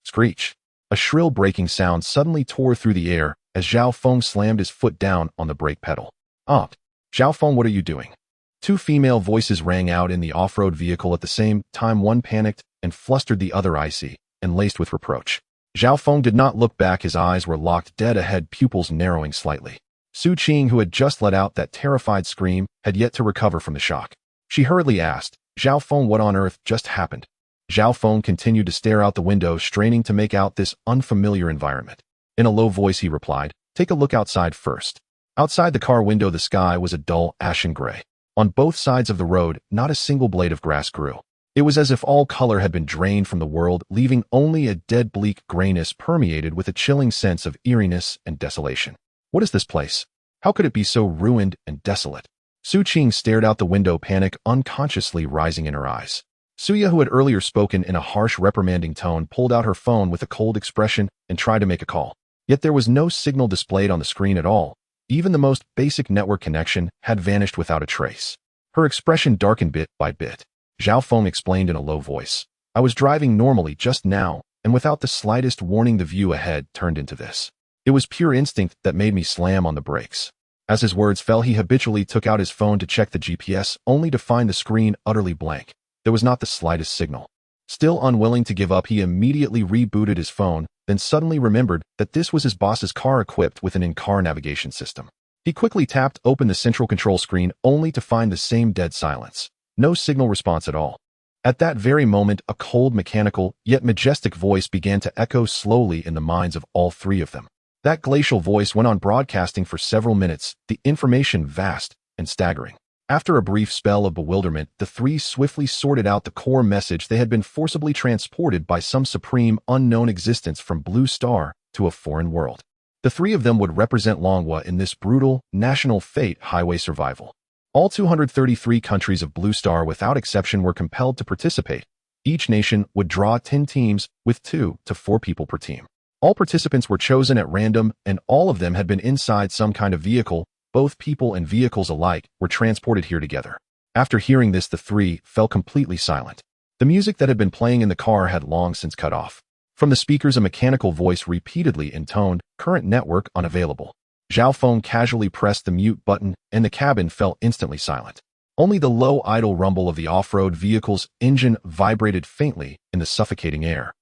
Screech. A shrill braking sound suddenly tore through the air as Zhao Feng slammed his foot down on the brake pedal. "Ah, Zhao Feng, what are you doing?" Two female voices rang out in the off-road vehicle at the same time, one panicked and flustered, the other icy and laced with reproach. Zhao Feng did not look back. His eyes were locked dead ahead, pupils narrowing slightly. Xu Qing, who had just let out that terrified scream, had yet to recover from the shock. She hurriedly asked, "Zhao Feng, what on earth just happened?" Zhao Feng continued to stare out the window, straining to make out this unfamiliar environment. In a low voice he replied, "Take a look outside first." Outside the car window the sky was a dull ashen gray. On both sides of the road, not a single blade of grass grew. It was as if all color had been drained from the world, leaving only a dead bleak grayness permeated with a chilling sense of eeriness and desolation. What is this place? How could it be so ruined and desolate? Xu Qing stared out the window, panic unconsciously rising in her eyes. Suya, who had earlier spoken in a harsh, reprimanding tone, pulled out her phone with a cold expression and tried to make a call. Yet there was no signal displayed on the screen at all. Even the most basic network connection had vanished without a trace. Her expression darkened bit by bit. Zhao Feng explained in a low voice, "I was driving normally just now, and without the slightest warning the view ahead turned into this. It was pure instinct that made me slam on the brakes." As his words fell, he habitually took out his phone to check the GPS, only to find the screen utterly blank. There was not the slightest signal. Still unwilling to give up, he immediately rebooted his phone, then suddenly remembered that this was his boss's car equipped with an in-car navigation system. He quickly tapped open the central control screen, only to find the same dead silence. No signal response at all. At that very moment, a cold, mechanical, yet majestic voice began to echo slowly in the minds of all three of them. That glacial voice went on broadcasting for several minutes, the information vast and staggering. After a brief spell of bewilderment, the three swiftly sorted out the core message. They had been forcibly transported by some supreme, unknown existence from Blue Star to a foreign world. The three of them would represent Longhua in this brutal, national fate highway survival. All 233 countries of Blue Star without exception were compelled to participate. Each nation would draw 10 teams with 2 to 4 people per team. All participants were chosen at random, and all of them had been inside some kind of vehicle. Both people and vehicles alike were transported here together. After hearing this, the three fell completely silent. The music that had been playing in the car had long since cut off. From the speakers, a mechanical voice repeatedly intoned, "Current network unavailable." Zhao Feng casually pressed the mute button, and the cabin fell instantly silent. Only the low, idle rumble of the off-road vehicle's engine vibrated faintly in the suffocating air.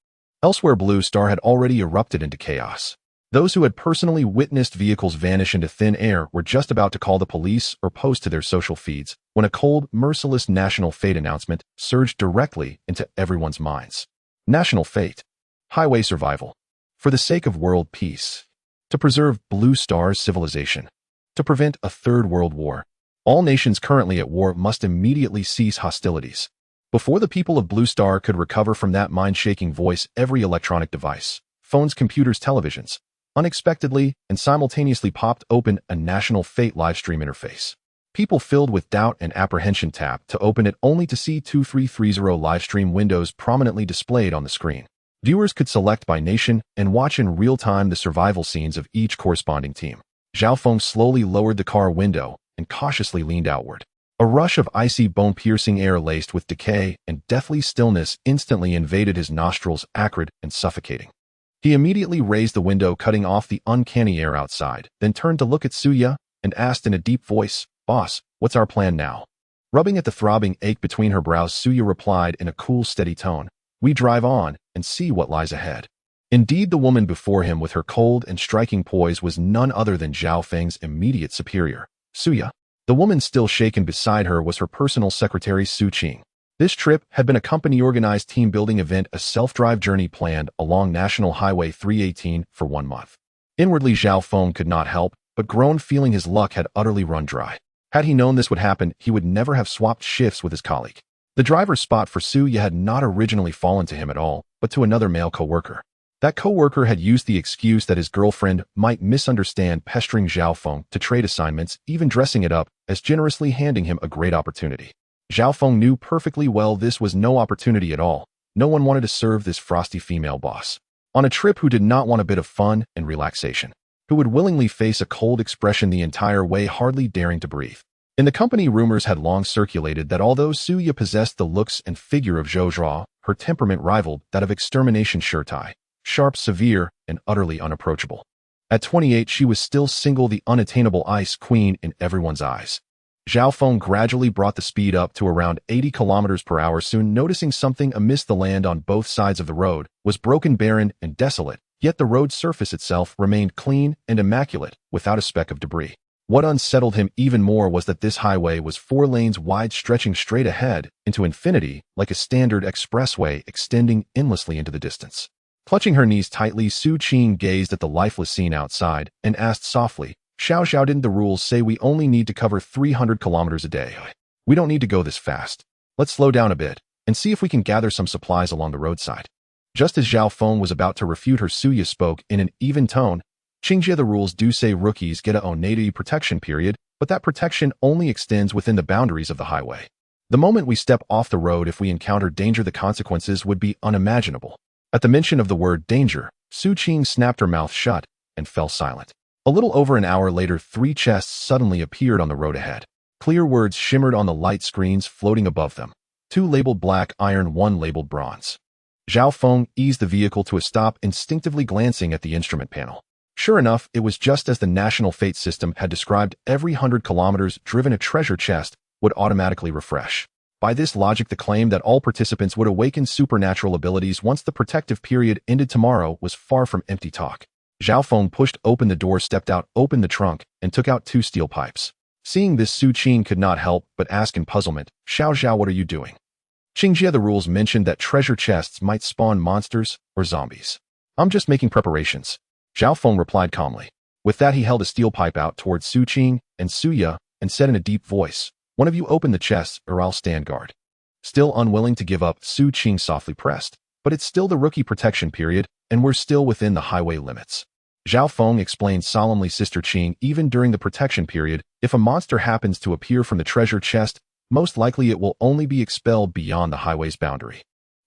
Elsewhere, Blue Star had already erupted into chaos. Those who had personally witnessed vehicles vanish into thin air were just about to call the police or post to their social feeds when a cold, merciless national fate announcement surged directly into everyone's minds. National fate. Highway survival. For the sake of world peace. To preserve Blue Star's civilization. To prevent a third world war. All nations currently at war must immediately cease hostilities. Before the people of Blue Star could recover from that mind-shaking voice, every electronic device, phones, computers, televisions, unexpectedly and simultaneously popped open a national fate livestream interface. People filled with doubt and apprehension tapped to open it, only to see 2330 livestream windows prominently displayed on the screen. Viewers could select by nation and watch in real time the survival scenes of each corresponding team. Zhao Feng slowly lowered the car window and cautiously leaned outward. A rush of icy, bone-piercing air laced with decay and deathly stillness instantly invaded his nostrils, acrid and suffocating. He immediately raised the window, cutting off the uncanny air outside, then turned to look at Suya and asked in a deep voice, "Boss, what's our plan now?" Rubbing at the throbbing ache between her brows, Suya replied in a cool, steady tone, "We drive on and see what lies ahead." Indeed, the woman before him with her cold and striking poise was none other than Zhao Feng's immediate superior, Suya. The woman still shaken beside her was her personal secretary, Xu Qing. This trip had been a company-organized team-building event, a self-drive journey planned along National Highway 318 for 1 month. Inwardly, Zhao Feng could not help but groan, feeling his luck had utterly run dry. Had he known this would happen, he would never have swapped shifts with his colleague. The driver's spot for Suya had not originally fallen to him at all, but to another male co-worker. That co-worker had used the excuse that his girlfriend might misunderstand, pestering Zhao Feng to trade assignments, even dressing it up as generously handing him a great opportunity. Zhao Feng knew perfectly well this was no opportunity at all. No one wanted to serve this frosty female boss. On a trip, who did not want a bit of fun and relaxation? Who would willingly face a cold expression the entire way, hardly daring to breathe? In the company, rumors had long circulated that although Suya possessed the looks and figure of Zhou Zhao, her temperament rivaled that of extermination Shirtai. sharp, severe, and utterly unapproachable. At 28, she was still the unattainable ice queen in everyone's eyes. Zhao Feng gradually brought the speed up to around 80 kilometers per hour, soon noticing something amiss. The land on both sides of the road was broken, barren, and desolate, yet the road surface itself remained clean and immaculate, without a speck of debris. What unsettled him even more was that this highway was 4 lanes wide, stretching straight ahead into infinity, like a standard expressway extending endlessly into the distance. Clutching her knees tightly, Xu Qing gazed at the lifeless scene outside and asked softly, Xiao, didn't the rules say we only need to cover 300 kilometers a day? We don't need to go this fast. Let's slow down a bit and see if we can gather some supplies along the roadside. Just as Zhao Feng was about to refute her, Suya spoke in an even tone. Qingjie, the rules do say rookies get a onady protection period, but that protection only extends within the boundaries of the highway. The moment we step off the road, if we encounter danger, the consequences would be unimaginable. At the mention of the word danger, Xu Qing snapped her mouth shut and fell silent. A little over an hour later, 3 chests suddenly appeared on the road ahead. Clear words shimmered on the light screens floating above them. 2 labeled black iron, 1 labeled bronze. Zhao Feng eased the vehicle to a stop, instinctively glancing at the instrument panel. Sure enough, it was just as the National Fate system had described. Every 100 kilometers driven, a treasure chest would automatically refresh. By this logic, the claim that all participants would awaken supernatural abilities once the protective period ended tomorrow was far from empty talk. Zhao Feng pushed open the door, stepped out, opened the trunk, and took out 2 steel pipes. Seeing this, Xu Qing could not help but ask in puzzlement, Xiao, what are you doing? Qingjie, the rules mentioned that treasure chests might spawn monsters or zombies. I'm just making preparations, Zhao Feng replied calmly. With that, he held a steel pipe out towards Xu Qing and Suya and said in a deep voice, one of you open the chests or I'll stand guard. Still unwilling to give up, Xu Qing softly pressed, but it's still the rookie protection period, and we're still within the highway limits. Zhao Feng explained solemnly, Sister Qing, even during the protection period, if a monster happens to appear from the treasure chest, most likely it will only be expelled beyond the highway's boundary.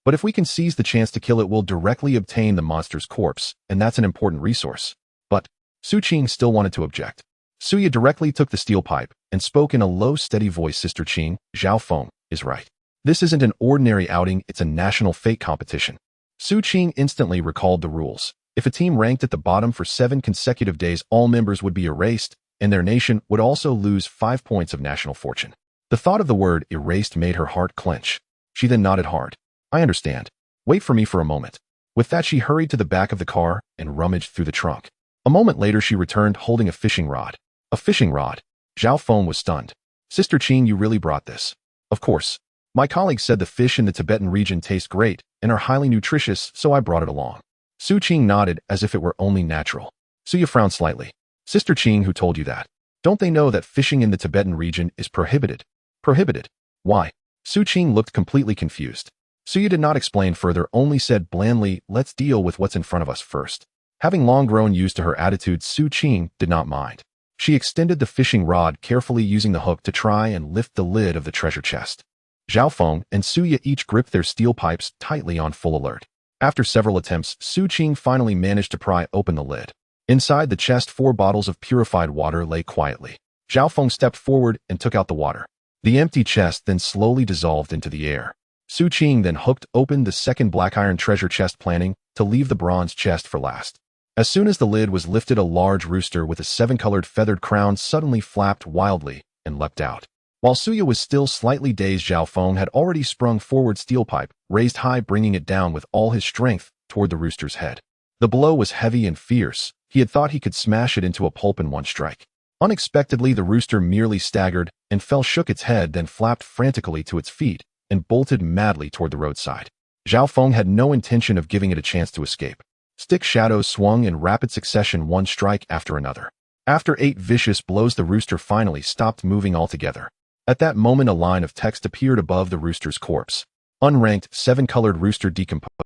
But if we can seize the chance to kill it, we'll directly obtain the monster's corpse, and that's an important resource. But Xu Qing still wanted to object. Suya directly took the steel pipe and spoke in a low, steady voice, Sister Qing, Zhao Feng is right. This isn't an ordinary outing, it's a national fate competition. Xu Qing instantly recalled the rules. If a team ranked at the bottom for 7 consecutive days, all members would be erased, and their nation would also lose 5 points of national fortune. The thought of the word erased made her heart clench. She then nodded hard. I understand. Wait for me for a moment. With that, she hurried to the back of the car and rummaged through the trunk. A moment later, she returned holding a fishing rod. A fishing rod? Zhao Feng was stunned. Sister Qing, you really brought this? Of course. My colleague said the fish in the Tibetan region taste great and are highly nutritious, so I brought it along. Xu Qing nodded as if it were only natural. Suya frowned slightly. Sister Qing, who told you that? Don't they know that fishing in the Tibetan region is prohibited? Prohibited? Why? Xu Qing looked completely confused. Suya did not explain further, only said blandly, let's deal with what's in front of us first. Having long grown used to her attitude, Xu Qing did not mind. She extended the fishing rod carefully, using the hook to try and lift the lid of the treasure chest. Zhao Feng and Suya each gripped their steel pipes tightly on full alert. After several attempts, Xu Qing finally managed to pry open the lid. Inside the chest, 4 bottles of purified water lay quietly. Zhao Feng stepped forward and took out the water. The empty chest then slowly dissolved into the air. Xu Qing then hooked open the second black iron treasure chest, planning to leave the bronze chest for last. As soon as the lid was lifted, a large rooster with a 7-colored feathered crown suddenly flapped wildly and leapt out. While Suya was still slightly dazed, Zhao Feng had already sprung forward, steel pipe raised high, bringing it down with all his strength toward the rooster's head. The blow was heavy and fierce. He had thought he could smash it into a pulp in one strike. Unexpectedly, the rooster merely staggered and shook its head, then flapped frantically to its feet and bolted madly toward the roadside. Zhao Feng had no intention of giving it a chance to escape. Stick shadows swung in rapid succession, one strike after another. After 8 vicious blows, the rooster finally stopped moving altogether. At that moment, a line of text appeared above the rooster's corpse. Unranked, 7-colored rooster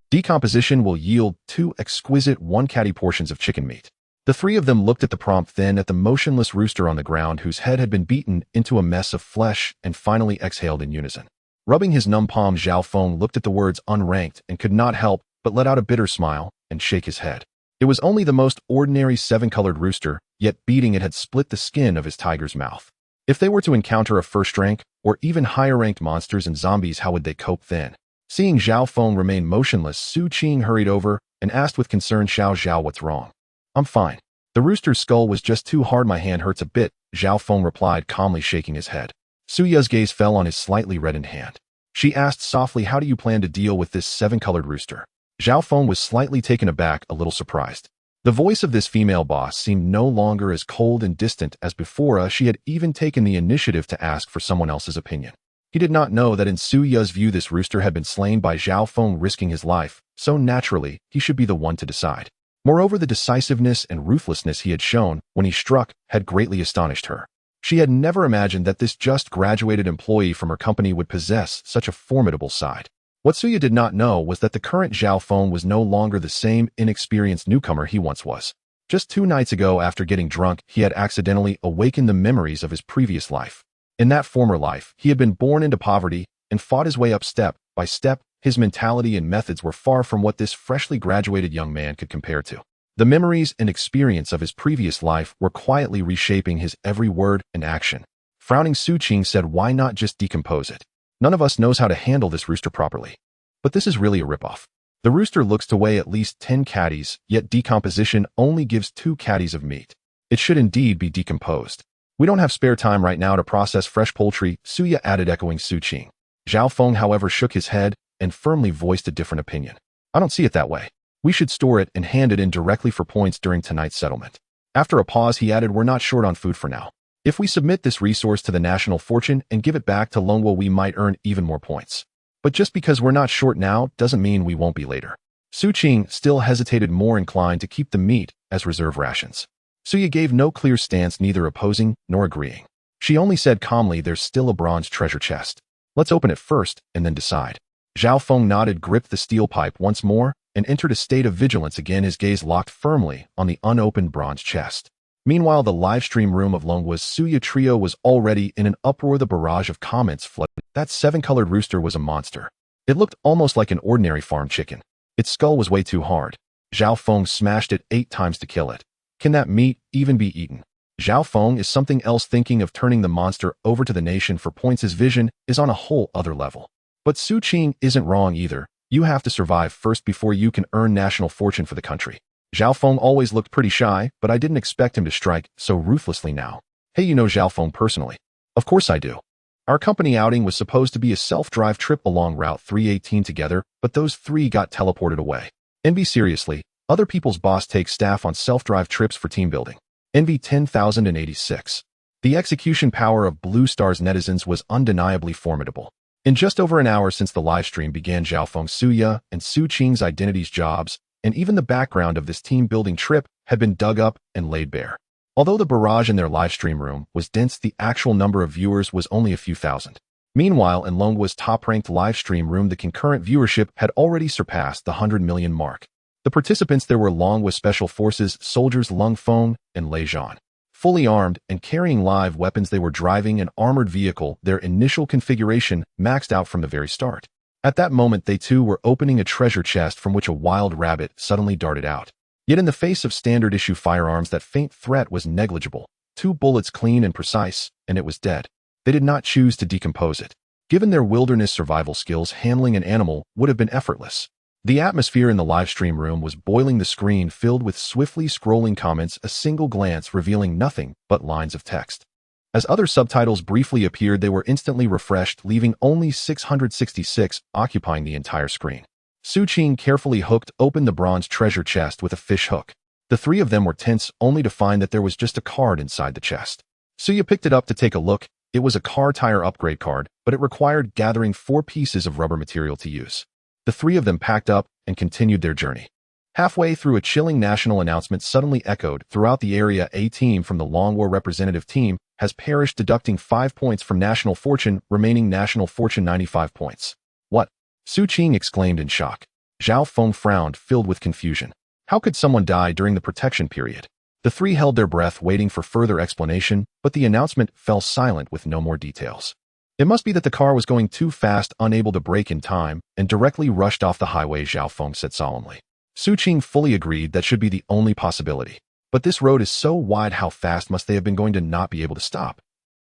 decomposition will yield 2 exquisite 1-catty portions of chicken meat. The 3 of them looked at the prompt, then at the motionless rooster on the ground, whose head had been beaten into a mess of flesh, and finally exhaled in unison. Rubbing his numb palm, Zhao Feng looked at the words unranked and could not help but let out a bitter smile and shake his head. It was only the most ordinary 7-colored rooster, yet beating it had split the skin of his tiger's mouth. If they were to encounter a first-rank or even higher-ranked monsters and zombies, how would they cope then? Seeing Zhao Feng remain motionless, Xu Qing hurried over and asked with concern, Zhao, what's wrong? I'm fine. The rooster's skull was just too hard, my hand hurts a bit, Zhao Feng replied, calmly shaking his head. Suya's gaze fell on his slightly reddened hand. She asked softly, how do you plan to deal with this 7-colored rooster? Zhao Feng was slightly taken aback, a little surprised. The voice of this female boss seemed no longer as cold and distant as before. She had even taken the initiative to ask for someone else's opinion. He did not know that in Suya's view this rooster had been slain by Zhao Feng risking his life, so naturally, he should be the one to decide. Moreover, the decisiveness and ruthlessness he had shown when he struck had greatly astonished her. She had never imagined that this just graduated employee from her company would possess such a formidable side. What Suya did not know was that the current Zhao Feng was no longer the same inexperienced newcomer he once was. Just 2 nights ago, after getting drunk, he had accidentally awakened the memories of his previous life. In that former life, he had been born into poverty and fought his way up step by step. His mentality and methods were far from what this freshly graduated young man could compare to. The memories and experience of his previous life were quietly reshaping his every word and action. Frowning, Xu Qing said, why not just decompose it? None of us knows how to handle this rooster properly. But this is really a ripoff. The rooster looks to weigh at least 10 caddies, yet decomposition only gives 2 caddies of meat. It should indeed be decomposed. We don't have spare time right now to process fresh poultry, Suya added, echoing Xu Qing. Zhao Feng, however, shook his head and firmly voiced a different opinion. I don't see it that way. We should store it and hand it in directly for points during tonight's settlement. After a pause, he added, we're not short on food for now. If we submit this resource to the national fortune and give it back to Longwo, we might earn even more points. But just because we're not short now doesn't mean we won't be later. Xu Qing still hesitated, more inclined to keep the meat as reserve rations. Suya gave no clear stance, neither opposing nor agreeing. She only said calmly, there's still a bronze treasure chest. Let's open it first and then decide. Zhao Feng nodded, gripped the steel pipe once more, and entered a state of vigilance again, his gaze locked firmly on the unopened bronze chest. Meanwhile, the livestream room of Longwa's Suya trio was already in an uproar. The barrage of comments flooded. That 7-colored rooster was a monster. It looked almost like an ordinary farm chicken. Its skull was way too hard. Zhao Feng smashed it 8 times to kill it. Can that meat even be eaten? Zhao Feng is something else, thinking of turning the monster over to the nation for points. His vision is on a whole other level. But Xu Qing isn't wrong either. You have to survive first before you can earn national fortune for the country. Zhao Feng always looked pretty shy, but I didn't expect him to strike so ruthlessly now. Hey, you know Zhao Feng personally? Of course I do. Our company outing was supposed to be a self-drive trip along Route 318 together, but those 3 got teleported away. Envy, seriously, other people's boss takes staff on self-drive trips for team building. Envy 10,086. The execution power of Blue Star's netizens was undeniably formidable. In just over an hour since the livestream began, Zhao Feng, Suya, and Xu Qing's identities, jobs, and even the background of this team-building trip had been dug up and laid bare. Although the barrage in their livestream room was dense, the actual number of viewers was only a few thousand. Meanwhile, in Longwa's top-ranked livestream room, the concurrent viewership had already surpassed the 100 million mark. The participants there were Longwa Special Forces soldiers Lung Feng and Lei Zhan. Fully armed and carrying live weapons, they were driving an armored vehicle, their initial configuration maxed out from the very start. At that moment, they too were opening a treasure chest from which a wild rabbit suddenly darted out. Yet in the face of standard-issue firearms, that faint threat was negligible. 2 bullets, clean and precise, and it was dead. They did not choose to decompose it. Given their wilderness survival skills, handling an animal would have been effortless. The atmosphere in the livestream room was boiling, the screen filled with swiftly scrolling comments, a single glance revealing nothing but lines of text. As other subtitles briefly appeared, they were instantly refreshed, leaving only 666 occupying the entire screen. Xu Qing carefully hooked open the bronze treasure chest with a fish hook. The 3 of them were tense, only to find that there was just a card inside the chest. Suya picked it up to take a look. It was a car tire upgrade card, but it required gathering 4 pieces of rubber material to use. The 3 of them packed up and continued their journey. Halfway through, a chilling national announcement suddenly echoed throughout the area. A team from the Longwa representative team has perished, deducting 5 points from national fortune, remaining national fortune 95 points. What? Xu Qing exclaimed in shock. Zhao Feng frowned, filled with confusion. How could someone die during the protection period? The 3 held their breath, waiting for further explanation, but the announcement fell silent with no more details. It must be that the car was going too fast, unable to brake in time, and directly rushed off the highway, Zhao Feng said solemnly. Xu Qing fully agreed that should be the only possibility. But this road is so wide, how fast must they have been going to not be able to stop?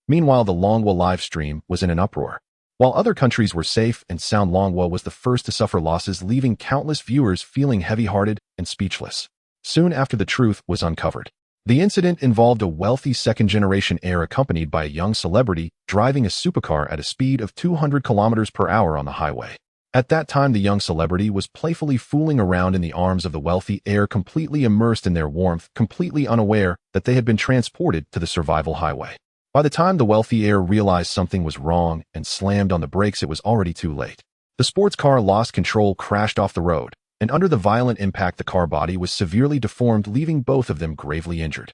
Meanwhile, the Longwa live stream was in an uproar. While other countries were safe and sound, Longwa was the first to suffer losses, leaving countless viewers feeling heavy-hearted and speechless. Soon after the truth was uncovered. The incident involved a wealthy second-generation heir accompanied by a young celebrity driving a supercar at a speed of 200 kilometers per hour on the highway. At that time, the young celebrity was playfully fooling around in the arms of the wealthy heir, completely immersed in their warmth, completely unaware that they had been transported to the survival highway. By the time the wealthy heir realized something was wrong and slammed on the brakes, it was already too late. The sports car lost control, crashed off the road, and under the violent impact, the car body was severely deformed, leaving both of them gravely injured.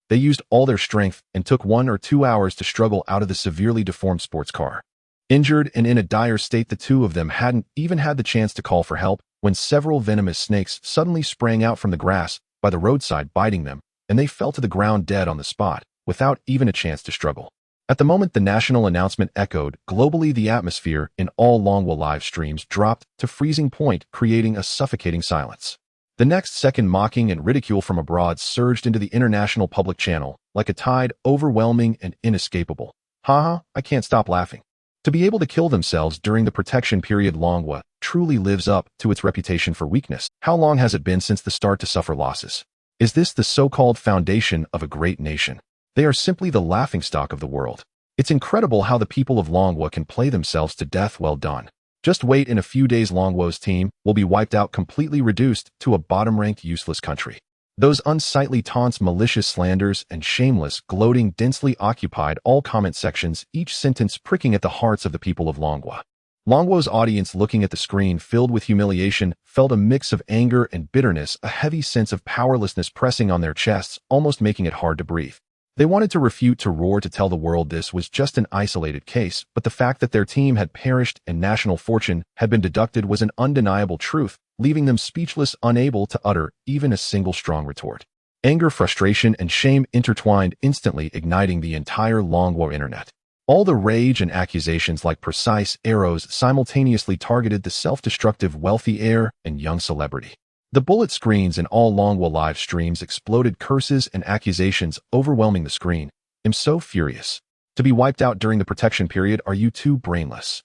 They used all their strength and took 1 or 2 hours to struggle out of the severely deformed sports car. Injured and in a dire state, the two of them hadn't even had the chance to call for help when several venomous snakes suddenly sprang out from the grass by the roadside, biting them, and they fell to the ground dead on the spot, without even a chance to struggle. At the moment the national announcement echoed globally, the atmosphere in all Longwa live streams dropped to freezing point, creating a suffocating silence. The next second, mocking and ridicule from abroad surged into the international public channel like a tide, overwhelming and inescapable. Haha, I can't stop laughing. To be able to kill themselves during the protection period, Longwa truly lives up to its reputation for weakness. How long has it been since the start to suffer losses? Is this the so-called foundation of a great nation? They are simply the laughingstock of the world. It's incredible how the people of Longwa can play themselves to death. Well done. Just wait, in a few days Longwa's team will be wiped out, completely reduced to a bottom-ranked useless country. Those unsightly taunts, malicious slanders, and shameless gloating densely occupied all comment sections, each sentence pricking at the hearts of the people of Longwa. Longwa's audience, looking at the screen filled with humiliation, felt a mix of anger and bitterness, a heavy sense of powerlessness pressing on their chests, almost making it hard to breathe. They wanted to refute, to roar, to tell the world this was just an isolated case, but the fact that their team had perished and national fortune had been deducted was an undeniable truth, leaving them speechless, unable to utter even a single strong retort. Anger, frustration, and shame intertwined, instantly igniting the entire Longwa internet. All the rage and accusations like precise arrows simultaneously targeted the self-destructive wealthy heir and young celebrity. The bullet screens in all Longwa live streams exploded, curses and accusations overwhelming the screen. I'm so furious. To be wiped out during the protection period? Are you too brainless?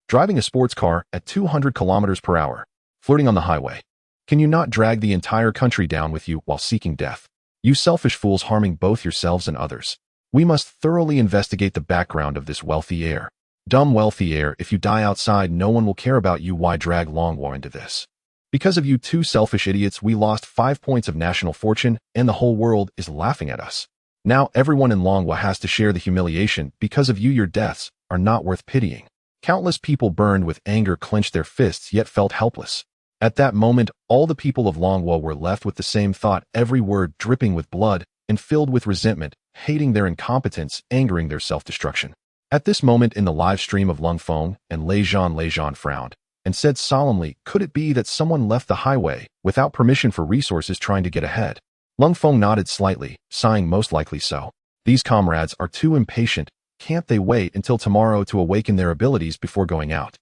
Driving a sports car at 200 kilometers per hour. Flirting on the highway. Can you not drag the entire country down with you while seeking death? You selfish fools, harming both yourselves and others. We must thoroughly investigate the background of this wealthy heir. Dumb wealthy heir, if you die outside, no one will care about you. Why drag Longwa into this? Because of you two selfish idiots, we lost 5 points of national fortune, and the whole world is laughing at us. Now everyone in Longwa has to share the humiliation. Because of you, your deaths are not worth pitying. Countless people, burned with anger, clenched their fists yet felt helpless. At that moment, all the people of Longwa were left with the same thought, every word dripping with blood and filled with resentment, hating their incompetence, angering their self-destruction. At this moment in the live stream of Lung Feng and Lejean frowned and said solemnly, could it be that someone left the highway without permission for resources, trying to get ahead? Lung Feng nodded slightly, sighing, most likely so. These comrades are too impatient. Can't they wait until tomorrow to awaken their abilities before going out?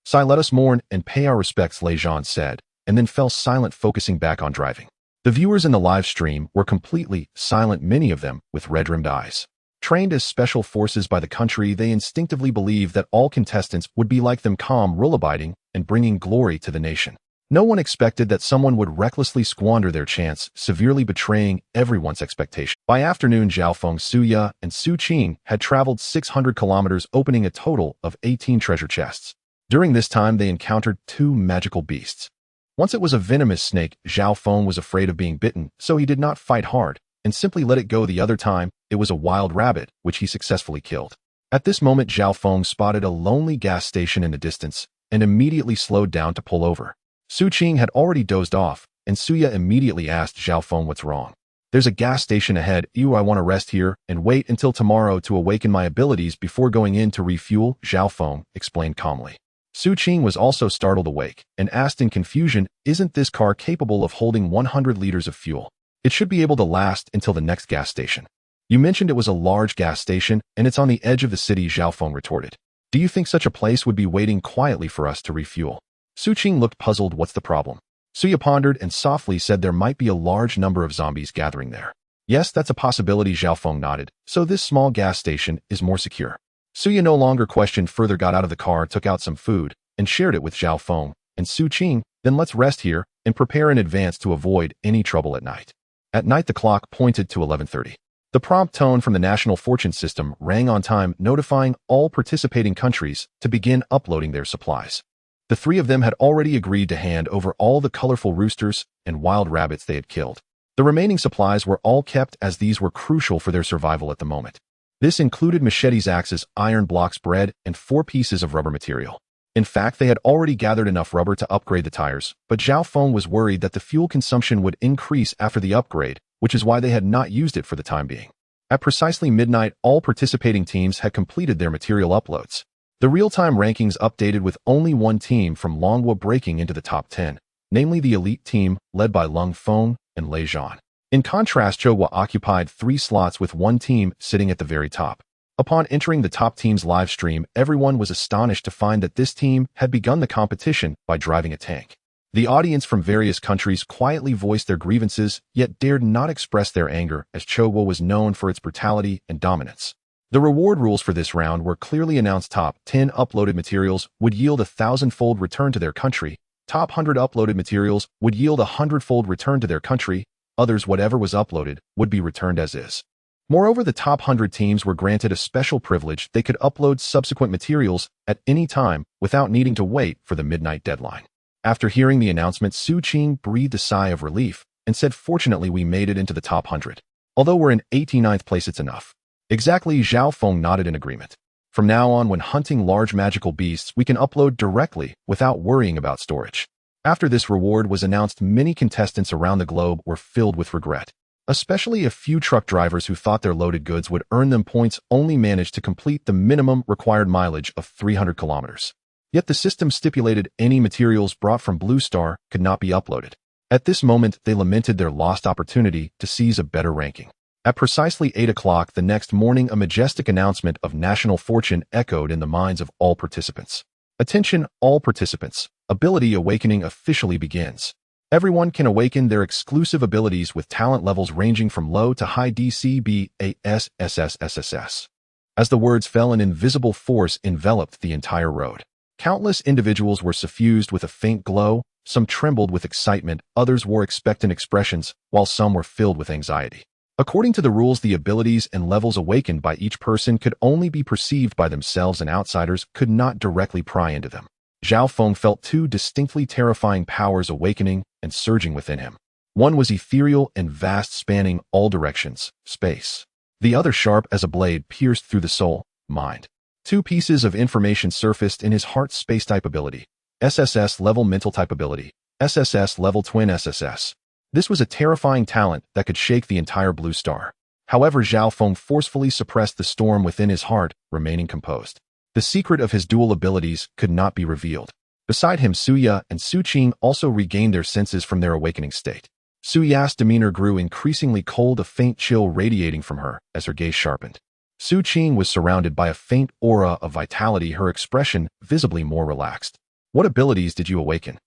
Sai, let us mourn and pay our respects, Lejean said, and then fell silent, focusing back on driving. The viewers in the live stream were completely silent, many of them with red-rimmed eyes. Trained as special forces by the country, they instinctively believed that all contestants would be like them, calm, rule-abiding, and bringing glory to the nation. No one expected that someone would recklessly squander their chance, severely betraying everyone's expectation. By afternoon, Zhao Feng, Xu and Xu Qing had traveled 600 kilometers, opening a total of 18 treasure chests. During this time, they encountered 2 magical beasts. Once it was a venomous snake. Zhao Feng was afraid of being bitten, so he did not fight hard and simply let it go. The other time, it was a wild rabbit, which he successfully killed. At this moment, Zhao Feng spotted a lonely gas station in the distance and immediately slowed down to pull over. Xu Qing had already dozed off, and Xu immediately asked Zhao Feng what's wrong. There's a gas station ahead. I want to rest here and wait until tomorrow to awaken my abilities before going in to refuel, Zhao Feng explained calmly. Xu Qing was also startled awake and asked in confusion, isn't this car capable of holding 100 liters of fuel? It should be able to last until the next gas station. You mentioned it was a large gas station and it's on the edge of the city, Zhao Feng retorted. Do you think such a place would be waiting quietly for us to refuel? Xu Qing looked puzzled. What's the problem? Xu pondered and softly said there might be a large number of zombies gathering there. Yes, that's a possibility, Zhao Feng nodded. So this small gas station is more secure. Suya no longer questioned further, got out of the car, took out some food, and shared it with Zhao Feng and Xu Qing. Then let's rest here and prepare in advance to avoid any trouble at night. At night the clock pointed to 11:30. The prompt tone from the National Fortune System rang on time, notifying all participating countries to begin uploading their supplies. The three of them had already agreed to hand over all the colorful roosters and wild rabbits they had killed. The remaining supplies were all kept, as these were crucial for their survival at the moment. This included machetes, axes, iron blocks, bread, and 4 pieces of rubber material. In fact, they had already gathered enough rubber to upgrade the tires, but Zhao Feng was worried that the fuel consumption would increase after the upgrade, which is why they had not used it for the time being. At precisely midnight, all participating teams had completed their material uploads. The real-time rankings updated, with only one team from Longwa breaking into the top 10, namely the elite team led by Lung Feng and Lei Zhan. In contrast, Zhou occupied 3 slots, with one team sitting at the very top. Upon entering the top team's live stream, everyone was astonished to find that this team had begun the competition by driving a tank. The audience from various countries quietly voiced their grievances, yet dared not express their anger, as Chowo was known for its brutality and dominance. The reward rules for this round were clearly announced. Top 10 uploaded materials would yield a 1,000-fold return to their country. Top 100 uploaded materials would yield a 100-fold return to their country. Others, whatever was uploaded, would be returned as is. Moreover, the top 100 teams were granted a special privilege. They could upload subsequent materials at any time without needing to wait for the midnight deadline. After hearing the announcement, Xu Qing breathed a sigh of relief and said, "Fortunately, we made it into the top 100. Although we're in 89th place, it's enough." Exactly, Zhao Feng nodded in agreement. From now on, when hunting large magical beasts, we can upload directly without worrying about storage. After this reward was announced, many contestants around the globe were filled with regret. Especially a few truck drivers who thought their loaded goods would earn them points only managed to complete the minimum required mileage of 300 kilometers. Yet the system stipulated any materials brought from Blue Star could not be uploaded. At this moment, they lamented their lost opportunity to seize a better ranking. At precisely 8 o'clock the next morning, a majestic announcement of national fortune echoed in the minds of all participants. Attention, all participants. Ability awakening officially begins. Everyone can awaken their exclusive abilities with talent levels ranging from low to high DC BAS SSS. As the words fell, an invisible force enveloped the entire road. Countless individuals were suffused with a faint glow. Some trembled with excitement, others wore expectant expressions, while some were filled with anxiety. According to the rules, the abilities and levels awakened by each person could only be perceived by themselves, and outsiders could not directly pry into them. Zhao Feng felt 2 distinctly terrifying powers awakening and surging within him. One was ethereal and vast, spanning all directions, space. The other sharp as a blade, pierced through the soul, mind. 2 pieces of information surfaced in his heart's space-type ability. SSS-level mental-type ability. SSS-level twin SSS. This was a terrifying talent that could shake the entire Blue Star. However, Zhao Feng forcefully suppressed the storm within his heart, remaining composed. The secret of his dual abilities could not be revealed. Beside him, Suya and Xu Qing also regained their senses from their awakening state. Suya's demeanor grew increasingly cold, a faint chill radiating from her as her gaze sharpened. Xu Qing was surrounded by a faint aura of vitality, her expression visibly more relaxed. "What abilities did you awaken?"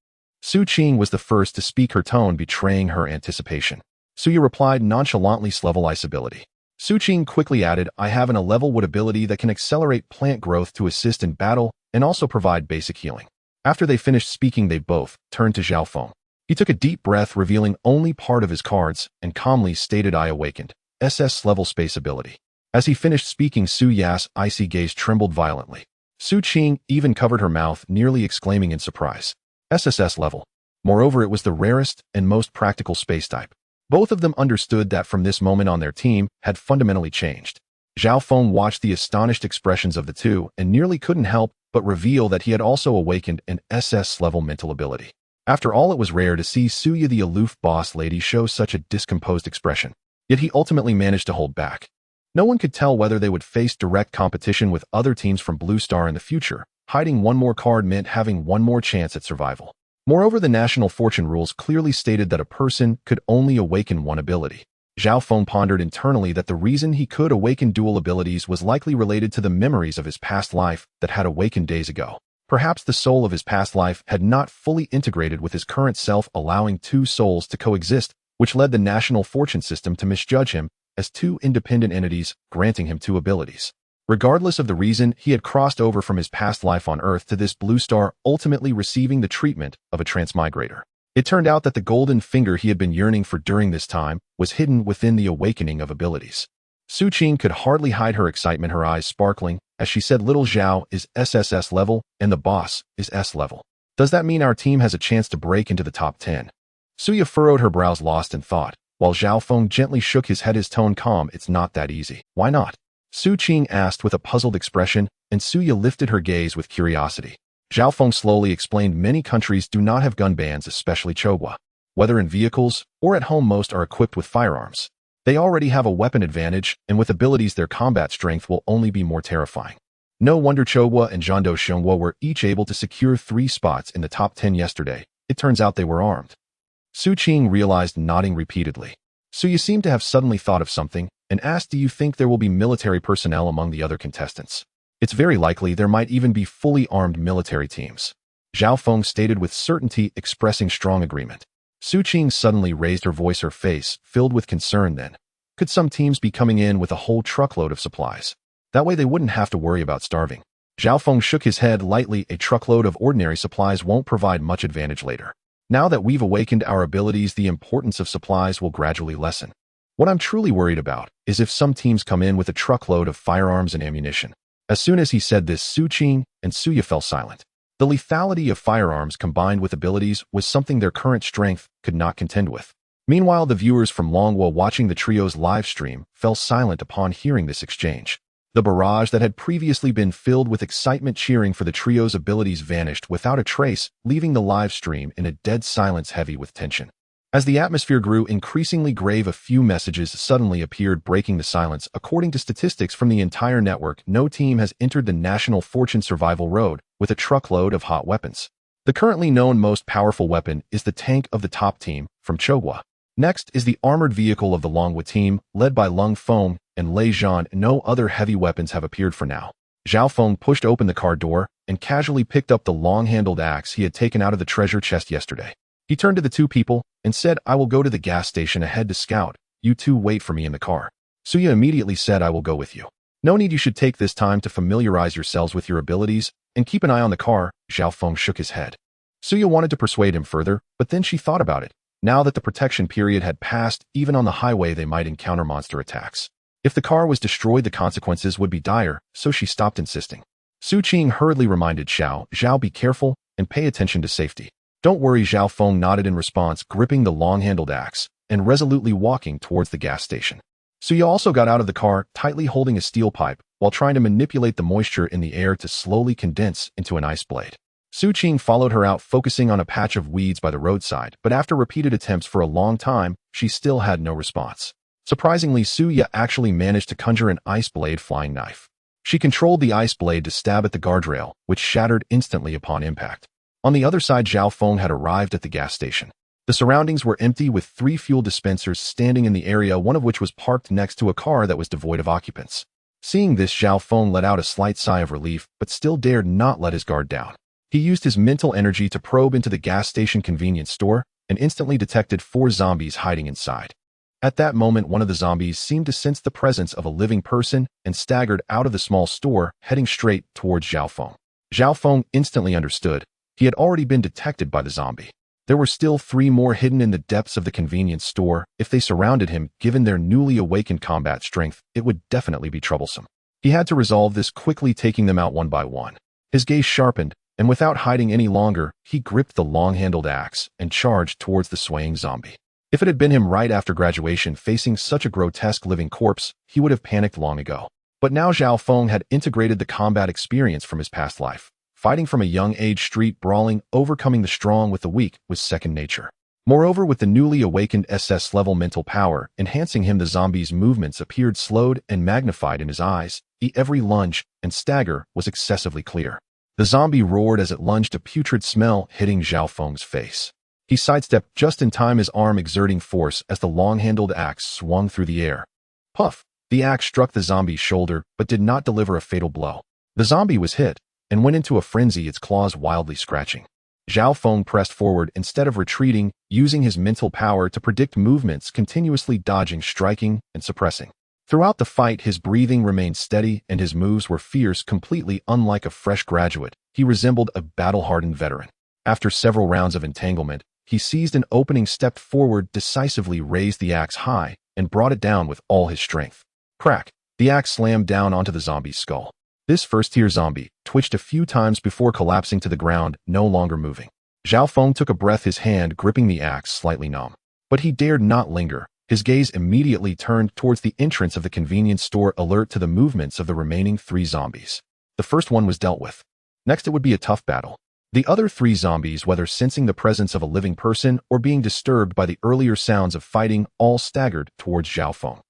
Xu Qing was the first to speak, her tone betraying her anticipation. Suya replied nonchalantly, "Level ice ability." Xu Qing quickly added, "I have an 11 wood ability that can accelerate plant growth to assist in battle and also provide basic healing." After they finished speaking, they both turned to Zhao Feng. He took a deep breath, revealing only part of his cards, and calmly stated, "I awakened SS-level space ability." As he finished speaking, Su Ya's icy gaze trembled violently. Xu Qing even covered her mouth, nearly exclaiming in surprise. SSS level. Moreover, it was the rarest and most practical space type. Both of them understood that from this moment on their team had fundamentally changed. Zhao Feng watched the astonished expressions of the two and nearly couldn't help but reveal that he had also awakened an SS-level mental ability. After all, it was rare to see Suya, the aloof boss lady, show such a discomposed expression. Yet he ultimately managed to hold back. No one could tell whether they would face direct competition with other teams from Blue Star in the future. Hiding one more card meant having one more chance at survival. Moreover, the national fortune rules clearly stated that a person could only awaken one ability. Zhao Feng pondered internally that the reason he could awaken dual abilities was likely related to the memories of his past life that had awakened days ago. Perhaps the soul of his past life had not fully integrated with his current self, allowing two souls to coexist, which led the national fortune system to misjudge him as two independent entities, granting him two abilities. Regardless of the reason, he had crossed over from his past life on Earth to this blue star, ultimately receiving the treatment of a transmigrator. It turned out that the golden finger he had been yearning for during this time was hidden within the awakening of abilities. Xu Qing could hardly hide her excitement, her eyes sparkling, as she said, "Little Zhao is SSS level, and the boss is S level. Does that mean our team has a chance to break into the top 10? Suya furrowed her brows, lost in thought, while Zhao Feng gently shook his head, his tone calm. "It's not that easy." "Why not?" Xu Qing asked with a puzzled expression, and Suya lifted her gaze with curiosity. Zhao Feng slowly explained, "Many countries do not have gun bans, especially Chogwa. Whether in vehicles or at home, most are equipped with firearms. They already have a weapon advantage, and with abilities their combat strength will only be more terrifying. No wonder Chogwa and Zhando Xiongwa were each able to secure 3 spots in the top 10 yesterday. It turns out they were armed." Xu Qing realized, nodding repeatedly. Suya seemed to have suddenly thought of something, and asked, "Do you think there will be military personnel among the other contestants?" "It's very likely there might even be fully armed military teams," Zhao Feng stated with certainty, expressing strong agreement. Xu Qing suddenly raised her voice, her face filled with concern. "Then, could some teams be coming in with a whole truckload of supplies? That way they wouldn't have to worry about starving." Zhao Feng shook his head lightly. "A truckload of ordinary supplies won't provide much advantage later. Now that we've awakened our abilities, the importance of supplies will gradually lessen. What I'm truly worried about is if some teams come in with a truckload of firearms and ammunition." As soon as he said this, Xu Qing and Suya fell silent. The lethality of firearms combined with abilities was something their current strength could not contend with. Meanwhile, the viewers from Longwa watching the trio's live stream fell silent upon hearing this exchange. The barrage that had previously been filled with excitement cheering for the trio's abilities vanished without a trace, leaving the live stream in a dead silence heavy with tension. As the atmosphere grew increasingly grave, a few messages suddenly appeared, breaking the silence. "According to statistics from the entire network, no team has entered the National Fortune Survival Road with a truckload of hot weapons. The currently known most powerful weapon is the tank of the top team from Chogwa. Next is the armored vehicle of the Longwa team, led by Lung Feng and Lei Zhan. No other heavy weapons have appeared for now." Zhao Feng pushed open the car door and casually picked up the long-handled axe he had taken out of the treasure chest yesterday. He turned to the 2 people and said, "I will go to the gas station ahead to scout. You 2 wait for me in the car." Suya immediately said, "I will go with you." "No need, you should take this time to familiarize yourselves with your abilities and keep an eye on the car." Zhao Feng shook his head. Suya wanted to persuade him further, but then she thought about it. Now that the protection period had passed, even on the highway they might encounter monster attacks. If the car was destroyed, the consequences would be dire, so she stopped insisting. Xu Qing hurriedly reminded Zhao, "Be careful and pay attention to safety." "Don't worry," Zhao Feng nodded in response, gripping the long-handled axe and resolutely walking towards the gas station. Suya also got out of the car, tightly holding a steel pipe, while trying to manipulate the moisture in the air to slowly condense into an ice blade. Xu Qing followed her out, focusing on a patch of weeds by the roadside, but after repeated attempts for a long time, she still had no response. Surprisingly, Suya actually managed to conjure an ice blade flying knife. She controlled the ice blade to stab at the guardrail, which shattered instantly upon impact. On the other side, Zhao Feng had arrived at the gas station. The surroundings were empty, with 3 fuel dispensers standing in the area, one of which was parked next to a car that was devoid of occupants. Seeing this, Zhao Feng let out a slight sigh of relief, but still dared not let his guard down. He used his mental energy to probe into the gas station convenience store and instantly detected 4 zombies hiding inside. At that moment, one of the zombies seemed to sense the presence of a living person and staggered out of the small store, heading straight towards Zhao Feng. Zhao Feng instantly understood. He had already been detected by the zombie. There were still 3 more hidden in the depths of the convenience store. If they surrounded him, given their newly awakened combat strength, it would definitely be troublesome. He had to resolve this quickly, taking them out one by one. His gaze sharpened, and without hiding any longer, he gripped the long-handled axe and charged towards the swaying zombie. If it had been him right after graduation facing such a grotesque living corpse, he would have panicked long ago. But now Zhao Feng had integrated the combat experience from his past life. Fighting from a young age, street brawling, overcoming the strong with the weak was second nature. Moreover, with the newly awakened SS-level mental power enhancing him, the zombie's movements appeared slowed and magnified in his eyes. Every lunge and stagger was excessively clear. The zombie roared as it lunged, a putrid smell hitting Zhao Feng's face. He sidestepped just in time, his arm exerting force as the long-handled axe swung through the air. Puff! The axe struck the zombie's shoulder, but did not deliver a fatal blow. The zombie was hit and went into a frenzy, its claws wildly scratching. Zhao Feng pressed forward instead of retreating, using his mental power to predict movements, continuously dodging, striking, and suppressing. Throughout the fight, his breathing remained steady and his moves were fierce, completely unlike a fresh graduate. He resembled a battle-hardened veteran. After several rounds of entanglement, he seized an opening, stepped forward, decisively raised the axe high, and brought it down with all his strength. Crack! The axe slammed down onto the zombie's skull. This first-tier zombie twitched a few times before collapsing to the ground, no longer moving. Zhao Feng took a breath, his hand gripping the axe slightly numb. But he dared not linger. His gaze immediately turned towards the entrance of the convenience store, alert to the movements of the remaining 3 zombies. The first one was dealt with. Next, it would be a tough battle. The other 3 zombies, whether sensing the presence of a living person or being disturbed by the earlier sounds of fighting, all staggered towards Zhao Feng.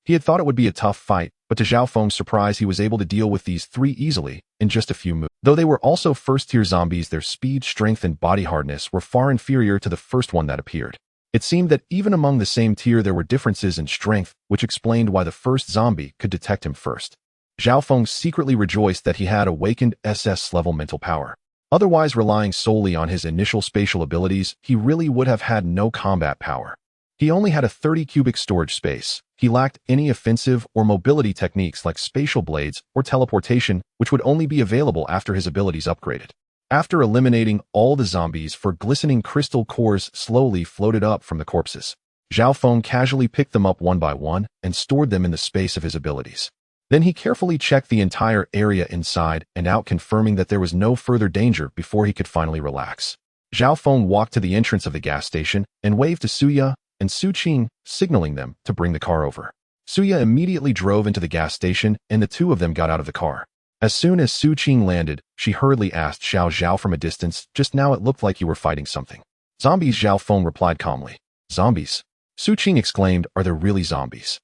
He had thought it would be a tough fight, but to Zhao Feng's surprise, he was able to deal with these 3 easily in just a few moves. Though they were also first-tier zombies, their speed, strength, and body hardness were far inferior to the first one that appeared. It seemed that even among the same tier there were differences in strength, which explained why the first zombie could detect him first. Zhao Feng secretly rejoiced that he had awakened SS-level mental power. Otherwise, relying solely on his initial spatial abilities, he really would have had no combat power. He only had a 30-cubic storage space. He lacked any offensive or mobility techniques like spatial blades or teleportation, which would only be available after his abilities upgraded. After eliminating all the zombies, glistening crystal cores slowly floated up from the corpses. Zhao Feng casually picked them up one by one and stored them in the space of his abilities. Then he carefully checked the entire area inside and out, confirming that there was no further danger before he could finally relax. Zhao Feng walked to the entrance of the gas station and waved to Xu and Xu Qing, signaling them to bring the car over. Xu immediately drove into the gas station and the 2 of them got out of the car. As soon as Xu Qing landed, she hurriedly asked Zhao from a distance, "Just now it looked like you were fighting something." "Zombies," Zhao Feng replied calmly. "Zombies?" Xu Qing exclaimed, "Are there really zombies?"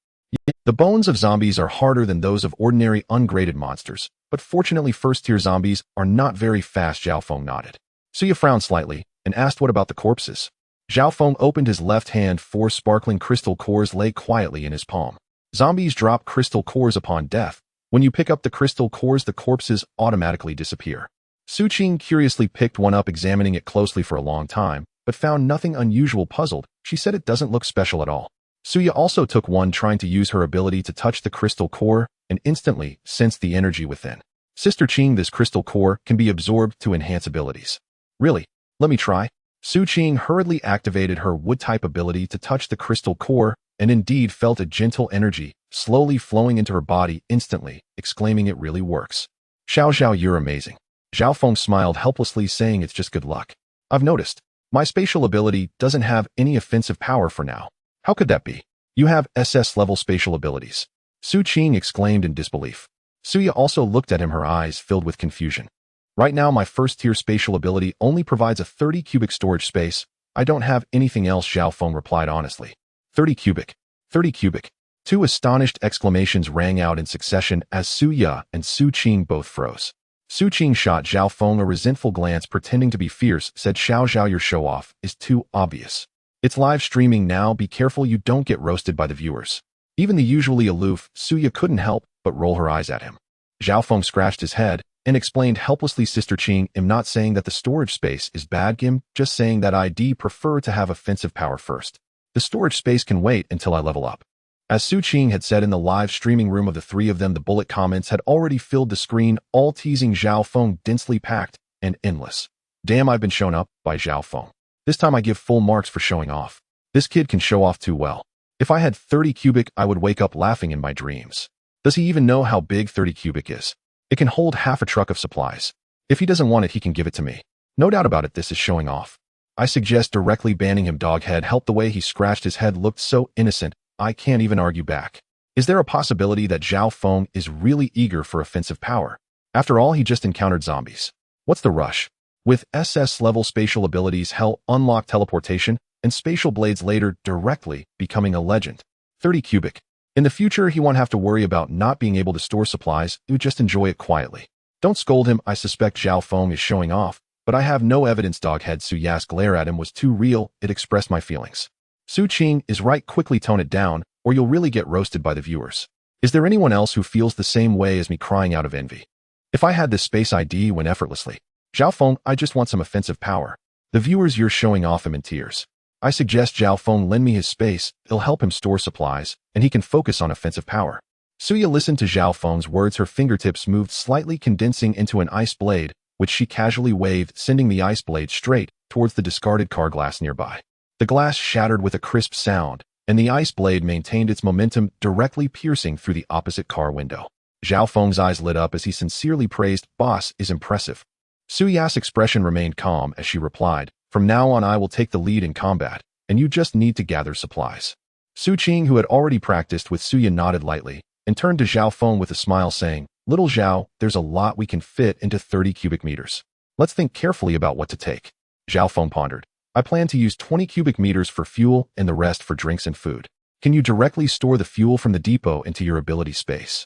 The bones of zombies are harder than those of ordinary ungraded monsters, but fortunately first-tier zombies are not very fast, Zhao Feng nodded. Xu frowned slightly and asked, "What about the corpses?" Zhao Feng opened his left hand. 4 sparkling crystal cores lay quietly in his palm. Zombies drop crystal cores upon death. When you pick up the crystal cores, the corpses automatically disappear. Xu Qing curiously picked one up, examining it closely for a long time, but found nothing unusual. Puzzled, she said, "It doesn't look special at all." Xu also took one, trying to use her ability to touch the crystal core, and instantly sensed the energy within. "Sister Qing, this crystal core can be absorbed to enhance abilities." "Really? Let me try." Xu Qing hurriedly activated her wood-type ability to touch the crystal core, and indeed felt a gentle energy slowly flowing into her body instantly, exclaiming, "It really works." Zhao, you're amazing." Zhao Feng smiled helplessly, saying, "It's just good luck. I've noticed. My spatial ability doesn't have any offensive power for now." "How could that be? You have SS-level spatial abilities." Xu Qing exclaimed in disbelief. Xu also looked at him, her eyes filled with confusion. "Right now, my first-tier spatial ability only provides a 30-cubic storage space. I don't have anything else," Zhao Feng replied honestly. 30 cubic. 30 cubic. 2 astonished exclamations rang out in succession as Xu and Xu Qing both froze. Xu Qing shot Zhao Feng a resentful glance, pretending to be fierce, said, "Zhao, your show-off is too obvious. It's live streaming now, be careful you don't get roasted by the viewers." Even the usually aloof Xu couldn't help but roll her eyes at him. Zhao Feng scratched his head and explained helplessly, "Sister Qing, I'm not saying that the storage space is bad, I'm just saying that I'd prefer to have offensive power first. The storage space can wait until I level up." As Xu Qing had said in the live streaming room of the 3 of them, the bullet comments had already filled the screen, all teasing Zhao Feng, densely packed and endless. "Damn, I've been shown up by Zhao Feng. This time I give full marks for showing off. This kid can show off too well. If I had 30 cubic, I would wake up laughing in my dreams. Does he even know how big 30 cubic is? It can hold half a truck of supplies. If he doesn't want it, he can give it to me. No doubt about it, this is showing off. I suggest directly banning him." Doghead helped. The way he scratched his head looked so innocent, I can't even argue back. Is there a possibility that Zhao Feng is really eager for offensive power? After all, he just encountered zombies. What's the rush? With SS-level spatial abilities, he'll unlock teleportation and spatial blades later, directly becoming a legend. 30 cubic. In the future, he won't have to worry about not being able to store supplies, he would just enjoy it quietly. Don't scold him, I suspect Zhao Feng is showing off, but I have no evidence. Doghead Suya's glare at him was too real, it expressed my feelings. Xu Qing is right, quickly tone it down, or you'll really get roasted by the viewers. Is there anyone else who feels the same way as me, crying out of envy? If I had this space, ID win effortlessly. Zhao Feng, I just want some offensive power. The viewers, you're showing off, him in tears. I suggest Zhao Feng lend me his space, it'll help him store supplies, and he can focus on offensive power. Suya listened to Zhao Feng's words. Her fingertips moved slightly, condensing into an ice blade, which she casually waved, sending the ice blade straight towards the discarded car glass nearby. The glass shattered with a crisp sound, and the ice blade maintained its momentum, directly piercing through the opposite car window. Zhao Feng's eyes lit up as he sincerely praised, "Boss is impressive." Suya's expression remained calm as she replied, "From now on I will take the lead in combat, and you just need to gather supplies." Xu Qing, who had already practiced with Suya, nodded lightly and turned to Zhao Feng with a smile, saying, "Little Zhao, there's a lot we can fit into 30 cubic meters. Let's think carefully about what to take." Zhao Feng pondered. "I plan to use 20 cubic meters for fuel and the rest for drinks and food. Can you directly store the fuel from the depot into your ability space?"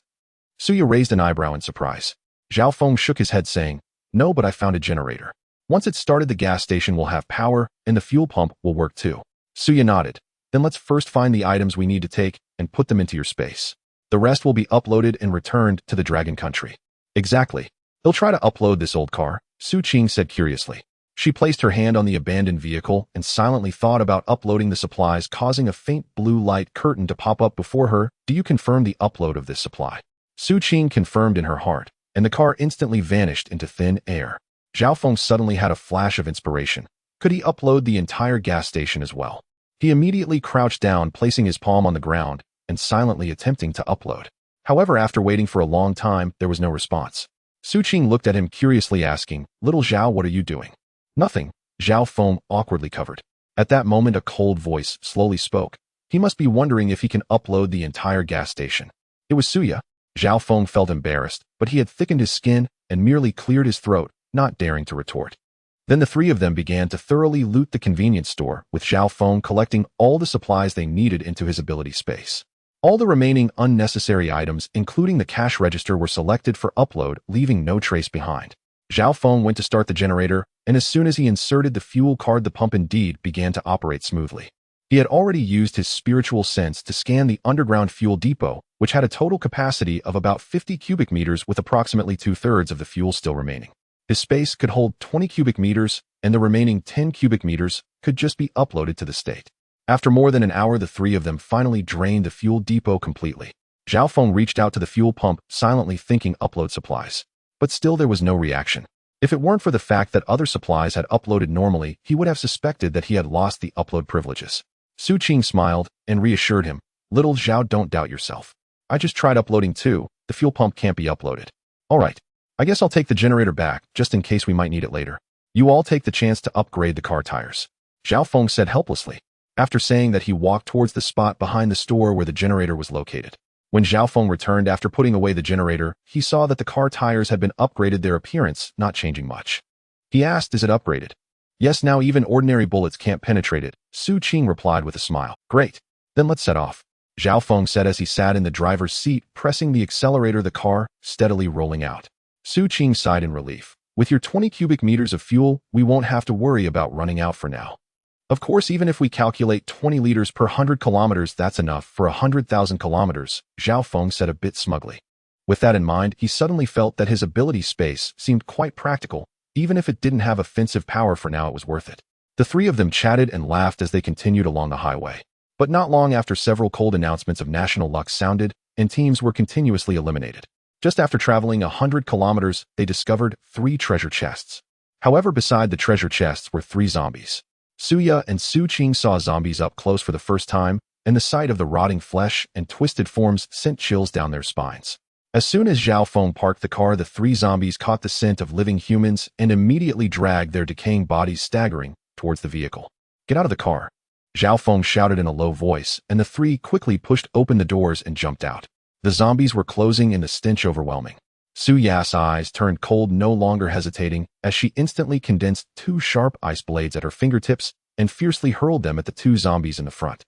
Suya raised an eyebrow in surprise. Zhao Feng shook his head, saying, "No, but I found a generator. Once it's started, the gas station will have power, and the fuel pump will work too." Suya nodded. "Then let's first find the items we need to take and put them into your space. The rest will be uploaded and returned to the Dragon Country." "Exactly. They'll try to upload this old car," Xu Qing said curiously. She placed her hand on the abandoned vehicle and silently thought about uploading the supplies, causing a faint blue light curtain to pop up before her. "Do you confirm the upload of this supply?" Xu Qing confirmed in her heart, and the car instantly vanished into thin air. Zhao Feng suddenly had a flash of inspiration. Could he upload the entire gas station as well? He immediately crouched down, placing his palm on the ground and silently attempting to upload. However, after waiting for a long time, there was no response. Xu Qing looked at him curiously, asking, "Little Zhao, what are you doing?" "Nothing," Zhao Feng awkwardly covered. At that moment, a cold voice slowly spoke. He must be wondering if he can upload the entire gas station. It was Suya. Zhao Feng felt embarrassed, but he had thickened his skin and merely cleared his throat, not daring to retort. Then the three of them began to thoroughly loot the convenience store, with Zhao Feng collecting all the supplies they needed into his ability space. All the remaining unnecessary items, including the cash register, were selected for upload, leaving no trace behind. Zhao Feng went to start the generator, and as soon as he inserted the fuel card, the pump indeed began to operate smoothly. He had already used his spiritual sense to scan the underground fuel depot, which had a total capacity of about 50 cubic meters, with approximately 2/3 of the fuel still remaining. His space could hold 20 cubic meters, and the remaining 10 cubic meters could just be uploaded to the state. After more than an hour, the three of them finally drained the fuel depot completely. Zhao Feng reached out to the fuel pump, silently thinking upload supplies. But still there was no reaction. If it weren't for the fact that other supplies had uploaded normally, he would have suspected that he had lost the upload privileges. Xu Qing smiled and reassured him, "Little Zhao, don't doubt yourself. I just tried uploading too. The fuel pump can't be uploaded." "All right. I guess I'll take the generator back, just in case we might need it later. You all take the chance to upgrade the car tires," Zhao Feng said helplessly. After saying that, he walked towards the spot behind the store where the generator was located. When Zhao Feng returned after putting away the generator, he saw that the car tires had been upgraded, their appearance not changing much. He asked, "Is it upgraded?" "Yes, now even ordinary bullets can't penetrate it," Xu Qing replied with a smile. "Great. Then let's set off," Zhao Feng said as he sat in the driver's seat, pressing the accelerator, the car steadily rolling out. Xu Qing sighed in relief. "With your 20 cubic meters of fuel, we won't have to worry about running out for now. Of course, even if we calculate 20 liters per 100 kilometers, that's enough for 100,000 kilometers, Zhao Feng said a bit smugly. With that in mind, he suddenly felt that his ability space seemed quite practical. Even if it didn't have offensive power, for now it was worth it. The three of them chatted and laughed as they continued along the highway. But not long after, several cold announcements of national luck sounded, and teams were continuously eliminated. Just after traveling 100 kilometers, they discovered 3 treasure chests. However, beside the treasure chests were 3 zombies. Suya and Xu Qing saw zombies up close for the first time, and the sight of the rotting flesh and twisted forms sent chills down their spines. As soon as Zhao Feng parked the car, the 3 zombies caught the scent of living humans and immediately dragged their decaying bodies staggering towards the vehicle. "Get out of the car," Zhao Feng shouted in a low voice, and the 3 quickly pushed open the doors and jumped out. The zombies were closing and the stench overwhelming. Suya's eyes turned cold, no longer hesitating, as she instantly condensed 2 sharp ice blades at her fingertips and fiercely hurled them at the 2 zombies in the front.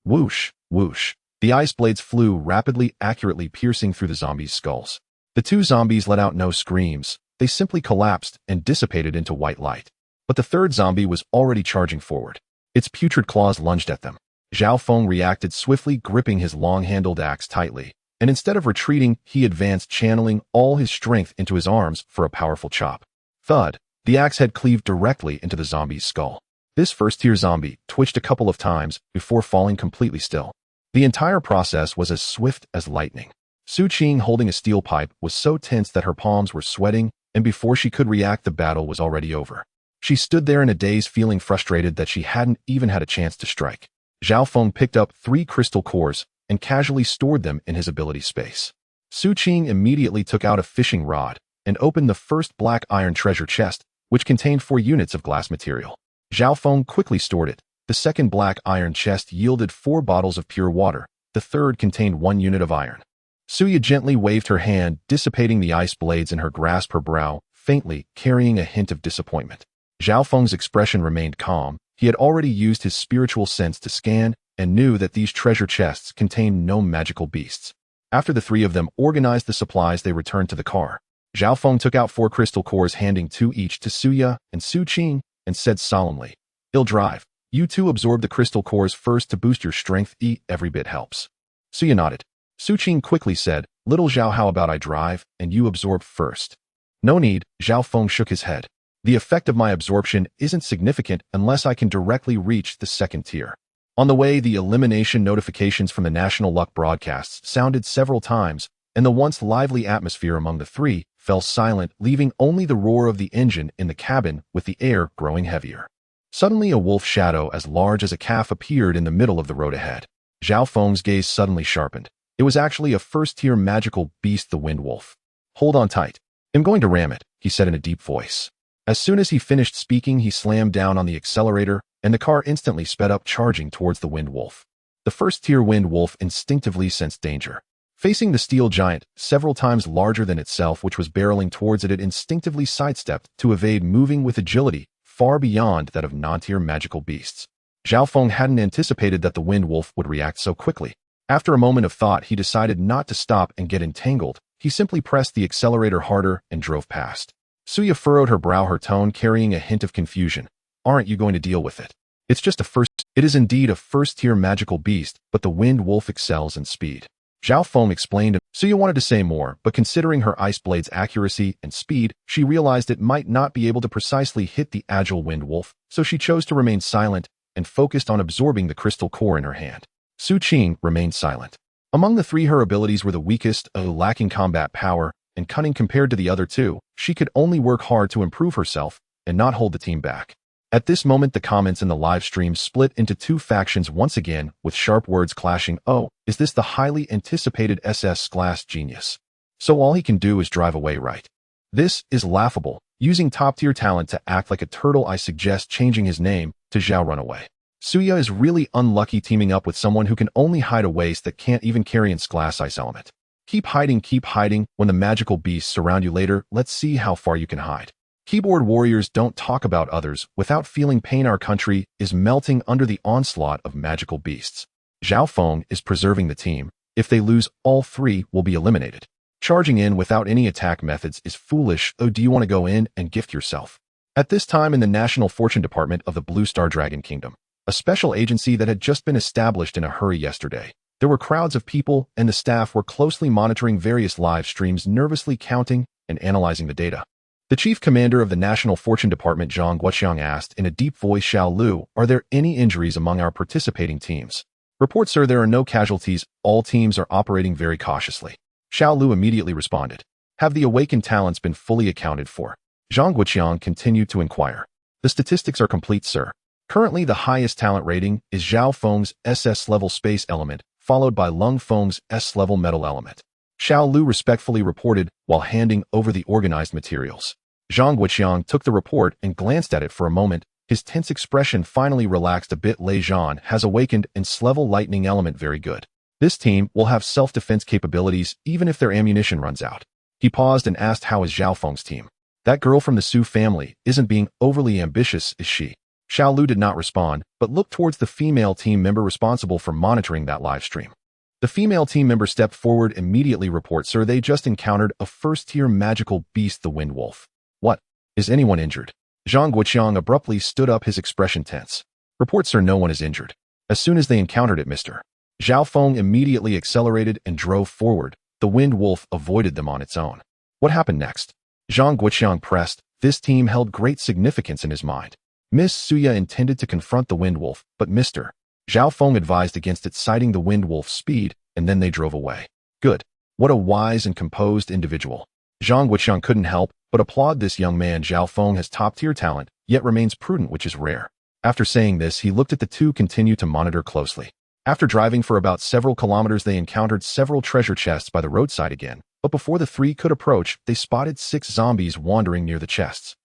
Whoosh, whoosh. The ice blades flew rapidly, accurately piercing through the zombies' skulls. The 2 zombies let out no screams. They simply collapsed and dissipated into white light. But the 3rd zombie was already charging forward. Its putrid claws lunged at them. Zhao Feng reacted swiftly, gripping his long-handled axe tightly, and instead of retreating, he advanced, channeling all his strength into his arms for a powerful chop. Thud! The axe head cleaved directly into the zombie's skull. This first-tier zombie twitched a couple of times before falling completely still. The entire process was as swift as lightning. Xu Qing, holding a steel pipe, was so tense that her palms were sweating, and before she could react, the battle was already over. She stood there in a daze, feeling frustrated that she hadn't even had a chance to strike. Zhao Feng picked up 3 crystal cores and casually stored them in his ability space. Xu Qing immediately took out a fishing rod and opened the first black iron treasure chest, which contained 4 units of glass material. Zhao Feng quickly stored it. The second black iron chest yielded 4 bottles of pure water. The third contained 1 unit of iron. Suya gently waved her hand, dissipating the ice blades in her grasp, her brow faintly carrying a hint of disappointment. Zhao Feng's expression remained calm. He had already used his spiritual sense to scan and knew that these treasure chests contained no magical beasts. After the 3 of them organized the supplies, they returned to the car. Zhao Feng took out 4 crystal cores, handing 2 each to Suya and Xu Qing, and said solemnly, "I'll drive. You 2 absorb the crystal cores first to boost your strength. Every bit helps." Suya nodded. Xu Qing quickly said, "Little Zhao, how about I drive, and you absorb first?" "No need," Zhao Feng shook his head. "The effect of my absorption isn't significant unless I can directly reach the 2nd tier." On the way, the elimination notifications from the national luck broadcasts sounded several times, and the once lively atmosphere among the 3 fell silent, leaving only the roar of the engine in the cabin, with the air growing heavier. Suddenly, a wolf shadow as large as a calf appeared in the middle of the road ahead. Zhao Feng's gaze suddenly sharpened. It was actually a 1st-tier magical beast, the wind wolf. "Hold on tight. I'm going to ram it," he said in a deep voice. As soon as he finished speaking, he slammed down on the accelerator, and the car instantly sped up, charging towards the wind wolf. The 1st-tier wind wolf instinctively sensed danger. Facing the steel giant, several times larger than itself, which was barreling towards it, it instinctively sidestepped to evade, moving with agility far beyond that of non-tier magical beasts. Zhao Feng hadn't anticipated that the wind wolf would react so quickly. After a moment of thought, he decided not to stop and get entangled. He simply pressed the accelerator harder and drove past. Suya furrowed her brow, her tone carrying a hint of confusion. "Aren't you going to deal with it? It's just a first..." "It is indeed a 1st-tier magical beast, but the wind wolf excels in speed," Zhao Feng explained. Suya wanted to say more, but considering her ice blade's accuracy and speed, she realized it might not be able to precisely hit the agile wind wolf, so she chose to remain silent and focused on absorbing the crystal core in her hand. Xu Qing remained silent. Among the 3, her abilities were the weakest, lacking combat power and cunning compared to the other 2. She could only work hard to improve herself and not hold the team back. At this moment, the comments in the live stream split into 2 factions once again, with sharp words clashing. "Oh, is this the highly anticipated SS-class genius? So all he can do is drive away, right? This is laughable. Using top-tier talent to act like a turtle, I suggest changing his name to Zhao Runaway. Suya is really unlucky teaming up with someone who can only hide a waste that can't even carry its glass ice element. Keep hiding. When the magical beasts surround you later, let's see how far you can hide. Keyboard warriors don't talk about others without feeling pain. Our country is melting under the onslaught of magical beasts. Zhao Feng is preserving the team. If they lose, all 3 will be eliminated. Charging in without any attack methods is foolish. Oh, do you want to go in and gift yourself?" At this time, in the National Fortune Department of the Blue Star Dragon Kingdom, a special agency that had just been established in a hurry yesterday, there were crowds of people, and the staff were closely monitoring various live streams, nervously counting and analyzing the data. The chief commander of the National Fortune Department, Zhang Guoqiang, asked in a deep voice, "Xiao Lu, are there any injuries among our participating teams?" "Report, sir, there are no casualties. All teams are operating very cautiously." Xiao Lu immediately responded. "Have the awakened talents been fully accounted for?" Zhang Guoqiang continued to inquire. "The statistics are complete, sir. Currently, the highest talent rating is Zhao Feng's SS-level space element, followed by Lung Feng's S-level metal element." Xiao Lu respectfully reported while handing over the organized materials. Zhang Guoqiang took the report and glanced at it for a moment. His tense expression finally relaxed a bit. "Lei Zhan has awakened in S-level lightning element. Very good. This team will have self-defense capabilities even if their ammunition runs out." He paused and asked, "How is Zhao Feng's team? That girl from the Su family isn't being overly ambitious, is she?" Xiao Lu did not respond, but looked towards the female team member responsible for monitoring that live stream. The female team member stepped forward immediately. "Report, sir, they just encountered a 1st-tier magical beast, the wind wolf." "What? Is anyone injured?" Zhang Guoqiang abruptly stood up, his expression tense. "Report, sir, no one is injured. As soon as they encountered it, Mr. Zhao Feng immediately accelerated and drove forward. The wind wolf avoided them on its own. What happened next? Zhang Guoqiang pressed. This team held great significance in his mind. Miss Suya intended to confront the wind wolf, but Mr. Zhao Feng advised against it, citing the wind wolf's speed, and then they drove away. Good. What a wise and composed individual. Zhang Guoqiang couldn't help but applaud this young man. Zhao Feng has top-tier talent, yet remains prudent, which is rare. After saying this, he looked at the two continue to monitor closely. After driving for about several kilometers, they encountered several treasure chests by the roadside again, but before the three could approach, they spotted 6 zombies wandering near the chests.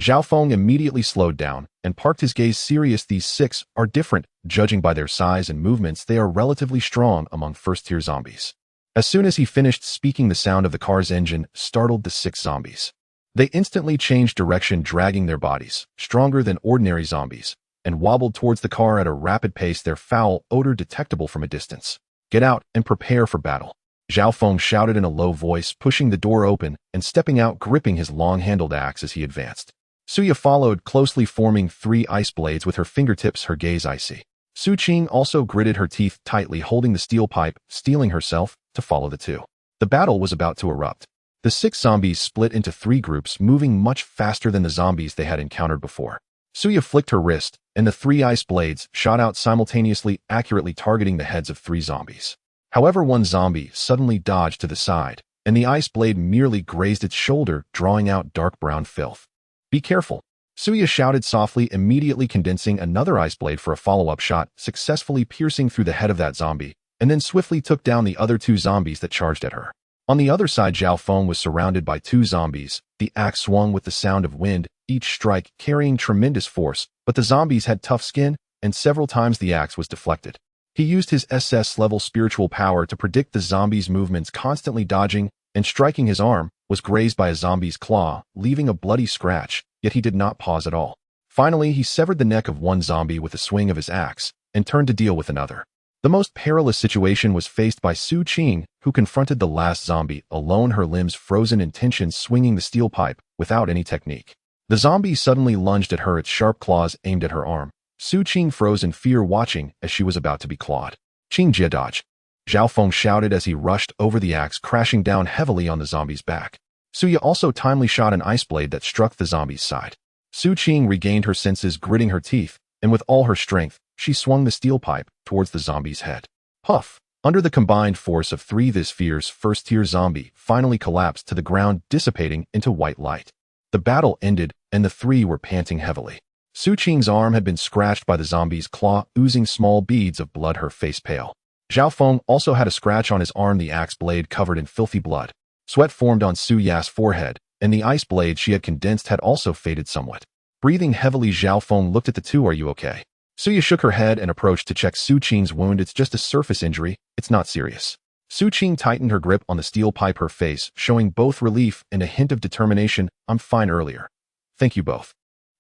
Zhao Feng immediately slowed down and parked his gaze serious. These 6 are different. Judging by their size and movements, they are relatively strong among first-tier zombies. As soon as he finished speaking, the sound of the car's engine startled the 6 zombies. They instantly changed direction, dragging their bodies, stronger than ordinary zombies, and wobbled towards the car at a rapid pace, their foul odor detectable from a distance. "Get out and prepare for battle," Zhao Feng shouted in a low voice, pushing the door open and stepping out, gripping his long-handled axe as he advanced. Suya followed closely, forming 3 ice blades with her fingertips, her gaze icy. Xu Qing also gritted her teeth tightly, holding the steel pipe, steeling herself to follow the two. The battle was about to erupt. The 6 zombies split into 3 groups, moving much faster than the zombies they had encountered before. Suya flicked her wrist, and the 3 ice blades shot out simultaneously, accurately targeting the heads of 3 zombies. However, one zombie suddenly dodged to the side, and the ice blade merely grazed its shoulder, drawing out dark brown filth. "Be careful," Suya shouted softly, immediately condensing another ice blade for a follow-up shot, successfully piercing through the head of that zombie, and then swiftly took down the other 2 zombies that charged at her. On the other side, Zhao Feng was surrounded by 2 zombies. The axe swung with the sound of wind, each strike carrying tremendous force, but the zombies had tough skin, and several times the axe was deflected. He used his SS-level spiritual power to predict the zombies' movements, constantly dodging and striking. His arm was grazed by a zombie's claw, leaving a bloody scratch, yet he did not pause at all. Finally, he severed the neck of one zombie with a swing of his axe and turned to deal with another. The most perilous situation was faced by Xu Qing, who confronted the last zombie alone, her limbs frozen in tension, swinging the steel pipe without any technique. The zombie suddenly lunged at her, its sharp claws aimed at her arm. Xu Qing froze in fear, watching as she was about to be clawed. "Qing Jie dodge," Zhao Feng shouted as he rushed over the axe, crashing down heavily on the zombie's back. Suya also timely shot an ice blade that struck the zombie's side. Xu Qing regained her senses, gritting her teeth, and with all her strength, she swung the steel pipe towards the zombie's head. Puff! Under the combined force of 3, this fierce first-tier zombie finally collapsed to the ground, dissipating into white light. The battle ended, and the 3 were panting heavily. Xu Qing's arm had been scratched by the zombie's claw, oozing small beads of blood, her face pale. Zhao Feng also had a scratch on his arm, the axe blade covered in filthy blood. Sweat formed on Su Ya's forehead, and the ice blade she had condensed had also faded somewhat. Breathing heavily, Zhao Feng looked at the two. "Are you okay?" Suya shook her head and approached to check Xu Qing's wound. "It's just a surface injury. It's not serious." Xu Qing tightened her grip on the steel pipe, her face showing both relief and a hint of determination. "I'm fine earlier. Thank you both."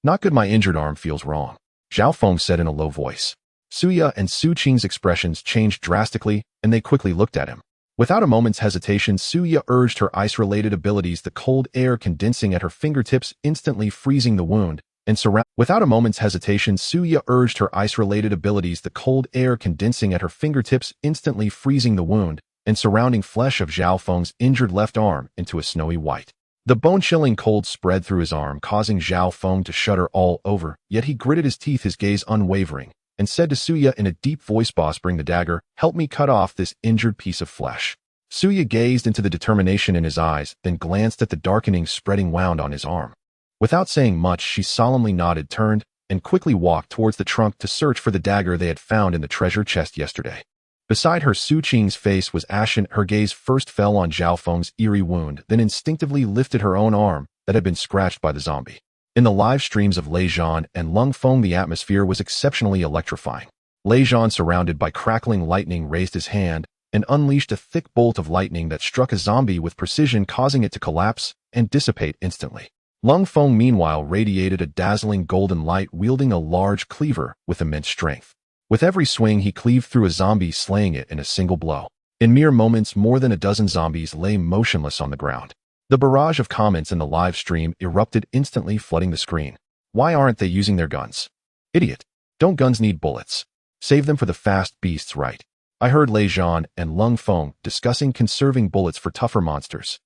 "Not good. My injured arm feels wrong," Zhao Feng said in a low voice. Suya and Xu Qing's expressions changed drastically, and they quickly looked at him. Without a moment's hesitation, Suya urged her ice-related abilities, the cold air condensing at her fingertips, instantly freezing the wound, and Without a moment's hesitation, Suya urged her ice-related abilities, the cold air condensing at her fingertips, instantly freezing the wound, and surrounding flesh of Zhao Feng's injured left arm into a snowy white. The bone-chilling cold spread through his arm, causing Zhao Feng to shudder all over, yet he gritted his teeth, his gaze unwavering, and said to Suya in a deep voice, "Boss, bring the dagger. Help me cut off this injured piece of flesh." Suya gazed into the determination in his eyes, then glanced at the darkening, spreading wound on his arm. Without saying much, she solemnly nodded, turned, and quickly walked towards the trunk to search for the dagger they had found in the treasure chest yesterday. Beside her, Xu Qing's face was ashen. Her gaze first fell on Zhao Feng's eerie wound, then instinctively lifted her own arm that had been scratched by the zombie. In the live streams of Lei Zhan and Lung Feng, the atmosphere was exceptionally electrifying. Lei Zhan, surrounded by crackling lightning, raised his hand and unleashed a thick bolt of lightning that struck a zombie with precision, causing it to collapse and dissipate instantly. Lung Feng, meanwhile, radiated a dazzling golden light, wielding a large cleaver with immense strength. With every swing, he cleaved through a zombie, slaying it in a single blow. In mere moments, more than a dozen zombies lay motionless on the ground. The barrage of comments in the live stream erupted instantly, flooding the screen. "Why aren't they using their guns? Idiot. Don't guns need bullets? Save them for the fast beasts, right?" I heard Lei Zhan and Lung Feng discussing conserving bullets for tougher monsters.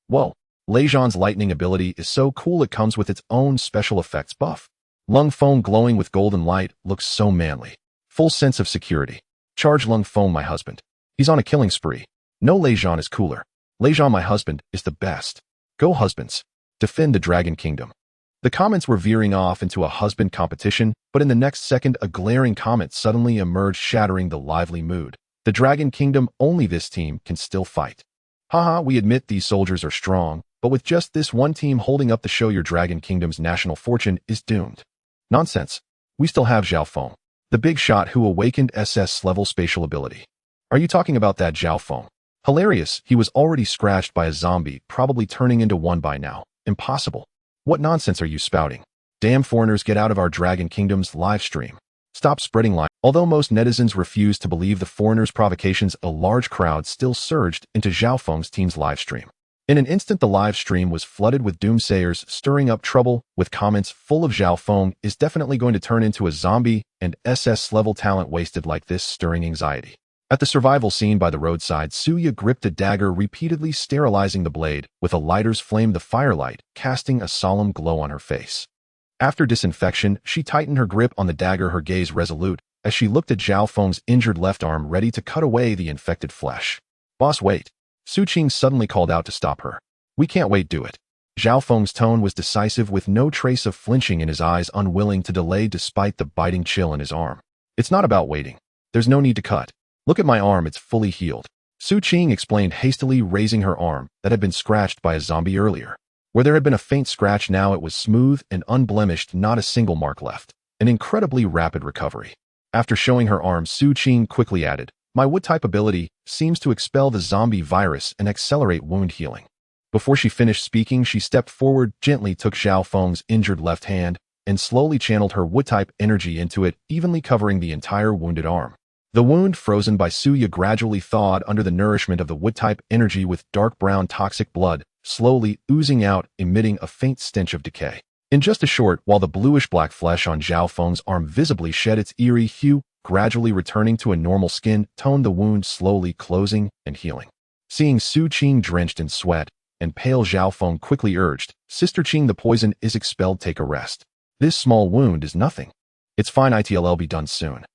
Whoa. Lei Zhan's lightning ability is so cool, it comes with its own special effects buff. Lung Feng, glowing with golden light, looks so manly. Full sense of security. Charge Lung Feng, my husband. He's on a killing spree. No, Lei Zhan is cooler. Lejean, my husband, is the best. Go husbands. Defend the Dragon Kingdom. The comments were veering off into a husband competition, but in the next second a glaring comment suddenly emerged, shattering the lively mood. The Dragon Kingdom, only this team can still fight. Haha, we admit these soldiers are strong, but with just this one team holding up the show, your Dragon Kingdom's national fortune is doomed. Nonsense. We still have Zhao Feng, the big shot who awakened SS-level spatial ability. Are you talking about that Zhao Feng? Hilarious, he was already scratched by a zombie, probably turning into one by now. Impossible. What nonsense are you spouting? Damn foreigners, get out of our Dragon Kingdom's live stream. Stop spreading lies. Although most netizens refused to believe the foreigners' provocations, a large crowd still surged into Zhao Feng's team's live stream. In an instant, the live stream was flooded with doomsayers stirring up trouble, with comments full of Zhao Feng is definitely going to turn into a zombie, and SS-level talent wasted like this, stirring anxiety. At the survival scene by the roadside, Suya gripped a dagger, repeatedly sterilizing the blade, with a lighter's flame, the firelight, casting a solemn glow on her face. After disinfection, she tightened her grip on the dagger, her gaze resolute, as she looked at Zhao Feng's injured left arm, ready to cut away the infected flesh. Boss, wait. Xu Qing suddenly called out to stop her. We can't wait, do it. Zhao Feng's tone was decisive, with no trace of flinching in his eyes, unwilling to delay despite the biting chill in his arm. It's not about waiting. There's no need to cut. Look at my arm, it's fully healed. Xu Qing explained, hastily raising her arm that had been scratched by a zombie earlier. Where there had been a faint scratch, now it was smooth and unblemished, not a single mark left. An incredibly rapid recovery. After showing her arm, Xu Qing quickly added, my wood-type ability seems to expel the zombie virus and accelerate wound healing. Before she finished speaking, she stepped forward, gently took Zhao Feng's injured left hand, and slowly channeled her wood-type energy into it, evenly covering the entire wounded arm. The wound, frozen by Suya, gradually thawed under the nourishment of the wood-type energy, with dark brown toxic blood slowly oozing out, emitting a faint stench of decay. In just a short while, the bluish-black flesh on Zhao Feng's arm visibly shed its eerie hue, gradually returning to a normal skin tone, the wound slowly closing and healing. Seeing Xu Qing drenched in sweat and pale, Zhao Feng quickly urged, Sister Qing, the poison is expelled, take a rest. This small wound is nothing. It's fine, it'll be done soon.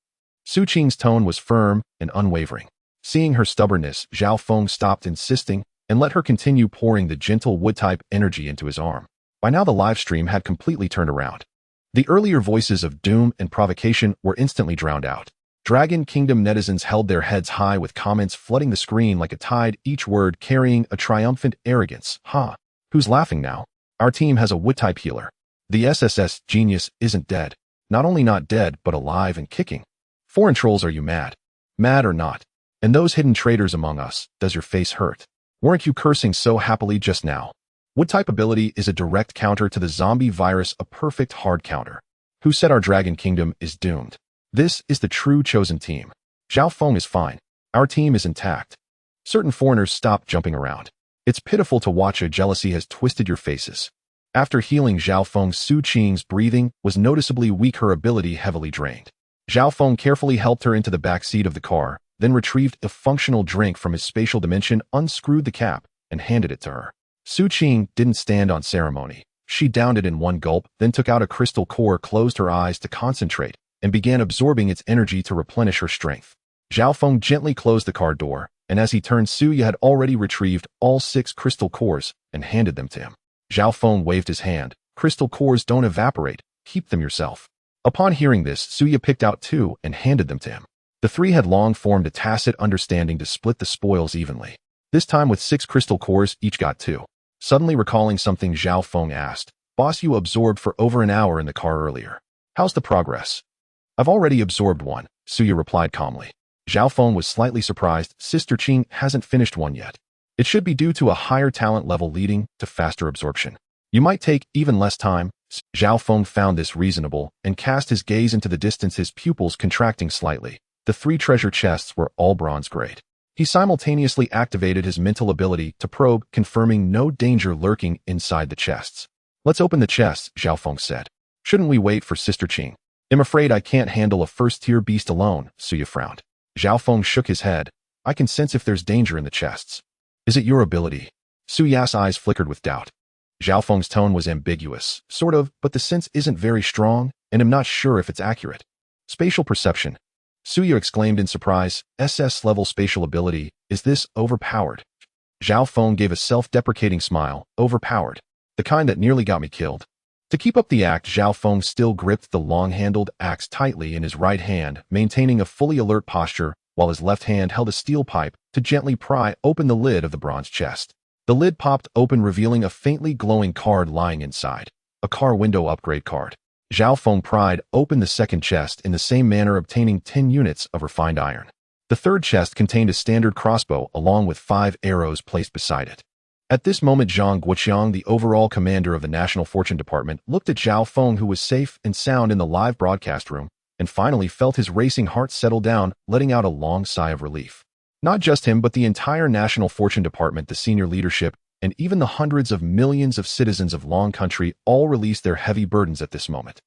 Xu Qing's tone was firm and unwavering. Seeing her stubbornness, Zhao Feng stopped insisting and let her continue pouring the gentle wood-type energy into his arm. By now the live stream had completely turned around. The earlier voices of doom and provocation were instantly drowned out. Dragon Kingdom netizens held their heads high, with comments flooding the screen like a tide, each word carrying a triumphant arrogance. Ha! Who's laughing now? Our team has a wood-type healer. The SSS genius isn't dead. Not only not dead, but alive and kicking. Foreign trolls, are you mad? Mad or not? And those hidden traitors among us, does your face hurt? Weren't you cursing so happily just now? Wood-type ability is a direct counter to the zombie virus, a perfect hard counter. Who said our Dragon Kingdom is doomed? This is the true chosen team. Zhao Feng is fine. Our team is intact. Certain foreigners stopped jumping around. It's pitiful to watch. A jealousy has twisted your faces. After healing Zhao Feng, Xu Qing's breathing was noticeably weak, her ability heavily drained. Zhao Feng carefully helped her into the back seat of the car, then retrieved a functional drink from his spatial dimension, unscrewed the cap, and handed it to her. Xu Qing didn't stand on ceremony. She downed it in one gulp, then took out a crystal core, closed her eyes to concentrate, and began absorbing its energy to replenish her strength. Zhao Feng gently closed the car door, and as he turned, Suya had already retrieved all 6 crystal cores and handed them to him. Zhao Feng waved his hand. Crystal cores don't evaporate. Keep them yourself. Upon hearing this, Suya picked out 2 and handed them to him. The 3 had long formed a tacit understanding to split the spoils evenly. This time, with 6 crystal cores, each got 2. Suddenly recalling something, Zhao Feng asked, Boss, you absorbed for over an hour in the car earlier. How's the progress? I've already absorbed 1, Suya replied calmly. Zhao Feng was slightly surprised. Sister Qing hasn't finished 1 yet. It should be due to a higher talent level, leading to faster absorption. You might take even less time. Zhao Feng found this reasonable and cast his gaze into the distance, his pupils contracting slightly. The 3 treasure chests were all bronze grade. He simultaneously activated his mental ability to probe, confirming no danger lurking inside the chests. Let's open the chests, Zhao Feng said. Shouldn't we wait for Sister Qing? I'm afraid I can't handle a first-tier beast alone, Suya frowned. Zhao Feng shook his head. I can sense if there's danger in the chests. Is it your ability? Suya's eyes flickered with doubt. Zhao Feng's tone was ambiguous. Sort of, but the sense isn't very strong, and I'm not sure if it's accurate. Spatial perception. Suya exclaimed in surprise. SS-level spatial ability. Is this overpowered? Zhao Feng gave a self-deprecating smile, overpowered. The kind that nearly got me killed. To keep up the act, Zhao Feng still gripped the long-handled axe tightly in his right hand, maintaining a fully alert posture, while his left hand held a steel pipe to gently pry open the lid of the bronze chest. The lid popped open, revealing a faintly glowing card lying inside. A car window upgrade card. Zhao Feng pried open the second chest in the same manner, obtaining 10 units of refined iron. The third chest contained a standard crossbow along with 5 arrows placed beside it. At this moment, Zhang Guoqiang, the overall commander of the National Fortune Department, looked at Zhao Feng, who was safe and sound in the live broadcast room, and finally felt his racing heart settle down, letting out a long sigh of relief. Not just him, but the entire National Fortune Department, the senior leadership, and even the hundreds of millions of citizens of Long Country all released their heavy burdens at this moment.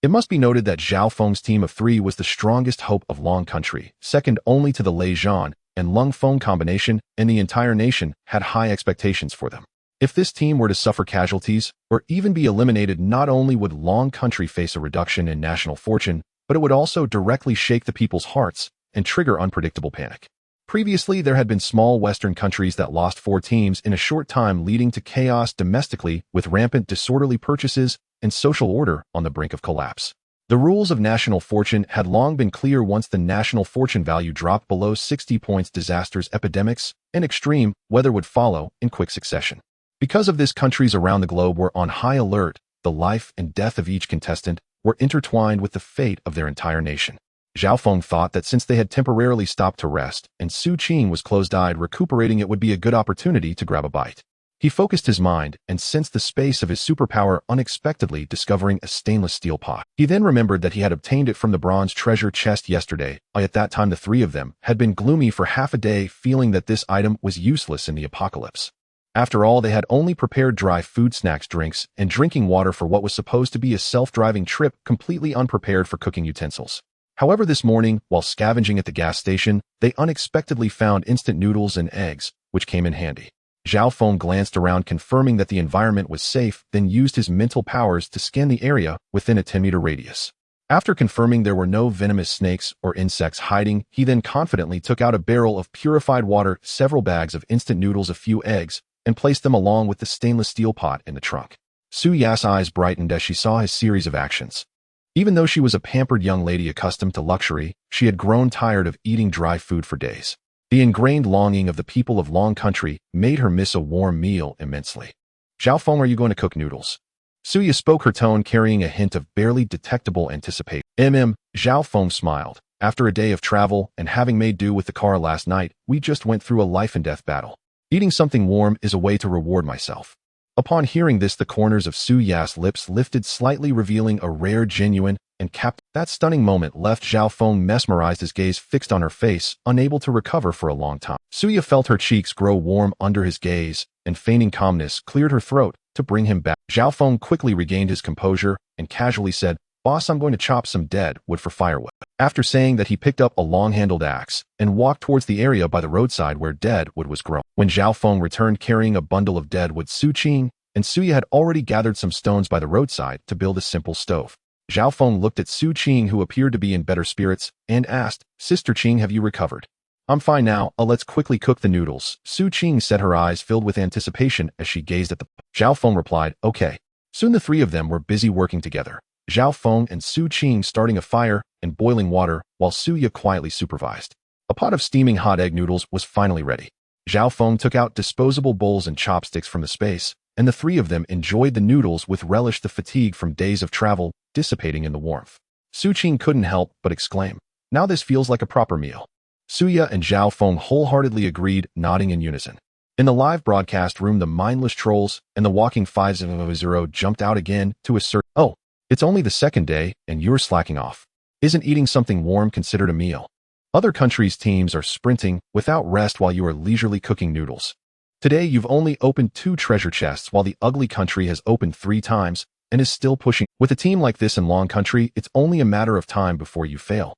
It must be noted that Zhao Feng's team of 3 was the strongest hope of Long Country, second only to the Lei Zhan and Lung Feng combination, and the entire nation had high expectations for them. If this team were to suffer casualties, or even be eliminated, not only would Long Country face a reduction in national fortune, but it would also directly shake the people's hearts and trigger unpredictable panic. Previously, there had been small Western countries that lost 4 teams in a short time, leading to chaos domestically with rampant disorderly purchases and social order on the brink of collapse. The rules of national fortune had long been clear. Once the national fortune value dropped below 60 points, disasters, epidemics, and extreme weather would follow in quick succession. Because of this, countries around the globe were on high alert. The life and death of each contestant were intertwined with the fate of their entire nation. Zhao Feng thought that since they had temporarily stopped to rest and Xu Qing was closed-eyed recuperating, it would be a good opportunity to grab a bite. He focused his mind and sensed the space of his superpower, unexpectedly discovering a stainless steel pot. He then remembered that he had obtained it from the bronze treasure chest yesterday. At that time, the 3 of them had been gloomy for half a day, feeling that this item was useless in the apocalypse. After all, they had only prepared dry food, snacks, drinks, and drinking water for what was supposed to be a self-driving trip, completely unprepared for cooking utensils. However, this morning, while scavenging at the gas station, they unexpectedly found instant noodles and eggs, which came in handy. Zhao Feng glanced around, confirming that the environment was safe, then used his mental powers to scan the area within a 10-meter radius. After confirming there were no venomous snakes or insects hiding, he then confidently took out a barrel of purified water, several bags of instant noodles, a few eggs, and placed them along with the stainless steel pot in the trunk. Su Ya's eyes brightened as she saw his series of actions. Even though she was a pampered young lady accustomed to luxury, she had grown tired of eating dry food for days. The ingrained longing of the people of Long Country made her miss a warm meal immensely. Zhao Feng, are you going to cook noodles? Suya spoke, her tone carrying a hint of barely detectable anticipation. Zhao Feng smiled. After a day of travel and having made do with the car last night, we just went through a life-and-death battle. Eating something warm is a way to reward myself. Upon hearing this, the corners of Su Ya's lips lifted slightly, revealing a rare, genuine, and that stunning moment left Zhao Feng mesmerized, his gaze fixed on her face, unable to recover for a long time. Suya felt her cheeks grow warm under his gaze, and feigning calmness cleared her throat to bring him back. Zhao Feng quickly regained his composure and casually said, "Boss, I'm going to chop some dead wood for firewood." After saying that, he picked up a long-handled axe and walked towards the area by the roadside where dead wood was grown. When Zhao Feng returned carrying a bundle of dead wood, Xu Qing and Suya had already gathered some stones by the roadside to build a simple stove. Zhao Feng looked at Xu Qing, who appeared to be in better spirits, and asked, "Sister Qing, have you recovered?" "I'm fine now. Let's quickly cook the noodles," Xu Qing said, her eyes filled with anticipation as she gazed at the Zhao Feng replied, "Okay." Soon the 3 of them were busy working together. Zhao Feng and Xu Qing starting a fire and boiling water, while Suya quietly supervised. A pot of steaming hot egg noodles was finally ready. Zhao Feng took out disposable bowls and chopsticks from the space, and the 3 of them enjoyed the noodles with relish, the fatigue from days of travel dissipating in the warmth. Xu Qing couldn't help but exclaim, "Now this feels like a proper meal." Suya and Zhao Feng wholeheartedly agreed, nodding in unison. In the live broadcast room, the mindless trolls and the walking 500 jumped out again to assert, "Oh, it's only the 2nd day, and you're slacking off. Isn't eating something warm considered a meal? Other countries' teams are sprinting without rest while you are leisurely cooking noodles. Today, you've only opened 2 treasure chests while the ugly country has opened 3 times and is still pushing. With a team like this in Long Country, it's only a matter of time before you fail."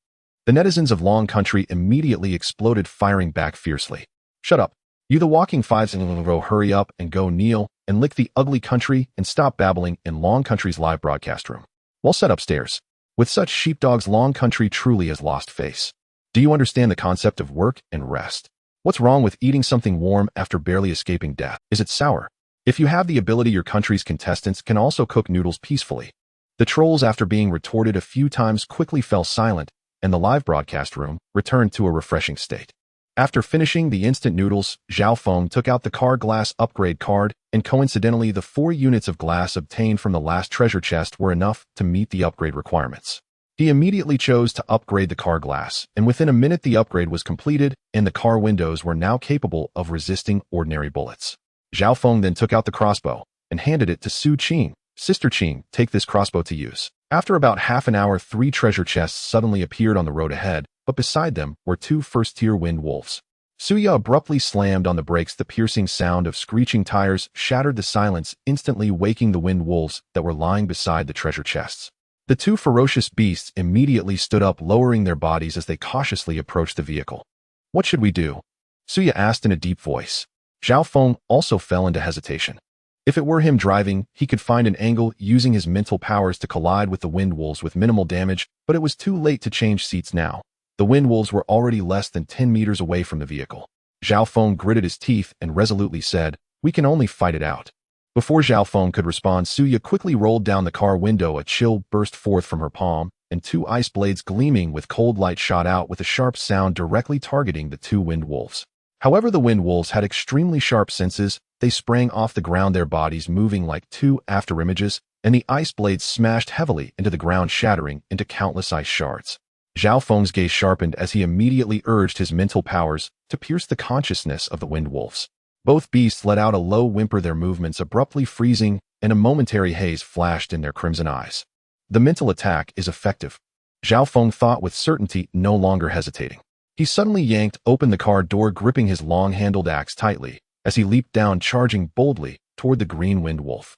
The netizens of Long Country immediately exploded, firing back fiercely. "Shut up. You the walking 500, hurry up and go kneel and lick the ugly country and stop babbling in Long Country's live broadcast room. Well said upstairs. With such sheepdogs, Long Country truly has lost face. Do you understand the concept of work and rest? What's wrong with eating something warm after barely escaping death? Is it sour? If you have the ability, your country's contestants can also cook noodles peacefully. The trolls, after being retorted a few times, quickly fell silent, and the live broadcast room returned to a refreshing state. After finishing the instant noodles, Zhao Feng took out the car glass upgrade card, and coincidentally, the 4 units of glass obtained from the last treasure chest were enough to meet the upgrade requirements. He immediately chose to upgrade the car glass, and within a minute the upgrade was completed, and the car windows were now capable of resisting ordinary bullets. Zhao Feng then took out the crossbow and handed it to Xu Qing. Sister Qing, take this crossbow to use. After about half an hour, 3 treasure chests suddenly appeared on the road ahead, but beside them were 2 first-tier wind wolves. Suya abruptly slammed on the brakes. The piercing sound of screeching tires shattered the silence, instantly waking the wind wolves that were lying beside the treasure chests. The 2 ferocious beasts immediately stood up, lowering their bodies as they cautiously approached the vehicle. What should we do? Suya asked in a deep voice. Zhao Feng also fell into hesitation. If it were him driving, he could find an angle using his mental powers to collide with the wind wolves with minimal damage, but it was too late to change seats now. The wind wolves were already less than 10 meters away from the vehicle. Zhao Feng gritted his teeth and resolutely said, "We can only fight it out." Before Zhao Feng could respond, Suya quickly rolled down the car window. A chill burst forth from her palm, and 2 ice blades gleaming with cold light shot out with a sharp sound directly targeting the 2 wind wolves. However, the wind wolves had extremely sharp senses. They sprang off the ground, their bodies moving like 2 afterimages, and the ice blades smashed heavily into the ground, shattering into countless ice shards. Zhao Feng's gaze sharpened as he immediately urged his mental powers to pierce the consciousness of the wind wolves. Both beasts let out a low whimper, their movements abruptly freezing, and a momentary haze flashed in their crimson eyes. The mental attack is effective, Zhao Feng thought with certainty, no longer hesitating. He suddenly yanked open the car door, gripping his long-handled axe tightly, as he leaped down, charging boldly toward the green wind wolf.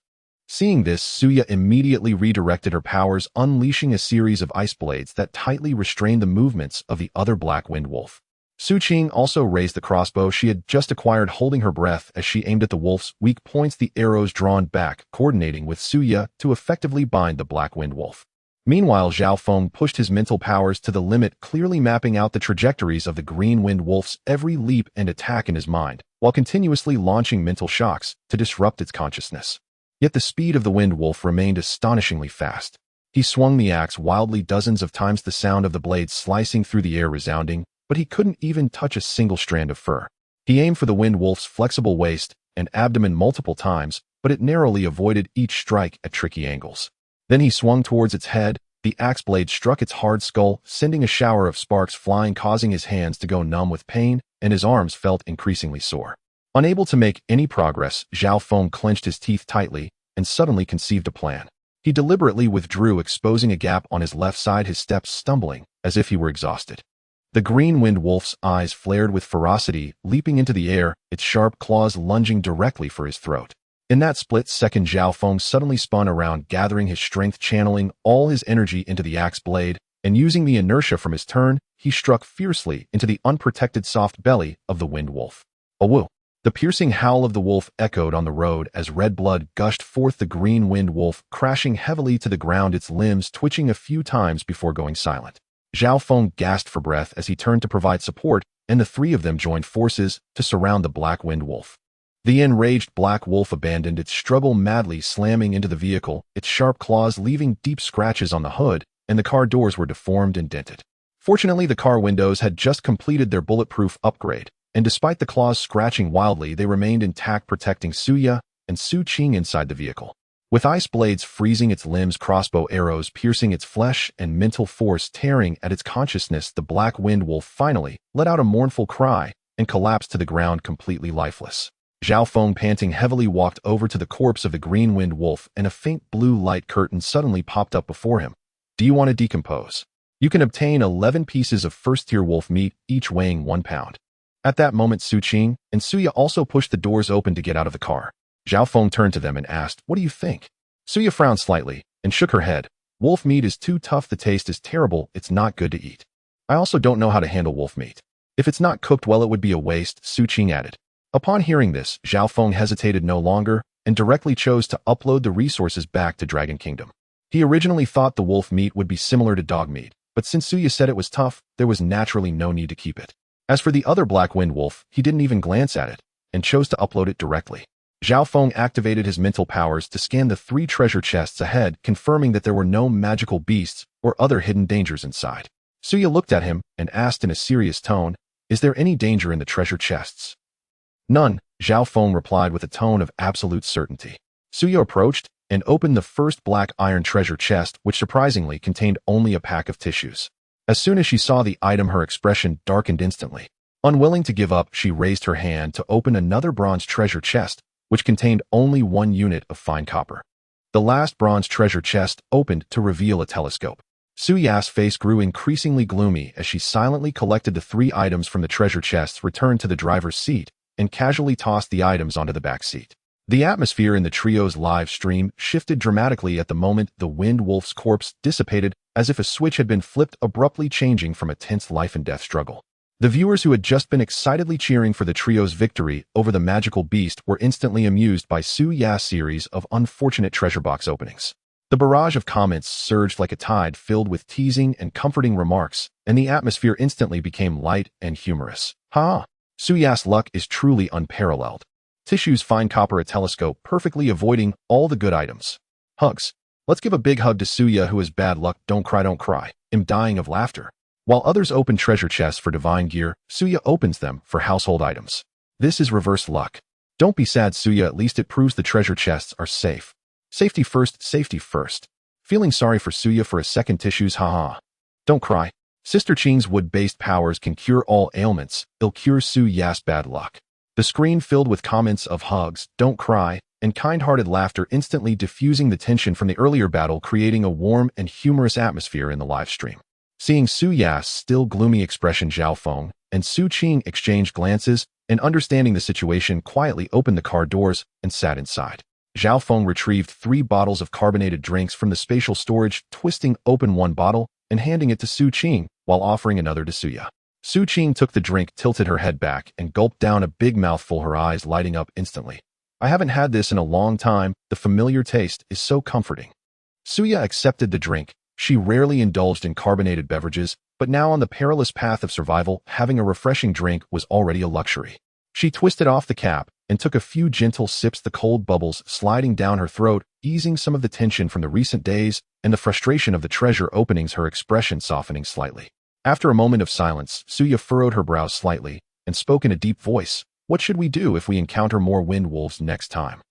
Seeing this, Suya immediately redirected her powers, unleashing a series of ice blades that tightly restrained the movements of the other black wind wolf. Xu Qing also raised the crossbow she had just acquired, holding her breath as she aimed at the wolf's weak points, the arrows drawn back, coordinating with Suya to effectively bind the black wind wolf. Meanwhile, Zhao Feng pushed his mental powers to the limit, clearly mapping out the trajectories of the green wind wolf's every leap and attack in his mind, while continuously launching mental shocks to disrupt its consciousness. Yet the speed of the wind wolf remained astonishingly fast. He swung the axe wildly dozens of times, the sound of the blades slicing through the air resounding, but he couldn't even touch a single strand of fur. He aimed for the wind wolf's flexible waist and abdomen multiple times, but it narrowly avoided each strike at tricky angles. Then he swung towards its head. The axe blade struck its hard skull, sending a shower of sparks flying, causing his hands to go numb with pain, and his arms felt increasingly sore. Unable to make any progress, Zhao Feng clenched his teeth tightly and suddenly conceived a plan. He deliberately withdrew, exposing a gap on his left side, his steps stumbling as if he were exhausted. The green wind wolf's eyes flared with ferocity, leaping into the air, its sharp claws lunging directly for his throat. In that split second, Zhao Feng suddenly spun around, gathering his strength, channeling all his energy into the axe blade, and using the inertia from his turn, he struck fiercely into the unprotected soft belly of the wind wolf. Awoo! The piercing howl of the wolf echoed on the road as red blood gushed forth, the green wind wolf crashing heavily to the ground, its limbs twitching a few times before going silent. Zhao Feng gasped for breath as he turned to provide support, and the 3 of them joined forces to surround the black wind wolf. The enraged black wolf abandoned its struggle, madly slamming into the vehicle, its sharp claws leaving deep scratches on the hood, and the car doors were deformed and dented. Fortunately, the car windows had just completed their bulletproof upgrade, and despite the claws scratching wildly, they remained intact, protecting Suya and Xu Qing inside the vehicle. With ice blades freezing its limbs, crossbow arrows piercing its flesh, and mental force tearing at its consciousness, the black wind wolf finally let out a mournful cry and collapsed to the ground, completely lifeless. Zhao Feng, panting heavily, walked over to the corpse of the green wind wolf, and a faint blue light curtain suddenly popped up before him. Do you want to decompose? You can obtain 11 pieces of first-tier wolf meat, each weighing 1 pound. At that moment, Xu Qing and Suya also pushed the doors open to get out of the car. Zhao Feng turned to them and asked, "What do you think?" Suya frowned slightly and shook her head. "Wolf meat is too tough. The taste is terrible. It's not good to eat. I also don't know how to handle wolf meat. If it's not cooked well, it would be a waste," Xu Qing added. Upon hearing this, Zhao Feng hesitated no longer and directly chose to upload the resources back to Dragon Kingdom. He originally thought the wolf meat would be similar to dog meat, but since Suya said it was tough, there was naturally no need to keep it. As for the other black wind wolf, he didn't even glance at it, and chose to upload it directly. Zhao Feng activated his mental powers to scan the 3 treasure chests ahead, confirming that there were no magical beasts or other hidden dangers inside. Suya looked at him and asked in a serious tone, "Is there any danger in the treasure chests?" "None," Zhao Feng replied with a tone of absolute certainty. Suya approached and opened the first black iron treasure chest, which surprisingly contained only a pack of tissues. As soon as she saw the item, her expression darkened instantly. Unwilling to give up, she raised her hand to open another bronze treasure chest, which contained only 1 unit of fine copper. The last bronze treasure chest opened to reveal a telescope. Suya's face grew increasingly gloomy as she silently collected the 3 items from the treasure chests, returned to the driver's seat, and casually tossed the items onto the back seat. The atmosphere in the trio's live stream shifted dramatically at the moment the wind wolf's corpse dissipated, as if a switch had been flipped, abruptly changing from a tense life-and-death struggle. The viewers who had just been excitedly cheering for the trio's victory over the magical beast were instantly amused by Su Ya's series of unfortunate treasure box openings. The barrage of comments surged like a tide, filled with teasing and comforting remarks, and the atmosphere instantly became light and humorous. "Ha! Su Ya's luck is truly unparalleled. Tissues, fine copper, a telescope, perfectly avoiding all the good items. Hugs. Let's give a big hug to Suya, who has bad luck. Don't cry, don't cry. I'm dying of laughter." While others open treasure chests for divine gear, Suya opens them for household items. "This is reverse luck. Don't be sad, Suya, at least it proves the treasure chests are safe. Safety first, safety first. Feeling sorry for Suya for a second, tissues, haha. Don't cry. Sister Qing's wood-based powers can cure all ailments. It'll cure Su Ya's bad luck." The screen filled with comments of hugs, don't cry, and kind-hearted laughter, instantly diffusing the tension from the earlier battle, creating a warm and humorous atmosphere in the live stream. Seeing Su Ya's still gloomy expression, Zhao Feng and Xu Qing exchanged glances, and understanding the situation, quietly opened the car doors and sat inside. Zhao Feng retrieved 3 bottles of carbonated drinks from the spatial storage, twisting open one bottle and handing it to Xu Qing, while offering another to Suya. Xu Qing took the drink, tilted her head back, and gulped down a big mouthful, her eyes lighting up instantly. "I haven't had this in a long time. The familiar taste is so comforting." Suya accepted the drink. She rarely indulged in carbonated beverages, but now on the perilous path of survival, having a refreshing drink was already a luxury. She twisted off the cap and took a few gentle sips, the cold bubbles sliding down her throat, easing some of the tension from the recent days and the frustration of the treasure openings, her expression softening slightly. After a moment of silence, Suya furrowed her brows slightly and spoke in a deep voice. "What should we do if we encounter more wind wolves next time?"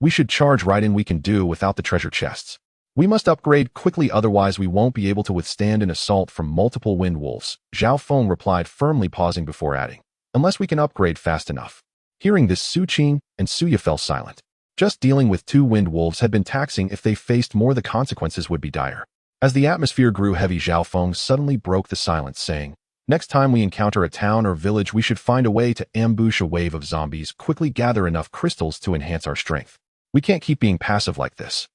"We should charge right in. We can do without the treasure chests. We must upgrade quickly, otherwise we won't be able to withstand an assault from multiple wind wolves," Zhao Feng replied, firmly pausing before adding, "unless we can upgrade fast enough." Hearing this, Xu Qing and Suya fell silent. Just dealing with 2 wind wolves had been taxing. If they faced more, the consequences would be dire. As the atmosphere grew heavy, Zhao Feng suddenly broke the silence, saying, "Next time we encounter a town or village, we should find a way to ambush a wave of zombies, quickly gather enough crystals to enhance our strength. We can't keep being passive like this."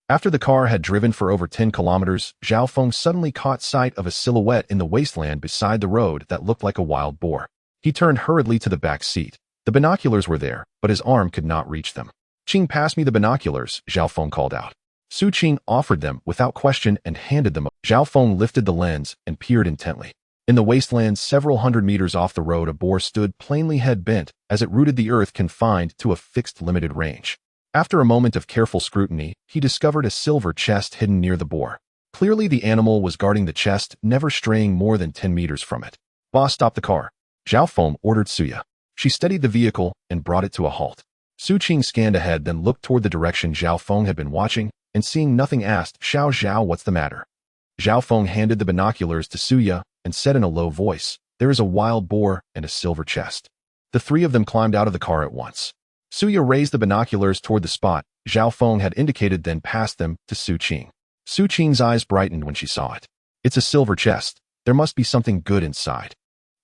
After the car had driven for over 10 kilometers, Zhao Feng suddenly caught sight of a silhouette in the wasteland beside the road that looked like a wild boar. He turned hurriedly to the back seat. The binoculars were there, but his arm could not reach them. "Qing, pass me the binoculars," Zhao Feng called out. Xu Qing offered them without question and handed them. Zhao Feng lifted the lens and peered intently. In the wasteland, several hundred meters off the road, a boar stood, plainly head bent, as it rooted the earth, confined to a fixed limited range. After a moment of careful scrutiny, he discovered a silver chest hidden near the boar. Clearly the animal was guarding the chest, never straying more than 10 meters from it. "Boss, stop the car," Zhao Feng ordered Suya. She steadied the vehicle and brought it to a halt. Xu Qing scanned ahead, then looked toward the direction Zhao Feng had been watching, and seeing nothing asked, Zhao, what's the matter?" Zhao Feng handed the binoculars to Suya and said in a low voice, "There is a wild boar and a silver chest." The 3 of them climbed out of the car at once. Suya raised the binoculars toward the spot Zhao Feng had indicated, then passed them to Xu Qing. Xu Qing's eyes brightened when she saw it. "It's a silver chest. There must be something good inside."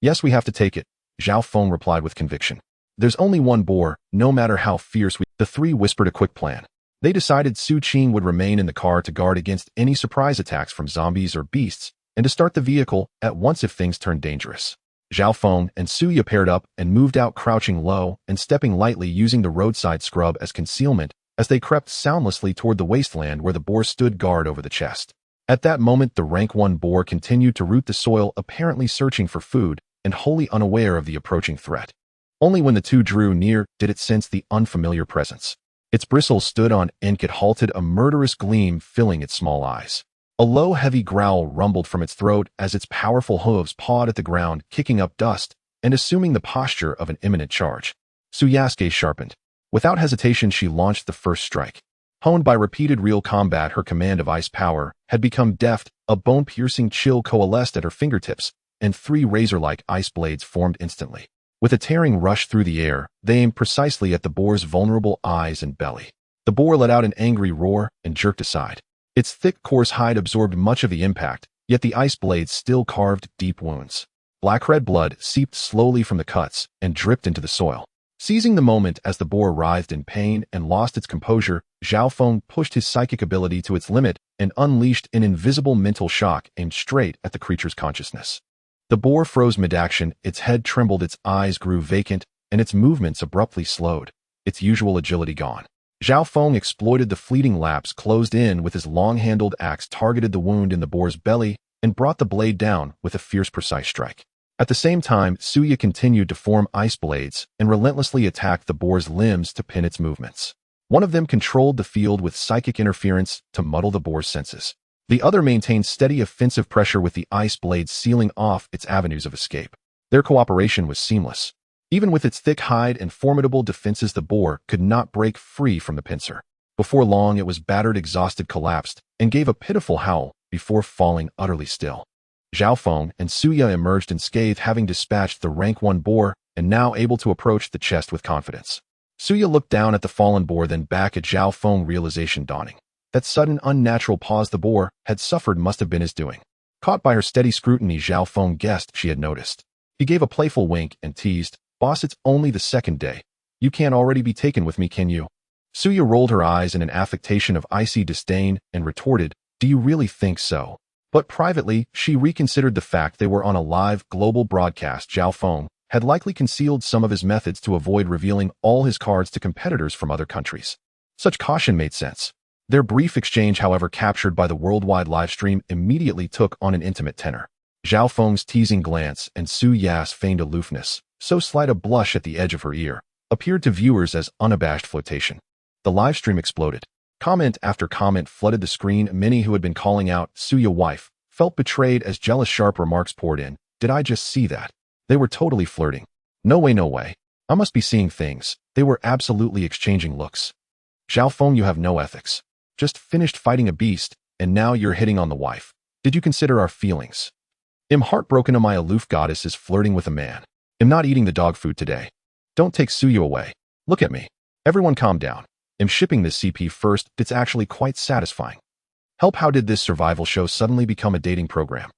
"Yes, we have to take it," Zhao Feng replied with conviction. "There's only one boar, no matter how fierce we—" The 3 whispered a quick plan. They decided Xu Qing would remain in the car to guard against any surprise attacks from zombies or beasts, and to start the vehicle at once if things turned dangerous. Zhao Feng and Suya paired up and moved out, crouching low and stepping lightly, using the roadside scrub as concealment as they crept soundlessly toward the wasteland where the boar stood guard over the chest. At that moment, the rank 1 boar continued to root the soil, apparently searching for food, and wholly unaware of the approaching threat. Only when the two drew near did it sense the unfamiliar presence. Its bristles stood on end, it halted, a murderous gleam filling its small eyes. A low, heavy growl rumbled from its throat as its powerful hooves pawed at the ground, kicking up dust and assuming the posture of an imminent charge. Suya's gaze sharpened. Without hesitation, she launched the first strike. Honed by repeated real combat, her command of ice power had become deft. A bone-piercing chill coalesced at her fingertips, and 3 razor-like ice blades formed instantly. With a tearing rush through the air, they aimed precisely at the boar's vulnerable eyes and belly. The boar let out an angry roar and jerked aside. Its thick, coarse hide absorbed much of the impact, yet the ice blades still carved deep wounds. Black-red blood seeped slowly from the cuts and dripped into the soil. Seizing the moment as the boar writhed in pain and lost its composure, Zhao Feng pushed his psychic ability to its limit and unleashed an invisible mental shock aimed straight at the creature's consciousness. The boar froze mid-action, its head trembled, its eyes grew vacant, and its movements abruptly slowed, its usual agility gone. Zhao Feng exploited the fleeting lapse, closed in with his long-handled axe, targeted the wound in the boar's belly, and brought the blade down with a fierce, precise strike. At the same time, Suya continued to form ice blades and relentlessly attacked the boar's limbs to pin its movements. One of them controlled the field with psychic interference to muddle the boar's senses. The other maintained steady offensive pressure with the ice blades sealing off its avenues of escape. Their cooperation was seamless. Even with its thick hide and formidable defenses, the boar could not break free from the pincer. Before long, it was battered, exhausted, collapsed, and gave a pitiful howl before falling utterly still. Zhao Feng and Suya emerged unscathed, having dispatched the rank 1 boar and now able to approach the chest with confidence. Suya looked down at the fallen boar, then back at Zhao Feng, realization dawning. That sudden, unnatural pause the boar had suffered must have been his doing. Caught by her steady scrutiny, Zhao Feng guessed she had noticed. He gave a playful wink and teased, "Boss, it's only the second day. You can't already be taken with me, can you?" Suya rolled her eyes in an affectation of icy disdain and retorted, "Do you really think so?" But privately, she reconsidered the fact they were on a live, global broadcast. Zhao Feng had likely concealed some of his methods to avoid revealing all his cards to competitors from other countries. Such caution made sense. Their brief exchange, however, captured by the worldwide livestream, immediately took on an intimate tenor. Zhao Feng's teasing glance and Su Ya's feigned aloofness, so slight a blush at the edge of her ear, appeared to viewers as unabashed flirtation. The livestream exploded. Comment after comment flooded the screen. Many who had been calling out Suya wife felt betrayed as jealous, sharp remarks poured in. "Did I just see that? They were totally flirting. No way, no way. I must be seeing things." They were absolutely exchanging looks. "Zhao Feng, you have no ethics. Just finished fighting a beast, and now you're hitting on the wife. Did you consider our feelings? I'm heartbroken. My aloof goddess is flirting with a man. I'm not eating the dog food today. Don't take Suya away. Look at me. Everyone calm down. I'm shipping this CP first. It's actually quite satisfying. Help, how did this survival show suddenly become a dating program?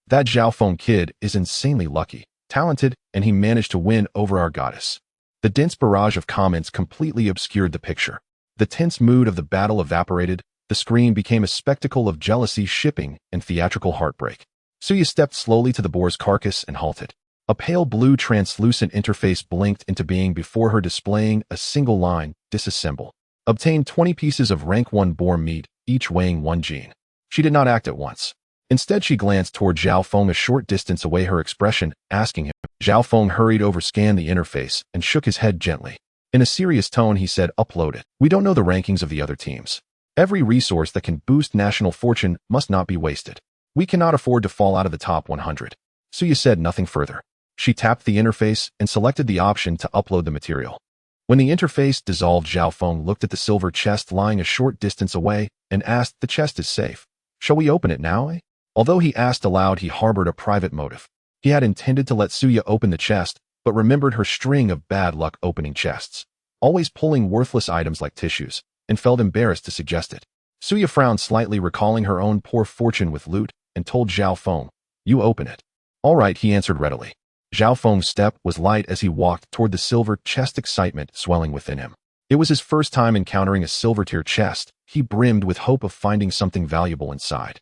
That Zhao Feng kid is insanely lucky, talented, and he managed to win over our goddess." The dense barrage of comments completely obscured the picture. The tense mood of the battle evaporated. The screen became a spectacle of jealousy, shipping, and theatrical heartbreak. Suya stepped slowly to the boar's carcass and halted. A pale blue translucent interface blinked into being before her, displaying a single line, "Disassemble. Obtain 20 pieces of rank 1 boar meat, each weighing 1 gene." She did not act at once. Instead, she glanced toward Zhao Feng a short distance away, her expression asking him. Zhao Feng hurried over, scanned the interface, and shook his head gently. In a serious tone, he said, "Upload it. We don't know the rankings of the other teams. Every resource that can boost national fortune must not be wasted. We cannot afford to fall out of the top 100. Suya said nothing further. She tapped the interface and selected the option to upload the material. When the interface dissolved, Zhao Feng looked at the silver chest lying a short distance away and asked, "The chest is safe. Shall we open it now, eh?" Although he asked aloud, he harbored a private motive. He had intended to let Suya open the chest, but remembered her string of bad luck opening chests, always pulling worthless items like tissues, and felt embarrassed to suggest it. Suya frowned slightly, recalling her own poor fortune with loot, and told Zhao Feng, "You open it." "All right," he answered readily. Zhao Feng's step was light as he walked toward the silver chest, excitement swelling within him. It was his first time encountering a silver-tier chest. He brimmed with hope of finding something valuable inside.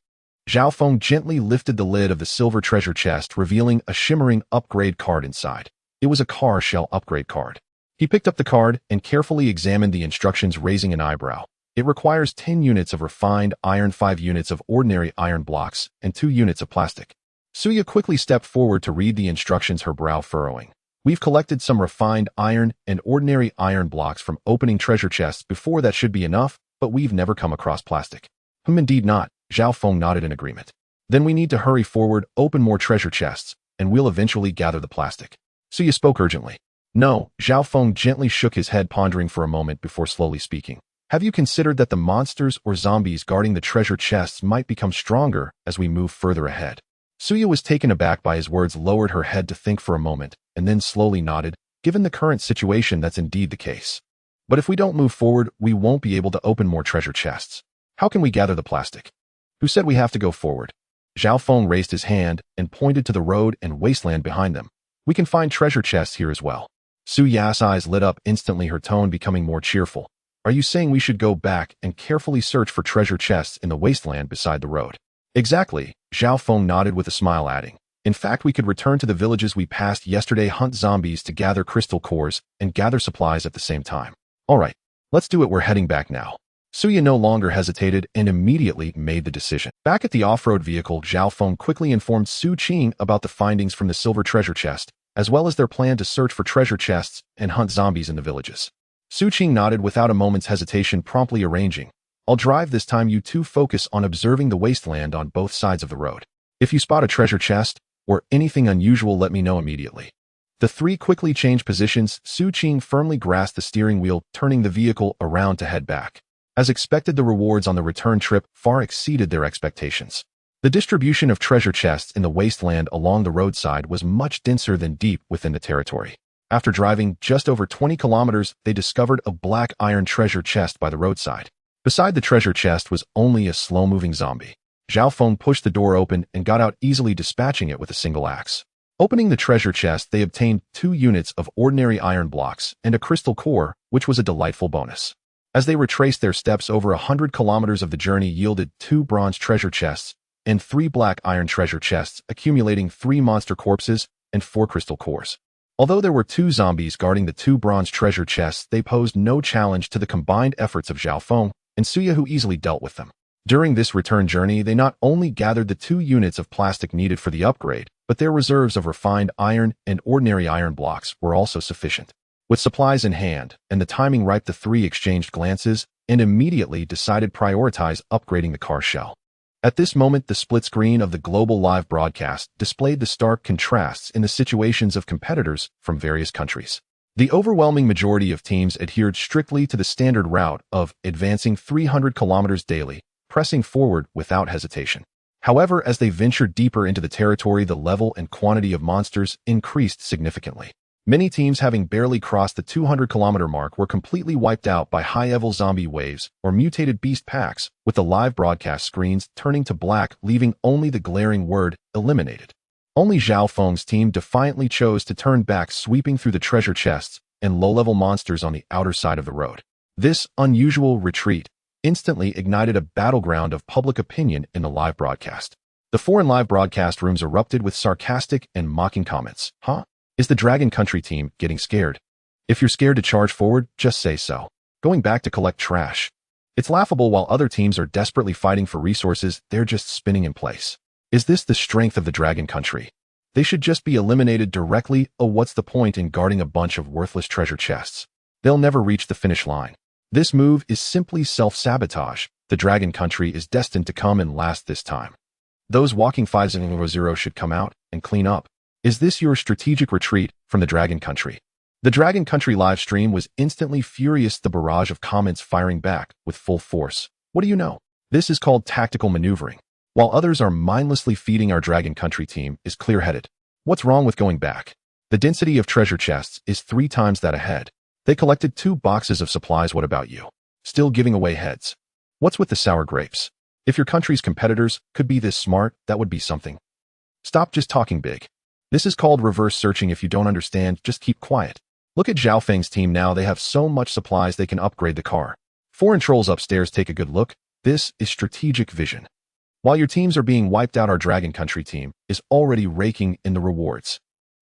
Zhao Feng gently lifted the lid of the silver treasure chest, revealing a shimmering upgrade card inside. It was a car shell upgrade card. He picked up the card and carefully examined the instructions, raising an eyebrow. It requires 10 units of refined iron, 5 units of ordinary iron blocks, and 2 units of plastic. Suya quickly stepped forward to read the instructions, her brow furrowing. We've collected some refined iron and ordinary iron blocks from opening treasure chests before. That should be enough, but we've never come across plastic. Indeed not. Zhao Feng nodded in agreement. Then we need to hurry forward, open more treasure chests, and we'll eventually gather the plastic. Suya spoke urgently. No, Zhao Feng gently shook his head, pondering for a moment before slowly speaking. Have you considered that the monsters or zombies guarding the treasure chests might become stronger as we move further ahead? Suya was taken aback by his words, lowered her head to think for a moment, and then slowly nodded. Given the current situation, that's indeed the case. But if we don't move forward, we won't be able to open more treasure chests. How can we gather the plastic? Who said we have to go forward? Zhao Feng raised his hand and pointed to the road and wasteland behind them. We can find treasure chests here as well. Suya's eyes lit up instantly, her tone becoming more cheerful. Are you saying we should go back and carefully search for treasure chests in the wasteland beside the road? Exactly, Zhao Feng nodded with a smile, adding. In fact, we could return to the villages we passed yesterday, hunt zombies to gather crystal cores, and gather supplies at the same time. All right, let's do it. We're heading back now. Suya no longer hesitated and immediately made the decision. Back at the off-road vehicle, Zhao Feng quickly informed Xu Qing about the findings from the silver treasure chest, as well as their plan to search for treasure chests and hunt zombies in the villages. Xu Qing nodded without a moment's hesitation, promptly arranging. I'll drive this time. You two focus on observing the wasteland on both sides of the road. If you spot a treasure chest or anything unusual, let me know immediately. The three quickly changed positions. Xu Qing firmly grasped the steering wheel, turning the vehicle around to head back. As expected, the rewards on the return trip far exceeded their expectations. The distribution of treasure chests in the wasteland along the roadside was much denser than deep within the territory. After driving just over 20 kilometers, they discovered a black iron treasure chest by the roadside. Beside the treasure chest was only a slow-moving zombie. Zhao Feng pushed the door open and got out, easily dispatching it with a single axe. Opening the treasure chest, they obtained 2 units of ordinary iron blocks and a crystal core, which was a delightful bonus. As they retraced their steps, over 100 kilometers of the journey yielded 2 bronze treasure chests and 3 black iron treasure chests, accumulating 3 monster corpses and 4 crystal cores. Although there were 2 zombies guarding the 2 bronze treasure chests, they posed no challenge to the combined efforts of Zhao Feng and Suya, who easily dealt with them. During this return journey, they not only gathered the 2 units of plastic needed for the upgrade, but their reserves of refined iron and ordinary iron blocks were also sufficient. With supplies in hand and the timing ripe, the 3 exchanged glances and immediately decided prioritize upgrading the car shell. At this moment, the split screen of the global live broadcast displayed the stark contrasts in the situations of competitors from various countries. The overwhelming majority of teams adhered strictly to the standard route of advancing 300 kilometers daily, pressing forward without hesitation. However, as they ventured deeper into the territory, the level and quantity of monsters increased significantly. Many teams, having barely crossed the 200-kilometer mark, were completely wiped out by high-level zombie waves or mutated beast packs, with the live broadcast screens turning to black, leaving only the glaring word, eliminated. Only Zhao Feng's team defiantly chose to turn back, sweeping through the treasure chests and low-level monsters on the outer side of the road. This unusual retreat instantly ignited a battleground of public opinion in the live broadcast. The foreign live broadcast rooms erupted with sarcastic and mocking comments. Huh? Is the Dragon Country team getting scared? If you're scared to charge forward, just say so. Going back to collect trash. It's laughable. While other teams are desperately fighting for resources, they're just spinning in place. Is this the strength of the Dragon Country? They should just be eliminated directly. Oh, what's the point in guarding a bunch of worthless treasure chests? They'll never reach the finish line. This move is simply self-sabotage. The Dragon Country is destined to come and last this time. Those walking 500 should come out and clean up. Is this your strategic retreat from the Dragon Country? The Dragon Country live stream was instantly furious, the barrage of comments firing back with full force. What do you know? This is called tactical maneuvering. While others are mindlessly feeding, our Dragon Country team is clear-headed. What's wrong with going back? The density of treasure chests is 3 times that ahead. They collected 2 boxes of supplies. What about you? Still giving away heads. What's with the sour grapes? If your country's competitors could be this smart, that would be something. Stop just talking big. This is called reverse searching. If you don't understand, just keep quiet. Look at Zhao Feng's team now. They have so much supplies they can upgrade the car. Foreign trolls upstairs, take a good look. This is strategic vision. While your teams are being wiped out, our Dragon Country team is already raking in the rewards.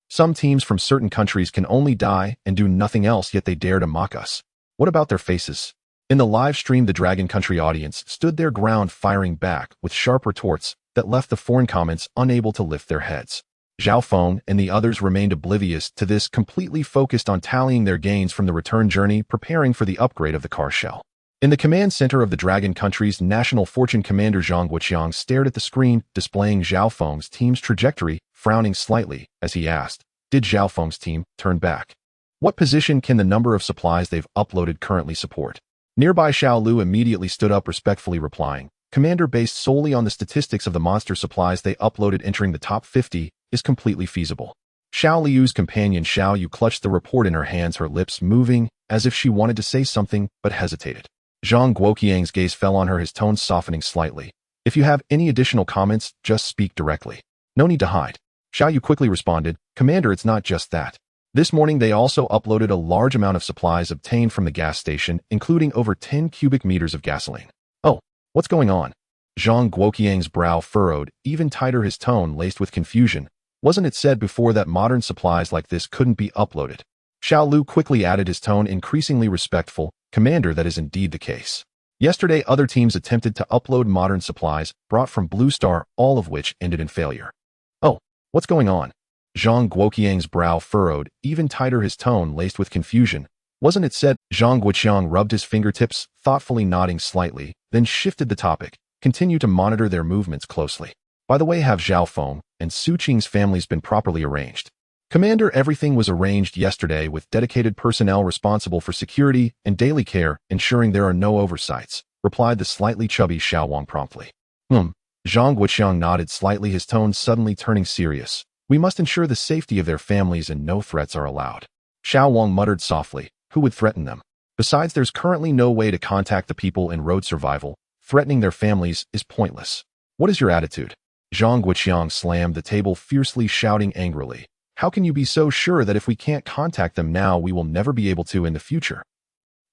Some teams from certain countries can only die and do nothing else, yet they dare to mock us. What about their faces? In the live stream, the Dragon Country audience stood their ground, firing back with sharp retorts, that left the foreign comments unable to lift their heads. Zhao Feng and the others remained oblivious to this, completely focused on tallying their gains from the return journey, preparing for the upgrade of the car shell. In the command center of the Dragon Country's National Fortune Commander Zhang Guoqiang stared at the screen displaying Zhao Feng's team's trajectory, frowning slightly as he asked, "Did Zhao Feng's team turn back? What position can the number of supplies they've uploaded currently support?" Nearby Xiao Lu immediately stood up, respectfully replying, "Commander, based solely on the statistics of the monster supplies they uploaded entering the top 50, is completely feasible." Xiao Liu's companion Xiao Yu clutched the report in her hands, her lips moving as if she wanted to say something but hesitated. Zhang Guoqiang's gaze fell on her, his tone softening slightly. "If you have any additional comments, just speak directly. No need to hide." Xiao Yu quickly responded, "Commander, it's not just that. This morning they also uploaded a large amount of supplies obtained from the gas station, including over 10 cubic meters of gasoline." "Oh, what's going on?" Zhang Guoqiang's brow furrowed, even tighter, his tone laced with confusion. "Wasn't it said before that modern supplies like this couldn't be uploaded?" Xiao Lu quickly added, his tone increasingly respectful, "Commander, that is indeed the case. Yesterday other teams attempted to upload modern supplies brought from Blue Star, all of which ended in failure." "Oh, what's going on?" Zhang Guoqiang's brow furrowed, even tighter, his tone laced with confusion. "Wasn't it said?" Zhang Guoqiang rubbed his fingertips, thoughtfully nodding slightly, then shifted the topic. "Continue to monitor their movements closely. By the way, have Zhao Feng and Xu Qing's families been properly arranged?" "Commander, everything was arranged yesterday with dedicated personnel responsible for security and daily care, ensuring there are no oversights," replied the slightly chubby Xiao Wang promptly. Zhang Guoqiang nodded slightly, his tone suddenly turning serious. "We must ensure the safety of their families and no threats are allowed." Xiao Wang muttered softly, "Who would threaten them? Besides, there's currently no way to contact the people in road survival. Threatening their families is pointless. What is your attitude?" Zhang Guoqiang slammed the table fiercely, shouting angrily, "How can you be so sure that if we can't contact them now, we will never be able to in the future?"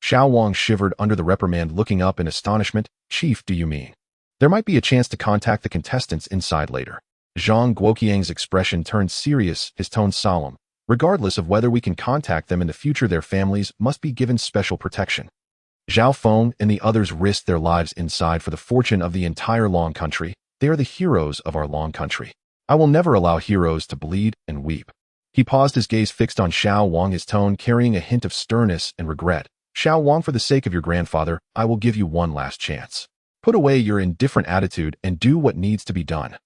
Xiao Wang shivered under the reprimand, looking up in astonishment. "Chief, do you mean there might be a chance to contact the contestants inside later?" Zhang Guoqiang's expression turned serious, his tone solemn. "Regardless of whether we can contact them in the future, their families must be given special protection. Zhao Feng and the others risked their lives inside for the fortune of the entire Long Country. They are the heroes of our Long Country. I will never allow heroes to bleed and weep." He paused, his gaze fixed on Xiao Wang, his tone carrying a hint of sternness and regret. "Xiao Wang, for the sake of your grandfather, I will give you one last chance. Put away your indifferent attitude and do what needs to be done."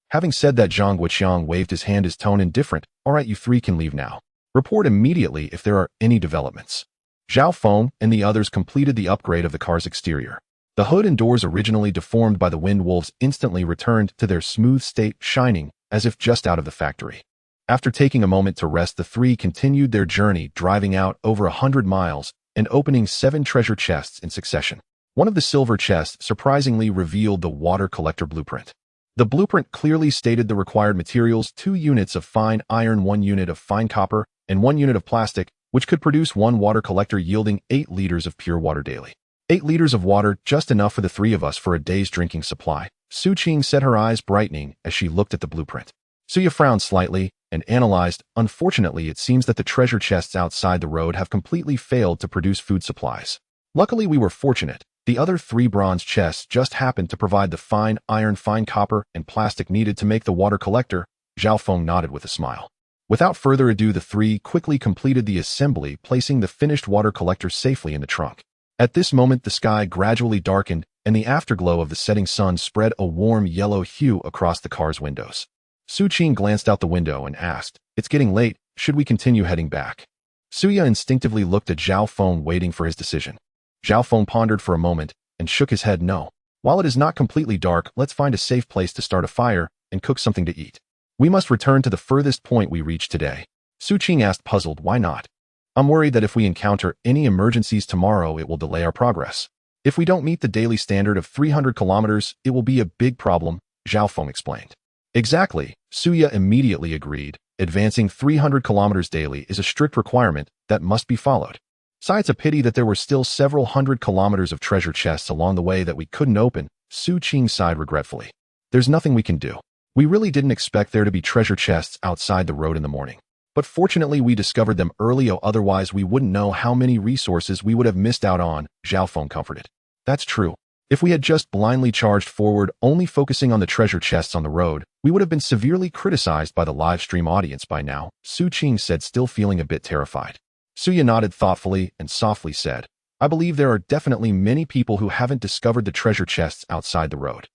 Having said that, Zhang Guoqiang waved his hand, his tone indifferent. "All right, you three can leave now. Report immediately if there are any developments." Zhao Feng and the others completed the upgrade of the car's exterior. The hood and doors, originally deformed by the wind wolves, instantly returned to their smooth state, shining as if just out of the factory. After taking a moment to rest, the three continued their journey, driving out over 100 miles and opening 7 treasure chests in succession. One of the silver chests surprisingly revealed the water collector blueprint. The blueprint clearly stated the required materials: 2 units of fine iron, 1 unit of fine copper, and 1 unit of plastic, which could produce 1 water collector yielding 8 liters of pure water daily. 8 liters of water, just enough for the 3 of us for a day's drinking supply. Xu Qing said, her eyes brightening as she looked at the blueprint. Suya frowned slightly and analyzed. "Unfortunately, it seems that the treasure chests outside the road have completely failed to produce food supplies. Luckily, we were fortunate. The other 3 bronze chests just happened to provide the fine iron, fine copper, and plastic needed to make the water collector." Zhao Feng nodded with a smile. Without further ado, the 3 quickly completed the assembly, placing the finished water collector safely in the trunk. At this moment, the sky gradually darkened, and the afterglow of the setting sun spread a warm yellow hue across the car's windows. Xu Qing glanced out the window and asked, "It's getting late. Should we continue heading back?" Suya instinctively looked at Zhao Feng, waiting for his decision. Zhao Feng pondered for a moment and shook his head no. "While it is not completely dark, let's find a safe place to start a fire and cook something to eat. We must return to the furthest point we reached today." Xu Qing asked, puzzled, "Why not?" "I'm worried that if we encounter any emergencies tomorrow, it will delay our progress. If we don't meet the daily standard of 300 kilometers, it will be a big problem," Zhao Feng explained. "Exactly," Suya immediately agreed. "Advancing 300 kilometers daily is a strict requirement that must be followed. So it's a pity that there were still several hundred kilometers of treasure chests along the way that we couldn't open." Xu Qing sighed regretfully. "There's nothing we can do. We really didn't expect there to be treasure chests outside the road in the morning. But fortunately, we discovered them early, otherwise we wouldn't know how many resources we would have missed out on," Zhao Feng comforted. "That's true. If we had just blindly charged forward, only focusing on the treasure chests on the road, we would have been severely criticized by the live stream audience by now, Xu Qing said, still feeling a bit terrified. Suya nodded thoughtfully and softly said, I believe there are definitely many people who haven't discovered the treasure chests outside the road.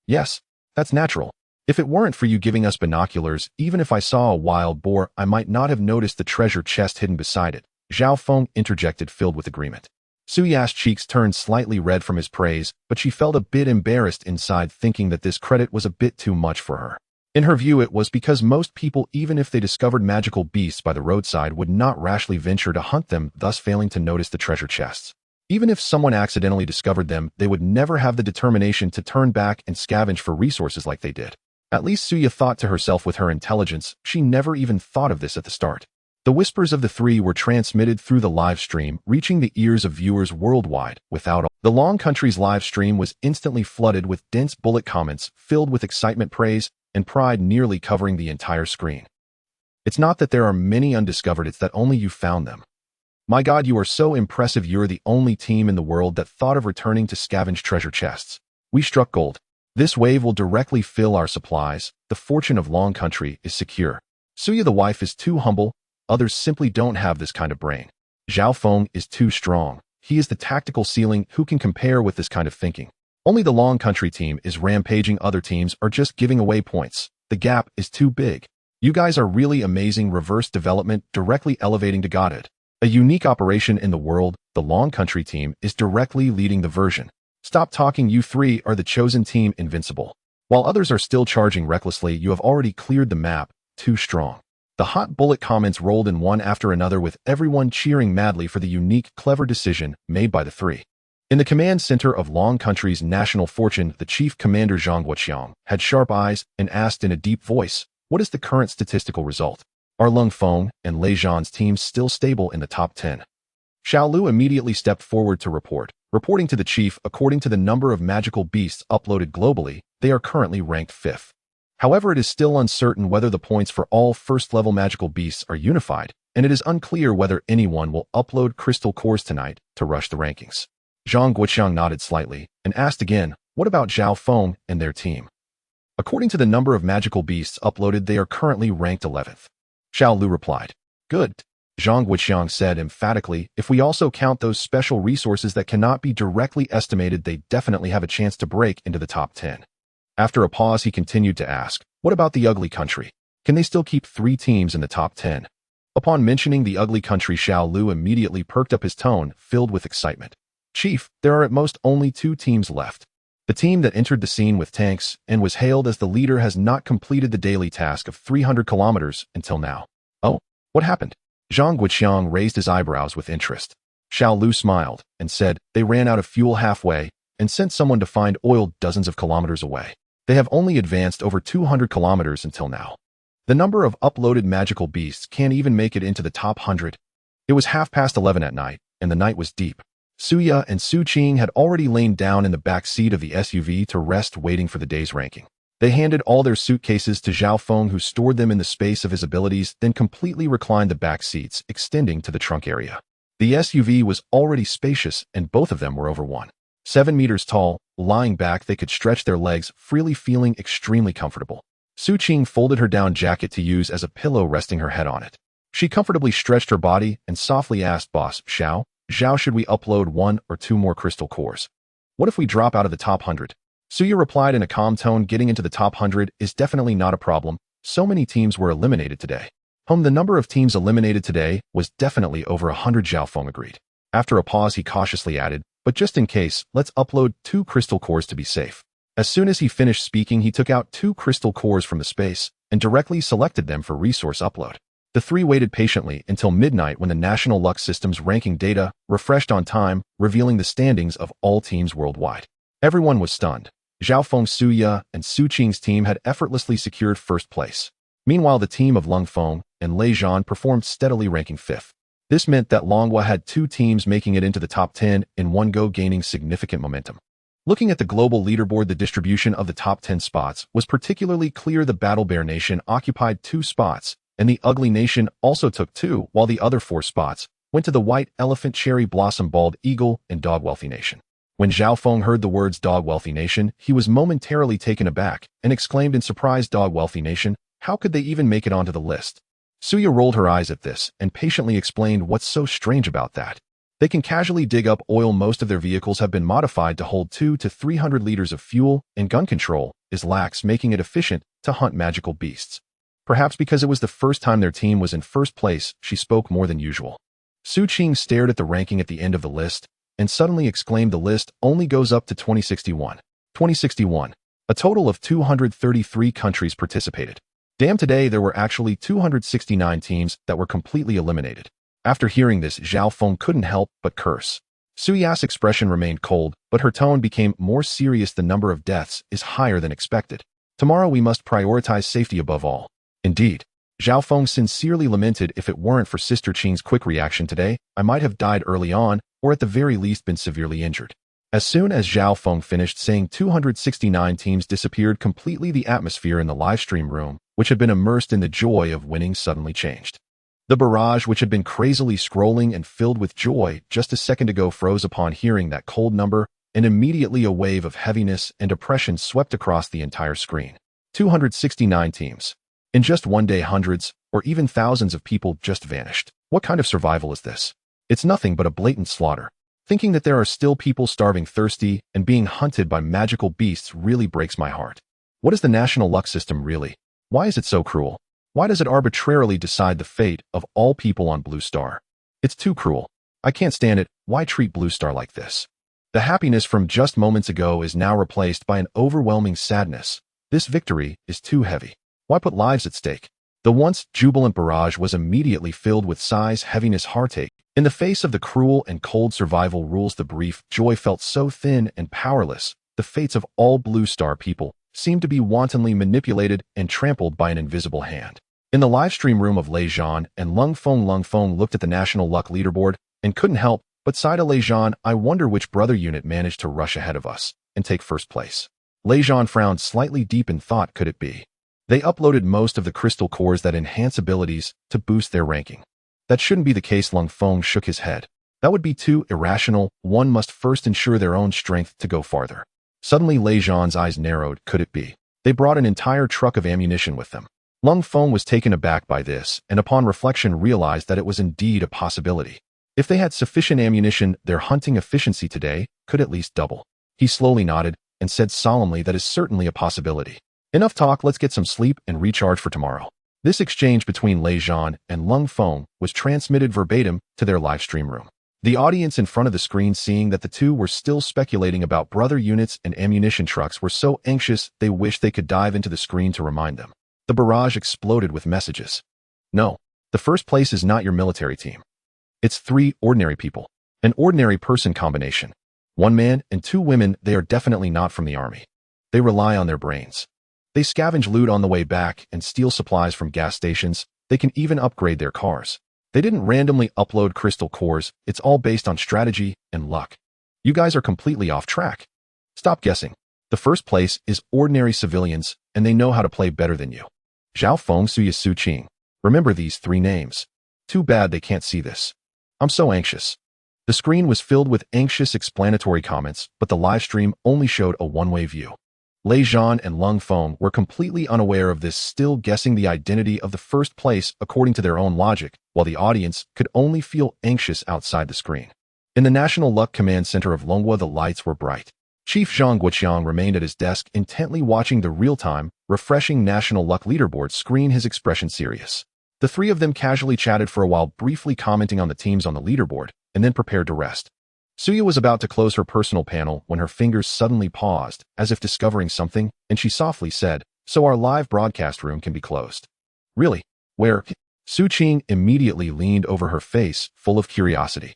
Yes, that's natural. If it weren't for you giving us binoculars, even if I saw a wild boar, I might not have noticed the treasure chest hidden beside it, Zhao Feng interjected, filled with agreement. Suya's cheeks turned slightly red from his praise, but she felt a bit embarrassed inside, thinking that this credit was a bit too much for her. In her view, it was because most people, even if they discovered magical beasts by the roadside, would not rashly venture to hunt them, thus failing to notice the treasure chests. Even if someone accidentally discovered them, they would never have the determination to turn back and scavenge for resources like they did. At least Suya thought to herself. With her intelligence, she never even thought of this at the start. The whispers of the three were transmitted through the live stream, reaching the ears of viewers worldwide. The Long Country's live stream was instantly flooded with dense bullet comments filled with excitement, praise, and pride, nearly covering the entire screen. It's not that there are many undiscovered, it's that only you found them. My God, you are so impressive. You're the only team in the world that thought of returning to scavenge treasure chests. We struck gold. This wave will directly fill our supplies. The fortune of Long Country is secure. Suya, the wife, is too humble. Others simply don't have this kind of brain. Zhao Feng is too strong. He is the tactical ceiling. Who can compare with this kind of thinking? Only the Long Country team is rampaging. Other teams are just giving away points. The gap is too big. You guys are really amazing. Reverse development, directly elevating to godhood. A unique operation in the world. The Long Country team is directly leading the version. Stop talking. You three are the chosen team, invincible. While others are still charging recklessly, you have already cleared the map. Too strong. The hot bullet comments rolled in one after another, with everyone cheering madly for the unique, clever decision made by the three. In the command center of Long Country's national fortune, the chief commander Zhang Guoqiang had sharp eyes and asked in a deep voice, what is the current statistical result? Are Lung Feng and Lei Zhan's teams still stable in the top 10? Xiao Lu immediately stepped forward to reporting to the chief, according to the number of magical beasts uploaded globally, they are currently ranked 5th. However, it is still uncertain whether the points for all first-level magical beasts are unified, and it is unclear whether anyone will upload crystal cores tonight to rush the rankings. Zhang Guoqiang nodded slightly and asked again, what about Zhao Feng and their team? According to the number of magical beasts uploaded, they are currently ranked 11th. Xiao Lu replied. Good. Zhang Guoqiang said emphatically, if we also count those special resources that cannot be directly estimated, they definitely have a chance to break into the top 10. After a pause, he continued to ask, what about the Ugly Country? Can they still keep 3 teams in the top 10? Upon mentioning the Ugly Country, Xiao Lu immediately perked up his tone, filled with excitement. Chief, there are at most only 2 teams left. The team that entered the scene with tanks and was hailed as the leader has not completed the daily task of 300 kilometers until now. Oh, what happened? Zhang Guoqiang raised his eyebrows with interest. Xiao Lu smiled and said, they ran out of fuel halfway and sent someone to find oil dozens of kilometers away. They have only advanced over 200 kilometers until now. The number of uploaded magical beasts can't even make it into the top 100. It was 11:30 at night, and the night was deep. Suya and Xu Qing had already lain down in the back seat of the SUV to rest, waiting for the day's ranking. They handed all their suitcases to Zhao Feng, who stored them in the space of his abilities, then completely reclined the back seats, extending to the trunk area. The SUV was already spacious, and both of them were over 1.7 meters tall. Lying back, they could stretch their legs freely, feeling extremely comfortable. Xu Qing folded her down jacket to use as a pillow, resting her head on it. She comfortably stretched her body and softly asked, Boss, Zhao, should we upload 1 or 2 more crystal cores? What if we drop out of the top 100? Suya replied in a calm tone, getting into the top 100 is definitely not a problem. So many teams were eliminated today. The number of teams eliminated today was definitely over 100, Zhao Feng agreed. After a pause, he cautiously added, but just in case, let's upload 2 crystal cores to be safe. As soon as he finished speaking, he took out 2 crystal cores from the space and directly selected them for resource upload. The 3 waited patiently until midnight, when the National Luck System's ranking data refreshed on time, revealing the standings of all teams worldwide. Everyone was stunned. Zhao Feng, Suya, and Xu Qing's team had effortlessly secured first place. Meanwhile, the team of Lung Feng and Lei Zhan performed steadily, ranking 5th. This meant that Longhua had 2 teams making it into the top 10 in one go, gaining significant momentum. Looking at the global leaderboard, the distribution of the top 10 spots was particularly clear. The Battle Bear Nation occupied 2 spots, and the Ugly Nation also took 2, while the other 4 spots went to the White Elephant, Cherry Blossom, Bald Eagle, and Dog Wealthy Nation. When Zhao Feng heard the words Dog Wealthy Nation, he was momentarily taken aback and exclaimed in surprise, Dog Wealthy Nation, how could they even make it onto the list? Suya rolled her eyes at this and patiently explained what's so strange about that. They can casually dig up oil. Most of their vehicles have been modified to hold 200 to 300 liters of fuel, and gun control is lax, making it efficient to hunt magical beasts. Perhaps because it was the first time their team was in first place, she spoke more than usual. Xu Qing stared at the ranking at the end of the list and suddenly exclaimed, the list only goes up to 2061. 2061. A total of 233 countries participated. Damn, today there were actually 269 teams that were completely eliminated. After hearing this, Zhao Feng couldn't help but curse. Suya's expression remained cold, but her tone became more serious. The number of deaths is higher than expected. Tomorrow we must prioritize safety above all. Indeed. Zhao Feng sincerely lamented, if it weren't for Sister Qing's quick reaction today, I might have died early on, or at the very least been severely injured. As soon as Zhao Feng finished saying 269 teams disappeared completely, the atmosphere in the livestream room, which had been immersed in the joy of winning, suddenly changed. The barrage, which had been crazily scrolling and filled with joy just a second ago, froze upon hearing that cold number, and immediately a wave of heaviness and depression swept across the entire screen. 269 teams. In just one day, hundreds, or even thousands of people just vanished. What kind of survival is this? It's nothing but a blatant slaughter. Thinking that there are still people starving, thirsty, and being hunted by magical beasts really breaks my heart. What is the national luck system really? Why is it so cruel? Why does it arbitrarily decide the fate of all people on Blue Star? It's too cruel. I can't stand it. Why treat Blue Star like this? The happiness from just moments ago is now replaced by an overwhelming sadness. This victory is too heavy. Why put lives at stake? The once jubilant barrage was immediately filled with sighs, heaviness, heartache. In the face of the cruel and cold survival rules, the brief joy felt so thin and powerless. The fates of all Blue Star people seemed to be wantonly manipulated and trampled by an invisible hand. In the livestream room of Lei Zhan and Lung Feng looked at the National Luck leaderboard and couldn't help but sigh to Lei Zhan. I wonder which brother unit managed to rush ahead of us and take first place. Lei Zhan frowned slightly, deep in thought. Could it be? They uploaded most of the crystal cores that enhance abilities to boost their ranking. That shouldn't be the case. Lung Feng shook his head. That would be too irrational. One must first ensure their own strength to go farther. Suddenly Lei Zhan's eyes narrowed. Could it be? They brought an entire truck of ammunition with them. Lung Feng was taken aback by this, and upon reflection realized that it was indeed a possibility. If they had sufficient ammunition, their hunting efficiency today could at least double. He slowly nodded and said solemnly, that is certainly a possibility. Enough talk, let's get some sleep and recharge for tomorrow. This exchange between Lei Zhan and Lung Feng was transmitted verbatim to their livestream room. The audience in front of the screen, seeing that the two were still speculating about brother units and ammunition trucks, were so anxious they wished they could dive into the screen to remind them. The barrage exploded with messages. No, the first place is not your military team. It's 3 ordinary people. An ordinary person combination. 1 man and 2 women. They are definitely not from the army. They rely on their brains. They scavenge loot on the way back and steal supplies from gas stations. They can even upgrade their cars. They didn't randomly upload crystal cores. It's all based on strategy and luck. You guys are completely off track. Stop guessing. The first place is ordinary civilians, and they know how to play better than you. Zhao Feng, Xu Qing. Remember these 3 names. Too bad they can't see this. I'm so anxious. The screen was filled with anxious explanatory comments, but the live stream only showed a one-way view. Lei Zhan and Lung Feng were completely unaware of this, still guessing the identity of the first place according to their own logic, while the audience could only feel anxious outside the screen. In the National Luck Command Center of Longhua, the lights were bright. Chief Zhang Guoqiang remained at his desk, intently watching the real-time, refreshing National Luck leaderboard screen, his expression serious. The 3 of them casually chatted for a while, briefly commenting on the teams on the leaderboard, and then prepared to rest. Suya was about to close her personal panel when her fingers suddenly paused, as if discovering something, and she softly said, so our live broadcast room can be closed. Really? Where? Xu Qing immediately leaned over, her face full of curiosity.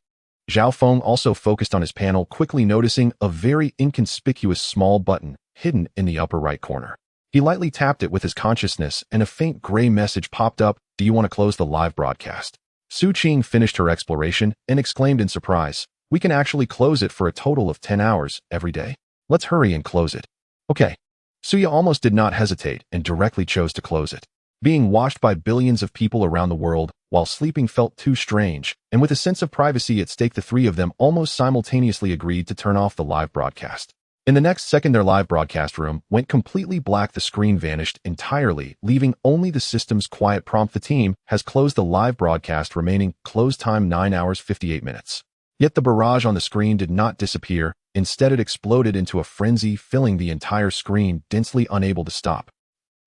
Zhao Feng also focused on his panel, quickly noticing a very inconspicuous small button hidden in the upper right corner. He lightly tapped it with his consciousness, and a faint gray message popped up. Do you want to close the live broadcast? Xu Qing finished her exploration and exclaimed in surprise, we can actually close it for a total of 10 hours every day. Let's hurry and close it. Okay. Suya almost did not hesitate and directly chose to close it. Being watched by billions of people around the world, while sleeping felt too strange, and with a sense of privacy at stake, the three of them almost simultaneously agreed to turn off the live broadcast. In the next second, their live broadcast room went completely black. The screen vanished entirely, leaving only the system's quiet prompt. The team has closed the live broadcast, remaining close time 9 hours 58 minutes. Yet the barrage on the screen did not disappear. Instead, it exploded into a frenzy, filling the entire screen, densely unable to stop.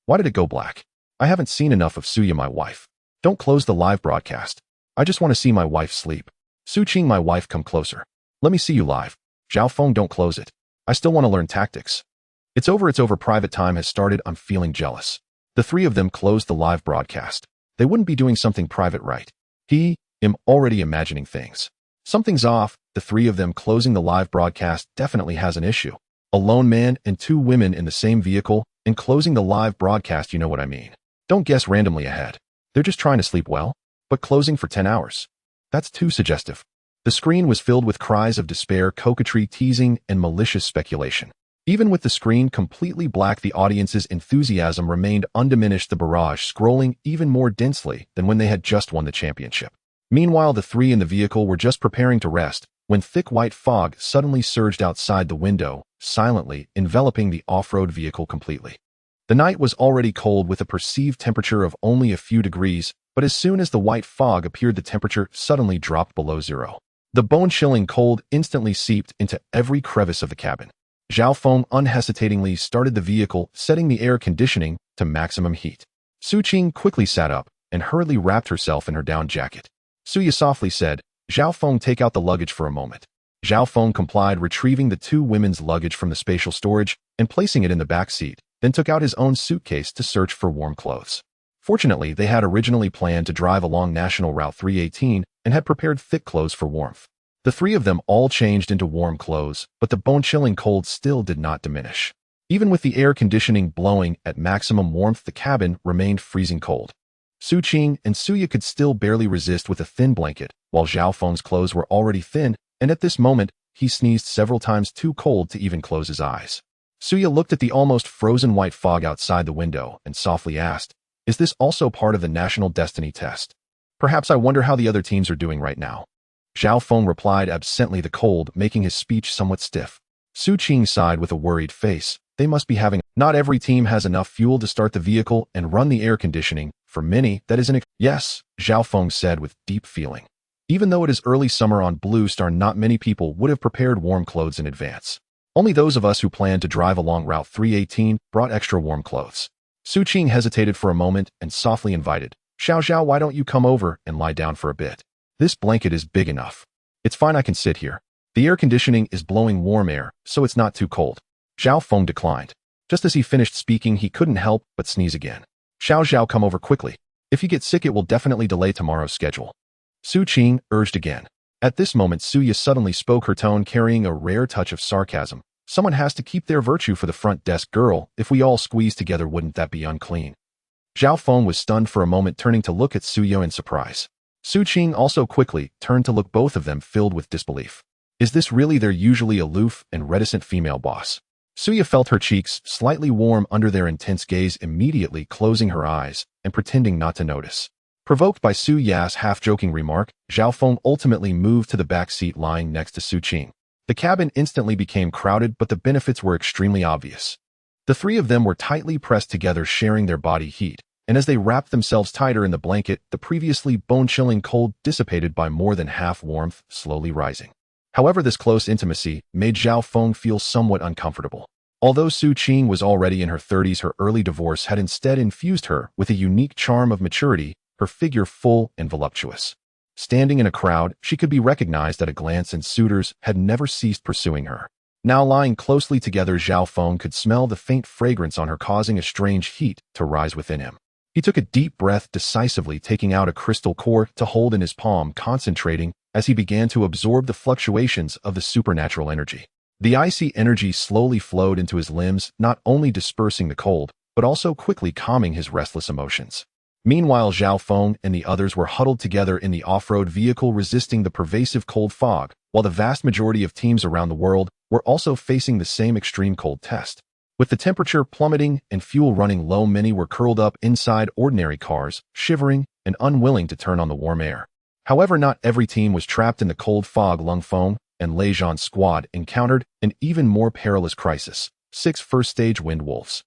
Why did it go black? I haven't seen enough of Suya, my wife. Don't close the live broadcast. I just want to see my wife sleep. Xu Qing, my wife, come closer. Let me see you live. Zhao Feng, don't close it. I still want to learn tactics. It's over. Private time has started. I'm feeling jealous. The three of them closed the live broadcast. They wouldn't be doing something private, right? I'm already imagining things. Something's off. The three of them closing the live broadcast definitely has an issue. A lone man and two women in the same vehicle and closing the live broadcast, you know what I mean. Don't guess randomly ahead. They're just trying to sleep well, but closing for 10 hours. That's too suggestive. The screen was filled with cries of despair, coquetry, teasing, and malicious speculation. Even with the screen completely black, the audience's enthusiasm remained undiminished, the barrage scrolling even more densely than when they had just won the championship. Meanwhile, the three in the vehicle were just preparing to rest when thick white fog suddenly surged outside the window, silently enveloping the off-road vehicle completely. The night was already cold with a perceived temperature of only a few degrees, but as soon as the white fog appeared, the temperature suddenly dropped below zero. The bone-chilling cold instantly seeped into every crevice of the cabin. Zhao Feng unhesitatingly started the vehicle, setting the air conditioning to maximum heat. Xu Qing quickly sat up and hurriedly wrapped herself in her down jacket. Suya softly said, "Zhao Feng, take out the luggage for a moment." Zhao Feng complied, retrieving the two women's luggage from the spatial storage and placing it in the back seat, then took out his own suitcase to search for warm clothes. Fortunately, they had originally planned to drive along National Route 318 and had prepared thick clothes for warmth. The three of them all changed into warm clothes, but the bone-chilling cold still did not diminish. Even with the air conditioning blowing at maximum warmth, the cabin remained freezing cold. Xu Qing and Suya could still barely resist with a thin blanket, while Zhao Feng's clothes were already thin, and at this moment, he sneezed several times, too cold to even close his eyes. Suya looked at the almost frozen white fog outside the window and softly asked, "Is this also part of the National Destiny test? Perhaps I wonder how the other teams are doing right now." Zhao Feng replied absently, the cold making his speech somewhat stiff. Xu Qing sighed with a worried face. They must be having. Not every team has enough fuel to start the vehicle and run the air conditioning. For many, that is Yes, Zhao Feng said with deep feeling. Even though it is early summer on Blue Star, not many people would have prepared warm clothes in advance. Only those of us who planned to drive along Route 318 brought extra warm clothes. Xu Qing hesitated for a moment and softly invited, Xiao, why don't you come over and lie down for a bit? This blanket is big enough. It's fine, I can sit here. The air conditioning is blowing warm air, so it's not too cold. Zhao Feng declined. Just as he finished speaking, he couldn't help but sneeze again. Xiao, come over quickly. If you get sick, it will definitely delay tomorrow's schedule. Xu Qing urged again. At this moment, Suya suddenly spoke, her tone carrying a rare touch of sarcasm. Someone has to keep their virtue for the front desk girl. If we all squeeze together, wouldn't that be unclean? Zhao Feng was stunned for a moment, turning to look at Suya in surprise. Xu Qing also quickly turned to look, both of them filled with disbelief. Is this really their usually aloof and reticent female boss? Suya felt her cheeks slightly warm under their intense gaze, immediately closing her eyes and pretending not to notice. Provoked by Su Ya's half-joking remark, Zhao Feng ultimately moved to the back seat lying next to Xu Qing. The cabin instantly became crowded, but the benefits were extremely obvious. The three of them were tightly pressed together, sharing their body heat, and as they wrapped themselves tighter in the blanket, the previously bone-chilling cold dissipated by more than half, warmth slowly rising. However, this close intimacy made Zhao Feng feel somewhat uncomfortable. Although Xu Qing was already in her 30s, her early divorce had instead infused her with a unique charm of maturity, her figure full and voluptuous. Standing in a crowd, she could be recognized at a glance, and suitors had never ceased pursuing her. Now lying closely together, Zhao Feng could smell the faint fragrance on her, causing a strange heat to rise within him. He took a deep breath, decisively taking out a crystal core to hold in his palm, concentrating as he began to absorb the fluctuations of the supernatural energy. The icy energy slowly flowed into his limbs, not only dispersing the cold, but also quickly calming his restless emotions. Meanwhile, Zhao Feng and the others were huddled together in the off-road vehicle, resisting the pervasive cold fog, while the vast majority of teams around the world were also facing the same extreme cold test. With the temperature plummeting and fuel running low, many were curled up inside ordinary cars, shivering and unwilling to turn on the warm air. However, not every team was trapped in the cold fog. Lung Feng and Lei Zhan's squad encountered an even more perilous crisis: 6 first-stage wind wolves.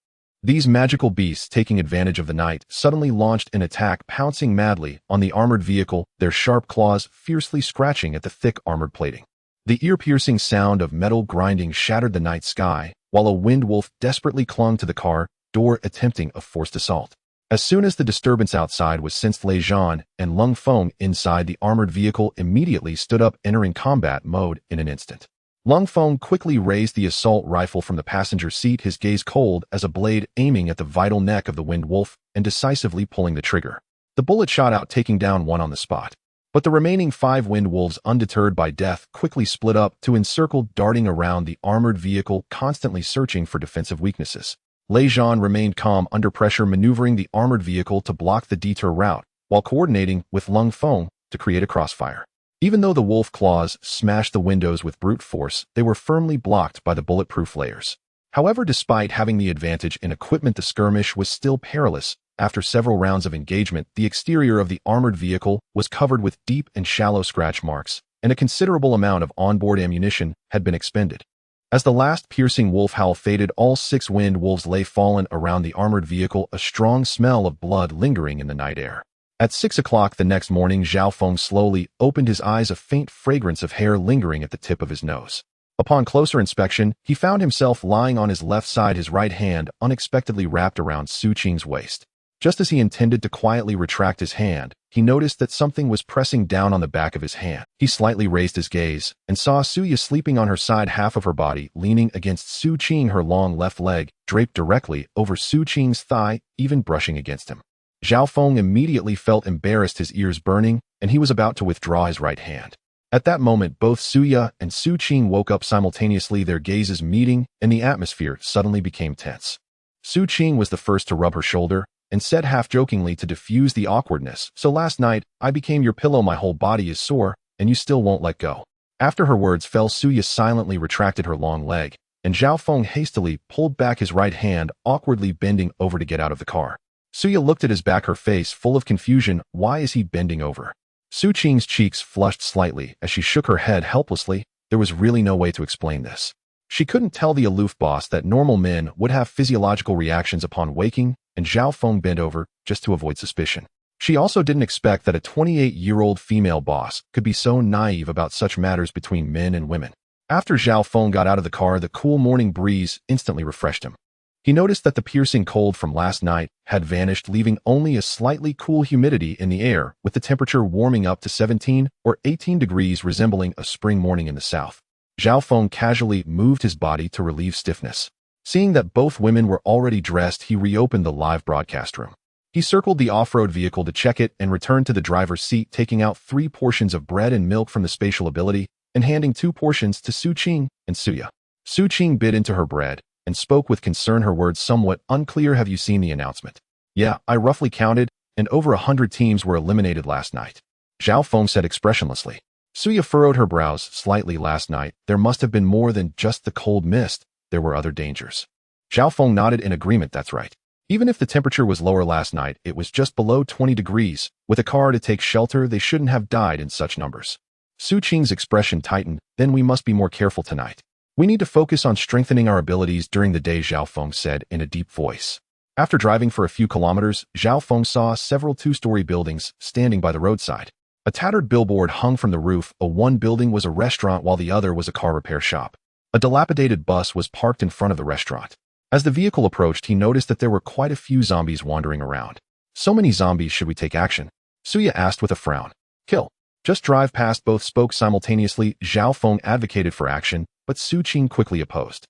These magical beasts, taking advantage of the night, suddenly launched an attack, pouncing madly on the armored vehicle, their sharp claws fiercely scratching at the thick armored plating. The ear-piercing sound of metal grinding shattered the night sky, while a wind wolf desperately clung to the car door, attempting a forced assault. As soon as the disturbance outside was sensed, Lei Zhan and Lung Feng inside the armored vehicle immediately stood up, entering combat mode in an instant. Lung Feng quickly raised the assault rifle from the passenger seat, his gaze cold as a blade, aiming at the vital neck of the wind wolf and decisively pulling the trigger. The bullet shot out, taking down one on the spot. But the remaining 5 wind wolves, undeterred by death, quickly split up to encircle, darting around the armored vehicle, constantly searching for defensive weaknesses. Lei Zhan remained calm under pressure, maneuvering the armored vehicle to block the detour route, while coordinating with Lung Feng to create a crossfire. Even though the wolf claws smashed the windows with brute force, they were firmly blocked by the bulletproof layers. However, despite having the advantage in equipment, the skirmish was still perilous. After several rounds of engagement, the exterior of the armored vehicle was covered with deep and shallow scratch marks, and a considerable amount of onboard ammunition had been expended. As the last piercing wolf howl faded, all 6 wind wolves lay fallen around the armored vehicle, a strong smell of blood lingering in the night air. At 6 o'clock the next morning, Zhao Feng slowly opened his eyes, a faint fragrance of hair lingering at the tip of his nose. Upon closer inspection, he found himself lying on his left side, his right hand unexpectedly wrapped around Xu Qing's waist. Just as he intended to quietly retract his hand, he noticed that something was pressing down on the back of his hand. He slightly raised his gaze and saw Suya sleeping on her side, half of her body leaning against Xu Qing, her long left leg draped directly over Xu Qing's thigh, even brushing against him. Zhao Feng immediately felt embarrassed, his ears burning, and he was about to withdraw his right hand. At that moment, both Suya and Xu Qing woke up simultaneously, their gazes meeting, and the atmosphere suddenly became tense. Xu Qing was the first to rub her shoulder and said half-jokingly to diffuse the awkwardness, "So last night, I became your pillow. My whole body is sore, and you still won't let go." After her words fell, Suya silently retracted her long leg, and Zhao Feng hastily pulled back his right hand, awkwardly bending over to get out of the car. Suya looked at his back, her face full of confusion. Why is he bending over? Xu Qing's cheeks flushed slightly as she shook her head helplessly. There was really no way to explain this. She couldn't tell the aloof boss that normal men would have physiological reactions upon waking, and Zhao Feng bent over just to avoid suspicion. She also didn't expect that a 28-year-old female boss could be so naive about such matters between men and women. After Zhao Feng got out of the car, the cool morning breeze instantly refreshed him. He noticed that the piercing cold from last night had vanished, leaving only a slightly cool humidity in the air, with the temperature warming up to 17 or 18 degrees, resembling a spring morning in the south. Zhao Feng casually moved his body to relieve stiffness. Seeing that both women were already dressed, he reopened the live broadcast room. He circled the off-road vehicle to check it and returned to the driver's seat, taking out 3 portions of bread and milk from the spatial ability and handing 2 portions to Xu Qing and Suya. Xu Qing bit into her bread and spoke with concern, her words somewhat unclear. "Have you seen the announcement?" "Yeah, I roughly counted, and over 100 teams were eliminated last night," Zhao Feng said expressionlessly. Suya furrowed her brows slightly. "Last night, there must have been more than just the cold mist. There were other dangers." Zhao Feng nodded in agreement. "That's right. Even if the temperature was lower last night, it was just below 20 degrees. With a car to take shelter, they shouldn't have died in such numbers." Xu Qing's expression tightened. "Then we must be more careful tonight. We need to focus on strengthening our abilities during the day," Zhao Feng said in a deep voice. After driving for a few kilometers, Zhao Feng saw several 2-story buildings standing by the roadside. A tattered billboard hung from the roof. One building was a restaurant while the other was a car repair shop. A dilapidated bus was parked in front of the restaurant. As the vehicle approached, he noticed that there were quite a few zombies wandering around. "So many zombies, should we take action?" Suya asked with a frown. "Kill. Just drive past." Both spoke simultaneously. Zhao Feng advocated for action, but Xu Qing quickly opposed.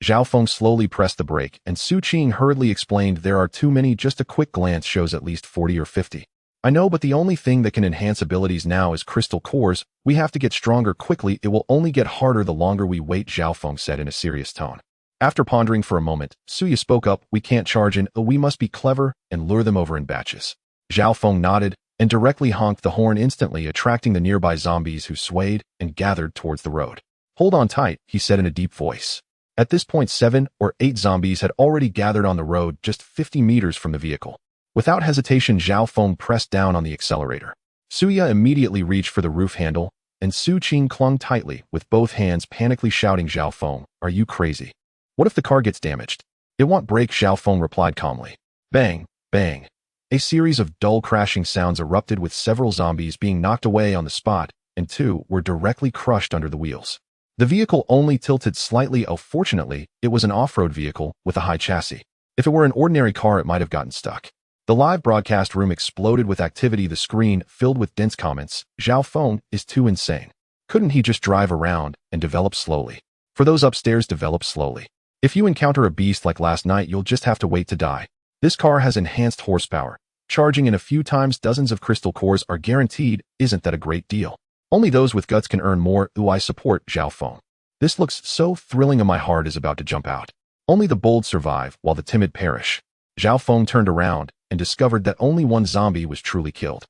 Zhao Feng slowly pressed the brake, and Xu Qing hurriedly explained, "There are too many. Just a quick glance shows at least 40 or 50. I know, but the only thing that can enhance abilities now is crystal cores. We have to get stronger quickly. It will only get harder the longer we wait," Zhao Feng said in a serious tone. After pondering for a moment, Suya spoke up. "We can't charge in. We must be clever and lure them over in batches." Zhao Feng nodded and directly honked the horn, instantly attracting the nearby zombies, who swayed and gathered towards the road. "Hold on tight," he said in a deep voice. At this point, 7 or 8 zombies had already gathered on the road just 50 meters from the vehicle. Without hesitation, Zhao Feng pressed down on the accelerator. Suya immediately reached for the roof handle, and Xu Qing clung tightly, with both hands panically shouting, "Zhao Feng, are you crazy? What if the car gets damaged?" "It won't break," Zhao Feng replied calmly. Bang, bang. A series of dull crashing sounds erupted, with several zombies being knocked away on the spot, and 2 were directly crushed under the wheels. The vehicle only tilted slightly. Fortunately, it was an off-road vehicle with a high chassis. If it were an ordinary car, it might have gotten stuck. The live broadcast room exploded with activity, the screen filled with dense comments. "Zhao Feng is too insane. Couldn't he just drive around and develop slowly? For those upstairs, develop slowly. If you encounter a beast like last night, you'll just have to wait to die. This car has enhanced horsepower. Charging in a few times, dozens of crystal cores are guaranteed. Isn't that a great deal? Only those with guts can earn more. Ooh, I support Zhao Feng. This looks so thrilling, and my heart is about to jump out. Only the bold survive, while the timid perish." Zhao Feng turned around and discovered that only one zombie was truly killed.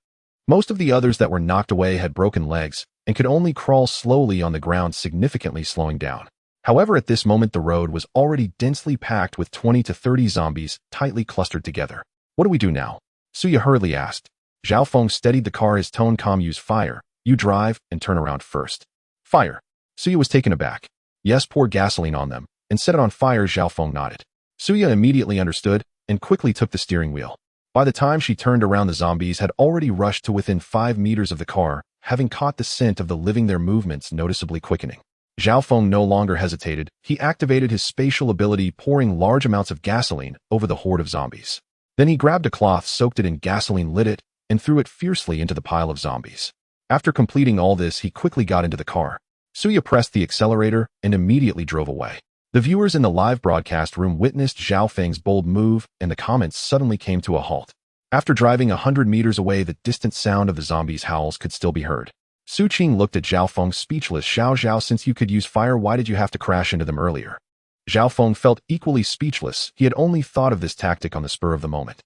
Most of the others that were knocked away had broken legs and could only crawl slowly on the ground, significantly slowing down. However, at this moment, the road was already densely packed with 20 to 30 zombies tightly clustered together. "What do we do now?" Suya hurriedly asked. Zhao Feng steadied the car, his tone calm. "Use fire. You drive and turn around first." "Fire?" Suya was taken aback. "Yes, pour gasoline on them and set it on fire." Zhao Feng nodded. Suya immediately understood and quickly took the steering wheel. By the time she turned around, the zombies had already rushed to within 5 meters of the car, having caught the scent of the living, their movements noticeably quickening. Zhao Feng no longer hesitated. He activated his spatial ability, pouring large amounts of gasoline over the horde of zombies. Then he grabbed a cloth, soaked it in gasoline, lit it, and threw it fiercely into the pile of zombies. After completing all this, he quickly got into the car. Suya pressed the accelerator and immediately drove away. The viewers in the live broadcast room witnessed Zhao Feng's bold move, and the comments suddenly came to a halt. After driving 100 meters away, the distant sound of the zombies' howls could still be heard. Xu Qing looked at Zhao Feng, speechless. Zhao, since you could use fire, why did you have to crash into them earlier?" Zhao Feng felt equally speechless. He had only thought of this tactic on the spur of the moment.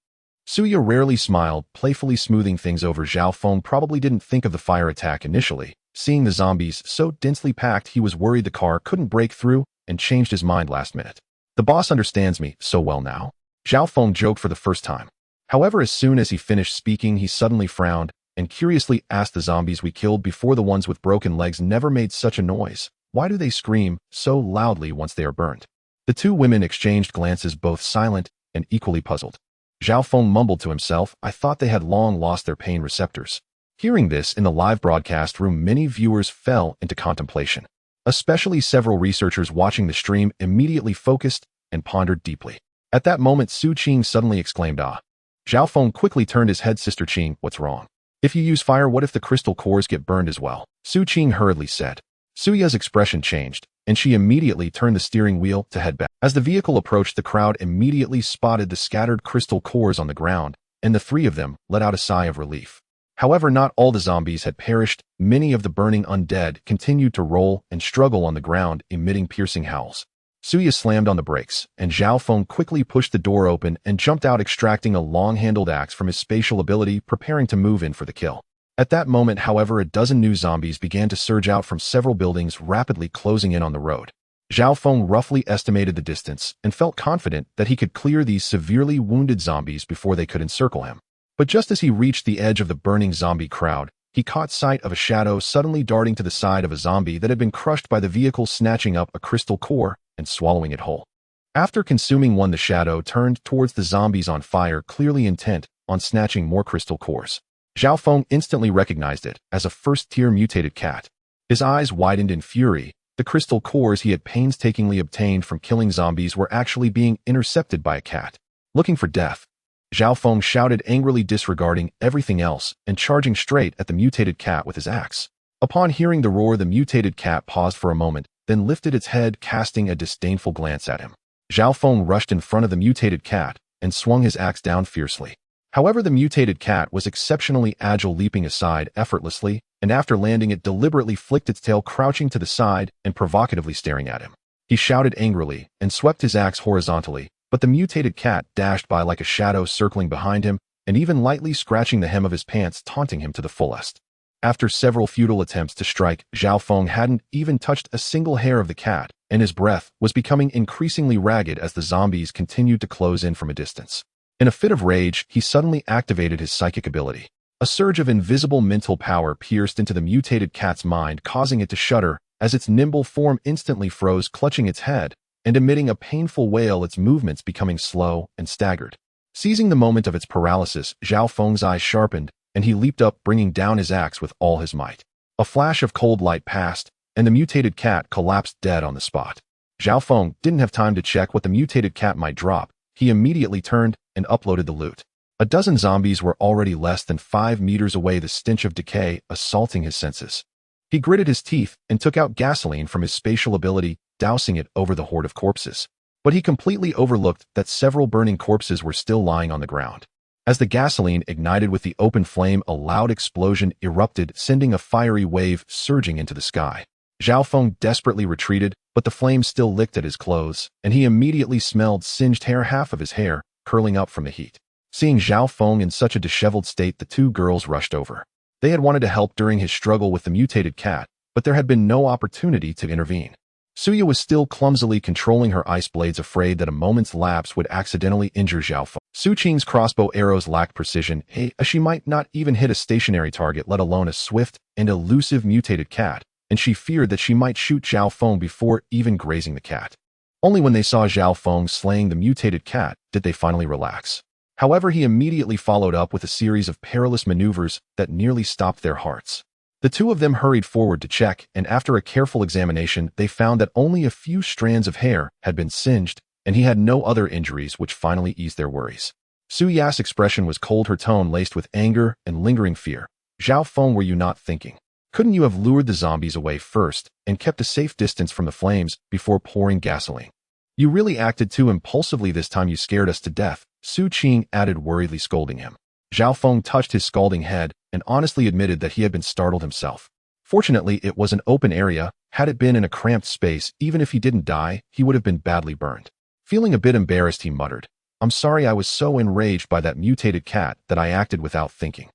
Suya rarely smiled, playfully smoothing things over. Zhao Feng probably didn't think of the fire attack initially. Seeing the zombies so densely packed, he was worried the car couldn't break through and changed his mind last minute. "The boss understands me so well now," Zhao Feng joked for the first time. However, as soon as he finished speaking, he suddenly frowned and curiously asked, "The zombies we killed before, the ones with broken legs, never made such a noise. Why do they scream so loudly once they are burned?" The 2 women exchanged glances, both silent and equally puzzled. Zhao Feng mumbled to himself, "I thought they had long lost their pain receptors." Hearing this in the live broadcast room, many viewers fell into contemplation. Especially several researchers watching the stream immediately focused and pondered deeply. At that moment, Xu Qing suddenly exclaimed, "Ah!" Zhao Feng quickly turned his head. "Sister Qing, what's wrong? If you use fire, what if the crystal cores get burned as well?" Xu Qing hurriedly said. Suya's expression changed, and she immediately turned the steering wheel to head back. As the vehicle approached, the crowd immediately spotted the scattered crystal cores on the ground, and the 3 of them let out a sigh of relief. However, not all the zombies had perished. Many of the burning undead continued to roll and struggle on the ground, emitting piercing howls. Suya slammed on the brakes, and Zhao Feng quickly pushed the door open and jumped out, extracting a long-handled axe from his spatial ability, preparing to move in for the kill. At that moment, however, a dozen new zombies began to surge out from several buildings, rapidly closing in on the road. Zhao Feng roughly estimated the distance and felt confident that he could clear these severely wounded zombies before they could encircle him. But just as he reached the edge of the burning zombie crowd, he caught sight of a shadow suddenly darting to the side of a zombie that had been crushed by the vehicle, snatching up a crystal core and swallowing it whole. After consuming one, the shadow turned towards the zombies on fire, clearly intent on snatching more crystal cores. Zhao Feng instantly recognized it as a first-tier mutated cat. His eyes widened in fury. The crystal cores he had painstakingly obtained from killing zombies were actually being intercepted by a cat. Looking for death, Zhao Feng shouted angrily, disregarding everything else and charging straight at the mutated cat with his axe. Upon hearing the roar, the mutated cat paused for a moment, then lifted its head, casting a disdainful glance at him. Zhao Feng rushed in front of the mutated cat and swung his axe down fiercely. However, the mutated cat was exceptionally agile, leaping aside effortlessly, and after landing, it deliberately flicked its tail, crouching to the side and provocatively staring at him. He shouted angrily and swept his axe horizontally, but the mutated cat dashed by like a shadow, circling behind him and even lightly scratching the hem of his pants, taunting him to the fullest. After several futile attempts to strike, Zhao Feng hadn't even touched a single hair of the cat, and his breath was becoming increasingly ragged as the zombies continued to close in from a distance. In a fit of rage, he suddenly activated his psychic ability. A surge of invisible mental power pierced into the mutated cat's mind, causing it to shudder as its nimble form instantly froze, clutching its head and emitting a painful wail, its movements becoming slow and staggered. Seizing the moment of its paralysis, Zhao Feng's eyes sharpened, and he leaped up, bringing down his axe with all his might. A flash of cold light passed, and the mutated cat collapsed dead on the spot. Zhao Feng didn't have time to check what the mutated cat might drop. He immediately turned and uploaded the loot. A dozen zombies were already less than 5 meters away, the stench of decay assaulting his senses. He gritted his teeth and took out gasoline from his spatial ability, dousing it over the horde of corpses. But he completely overlooked that several burning corpses were still lying on the ground. As the gasoline ignited with the open flame, a loud explosion erupted, sending a fiery wave surging into the sky. Zhao Feng desperately retreated, but the flames still licked at his clothes, and he immediately smelled singed hair, half of his hair curling up from the heat. Seeing Zhao Feng in such a disheveled state, the two girls rushed over. They had wanted to help during his struggle with the mutated cat, but there had been no opportunity to intervene. Suya was still clumsily controlling her ice blades, afraid that a moment's lapse would accidentally injure Zhao Feng. Xu Qing's crossbow arrows lacked precision, as she might not even hit a stationary target, let alone a swift and elusive mutated cat, and she feared that she might shoot Zhao Feng before even grazing the cat. Only when they saw Zhao Feng slaying the mutated cat did they finally relax. However, he immediately followed up with a series of perilous maneuvers that nearly stopped their hearts. The two of them hurried forward to check, and after a careful examination, they found that only a few strands of hair had been singed, and he had no other injuries, which finally eased their worries. Su Ya's expression was cold, her tone laced with anger and lingering fear. Zhao Feng, were you not thinking? Couldn't you have lured the zombies away first and kept a safe distance from the flames before pouring gasoline? You really acted too impulsively this time. You scared us to death, Xu Qing added, worriedly scolding him. Zhao Feng touched his scalding head and honestly admitted that he had been startled himself. Fortunately, it was an open area. Had it been in a cramped space, even if he didn't die, he would have been badly burned. Feeling a bit embarrassed, he muttered, I'm sorry, I was so enraged by that mutated cat that I acted without thinking.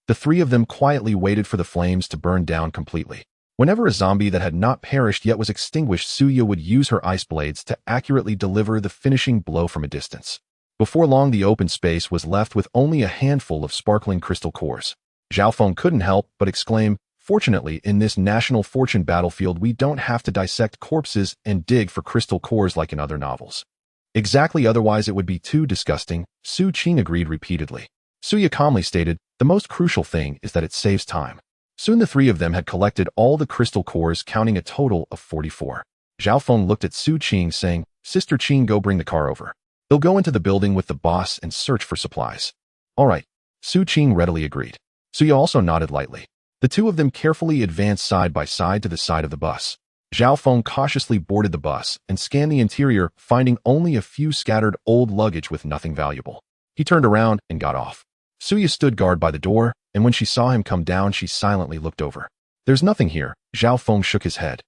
The three of them quietly waited for the flames to burn down completely. Whenever a zombie that had not perished yet was extinguished, Suya would use her ice blades to accurately deliver the finishing blow from a distance. Before long, the open space was left with only a handful of sparkling crystal cores. Zhao Feng couldn't help but exclaim, fortunately, in this national fortune battlefield, we don't have to dissect corpses and dig for crystal cores like in other novels. Exactly, otherwise it would be too disgusting, Xu Qing agreed repeatedly. Suya calmly stated, the most crucial thing is that it saves time. Soon the three of them had collected all the crystal cores, counting a total of 44. Zhao Feng looked at Xu Qing, saying, Sister Qing, go bring the car over. They'll go into the building with the boss and search for supplies. All right, Xu Qing readily agreed. Suya also nodded lightly. The two of them carefully advanced side by side to the side of the bus. Zhao Feng cautiously boarded the bus and scanned the interior, finding only a few scattered old luggage with nothing valuable. He turned around and got off. Suya stood guard by the door, and when she saw him come down, she silently looked over. There's nothing here, Zhao Feng shook his head.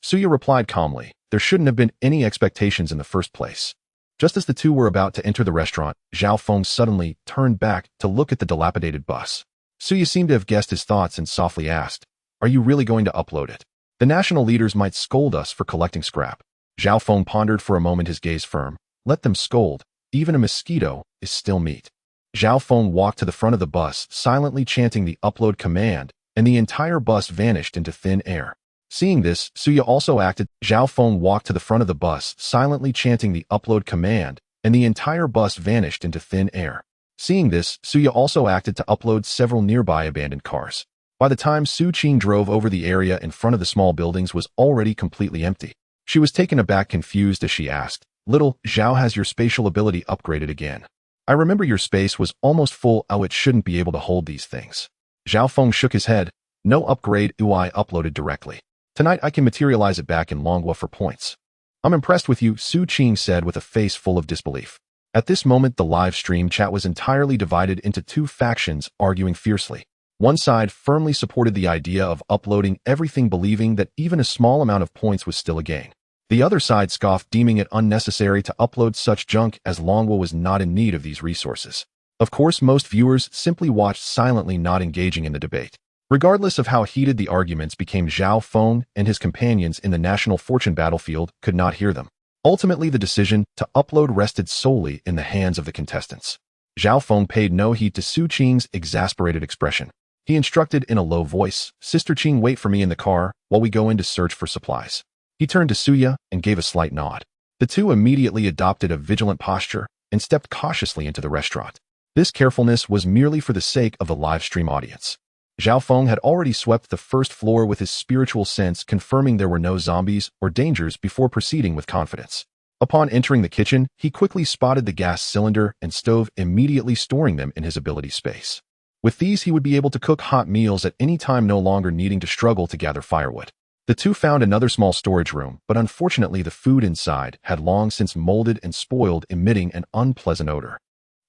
Suya replied calmly, there shouldn't have been any expectations in the first place. Just as the two were about to enter the restaurant, Zhao Feng suddenly turned back to look at the dilapidated bus. Suya seemed to have guessed his thoughts and softly asked, are you really going to upload it? The national leaders might scold us for collecting scrap. Zhao Feng pondered for a moment, his gaze firm. Let them scold. Even a mosquito is still meat. Zhao Feng walked to the front of the bus, silently chanting the upload command, and the entire bus vanished into thin air. Seeing this, Suya also acted. Zhao Feng walked to the front of the bus, silently chanting the upload command, and the entire bus vanished into thin air. Seeing this, Suya also acted to upload several nearby abandoned cars. By the time Xu Qing drove over, the area in front of the small buildings was already completely empty. She was taken aback, confused, as she asked, Little Zhao, has your spatial ability upgraded again? I remember your space was almost full. Oh, it shouldn't be able to hold these things. Zhao Feng shook his head. No upgrade, I uploaded directly. Tonight I can materialize it back in Longwa for points. I'm impressed with you, Xu Qing said with a face full of disbelief. At this moment, the live stream chat was entirely divided into two factions, arguing fiercely. One side firmly supported the idea of uploading everything, believing that even a small amount of points was still a gain. The other side scoffed, deeming it unnecessary to upload such junk as Longwa was not in need of these resources. Of course, most viewers simply watched silently, not engaging in the debate. Regardless of how heated the arguments became, Zhao Feng and his companions in the national fortune battlefield could not hear them. Ultimately, the decision to upload rested solely in the hands of the contestants. Zhao Feng paid no heed to Xu Qing's exasperated expression. He instructed in a low voice, "Sister Qing, wait for me in the car while we go in to search for supplies." He turned to Suya and gave a slight nod. The two immediately adopted a vigilant posture and stepped cautiously into the restaurant. This carefulness was merely for the sake of the live stream audience. Zhao Feng had already swept the first floor with his spiritual sense, confirming there were no zombies or dangers before proceeding with confidence. Upon entering the kitchen, he quickly spotted the gas cylinder and stove, immediately storing them in his ability space. With these, he would be able to cook hot meals at any time, no longer needing to struggle to gather firewood. The two found another small storage room, but unfortunately the food inside had long since molded and spoiled, emitting an unpleasant odor.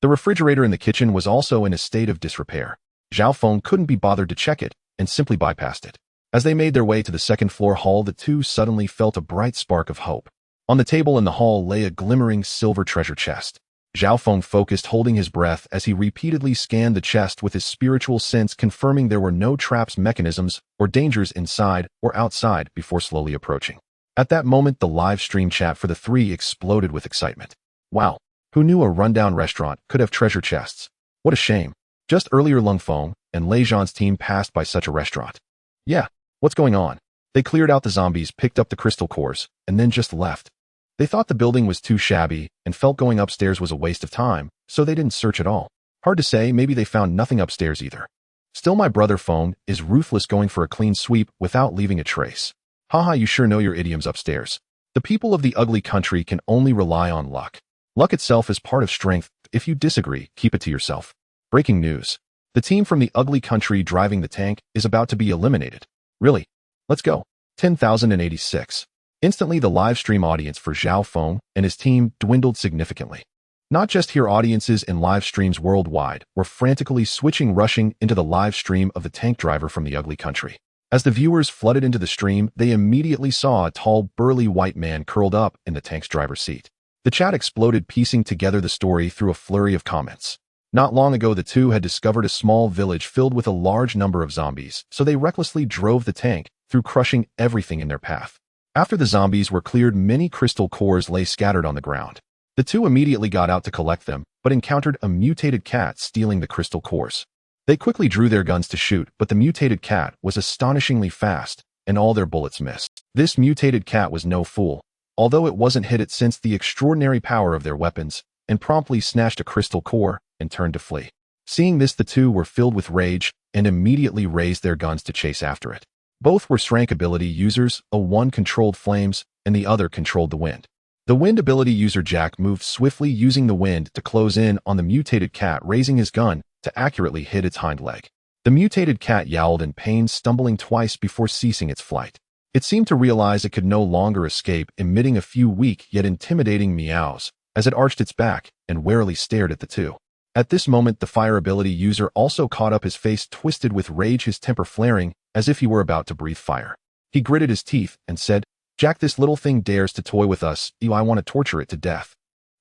The refrigerator in the kitchen was also in a state of disrepair. Zhao Feng couldn't be bothered to check it and simply bypassed it. As they made their way to the second-floor hall, the two suddenly felt a bright spark of hope. On the table in the hall lay a glimmering silver treasure chest. Zhao Feng focused, holding his breath as he repeatedly scanned the chest with his spiritual sense, confirming there were no traps, mechanisms, or dangers inside or outside before slowly approaching. At that moment, the live stream chat for the three exploded with excitement. Wow, who knew a rundown restaurant could have treasure chests? What a shame. Just earlier Lung Feng and Lei Zhan's team passed by such a restaurant. Yeah, what's going on? They cleared out the zombies, picked up the crystal cores, and then just left. They thought the building was too shabby and felt going upstairs was a waste of time, so they didn't search at all. Hard to say, maybe they found nothing upstairs either. Still, my brother Feng is ruthless, going for a clean sweep without leaving a trace. Haha, you sure know your idioms upstairs. The people of the ugly country can only rely on luck. Luck itself is part of strength. If you disagree, keep it to yourself. Breaking news. The team from the ugly country driving the tank is about to be eliminated. Really? Let's go. 10,086. Instantly, the live stream audience for Zhao Feng and his team dwindled significantly. Not just here, audiences in live streams worldwide were frantically rushing into the live stream of the tank driver from the ugly country. As the viewers flooded into the stream, they immediately saw a tall, burly white man curled up in the tank's driver's seat. The chat exploded, piecing together the story through a flurry of comments. Not long ago, the two had discovered a small village filled with a large number of zombies, so they recklessly drove the tank through, crushing everything in their path. After the zombies were cleared, many crystal cores lay scattered on the ground. The two immediately got out to collect them, but encountered a mutated cat stealing the crystal cores. They quickly drew their guns to shoot, but the mutated cat was astonishingly fast, and all their bullets missed. This mutated cat was no fool, although it wasn't hit, it sensed the extraordinary power of their weapons, and promptly snatched a crystal core and turned to flee. Seeing this, the two were filled with rage and immediately raised their guns to chase after it. Both were rank ability users, one controlled flames, and the other controlled the wind. The wind ability user Jack moved swiftly, using the wind to close in on the mutated cat, raising his gun to accurately hit its hind leg. The mutated cat yowled in pain, stumbling twice before ceasing its flight. It seemed to realize it could no longer escape, emitting a few weak yet intimidating meows as it arched its back and warily stared at the two. At this moment, the fire ability user also caught up, his face twisted with rage, his temper flaring as if he were about to breathe fire. He gritted his teeth and said, "Jack, this little thing dares to toy with us. I want to torture it to death."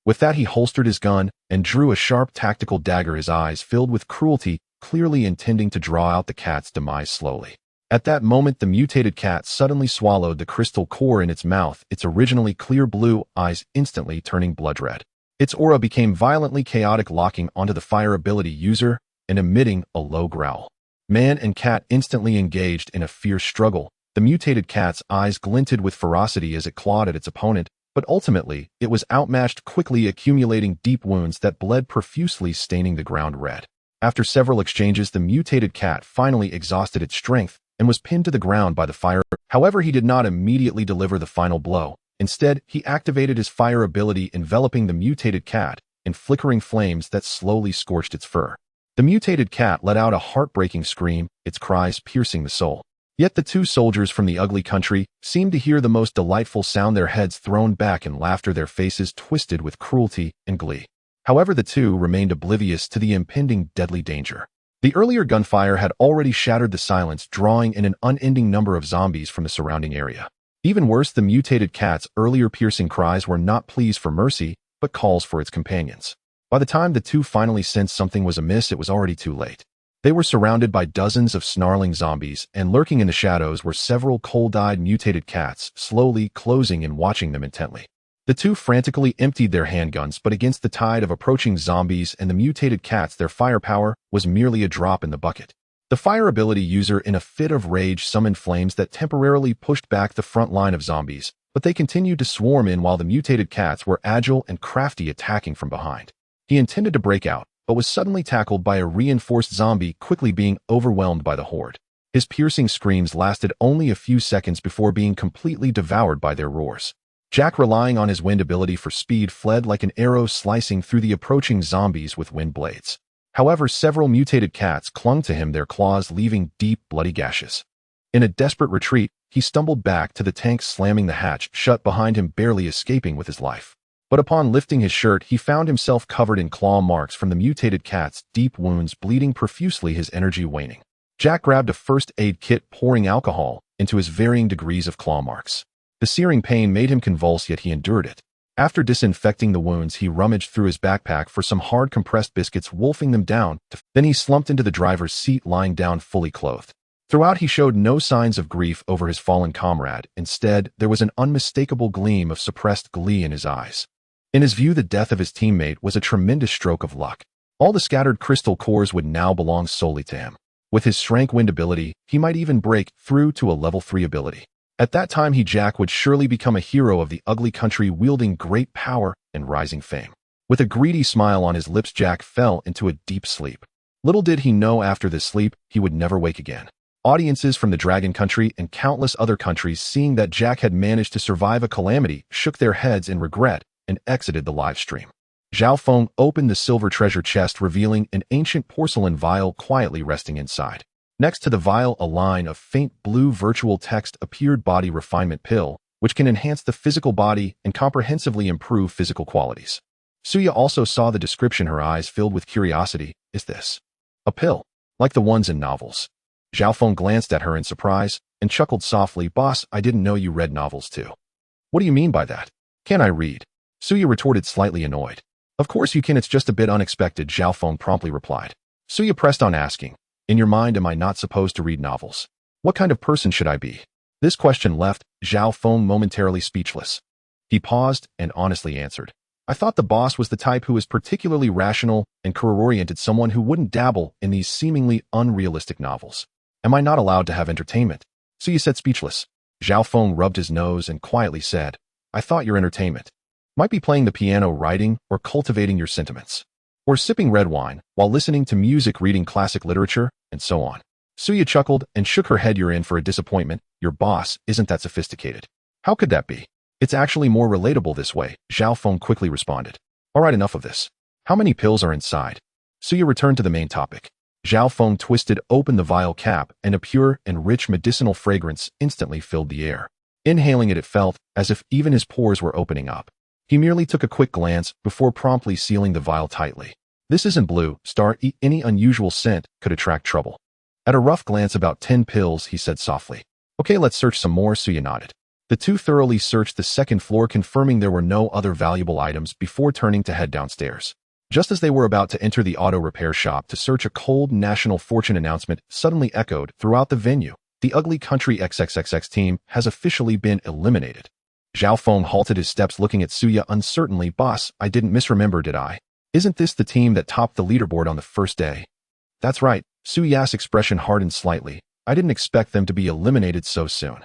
With that, he holstered his gun and drew a sharp tactical dagger, his eyes filled with cruelty, clearly intending to draw out the cat's demise slowly. At that moment, the mutated cat suddenly swallowed the crystal core in its mouth, its originally clear blue eyes instantly turning blood red. Its aura became violently chaotic, locking onto the fire ability user and emitting a low growl. Man and cat instantly engaged in a fierce struggle. The mutated cat's eyes glinted with ferocity as it clawed at its opponent, but ultimately it was outmatched, quickly accumulating deep wounds that bled profusely, staining the ground red. After several exchanges, the mutated cat finally exhausted its strength and was pinned to the ground by the fire. However, he did not immediately deliver the final blow. Instead, he activated his fire ability, enveloping the mutated cat in flickering flames that slowly scorched its fur. The mutated cat let out a heartbreaking scream, its cries piercing the soul. Yet the two soldiers from the ugly country seemed to hear the most delightful sound, their heads thrown back in laughter, their faces twisted with cruelty and glee. However, the two remained oblivious to the impending deadly danger. The earlier gunfire had already shattered the silence, drawing in an unending number of zombies from the surrounding area. Even worse, the mutated cat's earlier piercing cries were not pleas for mercy, but calls for its companions. By the time the two finally sensed something was amiss, it was already too late. They were surrounded by dozens of snarling zombies, and lurking in the shadows were several cold-eyed mutated cats, slowly closing and watching them intently. The two frantically emptied their handguns, but against the tide of approaching zombies and the mutated cats, their firepower was merely a drop in the bucket. The fire ability user, in a fit of rage, summoned flames that temporarily pushed back the front line of zombies, but they continued to swarm in while the mutated cats were agile and crafty, attacking from behind. He intended to break out, but was suddenly tackled by a reinforced zombie, quickly being overwhelmed by the horde. His piercing screams lasted only a few seconds before being completely devoured by their roars. Jack, relying on his wind ability for speed, fled like an arrow, slicing through the approaching zombies with wind blades. However, several mutated cats clung to him, their claws leaving deep, bloody gashes. In a desperate retreat, he stumbled back to the tank, slamming the hatch shut behind him, barely escaping with his life. But upon lifting his shirt, he found himself covered in claw marks from the mutated cats' deep wounds, bleeding profusely, his energy waning. Jack grabbed a first aid kit, pouring alcohol into his varying degrees of claw marks. The searing pain made him convulse, yet he endured it. After disinfecting the wounds, he rummaged through his backpack for some hard compressed biscuits, wolfing them down. Then he slumped into the driver's seat, lying down fully clothed. Throughout, he showed no signs of grief over his fallen comrade. Instead, there was an unmistakable gleam of suppressed glee in his eyes. In his view, the death of his teammate was a tremendous stroke of luck. All the scattered crystal cores would now belong solely to him. With his Shrank Wind ability, he might even break through to a level 3 ability. At that time, Jack would surely become a hero of the ugly country, wielding great power and rising fame. With a greedy smile on his lips, Jack fell into a deep sleep. Little did he know, after this sleep, he would never wake again. Audiences from the Dragon Country and countless other countries, seeing that Jack had managed to survive a calamity, shook their heads in regret and exited the live stream. Zhao Feng opened the silver treasure chest, revealing an ancient porcelain vial quietly resting inside. Next to the vial, a line of faint blue virtual text appeared: body refinement pill, which can enhance the physical body and comprehensively improve physical qualities. Suya also saw the description, her eyes filled with curiosity. Is this a pill, like the ones in novels? Zhao Feng glanced at her in surprise and chuckled softly. Boss, I didn't know you read novels too. What do you mean by that? Can I read? Suya retorted, slightly annoyed. Of course you can, it's just a bit unexpected, Zhao Feng promptly replied. Suya pressed on, asking, in your mind, am I not supposed to read novels? What kind of person should I be? This question left Zhao Feng momentarily speechless. He paused and honestly answered, I thought the boss was the type who was particularly rational and career-oriented, someone who wouldn't dabble in these seemingly unrealistic novels. Am I not allowed to have entertainment? Suya said, speechless. Zhao Feng rubbed his nose and quietly said, I thought your entertainment might be playing the piano, writing, or cultivating your sentiments, or sipping red wine while listening to music, reading classic literature, and so on. Suya chuckled and shook her head. You're in for a disappointment. Your boss isn't that sophisticated. How could that be? It's actually more relatable this way, Zhao Feng quickly responded. All right, enough of this. How many pills are inside? Suya returned to the main topic. Zhao Feng twisted open the vial cap, and a pure and rich medicinal fragrance instantly filled the air. Inhaling it, it felt as if even his pores were opening up. He merely took a quick glance before promptly sealing the vial tightly. This isn't blue star. Any unusual scent could attract trouble. At a rough glance, about 10 pills, he said softly. Okay, let's search some more. Suya nodded. The two thoroughly searched the second floor, confirming there were no other valuable items before turning to head downstairs. Just as they were about to enter the auto repair shop to search, a cold national fortune announcement suddenly echoed throughout the venue. The ugly country XXXX team has officially been eliminated. Zhao Feng halted his steps, looking at Suya uncertainly. Boss, I didn't misremember, did I? Isn't this the team that topped the leaderboard on the first day? That's right. Suya's expression hardened slightly. I didn't expect them to be eliminated so soon.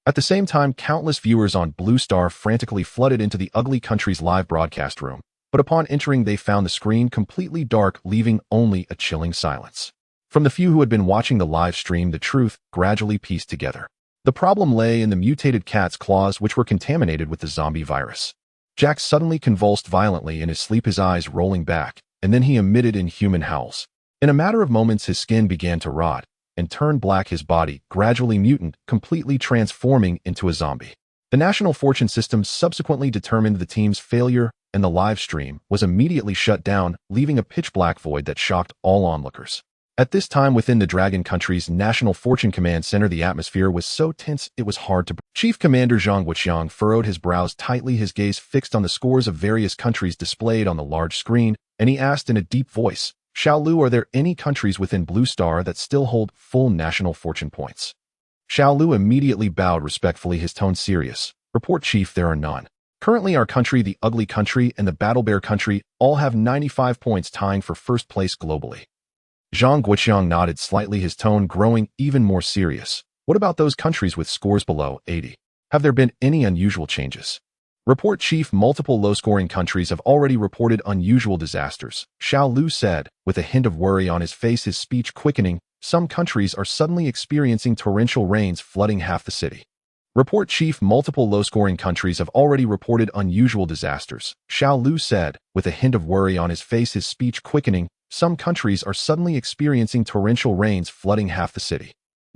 At the same time, countless viewers on Blue Star frantically flooded into the ugly country's live broadcast room, but upon entering they found the screen completely dark, leaving only a chilling silence. From the few who had been watching the live stream, the truth gradually pieced together. The problem lay in the mutated cat's claws, which were contaminated with the zombie virus. Jack suddenly convulsed violently in his sleep, his eyes rolling back, and then he emitted inhuman howls. In a matter of moments, his skin began to rot and turn black, his body gradually mutant, completely transforming into a zombie. The National Fortune system subsequently determined the team's failure, and the live stream was immediately shut down, leaving a pitch-black void that shocked all onlookers. At this time, within the Dragon Country's National Fortune Command Center, the atmosphere was so tense it was hard to breathe. Chief Commander Zhang Wuqiang furrowed his brows tightly, his gaze fixed on the scores of various countries displayed on the large screen, and he asked in a deep voice, Xiao Lu, are there any countries within Blue Star that still hold full National Fortune points? Xiao Lu immediately bowed respectfully, his tone serious. Report, Chief, there are none. Currently our country, the ugly country, and the battle bear country all have 95 points, tying for first place globally. Zhang Guoqiang nodded slightly, his tone growing even more serious. What about those countries with scores below 80? Have there been any unusual changes? Report Chief, multiple low-scoring countries have already reported unusual disasters, Xiao Lu said, with a hint of worry on his face, his speech quickening. Some countries are suddenly experiencing torrential rains flooding half the city. Report Chief, multiple low-scoring countries have already reported unusual disasters, Xiao Lu said, with a hint of worry on his face, his speech quickening. Some countries are suddenly experiencing torrential rains flooding half the city.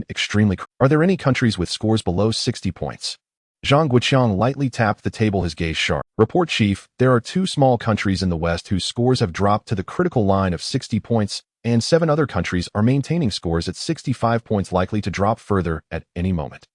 Extremely. Are there any countries with scores below 60 points? Zhang Guoqiang lightly tapped the table, his gaze sharp. Report Chief, there are 2 small countries in the West whose scores have dropped to the critical line of 60 points, and 7 other countries are maintaining scores at 65 points, likely to drop further at any moment.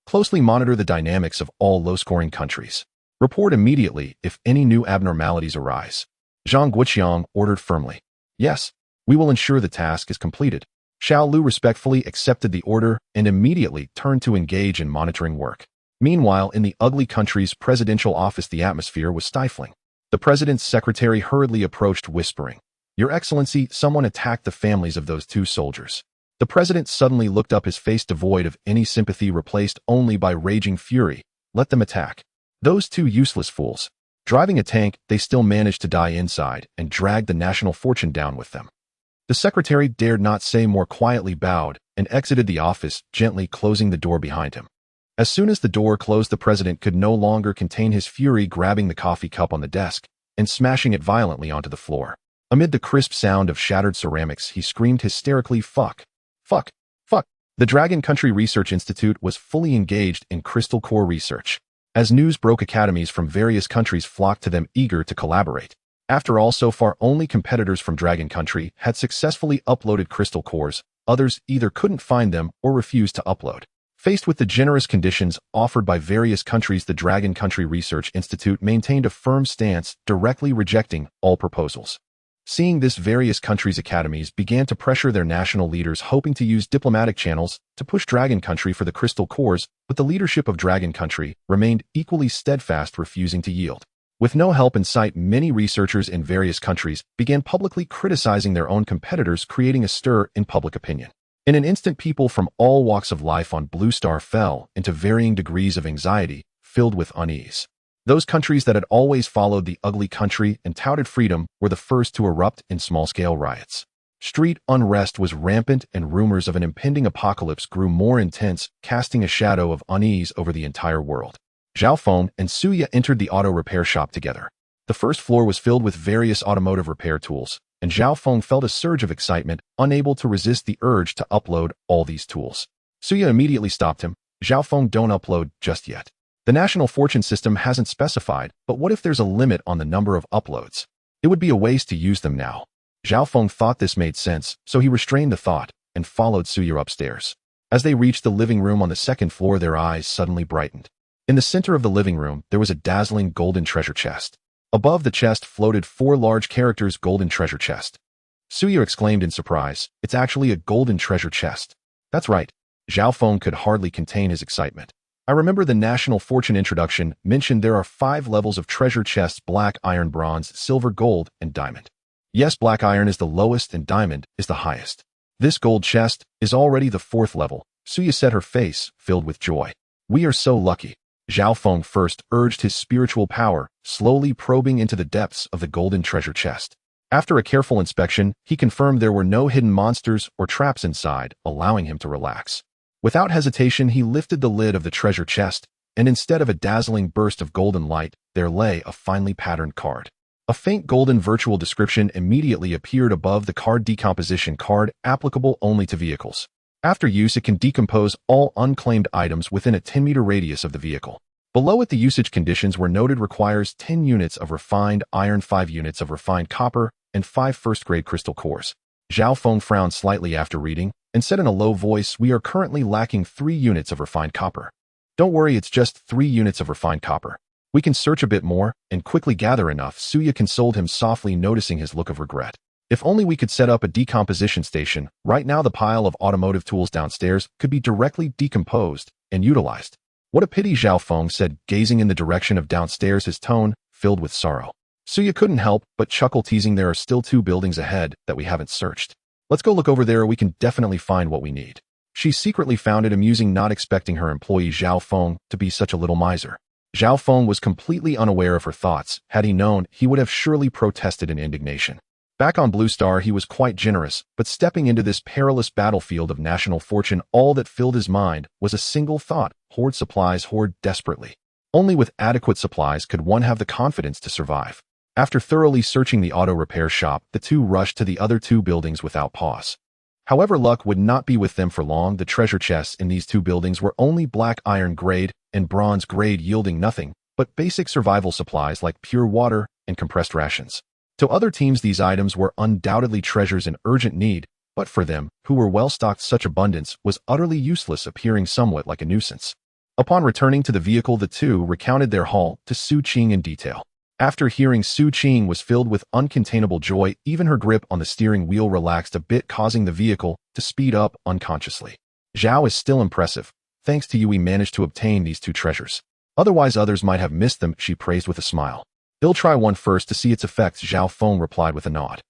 Closely monitor the dynamics of all low-scoring countries. Report immediately if any new abnormalities arise. Zhang Guoqiang ordered firmly. Yes, we will ensure the task is completed. Xiao Lu respectfully accepted the order and immediately turned to engage in monitoring work. Meanwhile, in the ugly country's presidential office, the atmosphere was stifling. The president's secretary hurriedly approached, whispering, "Your Excellency, someone attacked the families of those 2 soldiers." The president suddenly looked up, his face devoid of any sympathy, replaced only by raging fury. Let them attack. Those 2 useless fools. Driving a tank, they still managed to die inside and dragged the national fortune down with them. The secretary dared not say more, quietly bowed and exited the office, gently closing the door behind him. As soon as the door closed, the president could no longer contain his fury, grabbing the coffee cup on the desk and smashing it violently onto the floor. Amid the crisp sound of shattered ceramics, he screamed hysterically, "Fuck! Fuck! Fuck!" The Dragon Country Research Institute was fully engaged in crystal core research. As news broke, academies from various countries flocked to them, eager to collaborate. After all, so far only competitors from Dragon Country had successfully uploaded crystal cores. Others either couldn't find them or refused to upload. Faced with the generous conditions offered by various countries, the Dragon Country Research Institute maintained a firm stance, directly rejecting all proposals. Seeing this, various countries' academies began to pressure their national leaders, hoping to use diplomatic channels to push Dragon Country for the crystal cores, but the leadership of Dragon Country remained equally steadfast, refusing to yield. With no help in sight, many researchers in various countries began publicly criticizing their own competitors, creating a stir in public opinion. In an instant, people from all walks of life on Blue Star fell into varying degrees of anxiety, filled with unease. Those countries that had always followed the ugly country and touted freedom were the first to erupt in small-scale riots. Street unrest was rampant, and rumors of an impending apocalypse grew more intense, casting a shadow of unease over the entire world. Zhao Feng and Suya entered the auto repair shop together. The first floor was filled with various automotive repair tools, and Zhao Feng felt a surge of excitement, unable to resist the urge to upload all these tools. Suya immediately stopped him. Zhao Feng, don't upload just yet. The national fortune system hasn't specified, but what if there's a limit on the number of uploads? It would be a waste to use them now. Zhao Feng thought this made sense, so he restrained the thought and followed Suya upstairs. As they reached the living room on the 2nd floor, their eyes suddenly brightened. In the center of the living room, there was a dazzling golden treasure chest. Above the chest floated 4 large characters, "Golden Treasure Chest." Suya exclaimed in surprise, "It's actually a golden treasure chest." "That's right." Zhao Feng could hardly contain his excitement. "I remember the National Fortune introduction mentioned there are 5 levels of treasure chests: black, iron, bronze, silver, gold, and diamond. Yes, black iron is the lowest and diamond is the highest. This gold chest is already the 4th level." Suya said, her face filled with joy. "We are so lucky." Zhao Feng first urged his spiritual power, slowly probing into the depths of the golden treasure chest. After a careful inspection, he confirmed there were no hidden monsters or traps inside, allowing him to relax. Without hesitation, he lifted the lid of the treasure chest, and instead of a dazzling burst of golden light, there lay a finely patterned card. A faint golden virtual description immediately appeared above the card: decomposition card, applicable only to vehicles. After use, it can decompose all unclaimed items within a 10-meter radius of the vehicle. Below it, the usage conditions were noted: requires 10 units of refined iron, 5 units of refined copper, and 5 first-grade crystal cores. Zhao Feng frowned slightly after reading and said in a low voice, "We are currently lacking 3 units of refined copper." "Don't worry, it's just 3 units of refined copper. We can search a bit more and quickly gather enough," Suya consoled him softly, noticing his look of regret. "If only we could set up a decomposition station. Right now the pile of automotive tools downstairs could be directly decomposed and utilized." What a pity, Zhao Feng said, gazing in the direction of downstairs, his tone filled with sorrow. Suya couldn't help but chuckle, teasing, there are still 2 buildings ahead that we haven't searched. Let's go look over there, we can definitely find what we need. She secretly found it amusing, not expecting her employee Zhao Feng to be such a little miser. Zhao Feng was completely unaware of her thoughts. Had he known, he would have surely protested in indignation. Back on Blue Star, he was quite generous, but stepping into this perilous battlefield of national fortune, all that filled his mind was a single thought: hoard supplies, hoard desperately. Only with adequate supplies could one have the confidence to survive. After thoroughly searching the auto repair shop, the two rushed to the other 2 buildings without pause. However, luck would not be with them for long. The treasure chests in these 2 buildings were only black iron grade and bronze grade, yielding nothing but basic survival supplies like pure water and compressed rations. To other teams, these items were undoubtedly treasures in urgent need, but for them, who were well-stocked, such abundance was utterly useless, appearing somewhat like a nuisance. Upon returning to the vehicle, the 2 recounted their haul to Xu Qing in detail. After hearing, Xu Qing was filled with uncontainable joy. Even her grip on the steering wheel relaxed a bit, causing the vehicle to speed up unconsciously. Zhao is still impressive. Thanks to you, we managed to obtain these 2 treasures. Otherwise, others might have missed them, she praised with a smile. I'll try one first to see its effects, Zhao Feng replied with a nod.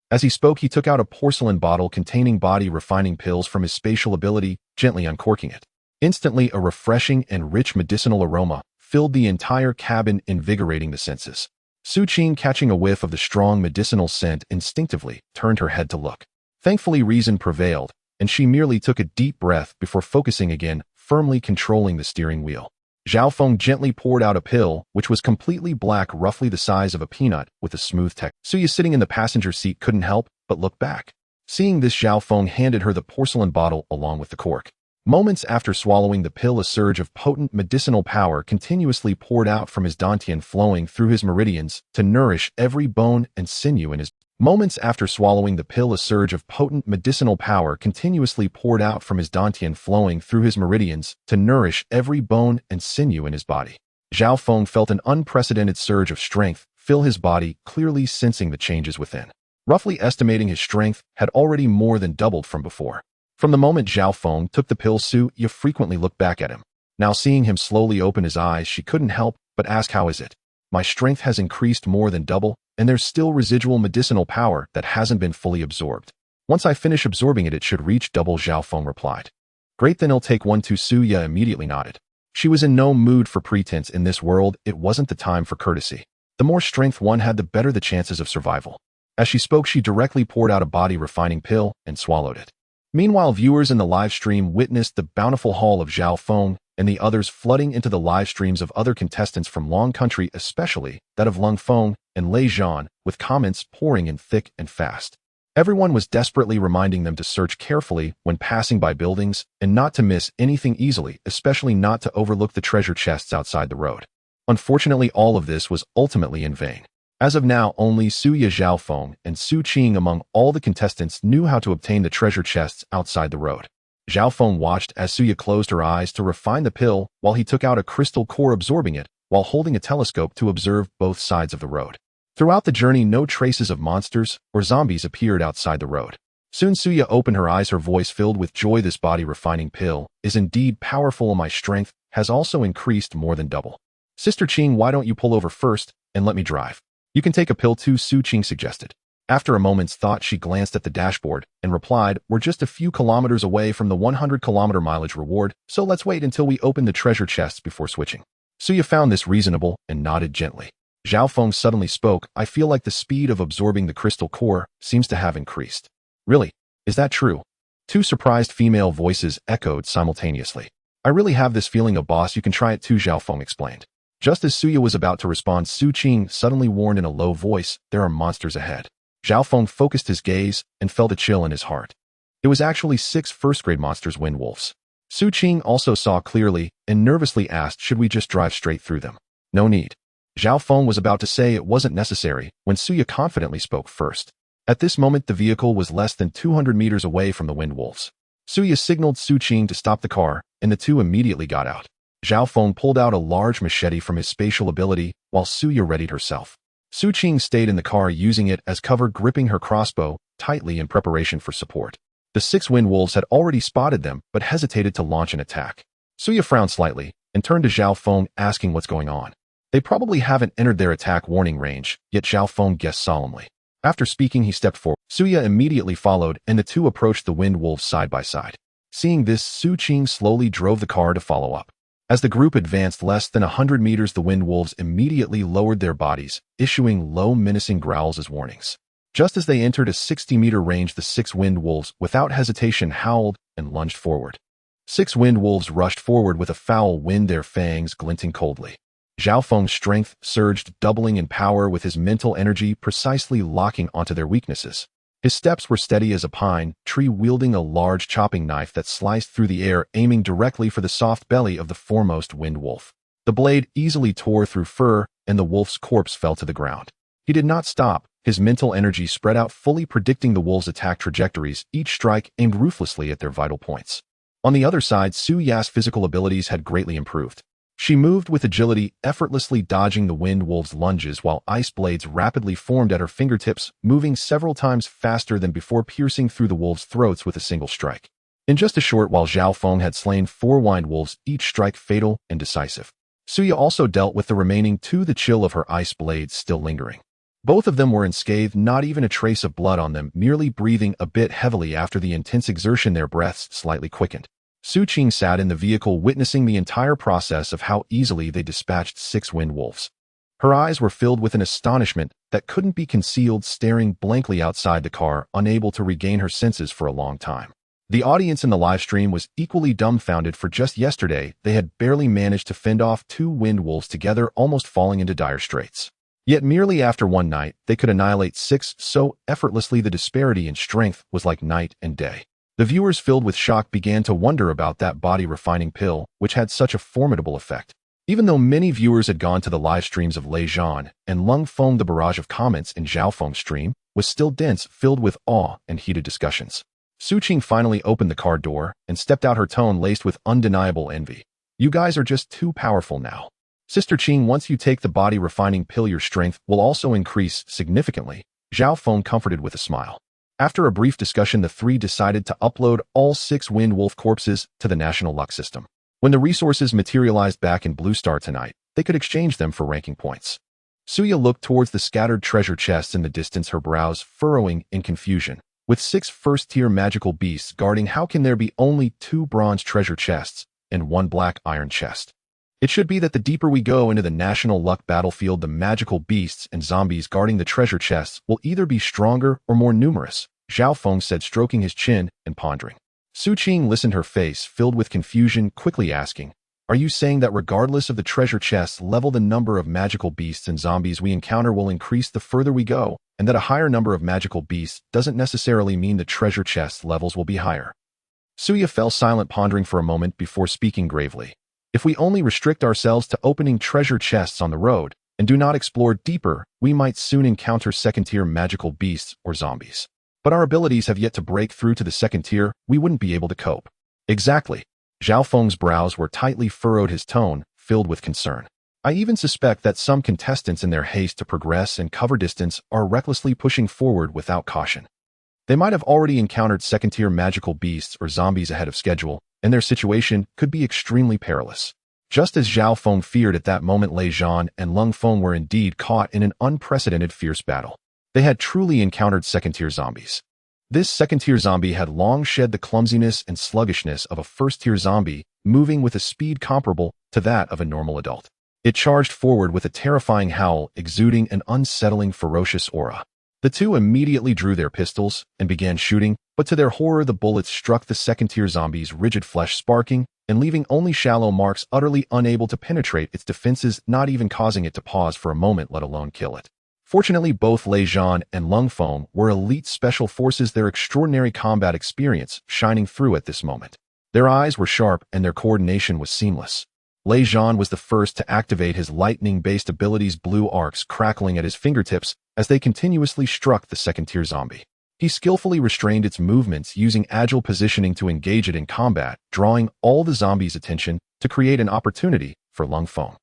As he spoke, he took out a porcelain bottle containing body refining pills from his spatial ability, gently uncorking it. Instantly, a refreshing and rich medicinal aroma filled the entire cabin, invigorating the senses. Xu Qing, catching a whiff of the strong medicinal scent, instinctively turned her head to look. Thankfully, reason prevailed, and she merely took a deep breath before focusing again, firmly controlling the steering wheel. Zhao Feng gently poured out a pill, which was completely black, roughly the size of a peanut, with a smooth texture. Suya, sitting in the passenger seat, couldn't help but look back. Seeing this, Zhao Feng handed her the porcelain bottle along with the cork. Moments after swallowing the pill, a surge of potent medicinal power continuously poured out from his dantian, flowing through his meridians to nourish every bone and sinew in his Moments after swallowing the pill, a surge of potent medicinal power continuously poured out from his dantian, flowing through his meridians to nourish every bone and sinew in his body. Zhao Feng felt an unprecedented surge of strength fill his body, clearly sensing the changes within. Roughly estimating, his strength had already more than doubled from before. From the moment Zhao Feng took the pill, Suya frequently looked back at him. Now, seeing him slowly open his eyes, she couldn't help but ask, "How is it? My strength has increased more than double, and there's still residual medicinal power that hasn't been fully absorbed. Once I finish absorbing it, it should reach double," Zhao Feng replied. "Great, then I'll take one too." Suya immediately nodded. She was in no mood for pretense in this world. It wasn't the time for courtesy. The more strength one had, the better the chances of survival. As she spoke, she directly poured out a body refining pill and swallowed it. Meanwhile, viewers in the live stream witnessed the bountiful haul of Zhao Feng and the others flooding into the live streams of other contestants from Long Country, especially that of Lung Feng and Lei Zhan, with comments pouring in thick and fast. Everyone was desperately reminding them to search carefully when passing by buildings and not to miss anything easily, especially not to overlook the treasure chests outside the road. Unfortunately, all of this was ultimately in vain. As of now, only Suya, Zhao Feng, and Xu Qing among all the contestants knew how to obtain the treasure chests outside the road. Zhao Feng watched as Suya closed her eyes to refine the pill while he took out a crystal core, absorbing it while holding a telescope to observe both sides of the road. Throughout the journey, no traces of monsters or zombies appeared outside the road. Soon Suya opened her eyes, her voice filled with joy. "This body refining pill is indeed powerful. My strength has also increased more than double. Sister Qing, why don't you pull over first and let me drive? You can take a pill too," Xu Qing suggested. After a moment's thought, she glanced at the dashboard and replied, "We're just a few kilometers away from the 100-kilometer mileage reward, so let's wait until we open the treasure chests before switching." Suya found this reasonable and nodded gently. Zhao Feng suddenly spoke, "I feel like the speed of absorbing the crystal core seems to have increased." "Really? Is that true?" 2 surprised female voices echoed simultaneously. "I really have this feeling, boss. You can try it too," Zhao Feng explained. Just as Suya was about to respond, Xu Qing suddenly warned in a low voice, "There are monsters ahead." Zhao Feng focused his gaze and felt a chill in his heart. It was actually 6 first-grade monsters, wind wolves. Xu Qing also saw clearly and nervously asked, "Should we just drive straight through them?" "No need." Zhao Feng was about to say it wasn't necessary when Suya confidently spoke first. At this moment, the vehicle was less than 200 meters away from the wind wolves. Suya signaled Xu Qing to stop the car, and the 2 immediately got out. Zhao Feng pulled out a large machete from his spatial ability while Suya readied herself. Xu Qing stayed in the car, using it as cover, gripping her crossbow tightly in preparation for support. The 6 wind wolves had already spotted them but hesitated to launch an attack. Suya frowned slightly and turned to Zhao Feng asking what's going on. They probably haven't entered their attack warning range, yet Zhao Feng guessed solemnly. After speaking, he stepped forward. Xu immediately followed, and the two approached the wind wolves side by side. Seeing this, Xu Qing slowly drove the car to follow up. As the group advanced less than 100 meters, the wind wolves immediately lowered their bodies, issuing low menacing growls as warnings. Just as they entered a 60-meter range, the 6 wind wolves, without hesitation, howled and lunged forward. 6 wind wolves rushed forward with a foul wind, their fangs glinting coldly. Zhao Feng's strength surged, doubling in power with his mental energy precisely locking onto their weaknesses. His steps were steady as a pine tree, wielding a large chopping knife that sliced through the air, aiming directly for the soft belly of the foremost wind wolf. The blade easily tore through fur, and the wolf's corpse fell to the ground. He did not stop. His mental energy spread out, fully predicting the wolves' attack trajectories, each strike aimed ruthlessly at their vital points. On the other side, Xu Ya's physical abilities had greatly improved. She moved with agility, effortlessly dodging the wind wolf's lunges while ice blades rapidly formed at her fingertips, moving several times faster than before, piercing through the wolves' throats with a single strike. In just a short while, Zhao Feng had slain 4 wind wolves, each strike fatal and decisive. Xu Ya also dealt with the remaining 2, the chill of her ice blades still lingering. Both of them were unscathed, not even a trace of blood on them, merely breathing a bit heavily after the intense exertion, their breaths slightly quickened. Xu Qing sat in the vehicle, witnessing the entire process of how easily they dispatched 6 wind wolves. Her eyes were filled with an astonishment that couldn't be concealed, staring blankly outside the car, unable to regain her senses for a long time. The audience in the live stream was equally dumbfounded, for just yesterday they had barely managed to fend off 2 wind wolves together, almost falling into dire straits. Yet merely after one night, they could annihilate 6 so effortlessly. The disparity in strength was like night and day. The viewers, filled with shock, began to wonder about that body-refining pill, which had such a formidable effect. Even though many viewers had gone to the live streams of Lei Zhan and Lung Feng, the barrage of comments in Zhao Feng's stream was still dense, filled with awe and heated discussions. Xu Qing finally opened the car door and stepped out, her tone laced with undeniable envy. "You guys are just too powerful now. Sister Qing, once you take the body-refining pill, your strength will also increase significantly," Zhao Feng comforted with a smile. After a brief discussion, the 3 decided to upload all 6 wind wolf corpses to the national luck system. When the resources materialized back in Blue Star tonight, they could exchange them for ranking points. Xu Ya looked towards the scattered treasure chests in the distance, her brows furrowing in confusion. With 6 first-tier magical beasts guarding, how can there be only 2 bronze treasure chests and 1 black iron chest? It should be that the deeper we go into the national luck battlefield, the magical beasts and zombies guarding the treasure chests will either be stronger or more numerous, Zhao Feng said, stroking his chin and pondering. Xu Qing listened, her face filled with confusion, quickly asking, "Are you saying that regardless of the treasure chests level, the number of magical beasts and zombies we encounter will increase the further we go, and that a higher number of magical beasts doesn't necessarily mean the treasure chest levels will be higher?" Xu Ya fell silent, pondering for a moment before speaking gravely. "If we only restrict ourselves to opening treasure chests on the road and do not explore deeper, we might soon encounter second-tier magical beasts or zombies. But our abilities have yet to break through to the second tier, we wouldn't be able to cope." "Exactly." Zhao Feng's brows were tightly furrowed, his tone filled with concern. "I even suspect that some contestants, in their haste to progress and cover distance, are recklessly pushing forward without caution. They might have already encountered second-tier magical beasts or zombies ahead of schedule, and their situation could be extremely perilous." Just as Zhao Feng feared, at that moment Lei Zhan and Lung Feng were indeed caught in an unprecedented fierce battle. They had truly encountered second-tier zombies. This second-tier zombie had long shed the clumsiness and sluggishness of a first-tier zombie, moving with a speed comparable to that of a normal adult. It charged forward with a terrifying howl, exuding an unsettling ferocious aura. The two immediately drew their pistols and began shooting, but to their horror the bullets struck the second-tier zombie's rigid flesh, sparking and leaving only shallow marks, utterly unable to penetrate its defenses, not even causing it to pause for a moment, let alone kill it. Fortunately, both Lei Zhan and Lung Feng were elite special forces, their extraordinary combat experience shining through at this moment. Their eyes were sharp and their coordination was seamless. Lei Zhan was the first to activate his lightning-based abilities, blue arcs crackling at his fingertips as they continuously struck the second-tier zombie. He skillfully restrained its movements, using agile positioning to engage it in combat, drawing all the zombie's attention to create an opportunity for Lung Feng.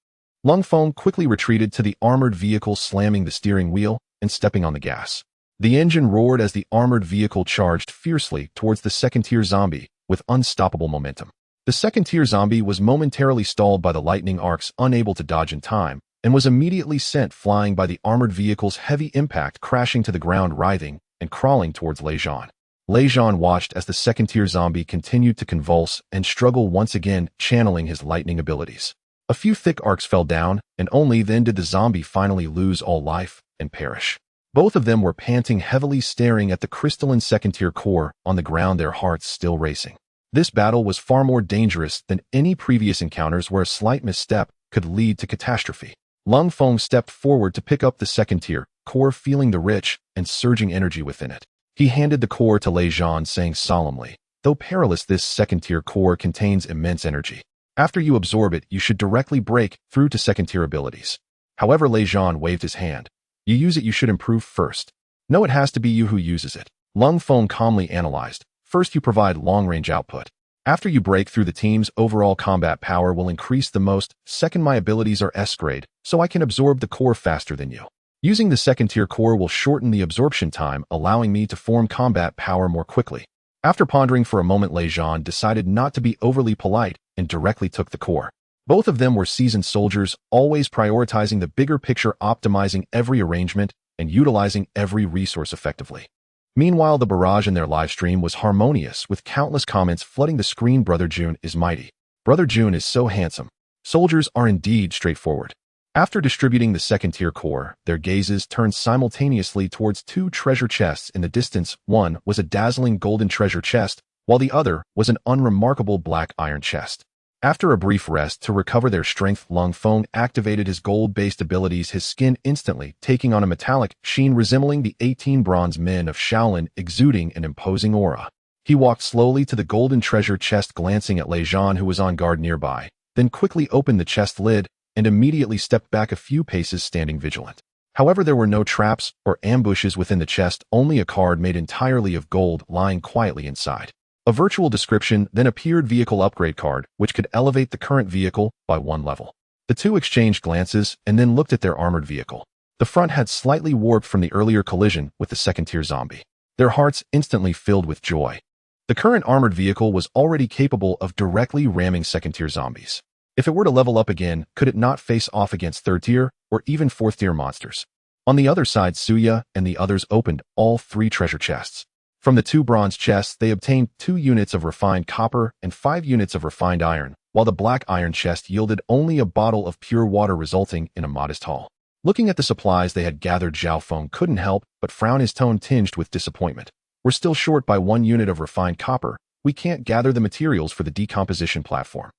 Lung Feng quickly retreated to the armored vehicle, slamming the steering wheel and stepping on the gas. The engine roared as the armored vehicle charged fiercely towards the second-tier zombie with unstoppable momentum. The second-tier zombie was momentarily stalled by the lightning arcs, unable to dodge in time, and was immediately sent flying by the armored vehicle's heavy impact, crashing to the ground, writhing and crawling towards Lei Zhan. Lei Zhan watched as the second-tier zombie continued to convulse and struggle once again, channeling his lightning abilities. A few thick arcs fell down, and only then did the zombie finally lose all life and perish. Both of them were panting heavily, staring at the crystalline second-tier core on the ground, their hearts still racing. This battle was far more dangerous than any previous encounters where a slight misstep could lead to catastrophe. Lung Feng stepped forward to pick up the second-tier core, feeling the rich and surging energy within it. He handed the core to Lei Zhan, saying solemnly, "Though perilous, this second-tier core contains immense energy. After you absorb it, you should directly break through to second-tier abilities." However, Lei Zhan waved his hand. "You use it, you should improve first. No, it has to be you who uses it." Lung Feng calmly analyzed. "First, you provide long-range output. After you break through, the team's overall combat power will increase the most. Second, my abilities are S-grade, so I can absorb the core faster than you. Using the second-tier core will shorten the absorption time, allowing me to form combat power more quickly." After pondering for a moment, Lei Zhan decided not to be overly polite and directly took the core. Both of them were seasoned soldiers, always prioritizing the bigger picture, optimizing every arrangement and utilizing every resource effectively. Meanwhile, the barrage in their livestream was harmonious, with countless comments flooding the screen. "Brother Jun is mighty. Brother Jun is so handsome. Soldiers are indeed straightforward." After distributing the second-tier core, their gazes turned simultaneously towards two treasure chests in the distance. One was a dazzling golden treasure chest, while the other was an unremarkable black iron chest. After a brief rest to recover their strength, Lung Feng activated his gold-based abilities, his skin instantly taking on a metallic sheen resembling the 18 bronze men of Shaolin, exuding an imposing aura. He walked slowly to the golden treasure chest, glancing at Lei Zhan, who was on guard nearby, then quickly opened the chest lid and immediately stepped back a few paces, standing vigilant. However, there were no traps or ambushes within the chest, only a card made entirely of gold lying quietly inside. A virtual description then appeared: vehicle upgrade card, which could elevate the current vehicle by 1 level. The two exchanged glances and then looked at their armored vehicle. The front had slightly warped from the earlier collision with the second-tier zombie. Their hearts instantly filled with joy. The current armored vehicle was already capable of directly ramming second-tier zombies. If it were to level up again, could it not face off against third-tier or even fourth-tier monsters? On the other side, Suya and the others opened all 3 treasure chests. From the 2 bronze chests, they obtained 2 units of refined copper and 5 units of refined iron, while the black iron chest yielded only a bottle of pure water, resulting in a modest haul. Looking at the supplies they had gathered, Zhao Feng couldn't help but frown, his tone tinged with disappointment. "We're still short by 1 unit of refined copper. We can't gather the materials for the decomposition platform."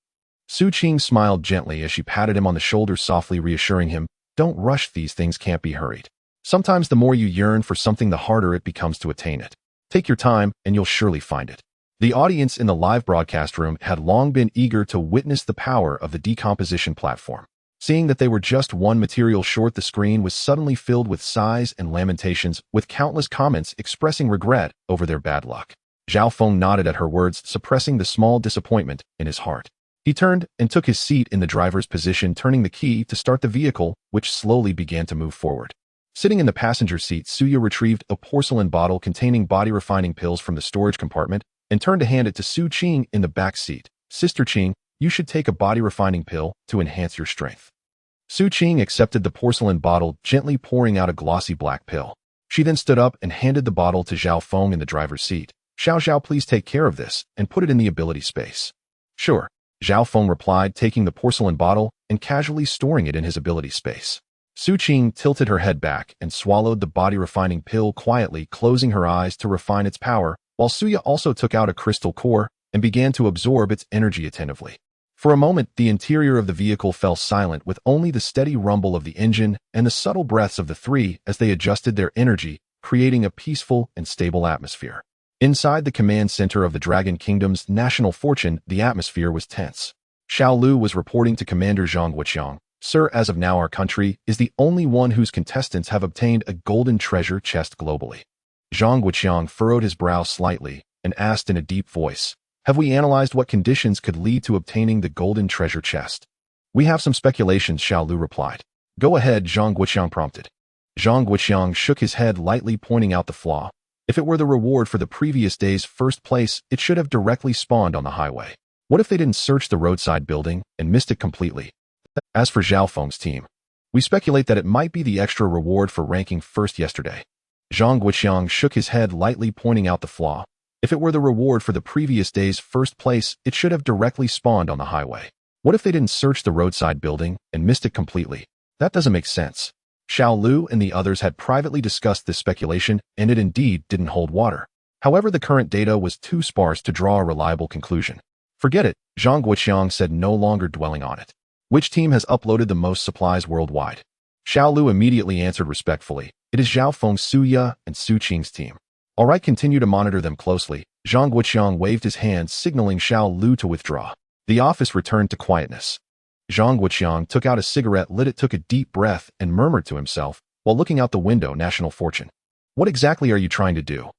Xu Qing smiled gently as she patted him on the shoulder, softly reassuring him, "Don't rush, these things can't be hurried. Sometimes the more you yearn for something, the harder it becomes to attain it. Take your time, and you'll surely find it." The audience in the live broadcast room had long been eager to witness the power of the decomposition platform. Seeing that they were just 1 material short, the screen was suddenly filled with sighs and lamentations, with countless comments expressing regret over their bad luck. Zhao Feng nodded at her words, suppressing the small disappointment in his heart. He turned and took his seat in the driver's position, turning the key to start the vehicle, which slowly began to move forward. Sitting in the passenger seat, Suya retrieved a porcelain bottle containing body-refining pills from the storage compartment and turned to hand it to Xu Qing in the back seat. "Sister Qing, you should take a body-refining pill to enhance your strength." Xu Qing accepted the porcelain bottle, gently pouring out a glossy black pill. She then stood up and handed the bottle to Zhao Feng in the driver's seat. Zhao, please take care of this and put it in the ability space." "Sure," Zhao Feng replied, taking the porcelain bottle and casually storing it in his ability space. Xu Qing tilted her head back and swallowed the body-refining pill quietly, closing her eyes to refine its power, while Suya also took out a crystal core and began to absorb its energy attentively. For a moment, the interior of the vehicle fell silent, with only the steady rumble of the engine and the subtle breaths of the 3 as they adjusted their energy, creating a peaceful and stable atmosphere. Inside the command center of the Dragon Kingdom's national fortune, the atmosphere was tense. Xiao Lu was reporting to Commander Zhang Wuqiang, "Sir, as of now our country is the only one whose contestants have obtained a golden treasure chest globally." Zhang Wuqiang furrowed his brow slightly and asked in a deep voice, "Have we analyzed what conditions could lead to obtaining the golden treasure chest?" "We have some speculations," Xiao Lu replied. "Go ahead," Zhang Wuqiang prompted. Zhang Wuqiang shook his head lightly, pointing out the flaw. If it were the reward for the previous day's first place, it should have directly spawned on the highway. What if they didn't search the roadside building and missed it completely? As for Zhao Feng's team, we speculate that it might be the extra reward for ranking first yesterday. Zhang Guoqiang shook his head lightly, pointing out the flaw. If it were the reward for the previous day's first place, it should have directly spawned on the highway. What if they didn't search the roadside building and missed it completely? That doesn't make sense. Xiao Lu and the others had privately discussed this speculation, and it indeed didn't hold water. However, the current data was too sparse to draw a reliable conclusion. Forget it, Zhang Guoqiang said, no longer dwelling on it. Which team has uploaded the most supplies worldwide? Xiao Lu immediately answered respectfully. It is Zhao Feng, Suya, and Xu Qing's team. All right, continue to monitor them closely. Zhang Guoqiang waved his hand, signaling Xiao Lu to withdraw. The office returned to quietness. Zhang Guoqiang took out a cigarette, lit it, took a deep breath, and murmured to himself, while looking out the window, National Fortune. What exactly are you trying to do?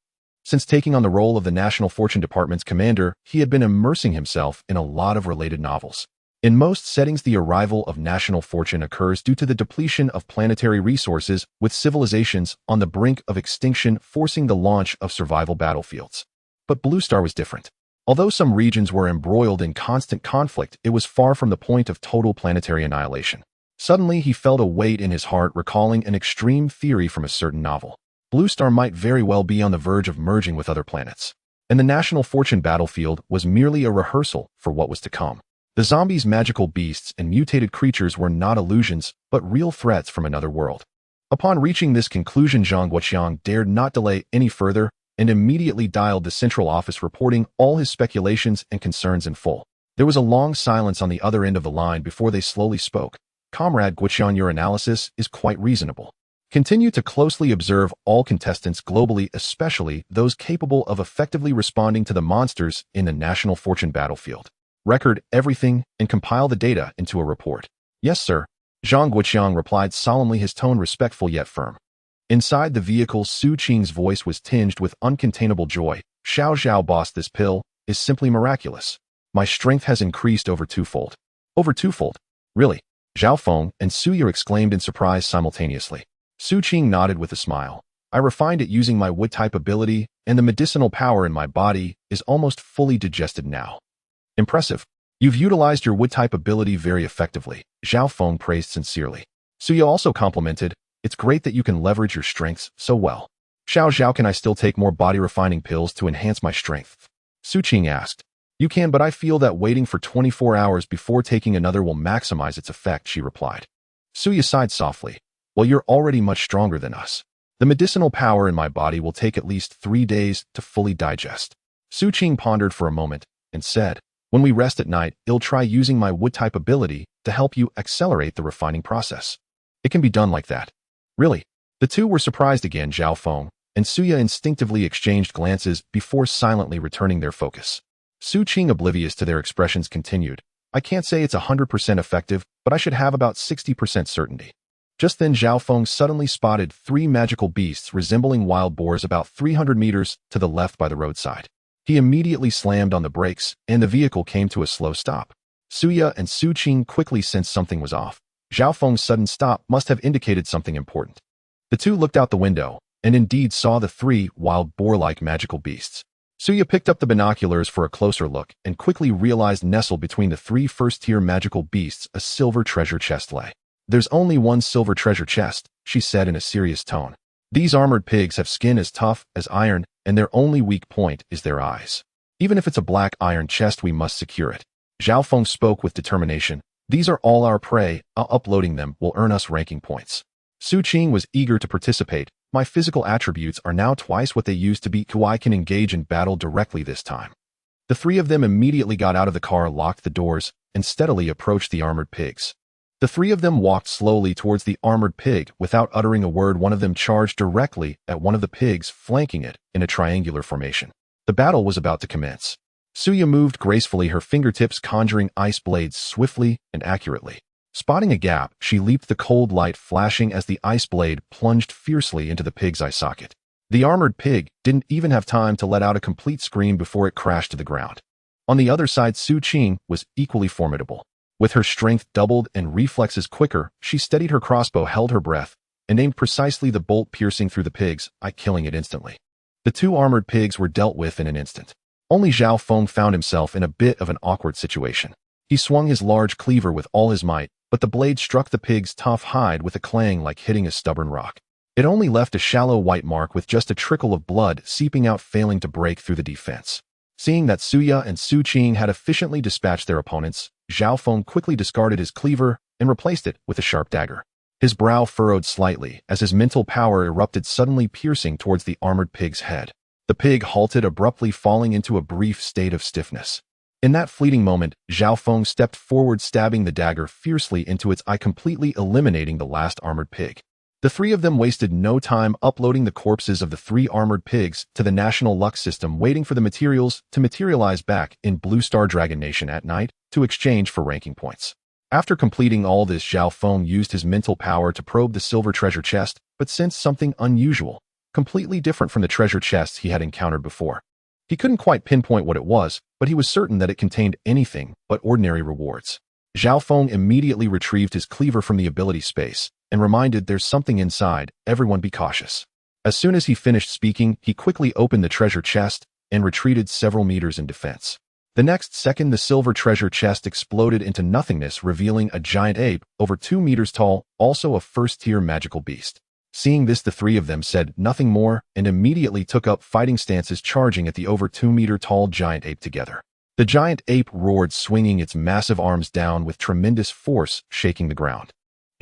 Since taking on the role of the National Fortune Department's commander, he had been immersing himself in a lot of related novels. In most settings, the arrival of national fortune occurs due to the depletion of planetary resources, with civilizations on the brink of extinction forcing the launch of survival battlefields. But Blue Star was different. Although some regions were embroiled in constant conflict, it was far from the point of total planetary annihilation. Suddenly, he felt a weight in his heart, recalling an extreme theory from a certain novel. Blue Star might very well be on the verge of merging with other planets. And the national fortune battlefield was merely a rehearsal for what was to come. The zombies, magical beasts, and mutated creatures were not illusions, but real threats from another world. Upon reaching this conclusion, Zhang Guoqiang dared not delay any further and immediately dialed the central office, reporting all his speculations and concerns in full. There was a long silence on the other end of the line before they slowly spoke. Comrade Guoqiang, your analysis is quite reasonable. Continue to closely observe all contestants globally, especially those capable of effectively responding to the monsters in the national fortune battlefield. Record everything and compile the data into a report. Yes, sir. Zhang Guoqiang replied solemnly, his tone respectful yet firm. Inside the vehicle, Xu Qing's voice was tinged with uncontainable joy. Xiao, boss, this pill is simply miraculous. My strength has increased over twofold. Over twofold? Really? Zhao Feng and Suya exclaimed in surprise simultaneously. Xu Qing nodded with a smile. I refined it using my wood-type ability, and the medicinal power in my body is almost fully digested now. Impressive. You've utilized your wood-type ability very effectively, Zhao Feng praised sincerely. Suya also complimented, it's great that you can leverage your strengths so well. Xiao, can I still take more body-refining pills to enhance my strength? Xu Qing asked. You can, but I feel that waiting for 24 hours before taking another will maximize its effect, she replied. Suya sighed softly. Well, you're already much stronger than us. The medicinal power in my body will take at least 3 days to fully digest. Xu Qing pondered for a moment and said, when we rest at night, I'll try using my wood-type ability to help you accelerate the refining process. It can be done like that. Really? The two were surprised again. Zhao Feng and Suya instinctively exchanged glances before silently returning their focus. Xu Qing, oblivious to their expressions, continued, I can't say it's 100% effective, but I should have about 60% certainty. Just then, Zhao Feng suddenly spotted 3 magical beasts resembling wild boars about 300 meters to the left by the roadside. He immediately slammed on the brakes, and the vehicle came to a slow stop. Suya and Xu Qing quickly sensed something was off. Zhao Feng's sudden stop must have indicated something important. The two looked out the window, and indeed saw the 3 wild boar-like magical beasts. Suya picked up the binoculars for a closer look, and quickly realized nestled between the 3 first-tier magical beasts a silver treasure chest lay. There's only one silver treasure chest, she said in a serious tone. These armored pigs have skin as tough as iron, and their only weak point is their eyes. Even if it's a black iron chest, we must secure it. Zhao Feng spoke with determination. These are all our prey. Uploading them will earn us ranking points. Xu Qing was eager to participate. My physical attributes are now twice what they used to be, so I can engage in battle directly this time. The 3 of them immediately got out of the car, locked the doors, and steadily approached the armored pigs. The 3 of them walked slowly towards the armored pig without uttering a word. One of them charged directly at one of the pigs, flanking it in a triangular formation. The battle was about to commence. Suya moved gracefully, her fingertips conjuring ice blades swiftly and accurately. Spotting a gap, she leaped, the cold light flashing as the ice blade plunged fiercely into the pig's eye socket. The armored pig didn't even have time to let out a complete scream before it crashed to the ground. On the other side, Xu Qing was equally formidable. With her strength doubled and reflexes quicker, she steadied her crossbow, held her breath, and aimed precisely the bolt, piercing through the pig's eye, killing it instantly. The 2 armored pigs were dealt with in an instant. Only Zhao Feng found himself in a bit of an awkward situation. He swung his large cleaver with all his might, but the blade struck the pig's tough hide with a clang like hitting a stubborn rock. It only left a shallow white mark with just a trickle of blood seeping out, failing to break through the defense. Seeing that Suya and Xu Qing had efficiently dispatched their opponents, Zhao Feng quickly discarded his cleaver and replaced it with a sharp dagger. His brow furrowed slightly as his mental power erupted, suddenly piercing towards the armored pig's head. The pig halted abruptly, falling into a brief state of stiffness. In that fleeting moment, Zhao Feng stepped forward, stabbing the dagger fiercely into its eye, completely eliminating the last armored pig. The three of them wasted no time uploading the corpses of the 3 armored pigs to the National Luck System, waiting for the materials to materialize back in Blue Star Dragon Nation at night to exchange for ranking points. After completing all this, Zhao Feng used his mental power to probe the silver treasure chest, but sensed something unusual, completely different from the treasure chests he had encountered before. He couldn't quite pinpoint what it was, but he was certain that it contained anything but ordinary rewards. Zhao Feng immediately retrieved his cleaver from the ability space and reminded, "There's something inside, everyone be cautious." As soon as he finished speaking, he quickly opened the treasure chest and retreated several meters in defense. The next second, the silver treasure chest exploded into nothingness, revealing a giant ape over 2 meters tall, also a first-tier magical beast. Seeing this, the three of them said nothing more and immediately took up fighting stances, charging at the over 2-meter-tall giant ape together. The giant ape roared, swinging its massive arms down with tremendous force, shaking the ground.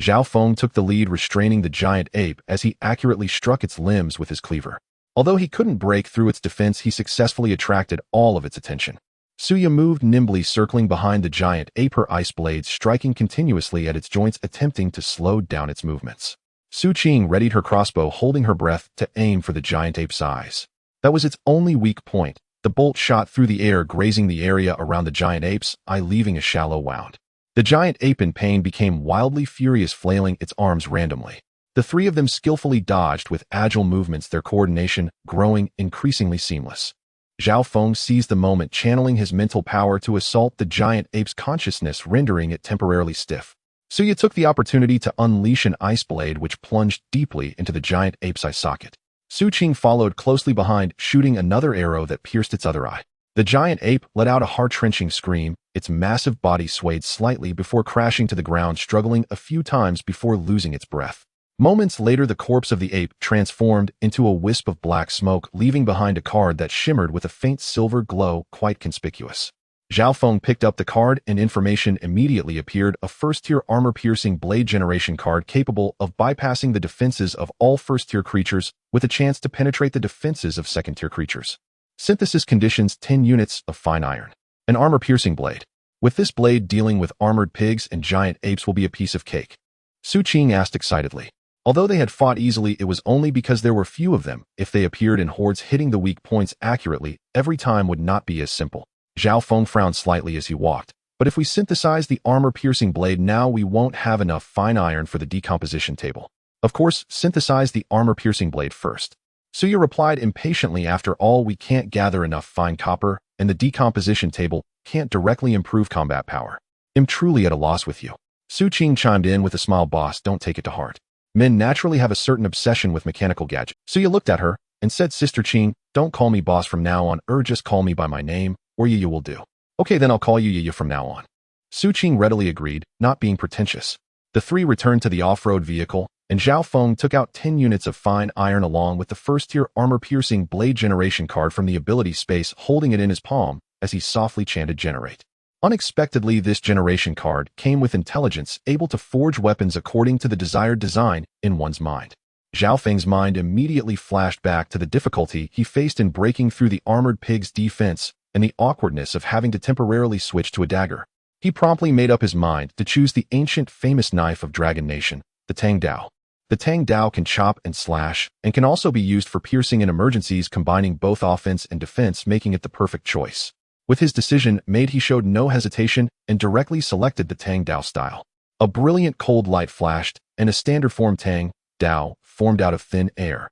Zhao Feng took the lead, restraining the giant ape as he accurately struck its limbs with his cleaver. Although he couldn't break through its defense, he successfully attracted all of its attention. Suya moved nimbly, circling behind the giant ape, her ice blades striking continuously at its joints, attempting to slow down its movements. Xu Qing readied her crossbow, holding her breath to aim for the giant ape's eyes. That was its only weak point. The bolt shot through the air, grazing the area around the giant ape's eye, leaving a shallow wound. The giant ape, in pain, became wildly furious, flailing its arms randomly. The three of them skillfully dodged with agile movements, their coordination growing increasingly seamless. Zhao Feng seized the moment, channeling his mental power to assault the giant ape's consciousness, rendering it temporarily stiff. Suya took the opportunity to unleash an ice blade, which plunged deeply into the giant ape's eye socket. Xu Qing followed closely behind, shooting another arrow that pierced its other eye. The giant ape let out a heart-wrenching scream. Its massive body swayed slightly before crashing to the ground, struggling a few times before losing its breath. Moments later, the corpse of the ape transformed into a wisp of black smoke, leaving behind a card that shimmered with a faint silver glow, quite conspicuous. Zhao Feng picked up the card and information immediately appeared: a first-tier armor-piercing blade generation card capable of bypassing the defenses of all first-tier creatures with a chance to penetrate the defenses of second-tier creatures. Synthesis conditions: 10 units of fine iron. An armor-piercing blade. With this blade, dealing with armored pigs and giant apes will be a piece of cake. Xu Qing asked excitedly. Although they had fought easily, it was only because there were few of them. If they appeared in hordes, hitting the weak points accurately every time would not be as simple. Zhao Feng frowned slightly as he walked. But if we synthesize the armor-piercing blade now, we won't have enough fine iron for the decomposition table. Of course, synthesize the armor-piercing blade first. Suya replied impatiently, "After all, we can't gather enough fine copper, and the decomposition table can't directly improve combat power. I'm truly at a loss with you." Xu Qing chimed in with a smile. "Boss, don't take it to heart. Men naturally have a certain obsession with mechanical gadgets." Suya looked at her and said, "Sister Qing, don't call me boss from now on, just call me by my name, or you will do." "Okay, then I'll call you from now on." Xu Qing readily agreed, not being pretentious. The three returned to the off-road vehicle, and Zhao Feng took out 10 units of fine iron along with the first-tier armor-piercing blade generation card from the ability space, holding it in his palm as he softly chanted, "Generate." Unexpectedly, this generation card came with intelligence, able to forge weapons according to the desired design in one's mind. Zhao Feng's mind immediately flashed back to the difficulty he faced in breaking through the armored pig's defense and the awkwardness of having to temporarily switch to a dagger. He promptly made up his mind to choose the ancient famous knife of Dragon Nation, the Tang Dao. The Tang Dao can chop and slash, and can also be used for piercing in emergencies, combining both offense and defense, making it the perfect choice. With his decision made, he showed no hesitation and directly selected the Tang Dao style. A brilliant cold light flashed, and a standard form Tang Dao formed out of thin air.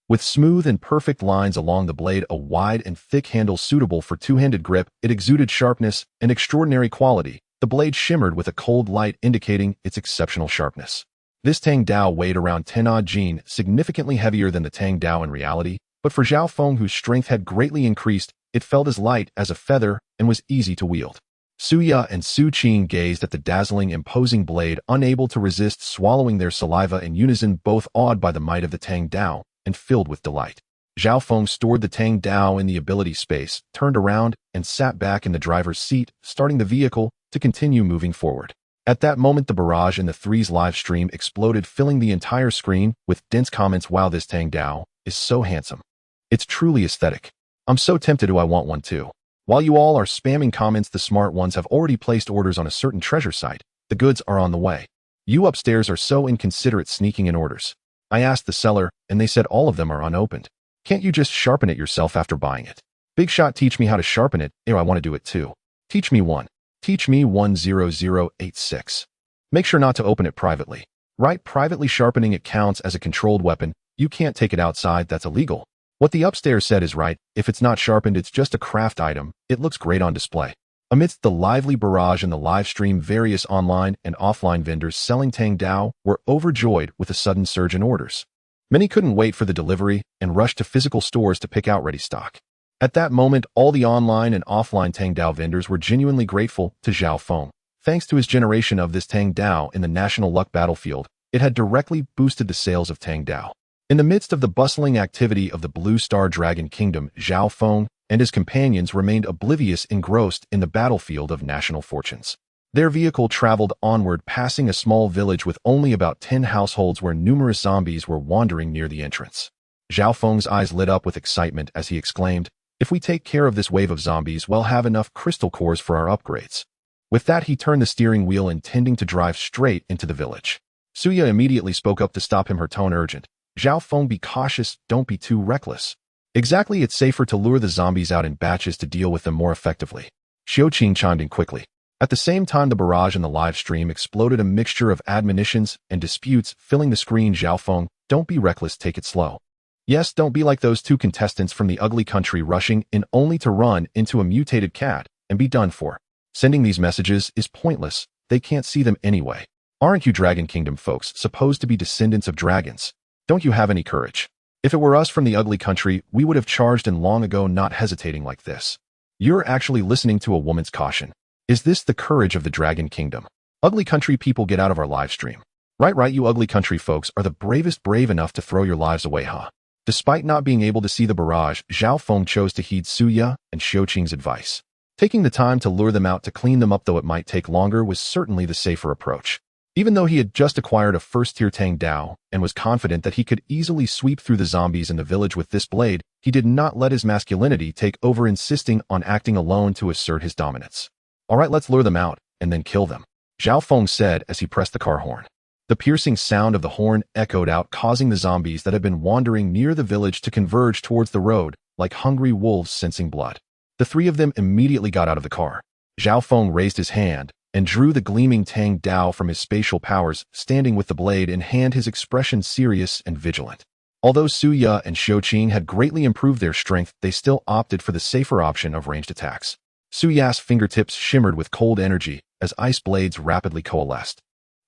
With smooth and perfect lines along the blade, a wide and thick handle suitable for two-handed grip, it exuded sharpness and extraordinary quality. The blade shimmered with a cold light, indicating its exceptional sharpness. This Tang Dao weighed around 10-odd jin, significantly heavier than the Tang Dao in reality, but for Zhao Feng, whose strength had greatly increased, It felt as light as a feather and was easy to wield. Suya and Xu Qing gazed at the dazzling, imposing blade, unable to resist swallowing their saliva in unison, both awed by the might of the Tang Dao and filled with delight. Zhao Feng stored the Tang Dao in the ability space, turned around, and sat back in the driver's seat, starting the vehicle to continue moving forward. At that moment, the barrage in the Three's live stream exploded, filling the entire screen with dense comments. Wow, this Tang Dao is so handsome. It's truly aesthetic. I'm so tempted to I want one too. While you all are spamming comments, the smart ones have already placed orders on a certain treasure site. The goods are on the way. You upstairs are so inconsiderate, sneaking in orders. I asked the seller, and they said all of them are unopened. Can't you just sharpen it yourself after buying it? Big shot, teach me how to sharpen it. I want to do it too. Teach me one. Teach me 10086. Make sure not to open it privately. Right, privately sharpening it counts as a controlled weapon. You can't take it outside, that's illegal. What the upstairs said is right. If it's not sharpened, it's just a craft item. It looks great on display. Amidst the lively barrage in the live stream, various online and offline vendors selling Tang Dao were overjoyed with a sudden surge in orders. Many couldn't wait for the delivery and rushed to physical stores to pick out ready stock. At that moment, all the online and offline Tang Dao vendors were genuinely grateful to Zhao Feng. Thanks to his generation of this Tang Dao in the National Luck Battlefield, it had directly boosted the sales of Tang Dao. In the midst of the bustling activity of the Blue Star Dragon Kingdom, Zhao Feng and his companions remained oblivious, engrossed in the battlefield of national fortunes. Their vehicle traveled onward, passing a small village with only about 10 households where numerous zombies were wandering near the entrance. Zhao Feng's eyes lit up with excitement as he exclaimed, "If we take care of this wave of zombies, we'll have enough crystal cores for our upgrades." With that, he turned the steering wheel, intending to drive straight into the village. Suya immediately spoke up to stop him, her tone urgent. "Zhao Feng, be cautious, don't be too reckless. Exactly, it's safer to lure the zombies out in batches to deal with them more effectively." Xu Qing chimed in quickly. At the same time, the barrage in the live stream exploded, a mixture of admonitions and disputes filling the screen. "Zhao Feng, don't be reckless, take it slow. Yes, don't be like those two contestants from the ugly country rushing in only to run into a mutated cat and be done for. Sending these messages is pointless, they can't see them anyway. Aren't you Dragon Kingdom folks supposed to be descendants of dragons? Don't you have any courage? If it were us from the ugly country, we would have charged in long ago, not hesitating like this. You're actually listening to a woman's caution. Is this the courage of the Dragon Kingdom? Ugly country people, get out of our live stream. Right, you ugly country folks are the bravest, brave enough to throw your lives away, huh?" Despite not being able to see the barrage, Zhao Feng chose to heed Suya and Xu Qing's advice. Taking the time to lure them out to clean them up, though it might take longer, was certainly the safer approach. Even though he had just acquired a first-tier Tang Dao and was confident that he could easily sweep through the zombies in the village with this blade, he did not let his masculinity take over, insisting on acting alone to assert his dominance. "All right, let's lure them out and then kill them," Zhao Feng said as he pressed the car horn. The piercing sound of the horn echoed out, causing the zombies that had been wandering near the village to converge towards the road, like hungry wolves sensing blood. The three of them immediately got out of the car. Zhao Feng raised his hand and drew the gleaming Tang Dao from his spatial powers, standing with the blade in hand, his expression serious and vigilant. Although Suya and Xu Qing had greatly improved their strength, they still opted for the safer option of ranged attacks. Suya's fingertips shimmered with cold energy as ice blades rapidly coalesced.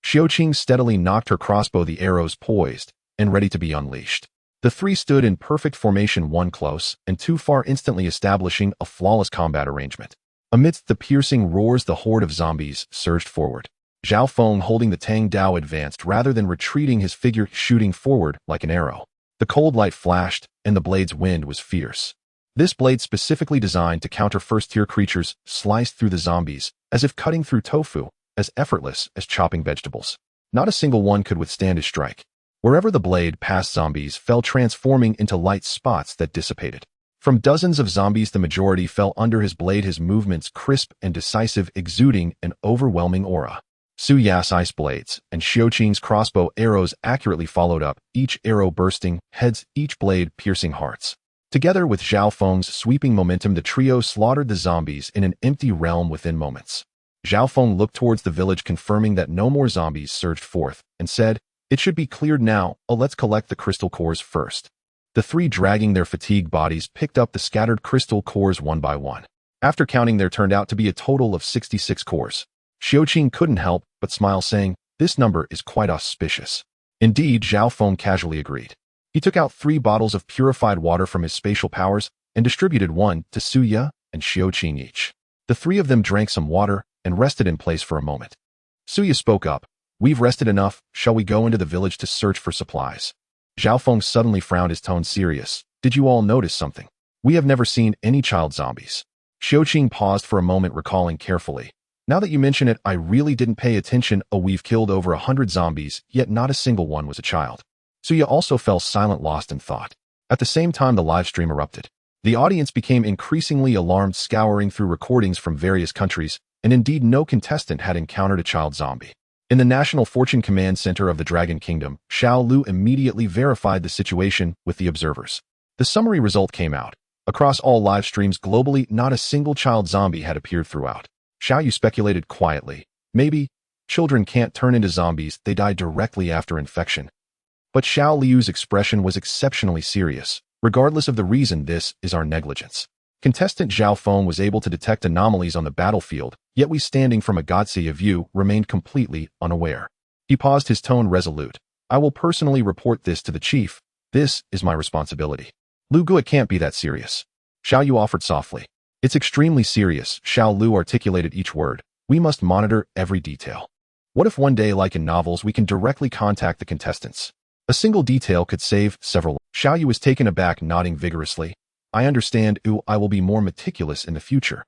Xu Qing steadily knocked her crossbow, the arrows poised and ready to be unleashed. The three stood in perfect formation, one close and two far, instantly establishing a flawless combat arrangement. Amidst the piercing roars, the horde of zombies surged forward. Zhao Feng, holding the Tang Dao, advanced rather than retreating, his figure shooting forward like an arrow. The cold light flashed, and the blade's wind was fierce. This blade, specifically designed to counter first-tier creatures, sliced through the zombies, as if cutting through tofu, as effortless as chopping vegetables. Not a single one could withstand his strike. Wherever the blade passed, zombies fell, transforming into light spots that dissipated. From dozens of zombies, the majority fell under his blade, his movements crisp and decisive, exuding an overwhelming aura. Suya's ice blades and Xu Qing's crossbow arrows accurately followed up, each arrow bursting heads, each blade piercing hearts. Together with Zhao Feng's sweeping momentum, the trio slaughtered the zombies in an empty realm within moments. Zhao Feng looked towards the village, confirming that no more zombies surged forth, and said, "It should be cleared now. Let's collect the crystal cores first." The three, dragging their fatigued bodies, picked up the scattered crystal cores one by one. After counting, there turned out to be a total of 66 cores. Xu Qing couldn't help but smile, saying, "This number is quite auspicious." Indeed, Zhao Feng casually agreed. He took out 3 bottles of purified water from his spatial powers, and distributed one to Xu and Xu Qing each. The three of them drank some water and rested in place for a moment. Xu spoke up. "We've rested enough. Shall we go into the village to search for supplies?" Zhao Feng suddenly frowned, his tone serious. "Did you all notice something? We have never seen any child zombies." Xu Qing paused for a moment, recalling carefully. "Now that you mention it, I really didn't pay attention. We've killed over 100 zombies, yet not a single one was a child." Xu also fell silent, lost in thought. At the same time, the live stream erupted. The audience became increasingly alarmed, scouring through recordings from various countries, and indeed no contestant had encountered a child zombie. In the National Fortune Command Center of the Dragon Kingdom, Xiao Lu immediately verified the situation with the observers. The summary result came out. Across all live streams globally, not a single child zombie had appeared throughout. Xiao Yu speculated quietly. Maybe children can't turn into zombies, they die directly after infection. But Xiao Liu's expression was exceptionally serious. "Regardless of the reason, this is our negligence." Contestant Zhao Feng was able to detect anomalies on the battlefield, yet we, standing from a Godsia view, remained completely unaware. He paused, his tone resolute. "I will personally report this to the chief. This is my responsibility." "Lu Gu, it can't be that serious." Xiao Yu offered softly. "It's extremely serious," Xiao Lu articulated each word. "We must monitor every detail. What if one day, like in novels, we can directly contact the contestants? A single detail could save several." Xiao Yu was taken aback, nodding vigorously. "I understand. I will be more meticulous in the future."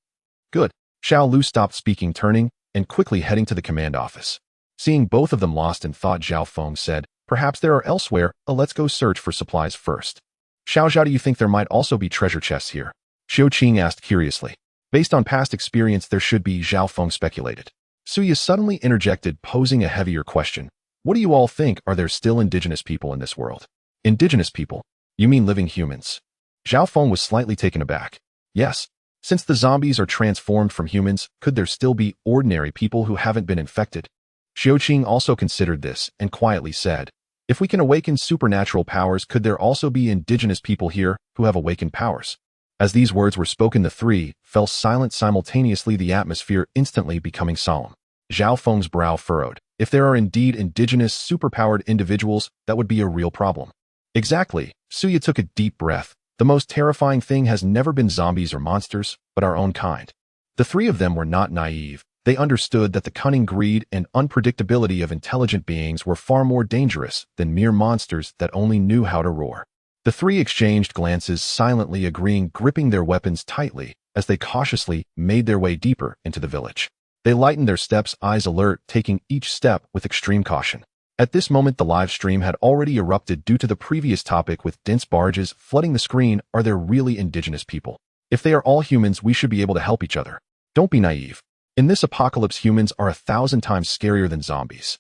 "Good." Xiao Lu stopped speaking, turning and quickly heading to the command office. Seeing both of them lost in thought, Zhao Feng said, "Perhaps there are elsewhere. Let's go search for supplies first." "Xiao Zhao, do you think there might also be treasure chests here?" Xu Qing asked curiously. "Based on past experience, there should be," Zhao Feng speculated. Suya suddenly interjected, posing a heavier question. "What do you all think? Are there still indigenous people in this world?" "Indigenous people? You mean living humans?" Zhao Feng was slightly taken aback. "Yes. Since the zombies are transformed from humans, could there still be ordinary people who haven't been infected?" Xu Qing also considered this and quietly said, "If we can awaken supernatural powers, could there also be indigenous people here who have awakened powers?" As these words were spoken, the three fell silent simultaneously, the atmosphere instantly becoming solemn. Zhao Feng's brow furrowed. If there are indeed indigenous, superpowered individuals, that would be a real problem. "Exactly." Suya took a deep breath. "The most terrifying thing has never been zombies or monsters, but our own kind." The three of them were not naive. They understood that the cunning, greed, and unpredictability of intelligent beings were far more dangerous than mere monsters that only knew how to roar. The three exchanged glances, silently agreeing, gripping their weapons tightly as they cautiously made their way deeper into the village. They lightened their steps, eyes alert, taking each step with extreme caution. At this moment, the live stream had already erupted due to the previous topic, with dense barges flooding the screen. Are there really indigenous people? If they are all humans, we should be able to help each other. Don't be naive. In this apocalypse, humans are 1,000 times scarier than zombies.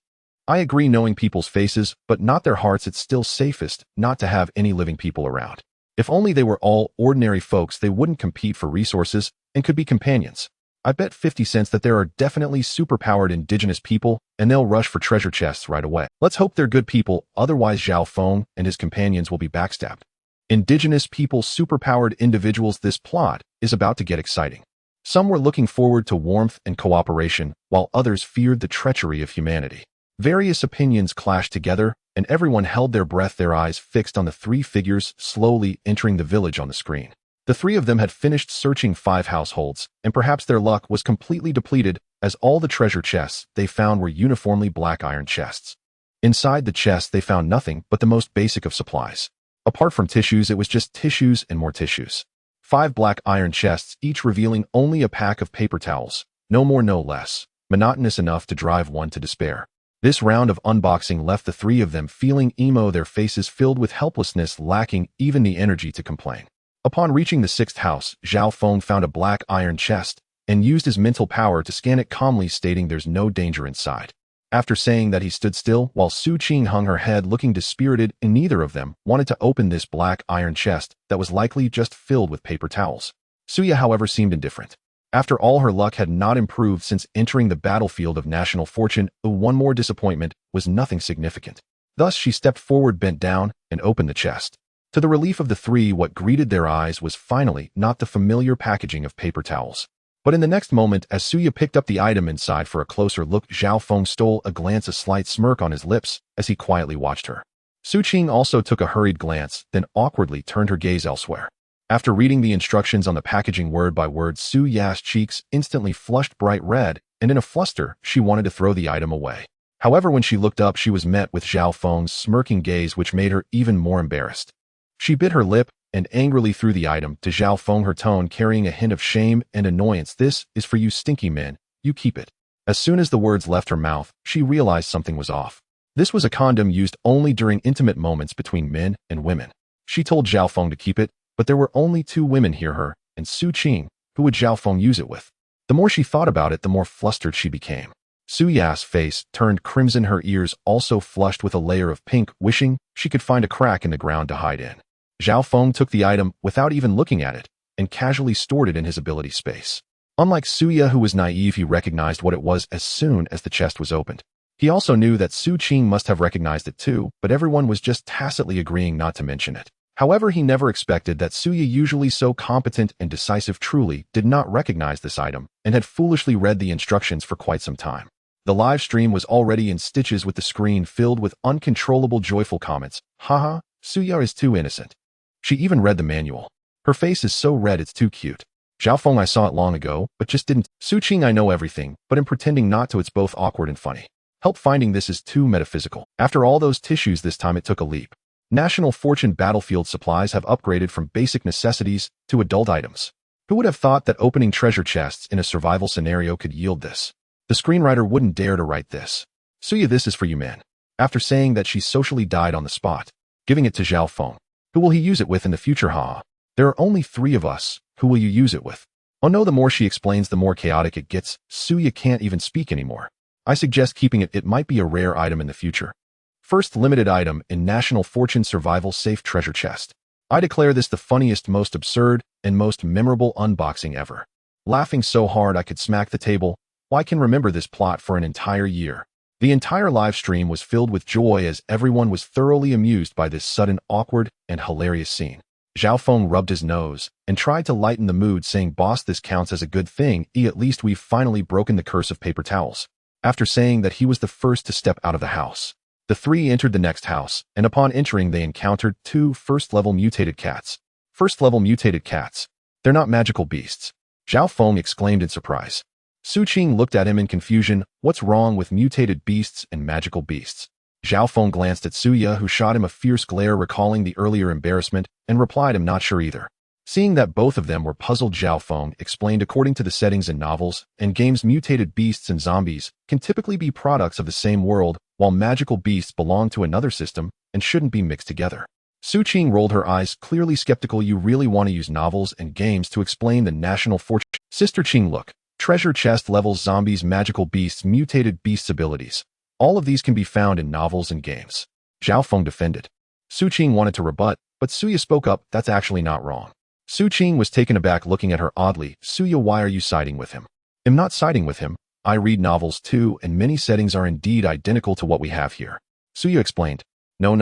I agree, knowing people's faces, but not their hearts. It's still safest not to have any living people around. If only they were all ordinary folks, they wouldn't compete for resources and could be companions. I bet 50 cents that there are definitely superpowered indigenous people, and they'll rush for treasure chests right away. Let's hope they're good people, otherwise Zhao Feng and his companions will be backstabbed. Indigenous people, superpowered individuals. This plot is about to get exciting. Some were looking forward to warmth and cooperation, while others feared the treachery of humanity. Various opinions clashed together, and everyone held their breath, their eyes fixed on the three figures slowly entering the village on the screen. The three of them had finished searching 5 households, and perhaps their luck was completely depleted, as all the treasure chests they found were uniformly black iron chests. Inside the chests, they found nothing but the most basic of supplies. Apart from tissues, it was just tissues and more tissues. 5 black iron chests, each revealing only a pack of paper towels. No more, no less. Monotonous enough to drive one to despair. This round of unboxing left the three of them feeling emo, their faces filled with helplessness, lacking even the energy to complain. Upon reaching the 6th house, Zhao Feng found a black iron chest and used his mental power to scan it, calmly stating there's no danger inside. After saying that, he stood still while Xu Qing hung her head, looking dispirited, and neither of them wanted to open this black iron chest that was likely just filled with paper towels. Suya, however, seemed indifferent. After all, her luck had not improved since entering the battlefield of national fortune. One more disappointment was nothing significant. Thus, she stepped forward, bent down, and opened the chest. To the relief of the three, what greeted their eyes was finally not the familiar packaging of paper towels. But in the next moment, as Suya picked up the item inside for a closer look, Zhao Feng stole a glance, a slight smirk on his lips as he quietly watched her. Xu Qing also took a hurried glance, then awkwardly turned her gaze elsewhere. After reading the instructions on the packaging word by word, Su Ya's cheeks instantly flushed bright red, and in a fluster, she wanted to throw the item away. However, when she looked up, she was met with Zhao Feng's smirking gaze, which made her even more embarrassed. She bit her lip and angrily threw the item to Zhao Feng, her tone carrying a hint of shame and annoyance. "This is for you stinky men, you keep it." As soon as the words left her mouth, she realized something was off. This was a condom used only during intimate moments between men and women. She told Zhao Feng to keep it, but there were only 2 women here, her and Xu Qing. Who would Zhao Feng use it with? The more she thought about it, the more flustered she became. Su Ya's face turned crimson, her ears also flushed with a layer of pink, wishing she could find a crack in the ground to hide in. Zhao Feng took the item without even looking at it and casually stored it in his ability space. Unlike Su Ya, who was naive, he recognized what it was as soon as the chest was opened. He also knew that Xu Qing must have recognized it too, but everyone was just tacitly agreeing not to mention it. However, he never expected that Su Ya, usually so competent and decisive, truly did not recognize this item and had foolishly read the instructions for quite some time. The live stream was already in stitches, with the screen filled with uncontrollable joyful comments. "Haha, Su Ya is too innocent. She even read the manual. Her face is so red it's too cute. Zhao Feng, I saw it long ago, but just didn't. Xu Qing, I know everything, but am pretending not to. It's both awkward and funny. Help finding this is too metaphysical." After all those tissues, this time it took a leap. National Fortune battlefield supplies have upgraded from basic necessities to adult items. Who would have thought that opening treasure chests in a survival scenario could yield this? The screenwriter wouldn't dare to write this. "Su Ya, this is for you men." After saying that, she socially died on the spot, giving it to Zhao Feng. "Who will he use it with in the future, huh? There are only 3 of us. Who will you use it with?" Oh no, the more she explains, the more chaotic it gets. Su Ya can't even speak anymore. "I suggest keeping it. It might be a rare item in the future. First limited item in National Fortune Survival Safe Treasure Chest. I declare this the funniest, most absurd, and most memorable unboxing ever. Laughing so hard I could smack the table. I can remember this plot for an entire year." The entire live stream was filled with joy as everyone was thoroughly amused by this sudden, awkward, and hilarious scene. Zhao Feng rubbed his nose and tried to lighten the mood, saying, "Boss, this counts as a good thing. At least we've finally broken the curse of paper towels." After saying that he was the first to step out of the house, the 3 entered the next house, and upon entering they encountered 2 first-level mutated cats. First-level mutated cats? They're not magical beasts. Zhao Feng exclaimed in surprise. Xu Qing looked at him in confusion. What's wrong with mutated beasts and magical beasts? Zhao Feng glanced at Su Ya, who shot him a fierce glare, recalling the earlier embarrassment, and replied, "I'm not sure either." Seeing that both of them were puzzled, Zhao Feng explained, according to the settings in novels and games, mutated beasts and zombies can typically be products of the same world, while magical beasts belong to another system and shouldn't be mixed together. Xu Qing rolled her eyes, clearly skeptical. "You really want to use novels and games to explain the National Fortune?" Sister Qing, look. Treasure chest levels, zombies, magical beasts, mutated beasts abilities. All of these can be found in novels and games. Zhao Feng defended. Xu Qing wanted to rebut, but Su Ya spoke up. "That's actually not wrong." Xu Qing was taken aback, looking at her oddly. "Su Ya, why are you siding with him?" "I'm not siding with him. I read novels too, and many settings are indeed identical to what we have here," Su Ya explained. No.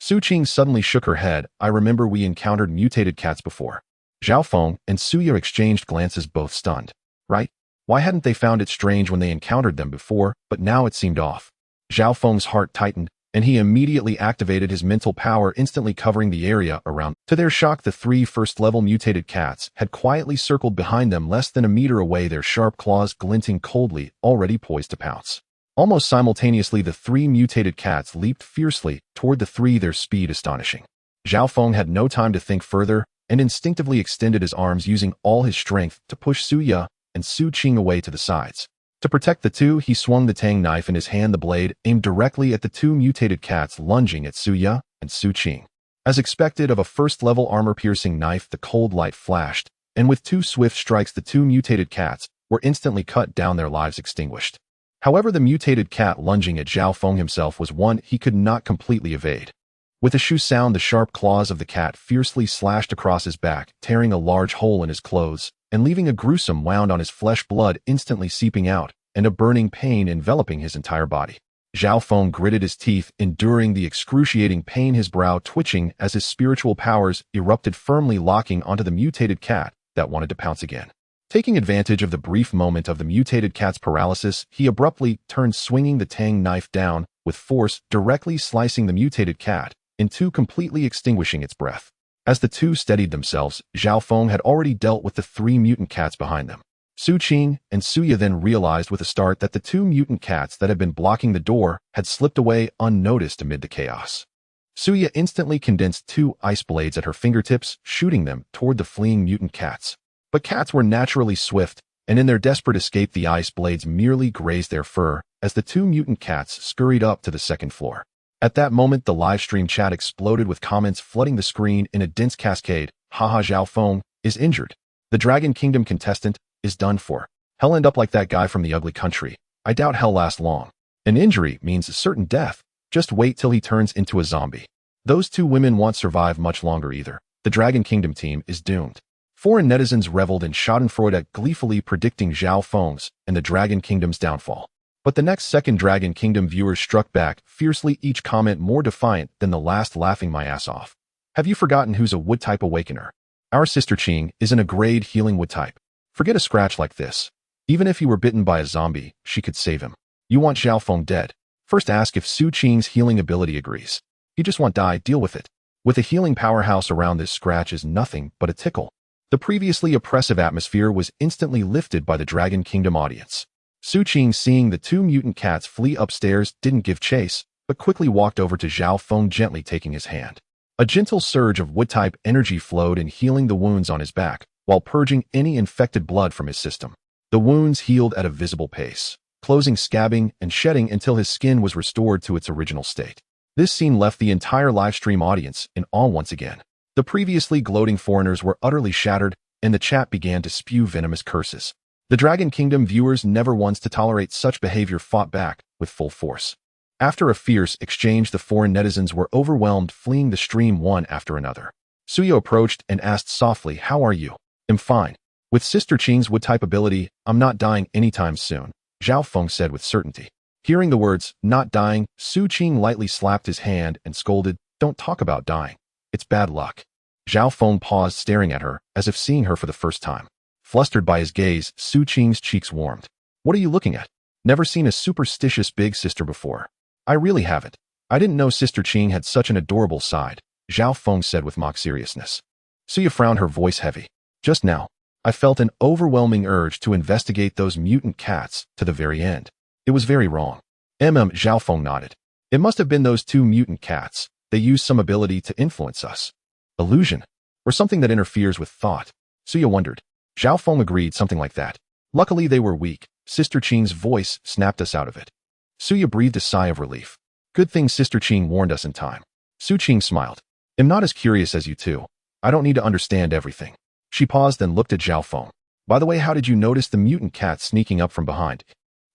Xu Qing suddenly shook her head. "I remember we encountered mutated cats before." Zhao Feng and Su Ya exchanged glances, both stunned. Right? Why hadn't they found it strange when they encountered them before, but now it seemed off? Zhao Feng's heart tightened, and he immediately activated his mental power, instantly covering the area around. To their shock, the 3 first-level mutated cats had quietly circled behind them, less than a meter away, their sharp claws glinting coldly, already poised to pounce. Almost simultaneously, the 3 mutated cats leaped fiercely toward the 3, their speed astonishing. Zhao Feng had no time to think further and instinctively extended his arms, using all his strength to push Su Ya and Xu Qing away to the sides. To protect the 2, he swung the tang knife in his hand, the blade aimed directly at the 2 mutated cats lunging at Su Ya and Xu Qing. As expected of a first-level armor-piercing knife, the cold light flashed, and with 2 swift strikes, the 2 mutated cats were instantly cut down, their lives extinguished. However, the mutated cat lunging at Zhao Feng himself was one he could not completely evade. With a shoe sound, the sharp claws of the cat fiercely slashed across his back, tearing a large hole in his clothes and leaving a gruesome wound on his flesh, blood instantly seeping out and a burning pain enveloping his entire body. Zhao Feng gritted his teeth, enduring the excruciating pain, his brow twitching as his spiritual powers erupted, firmly locking onto the mutated cat that wanted to pounce again. Taking advantage of the brief moment of the mutated cat's paralysis, he abruptly turned, swinging the tang knife down with force, directly slicing the mutated cat in 2, completely extinguishing its breath. As the two steadied themselves, Zhao Feng had already dealt with the 3 mutant cats behind them. Xu Qing and Suya then realized with a start that the 2 mutant cats that had been blocking the door had slipped away unnoticed amid the chaos. Suya instantly condensed 2 ice blades at her fingertips, shooting them toward the fleeing mutant cats. But cats were naturally swift, and in their desperate escape the ice blades merely grazed their fur as the 2 mutant cats scurried up to the 2nd floor. At that moment, the livestream chat exploded with comments flooding the screen in a dense cascade. Haha, Zhao Feng is injured. The Dragon Kingdom contestant is done for. He'll end up like that guy from the ugly country. I doubt he'll last long. An injury means a certain death. Just wait till he turns into a zombie. Those 2 women won't survive much longer either. The Dragon Kingdom team is doomed. Foreign netizens reveled in schadenfreude, gleefully predicting Zhao Feng's and the Dragon Kingdom's downfall. But the next second Dragon Kingdom viewers struck back, fiercely, each comment more defiant than the last, laughing my ass off. Have you forgotten who's a wood-type awakener? Our sister Qing isn't a grade healing wood-type. Forget a scratch like this. Even if he were bitten by a zombie, she could save him. You want Zhao Feng dead? First ask if Xu Qing's healing ability agrees. You just want die, deal with it. With a healing powerhouse around, this scratch is nothing but a tickle. The previously oppressive atmosphere was instantly lifted by the Dragon Kingdom audience. Xu Qing, seeing the 2 mutant cats flee upstairs, didn't give chase, but quickly walked over to Zhao Feng, gently taking his hand. A gentle surge of wood-type energy flowed in, healing the wounds on his back, while purging any infected blood from his system. The wounds healed at a visible pace, closing, scabbing, and shedding until his skin was restored to its original state. This scene left the entire livestream audience in awe once again. The previously gloating foreigners were utterly shattered, and the chat began to spew venomous curses. The Dragon Kingdom viewers, never once to tolerate such behavior, fought back with full force. After a fierce exchange, the foreign netizens were overwhelmed, fleeing the stream one after another. Suya approached and asked softly, "How are you?" "I'm fine. With Sister Qing's wood-type ability, I'm not dying anytime soon," Zhao Feng said with certainty. Hearing the words, "not dying," Xu Qing lightly slapped his hand and scolded, "Don't talk about dying. It's bad luck." Zhao Feng paused, staring at her, as if seeing her for the first time. Flustered by his gaze, Xu Qing's cheeks warmed. "What are you looking at? Never seen a superstitious big sister before." "I really haven't. I didn't know Sister Qing had such an adorable side," Zhao Feng said with mock seriousness. Suya frowned, her voice heavy. "Just now, I felt an overwhelming urge to investigate those mutant cats to the very end. It was very wrong." Zhao Feng nodded. "It must have been those 2 mutant cats. They used some ability to influence us. Illusion, or something that interferes with thought." Suya wondered. Zhao Feng agreed, something like that. "Luckily they were weak. Sister Qing's voice snapped us out of it." Suya breathed a sigh of relief. "Good thing Sister Qing warned us in time." Xu Qing smiled. "I'm not as curious as you two. I don't need to understand everything." She paused, then looked at Zhao Feng. "By the way, how did you notice the mutant cat sneaking up from behind?"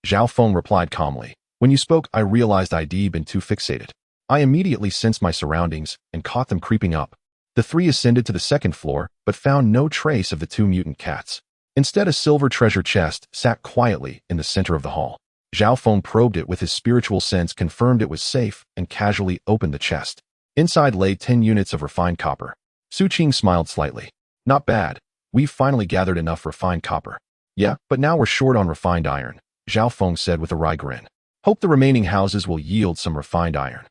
Zhao Feng replied calmly. "When you spoke, I realized I'd been too fixated. I immediately sensed my surroundings and caught them creeping up." The 3 ascended to the 2nd floor, but found no trace of the 2 mutant cats. Instead, a silver treasure chest sat quietly in the center of the hall. Zhao Feng probed it with his spiritual sense, confirmed it was safe, and casually opened the chest. Inside lay 10 units of refined copper. Xu Qing smiled slightly. "Not bad. We've finally gathered enough refined copper." "Yeah, but now we're short on refined iron," Zhao Feng said with a wry grin. "Hope the remaining houses will yield some refined iron."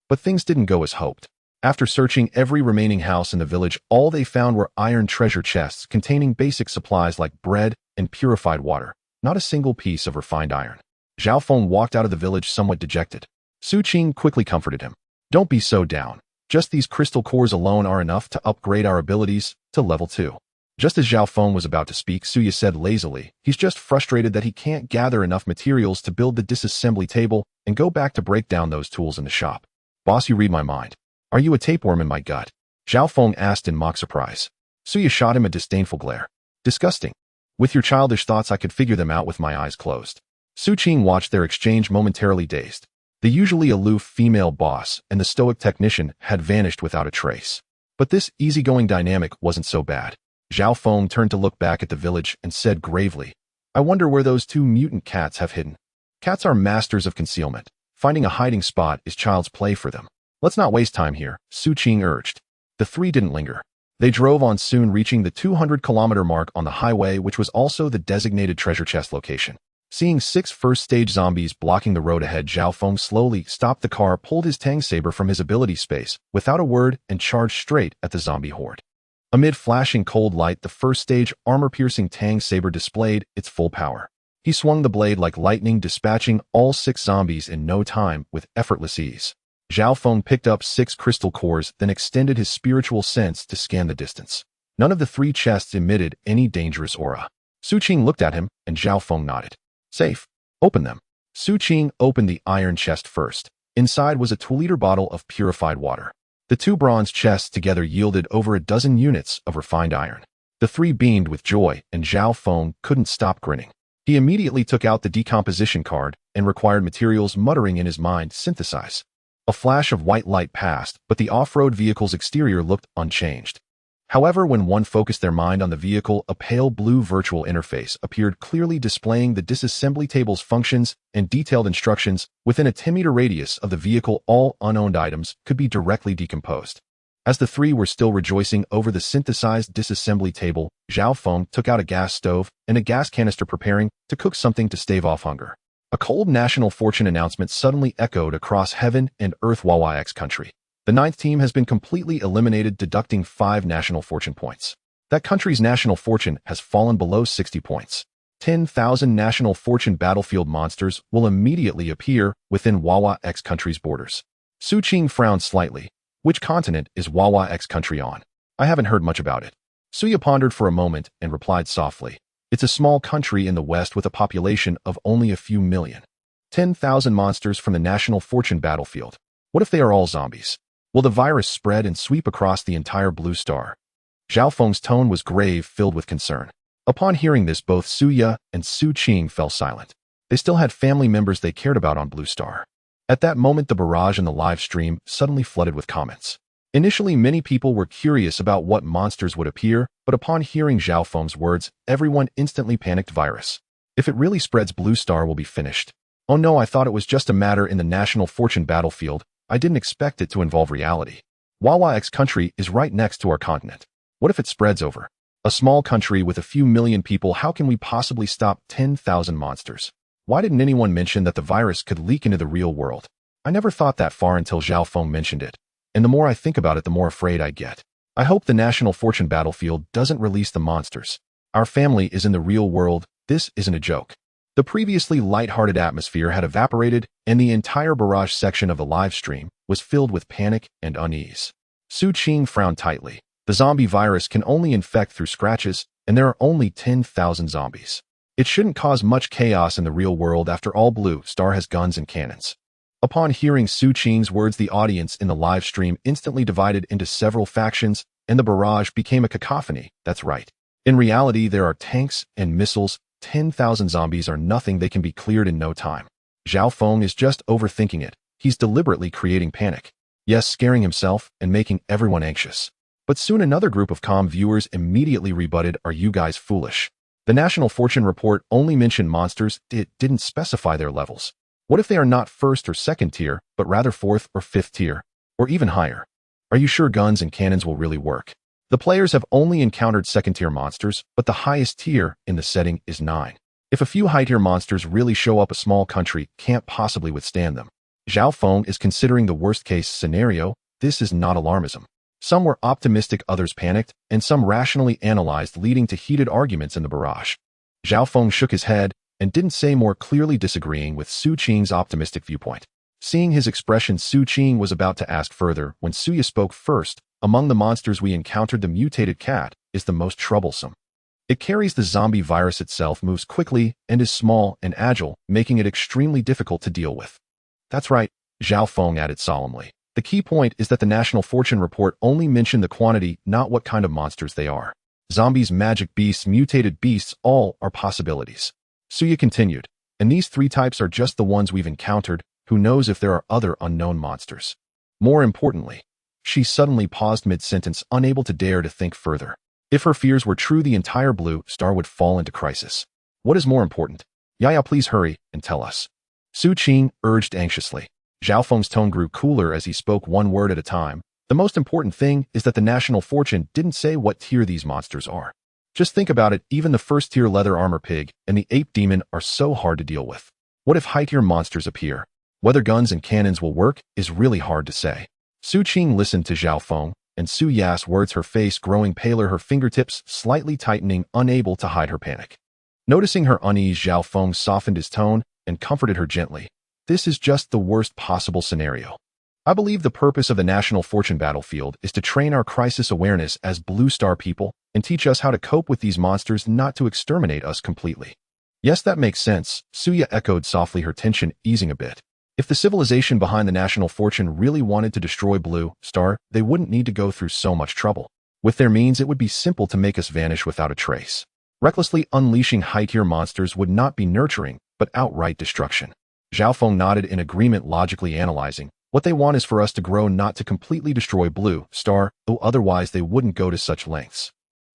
But things didn't go as hoped. After searching every remaining house in the village, all they found were iron treasure chests containing basic supplies like bread and purified water, not a single piece of refined iron. Zhao Feng walked out of the village somewhat dejected. Xu Qing quickly comforted him. "Don't be so down. Just these crystal cores alone are enough to upgrade our abilities to level 2. Just as Zhao Feng was about to speak, Suya said lazily, "He's just frustrated that he can't gather enough materials to build the disassembly table and go back to break down those tools in the shop." "Boss, you read my mind. Are you a tapeworm in my gut?" Zhao Feng asked in mock surprise. Suya shot him a disdainful glare. "Disgusting. With your childish thoughts, I could figure them out with my eyes closed." Xu Qing watched their exchange, momentarily dazed. The usually aloof female boss and the stoic technician had vanished without a trace. But this easygoing dynamic wasn't so bad. Zhao Feng turned to look back at the village and said gravely, "I wonder where those 2 mutant cats have hidden. Cats are masters of concealment. Finding a hiding spot is child's play for them. Let's not waste time here," Xu Qing urged. The 3 didn't linger. They drove on, soon reaching the 200-kilometer mark on the highway, which was also the designated treasure chest location. Seeing 6 first-stage zombies blocking the road ahead, Zhao Feng slowly stopped the car, pulled his Tang Saber from his ability space without a word, and charged straight at the zombie horde. Amid flashing cold light, the first-stage armor-piercing Tang Saber displayed its full power. He swung the blade like lightning, dispatching all 6 zombies in no time with effortless ease. Zhao Feng picked up 6 crystal cores, then extended his spiritual sense to scan the distance. None of the 3 chests emitted any dangerous aura. Xu Qing looked at him, and Zhao Feng nodded. Safe. Open them. Xu Qing opened the iron chest first. Inside was a 2-liter bottle of purified water. The 2 bronze chests together yielded over a dozen units of refined iron. The 3 beamed with joy, and Zhao Feng couldn't stop grinning. He immediately took out the decomposition card and required materials, muttering in his mind, synthesize. A flash of white light passed, but the off-road vehicle's exterior looked unchanged. However, when one focused their mind on the vehicle, a pale blue virtual interface appeared, clearly displaying the disassembly table's functions and detailed instructions. Within a 10-meter radius of the vehicle, all unowned items could be directly decomposed. As the 3 were still rejoicing over the synthesized disassembly table, Zhao Feng took out a gas stove and a gas canister, preparing to cook something to stave off hunger. A cold national fortune announcement suddenly echoed across heaven and earth. Awakens country. The 9th team has been completely eliminated, deducting 5 national fortune points. That country's national fortune has fallen below 60 points. 10,000 national fortune battlefield monsters will immediately appear within Awakens country's borders. Xu Qing frowned slightly. Which continent is Awakens country on? I haven't heard much about it. Suya pondered for a moment and replied softly. It's a small country in the west with a population of only a few million. 10,000 monsters from the national fortune battlefield. What if they are all zombies? Will the virus spread and sweep across the entire blue star? Zhao Feng's tone was grave, filled with concern. Upon hearing this, both Suya and Xu Qing fell silent. They still had family members they cared about on Blue Star. At that moment, the barrage in the live stream suddenly flooded with comments. Initially, many people were curious about what monsters would appear, but upon hearing Zhao Feng's words, everyone instantly panicked. Virus. If it really spreads, Blue Star will be finished. Oh no, I thought it was just a matter in the national fortune battlefield. I didn't expect it to involve reality. Awakens country is right next to our continent. What if it spreads over a small country with a few million people? How can we possibly stop 10,000 monsters? Why didn't anyone mention that the virus could leak into the real world? I never thought that far until Zhao Feng mentioned it. And the more I think about it, the more afraid I get. I hope the national fortune battlefield doesn't release the monsters. Our family is in the real world. This isn't a joke. The previously light-hearted atmosphere had evaporated, and the entire barrage section of the live stream was filled with panic and unease. Xu Qing frowned tightly. The zombie virus can only infect through scratches, and there are only 10,000 zombies. It shouldn't cause much chaos in the real world. After all, Blue Star has guns and cannons. Upon hearing Xu Qing's words, the audience in the live stream instantly divided into several factions, and the barrage became a cacophony. That's right. In reality, there are tanks and missiles. 10,000 zombies are nothing. They can be cleared in no time. Zhao Feng is just overthinking it. He's deliberately creating panic. Yes, scaring himself and making everyone anxious. But soon another group of calm viewers immediately rebutted, are you guys foolish? The National Fortune report only mentioned monsters. It didn't specify their levels. What if they are not 1st or 2nd tier, but rather 4th or 5th tier, or even higher? Are you sure guns and cannons will really work? The players have only encountered 2nd tier monsters, but the highest tier in the setting is 9. If a few high tier monsters really show up, a small country can't possibly withstand them. Zhao Feng is considering the worst case scenario. This is not alarmism. Some were optimistic, others panicked, and some rationally analyzed, leading to heated arguments in the barrage. Zhao Feng shook his head and didn't say more, clearly disagreeing with Xu Qing's optimistic viewpoint. Seeing his expression, Xu Qing was about to ask further when Suya spoke first. Among the monsters we encountered, the mutated cat is the most troublesome. It carries the zombie virus itself, moves quickly, and is small and agile, making it extremely difficult to deal with. That's right, Zhao Feng added solemnly. The key point is that the National Fortune report only mentioned the quantity, not what kind of monsters they are. Zombies, magic beasts, mutated beasts, all are possibilities. Suya continued, and these 3 types are just the ones we've encountered. Who knows if there are other unknown monsters? More importantly, she suddenly paused mid-sentence, unable to dare to think further. If her fears were true, the entire Blue Star would fall into crisis. What is more important? Yaya, please hurry and tell us. Xu Qing urged anxiously. Zhao Feng's tone grew cooler as he spoke, one word at a time. The most important thing is that the National Fortune didn't say what tier these monsters are. Just think about it, even the first-tier leather armor pig and the ape demon are so hard to deal with. What if high-tier monsters appear? Whether guns and cannons will work is really hard to say. Xu Qing listened to Zhao Feng, and Su Ya's words, her face growing paler, her fingertips slightly tightening, unable to hide her panic. Noticing her unease, Zhao Feng softened his tone and comforted her gently. This is just the worst possible scenario. I believe the purpose of the National Fortune battlefield is to train our crisis awareness as Blue Star people and teach us how to cope with these monsters, not to exterminate us completely. Yes, that makes sense, Suya echoed softly, her tension easing a bit. If the civilization behind the National Fortune really wanted to destroy Blue Star, they wouldn't need to go through so much trouble. With their means, it would be simple to make us vanish without a trace. Recklessly unleashing high-tier monsters would not be nurturing, but outright destruction. Zhao Feng nodded in agreement, logically analyzing. What they want is for us to grow, not to completely destroy Blue Star, though otherwise they wouldn't go to such lengths.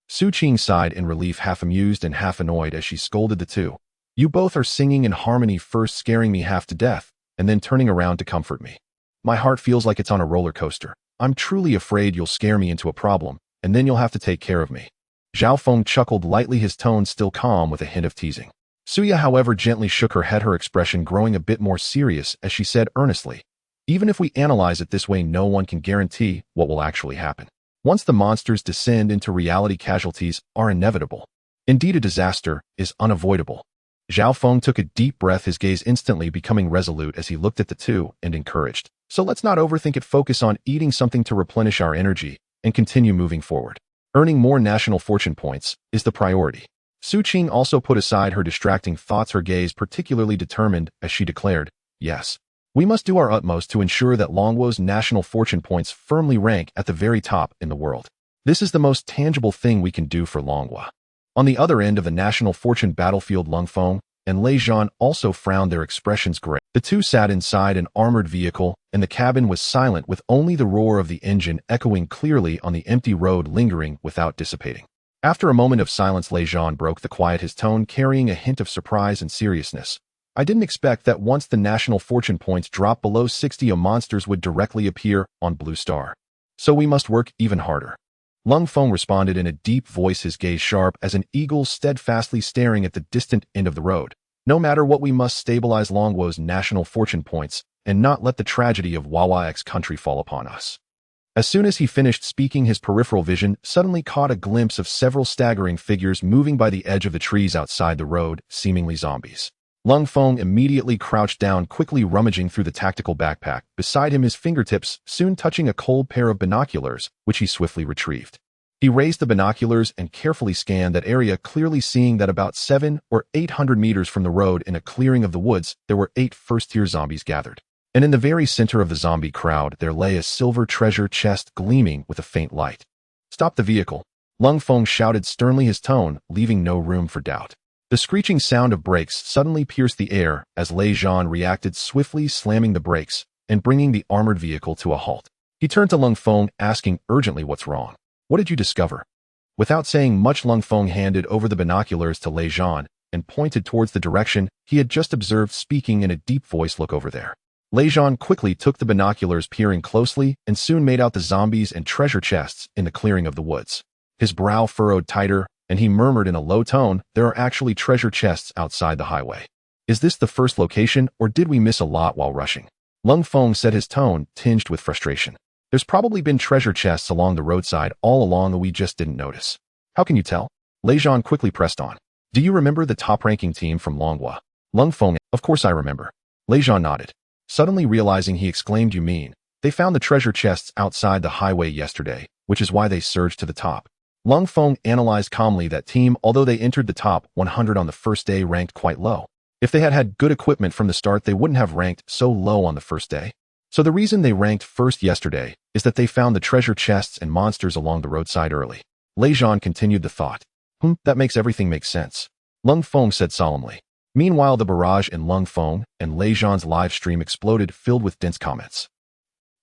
Xu Qing sighed in relief, half amused and half annoyed as she scolded the two. You both are singing in harmony, first scaring me half to death, and then turning around to comfort me. My heart feels like it's on a roller coaster. I'm truly afraid you'll scare me into a problem, and then you'll have to take care of me. Zhao Feng chuckled lightly, his tone still calm with a hint of teasing. Suya, however, gently shook her head, her expression growing a bit more serious as she said earnestly, even if we analyze it this way, no one can guarantee what will actually happen. Once the monsters descend into reality, casualties are inevitable. Indeed, a disaster is unavoidable. Zhao Feng took a deep breath, his gaze instantly becoming resolute as he looked at the two and encouraged. So let's not overthink it, focus on eating something to replenish our energy and continue moving forward. Earning more national fortune points is the priority. Xu Qing also put aside her distracting thoughts, her gaze particularly determined as she declared, yes. We must do our utmost to ensure that Longwo's national fortune points firmly rank at the very top in the world. This is the most tangible thing we can do for Longwo. On the other end of the national fortune battlefield, Lung Feng and Lei Zhan also frowned, their expressions gray. The two sat inside an armored vehicle, and the cabin was silent, with only the roar of the engine echoing clearly on the empty road, lingering without dissipating. After a moment of silence, Lei Zhan broke the quiet, his tone carrying a hint of surprise and seriousness. I didn't expect that once the national fortune points dropped below 60, monsters would directly appear on Blue Star. So we must work even harder. Lung Feng responded in a deep voice, his gaze sharp as an eagle, steadfastly staring at the distant end of the road. No matter what, we must stabilize Longwo's national fortune points and not let the tragedy of Wawa's country fall upon us. As soon as he finished speaking, his peripheral vision suddenly caught a glimpse of several staggering figures moving by the edge of the trees outside the road, seemingly zombies. Lung Feng immediately crouched down, quickly rummaging through the tactical backpack. Beside him, his fingertips soon touching a cold pair of binoculars, which he swiftly retrieved. He raised the binoculars and carefully scanned that area, clearly seeing that about 700 or 800 meters from the road, in a clearing of the woods, there were 8 first-tier zombies gathered. And in the very center of the zombie crowd, there lay a silver treasure chest gleaming with a faint light. Stop the vehicle, Lung Feng shouted sternly, his tone leaving no room for doubt. The screeching sound of brakes suddenly pierced the air as Lei Zhan reacted swiftly, slamming the brakes and bringing the armored vehicle to a halt. He turned to Lung Feng, asking urgently, what's wrong? What did you discover? Without saying much, Lung Feng handed over the binoculars to Lei Zhan and pointed towards the direction he had just observed, speaking in a deep voice, look over there. Lei Zhan quickly took the binoculars, peering closely, and soon made out the zombies and treasure chests in the clearing of the woods. His brow furrowed tighter, and he murmured in a low tone, there are actually treasure chests outside the highway. Is this the first location, or did we miss a lot while rushing? Lung Feng said, his tone tinged with frustration. There's probably been treasure chests along the roadside all along, and we just didn't notice. How can you tell? Lei Zhan quickly pressed on. Do you remember the top-ranking team from Longwo? Lung Feng, of course I remember. Lei Zhan nodded. Suddenly realizing, he exclaimed, you mean they found the treasure chests outside the highway yesterday, which is why they surged to the top. Lung Feng analyzed calmly, that team, although they entered the top 100 on the first day, ranked quite low. If they had had good equipment from the start, they wouldn't have ranked so low on the first day. So the reason they ranked first yesterday is that they found the treasure chests and monsters along the roadside early. Lei Zhan continued the thought. That makes everything make sense, Lung Feng said solemnly. Meanwhile, the barrage in Lung Feng and Lei Zhan's live stream exploded, filled with dense comments.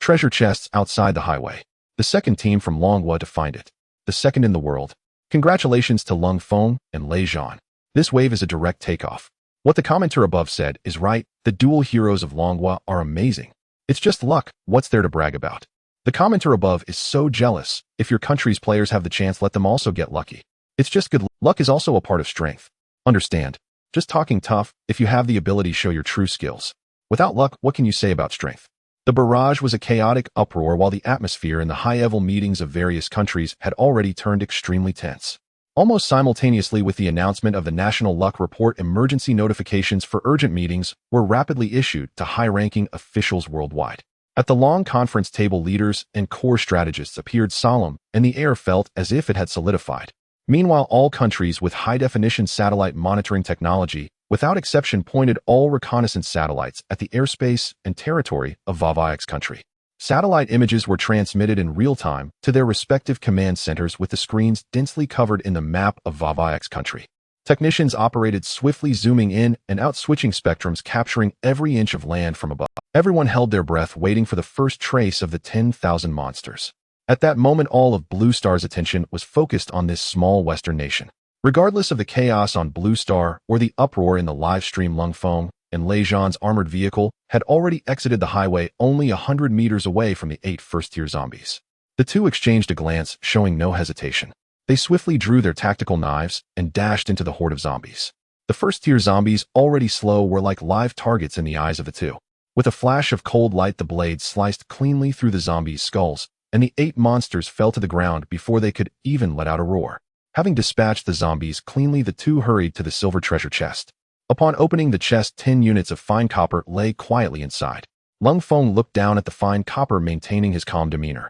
Treasure chests outside the highway. The second team from Longwo to find it. The second in the world. Congratulations to Lung Feng and Lei Zhan. This wave is a direct takeoff. What the commenter above said is right. The dual heroes of Longwo are amazing. It's just luck. What's there to brag about? The commenter above is so jealous. If your country's players have the chance, let them also get lucky. It's just good luck is also a part of strength. Understand. Just talking tough, if you have the ability, show your true skills. Without luck, what can you say about strength? The barrage was a chaotic uproar while the atmosphere in the high-level meetings of various countries had already turned extremely tense. Almost simultaneously with the announcement of the National Luck Report, emergency notifications for urgent meetings were rapidly issued to high-ranking officials worldwide. At the long conference table, leaders and core strategists appeared solemn, and the air felt as if it had solidified. Meanwhile, all countries with high-definition satellite monitoring technology, without exception, pointed all reconnaissance satellites at the airspace and territory of X country. Satellite images were transmitted in real time to their respective command centers with the screens densely covered in the map of X country. Technicians operated swiftly, zooming in and out, switching spectrums, capturing every inch of land from above. Everyone held their breath, waiting for the first trace of the 10,000 monsters. At that moment, all of Blue Star's attention was focused on this small western nation. Regardless of the chaos on Blue Star or the uproar in the live stream, Zhao Feng and Lei Zhan's armored vehicle had already exited the highway only 100 meters away from the 8 first-tier zombies. The two exchanged a glance, showing no hesitation. They swiftly drew their tactical knives and dashed into the horde of zombies. The first-tier zombies, already slow, were like live targets in the eyes of the two. With a flash of cold light, the blades sliced cleanly through the zombies' skulls, and the 8 monsters fell to the ground before they could even let out a roar. Having dispatched the zombies cleanly, the two hurried to the silver treasure chest. Upon opening the chest, 10 units of fine copper lay quietly inside. Zhao Feng looked down at the fine copper, maintaining his calm demeanor.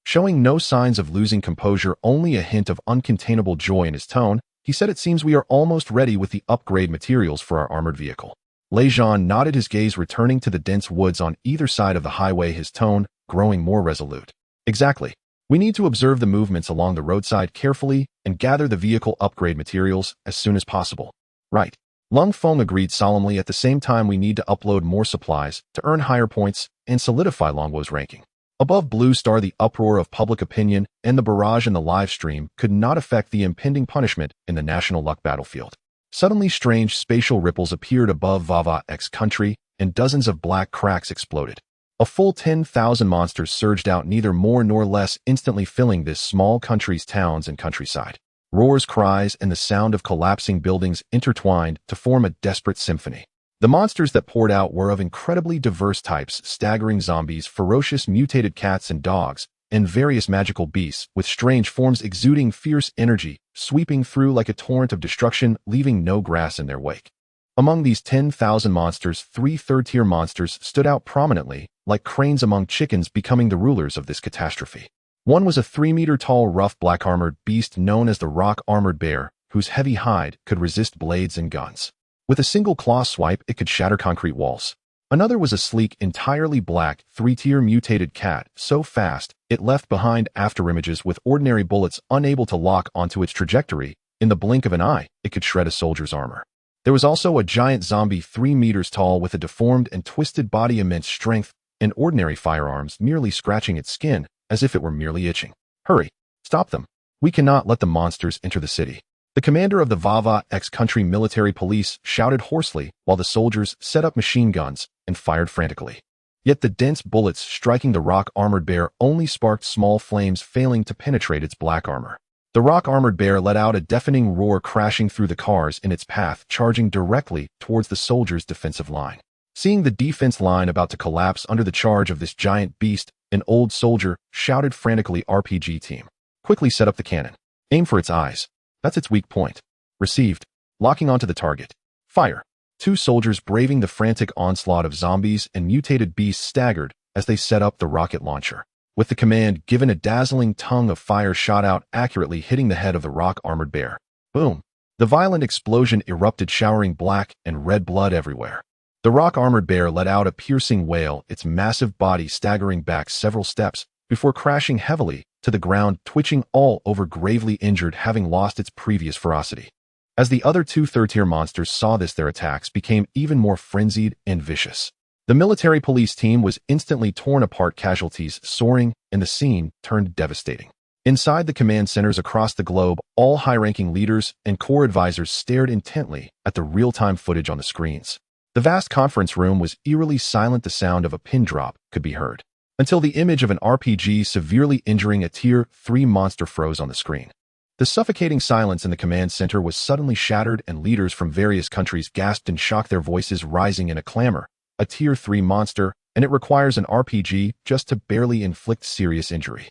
Showing no signs of losing composure, only a hint of uncontainable joy in his tone, he said, "It seems we are almost ready with the upgrade materials for our armored vehicle." Lei Zhan nodded, his gaze returning to the dense woods on either side of the highway, his tone growing more resolute. "Exactly. We need to observe the movements along the roadside carefully and gather the vehicle upgrade materials as soon as possible." "Right." Zhao Feng agreed solemnly. "At the same time, we need to upload more supplies to earn higher points and solidify Longwo's ranking." Above Blue Star, the uproar of public opinion and the barrage in the live stream could not affect the impending punishment in the National Luck battlefield. Suddenly, strange spatial ripples appeared above X country, and dozens of black cracks exploded. A full 10,000 monsters surged out, neither more nor less, instantly filling this small country's towns and countryside. Roars, cries, and the sound of collapsing buildings intertwined to form a desperate symphony. The monsters that poured out were of incredibly diverse types: staggering zombies, ferocious mutated cats and dogs, and various magical beasts with strange forms exuding fierce energy, sweeping through like a torrent of destruction, leaving no grass in their wake. Among these 10,000 monsters, 3 third-tier monsters stood out prominently, like cranes among chickens, becoming the rulers of this catastrophe. One was a 3-meter-tall, rough black-armored beast known as the rock-armored bear, whose heavy hide could resist blades and guns. With a single claw swipe, it could shatter concrete walls. Another was a sleek, entirely black, 3-tier mutated cat, so fast it left behind afterimages with ordinary bullets unable to lock onto its trajectory. In the blink of an eye, it could shred a soldier's armor. There was also a giant zombie 3 meters tall with a deformed and twisted body, immense strength, and ordinary firearms merely scratching its skin as if it were merely itching. "Hurry! Stop them! We cannot let the monsters enter the city." The commander of the X country military police shouted hoarsely while the soldiers set up machine guns and fired frantically. Yet the dense bullets striking the rock-armored bear only sparked small flames, failing to penetrate its black armor. The rock-armored bear let out a deafening roar, crashing through the cars in its path, charging directly towards the soldiers' defensive line. Seeing the defense line about to collapse under the charge of this giant beast, an old soldier shouted frantically, "RPG team, quickly set up the cannon. Aim for its eyes. That's its weak point." "Received." Locking onto the target. "Fire." 2 soldiers, braving the frantic onslaught of zombies and mutated beasts, staggered as they set up the rocket launcher. With the command given, a dazzling tongue of fire shot out, accurately hitting the head of the rock-armored bear. Boom! The violent explosion erupted, showering black and red blood everywhere. The rock-armored bear let out a piercing wail, its massive body staggering back several steps before crashing heavily to the ground, twitching all over, gravely injured, having lost its previous ferocity. As the other 2 third-tier monsters saw this, their attacks became even more frenzied and vicious. The military police team was instantly torn apart, casualties soaring, and the scene turned devastating. Inside the command centers across the globe, all high-ranking leaders and core advisors stared intently at the real-time footage on the screens. The vast conference room was eerily silent. The sound of a pin drop could be heard, until the image of an RPG severely injuring a Tier 3 monster froze on the screen. The suffocating silence in the command center was suddenly shattered and leaders from various countries gasped in shock, their voices rising in a clamor. A Tier 3 monster, and it requires an RPG just to barely inflict serious injury.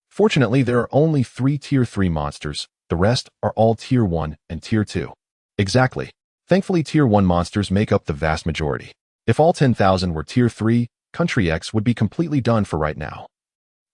Fortunately, there are only 3 Tier 3 monsters. The rest are all Tier 1 and Tier 2. Exactly. Thankfully, Tier 1 monsters make up the vast majority. If all 10,000 were Tier 3, Country X would be completely done for right now.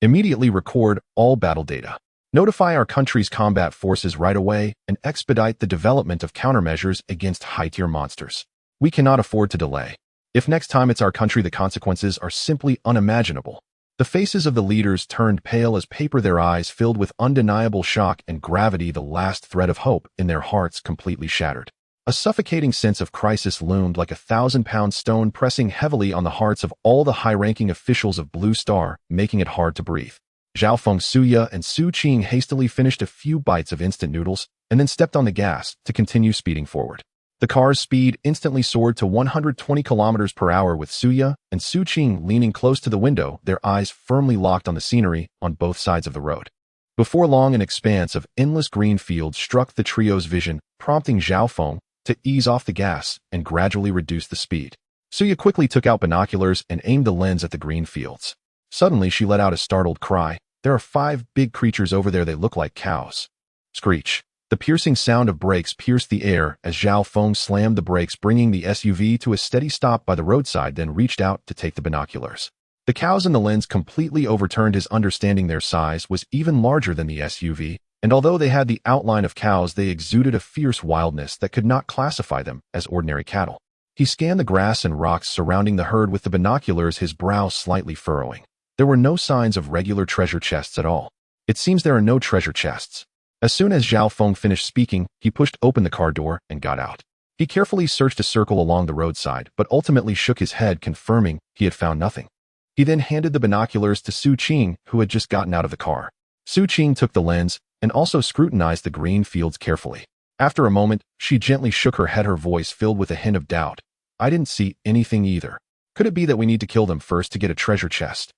Immediately record all battle data. Notify our country's combat forces right away and expedite the development of countermeasures against high-tier monsters. We cannot afford to delay. If next time it's our country, the consequences are simply unimaginable. The faces of the leaders turned pale as paper, their eyes filled with undeniable shock and gravity, the last thread of hope in their hearts completely shattered. A suffocating sense of crisis loomed like a 1,000-pound stone, pressing heavily on the hearts of all the high-ranking officials of Blue Star, making it hard to breathe. Zhao Feng, Suya, and Xu Qing hastily finished a few bites of instant noodles and then stepped on the gas to continue speeding forward. The car's speed instantly soared to 120 kilometers per hour, with Suya and Xu Qing leaning close to the window, their eyes firmly locked on the scenery on both sides of the road. Before long, an expanse of endless green fields struck the trio's vision, prompting Zhao Feng to ease off the gas and gradually reduce the speed. Suya quickly took out binoculars and aimed the lens at the green fields. Suddenly, she let out a startled cry. There are 5 big creatures over there. They look like cows. Screech. The piercing sound of brakes pierced the air as Zhao Feng slammed the brakes, bringing the SUV to a steady stop by the roadside, then reached out to take the binoculars. The cows in the lens completely overturned his understanding. Their size was even larger than the SUV, and although they had the outline of cows, they exuded a fierce wildness that could not classify them as ordinary cattle. He scanned the grass and rocks surrounding the herd with the binoculars, his brow slightly furrowing. There were no signs of regular treasure chests at all. It seems there are no treasure chests. As soon as Zhao Feng finished speaking, he pushed open the car door and got out. He carefully searched a circle along the roadside, but ultimately shook his head, confirming he had found nothing. He then handed the binoculars to Xu Qing, who had just gotten out of the car. Xu Qing took the lens and also scrutinized the green fields carefully. After a moment, she gently shook her head, her voice filled with a hint of doubt. I didn't see anything either. Could it be that we need to kill them first to get a treasure chest?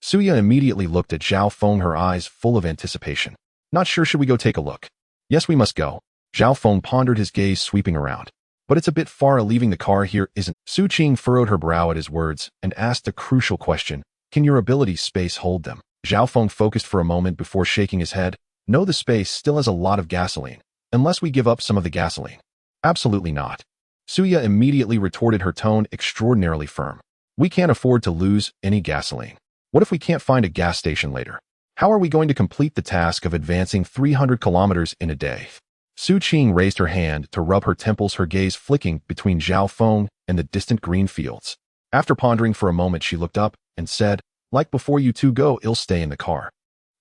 Suya immediately looked at Zhao Feng, her eyes full of anticipation. Not sure, should we go take a look? Yes, we must go. Zhao Feng pondered, his gaze sweeping around. But it's a bit far, leaving the car here isn't. Xu Qing furrowed her brow at his words and asked a crucial question. Can your ability space hold them? Zhao Feng focused for a moment before shaking his head. No, the space still has a lot of gasoline. Unless we give up some of the gasoline. Absolutely not. Suya immediately retorted, her tone extraordinarily firm. We can't afford to lose any gasoline. What if we can't find a gas station later? How are we going to complete the task of advancing 300 kilometers in a day? Xu Qing raised her hand to rub her temples, her gaze flicking between Zhao Feng and the distant green fields. After pondering for a moment, she looked up and said, like before, you two go, I'll stay in the car.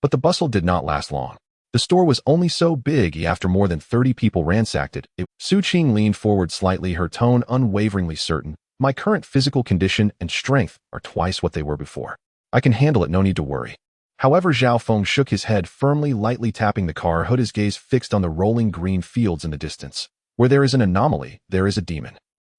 But the bustle did not last long. The store was only so big, after more than 30 people ransacked it. Xu Qing leaned forward slightly, her tone unwaveringly certain. My current physical condition and strength are twice what they were before. I can handle it, no need to worry. However, Zhao Feng shook his head firmly, lightly tapping the car hood, his gaze fixed on the rolling green fields in the distance. Where there is an anomaly, there is a demon.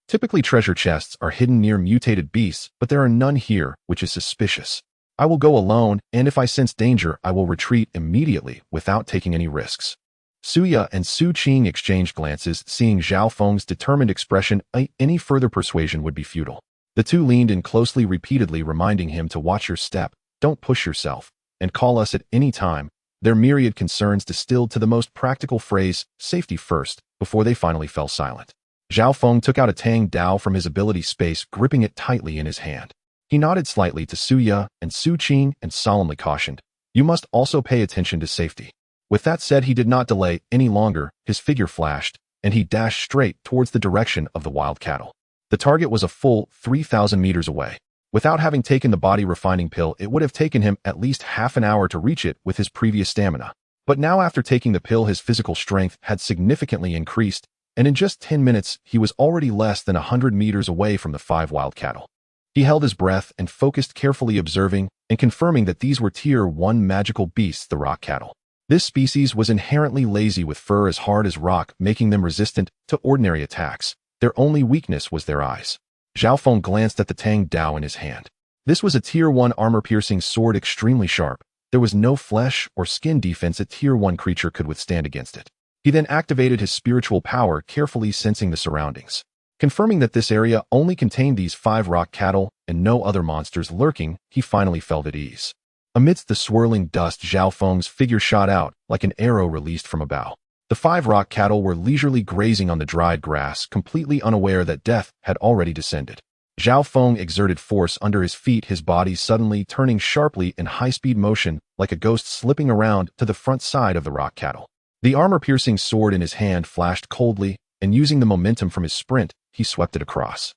Typically, treasure chests are hidden near mutated beasts, but there are none here, which is suspicious. I will go alone, and if I sense danger, I will retreat immediately without taking any risks. Suya and Xu Qing exchanged glances, seeing Zhao Feng's determined expression. Any further persuasion would be futile. The two leaned in closely, repeatedly reminding him to watch your step, don't push yourself, and call us at any time. Their myriad concerns distilled to the most practical phrase, safety first, before they finally fell silent. Zhao Feng took out a Tang Dao from his ability space, gripping it tightly in his hand. He nodded slightly to Suya and Xu Qing and solemnly cautioned, you must also pay attention to safety. With that said, he did not delay any longer, his figure flashed, and he dashed straight towards the direction of the wild cattle. The target was a full 3,000 meters away. Without having taken the body refining pill, it would have taken him at least half an hour to reach it with his previous stamina. But now, after taking the pill, his physical strength had significantly increased, and in just 10 minutes, he was already less than 100 meters away from the 5 wild cattle. He held his breath and focused, carefully observing and confirming that these were Tier 1 magical beasts, the rock cattle. This species was inherently lazy, with fur as hard as rock, making them resistant to ordinary attacks. Their only weakness was their eyes. Zhao Feng glanced at the Tang Dao in his hand. This was a Tier 1 armor-piercing sword, extremely sharp, There was no flesh or skin defense a Tier 1 creature could withstand against it. He then activated his spiritual power, carefully sensing the surroundings. Confirming that this area only contained these 5 rock cattle and no other monsters lurking, he finally felt at ease. Amidst the swirling dust, Zhao Feng's figure shot out like an arrow released from a bow. The 5 rock cattle were leisurely grazing on the dried grass, completely unaware that death had already descended. Zhao Feng exerted force under his feet, his body suddenly turning sharply in high-speed motion like a ghost slipping around to the front side of the rock cattle. The armor-piercing sword in his hand flashed coldly, and using the momentum from his sprint, he swept it across.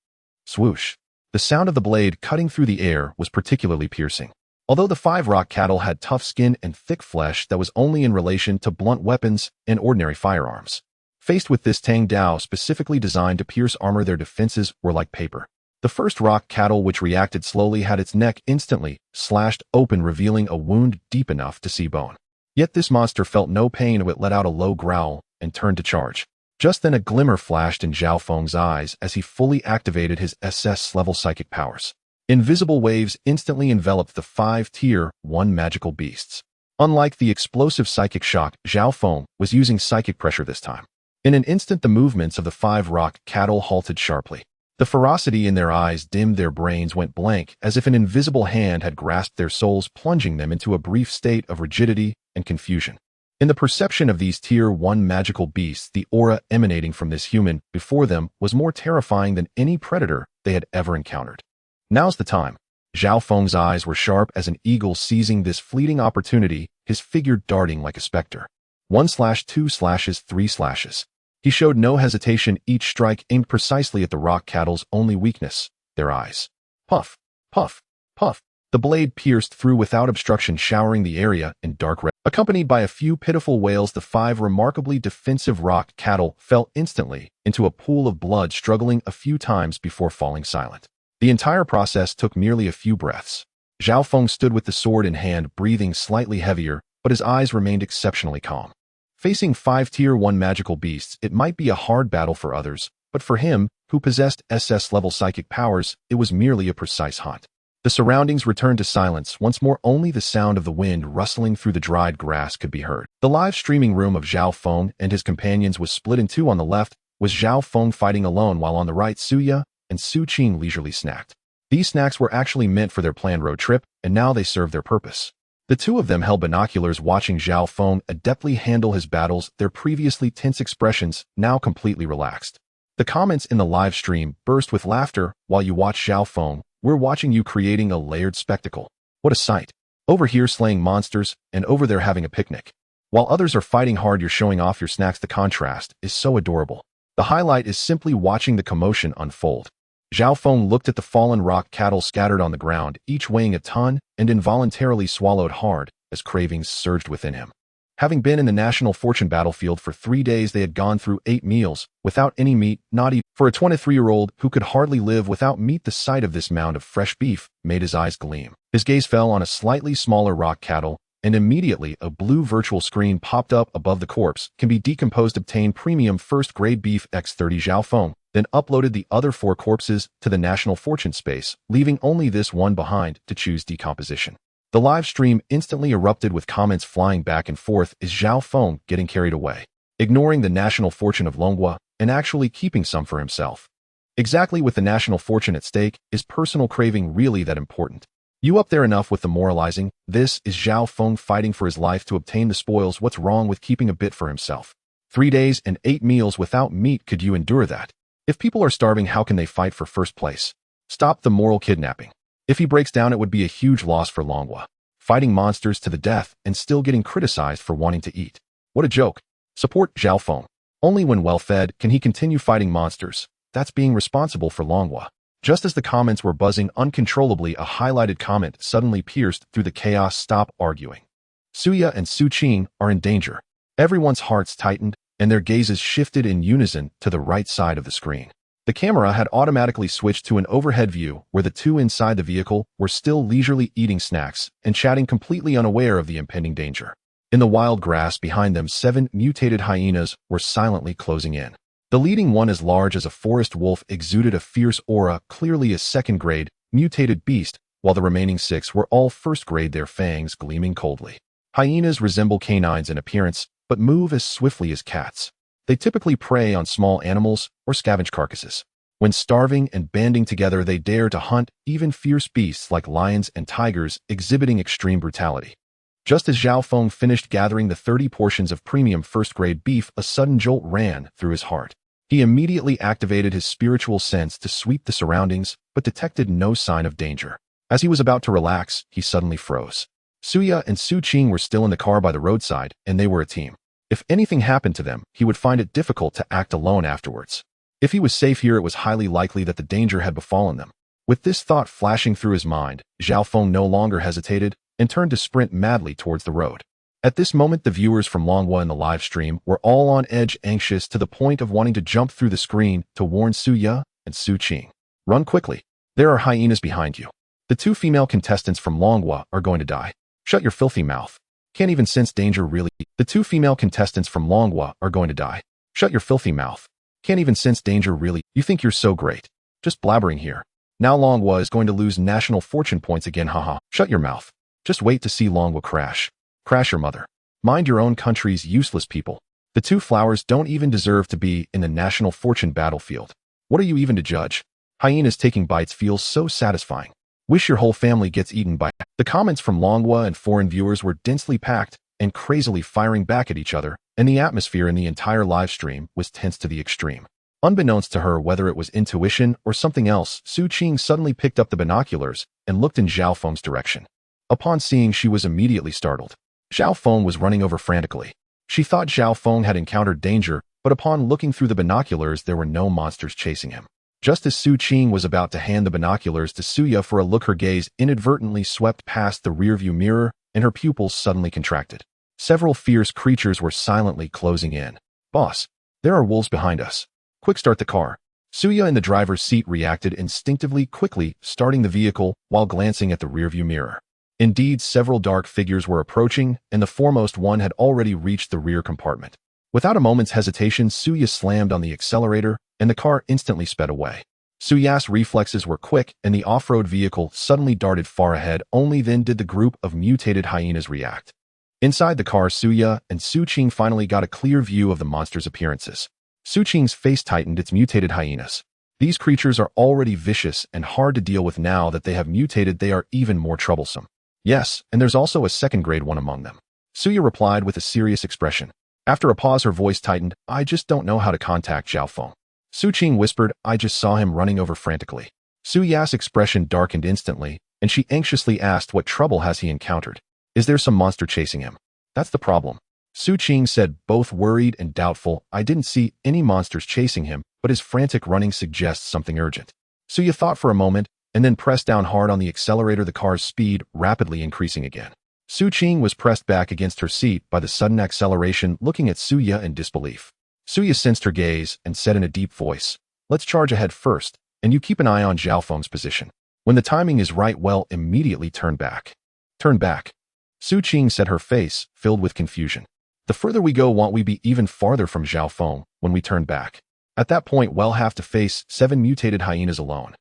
Swoosh! The sound of the blade cutting through the air was particularly piercing. Although the 5 rock cattle had tough skin and thick flesh that was only in relation to blunt weapons and ordinary firearms. Faced with this Tang Dao specifically designed to pierce armor, their defenses were like paper. The first rock cattle, which reacted slowly, had its neck instantly slashed open, revealing a wound deep enough to see bone. Yet this monster felt no pain. It let out a low growl and turned to charge. Just then a glimmer flashed in Zhao Feng's eyes as he fully activated his SS-level psychic powers. Invisible waves instantly enveloped the 5 Tier 1 magical beasts. Unlike the explosive psychic shock, Zhao Feng was using psychic pressure this time. In an instant, the movements of the 5 rock cattle halted sharply. The ferocity in their eyes dimmed, their brains went blank, as if an invisible hand had grasped their souls, plunging them into a brief state of rigidity and confusion. In the perception of these Tier 1 magical beasts, the aura emanating from this human before them was more terrifying than any predator they had ever encountered. Now's the time. Zhao Feng's eyes were sharp as an eagle, seizing this fleeting opportunity, his figure darting like a specter. 1 slash, 2 slashes, 3 slashes. He showed no hesitation, each strike aimed precisely at the rock cattle's only weakness, their eyes. Puff, puff, puff. The blade pierced through without obstruction, showering the area in dark red. Accompanied by a few pitiful wails, the 5 remarkably defensive rock cattle fell instantly into a pool of blood, struggling a few times before falling silent. The entire process took merely a few breaths. Zhao Feng stood with the sword in hand, breathing slightly heavier, but his eyes remained exceptionally calm. Facing 5 Tier 1 magical beasts, it might be a hard battle for others, but for him, who possessed SS-level psychic powers, it was merely a precise hunt. The surroundings returned to silence. Once more, only the sound of the wind rustling through the dried grass could be heard. The live streaming room of Zhao Feng and his companions was split in two. On the left was Zhao Feng fighting alone, while on the right Xu and Xu Qing leisurely snacked. These snacks were actually meant for their planned road trip, and now they served their purpose. The two of them held binoculars, watching Zhao Feng adeptly handle his battles, their previously tense expressions now completely relaxed. The comments in the live stream burst with laughter. While you watch Zhao Feng, we're watching you creating a layered spectacle. What a sight. Over here slaying monsters, and over there having a picnic. While others are fighting hard, you're showing off your snacks. The contrast is so adorable. The highlight is simply watching the commotion unfold. Zhao Feng looked at the fallen rock cattle scattered on the ground, each weighing a ton, and involuntarily swallowed hard as cravings surged within him. Having been in the national fortune battlefield for 3 days, they had gone through 8 meals without any meat, not even for a 23-year-old who could hardly live without meat. The sight of this mound of fresh beef made his eyes gleam. His gaze fell on a slightly smaller rock cattle, and immediately a blue virtual screen popped up above the corpse. Can be decomposed. Obtain premium first-grade beef X30. Zhao Feng then uploaded the other 4 corpses to the national fortune space, leaving only this one behind to choose decomposition. The live stream instantly erupted with comments flying back and forth. Is Zhao Feng getting carried away, ignoring the national fortune of Longhua and actually keeping some for himself? Exactly. With the national fortune at stake, is personal craving really that important? You up there enough with the moralizing? This is Zhao Feng fighting for his life to obtain the spoils. What's wrong with keeping a bit for himself? 3 days and 8 meals without meat. Could you endure that? If people are starving, how can they fight for first place? Stop the moral kidnapping. If he breaks down, it would be a huge loss for Longhua. Fighting monsters to the death and still getting criticized for wanting to eat. What a joke. Support Zhao Feng. Only when well-fed can he continue fighting monsters. That's being responsible for Longhua. Just as the comments were buzzing uncontrollably, a highlighted comment suddenly pierced through the chaos. Stop arguing. Xu and Xu Qing are in danger. Everyone's hearts tightened, and their gazes shifted in unison to the right side of the screen. The camera had automatically switched to an overhead view where the two inside the vehicle were still leisurely eating snacks and chatting, completely unaware of the impending danger. In the wild grass behind them, 7 mutated hyenas were silently closing in. The leading one, as large as a forest wolf, exuded a fierce aura, clearly a second-grade, mutated beast while the remaining 6 were all first grade, their fangs gleaming coldly. Hyenas resemble canines in appearance, but move as swiftly as cats. They typically prey on small animals or scavenge carcasses. When starving and banding together, they dare to hunt even fierce beasts like lions and tigers, exhibiting extreme brutality. Just as Zhao Feng finished gathering the 30 portions of premium first-grade beef, a sudden jolt ran through his heart. He immediately activated his spiritual sense to sweep the surroundings, but detected no sign of danger. As he was about to relax, he suddenly froze. Suya and Xu Qing were still in the car by the roadside, and they were a team. If anything happened to them, he would find it difficult to act alone afterwards. If he was safe here, it was highly likely that the danger had befallen them. With this thought flashing through his mind, Zhao Feng no longer hesitated and turned to sprint madly towards the road. At this moment, the viewers from Longhua in the live stream were all on edge, anxious to the point of wanting to jump through the screen to warn Suya and Xu Qing. Run quickly. There are hyenas behind you. The 2 female contestants from Longhua are going to die. Shut your filthy mouth. Can't even sense danger, really. The 2 female contestants from Longhua are going to die. Shut your filthy mouth. Can't even sense danger, really. You think you're so great. Just blabbering here. Now Longhua is going to lose national fortune points again, haha. Shut your mouth. Just wait to see Longhua crash. Crash your mother. Mind your own country's useless people. The 2 flowers don't even deserve to be in the national fortune battlefield. What are you even to judge? Hyenas taking bites feels so satisfying. Wish your whole family gets eaten by. The comments from Longhua and foreign viewers were densely packed and crazily firing back at each other, and the atmosphere in the entire live stream was tense to the extreme. Unbeknownst to her, whether it was intuition or something else, Xu Qing suddenly picked up the binoculars and looked in Zhao Feng's direction. Upon seeing, she was immediately startled. Zhao Feng was running over frantically. She thought Zhao Feng had encountered danger, but upon looking through the binoculars, there were no monsters chasing him. Just as Xu Qing was about to hand the binoculars to Suya for a look, her gaze inadvertently swept past the rearview mirror, and her pupils suddenly contracted. Several fierce creatures were silently closing in. Boss, there are wolves behind us. Quick, start the car. Suya in the driver's seat reacted instinctively, quickly starting the vehicle while glancing at the rearview mirror. Indeed, several dark figures were approaching, and the foremost one had already reached the rear compartment. Without a moment's hesitation, Suya slammed on the accelerator, and the car instantly sped away. Suya's reflexes were quick, and the off-road vehicle suddenly darted far ahead. Only then did the group of mutated hyenas react. Inside the car, Suya and Xu Qing finally got a clear view of the monster's appearances. Xu Qing's face tightened. Its mutated hyenas. These creatures are already vicious and hard to deal with. Now that they have mutated, they are even more troublesome. Yes, and there's also a second-grade one among them. Suya replied with a serious expression. After a pause, her voice tightened. I just don't know how to contact Zhao Feng. Xu Qing whispered, I just saw him running over frantically. Suya's expression darkened instantly, and she anxiously asked, what trouble has he encountered? Is there some monster chasing him? That's the problem. Xu Qing said, both worried and doubtful. I didn't see any monsters chasing him, but his frantic running suggests something urgent. Suya thought for a moment, and then pressed down hard on the accelerator, the car's speed rapidly increasing again. Xu Qing was pressed back against her seat by the sudden acceleration, looking at Suya in disbelief. Suya sensed her gaze and said in a deep voice, let's charge ahead first, and you keep an eye on Zhao Feng's position. When the timing is right, well, immediately turn back. Turn back. Xu Qing said, her face filled with confusion. The further we go, won't we be even farther from Zhao Feng when we turn back? At that point, we'll have to face 7 mutated hyenas alone.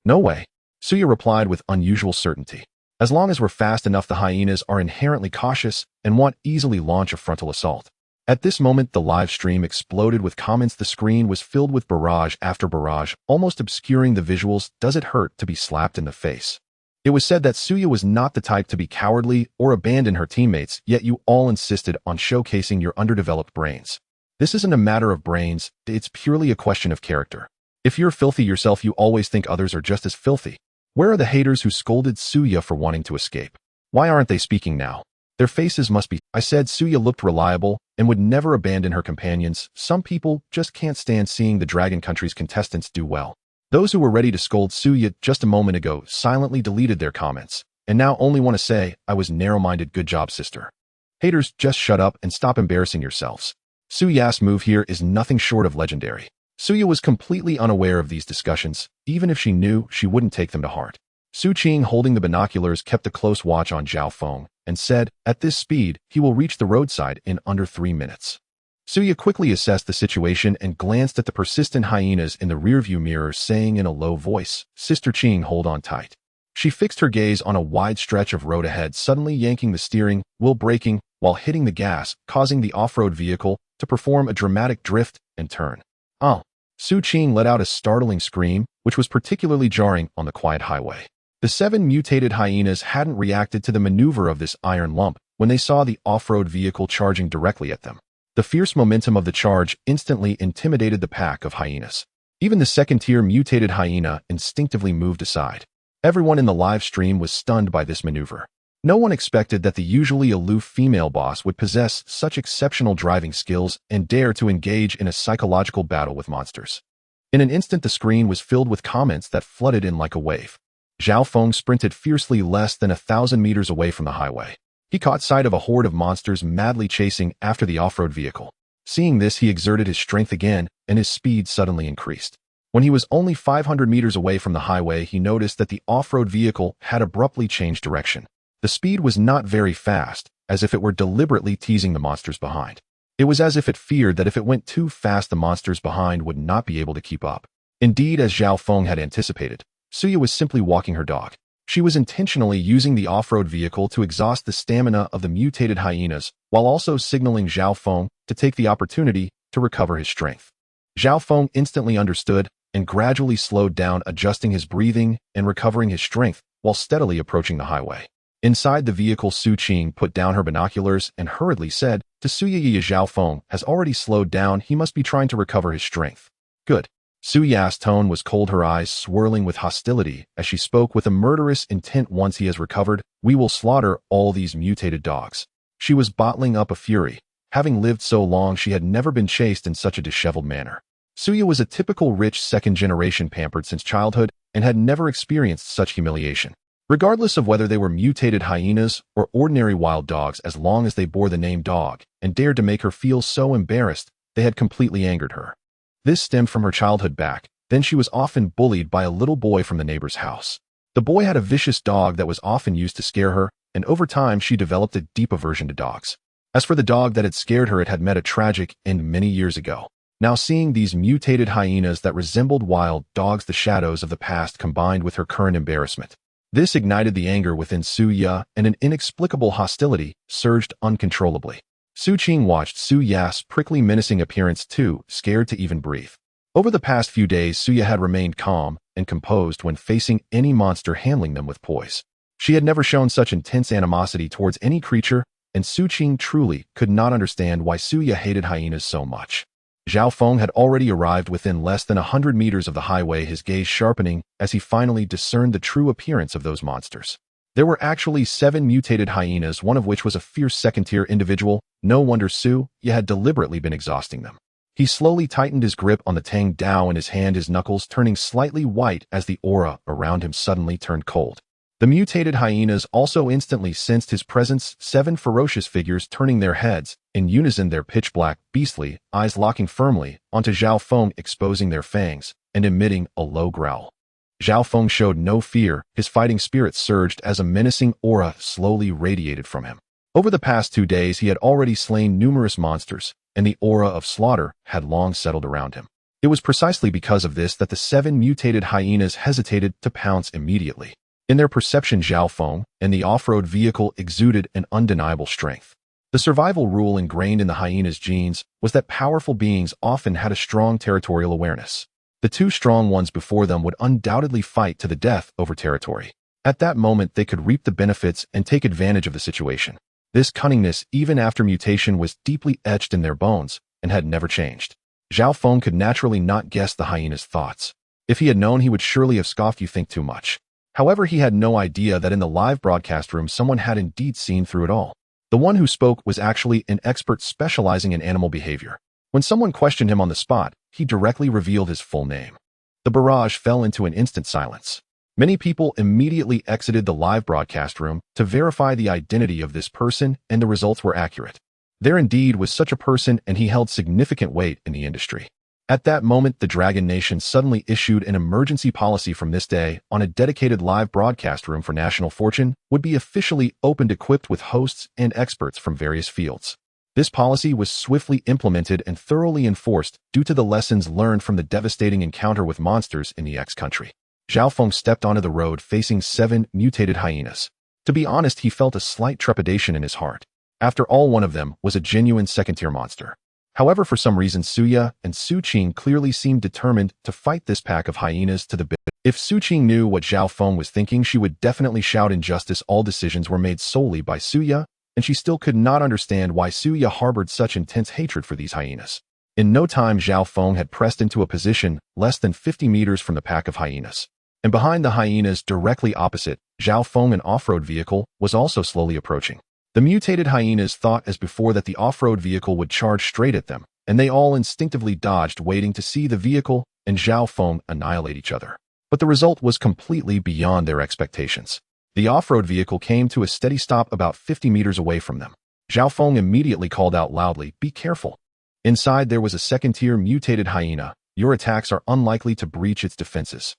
No way. Suya replied with unusual certainty. As long as we're fast enough, the hyenas are inherently cautious and won't easily launch a frontal assault. At this moment, the live stream exploded with comments. The screen was filled with barrage after barrage, almost obscuring the visuals. Does it hurt to be slapped in the face? It was said that Suya was not the type to be cowardly or abandon her teammates, yet you all insisted on showcasing your underdeveloped brains. This isn't a matter of brains, it's purely a question of character. If you're filthy yourself, you always think others are just as filthy. Where are the haters who scolded Suya for wanting to escape? Why aren't they speaking now? Their faces must be. I said Suya looked reliable and would never abandon her companions. Some people just can't stand seeing the Dragon Country's contestants do well. Those who were ready to scold Suya just a moment ago silently deleted their comments, and now only want to say, I was narrow-minded. Good job, sister. Haters, just shut up and stop embarrassing yourselves. Suya's move here is nothing short of legendary. Suya was completely unaware of these discussions. Even if she knew, she wouldn't take them to heart. Xu Qing, holding the binoculars, kept a close watch on Zhao Feng and said, at this speed, he will reach the roadside in under 3 minutes. Suya quickly assessed the situation and glanced at the persistent hyenas in the rearview mirror, saying in a low voice, Sister Qing, hold on tight. She fixed her gaze on a wide stretch of road ahead, suddenly yanking the steering wheel, braking while hitting the gas, causing the off-road vehicle to perform a dramatic drift and turn. Oh! Xu Qing let out a startling scream, which was particularly jarring on the quiet highway. The 7 mutated hyenas hadn't reacted to the maneuver of this iron lump when they saw the off-road vehicle charging directly at them. The fierce momentum of the charge instantly intimidated the pack of hyenas. Even the second-tier mutated hyena instinctively moved aside. Everyone in the live stream was stunned by this maneuver. No one expected that the usually aloof female boss would possess such exceptional driving skills and dare to engage in a psychological battle with monsters. In an instant, the screen was filled with comments that flooded in like a wave. Zhao Feng sprinted fiercely less than 1,000 meters away from the highway. He caught sight of a horde of monsters madly chasing after the off-road vehicle. Seeing this, he exerted his strength again, and his speed suddenly increased. When he was only 500 meters away from the highway, he noticed that the off-road vehicle had abruptly changed direction. The speed was not very fast, as if it were deliberately teasing the monsters behind. It was as if it feared that if it went too fast, the monsters behind would not be able to keep up. Indeed, as Zhao Feng had anticipated, Suya was simply walking her dog. She was intentionally using the off-road vehicle to exhaust the stamina of the mutated hyenas, while also signaling Zhao Feng to take the opportunity to recover his strength. Zhao Feng instantly understood and gradually slowed down, adjusting his breathing and recovering his strength while steadily approaching the highway. Inside the vehicle, Xu Qing put down her binoculars and hurriedly said to Suya, Zhao Feng has already slowed down, he must be trying to recover his strength. Good. Suya's tone was cold, her eyes swirling with hostility as she spoke with a murderous intent. Once he has recovered, we will slaughter all these mutated dogs. She was bottling up a fury. Having lived so long, she had never been chased in such a disheveled manner. Suya was a typical rich second-generation, pampered since childhood, and had never experienced such humiliation. Regardless of whether they were mutated hyenas or ordinary wild dogs, as long as they bore the name dog and dared to make her feel so embarrassed, they had completely angered her. This stemmed from her childhood back. Then she was often bullied by a little boy from the neighbor's house. The boy had a vicious dog that was often used to scare her, and over time she developed a deep aversion to dogs. As for the dog that had scared her, it had met a tragic end many years ago. Now seeing these mutated hyenas that resembled wild dogs, the shadows of the past combined with her current embarrassment. This ignited the anger within Suya, and an inexplicable hostility surged uncontrollably. Xu Qing watched Suya's prickly, menacing appearance too, scared to even breathe. Over the past few days, Suya had remained calm and composed when facing any monster, handling them with poise. She had never shown such intense animosity towards any creature, and Xu Qing truly could not understand why Suya hated hyenas so much. Zhao Feng had already arrived within less than 100 meters of the highway, his gaze sharpening as he finally discerned the true appearance of those monsters. There were actually 7 mutated hyenas, one of which was a fierce second-tier individual. No wonder Suya had deliberately been exhausting them. He slowly tightened his grip on the Tang Dao in his hand, his knuckles turning slightly white as the aura around him suddenly turned cold. The mutated hyenas also instantly sensed his presence, 7 ferocious figures turning their heads, in unison, their pitch-black, beastly eyes locking firmly onto Zhao Feng, exposing their fangs and emitting a low growl. Zhao Feng showed no fear. His fighting spirit surged as a menacing aura slowly radiated from him. Over the past 2 days, he had already slain numerous monsters, and the aura of slaughter had long settled around him. It was precisely because of this that the 7 mutated hyenas hesitated to pounce immediately. In their perception, Zhao Feng and the off-road vehicle exuded an undeniable strength. The survival rule ingrained in the hyena's genes was that powerful beings often had a strong territorial awareness. The 2 strong ones before them would undoubtedly fight to the death over territory. At that moment, they could reap the benefits and take advantage of the situation. This cunningness, even after mutation, was deeply etched in their bones and had never changed. Zhao Feng could naturally not guess the hyena's thoughts. If he had known, he would surely have scoffed, "You think too much." However, he had no idea that in the live broadcast room someone had indeed seen through it all. The one who spoke was actually an expert specializing in animal behavior. When someone questioned him on the spot, he directly revealed his full name. The barrage fell into an instant silence. Many people immediately exited the live broadcast room to verify the identity of this person, and the results were accurate. There indeed was such a person, and he held significant weight in the industry. At that moment, the Dragon Nation suddenly issued an emergency policy. From this day on, a dedicated live broadcast room for national fortune would be officially opened, equipped with hosts and experts from various fields. This policy was swiftly implemented and thoroughly enforced due to the lessons learned from the devastating encounter with monsters in the X country. Zhao Feng stepped onto the road facing 7 mutated hyenas. To be honest, he felt a slight trepidation in his heart. After all, one of them was a genuine second-tier monster. However, for some reason, Xu and Xu Qing clearly seemed determined to fight this pack of hyenas to the bit. If Xu Qing knew what Zhao Feng was thinking, she would definitely shout injustice. All decisions were made solely by Xu, and she still could not understand why Xu harbored such intense hatred for these hyenas. In no time, Zhao Feng had pressed into a position less than 50 meters from the pack of hyenas. And behind the hyenas, directly opposite, Zhao Feng, an off-road vehicle, was also slowly approaching. The mutated hyenas thought as before that the off-road vehicle would charge straight at them, and they all instinctively dodged, waiting to see the vehicle and Zhao Feng annihilate each other. But the result was completely beyond their expectations. The off-road vehicle came to a steady stop about 50 meters away from them. Zhao Feng immediately called out loudly, "Be careful." Inside there was a second-tier mutated hyena. "Your attacks are unlikely to breach its defenses."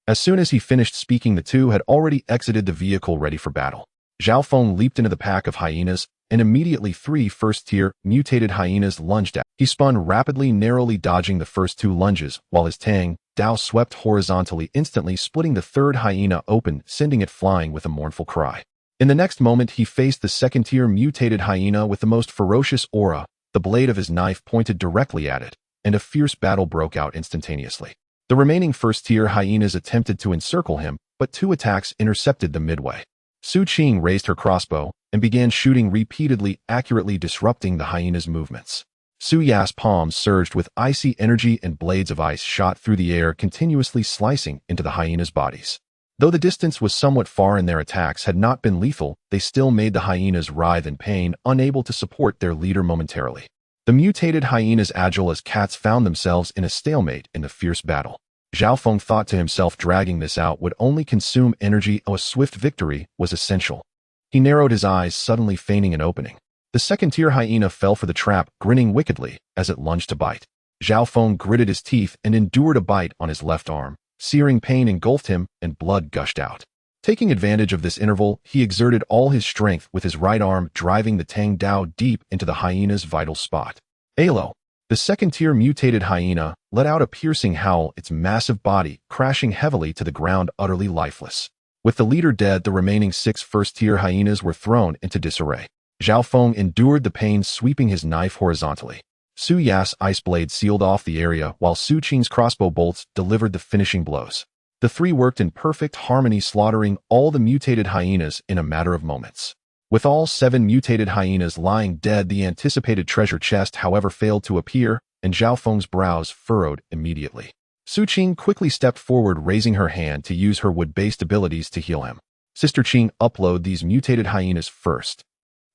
As soon as he finished speaking, the two had already exited the vehicle, ready for battle. Zhao Feng leaped into the pack of hyenas, and immediately 3 first-tier mutated hyenas lunged at him. He spun rapidly, narrowly dodging the first 2 lunges, while his Tang Dao swept horizontally, instantly splitting the third hyena open, sending it flying with a mournful cry. In the next moment, he faced the second-tier mutated hyena with the most ferocious aura. The blade of his knife pointed directly at it, and a fierce battle broke out instantaneously. The remaining first-tier hyenas attempted to encircle him, but 2 attacks intercepted them midway. Xu Qing raised her crossbow and began shooting repeatedly, accurately disrupting the hyena's movements. Xu Ya's palms surged with icy energy, and blades of ice shot through the air, continuously slicing into the hyenas' bodies. Though the distance was somewhat far and their attacks had not been lethal, they still made the hyenas writhe in pain, unable to support their leader momentarily. The mutated hyenas, agile as cats, found themselves in a stalemate in the fierce battle. Zhao Feng thought to himself, dragging this out would only consume energy. A swift victory was essential. He narrowed his eyes, suddenly feigning an opening. The second-tier hyena fell for the trap, grinning wickedly as it lunged to bite. Zhao Feng gritted his teeth and endured a bite on his left arm. Searing pain engulfed him, and blood gushed out. Taking advantage of this interval, he exerted all his strength with his right arm, driving the Tang Dao deep into the hyena's vital spot. Alo! The second-tier mutated hyena let out a piercing howl, its massive body crashing heavily to the ground, utterly lifeless. With the leader dead, the remaining 6 first-tier hyenas were thrown into disarray. Zhao Feng endured the pain, sweeping his knife horizontally. Xu Ya's ice blade sealed off the area, while Xu Qing's crossbow bolts delivered the finishing blows. The 3 worked in perfect harmony, slaughtering all the mutated hyenas in a matter of moments. With all 7 mutated hyenas lying dead, the anticipated treasure chest, however, failed to appear, and Zhao Feng's brows furrowed immediately. Xu Qing quickly stepped forward, raising her hand to use her wood-based abilities to heal him. "Sister Qing, upload these mutated hyenas first."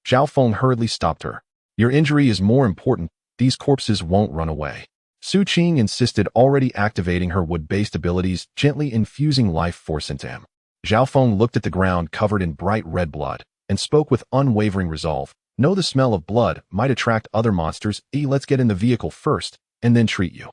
Zhao Feng hurriedly stopped her. "Your injury is more important. These corpses won't run away." Xu Qing insisted, already activating her wood-based abilities, gently infusing life force into him. Zhao Feng looked at the ground covered in bright red blood, and spoke with unwavering resolve. "Know the smell of blood might attract other monsters. Let's get in the vehicle first, and then treat you."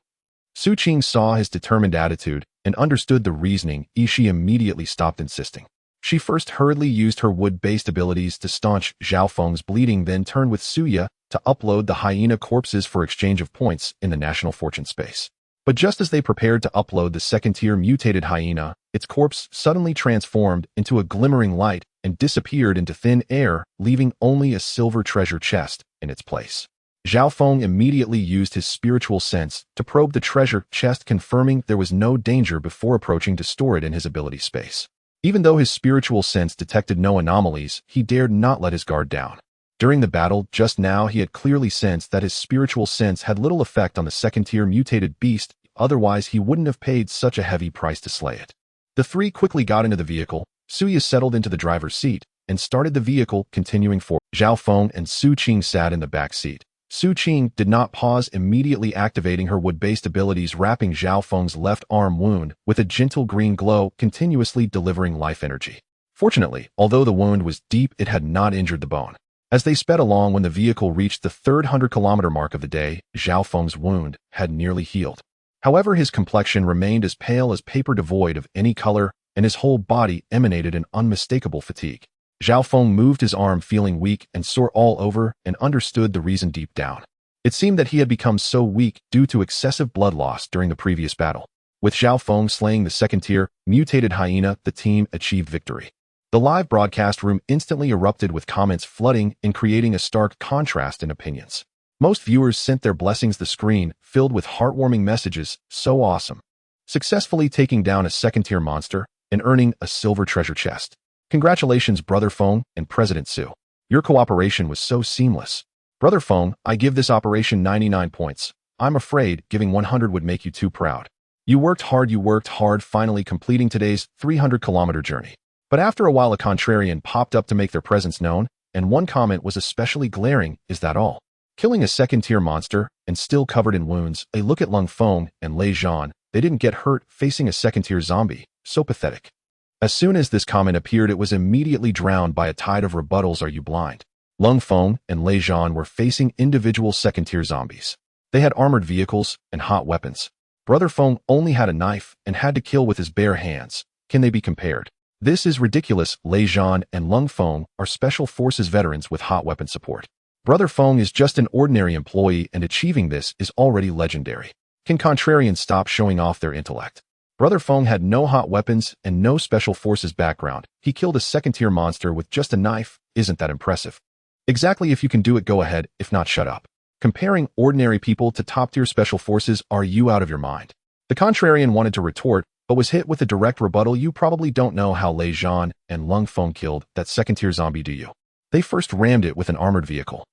Xu Qing saw his determined attitude and understood the reasoning. She immediately stopped insisting. She first hurriedly used her wood-based abilities to staunch Zhao Feng's bleeding, then turned with Xu to upload the hyena corpses for exchange of points in the national fortune space. But just as they prepared to upload the second-tier mutated hyena, its corpse suddenly transformed into a glimmering light and disappeared into thin air, leaving only a silver treasure chest in its place. Zhao Feng immediately used his spiritual sense to probe the treasure chest, confirming there was no danger before approaching to store it in his ability space. Even though his spiritual sense detected no anomalies, he dared not let his guard down. During the battle just now, he had clearly sensed that his spiritual sense had little effect on the second-tier mutated beast, otherwise he wouldn't have paid such a heavy price to slay it. The 3 quickly got into the vehicle. Xu settled into the driver's seat and started the vehicle, continuing forward. Zhao Feng and Xu Qing sat in the back seat. Xu Qing did not pause, immediately activating her wood-based abilities, wrapping Zhao Feng's left arm wound with a gentle green glow, continuously delivering life energy. Fortunately, although the wound was deep, it had not injured the bone. As they sped along, when the vehicle reached the 300-kilometer mark of the day, Zhao Feng's wound had nearly healed. However, his complexion remained as pale as paper, devoid of any color, and his whole body emanated an unmistakable fatigue. Zhao Feng moved his arm, feeling weak and sore all over, and understood the reason deep down. It seemed that he had become so weak due to excessive blood loss during the previous battle. With Zhao Feng slaying the second-tier, mutated hyena, the team achieved victory. The live broadcast room instantly erupted with comments flooding and creating a stark contrast in opinions. Most viewers sent their blessings the screen, filled with heartwarming messages, so awesome. Successfully taking down a second-tier monster and earning a silver treasure chest. Congratulations, Brother Feng and President Xu. Your cooperation was so seamless. Brother Feng, I give this operation 99 points. I'm afraid giving 100 would make you too proud. You worked hard, finally completing today's 300-kilometer journey. But after a while a contrarian popped up to make their presence known, and one comment was especially glaring, is that all? Killing a second-tier monster, and still covered in wounds, a look at Lung Feng and Lei Zhan, they didn't get hurt facing a second-tier zombie, so pathetic. As soon as this comment appeared it was immediately drowned by a tide of rebuttals. Are you blind? Lung Feng and Lei Zhan were facing individual second-tier zombies. They had armored vehicles and hot weapons. Brother Feng only had a knife and had to kill with his bare hands. Can they be compared? This is ridiculous. Lei Zhan and Lung Feng are special forces veterans with hot weapon support. Brother Feng is just an ordinary employee and achieving this is already legendary. Can contrarians stop showing off their intellect? Brother Feng had no hot weapons and no special forces background. He killed a second-tier monster with just a knife. Isn't that impressive? Exactly, if you can do it, go ahead. If not, shut up. Comparing ordinary people to top-tier special forces, are you out of your mind? The contrarian wanted to retort, but was hit with a direct rebuttal. You probably don't know how Lei Zhan and Lung Feng killed that second-tier zombie, do you? They first rammed it with an armored vehicle.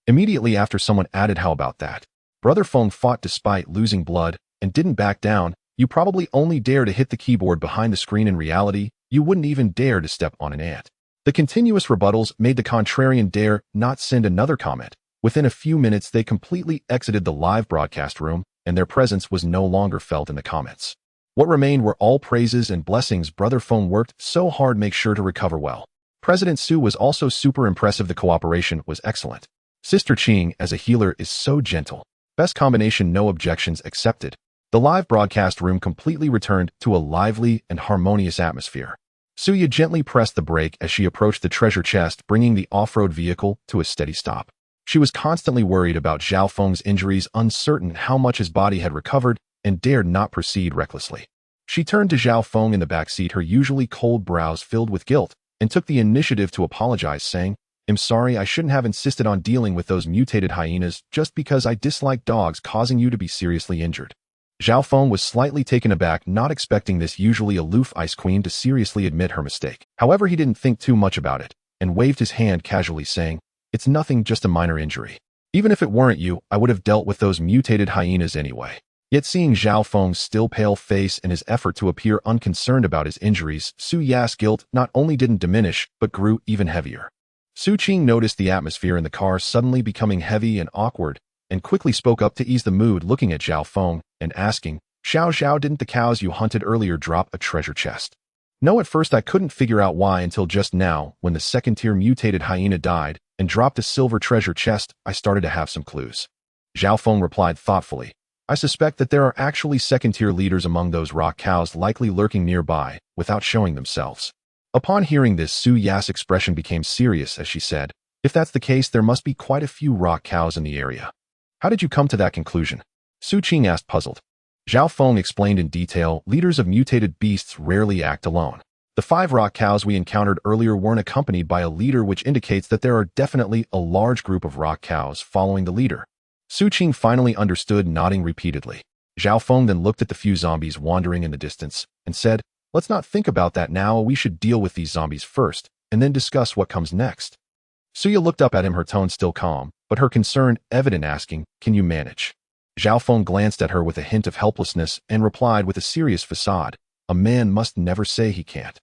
Immediately after, someone added, how about that? Brother Feng fought despite losing blood and didn't back down. You probably only dare to hit the keyboard behind the screen. In reality, you wouldn't even dare to step on an ant. The continuous rebuttals made the contrarian dare not send another comment. Within a few minutes, they completely exited the live broadcast room, and their presence was no longer felt in the comments. What remained were all praises and blessings. Brother Feng worked so hard, make sure to recover well. President Xu was also super impressive. The cooperation was excellent. Sister Qing as a healer is so gentle. Best combination, no objections accepted. The live broadcast room completely returned to a lively and harmonious atmosphere. Suya gently pressed the brake as she approached the treasure chest, bringing the off-road vehicle to a steady stop. She was constantly worried about Zhao Feng's injuries, uncertain how much his body had recovered, and dared not proceed recklessly. She turned to Zhao Feng in the back seat, her usually cold brows filled with guilt, and took the initiative to apologize, saying, I'm sorry, I shouldn't have insisted on dealing with those mutated hyenas just because I dislike dogs, causing you to be seriously injured. Zhao Feng was slightly taken aback, not expecting this usually aloof ice queen to seriously admit her mistake. However, he didn't think too much about it, and waved his hand casually, saying, it's nothing, just a minor injury. Even if it weren't you, I would have dealt with those mutated hyenas anyway. Yet seeing Zhao Feng's still pale face and his effort to appear unconcerned about his injuries, Xu Ya's guilt not only didn't diminish, but grew even heavier. Xu Qing noticed the atmosphere in the car suddenly becoming heavy and awkward, and quickly spoke up to ease the mood, looking at Zhao Feng and asking, Xiao, didn't the cows you hunted earlier drop a treasure chest? No, at first I couldn't figure out why until just now, when the second-tier mutated hyena died and dropped a silver treasure chest, I started to have some clues. Zhao Feng replied thoughtfully, I suspect that there are actually second-tier leaders among those rock cows, likely lurking nearby, without showing themselves. Upon hearing this, Xu Ya's expression became serious as she said, if that's the case, there must be quite a few rock cows in the area. How did you come to that conclusion? Xu Qing asked, puzzled. Zhao Feng explained in detail, leaders of mutated beasts rarely act alone. The 5 rock cows we encountered earlier weren't accompanied by a leader, which indicates that there are definitely a large group of rock cows following the leader. Xu Qing finally understood, nodding repeatedly. Zhao Feng then looked at the few zombies wandering in the distance and said, let's not think about that now, we should deal with these zombies first, and then discuss what comes next. Suya looked up at him, her tone still calm, but her concern evident, asking, can you manage? Zhao Feng glanced at her with a hint of helplessness and replied with a serious facade, a man must never say he can't.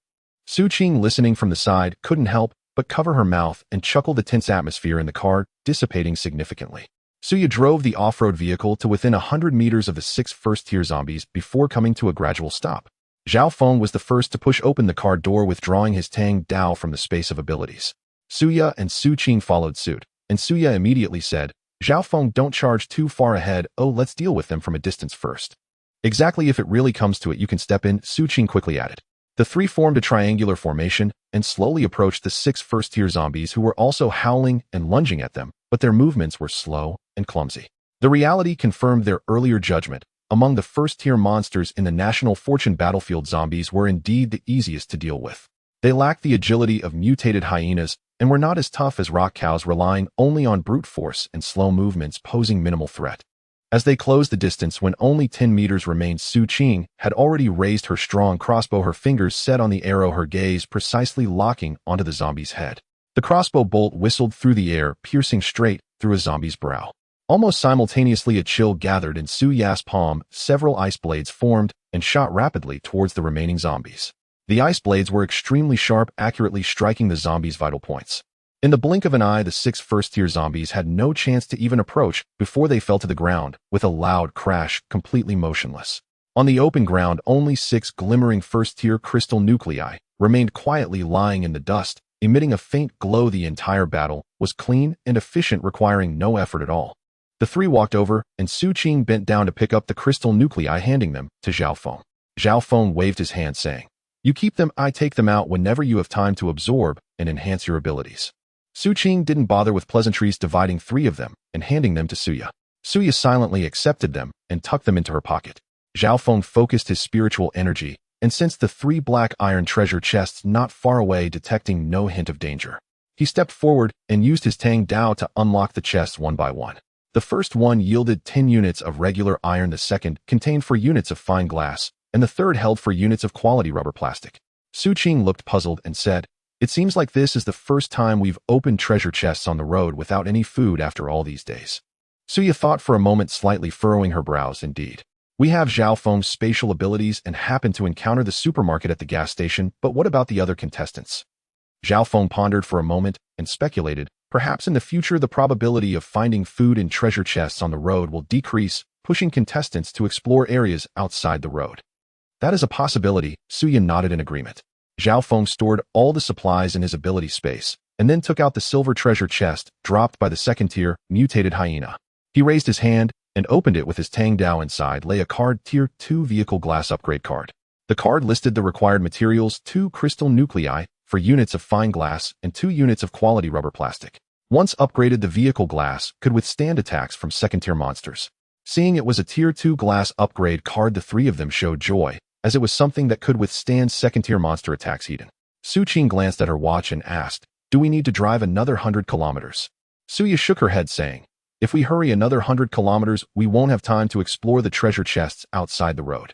Xu Qing, listening from the side, couldn't help but cover her mouth and chuckle, the tense atmosphere in the car dissipating significantly. Suya drove the off-road vehicle to within 100 meters of the 6 first-tier zombies before coming to a gradual stop. Zhao Feng was the first to push open the car door, withdrawing his Tang Dao from the space of abilities. Suya and Xu Qing followed suit, and Suya immediately said, Zhao Feng, don't charge too far ahead, let's deal with them from a distance first. Exactly, if it really comes to it, you can step in, Xu Qing quickly added. The 3 formed a triangular formation and slowly approached the 6 first-tier zombies, who were also howling and lunging at them, but their movements were slow and clumsy. The reality confirmed their earlier judgment. among the first-tier monsters in the National Fortune battlefield, zombies were indeed the easiest to deal with. They lacked the agility of mutated hyenas and were not as tough as rock cows, relying only on brute force and slow movements, posing minimal threat. As they closed the distance, when only 10 meters remained, Xu Qing had already raised her strong crossbow, her fingers set on the arrow, her gaze precisely locking onto the zombie's head. The crossbow bolt whistled through the air, piercing straight through a zombie's brow. Almost simultaneously, a chill gathered in Xu Ya's palm. Several ice blades formed and shot rapidly towards the remaining zombies. The ice blades were extremely sharp, accurately striking the zombies' vital points. In the blink of an eye, the 6 first-tier zombies had no chance to even approach before they fell to the ground with a loud crash, completely motionless. On the open ground, only 6 glimmering first-tier crystal nuclei remained quietly lying in the dust, emitting a faint glow. The entire battle was clean and efficient, requiring no effort at all. The 3 walked over, and Xu Qing bent down to pick up the crystal nuclei, handing them to Zhao Feng. Zhao Feng waved his hand, saying, "You keep them, I take them out whenever you have time to absorb and enhance your abilities." Xu Qing didn't bother with pleasantries, dividing 3 of them and handing them to Suya. Suya silently accepted them and tucked them into her pocket. Zhao Feng focused his spiritual energy and sensed the 3 black iron treasure chests not far away, detecting no hint of danger. He stepped forward and used his Tang Dao to unlock the chests one by one. The first one yielded 10 units of regular iron, the second contained 4 units of fine glass, and the third held 4 units of quality rubber plastic. Xu Qing looked puzzled and said, "It seems like this is the first time we've opened treasure chests on the road without any food after all these days." Suya thought for a moment, slightly furrowing her brows. "Indeed. We have Zhao Feng's spatial abilities and happened to encounter the supermarket at the gas station, but what about the other contestants?" Zhao Feng pondered for a moment and speculated, perhaps in the future the probability of finding food in treasure chests on the road will decrease, pushing contestants to explore areas outside the road. "That is a possibility," Suya nodded in agreement. Zhao Feng stored all the supplies in his ability space, and then took out the silver treasure chest dropped by the second-tier mutated hyena. He raised his hand and opened it with his Tang Dao. Inside lay a card, Tier 2 vehicle glass upgrade card. The card listed the required materials: 2 crystal nuclei for units of fine glass and 2 units of quality rubber plastic. Once upgraded, the vehicle glass could withstand attacks from second-tier monsters. Seeing it was a Tier 2 glass upgrade card, the 3 of them showed joy, as it was something that could withstand second-tier monster attacks. Xu Qing glanced at her watch and asked, "Do we need to drive another 100 kilometers?" Suya shook her head, saying, "If we hurry another 100 kilometers, we won't have time to explore the treasure chests outside the road."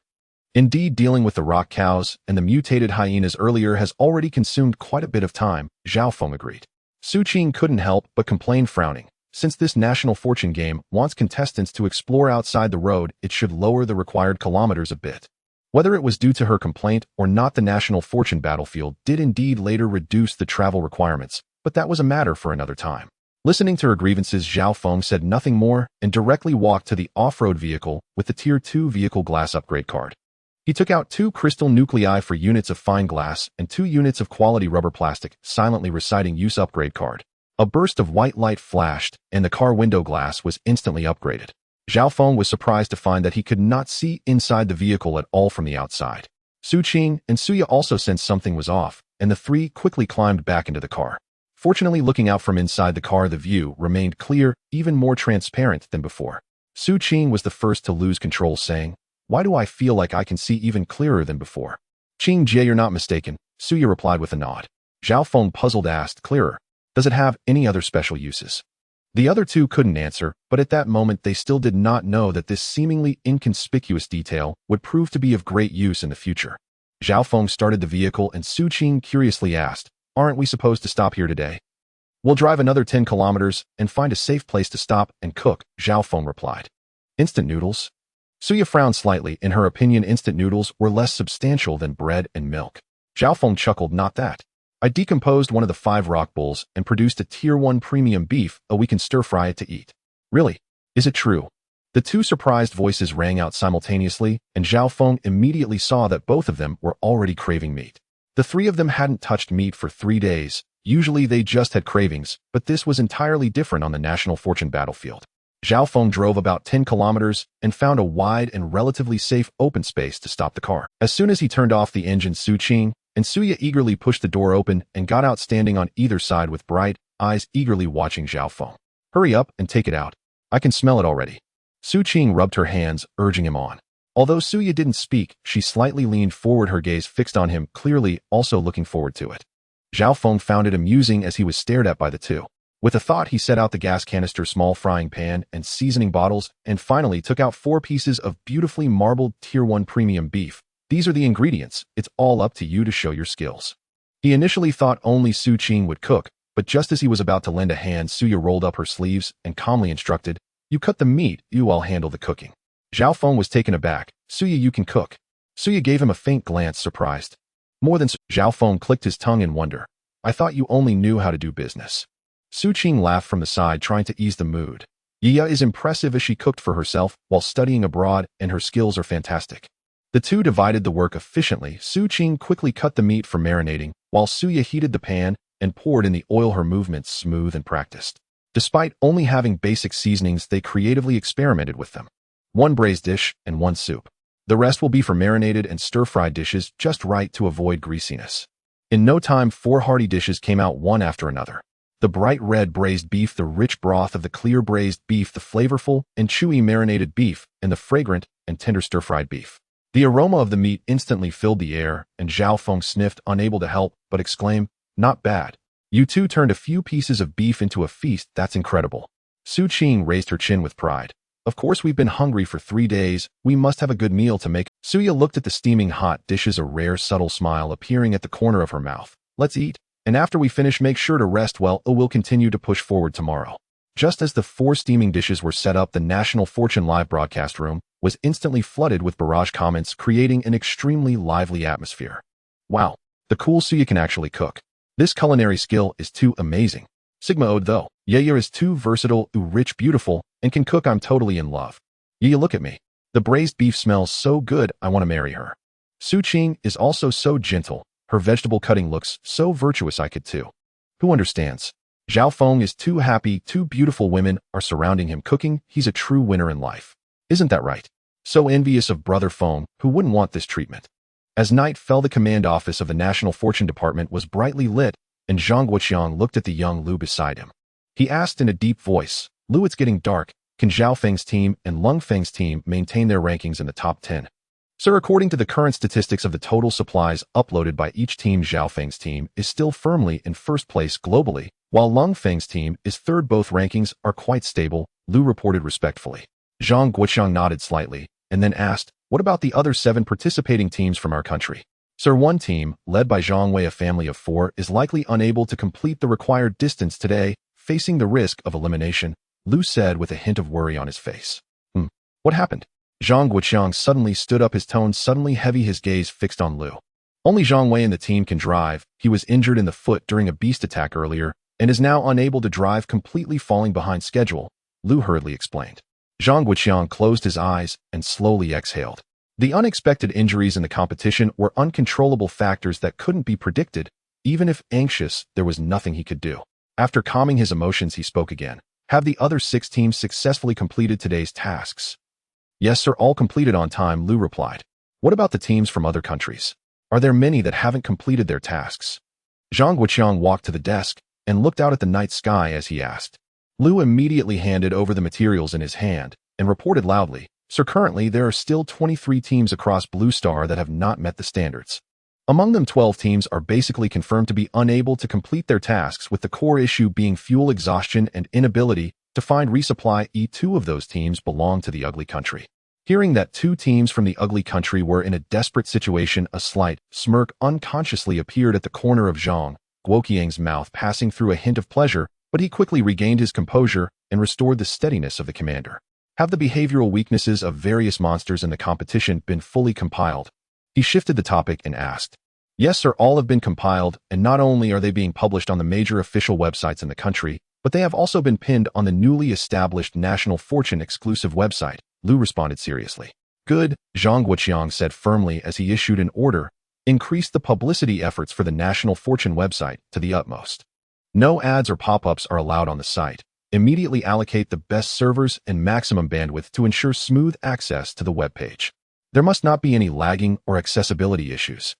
Indeed, dealing with the rock cows and the mutated hyenas earlier has already consumed quite a bit of time, Zhao Feng agreed. Xu Qing couldn't help but complain, frowning. Since this National Fortune game wants contestants to explore outside the road, it should lower the required kilometers a bit. Whether it was due to her complaint or not, the National Fortune battlefield did indeed later reduce the travel requirements, but that was a matter for another time. Listening to her grievances, Zhao Feng said nothing more and directly walked to the off-road vehicle with the Tier 2 vehicle glass upgrade card. He took out 2 crystal nuclei for units of fine glass and 2 units of quality rubber plastic, silently reciting use upgrade card. A burst of white light flashed, and the car window glass was instantly upgraded. Zhao Feng was surprised to find that he could not see inside the vehicle at all from the outside. Xu Qing and Suya also sensed something was off, and the 3 quickly climbed back into the car. Fortunately, looking out from inside the car, the view remained clear, even more transparent than before. Xu Qing was the first to lose control, saying, "Why do I feel like I can see even clearer than before?" "Qing Jie, you're not mistaken," Suya replied with a nod. Zhao Feng, puzzled, asked, "Clearer? Does it have any other special uses?" The other 2 couldn't answer, but at that moment they still did not know that this seemingly inconspicuous detail would prove to be of great use in the future. Zhao Feng started the vehicle, and Xu Qing curiously asked, "Aren't we supposed to stop here today?" "We'll drive another 10 kilometers and find a safe place to stop and cook," Zhao Feng replied. "Instant noodles?" Suya frowned slightly. In her opinion, instant noodles were less substantial than bread and milk. Zhao Feng chuckled, "Not that. I decomposed one of the 5 rock bulls and produced a Tier 1 premium beef, we can stir-fry it to eat." "Really? Is it true?" The 2 surprised voices rang out simultaneously, and Zhao Feng immediately saw that both of them were already craving meat. The 3 of them hadn't touched meat for 3 days. Usually they just had cravings, but this was entirely different on the National Fortune battlefield. Zhao Feng drove about 10 kilometers and found a wide and relatively safe open space to stop the car. As soon as he turned off the engine, Xu Qing and Suya eagerly pushed the door open and got out, standing on either side with bright eyes eagerly watching Zhao Feng. "Hurry up and take it out. I can smell it already." Xu Qing rubbed her hands, urging him on. Although Suya didn't speak, she slightly leaned forward, her gaze fixed on him, clearly also looking forward to it. Zhao Feng found it amusing as he was stared at by the two. With a thought, he set out the gas canister, small frying pan, and seasoning bottles, and finally took out 4 pieces of beautifully marbled Tier 1 premium beef. These are the ingredients. It's all up to you to show your skills. He initially thought only Xu Qing would cook, but just as he was about to lend a hand, Suya rolled up her sleeves and calmly instructed, "You cut the meat, I'll handle the cooking." Zhao Feng was taken aback. "Suya, you can cook." Suya gave him a faint glance, surprised. "More than Zhao Feng clicked his tongue in wonder. "I thought you only knew how to do business." Xu Qing laughed from the side, trying to ease the mood. Yiya is impressive as she cooked for herself while studying abroad, and her skills are fantastic. The two divided the work efficiently. Xu Qing quickly cut the meat for marinating, while Suya heated the pan and poured in the oil, her movements smooth and practiced. Despite only having basic seasonings, they creatively experimented with them. 1 braised dish and 1 soup. The rest will be for marinated and stir-fried dishes, just right to avoid greasiness. In no time, 4 hearty dishes came out one after another. The bright red braised beef, the rich broth of the clear braised beef, the flavorful and chewy marinated beef, and the fragrant and tender stir-fried beef. The aroma of the meat instantly filled the air, and Zhao Feng sniffed, unable to help but exclaim, "Not bad. You two turned a few pieces of beef into a feast. That's incredible." Xu Qing raised her chin with pride. "Of course, we've been hungry for 3 days. We must have a good meal to make." Suya looked at the steaming hot dishes, a rare subtle smile appearing at the corner of her mouth. "Let's eat. And after we finish, make sure to rest well. We'll continue to push forward tomorrow." Just as the 4 steaming dishes were set up, the National Fortune live broadcast room was instantly flooded with barrage comments, creating an extremely lively atmosphere. "Wow, the cool Suya can actually cook. This culinary skill is too amazing. Sigma ode though. Yaya is too versatile, rich, beautiful, and can cook. I'm totally in love. Yaya, look at me. The braised beef smells so good, I want to marry her. Xu Qing is also so gentle. Her vegetable cutting looks so virtuous, I could too." Who understands? Zhao Feng is too happy. 2 beautiful women are surrounding him cooking. He's a true winner in life. Isn't that right? So envious of brother Feng, who wouldn't want this treatment. As night fell, the command office of the National Fortune Department was brightly lit, and Zhang Guoqiang looked at the young Lu beside him. He asked in a deep voice, "Lu, it's getting dark. Can Zhao Feng's team and Lung Feng's team maintain their rankings in the top 10? Sir, according to the current statistics of the total supplies uploaded by each team, Zhao Feng's team is still firmly in first place globally, while Lung Feng's team is third. Both rankings are quite stable," Lu reported respectfully. Zhang Guoqiang nodded slightly, and then asked, "What about the other 7 participating teams from our country?" "Sir, one team, led by Zhang Wei, a family of 4, is likely unable to complete the required distance today, facing the risk of elimination," Lu said with a hint of worry on his face. What happened?" Zhang Guoqiang suddenly stood up, his tone suddenly heavy, his gaze fixed on Lu. "Only Zhang Wei and the team can drive. He was injured in the foot during a beast attack earlier, and is now unable to drive, completely falling behind schedule," Lu hurriedly explained. Zhang Guoqiang closed his eyes and slowly exhaled. The unexpected injuries in the competition were uncontrollable factors that couldn't be predicted. Even if anxious, there was nothing he could do. After calming his emotions, he spoke again. "Have the other 6 teams successfully completed today's tasks?" "Yes, sir, all completed on time," Lu replied. "What about the teams from other countries? Are there many that haven't completed their tasks?" Zhang Guoqiang walked to the desk and looked out at the night sky as he asked. Lu immediately handed over the materials in his hand and reported loudly, "Sir, currently there are still 23 teams across Blue Star that have not met the standards. Among them, 12 teams are basically confirmed to be unable to complete their tasks, with the core issue being fuel exhaustion and inability to find resupply. 2 of those teams belong to the ugly country." Hearing that 2 teams from the ugly country were in a desperate situation, a slight smirk unconsciously appeared at the corner of Zhang Guoqiang's mouth, passing through a hint of pleasure, but he quickly regained his composure and restored the steadiness of the commander. "Have the behavioral weaknesses of various monsters in the competition been fully compiled?" He shifted the topic and asked. "Yes, sir, all have been compiled, and not only are they being published on the major official websites in the country, but they have also been pinned on the newly established National Fortune exclusive website," Lu responded seriously. "Good," Zhang Guoqiang said firmly as he issued an order. "Increase the publicity efforts for the National Fortune website to the utmost. No ads or pop-ups are allowed on the site. Immediately allocate the best servers and maximum bandwidth to ensure smooth access to the web page. There must not be any lagging or accessibility issues."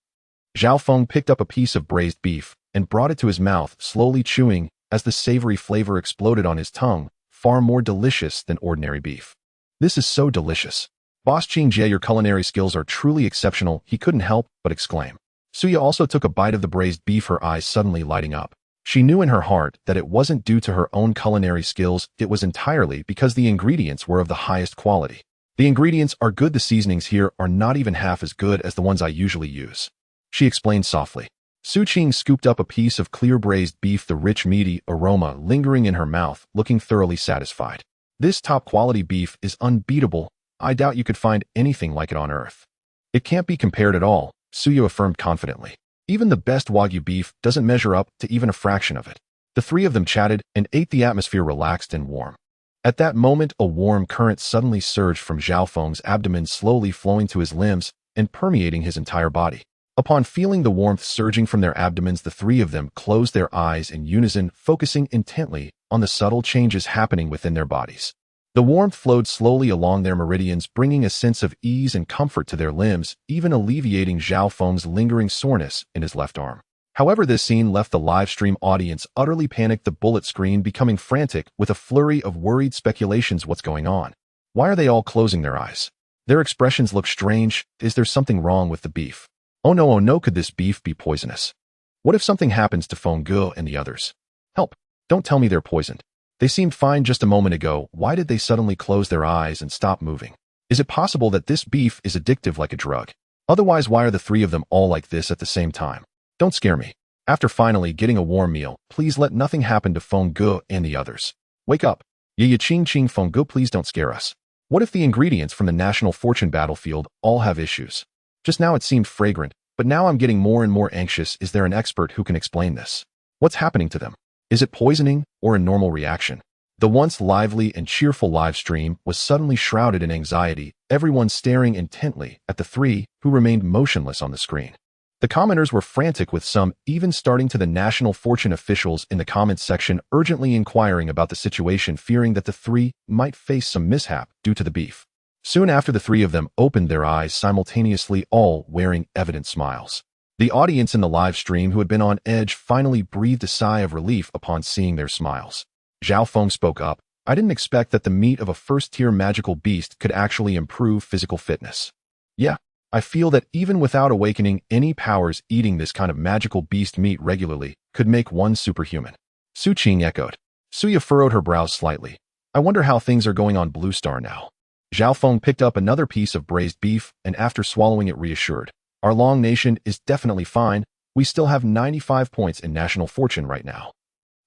Zhao Feng picked up a piece of braised beef and brought it to his mouth, slowly chewing as the savory flavor exploded on his tongue, far more delicious than ordinary beef. "This is so delicious. Boss Qing Jie, your culinary skills are truly exceptional, he couldn't help but exclaim. Suya also took a bite of the braised beef, her eyes suddenly lighting up. She knew in her heart that it wasn't due to her own culinary skills, it was entirely because the ingredients were of the highest quality. The ingredients are good, the seasonings here are not even half as good as the ones I usually use, she explained softly. Xu Qing scooped up a piece of clear braised beef, the rich meaty aroma lingering in her mouth, looking thoroughly satisfied. This top-quality beef is unbeatable. I doubt you could find anything like it on Earth. It can't be compared at all, Suya affirmed confidently. Even the best Wagyu beef doesn't measure up to even a fraction of it. The three of them chatted and ate, the atmosphere relaxed and warm. At that moment, a warm current suddenly surged from Zhao Feng's abdomen, slowly flowing to his limbs and permeating his entire body. Upon feeling the warmth surging from their abdomens, the three of them closed their eyes in unison, focusing intently on the subtle changes happening within their bodies. The warmth flowed slowly along their meridians, bringing a sense of ease and comfort to their limbs, even alleviating Zhao Feng's lingering soreness in his left arm. However, this scene left the livestream audience utterly panicked, the bullet screen becoming frantic with a flurry of worried speculations. What's going on? Why are they all closing their eyes? Their expressions look strange. Is there something wrong with the beef? Oh no, could this beef be poisonous? What if something happens to Feng Ge and the others? Help! Don't tell me they're poisoned. They seemed fine just a moment ago. Why did they suddenly close their eyes and stop moving? Is it possible that this beef is addictive like a drug? Otherwise, why are the three of them all like this at the same time? Don't scare me. After finally getting a warm meal, please let nothing happen to Feng Ge and the others. Wake up. Ye Qing Feng Ge, please don't scare us. What if the ingredients from the National Fortune battlefield all have issues? Just now it seemed fragrant, but now I'm getting more and more anxious. Is there an expert who can explain this? What's happening to them? Is it poisoning or a normal reaction? The once lively and cheerful live stream was suddenly shrouded in anxiety, everyone staring intently at the three who remained motionless on the screen. The commenters were frantic, with some even starting to the National Fortune officials in the comments section, urgently inquiring about the situation, fearing that the three might face some mishap due to the beef. Soon after, the three of them opened their eyes simultaneously, all wearing evident smiles. The audience in the live stream, who had been on edge, finally breathed a sigh of relief upon seeing their smiles. Zhao Feng spoke up. I didn't expect that the meat of a first-tier magical beast could actually improve physical fitness. Yeah, I feel that even without awakening any powers, eating this kind of magical beast meat regularly could make one superhuman. Xu Qing echoed. Suya furrowed her brows slightly. I wonder how things are going on Blue Star now. Zhao Feng picked up another piece of braised beef and after swallowing it reassured. Our Long Nation is definitely fine. We still have 95 points in National Fortune right now.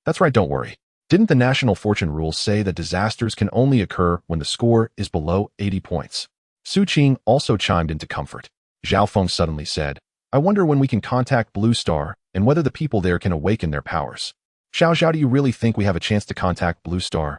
That's right, don't worry. Didn't the National Fortune rules say that disasters can only occur when the score is below 80 points? Xu Qing also chimed into comfort. Zhao Feng suddenly said, I wonder when we can contact Blue Star and whether the people there can awaken their powers. Zhao, do you really think we have a chance to contact Blue Star?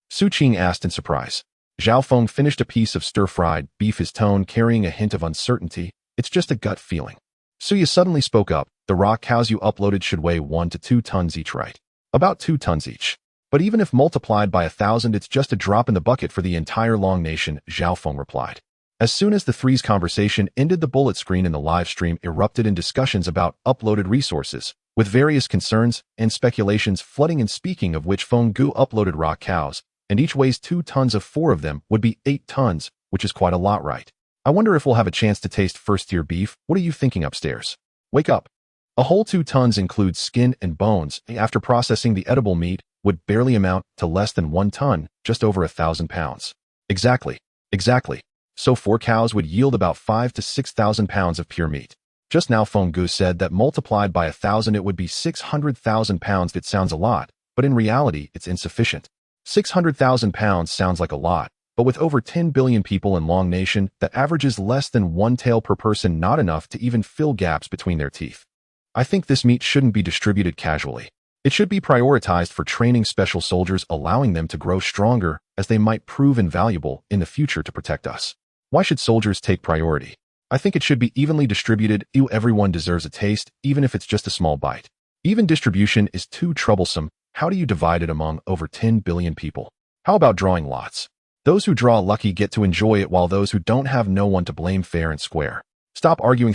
Xu Qing asked in surprise. Zhao Feng finished a piece of stir-fried beef, his tone carrying a hint of uncertainty. It's just a gut feeling. Suya suddenly spoke up. The raw cows you uploaded should weigh 1 to 2 tons each, right? About 2 tons each. But even if multiplied by 1,000, it's just a drop in the bucket for the entire Long Nation, Zhao Feng replied. As soon as the three's conversation ended, the bullet screen in the live stream erupted in discussions about uploaded resources, with various concerns and speculations flooding in. Speaking of which, Feng Ge uploaded raw cows, and each weighs 2 tons. Of 4 of them would be 8 tons, which is quite a lot, right? I wonder if we'll have a chance to taste first-tier beef. What are you thinking upstairs? Wake up. A whole 2 tons includes skin and bones. After processing, the edible meat would barely amount to less than 1 ton, just over 1,000 pounds. Exactly. So 4 cows would yield about 5 to 6,000 pounds of pure meat. Just now Feng Ge said that multiplied by 1,000 it would be 600,000 pounds. It sounds a lot, but in reality it's insufficient. 600,000 pounds sounds like a lot, but with over 10 billion people in Long Nation, that averages less than 1 tail per person, not enough to even fill gaps between their teeth. I think this meat shouldn't be distributed casually. It should be prioritized for training special soldiers, allowing them to grow stronger, as they might prove invaluable in the future to protect us. Why should soldiers take priority? I think it should be evenly distributed. Everyone deserves a taste, even if it's just a small bite. Even distribution is too troublesome. How do you divide it among over 10 billion people? How about drawing lots? Those who draw lucky get to enjoy it, while those who don't have no one to blame. Fair and square. Stop arguing.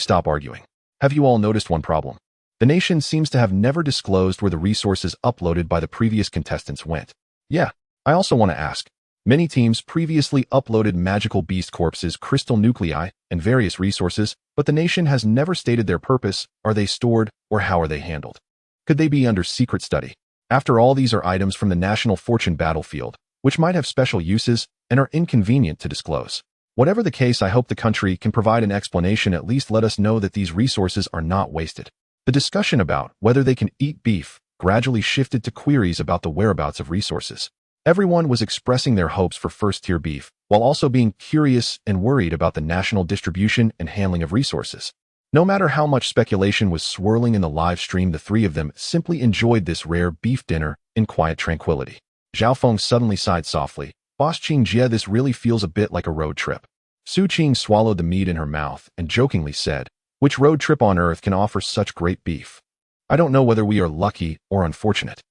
Have you all noticed one problem? The nation seems to have never disclosed where the resources uploaded by the previous contestants went. Yeah, I also want to ask. Many teams previously uploaded magical beast corpses, crystal nuclei, and various resources, but the nation has never stated their purpose. Are they stored, or how are they handled? Could they be under secret study? After all, these are items from the national fortune battlefield, which might have special uses and are inconvenient to disclose. Whatever the case, I hope the country can provide an explanation, at least let us know that these resources are not wasted. The discussion about whether they can eat beef gradually shifted to queries about the whereabouts of resources. Everyone was expressing their hopes for first-tier beef, while also being curious and worried about the national distribution and handling of resources. No matter how much speculation was swirling in the live stream, the three of them simply enjoyed this rare beef dinner in quiet tranquility. Zhao Feng suddenly sighed softly. Boss Qing Jie, this really feels a bit like a road trip. Xu Qing swallowed the meat in her mouth and jokingly said, which road trip on earth can offer such great beef? I don't know whether we are lucky or unfortunate.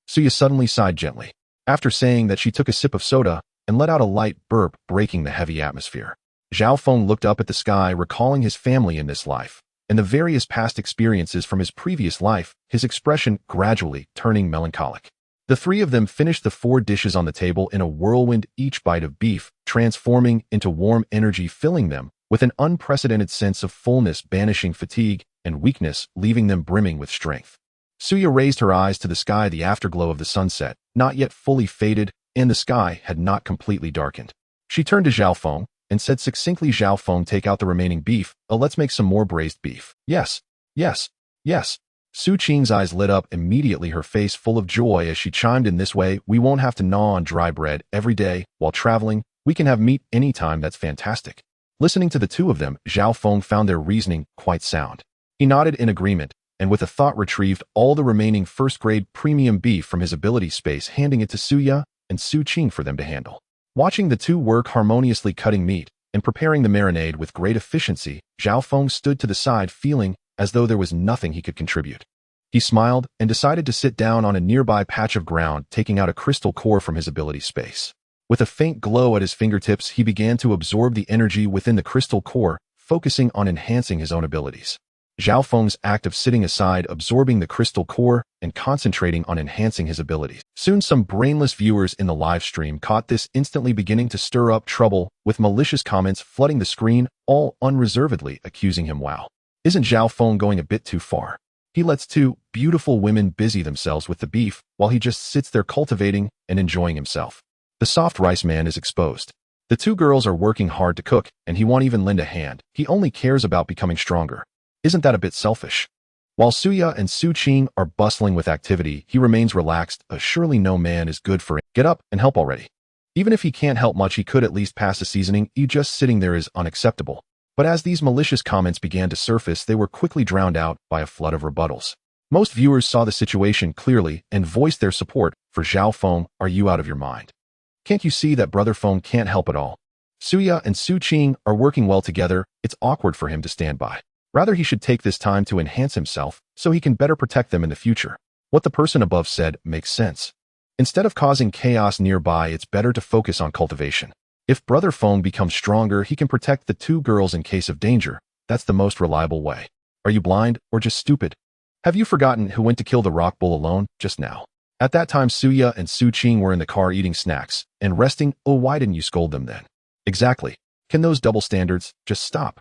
Suya suddenly sighed gently. After saying that, she took a sip of soda and let out a light burp, breaking the heavy atmosphere. Zhao Feng looked up at the sky, recalling his family in this life and the various past experiences from his previous life, his expression gradually turning melancholic. The three of them finished the 4 dishes on the table in a whirlwind, each bite of beef transforming into warm energy, filling them with an unprecedented sense of fullness, banishing fatigue and weakness, leaving them brimming with strength. Suya raised her eyes to the sky. The afterglow of the sunset, not yet fully faded, and the sky had not completely darkened. She turned to Zhao Feng and said succinctly, Zhao Feng, take out the remaining beef. Let's make some more braised beef. Yes, yes, yes. Xu Qing's eyes lit up immediately, her face full of joy as she chimed in, this way, we won't have to gnaw on dry bread every day while traveling. We can have meat anytime. That's fantastic. Listening to the two of them, Zhao Feng found their reasoning quite sound. He nodded in agreement, and with a thought retrieved all the remaining first-grade premium beef from his ability space, handing it to Suya and Xu Qing for them to handle. Watching the two work harmoniously, cutting meat and preparing the marinade with great efficiency, Zhao Feng stood to the side, feeling as though there was nothing he could contribute. He smiled and decided to sit down on a nearby patch of ground, taking out a crystal core from his ability space. With a faint glow at his fingertips, he began to absorb the energy within the crystal core, focusing on enhancing his own abilities. Zhao Feng's act of sitting aside, absorbing the crystal core, and concentrating on enhancing his abilities. Soon some brainless viewers in the live stream caught this, instantly beginning to stir up trouble, with malicious comments flooding the screen, all unreservedly accusing him. Wow. Isn't Zhao Feng going a bit too far? He lets 2 beautiful women busy themselves with the beef, while he just sits there cultivating and enjoying himself. The soft rice man is exposed. The 2 girls are working hard to cook, and he won't even lend a hand. He only cares about becoming stronger. Isn't that a bit selfish? While Suya and Xu Qing are bustling with activity, he remains relaxed. Surely no man is good for it. Get up and help already. Even if he can't help much, he could at least pass the seasoning. You just sitting there is unacceptable. But as these malicious comments began to surface, they were quickly drowned out by a flood of rebuttals. Most viewers saw the situation clearly and voiced their support for Zhao Feng. Are you out of your mind? Can't you see that Brother Feng can't help at all? Suya and Xu Qing are working well together. It's awkward for him to stand by. Rather, he should take this time to enhance himself so he can better protect them in the future. What the person above said makes sense. Instead of causing chaos nearby, it's better to focus on cultivation. If Brother Feng becomes stronger, he can protect the 2 girls in case of danger. That's the most reliable way. Are you blind or just stupid? Have you forgotten who went to kill the rock bull alone just now? At that time, Suya and Xu Qing were in the car eating snacks and resting. Oh, why didn't you scold them then? Exactly. Can those double standards just stop?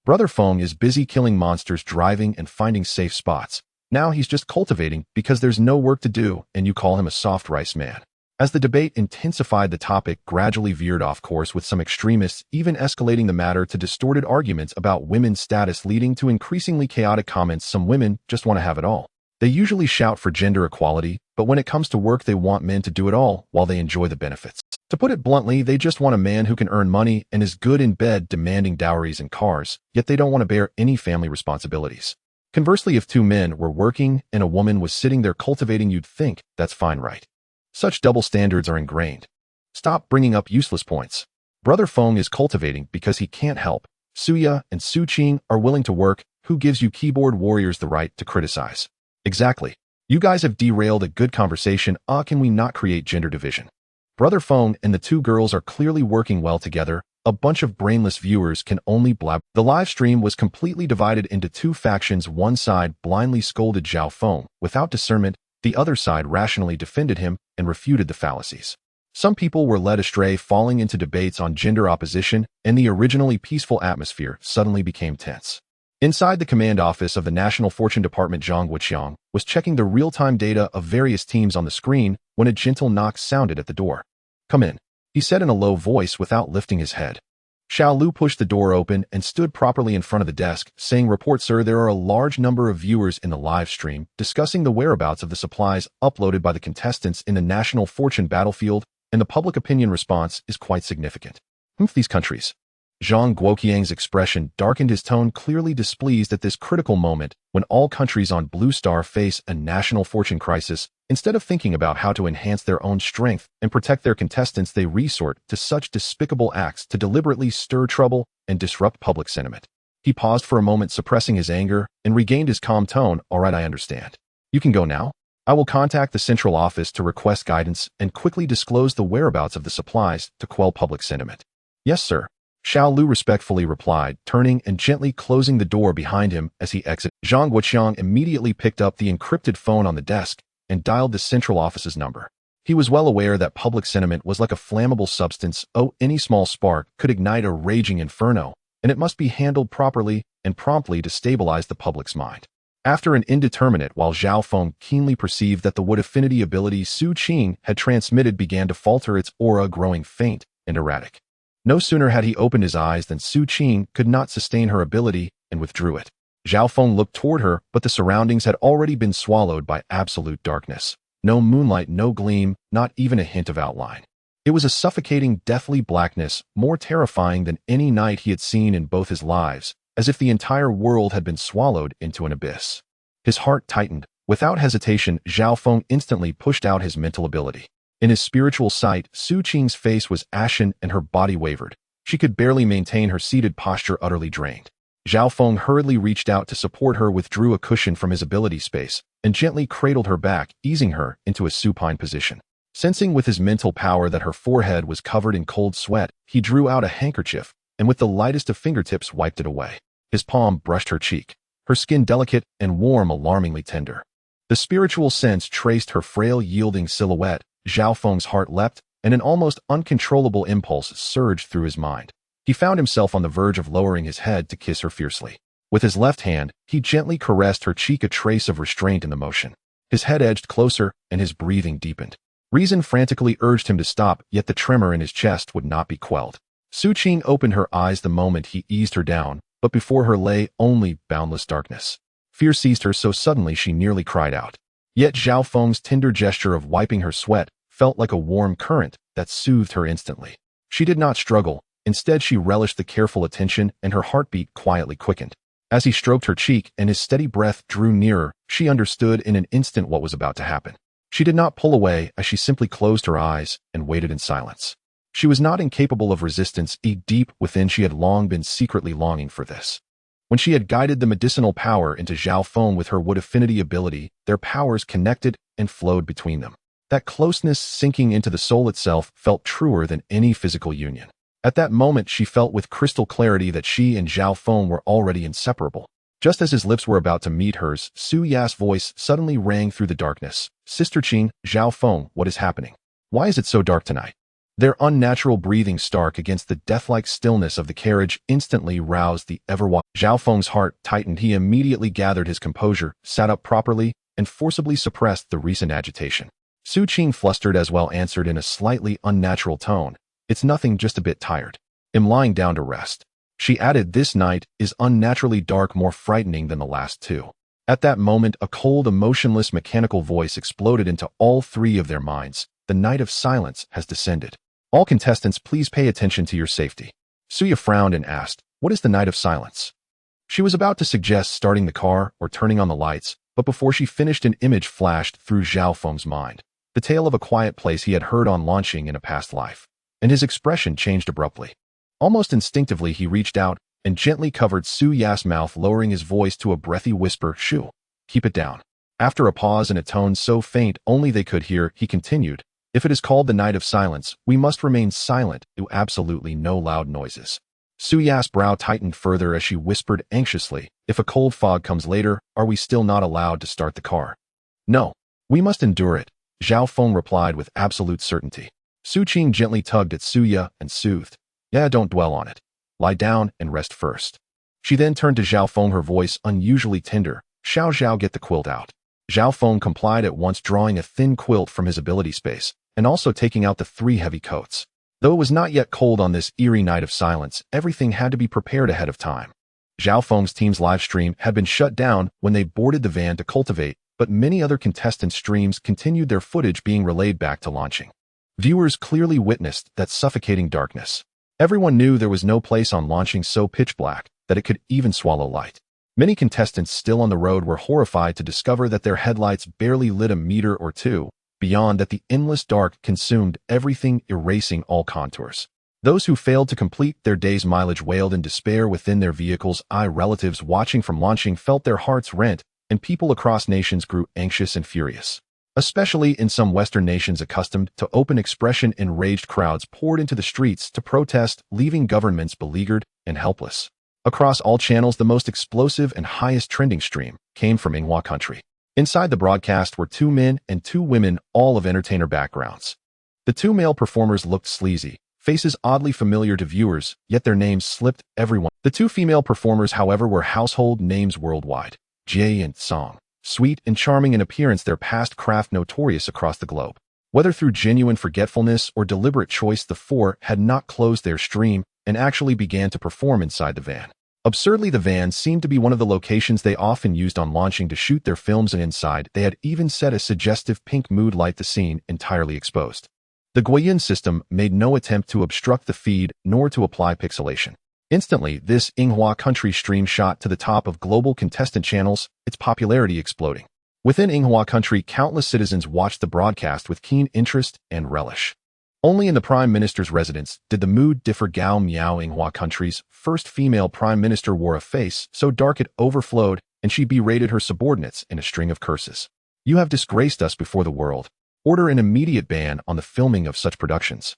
Brother Feng is busy killing monsters, driving and finding safe spots. Now he's just cultivating because there's no work to do, and you call him a soft rice man. As the debate intensified, the topic gradually veered off course, with some extremists even escalating the matter to distorted arguments about women's status, leading to increasingly chaotic comments. Some women just want to have it all. They usually shout for gender equality, but when it comes to work, they want men to do it all while they enjoy the benefits. To put it bluntly, they just want a man who can earn money and is good in bed, demanding dowries and cars, yet they don't want to bear any family responsibilities. Conversely, if 2 men were working and a woman was sitting there cultivating, you'd think that's fine, right? Such double standards are ingrained. Stop bringing up useless points. Brother Feng is cultivating because he can't help. Suya and Xu Qing are willing to work. Who gives you keyboard warriors the right to criticize? Exactly. You guys have derailed a good conversation. Can we not create gender division? Brother Feng and the 2 girls are clearly working well together. A bunch of brainless viewers can only blab. The live stream was completely divided into 2 factions. One side blindly scolded Zhao Feng without discernment. The other side rationally defended him and refuted the fallacies. Some people were led astray, falling into debates on gender opposition, and the originally peaceful atmosphere suddenly became tense. Inside the command office of the National Fortune Department, Zhang Wuqiang was checking the real-time data of various teams on the screen when a gentle knock sounded at the door. "Come in," he said in a low voice without lifting his head. Xiao Lu pushed the door open and stood properly in front of the desk, saying, "Report, sir, there are a large number of viewers in the live stream discussing the whereabouts of the supplies uploaded by the contestants in the National Fortune battlefield, and the public opinion response is quite significant." These countries. Zhang Guoqiang's expression darkened, his tone clearly displeased at this critical moment when all countries on Blue Star face a national fortune crisis. Instead of thinking about how to enhance their own strength and protect their contestants, they resort to such despicable acts to deliberately stir trouble and disrupt public sentiment. He paused for a moment, suppressing his anger, and regained his calm tone. "All right, I understand. You can go now. I will contact the central office to request guidance and quickly disclose the whereabouts of the supplies to quell public sentiment." "Yes, sir," Xiao Lu respectfully replied, turning and gently closing the door behind him as he exited. Zhang Wuqiang immediately picked up the encrypted phone on the desk and dialed the central office's number. He was well aware that public sentiment was like a flammable substance. Any small spark could ignite a raging inferno, and it must be handled properly and promptly to stabilize the public's mind. After an indeterminate while, Zhao Feng keenly perceived that the wood affinity ability Xu Qing had transmitted began to falter, its aura growing faint and erratic. No sooner had he opened his eyes than Xu Qing could not sustain her ability and withdrew it. Zhao Feng looked toward her, but the surroundings had already been swallowed by absolute darkness. No moonlight, no gleam, not even a hint of outline. It was a suffocating, deathly blackness, more terrifying than any night he had seen in both his lives, as if the entire world had been swallowed into an abyss. His heart tightened. Without hesitation, Zhao Feng instantly pushed out his mental ability. In his spiritual sight, Xu Qing's face was ashen and her body wavered. She could barely maintain her seated posture, utterly drained. Zhao Feng hurriedly reached out to support her, withdrew a cushion from his ability space, and gently cradled her back, easing her into a supine position. Sensing with his mental power that her forehead was covered in cold sweat, he drew out a handkerchief, and with the lightest of fingertips wiped it away. His palm brushed her cheek, her skin delicate and warm, alarmingly tender. The spiritual sense traced her frail, yielding silhouette. Zhao Feng's heart leapt, and an almost uncontrollable impulse surged through his mind. He found himself on the verge of lowering his head to kiss her fiercely. With his left hand, he gently caressed her cheek, a trace of restraint in the motion. His head edged closer, and his breathing deepened. Reason frantically urged him to stop, yet the tremor in his chest would not be quelled. Xu Qing opened her eyes the moment he eased her down, but before her lay only boundless darkness. Fear seized her so suddenly she nearly cried out. Yet Zhao Feng's tender gesture of wiping her sweat felt like a warm current that soothed her instantly. She did not struggle. Instead, she relished the careful attention, and her heartbeat quietly quickened. As he stroked her cheek and his steady breath drew nearer, she understood in an instant what was about to happen. She did not pull away, as she simply closed her eyes and waited in silence. She was not incapable of resistance. Deep within, she had long been secretly longing for this. When she had guided the medicinal power into Zhao Feng with her wood affinity ability, their powers connected and flowed between them. That closeness, sinking into the soul itself, felt truer than any physical union. At that moment, she felt with crystal clarity that she and Zhao Feng were already inseparable. Just as his lips were about to meet hers, Su Ya's voice suddenly rang through the darkness. "Sister Qing, Zhao Feng, what is happening? Why is it so dark tonight?" Their unnatural breathing, stark against the deathlike stillness of the carriage, instantly roused the ever-watching. Zhao Feng's heart tightened. He immediately gathered his composure, sat up properly, and forcibly suppressed the recent agitation. Xu Qing, flustered as well, answered in a slightly unnatural tone. "It's nothing, just a bit tired. I'm lying down to rest." She added, "This night is unnaturally dark, more frightening than the last two." At that moment, a cold, emotionless, mechanical voice exploded into all three of their minds. "The night of silence has descended. All contestants, please pay attention to your safety." Suya frowned and asked, "What is the night of silence?" She was about to suggest starting the car or turning on the lights, but before she finished, an image flashed through Zhao Feng's mind. The tale of a quiet place he had heard on launching in a past life. And his expression changed abruptly. Almost instinctively, he reached out and gently covered Su Ya's mouth, lowering his voice to a breathy whisper. "Shu, keep it down." After a pause in a tone so faint only they could hear, he continued, "If it is called the night of silence, we must remain silent, do absolutely no loud noises." Su Ya's brow tightened further as she whispered anxiously, "If a cold fog comes later, are we still not allowed to start the car?" "No, we must endure it," Zhao Feng replied with absolute certainty. Xu Qing gently tugged at Suya and soothed. Yeah, don't dwell on it. Lie down and rest first. She then turned to Zhao Feng, her voice unusually tender. Xiao Zhao, get the quilt out. Zhao Feng complied at once, drawing a thin quilt from his ability space, and also taking out the 3 heavy coats. Though it was not yet cold on this eerie night of silence, everything had to be prepared ahead of time. Zhao Feng's team's live stream had been shut down when they boarded the van to cultivate, but many other contestant streams continued, their footage being relayed back to launching. Viewers clearly witnessed that suffocating darkness. Everyone knew there was no place on launching so pitch black that it could even swallow light. Many contestants still on the road were horrified to discover that their headlights barely lit a meter or two, beyond that the endless dark consumed everything, erasing all contours. Those who failed to complete their day's mileage wailed in despair within their vehicles. Relatives watching from launching felt their hearts rent, and people across nations grew anxious and furious. Especially in some Western nations accustomed to open expression, enraged crowds poured into the streets to protest, leaving governments beleaguered and helpless. Across all channels, the most explosive and highest trending stream came from Yinghua country. Inside the broadcast were 2 men and 2 women, all of entertainer backgrounds. The 2 male performers looked sleazy, faces oddly familiar to viewers, yet their names slipped everyone. The 2 female performers, however, were household names worldwide. Jie and Song. Sweet and charming in appearance, their past craft notorious across the globe. Whether through genuine forgetfulness or deliberate choice, the 4 had not closed their stream and actually began to perform inside the van. Absurdly, the van seemed to be one of the locations they often used on launching to shoot their films, and inside they had even set a suggestive pink mood light, the scene entirely exposed. The Guiyun system made no attempt to obstruct the feed nor to apply pixelation. Instantly, this Yinghua country stream shot to the top of global contestant channels, its popularity exploding. Within Yinghua country, countless citizens watched the broadcast with keen interest and relish. Only in the Prime Minister's residence did the mood differ. Gao Miao, Yinghua country's first female Prime Minister, wore a face so dark it overflowed, and she berated her subordinates in a string of curses. You have disgraced us before the world. Order an immediate ban on the filming of such productions.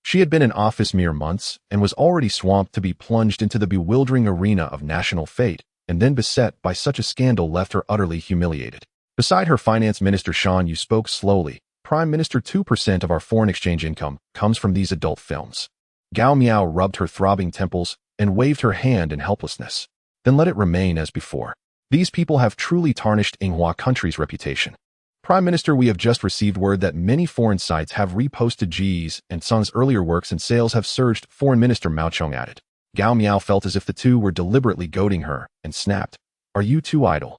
She had been in office mere months and was already swamped to be plunged into the bewildering arena of national fate, and then beset by such a scandal left her utterly humiliated. Beside her finance minister Shan Yu spoke slowly. Prime Minister, 2% of our foreign exchange income comes from these adult films. Gao Miao rubbed her throbbing temples and waved her hand in helplessness. Then let it remain as before. These people have truly tarnished Yinghua country's reputation. Prime Minister, we have just received word that many foreign sites have reposted Ji's and Sung's earlier works and sales have surged, Foreign Minister Mao Chong added. Gao Miao felt as if the 2 were deliberately goading her and snapped. Are you too idle?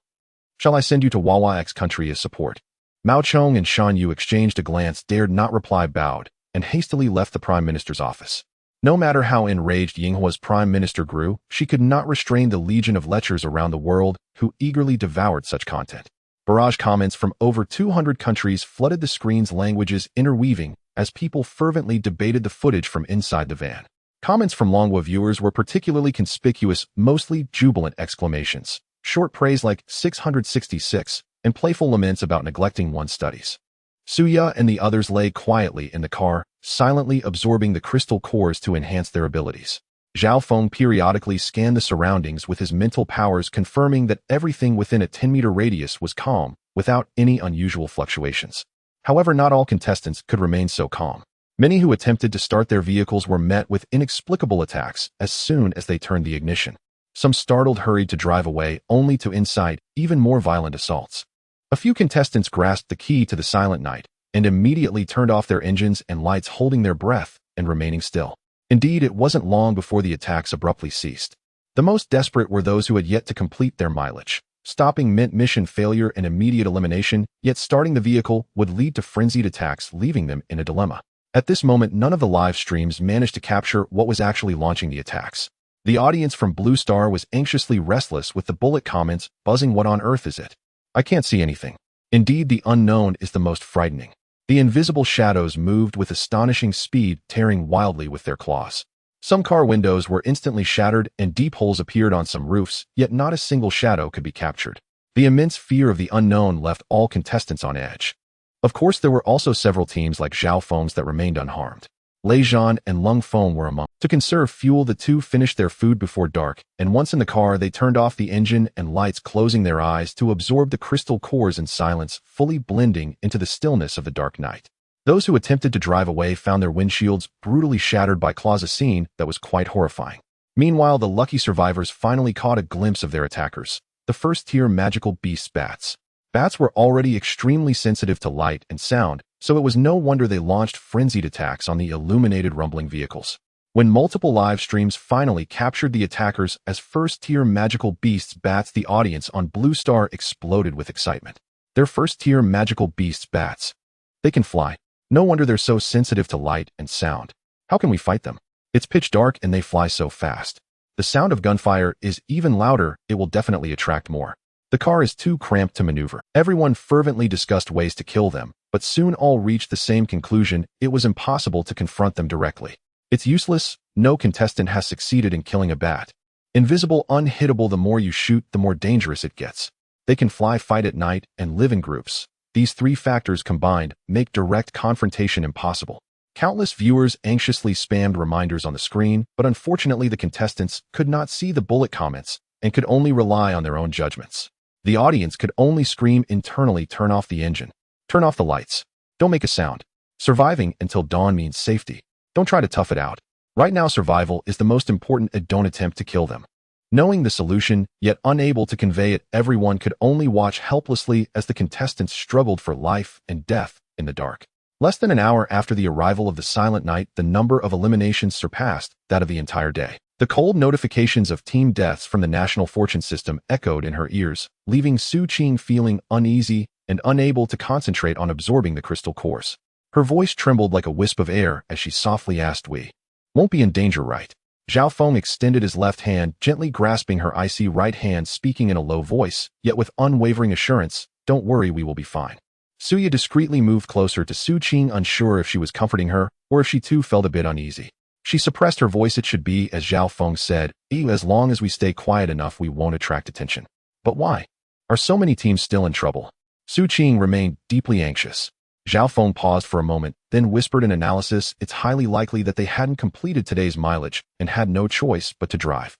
Shall I send you to Wawa X country as support? Mao Chong and Shan Yu exchanged a glance, dared not reply, bowed, and hastily left the Prime Minister's office. No matter how enraged Yinghua's Prime Minister grew, she could not restrain the legion of lechers around the world who eagerly devoured such content. Barrage comments from over 200 countries flooded the screen's, languages interweaving as people fervently debated the footage from inside the van. Comments from Longhua viewers were particularly conspicuous, mostly jubilant exclamations, short praise like 666, and playful laments about neglecting one's studies. Suya and the others lay quietly in the car, silently absorbing the crystal cores to enhance their abilities. Zhao Feng periodically scanned the surroundings with his mental powers, confirming that everything within a 10-meter radius was calm, without any unusual fluctuations. However, not all contestants could remain so calm. Many who attempted to start their vehicles were met with inexplicable attacks as soon as they turned the ignition. Some startled hurried to drive away, only to incite even more violent assaults. A few contestants grasped the key to the silent night and immediately turned off their engines and lights, holding their breath and remaining still. Indeed, it wasn't long before the attacks abruptly ceased. The most desperate were those who had yet to complete their mileage. Stopping meant mission failure and immediate elimination, yet starting the vehicle would lead to frenzied attacks, leaving them in a dilemma. At this moment, none of the live streams managed to capture what was actually launching the attacks. The audience from Blue Star was anxiously restless, with the bullet comments buzzing, "What on earth is it? I can't see anything." Indeed, the unknown is the most frightening. The invisible shadows moved with astonishing speed, tearing wildly with their claws. Some car windows were instantly shattered and deep holes appeared on some roofs, yet not a single shadow could be captured. The immense fear of the unknown left all contestants on edge. Of course, there were also several teams like Zhao Feng's that remained unharmed. Lei Zhan and Lung Feng were among. To conserve fuel, the 2 finished their food before dark, and once in the car, they turned off the engine and lights, closing their eyes to absorb the crystal cores in silence, fully blending into the stillness of the dark night. Those who attempted to drive away found their windshields brutally shattered by claws, a scene that was quite horrifying. Meanwhile, the lucky survivors finally caught a glimpse of their attackers, the first-tier magical beasts bats. Bats were already extremely sensitive to light and sound, so it was no wonder they launched frenzied attacks on the illuminated rumbling vehicles. When multiple live streams finally captured the attackers as first-tier magical beasts bats, the audience on Blue Star exploded with excitement. They're first-tier magical beasts bats. They can fly. No wonder they're so sensitive to light and sound. How can we fight them? It's pitch dark and they fly so fast. The sound of gunfire is even louder. It will definitely attract more. The car is too cramped to maneuver. Everyone fervently discussed ways to kill them, but soon all reached the same conclusion: it was impossible to confront them directly. It's useless. No contestant has succeeded in killing a bat. Invisible, unhittable, the more you shoot, the more dangerous it gets. They can fly, fight at night, and live in groups. These three factors combined make direct confrontation impossible. Countless viewers anxiously spammed reminders on the screen, but unfortunately the contestants could not see the bullet comments and could only rely on their own judgments. The audience could only scream internally, turn off the engine. Turn off the lights. Don't make a sound. Surviving until dawn means safety. Don't try to tough it out. Right now survival is the most important, and don't attempt to kill them. Knowing the solution, yet unable to convey it, everyone could only watch helplessly as the contestants struggled for life and death in the dark. Less than an hour after the arrival of the silent night, the number of eliminations surpassed that of the entire day. The cold notifications of team deaths from the National Fortune system echoed in her ears, leaving Xu Qing feeling uneasy and unable to concentrate on absorbing the crystal cores. Her voice trembled like a wisp of air as she softly asked, "We won't be in danger, right?" Zhao Feng extended his left hand, gently grasping her icy right hand, speaking in a low voice, yet with unwavering assurance, "Don't worry, we will be fine." Suya discreetly moved closer to Xu Qing, unsure if she was comforting her or if she too felt a bit uneasy. She suppressed her voice. "It should be as Zhao Feng said, as long as we stay quiet enough, we won't attract attention." "But why? Are so many teams still in trouble?" Xu Qing remained deeply anxious. Zhao Feng paused for a moment, then whispered in analysis, "It's highly likely that they hadn't completed today's mileage and had no choice but to drive."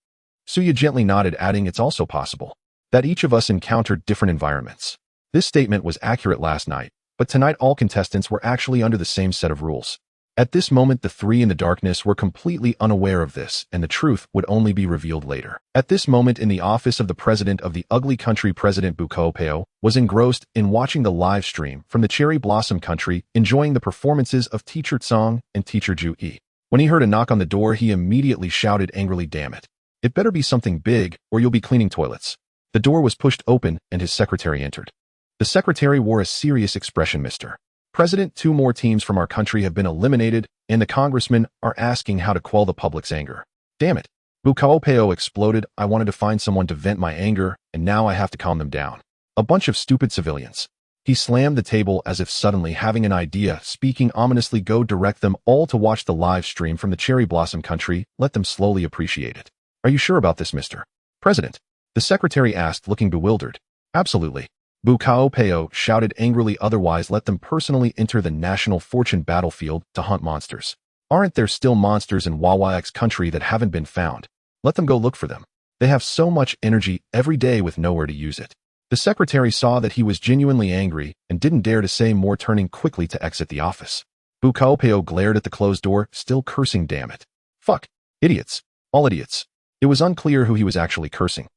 Suya gently nodded, adding, "It's also possible that each of us encountered different environments." This statement was accurate last night, but tonight all contestants were actually under the same set of rules. At this moment, the three in the darkness were completely unaware of this, and the truth would only be revealed later. At this moment, in the office of the president of the ugly country, President Bukopeo was engrossed in watching the live stream from the cherry blossom country, enjoying the performances of Teacher Tsang and Teacher Ju Yi. When he heard a knock on the door, he immediately shouted angrily, "Damn it. It better be something big, or you'll be cleaning toilets." The door was pushed open, and his secretary entered. The secretary wore a serious expression. "Mr. President, 2 more teams from our country have been eliminated, and the congressmen are asking how to quell the public's anger." "Damn it." Bukopeo exploded. "I wanted to find someone to vent my anger, and now I have to calm them down. A bunch of stupid civilians." He slammed the table as if suddenly having an idea, speaking ominously, "Go direct them all to watch the live stream from the cherry blossom country. Let them slowly appreciate it." "Are you sure about this, Mr. President?" the secretary asked, looking bewildered. "Absolutely." Bukopeo shouted angrily, "Otherwise let them personally enter the National Fortune battlefield to hunt monsters. Aren't there still monsters in Wawax country that haven't been found? Let them go look for them. They have so much energy every day with nowhere to use it." The secretary saw that he was genuinely angry and didn't dare to say more, turning quickly to exit the office. Bukopeo glared at the closed door, still cursing, "Damn it. Fuck. Idiots. All idiots." It was unclear who he was actually cursing.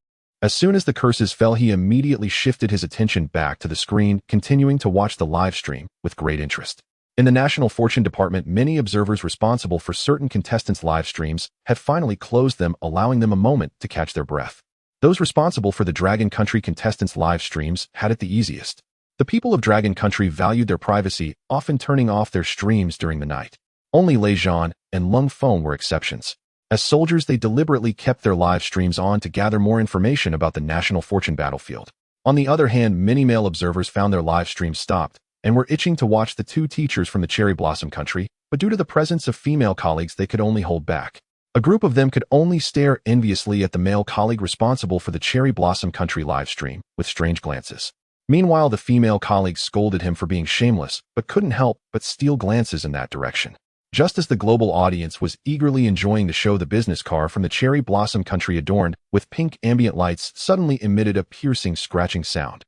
As soon as the curses fell, he immediately shifted his attention back to the screen, continuing to watch the live stream with great interest. In the National Fortune Department, many observers responsible for certain contestants' live streams had finally closed them, allowing them a moment to catch their breath. Those responsible for the Dragon Country contestants' live streams had it the easiest. The people of Dragon Country valued their privacy, often turning off their streams during the night. Only Lei Zhan and Lung Feng were exceptions. As soldiers, they deliberately kept their live streams on to gather more information about the National Fortune battlefield. On the other hand, many male observers found their live streams stopped and were itching to watch the 2 teachers from the Cherry Blossom Country, but due to the presence of female colleagues, they could only hold back. A group of them could only stare enviously at the male colleague responsible for the Cherry Blossom Country live stream with strange glances. Meanwhile, the female colleagues scolded him for being shameless, but couldn't help but steal glances in that direction. Just as the global audience was eagerly enjoying the show, the business car from the Cherry Blossom Country, adorned with pink ambient lights, suddenly emitted a piercing scratching sound.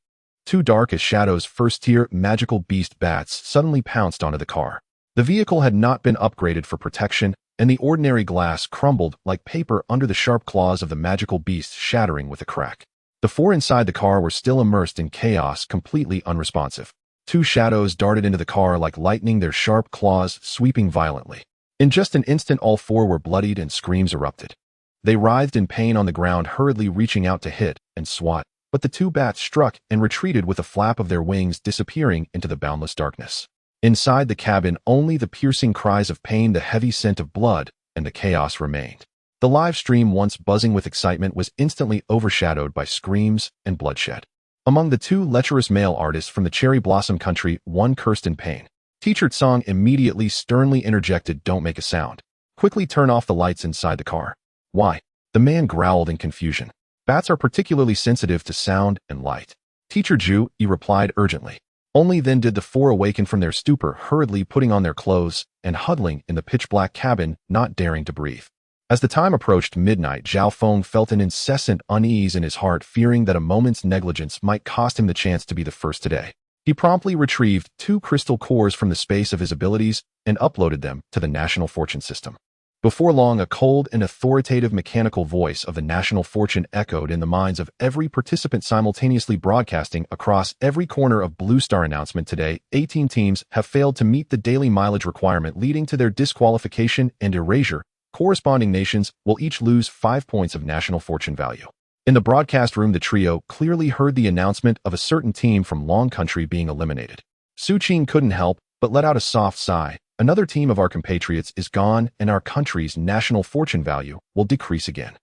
Two dark as shadows first-tier magical beast bats suddenly pounced onto the car. The vehicle had not been upgraded for protection, and the ordinary glass crumbled like paper under the sharp claws of the magical beast, shattering with a crack. The four inside the car were still immersed in chaos, completely unresponsive. Two shadows darted into the car like lightning, their sharp claws sweeping violently. In just an instant, all four were bloodied and screams erupted. They writhed in pain on the ground, hurriedly reaching out to hit and swat, but the two bats struck and retreated with a flap of their wings, disappearing into the boundless darkness. Inside the cabin, only the piercing cries of pain, the heavy scent of blood, and the chaos remained. The live stream, once buzzing with excitement, was instantly overshadowed by screams and bloodshed. Among the two lecherous male artists from the Cherry Blossom Country, one cursed in pain. Teacher Song immediately sternly interjected, "Don't make a sound. Quickly turn off the lights inside the car." "Why?" The man growled in confusion. "Bats are particularly sensitive to sound and light." "Teacher Zhu," he replied urgently. Only then did the four awaken from their stupor, hurriedly putting on their clothes and huddling in the pitch-black cabin, not daring to breathe. As the time approached midnight, Zhao Feng felt an incessant unease in his heart, fearing that a moment's negligence might cost him the chance to be the first today. He promptly retrieved 2 crystal cores from the space of his abilities and uploaded them to the National Fortune system. Before long, a cold and authoritative mechanical voice of the National Fortune echoed in the minds of every participant, simultaneously broadcasting across every corner of Blue Star. Announcement today: 18 teams have failed to meet the daily mileage requirement, leading to their disqualification and erasure. Corresponding nations will each lose 5 points of National Fortune value. In the broadcast room, the trio clearly heard the announcement of a certain team from Long Country being eliminated. Xu Qing couldn't help but let out a soft sigh. Another team of our compatriots is gone, and our country's National Fortune value will decrease again.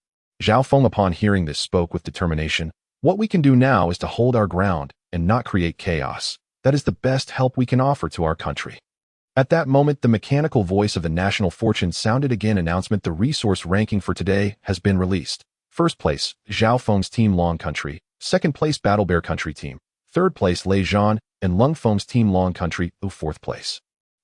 Zhao Feng, upon hearing this, spoke with determination. "What we can do now is to hold our ground and not create chaos. That is the best help we can offer to our country." At that moment, the mechanical voice of the National Fortune sounded again. Announcement: the resource ranking for today has been released. First place, Zhao Feng's team Long Country. Second place, Battle Bear Country team. Third place, Lei Zhan and Lung Feng's team Long Country. Fourth place.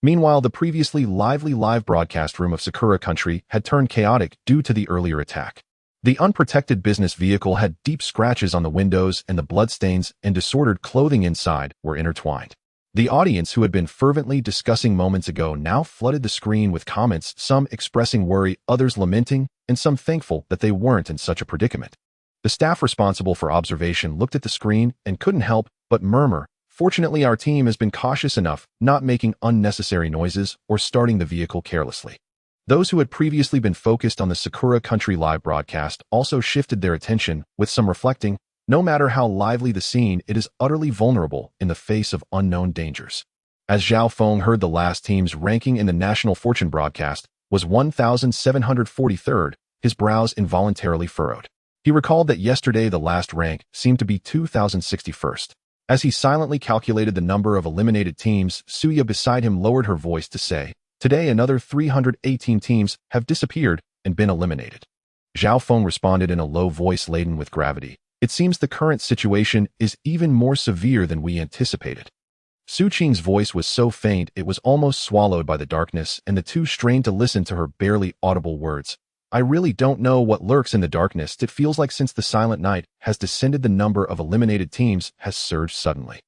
Meanwhile, the previously lively live broadcast room of Sakura Country had turned chaotic due to the earlier attack. The unprotected business vehicle had deep scratches on the windows, and the bloodstains and disordered clothing inside were intertwined. The audience, who had been fervently discussing moments ago, now flooded the screen with comments, some expressing worry, others lamenting, and some thankful that they weren't in such a predicament. The staff responsible for observation looked at the screen and couldn't help but murmur, "Fortunately, our team has been cautious enough, not making unnecessary noises or starting the vehicle carelessly." Those who had previously been focused on the Sakura Country live broadcast also shifted their attention, with some reflecting, "No matter how lively the scene, it is utterly vulnerable in the face of unknown dangers." As Zhao Feng heard the last team's ranking in the National Fortune broadcast was 1,743rd, his brows involuntarily furrowed. He recalled that yesterday the last rank seemed to be 2,061st. As he silently calculated the number of eliminated teams, Suya beside him lowered her voice to say, "Today another 318 teams have disappeared and been eliminated." Zhao Feng responded in a low voice laden with gravity, "It seems the current situation is even more severe than we anticipated." Xu Qing's voice was so faint it was almost swallowed by the darkness, and the two strained to listen to her barely audible words. "I really don't know what lurks in the darkness. It feels like since the silent night has descended, the number of eliminated teams has surged suddenly."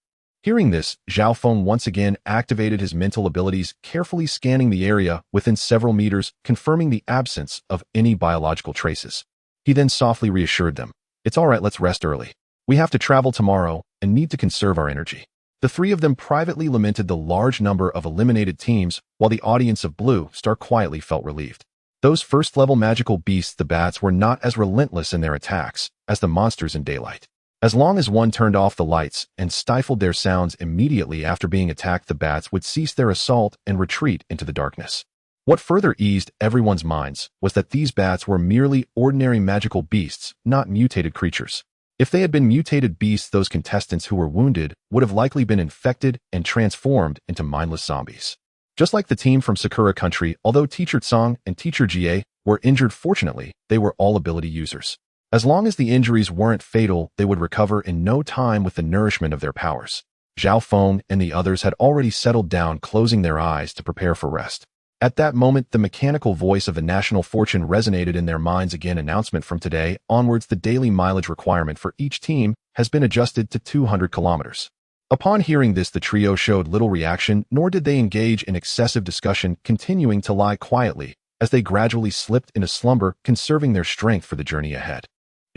Hearing this, Zhao Feng once again activated his mental abilities, carefully scanning the area within several meters, confirming the absence of any biological traces. He then softly reassured them, "It's all right, let's rest early. We have to travel tomorrow and need to conserve our energy." The three of them privately lamented the large number of eliminated teams, while the audience of Blue Star quietly felt relieved. Those first-level magical beasts, the bats, were not as relentless in their attacks as the monsters in daylight. As long as one turned off the lights and stifled their sounds immediately after being attacked, the bats would cease their assault and retreat into the darkness. What further eased everyone's minds was that these bats were merely ordinary magical beasts, not mutated creatures. If they had been mutated beasts, those contestants who were wounded would have likely been infected and transformed into mindless zombies. Just like the team from Sakura Country, although Teacher Song and Teacher Jie were injured, fortunately, they were all ability users. As long as the injuries weren't fatal, they would recover in no time with the nourishment of their powers. Zhao Feng and the others had already settled down, closing their eyes to prepare for rest. At that moment, the mechanical voice of the National Fortune resonated in their minds again. Announcement: from today onwards, the daily mileage requirement for each team has been adjusted to 200 kilometers. Upon hearing this, the trio showed little reaction, nor did they engage in excessive discussion, continuing to lie quietly as they gradually slipped into slumber, conserving their strength for the journey ahead.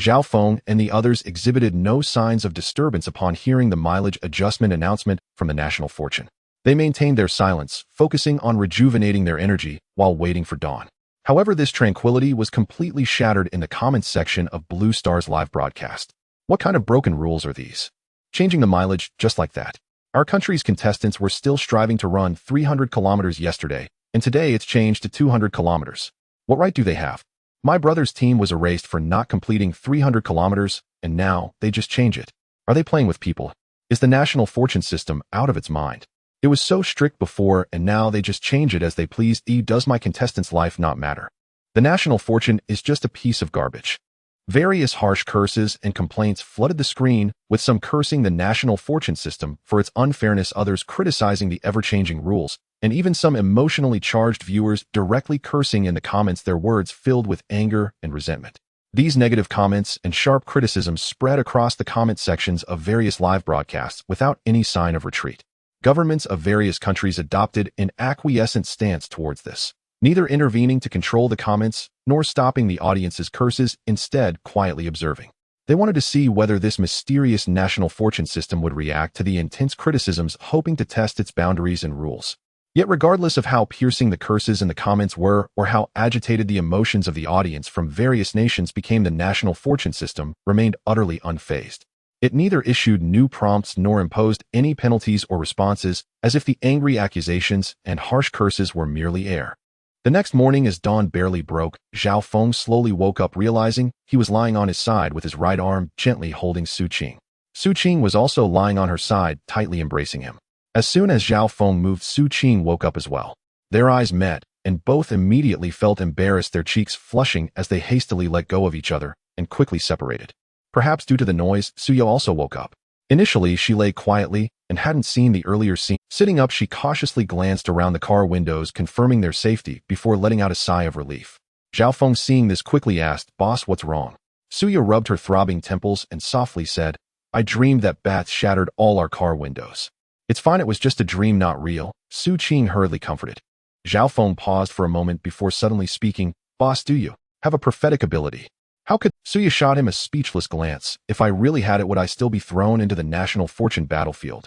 Zhao Feng and the others exhibited no signs of disturbance upon hearing the mileage adjustment announcement from the National Fortune. They maintained their silence, focusing on rejuvenating their energy while waiting for dawn. However, this tranquility was completely shattered in the comments section of Blue Star's live broadcast. What kind of broken rules are these? Changing the mileage just like that. Our country's contestants were still striving to run 300 kilometers yesterday, and today it's changed to 200 kilometers. What right do they have? My brother's team was erased for not completing 300 kilometers, and now they just change it. Are they playing with people? Is the National Fortune system out of its mind? It was so strict before, and now they just change it as they please. Does my contestant's life not matter? The National Fortune is just a piece of garbage. Various harsh curses and complaints flooded the screen, with some cursing the National Fortune system for its unfairness, others criticizing the ever-changing rules, and even some emotionally charged viewers directly cursing in the comments, their words filled with anger and resentment. These negative comments and sharp criticisms spread across the comment sections of various live broadcasts without any sign of retreat. Governments of various countries adopted an acquiescent stance towards this, neither intervening to control the comments nor stopping the audience's curses, instead quietly observing. They wanted to see whether this mysterious National Fortune system would react to the intense criticisms, hoping to test its boundaries and rules. Yet regardless of how piercing the curses in the comments were or how agitated the emotions of the audience from various nations became, the National Fortune system remained utterly unfazed. It neither issued new prompts nor imposed any penalties or responses, as if the angry accusations and harsh curses were merely air. The next morning, as dawn barely broke, Zhao Feng slowly woke up, realizing he was lying on his side with his right arm gently holding Xu Qing. Xu Qing was also lying on her side, tightly embracing him. As soon as Zhao Feng moved, Xu Qing woke up as well. Their eyes met, and both immediately felt embarrassed, their cheeks flushing as they hastily let go of each other and quickly separated. Perhaps due to the noise, Suya also woke up. Initially, she lay quietly and hadn't seen the earlier scene. Sitting up, she cautiously glanced around the car windows, confirming their safety before letting out a sigh of relief. Zhao Feng, seeing this, quickly asked, "Boss, what's wrong?" Suya rubbed her throbbing temples and softly said, "I dreamed that bats shattered all our car windows." "It's fine, it was just a dream, not real," Xu Qing hurriedly comforted. Zhao Feng paused for a moment before suddenly speaking, "Boss, do you have a prophetic ability?" "How could—" Suya shot him a speechless glance. "If I really had it, would I still be thrown into the National Fortune battlefield?"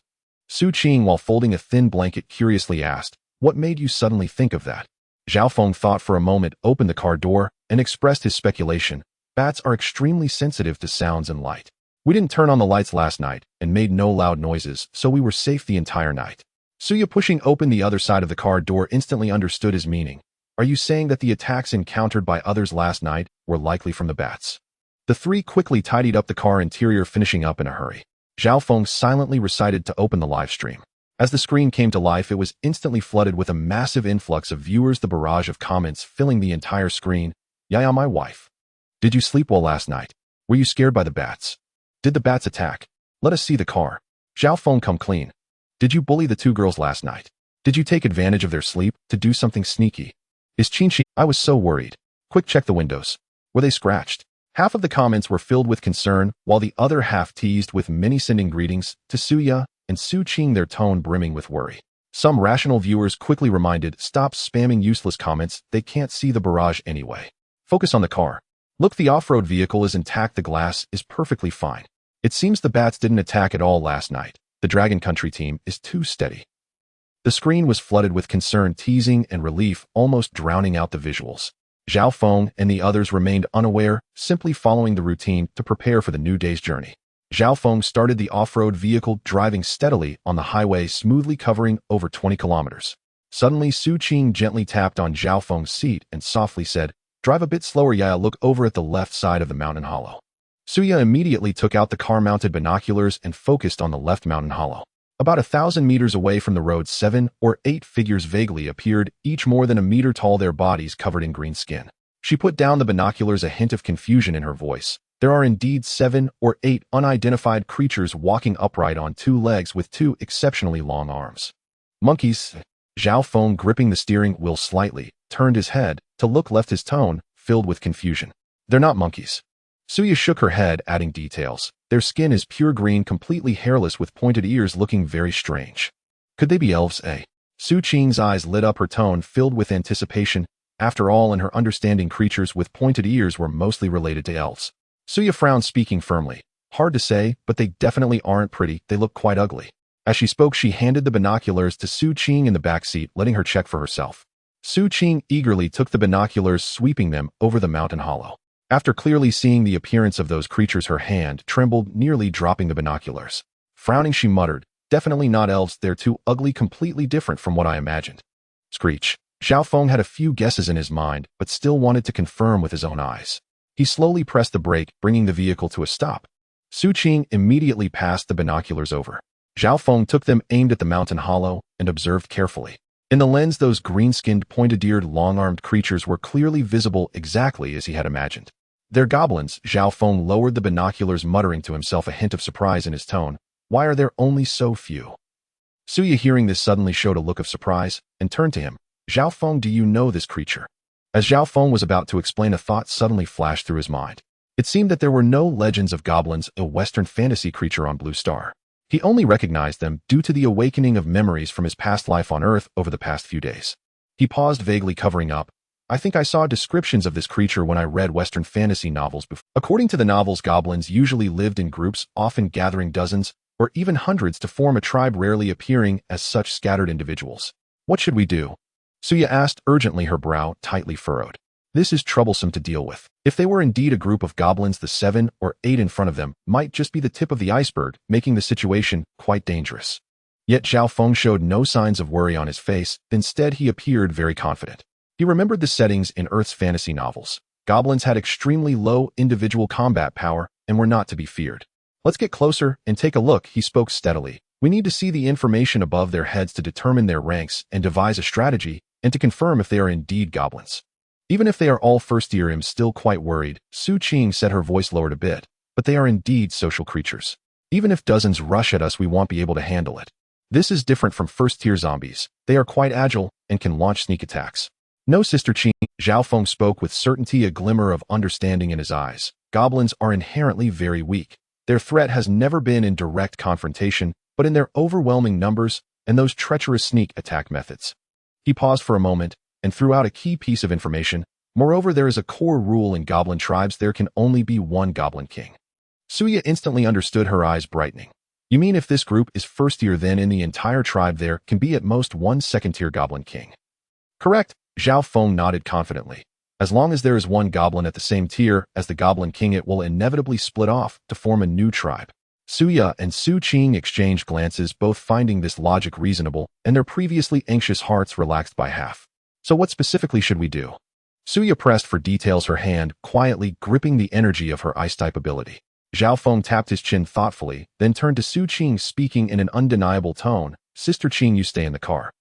Xu Qing, while folding a thin blanket, curiously asked, "What made you suddenly think of that?" Zhao Feng thought for a moment, opened the car door, and expressed his speculation. "Bats are extremely sensitive to sounds and light. We didn't turn on the lights last night and made no loud noises, so we were safe the entire night." Suya, pushing open the other side of the car door, instantly understood his meaning. "Are you saying that the attacks encountered by others last night were likely from the bats?" The three quickly tidied up the car interior, finishing up in a hurry. Zhao Feng silently recited to open the live stream. As the screen came to life, it was instantly flooded with a massive influx of viewers, the barrage of comments filling the entire screen. "Yaya, my wife. Did you sleep well last night? Were you scared by the bats? Did the bats attack? Let us see the car. Zhao Feng, come clean. Did you bully the two girls last night? Did you take advantage of their sleep to do something sneaky? Is Qingxi? I was so worried. Quick, check the windows. Were they scratched?" Half of the comments were filled with concern, while the other half teased, with many sending greetings to Suya and Xu Qing, their tone brimming with worry. Some rational viewers quickly reminded, "Stop spamming useless comments, they can't see the barrage anyway. Focus on the car. Look, the off-road vehicle is intact, the glass is perfectly fine. It seems the bats didn't attack at all last night. The Dragon Country team is too steady." The screen was flooded with concern, teasing, and relief, almost drowning out the visuals. Zhao Feng and the others remained unaware, simply following the routine to prepare for the new day's journey. Zhao Feng started the off-road vehicle, driving steadily on the highway, smoothly covering over 20 kilometers. Suddenly, Xu Qing gently tapped on Zhao Feng's seat and softly said, "Drive a bit slower, Yaya, look over at the left side of the mountain hollow." Suya immediately took out the car-mounted binoculars and focused on the left mountain hollow. About 1,000 meters away from the road, 7 or 8 figures vaguely appeared, each more than a meter tall, their bodies covered in green skin. She put down the binoculars, a hint of confusion in her voice. There are indeed 7 or 8 unidentified creatures walking upright on 2 legs with 2 exceptionally long arms. "Monkeys." Zhao Feng, gripping the steering wheel slightly, turned his head to look left, his tone filled with confusion. "They're not monkeys." Suya shook her head, adding details. Their skin is pure green, completely hairless with pointed ears looking very strange. Could they be elves, eh? Xu Qing's eyes lit up, her tone filled with anticipation. After all, in her understanding, creatures with pointed ears were mostly related to elves. Suya frowned, speaking firmly. Hard to say, but they definitely aren't pretty. They look quite ugly. As she spoke, she handed the binoculars to Xu Qing in the back seat, letting her check for herself. Xu Qing eagerly took the binoculars, sweeping them over the mountain hollow. After clearly seeing the appearance of those creatures, her hand trembled, nearly dropping the binoculars. Frowning, she muttered, "Definitely not elves. They're too ugly, completely different from what I imagined." Screech. Zhao Feng had a few guesses in his mind, but still wanted to confirm with his own eyes. He slowly pressed the brake, bringing the vehicle to a stop. Xu Qing immediately passed the binoculars over. Zhao Feng took them, aimed at the mountain hollow, and observed carefully. In the lens, those green-skinned, pointed-eared, long-armed creatures were clearly visible, exactly as he had imagined. "They're goblins." Zhao Feng lowered the binoculars, muttering to himself, a hint of surprise in his tone. "Why are there only so few?" Suya, hearing this, suddenly showed a look of surprise and turned to him. "Zhao Feng, do you know this creature?" As Zhao Feng was about to explain, a thought suddenly flashed through his mind. It seemed that there were no legends of goblins, a Western fantasy creature, on Blue Star. He only recognized them due to the awakening of memories from his past life on Earth over the past few days. He paused, vaguely covering up. "I think I saw descriptions of this creature when I read Western fantasy novels before." According to the novels, goblins usually lived in groups, often gathering dozens or even hundreds to form a tribe, rarely appearing as such scattered individuals. "What should we do?" Suya asked urgently, her brow tightly furrowed. This is troublesome to deal with. If they were indeed a group of goblins, the 7 or 8 in front of them might just be the tip of the iceberg, making the situation quite dangerous. Yet Zhao Feng showed no signs of worry on his face. Instead, he appeared very confident. He remembered the settings in Earth's fantasy novels. Goblins had extremely low individual combat power and were not to be feared. "Let's get closer and take a look," he spoke steadily. "We need to see the information above their heads to determine their ranks and devise a strategy, and to confirm if they are indeed goblins." "Even if they are all first tier, I'm still quite worried," Xu Qing said, her voice lowered a bit. "But they are indeed social creatures. Even if dozens rush at us, we won't be able to handle it. This is different from first tier zombies. They are quite agile and can launch sneak attacks." "No, Sister Qing," Zhao Feng spoke with certainty, a glimmer of understanding in his eyes. "Goblins are inherently very weak. Their threat has never been in direct confrontation, but in their overwhelming numbers and those treacherous sneak attack methods." He paused for a moment and threw out a key piece of information. "Moreover, there is a core rule in goblin tribes: there can only be one goblin king." Suya instantly understood, her eyes brightening. "You mean if this group is first tier, then in the entire tribe there can be at most one second-tier goblin king?" "Correct," Zhao Feng nodded confidently. "As long as there is one goblin at the same tier as the goblin king, it will inevitably split off to form a new tribe." Suya and Xu Qing exchanged glances, both finding this logic reasonable, and their previously anxious hearts relaxed by half. "So what specifically should we do?" Suya pressed for details, her hand quietly gripping the energy of her ice-type ability. Zhao Feng tapped his chin thoughtfully, then turned to Xu Qing, speaking in an undeniable tone. "Sister Qing, you stay in the car.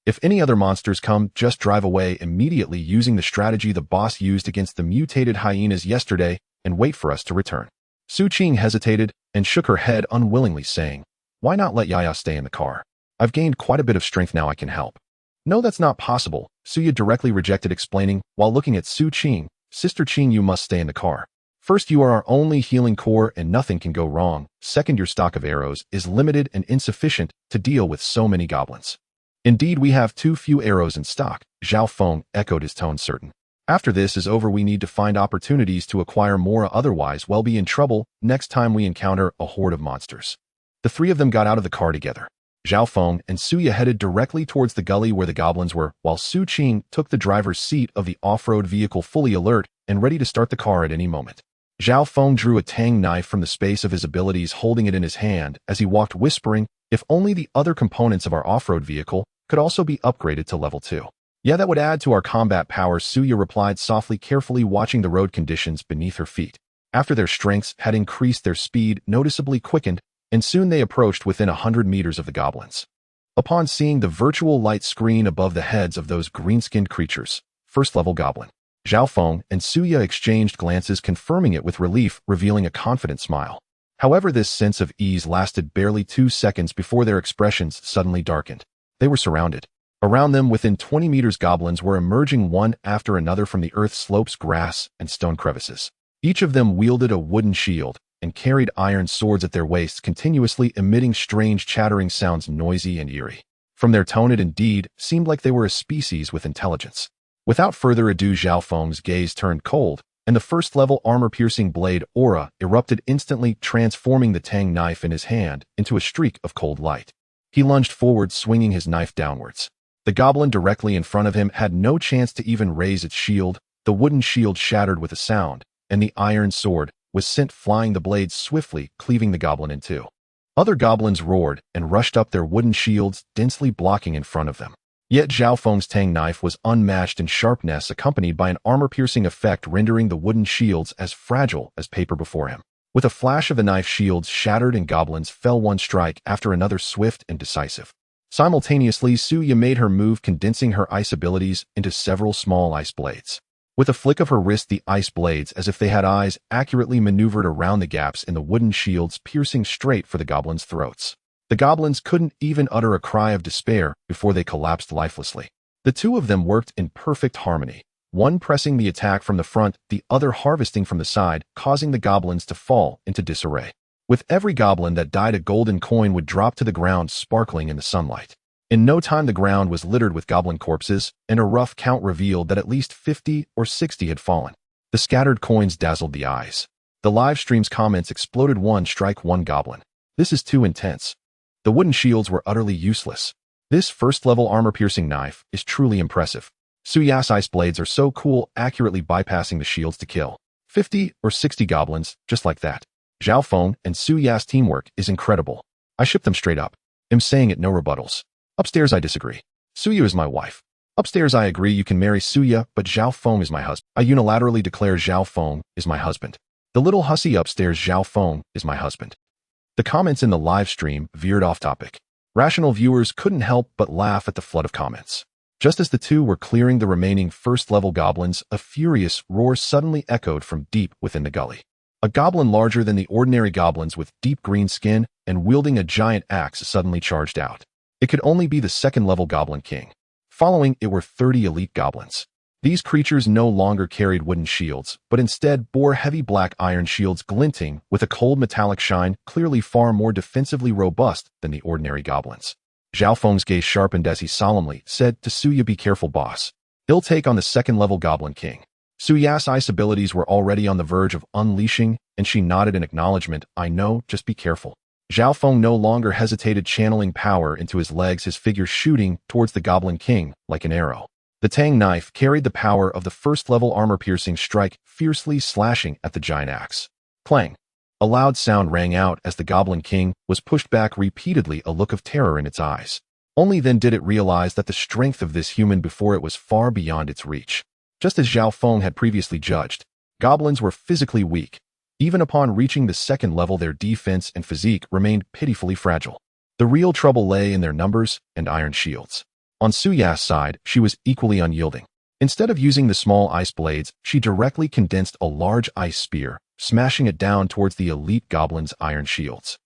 If any other monsters come, just drive away immediately, using the strategy the boss used against the mutated hyenas yesterday, and wait for us to return." Xu Qing hesitated and shook her head unwillingly, saying, "Why not let Yaya stay in the car? I've gained quite a bit of strength now, I can help." "No, that's not possible," Suya directly rejected, explaining while looking at Xu Qing. "Sister Qing, you must stay in the car. First, you are our only healing core and nothing can go wrong. Second, your stock of arrows is limited and insufficient to deal with so many goblins." "Indeed, we have too few arrows in stock," Zhao Feng echoed, his tone certain. "After this is over, we need to find opportunities to acquire more, otherwise we'll be in trouble next time we encounter a horde of monsters." The three of them got out of the car together. Zhao Feng and Suya headed directly towards the gully where the goblins were, while Xu Qing took the driver's seat of the off-road vehicle, fully alert and ready to start the car at any moment. Zhao Feng drew a tang knife from the space of his abilities, holding it in his hand as he walked, whispering, "If only the other components of our off-road vehicle could also be upgraded to level 2. Yeah, that would add to our combat powers," Suya replied softly, carefully watching the road conditions beneath her feet. After their strengths had increased, their speed noticeably quickened, and soon they approached within 100 meters of the goblins. Upon seeing the virtual light screen above the heads of those green-skinned creatures, first-level goblin, Zhao Feng and Suya exchanged glances, confirming it with relief, revealing a confident smile. However, this sense of ease lasted barely 2 seconds before their expressions suddenly darkened. They were surrounded. Around them, within 20 meters, goblins were emerging one after another from the earth slopes, grass, and stone crevices. Each of them wielded a wooden shield and carried iron swords at their waists, continuously emitting strange chattering sounds, noisy and eerie. From their tone, it indeed seemed like they were a species with intelligence. Without further ado, Zhao Feng's gaze turned cold, and the first-level armor-piercing blade aura erupted instantly, transforming the tang knife in his hand into a streak of cold light. He lunged forward, swinging his knife downwards. The goblin directly in front of him had no chance to even raise its shield. The wooden shield shattered with a sound, and the iron sword was sent flying, the blade swiftly cleaving the goblin in two. Other goblins roared and rushed up, their wooden shields densely blocking in front of them. Yet Zhao Feng's tang knife was unmatched in sharpness, accompanied by an armor-piercing effect, rendering the wooden shields as fragile as paper before him. With a flash of the knife, shields shattered and goblins fell, one strike after another, swift and decisive. Simultaneously, Xu made her move, condensing her ice abilities into several small ice blades. With a flick of her wrist, the ice blades, as if they had eyes, accurately maneuvered around the gaps in the wooden shields, piercing straight for the goblins' throats. The goblins couldn't even utter a cry of despair before they collapsed lifelessly. The two of them worked in perfect harmony, one pressing the attack from the front, the other harvesting from the side, causing the goblins to fall into disarray. With every goblin that died, a golden coin would drop to the ground, sparkling in the sunlight. In no time, the ground was littered with goblin corpses, and a rough count revealed that at least 50 or 60 had fallen. The scattered coins dazzled the eyes. The live stream's comments exploded. One strike, one goblin. This is too intense. The wooden shields were utterly useless. This first-level armor-piercing knife is truly impressive. Xuya's ice blades are so cool, accurately bypassing the shields to kill 50 or 60 goblins, just like that. Zhao Feng and Xuya's teamwork is incredible. I ship them straight up. I'm saying it, no rebuttals. Upstairs, I disagree. Suya is my wife. Upstairs, I agree you can marry Suya, but Zhao Feng is my husband. I unilaterally declare Zhao Feng is my husband. The little hussy upstairs, Zhao Feng is my husband. The comments in the live stream veered off topic. Rational viewers couldn't help but laugh at the flood of comments. Just as the two were clearing the remaining first-level goblins, a furious roar suddenly echoed from deep within the gully. A goblin larger than the ordinary goblins, with deep green skin and wielding a giant axe, suddenly charged out. It could only be the second-level Goblin King. Following it were 30 elite goblins. These creatures no longer carried wooden shields, but instead bore heavy black iron shields glinting with a cold metallic shine, clearly far more defensively robust than the ordinary goblins. Zhao Feng's gaze sharpened as he solemnly said to Suya, "Be careful, boss. He'll take on the second-level Goblin King." Suya's ice abilities were already on the verge of unleashing, and she nodded in acknowledgement. "I know, just be careful." Zhao Feng no longer hesitated, channeling power into his legs, his figure shooting towards the Goblin King like an arrow. The tang knife carried the power of the first-level armor-piercing strike, fiercely slashing at the giant axe. Clang! A loud sound rang out as the Goblin King was pushed back repeatedly, a look of terror in its eyes. Only then did it realize that the strength of this human before it was far beyond its reach. Just as Zhao Feng had previously judged, goblins were physically weak. Even upon reaching the second level, their defense and physique remained pitifully fragile. The real trouble lay in their numbers and iron shields. On Suya's side, she was equally unyielding. Instead of using the small ice blades, she directly condensed a large ice spear, smashing it down towards the elite goblin's iron shields.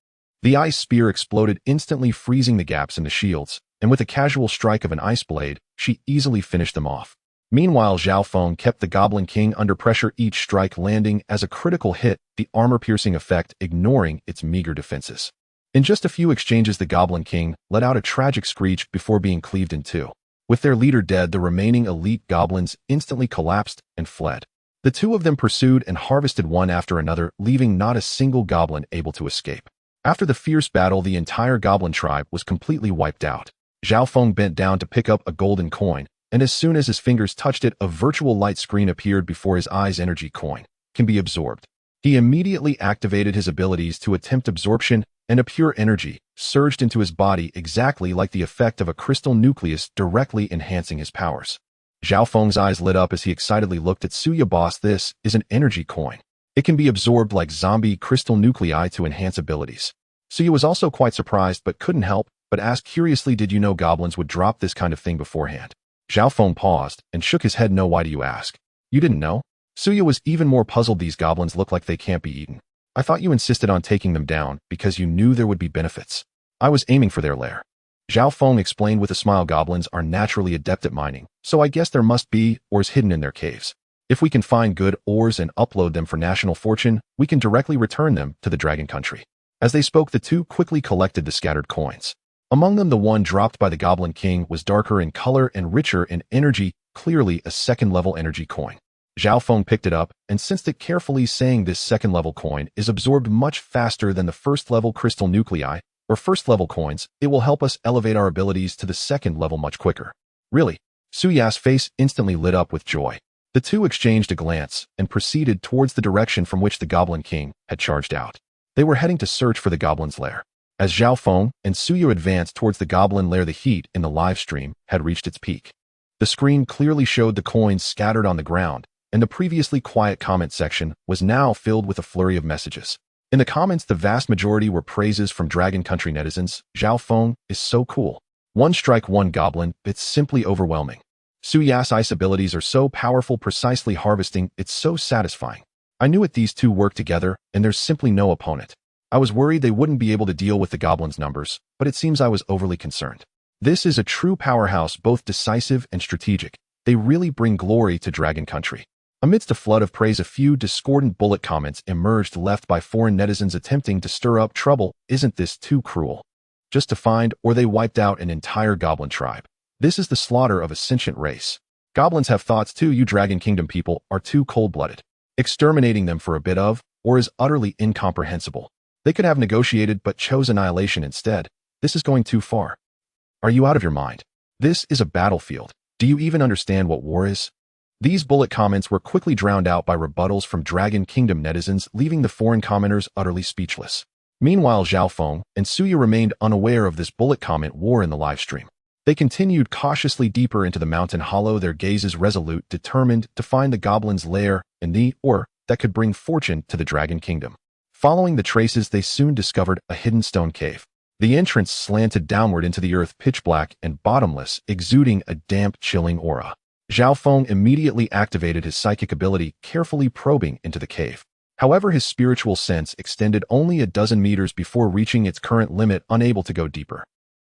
The ice spear exploded, instantly freezing the gaps in the shields, and with a casual strike of an ice blade, she easily finished them off. Meanwhile, Zhao Feng kept the Goblin King under pressure, each strike landing as a critical hit, the armor-piercing effect ignoring its meager defenses. In just a few exchanges, the Goblin King let out a tragic screech before being cleaved in two. With their leader dead, the remaining elite goblins instantly collapsed and fled. The two of them pursued and harvested one after another, leaving not a single goblin able to escape. After the fierce battle, the entire goblin tribe was completely wiped out. Zhao Feng bent down to pick up a golden coin, and as soon as his fingers touched it, a virtual light screen appeared before his eyes. Energy coin can be absorbed. He immediately activated his abilities to attempt absorption, and a pure energy surged into his body, exactly like the effect of a crystal nucleus, directly enhancing his powers. Zhao Feng's eyes lit up as he excitedly looked at Suya. "Boss, this is an energy coin. It can be absorbed like zombie crystal nuclei to enhance abilities." Suya was also quite surprised but couldn't help but ask curiously, "Did you know goblins would drop this kind of thing beforehand?" Zhao Feng paused and shook his head. "No, why do you ask? You didn't know?" Suya was even more puzzled. "These goblins look like they can't be eaten. I thought you insisted on taking them down because you knew there would be benefits." "I was aiming for their lair." Zhao Feng explained with a smile. "Goblins are naturally adept at mining, so I guess there must be or is hidden in their caves. If we can find good ores and upload them for national fortune, we can directly return them to the Dragon Country. As they spoke, the two quickly collected the scattered coins. Among them, the one dropped by the Goblin King was darker in color and richer in energy, clearly a second-level energy coin. Zhao Feng picked it up and sensed it carefully, saying this second-level coin is absorbed much faster than the first-level crystal nuclei, or first-level coins. It will help us elevate our abilities to the second level much quicker. Really? Su Ya's face instantly lit up with joy. The two exchanged a glance and proceeded towards the direction from which the Goblin King had charged out. They were heading to search for the Goblin's lair. As Zhao Feng and Su Ya advanced towards the Goblin lair, the heat in the live stream had reached its peak. The screen clearly showed the coins scattered on the ground, and the previously quiet comment section was now filled with a flurry of messages. In the comments, the vast majority were praises from Dragon Country netizens. Zhao Feng is so cool. One strike, one goblin, it's simply overwhelming. Su Ya's ice abilities are so powerful, precisely harvesting, it's so satisfying. I knew it, these two work together, and there's simply no opponent. I was worried they wouldn't be able to deal with the goblin's numbers, but it seems I was overly concerned. This is a true powerhouse, both decisive and strategic. They really bring glory to Dragon Country. Amidst a flood of praise, a few discordant bullet comments emerged, left by foreign netizens attempting to stir up trouble. Isn't this too cruel? Just to find, or they wiped out an entire goblin tribe. This is the slaughter of a sentient race. Goblins have thoughts too. You Dragon Kingdom people are too cold-blooded. Exterminating them for a bit of, or is utterly incomprehensible. They could have negotiated but chose annihilation instead. This is going too far. Are you out of your mind? This is a battlefield. Do you even understand what war is? These bullet comments were quickly drowned out by rebuttals from Dragon Kingdom netizens, leaving the foreign commenters utterly speechless. Meanwhile, Zhao Feng and Su Ya remained unaware of this bullet comment war in the livestream. They continued cautiously deeper into the mountain hollow, their gazes resolute, determined to find the goblin's lair and the ore that could bring fortune to the Dragon Kingdom. Following the traces, they soon discovered a hidden stone cave. The entrance slanted downward into the earth, pitch black and bottomless, exuding a damp, chilling aura. Zhao Feng immediately activated his psychic ability, carefully probing into the cave. However, his spiritual sense extended only a dozen meters before reaching its current limit, unable to go deeper.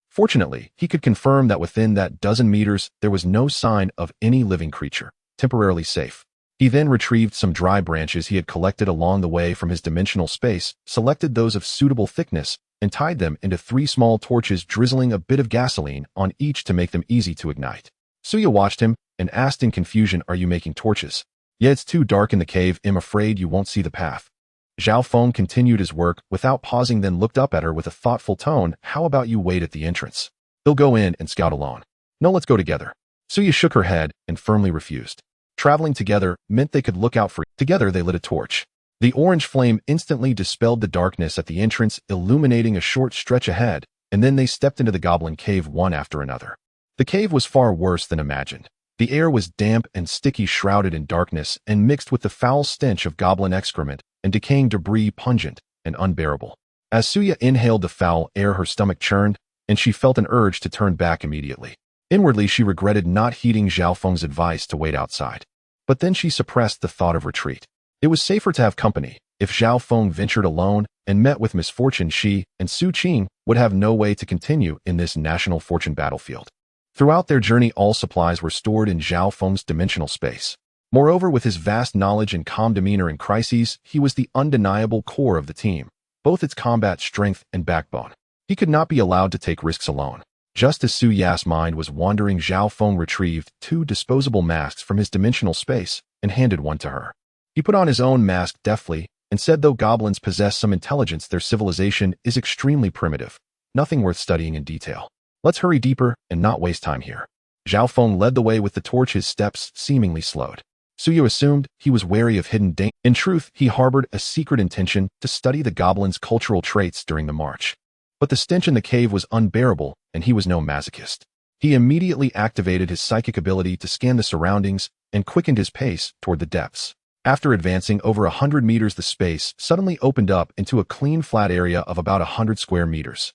Fortunately, he could confirm that within that dozen meters, there was no sign of any living creature, temporarily safe. He then retrieved some dry branches he had collected along the way from his dimensional space, selected those of suitable thickness, and tied them into 3 small torches, drizzling a bit of gasoline on each to make them easy to ignite. Su Ya watched him and asked in confusion, "Are you making torches?" "Yeah, it's too dark in the cave. I'm afraid you won't see the path." Zhao Feng continued his work without pausing, then looked up at her with a thoughtful tone. "How about you wait at the entrance? They'll go in and scout alone." "No, let's go together." Su Ya shook her head and firmly refused. Traveling together meant they could look out for each. Together they lit a torch. The orange flame instantly dispelled the darkness at the entrance, illuminating a short stretch ahead, and then they stepped into the goblin cave one after another. The cave was far worse than imagined. The air was damp and sticky, shrouded in darkness, and mixed with the foul stench of goblin excrement and decaying debris, pungent and unbearable. As Su Ya inhaled the foul air, her stomach churned, and she felt an urge to turn back immediately. Inwardly, she regretted not heeding Zhao Feng's advice to wait outside. But then she suppressed the thought of retreat. It was safer to have company. If Zhao Feng ventured alone and met with misfortune, she and Xu Qing would have no way to continue in this national fortune battlefield. Throughout their journey, all supplies were stored in Zhao Feng's dimensional space. Moreover, with his vast knowledge and calm demeanor in crises, he was the undeniable core of the team, both its combat strength and backbone. He could not be allowed to take risks alone. Just as Su Ya's mind was wandering, Zhao Feng retrieved 2 disposable masks from his dimensional space and handed one to her. He put on his own mask deftly and said, "Though goblins possess some intelligence, their civilization is extremely primitive. Nothing worth studying in detail. Let's hurry deeper and not waste time here." Zhao Feng led the way with the torch, his steps seemingly slowed. Su Ya assumed he was wary of hidden danger. In truth, he harbored a secret intention to study the goblins' cultural traits during the march. But the stench in the cave was unbearable, and he was no masochist. He immediately activated his psychic ability to scan the surroundings and quickened his pace toward the depths. After advancing over 100 meters, the space suddenly opened up into a clean, flat area of about 100 square meters.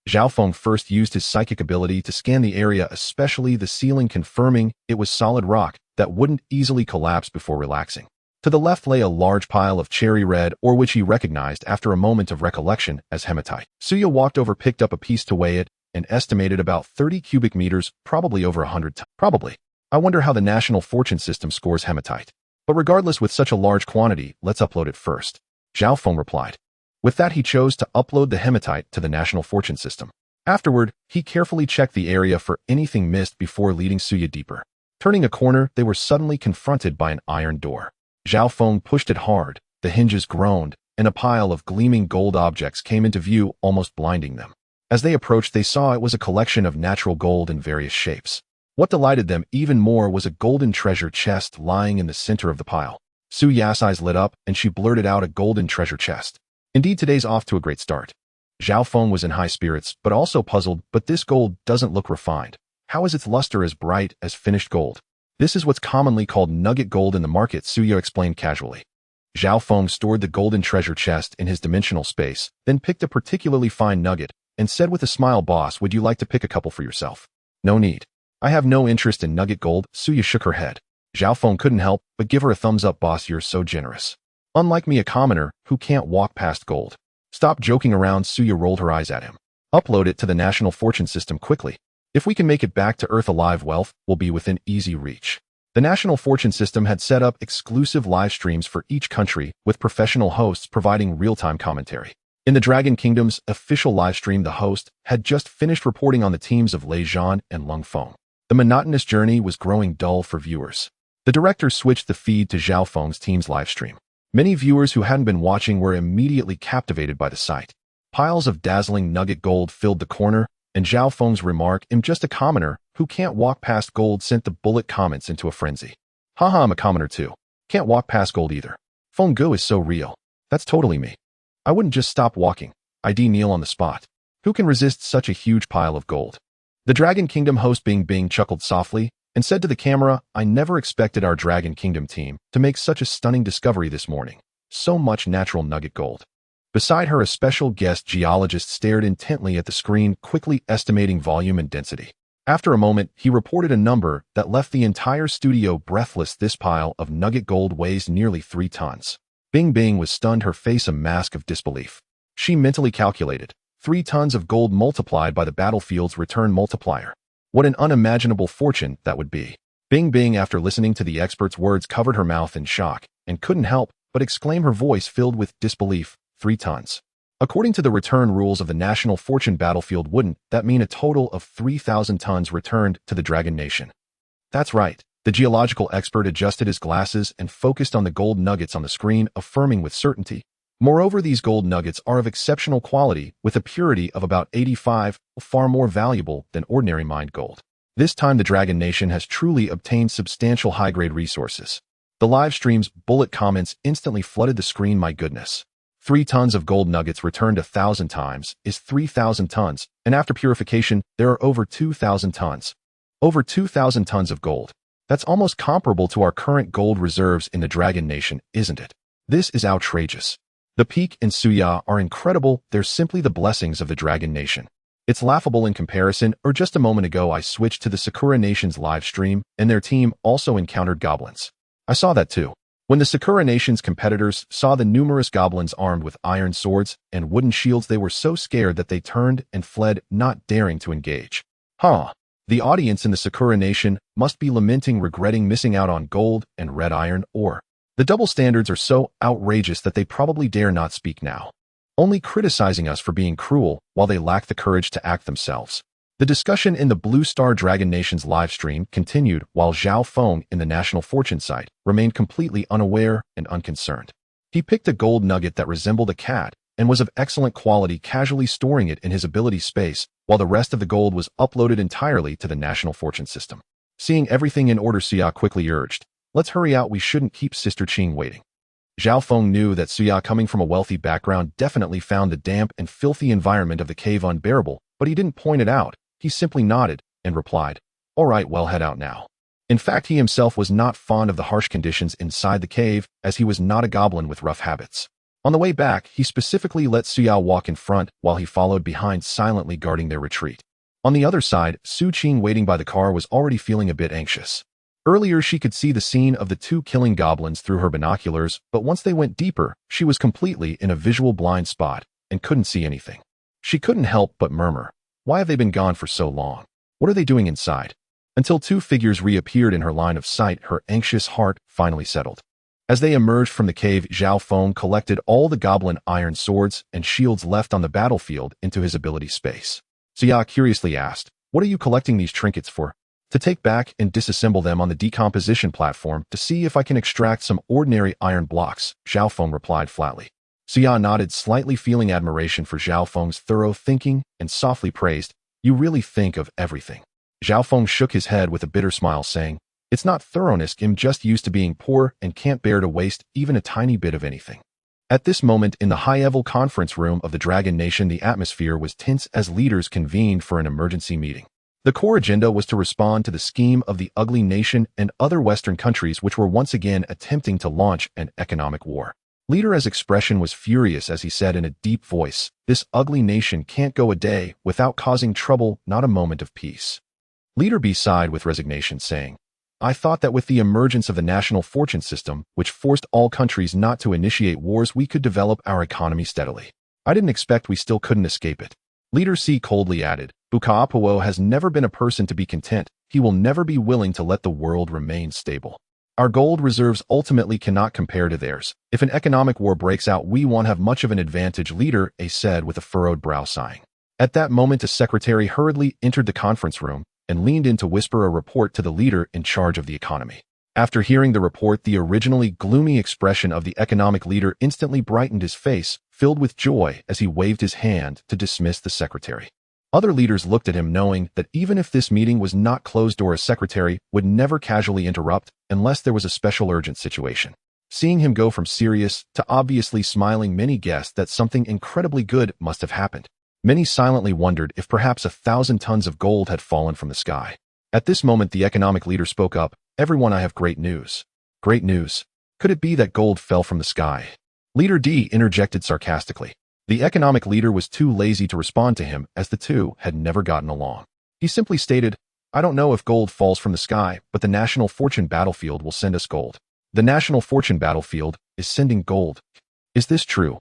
Zhao Feng first used his psychic ability to scan the area, especially the ceiling, confirming it was solid rock that wouldn't easily collapse before relaxing. To the left lay a large pile of cherry red ore, which he recognized after a moment of recollection as hematite. Su Ya walked over, picked up a piece to weigh it, and estimated about 30 cubic meters, probably over 100 tons. Probably. I wonder how the national fortune system scores hematite. But regardless, with such a large quantity, let's upload it first. Zhao Feng replied. With that, he chose to upload the hematite to the national fortune system. Afterward, he carefully checked the area for anything missed before leading Suya deeper. Turning a corner, they were suddenly confronted by an iron door. Zhao Feng pushed it hard, the hinges groaned, and a pile of gleaming gold objects came into view, almost blinding them. As they approached, they saw it was a collection of natural gold in various shapes. What delighted them even more was a golden treasure chest lying in the center of the pile. Su Ya's eyes lit up, and she blurted out, a golden treasure chest. Indeed, today's off to a great start. Zhao Feng was in high spirits, but also puzzled. But this gold doesn't look refined. How is its luster as bright as finished gold? This is what's commonly called nugget gold in the market, Suya explained casually. Zhao Feng stored the golden treasure chest in his dimensional space, then picked a particularly fine nugget, and said with a smile, "Boss, would you like to pick a couple for yourself?" "No need. I have no interest in nugget gold." Suya shook her head. Zhao Feng couldn't help but give her a thumbs up. "Boss, you're so generous. Unlike me, a commoner who can't walk past gold." "Stop joking around." Suya rolled her eyes at him. "Upload it to the national fortune system quickly. If we can make it back to Earth alive, wealth will be within easy reach." The national fortune system had set up exclusive live streams for each country, with professional hosts providing real-time commentary. In the Dragon Kingdom's official live stream, the host had just finished reporting on the teams of Lei Zhan and Lung Feng. The monotonous journey was growing dull for viewers. The director switched the feed to Zhao Feng's team's live stream. Many viewers who hadn't been watching were immediately captivated by the sight. Piles of dazzling nugget gold filled the corner, and Zhao Feng's remark, "I'm just a commoner who can't walk past gold," sent the bullet comments into a frenzy. "Haha, I'm a commoner too. Can't walk past gold either. Feng Gu is so real. That's totally me. I wouldn't just stop walking. I'd kneel on the spot. Who can resist such a huge pile of gold?" The Dragon Kingdom host Bing Bing chuckled softly and said to the camera, "I never expected our Dragon Kingdom team to make such a stunning discovery this morning. So much natural nugget gold." Beside her, a special guest geologist stared intently at the screen, quickly estimating volume and density. After a moment, he reported a number that left the entire studio breathless. "This pile of nugget gold weighs nearly 3 tons. Bing Bing was stunned, her face a mask of disbelief. She mentally calculated 3 tons of gold multiplied by the battlefield's return multiplier. What an unimaginable fortune that would be. Bing Bing, after listening to the expert's words, covered her mouth in shock and couldn't help but exclaim, her voice filled with disbelief, 3 tons. According to the return rules of the National Fortune battlefield, wouldn't that mean a total of 3,000 tons returned to the Dragon Nation? That's right. The geological expert adjusted his glasses and focused on the gold nuggets on the screen, affirming with certainty. Moreover, these gold nuggets are of exceptional quality, with a purity of about 85, far more valuable than ordinary mined gold. This time the Dragon Nation has truly obtained substantial high-grade resources. The live stream's bullet comments instantly flooded the screen. "My goodness. 3 tons of gold nuggets returned 1,000 times is 3,000 tons, and after purification, there are over 2,000 tons. Over 2,000 tons of gold. That's almost comparable to our current gold reserves in the Dragon Nation, isn't it? This is outrageous. The Peak and Suya are incredible. They're simply the blessings of the Dragon Nation. It's laughable in comparison." Or just a moment ago, I switched to the Sakura Nation's live stream, and their team also encountered goblins. I saw that too. When the Sakura Nation's competitors saw the numerous goblins armed with iron swords and wooden shields, they were so scared that they turned and fled, not daring to engage. The audience in the Sakura Nation must be lamenting, regretting missing out on gold and red iron ore. The double standards are so outrageous that they probably dare not speak now, only criticizing us for being cruel while they lack the courage to act themselves. The discussion in the Blue Star Dragon Nation's live stream continued while Zhao Feng in the National Fortune site remained completely unaware and unconcerned. He picked a gold nugget that resembled a cat and was of excellent quality, casually storing it in his ability space, while the rest of the gold was uploaded entirely to the National Fortune system. Seeing everything in order, Suya quickly urged, "Let's hurry out, we shouldn't keep Sister Qing waiting." Zhao Feng knew that Suya, coming from a wealthy background, definitely found the damp and filthy environment of the cave unbearable, but he didn't point it out. He simply nodded and replied, "All right, well, head out now." In fact, he himself was not fond of the harsh conditions inside the cave, as he was not a goblin with rough habits. On the way back, he specifically let Suya walk in front while he followed behind, silently guarding their retreat. On the other side, Xu Qing, waiting by the car, was already feeling a bit anxious. Earlier, she could see the scene of the 2 killing goblins through her binoculars, but once they went deeper, she was completely in a visual blind spot and couldn't see anything. She couldn't help but murmur, "Why have they been gone for so long? What are they doing inside?" Until 2 figures reappeared in her line of sight, her anxious heart finally settled. As they emerged from the cave, Zhao Feng collected all the goblin iron swords and shields left on the battlefield into his ability space. Xia curiously asked, "What are you collecting these trinkets for?" "To take back and disassemble them on the decomposition platform to see if I can extract some ordinary iron blocks," Zhao Feng replied flatly. Xia nodded, slightly feeling admiration for Zhao Feng's thorough thinking, and softly praised, "You really think of everything." Zhao Feng shook his head with a bitter smile, saying, "It's not thoroughness, I'm just used to being poor and can't bear to waste even a tiny bit of anything." At this moment, in the high-level conference room of the Dragon Nation, the atmosphere was tense as leaders convened for an emergency meeting. The core agenda was to respond to the scheme of the Ugly Nation and other Western countries which were once again attempting to launch an economic war. Leader's expression was furious as he said in a deep voice, "This ugly nation can't go a day without causing trouble, not a moment of peace." Leader B sighed with resignation, saying, "I thought that with the emergence of the national fortune system, which forced all countries not to initiate wars, we could develop our economy steadily. I didn't expect we still couldn't escape it." Leader C coldly added, "Bukaapawo has never been a person to be content. He will never be willing to let the world remain stable. Our gold reserves ultimately cannot compare to theirs. If an economic war breaks out, we won't have much of an advantage," Leader A said with a furrowed brow, sighing. At that moment, a secretary hurriedly entered the conference room and leaned in to whisper a report to the leader in charge of the economy. After hearing the report, the originally gloomy expression of the economic leader instantly brightened his face, filled with joy as he waved his hand to dismiss the secretary. Other leaders looked at him, knowing that even if this meeting was not closed door, a secretary would never casually interrupt unless there was a special urgent situation. Seeing him go from serious to obviously smiling, many guessed that something incredibly good must have happened. Many silently wondered if perhaps 1,000 tons of gold had fallen from the sky. At this moment, the economic leader spoke up, "Everyone, I have great news." "Great news? Could it be that gold fell from the sky?" Leader D interjected sarcastically. The economic leader was too lazy to respond to him, as the two had never gotten along. He simply stated, "I don't know if gold falls from the sky, but the National Fortune Battlefield will send us gold." The National Fortune Battlefield is sending gold. Is this true?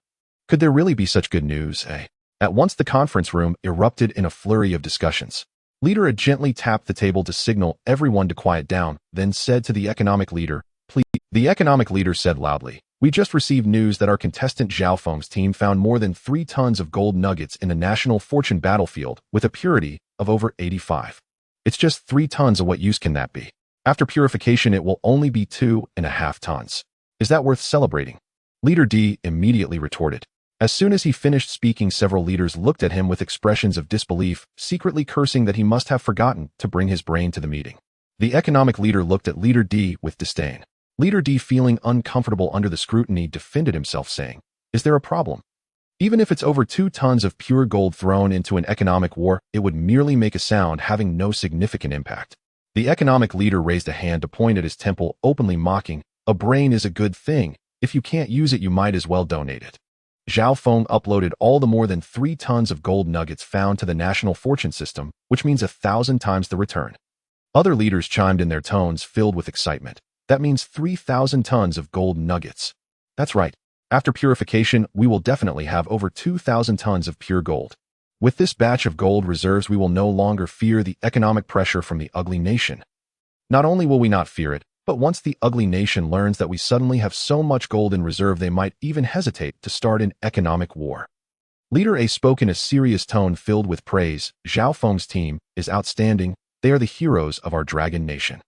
Could there really be such good news, eh? At once the conference room erupted in a flurry of discussions. Leader A gently tapped the table to signal everyone to quiet down, then said to the economic leader, "Please." The economic leader said loudly, "We just received news that our contestant Zhao Feng's team found more than 3 tons of gold nuggets in the National Fortune Battlefield with a purity of over 85. It's just 3 tons. Of what use can that be? After purification, it will only be 2.5 tons. Is that worth celebrating?" Leader D immediately retorted. As soon as he finished speaking, several leaders looked at him with expressions of disbelief, secretly cursing that he must have forgotten to bring his brain to the meeting. The economic leader looked at Leader D with disdain. Leader D, feeling uncomfortable under the scrutiny, defended himself, saying, "Is there a problem? Even if it's over 2 tons of pure gold thrown into an economic war, it would merely make a sound, having no significant impact." The economic leader raised a hand to point at his temple, openly mocking, "A brain is a good thing. If you can't use it, you might as well donate it." Zhao Feng uploaded all the more than 3 tons of gold nuggets found to the National Fortune System, which means 1,000 times the return. Other leaders chimed in, their tones filled with excitement. "That means 3,000 tons of gold nuggets. That's right. After purification, we will definitely have over 2,000 tons of pure gold. With this batch of gold reserves, we will no longer fear the economic pressure from the Ugly Nation. Not only will we not fear it, but once the Ugly Nation learns that we suddenly have so much gold in reserve, they might even hesitate to start an economic war." Leader A spoke in a serious tone filled with praise. "Zhao Feng's team is outstanding. They are the heroes of our Dragon Nation.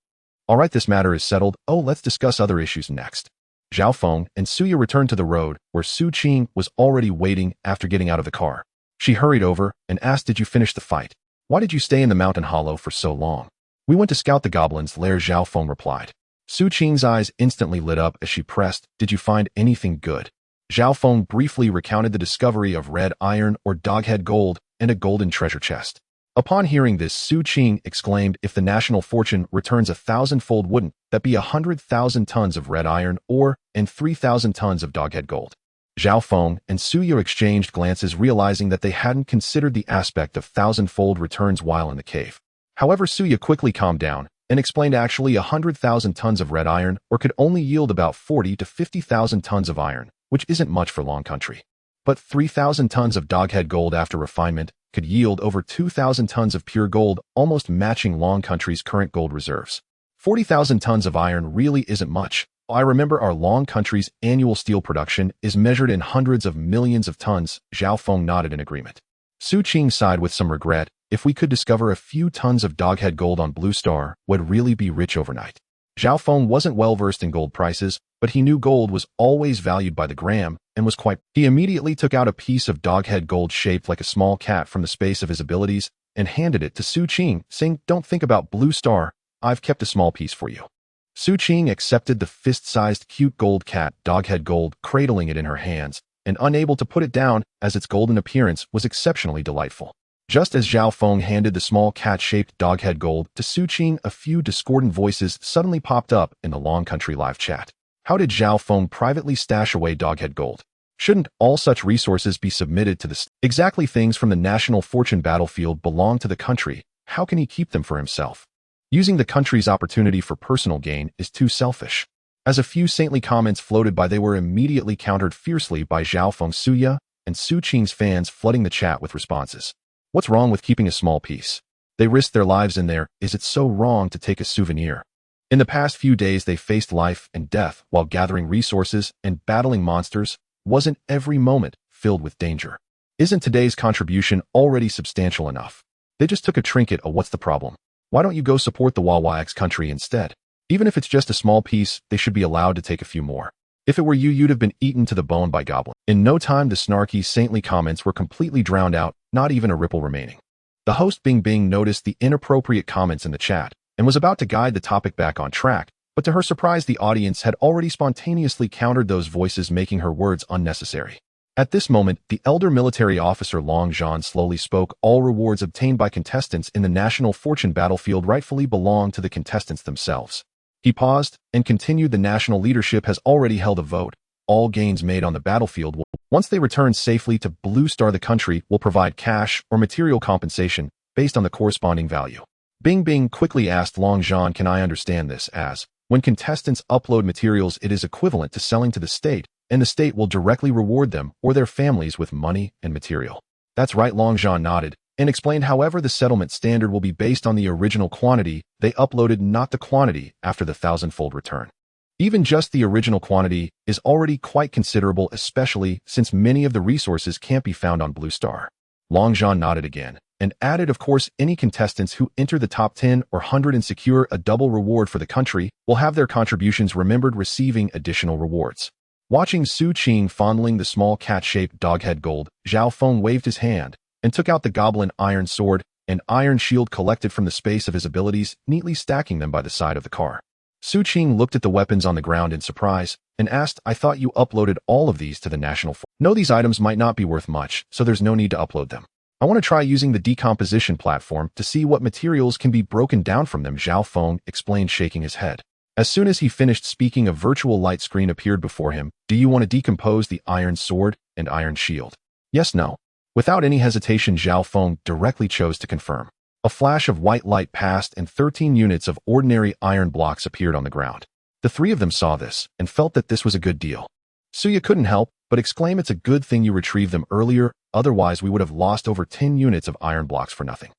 All right, this matter is settled. Oh, let's discuss other issues next." Zhao Feng and Suya returned to the road, where Xu Qing was already waiting. After getting out of the car, she hurried over and asked, "Did you finish the fight? Why did you stay in the mountain hollow for so long?" "We went to scout the goblins' lair," Zhao Feng replied. Xu Qing's eyes instantly lit up as she pressed, "Did you find anything good?" Zhao Feng briefly recounted the discovery of red iron or doghead gold and a golden treasure chest. Upon hearing this, Xu Qing exclaimed, "If the national fortune returns 1,000-fold, wouldn't that be 100,000 tons of red iron ore and 3,000 tons of doghead gold?" Zhao Feng and Suya exchanged glances, realizing that they hadn't considered the aspect of 1,000-fold returns while in the cave. However, Suya quickly calmed down and explained, "Actually, 100,000 tons of red iron ore could only yield about 40 to 50,000 tons of iron, which isn't much for Long Country. But 3,000 tons of doghead gold after refinement could yield over 2,000 tons of pure gold, almost matching Long Country's current gold reserves. 40,000 tons of iron really isn't much. I remember our long country's annual steel production is measured in hundreds of millions of tons. Zhao Feng nodded in agreement. Xu Qing sighed with some regret. If we could discover a few tons of doghead gold on Blue Star, we'd really be rich overnight. Zhao Feng wasn't well versed in gold prices, but he knew gold was always valued by the gram and was quite. He immediately took out a piece of doghead gold shaped like a small cat from the space of his abilities and handed it to Xu Qing, saying, "Don't think about Blue Star. I've kept a small piece for you." Xu Qing accepted the fist-sized cute gold cat, doghead gold, cradling it in her hands, and unable to put it down as its golden appearance was exceptionally delightful. Just as Zhao Feng handed the small cat-shaped doghead gold to Xu Qing, a few discordant voices suddenly popped up in the Long Country live chat. How did Zhao Feng privately stash away doghead gold? Shouldn't all such resources be submitted to the state? Exactly, things from the national fortune battlefield belong to the country. How can he keep them for himself? Using the country's opportunity for personal gain is too selfish. As a few saintly comments floated by, they were immediately countered fiercely by Zhao Feng, Suya, and Xu Qing's fans, flooding the chat with responses. What's wrong with keeping a small piece? They risked their lives in there. Is it so wrong to take a souvenir? In the past few days, they faced life and death while gathering resources and battling monsters. Wasn't every moment filled with danger? Isn't today's contribution already substantial enough? They just took a trinket. What's the problem? Why don't you go support the Wawax country instead? Even if it's just a small piece, they should be allowed to take a few more. If it were you, you'd have been eaten to the bone by goblins. In no time, the snarky, saintly comments were completely drowned out, not even a ripple remaining. The host Bing Bing noticed the inappropriate comments in the chat and was about to guide the topic back on track, but to her surprise, the audience had already spontaneously countered those voices, making her words unnecessary. At this moment, the elder military officer Long Zhan slowly spoke. All rewards obtained by contestants in the national fortune battlefield rightfully belong to the contestants themselves. He paused and continued, the national leadership has already held a vote. All gains made on the battlefield will, once they return safely to Blue Star, the country will provide cash or material compensation based on the corresponding value. Bing Bing quickly asked Long Zhan, can I understand this as, when contestants upload materials, it is equivalent to selling to the state, and the state will directly reward them or their families with money and material? That's right, Long Zhan nodded and explained. However, the settlement standard will be based on the original quantity they uploaded, not the quantity after the 1,000-fold return. Even just the original quantity is already quite considerable, especially since many of the resources can't be found on Blue Star. Long Zhan nodded again and added, of course, any contestants who enter the top 10 or 100 and secure a double reward for the country will have their contributions remembered, receiving additional rewards. Watching Xu Qing fondling the small cat-shaped doghead gold, Zhao Feng waved his hand and took out the goblin iron sword and iron shield collected from the space of his abilities, neatly stacking them by the side of the car. Xu Qing looked at the weapons on the ground in surprise and asked, I thought you uploaded all of these to the national force. No, these items might not be worth much, so there's no need to upload them. I want to try using the decomposition platform to see what materials can be broken down from them, Zhao Feng explained, shaking his head. As soon as he finished speaking, a virtual light screen appeared before him. Do you want to decompose the iron sword and iron shield? Yes, no. Without any hesitation, Zhao Feng directly chose to confirm. A flash of white light passed and 13 units of ordinary iron blocks appeared on the ground. The three of them saw this and felt that this was a good deal. Suya couldn't help but exclaim, it's a good thing you retrieved them earlier, otherwise we would have lost over 10 units of iron blocks for nothing.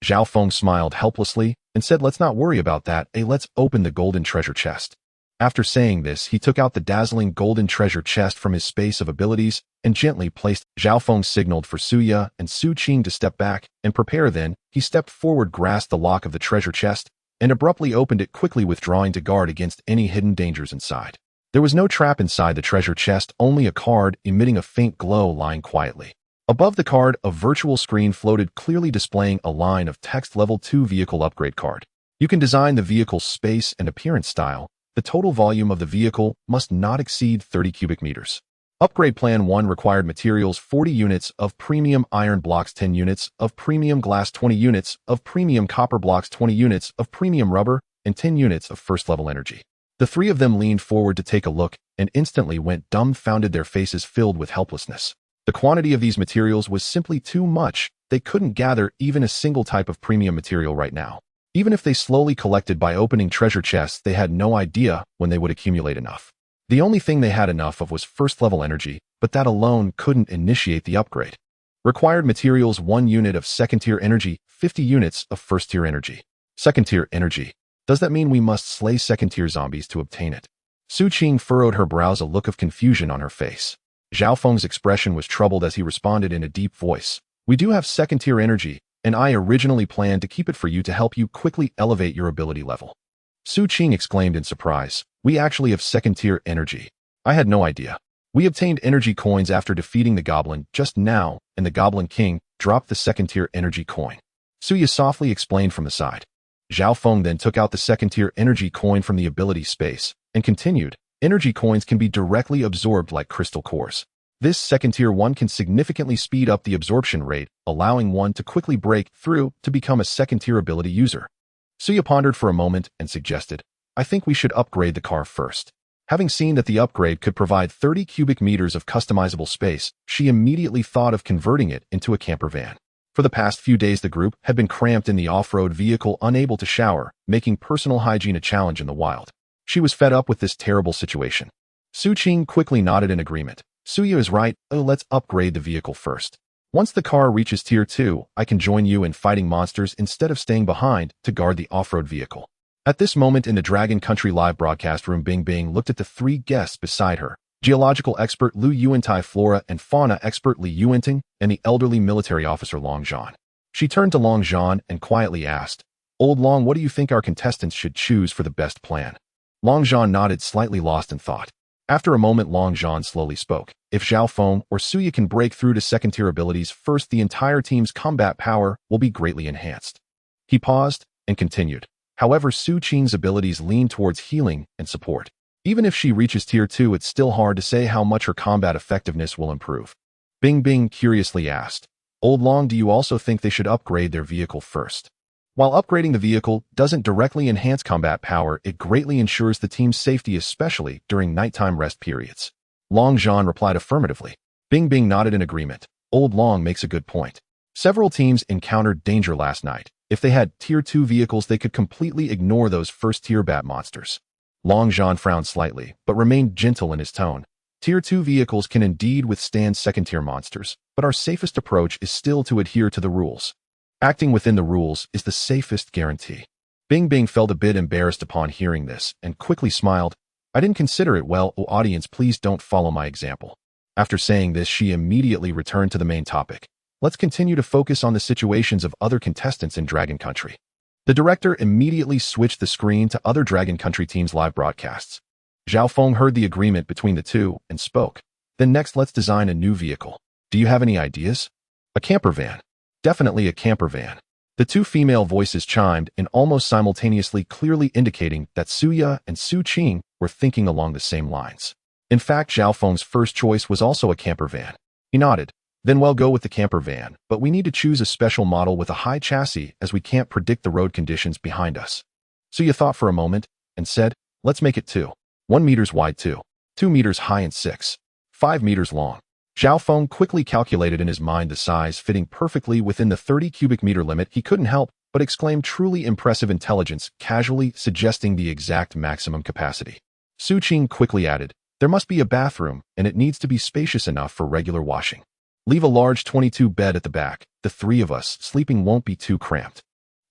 Zhao Feng smiled helplessly and said, let's not worry about that, let's open the golden treasure chest. After saying this, he took out the dazzling golden treasure chest from his space of abilities and gently placed. Zhao Feng signaled for Suya and Xu Qing to step back and prepare. Then he stepped forward, grasped the lock of the treasure chest, and abruptly opened it, quickly withdrawing to guard against any hidden dangers inside. There was no trap inside the treasure chest, only a card emitting a faint glow lying quietly. Above the card, a virtual screen floated, clearly displaying a line of text: Level 2 Vehicle Upgrade Card. You can design the vehicle's space and appearance style. The total volume of the vehicle must not exceed 30 cubic meters. Upgrade Plan 1 required materials: 40 units of premium iron blocks, 10 units of premium glass, 20 units of premium copper blocks, 20 units of premium rubber, and 10 units of first-level energy. The three of them leaned forward to take a look and instantly went dumbfounded, their faces filled with helplessness. The quantity of these materials was simply too much. They couldn't gather even a single type of premium material right now. Even if they slowly collected by opening treasure chests, they had no idea when they would accumulate enough. The only thing they had enough of was first-level energy, but that alone couldn't initiate the upgrade. Required materials: 1 unit of second-tier energy, 50 units of first-tier energy. Second-tier energy. Does that mean we must slay second-tier zombies to obtain it? Xu Qing furrowed her brows, a look of confusion on her face. Zhao Feng's expression was troubled as he responded in a deep voice. We do have second-tier energy, and I originally planned to keep it for you to help you quickly elevate your ability level. Xu Qing exclaimed in surprise. We actually have second-tier energy. I had no idea. We obtained energy coins after defeating the goblin just now, and the Goblin King dropped the second-tier energy coin. Suya softly explained from the side. Zhao Feng then took out the second-tier energy coin from the ability space and continued. Energy coins can be directly absorbed like crystal cores. This second-tier one can significantly speed up the absorption rate, allowing one to quickly break through to become a second-tier ability user. Suya pondered for a moment and suggested, I think we should upgrade the car first. Having seen that the upgrade could provide 30 cubic meters of customizable space, she immediately thought of converting it into a camper van. For the past few days, the group had been cramped in the off-road vehicle, unable to shower, making personal hygiene a challenge in the wild. She was fed up with this terrible situation. Xu Qing quickly nodded in agreement. Suya is right, let's upgrade the vehicle first. Once the car reaches Tier 2, I can join you in fighting monsters instead of staying behind to guard the off-road vehicle. At this moment in the Dragon Country live broadcast room, Bing Bing looked at the three guests beside her, geological expert Lu Yuantai, flora and fauna expert Li Yuanting, and the elderly military officer Long Zhan. She turned to Long Zhan and quietly asked, Old Long, what do you think our contestants should choose for the best plan? Long Zhan nodded, slightly lost in thought. After a moment, Long Zhan slowly spoke. If Zhao Feng or Suya can break through to second-tier abilities first, the entire team's combat power will be greatly enhanced. He paused and continued. However, Xu Qing's abilities lean towards healing and support. Even if she reaches Tier 2, it's still hard to say how much her combat effectiveness will improve. Bing Bing curiously asked, Old Long, do you also think they should upgrade their vehicle first? While upgrading the vehicle doesn't directly enhance combat power, it greatly ensures the team's safety, especially during nighttime rest periods. Long Zhan replied affirmatively. Bing Bing nodded in agreement. Old Long makes a good point. Several teams encountered danger last night. If they had Tier 2 vehicles, they could completely ignore those first-tier bat monsters. Long Zhan frowned slightly, but remained gentle in his tone. Tier 2 vehicles can indeed withstand second-tier monsters, but our safest approach is still to adhere to the rules. Acting within the rules is the safest guarantee. Bing Bing felt a bit embarrassed upon hearing this and quickly smiled. I didn't consider it well. Oh, audience, please don't follow my example. After saying this, she immediately returned to the main topic. Let's continue to focus on the situations of other contestants in Dragon Country. The director immediately switched the screen to other Dragon Country teams' live broadcasts. Zhao Feng heard the agreement between the two and spoke. Then next, let's design a new vehicle. Do you have any ideas? A camper van. Definitely a camper van. The two female voices chimed in almost simultaneously, clearly indicating that Suya and Xu Qing were thinking along the same lines. In fact, Zhao Feng's first choice was also a camper van. He nodded. Then we'll go with the camper van, but we need to choose a special model with a high chassis as we can't predict the road conditions behind us. Suya thought for a moment and said, let's make it 1 meters wide, 2 meters high, and 5 meters long. Zhao Feng quickly calculated in his mind the size, fitting perfectly within the 30 cubic meter limit. He couldn't help but exclaim, truly impressive intelligence, casually suggesting the exact maximum capacity. Xu Qing quickly added, there must be a bathroom, and it needs to be spacious enough for regular washing. Leave a large 22 bed at the back. The three of us sleeping won't be too cramped.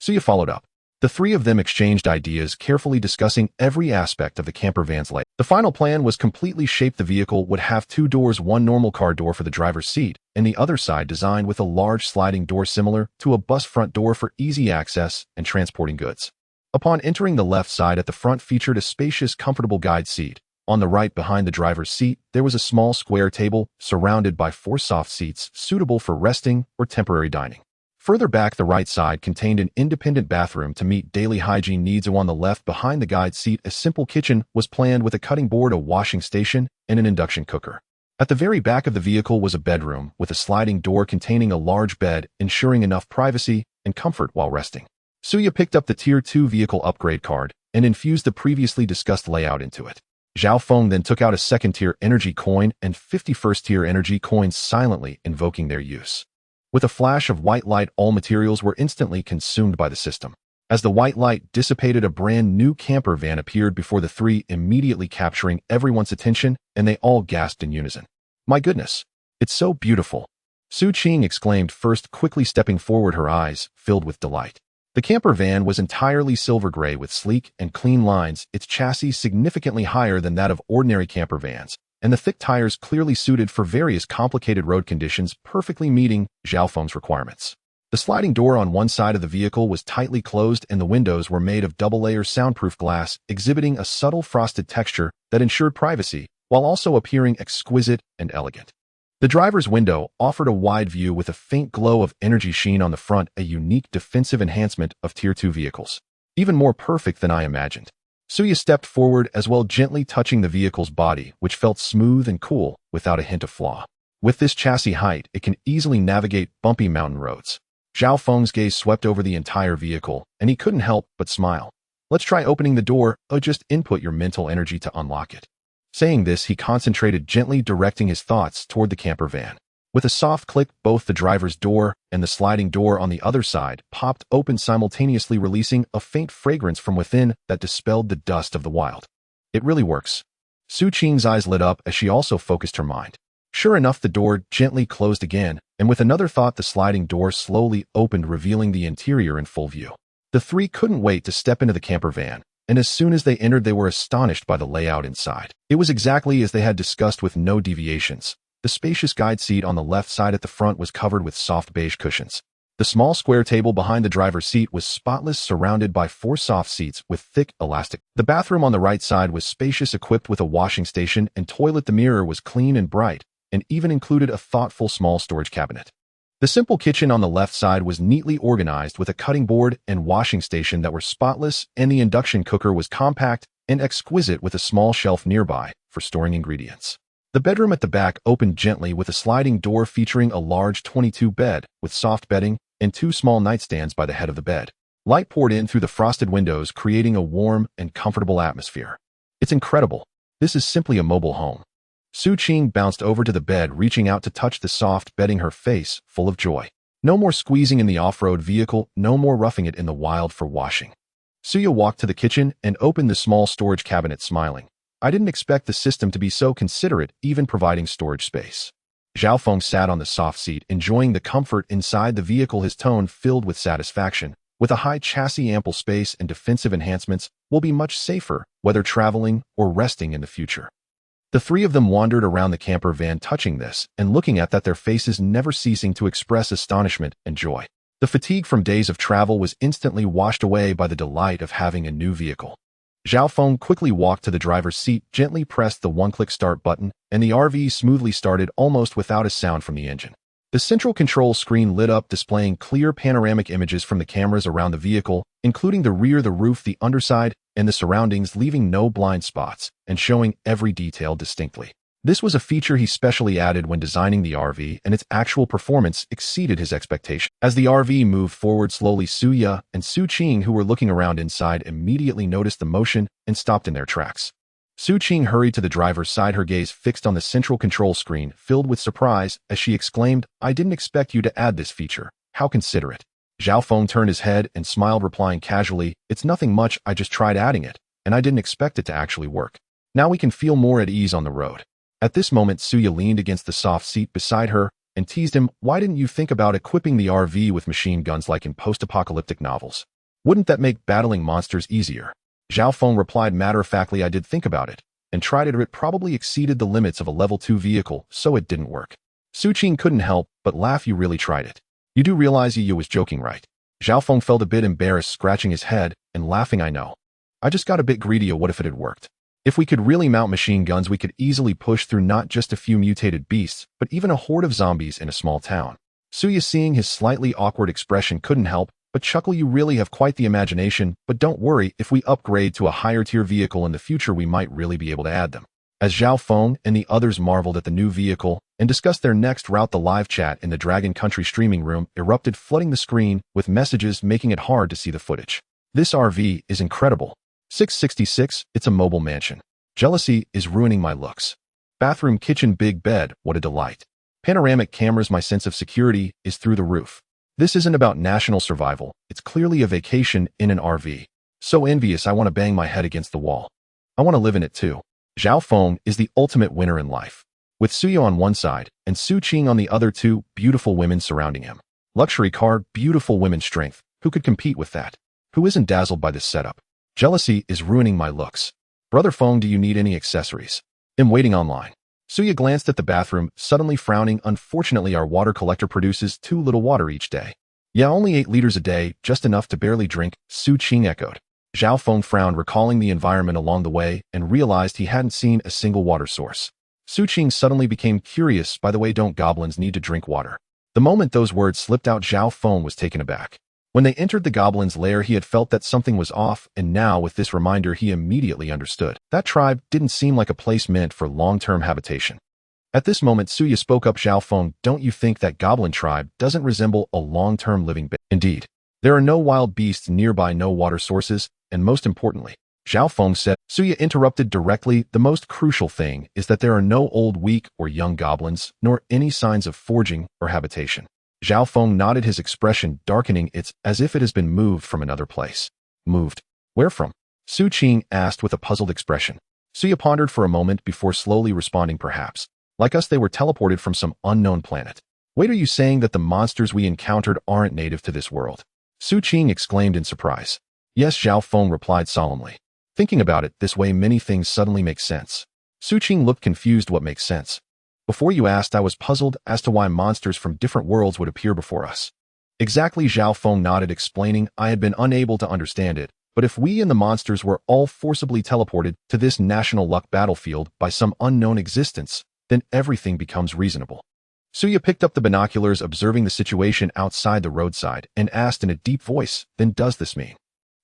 Suya followed up. The three of them exchanged ideas, carefully discussing every aspect of the camper van's layout. The final plan was completely shaped. The vehicle would have 2 doors, one normal car door for the driver's seat, and the other side designed with a large sliding door similar to a bus front door for easy access and transporting goods. Upon entering, the left side at the front featured a spacious, comfortable guide seat. On the right, behind the driver's seat, there was a small square table surrounded by 4 soft seats suitable for resting or temporary dining. Further back, the right side contained an independent bathroom to meet daily hygiene needs. On the left, behind the guide seat, a simple kitchen was planned with a cutting board, a washing station, and an induction cooker. At the very back of the vehicle was a bedroom with a sliding door containing a large bed, ensuring enough privacy and comfort while resting. Suya picked up the Tier 2 vehicle upgrade card and infused the previously discussed layout into it. Zhao Feng then took out a second-tier energy coin and 51st-tier energy coins, silently invoking their use. With a flash of white light, all materials were instantly consumed by the system. As the white light dissipated, a brand new camper van appeared before the three, immediately capturing everyone's attention, and they all gasped in unison. My goodness, it's so beautiful. Xu Qing exclaimed first, quickly stepping forward, her eyes filled with delight. The camper van was entirely silver gray with sleek and clean lines, its chassis significantly higher than that of ordinary camper vans, and the thick tires clearly suited for various complicated road conditions, perfectly meeting Zhao Feng's requirements. The sliding door on one side of the vehicle was tightly closed and the windows were made of double-layer soundproof glass, exhibiting a subtle frosted texture that ensured privacy, while also appearing exquisite and elegant. The driver's window offered a wide view with a faint glow of energy sheen on the front, a unique defensive enhancement of Tier 2 vehicles. Even more perfect than I imagined. Suya stepped forward as well, gently touching the vehicle's body, which felt smooth and cool without a hint of flaw. With this chassis height, it can easily navigate bumpy mountain roads. Zhao Feng's gaze swept over the entire vehicle, and he couldn't help but smile. Let's try opening the door, or just input your mental energy to unlock it. Saying this, he concentrated, gently directing his thoughts toward the camper van. With a soft click, both the driver's door and the sliding door on the other side popped open simultaneously, releasing a faint fragrance from within that dispelled the dust of the wild. It really works. Xu Qing's eyes lit up as she also focused her mind. Sure enough, the door gently closed again, and with another thought, the sliding door slowly opened, revealing the interior in full view. The three couldn't wait to step into the camper van, and as soon as they entered, they were astonished by the layout inside. It was exactly as they had discussed, with no deviations. The spacious guide seat on the left side at the front was covered with soft beige cushions. The small square table behind the driver's seat was spotless, surrounded by 4 soft seats with thick elastic. The bathroom on the right side was spacious, equipped with a washing station and toilet. The mirror was clean and bright, and even included a thoughtful small storage cabinet. The simple kitchen on the left side was neatly organized with a cutting board and washing station that were spotless, and the induction cooker was compact and exquisite with a small shelf nearby for storing ingredients. The bedroom at the back opened gently with a sliding door featuring a large 22 bed with soft bedding and 2 small nightstands by the head of the bed. Light poured in through the frosted windows, creating a warm and comfortable atmosphere. It's incredible. This is simply a mobile home. Xu Qing bounced over to the bed, reaching out to touch the soft bedding, her face full of joy. No more squeezing in the off-road vehicle, no more roughing it in the wild for washing. Suya walked to the kitchen and opened the small storage cabinet, smiling. I didn't expect the system to be so considerate, even providing storage space. Zhao Feng sat on the soft seat, enjoying the comfort inside the vehicle, his tone filled with satisfaction. With a high chassis, ample space, and defensive enhancements, will be much safer, whether traveling or resting in the future. The three of them wandered around the camper van, touching this and looking at that, their faces never ceasing to express astonishment and joy. The fatigue from days of travel was instantly washed away by the delight of having a new vehicle. Zhao Feng quickly walked to the driver's seat, gently pressed the one-click start button, and the RV smoothly started almost without a sound from the engine. The central control screen lit up, displaying clear panoramic images from the cameras around the vehicle, including the rear, the roof, the underside, and the surroundings, leaving no blind spots and showing every detail distinctly. This was a feature he specially added when designing the RV, and its actual performance exceeded his expectations. As the RV moved forward slowly, Suya and Xu Qing, who were looking around inside, immediately noticed the motion and stopped in their tracks. Xu Qing hurried to the driver's side, her gaze fixed on the central control screen, filled with surprise as she exclaimed, "I didn't expect you to add this feature. How considerate." Zhao Feng turned his head and smiled, replying casually, "It's nothing much, I just tried adding it, and I didn't expect it to actually work. Now we can feel more at ease on the road." At this moment, Suya leaned against the soft seat beside her and teased him, "Why didn't you think about equipping the RV with machine guns like in post-apocalyptic novels? Wouldn't that make battling monsters easier?" Zhao Feng replied matter-of-factly, "I did think about it, and tried it, or it probably exceeded the limits of a level 2 vehicle, so it didn't work." Xu Qing couldn't help but laugh. "You really tried it. You do realize you was joking, right?" Zhao Feng felt a bit embarrassed, scratching his head and laughing. "I know. I just got a bit greedy. What if it had worked? If we could really mount machine guns, we could easily push through not just a few mutated beasts, but even a horde of zombies in a small town." Suya, seeing his slightly awkward expression, couldn't help but chuckle. "You really have quite the imagination, but don't worry, if we upgrade to a higher tier vehicle in the future, we might really be able to add them." As Zhao Feng and the others marveled at the new vehicle and discussed their next route, the live chat in the Dragon Country streaming room erupted, flooding the screen with messages, making it hard to see the footage. "This RV is incredible. 666, it's a mobile mansion. Jealousy is ruining my looks. Bathroom, kitchen, big bed, what a delight. Panoramic cameras, my sense of security is through the roof. This isn't about national survival, it's clearly a vacation in an RV. So envious, I want to bang my head against the wall. I want to live in it too." Zhao Feng is the ultimate winner in life. With Suya on one side and Xu Qing on the other, two beautiful women surrounding him. Luxury car, beautiful women, strength, Who could compete with that? Who isn't dazzled by this setup? Jealousy is ruining my looks. Brother Feng, do you need any accessories? I'm waiting online. Suya glanced at the bathroom, suddenly frowning. Unfortunately, our water collector produces too little water each day. Yeah, only 8 liters a day, just enough to barely drink, Xu Qing echoed. Zhao Feng frowned, recalling the environment along the way, and realized he hadn't seen a single water source. Xu Qing suddenly became curious. By the way, don't goblins need to drink water? The moment those words slipped out, Zhao Feng was taken aback. When they entered the goblin's lair, he had felt that something was off, and now with this reminder he immediately understood. That tribe didn't seem like a place meant for long-term habitation. At this moment, Suya spoke up. Zhao Feng, don't you think that goblin tribe doesn't resemble a long-term living base? Indeed. There are no wild beasts nearby, no water sources, and most importantly, Zhao Feng said. Suya interrupted directly. The most crucial thing is that there are no old, weak, or young goblins, nor any signs of foraging or habitation. Zhao Feng nodded, his expression darkening. It's as if it has been moved from another place. Moved? Where from? Xu Qing asked with a puzzled expression. Suya pondered for a moment before slowly responding. Perhaps, like us, they were teleported from some unknown planet. Wait, are you saying that the monsters we encountered aren't native to this world? Xu Qing exclaimed in surprise. Yes, Zhao Feng replied solemnly. Thinking about it this way, many things suddenly make sense. Xu Qing looked confused. What makes sense? Before you asked, I was puzzled as to why monsters from different worlds would appear before us. Exactly, Zhao Feng nodded, explaining. I had been unable to understand it, but if we and the monsters were all forcibly teleported to this national luck battlefield by some unknown existence, then everything becomes reasonable. Suya picked up the binoculars, observing the situation outside the roadside, and asked in a deep voice, then does this mean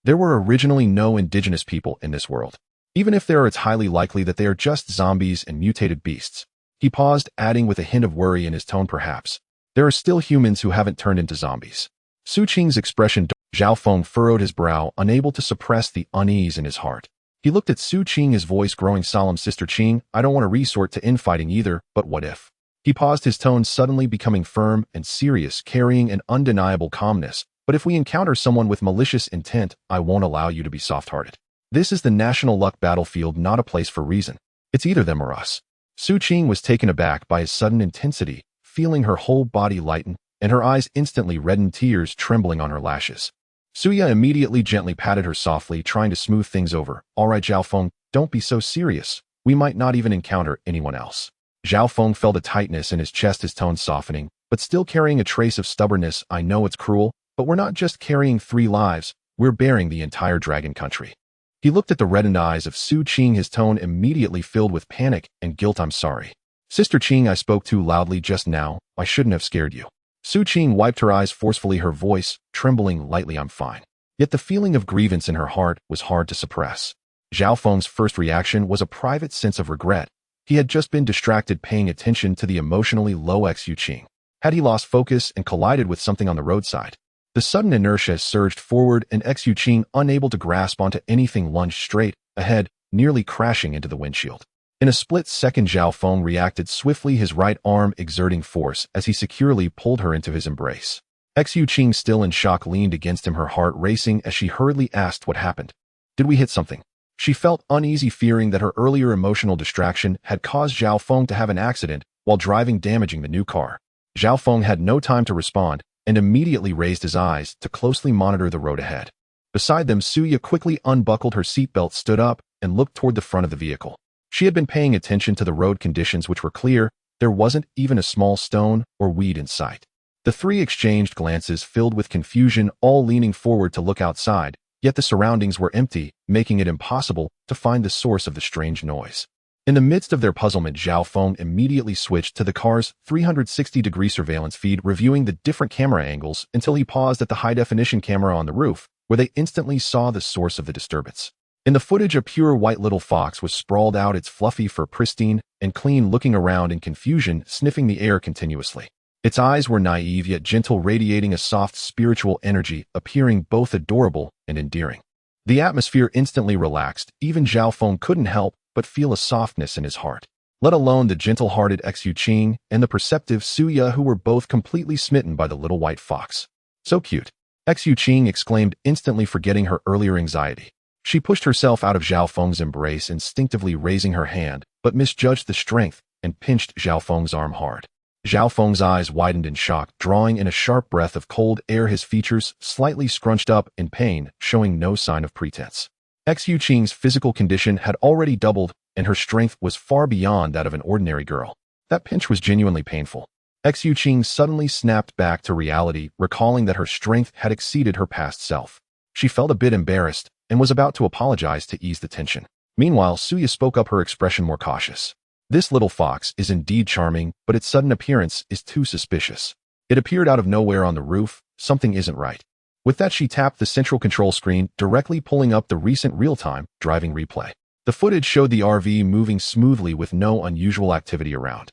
there were originally no indigenous people in this world? Even if there are, it's highly likely that they are just zombies and mutated beasts. He paused, adding with a hint of worry in his tone, perhaps there are still humans who haven't turned into zombies. Xu Qing's expression. Zhao Feng furrowed his brow, unable to suppress the unease in his heart. He looked at Xu Qing, his voice growing solemn. Sister Qing, I don't want to resort to infighting either, but what if? He paused, his tone suddenly becoming firm and serious, carrying an undeniable calmness. But if we encounter someone with malicious intent, I won't allow you to be soft-hearted. This is the national luck battlefield, not a place for reason. It's either them or us. Xu Qing was taken aback by his sudden intensity, feeling her whole body lighten, and her eyes instantly reddened, tears trembling on her lashes. Suya immediately gently patted her softly, trying to smooth things over. All right, Zhao Feng, don't be so serious. We might not even encounter anyone else. Zhao Feng felt a tightness in his chest, his tone softening, but still carrying a trace of stubbornness. I know it's cruel, but we're not just carrying 3 lives, we're bearing the entire dragon country. He looked at the reddened eyes of Xu Qing, his tone immediately filled with panic and guilt. I'm sorry. Sister Qing, I spoke too loudly just now. I shouldn't have scared you. Xu Qing wiped her eyes forcefully, her voice trembling lightly. I'm fine. Yet the feeling of grievance in her heart was hard to suppress. Zhao Feng's first reaction was a private sense of regret. He had just been distracted paying attention to the emotionally low Xu Qing. Had he lost focus and collided with something on the roadside? The sudden inertia surged forward, and Xu Qing, unable to grasp onto anything, lunged straight ahead, nearly crashing into the windshield. In a split second, Zhao Feng reacted swiftly, his right arm exerting force as he securely pulled her into his embrace. Xu Qing, still in shock, leaned against him, her heart racing as she hurriedly asked, what happened? Did we hit something? She felt uneasy, fearing that her earlier emotional distraction had caused Zhao Feng to have an accident while driving, damaging the new car. Zhao Feng had no time to respond and immediately raised his eyes to closely monitor the road ahead. Beside them, Suya quickly unbuckled her seatbelt, stood up, and looked toward the front of the vehicle. She had been paying attention to the road conditions, which were clear. There wasn't even a small stone or weed in sight. The 3 exchanged glances filled with confusion, all leaning forward to look outside, yet the surroundings were empty, making it impossible to find the source of the strange noise. In the midst of their puzzlement, Zhao Feng immediately switched to the car's 360-degree surveillance feed, reviewing the different camera angles until he paused at the high-definition camera on the roof, where they instantly saw the source of the disturbance. In the footage, a pure white little fox was sprawled out, its fluffy fur pristine and clean, looking around in confusion, sniffing the air continuously. Its eyes were naive yet gentle, radiating a soft spiritual energy, appearing both adorable and endearing. The atmosphere instantly relaxed. Even Zhao Feng couldn't help but feel a softness in his heart, let alone the gentle-hearted Xu Qing and the perceptive Suya, who were both completely smitten by the little white fox. So cute, Xu Qing exclaimed, instantly forgetting her earlier anxiety. She pushed herself out of Zhao Feng's embrace, instinctively raising her hand, but misjudged the strength and pinched Zhao Feng's arm hard. Zhao Feng's eyes widened in shock, drawing in a sharp breath of cold air, his features slightly scrunched up in pain, showing no sign of pretense. Xu Qing's physical condition had already doubled, and her strength was far beyond that of an ordinary girl. That pinch was genuinely painful. Xu Qing suddenly snapped back to reality, recalling that her strength had exceeded her past self. She felt a bit embarrassed and was about to apologize to ease the tension. Meanwhile, Suya spoke up, her expression more cautious. This little fox is indeed charming, but its sudden appearance is too suspicious. It appeared out of nowhere on the roof. Something isn't right. With that, she tapped the central control screen, directly pulling up the recent real-time driving replay. The footage showed the RV moving smoothly with no unusual activity around.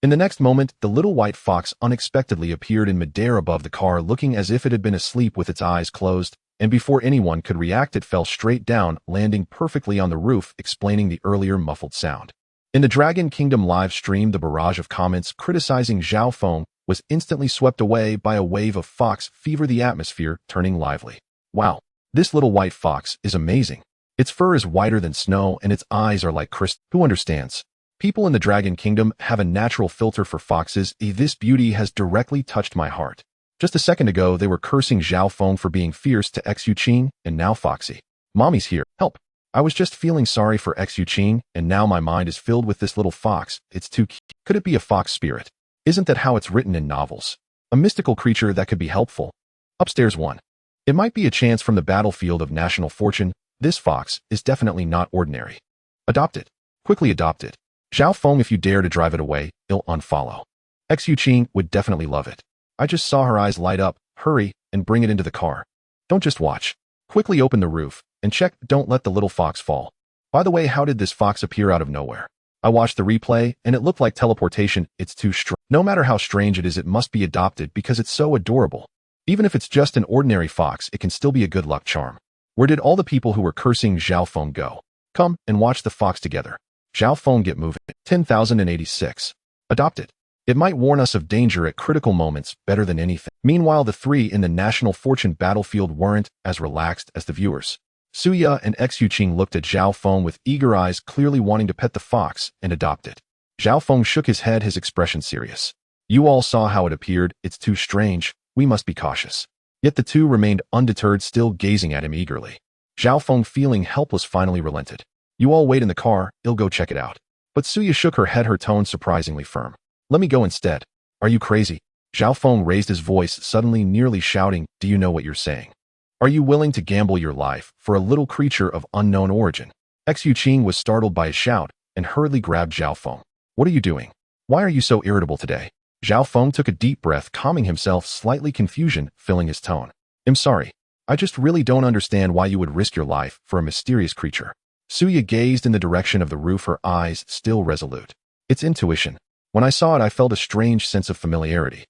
In the next moment, the little white fox unexpectedly appeared in midair above the car, looking as if it had been asleep with its eyes closed, and before anyone could react, it fell straight down, landing perfectly on the roof, explaining the earlier muffled sound. In the Dragon Kingdom live stream, the barrage of comments criticizing Zhao Feng was instantly swept away by a wave of fox fever, the atmosphere turning lively. Wow, this little white fox is amazing. Its fur is whiter than snow and its eyes are like crystal. Who understands? People in the Dragon Kingdom have a natural filter for foxes. This beauty has directly touched my heart. Just a second ago, they were cursing Zhao Feng for being fierce to Xu Qing, and now foxy. Mommy's here. Help. I was just feeling sorry for Xu Qing, and now my mind is filled with this little fox. It's too cute. Could it be a fox spirit? Isn't that how it's written in novels? A mystical creature that could be helpful? Upstairs 1. It might be a chance from the battlefield of national fortune. This fox is definitely not ordinary. Adopt it. Quickly adopt it. Zhao Feng, if you dare to drive it away, I'll unfollow. Xu Qing would definitely love it. I just saw her eyes light up. Hurry and bring it into the car. Don't just watch. Quickly open the roof and check. Don't let the little fox fall. By the way, how did this fox appear out of nowhere? I watched the replay and it looked like teleportation. It's too strange. No matter how strange it is, it must be adopted because it's so adorable. Even if it's just an ordinary fox, it can still be a good luck charm. Where did all the people who were cursing Zhao Feng go? Come and watch the fox together. Zhao Feng, get moving. 10,086. Adopt it. It might warn us of danger at critical moments better than anything. Meanwhile, the 3 in the National Fortune battlefield weren't as relaxed as the viewers. Suya and Xu Qing looked at Zhao Feng with eager eyes, clearly wanting to pet the fox and adopt it. Zhao Feng shook his head, his expression serious. You all saw how it appeared. It's too strange. We must be cautious. Yet the 2 remained undeterred, still gazing at him eagerly. Zhao Feng, feeling helpless, finally relented. You all wait in the car. I'll go check it out. But Suya shook her head, her tone surprisingly firm. Let me go instead. Are you crazy? Zhao Feng raised his voice, suddenly nearly shouting, do you know what you're saying? Are you willing to gamble your life for a little creature of unknown origin? Xu Qing was startled by his shout and hurriedly grabbed Zhao Feng. What are you doing? Why are you so irritable today? Zhao Feng took a deep breath, calming himself, slightly confusion filling his tone. I'm sorry. I just really don't understand why you would risk your life for a mysterious creature. Suya gazed in the direction of the roof, her eyes still resolute. It's intuition. When I saw it, I felt a strange sense of familiarity.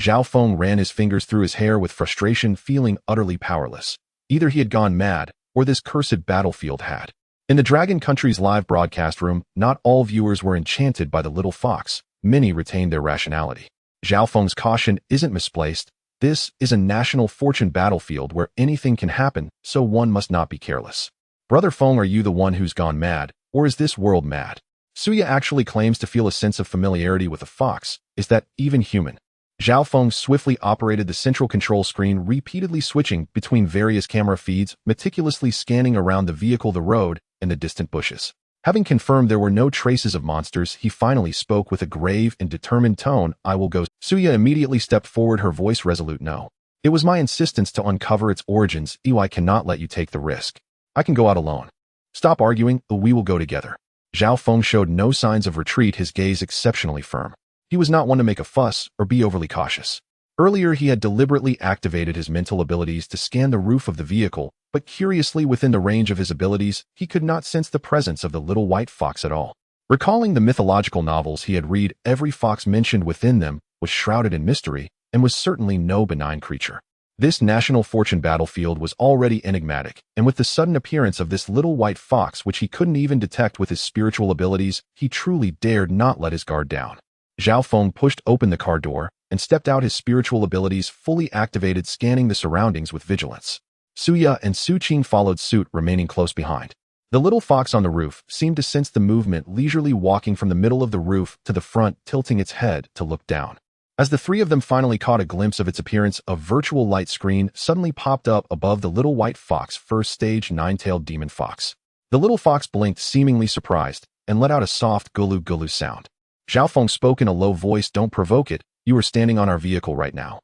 Zhao Feng ran his fingers through his hair with frustration, feeling utterly powerless. Either he had gone mad, or this cursed battlefield had. In the Dragon Country's live broadcast room, not all viewers were enchanted by the little fox. Many retained their rationality. Zhao Feng's caution isn't misplaced. This is a national fortune battlefield where anything can happen, so one must not be careless. Brother Feng, are you the one who's gone mad, or is this world mad? Suya actually claims to feel a sense of familiarity with a fox. Is that even human? Zhao Feng swiftly operated the central control screen, repeatedly switching between various camera feeds, meticulously scanning around the vehicle, the road, and the distant bushes. Having confirmed there were no traces of monsters, he finally spoke with a grave and determined tone. I will go. Suya immediately stepped forward, her voice resolute. No. It was my insistence to uncover its origins. I cannot let you take the risk. I can go out alone. Stop arguing, we will go together. Zhao Feng showed no signs of retreat, his gaze exceptionally firm. He was not one to make a fuss or be overly cautious. Earlier, he had deliberately activated his mental abilities to scan the roof of the vehicle, but curiously, within the range of his abilities, he could not sense the presence of the little white fox at all. Recalling the mythological novels he had read, every fox mentioned within them was shrouded in mystery and was certainly no benign creature. This national fortune battlefield was already enigmatic, and with the sudden appearance of this little white fox, which he couldn't even detect with his spiritual abilities, he truly dared not let his guard down. Zhao Feng pushed open the car door and stepped out, his spiritual abilities fully activated, scanning the surroundings with vigilance. Suya and Xu Qing followed suit, remaining close behind. The little fox on the roof seemed to sense the movement, leisurely walking from the middle of the roof to the front, tilting its head to look down. As the three of them finally caught a glimpse of its appearance, a virtual light screen suddenly popped up above the little white fox, first stage nine-tailed demon fox. The little fox blinked, seemingly surprised, and let out a soft gulu-gulu sound. Zhao Feng spoke in a low voice, "Don't provoke it, you are standing on our vehicle right now."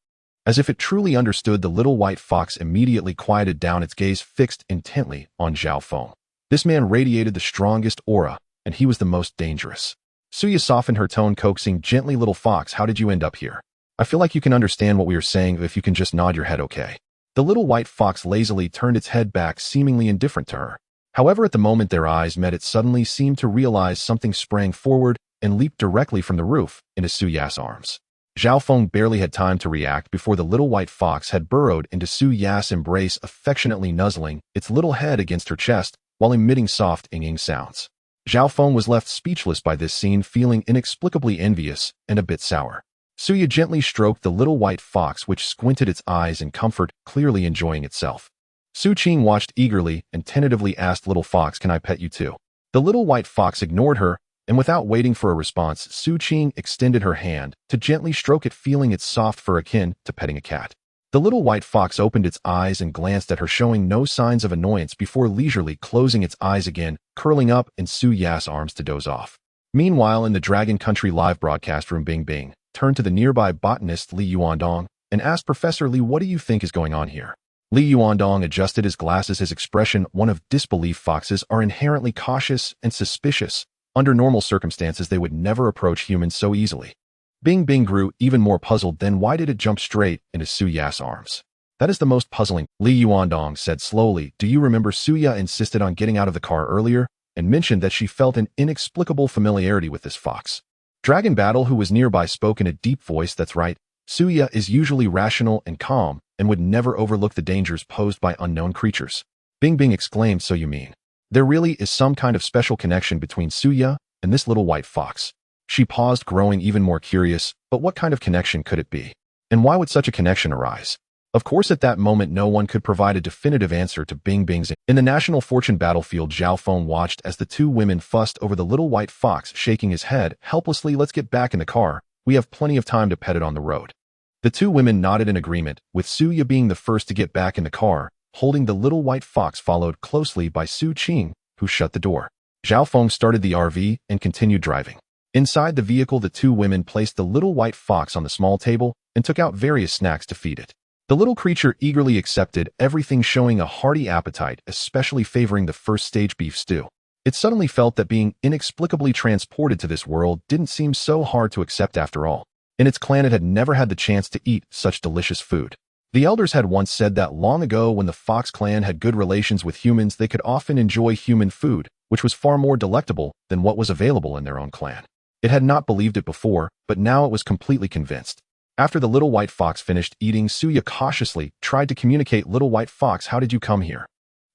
As if it truly understood, the little white fox immediately quieted down, its gaze fixed intently on Zhao Feng. This man radiated the strongest aura, and he was the most dangerous. Suya softened her tone, coaxing gently, "Little fox, how did you end up here? I feel like you can understand what we are saying if you can just nod your head, okay?" The little white fox lazily turned its head back, seemingly indifferent to her. However, at the moment their eyes met, it suddenly seemed to realize something, sprang forward, and leaped directly from the roof into Suya's arms. Zhao Feng barely had time to react before the little white fox had burrowed into Suya's embrace, affectionately nuzzling its little head against her chest while emitting soft ing-ing sounds. Zhao Feng was left speechless by this scene, feeling inexplicably envious and a bit sour. Suya gently stroked the little white fox, which squinted its eyes in comfort, clearly enjoying itself. Xu Qing watched eagerly and tentatively asked, "Little fox, can I pet you too?" The little white fox ignored her, and without waiting for a response, Xu Qing extended her hand to gently stroke it, feeling its soft fur akin to petting a cat. The little white fox opened its eyes and glanced at her, showing no signs of annoyance before leisurely closing its eyes again, curling up in Suya's arms to doze off. Meanwhile, in the Dragon Country live broadcast room, Bing Bing turned to the nearby botanist Li Yuandong and asked, "Professor Li, what do you think is going on here?" Li Yuandong adjusted his glasses, his expression one of disbelief. Foxes are inherently cautious and suspicious. Under normal circumstances, they would never approach humans so easily. Bing Bing grew even more puzzled. "Then why did it jump straight into Suya's arms?" "That is the most puzzling," Li Yuandong said slowly. "Do you remember Suya insisted on getting out of the car earlier and mentioned that she felt an inexplicable familiarity with this fox?" Dragon Battle, who was nearby, spoke in a deep voice. "That's right. Suya is usually rational and calm and would never overlook the dangers posed by unknown creatures." Bing Bing exclaimed, "So you mean there really is some kind of special connection between Suya and this little white fox?" She paused, growing even more curious. But what kind of connection could it be? And why would such a connection arise? Of course, at that moment, no one could provide a definitive answer to Bing Bing's. In the National Fortune battlefield, Zhao Feng watched as the two women fussed over the little white fox, shaking his head helplessly. "Let's get back in the car. We have plenty of time to pet it on the road." The two women nodded in agreement, with Suya being the first to get back in the car, holding the little white fox, followed closely by Xu Qing, who shut the door. Zhao Feng started the RV and continued driving. Inside the vehicle, the two women placed the little white fox on the small table and took out various snacks to feed it. The little creature eagerly accepted everything, showing a hearty appetite, especially favoring the first stage beef stew. It suddenly felt that being inexplicably transported to this world didn't seem so hard to accept after all. In its clan, it had never had the chance to eat such delicious food. The elders had once said that long ago, when the Fox clan had good relations with humans, they could often enjoy human food, which was far more delectable than what was available in their own clan. It had not believed it before, but now it was completely convinced. After the little white fox finished eating, Suya cautiously tried to communicate, "Little white fox, how did you come here?"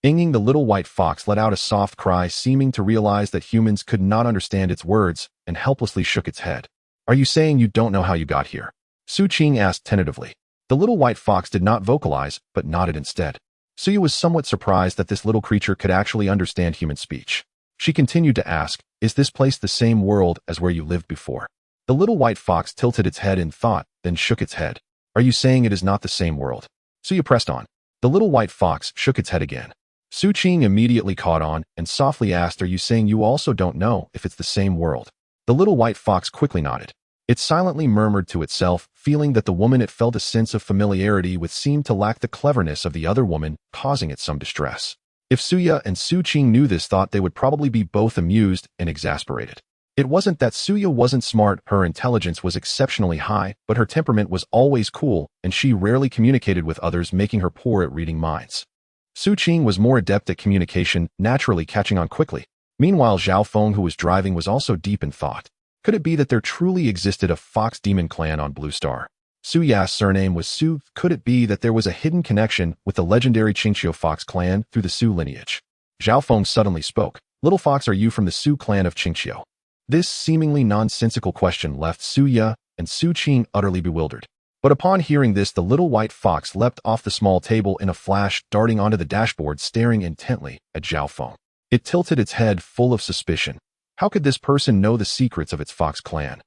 Inging, the little white fox let out a soft cry, seeming to realize that humans could not understand its words, and helplessly shook its head. "Are you saying you don't know how you got here?" Xu Qing asked tentatively. The little white fox did not vocalize, but nodded instead. Suya was somewhat surprised that this little creature could actually understand human speech. She continued to ask, "Is this place the same world as where you lived before?" The little white fox tilted its head in thought, then shook its head. "Are you saying it is not the same world?" Suya pressed on. The little white fox shook its head again. Xu Qing immediately caught on and softly asked, "Are you saying you also don't know if it's the same world?" The little white fox quickly nodded. It silently murmured to itself, feeling that the woman it felt a sense of familiarity with seemed to lack the cleverness of the other woman, causing it some distress. If Suya and Xu Qing knew this thought, they would probably be both amused and exasperated. It wasn't that Suya wasn't smart, her intelligence was exceptionally high, but her temperament was always cool, and she rarely communicated with others, making her poor at reading minds. Xu Qing was more adept at communication, naturally catching on quickly. Meanwhile, Zhao Feng, who was driving, was also deep in thought. Could it be that there truly existed a fox demon clan on Blue Star? Suya's surname was Su. Could it be that there was a hidden connection with the legendary Qingqiu fox clan through the Su lineage? Zhao Feng suddenly spoke. "Little fox, are you from the Su clan of Qingqiu?" This seemingly nonsensical question left Suya and Xu Qing utterly bewildered. But upon hearing this, the little white fox leapt off the small table in a flash, darting onto the dashboard, staring intently at Zhao Feng. It tilted its head, full of suspicion. How could this person know the secrets of its fox clan?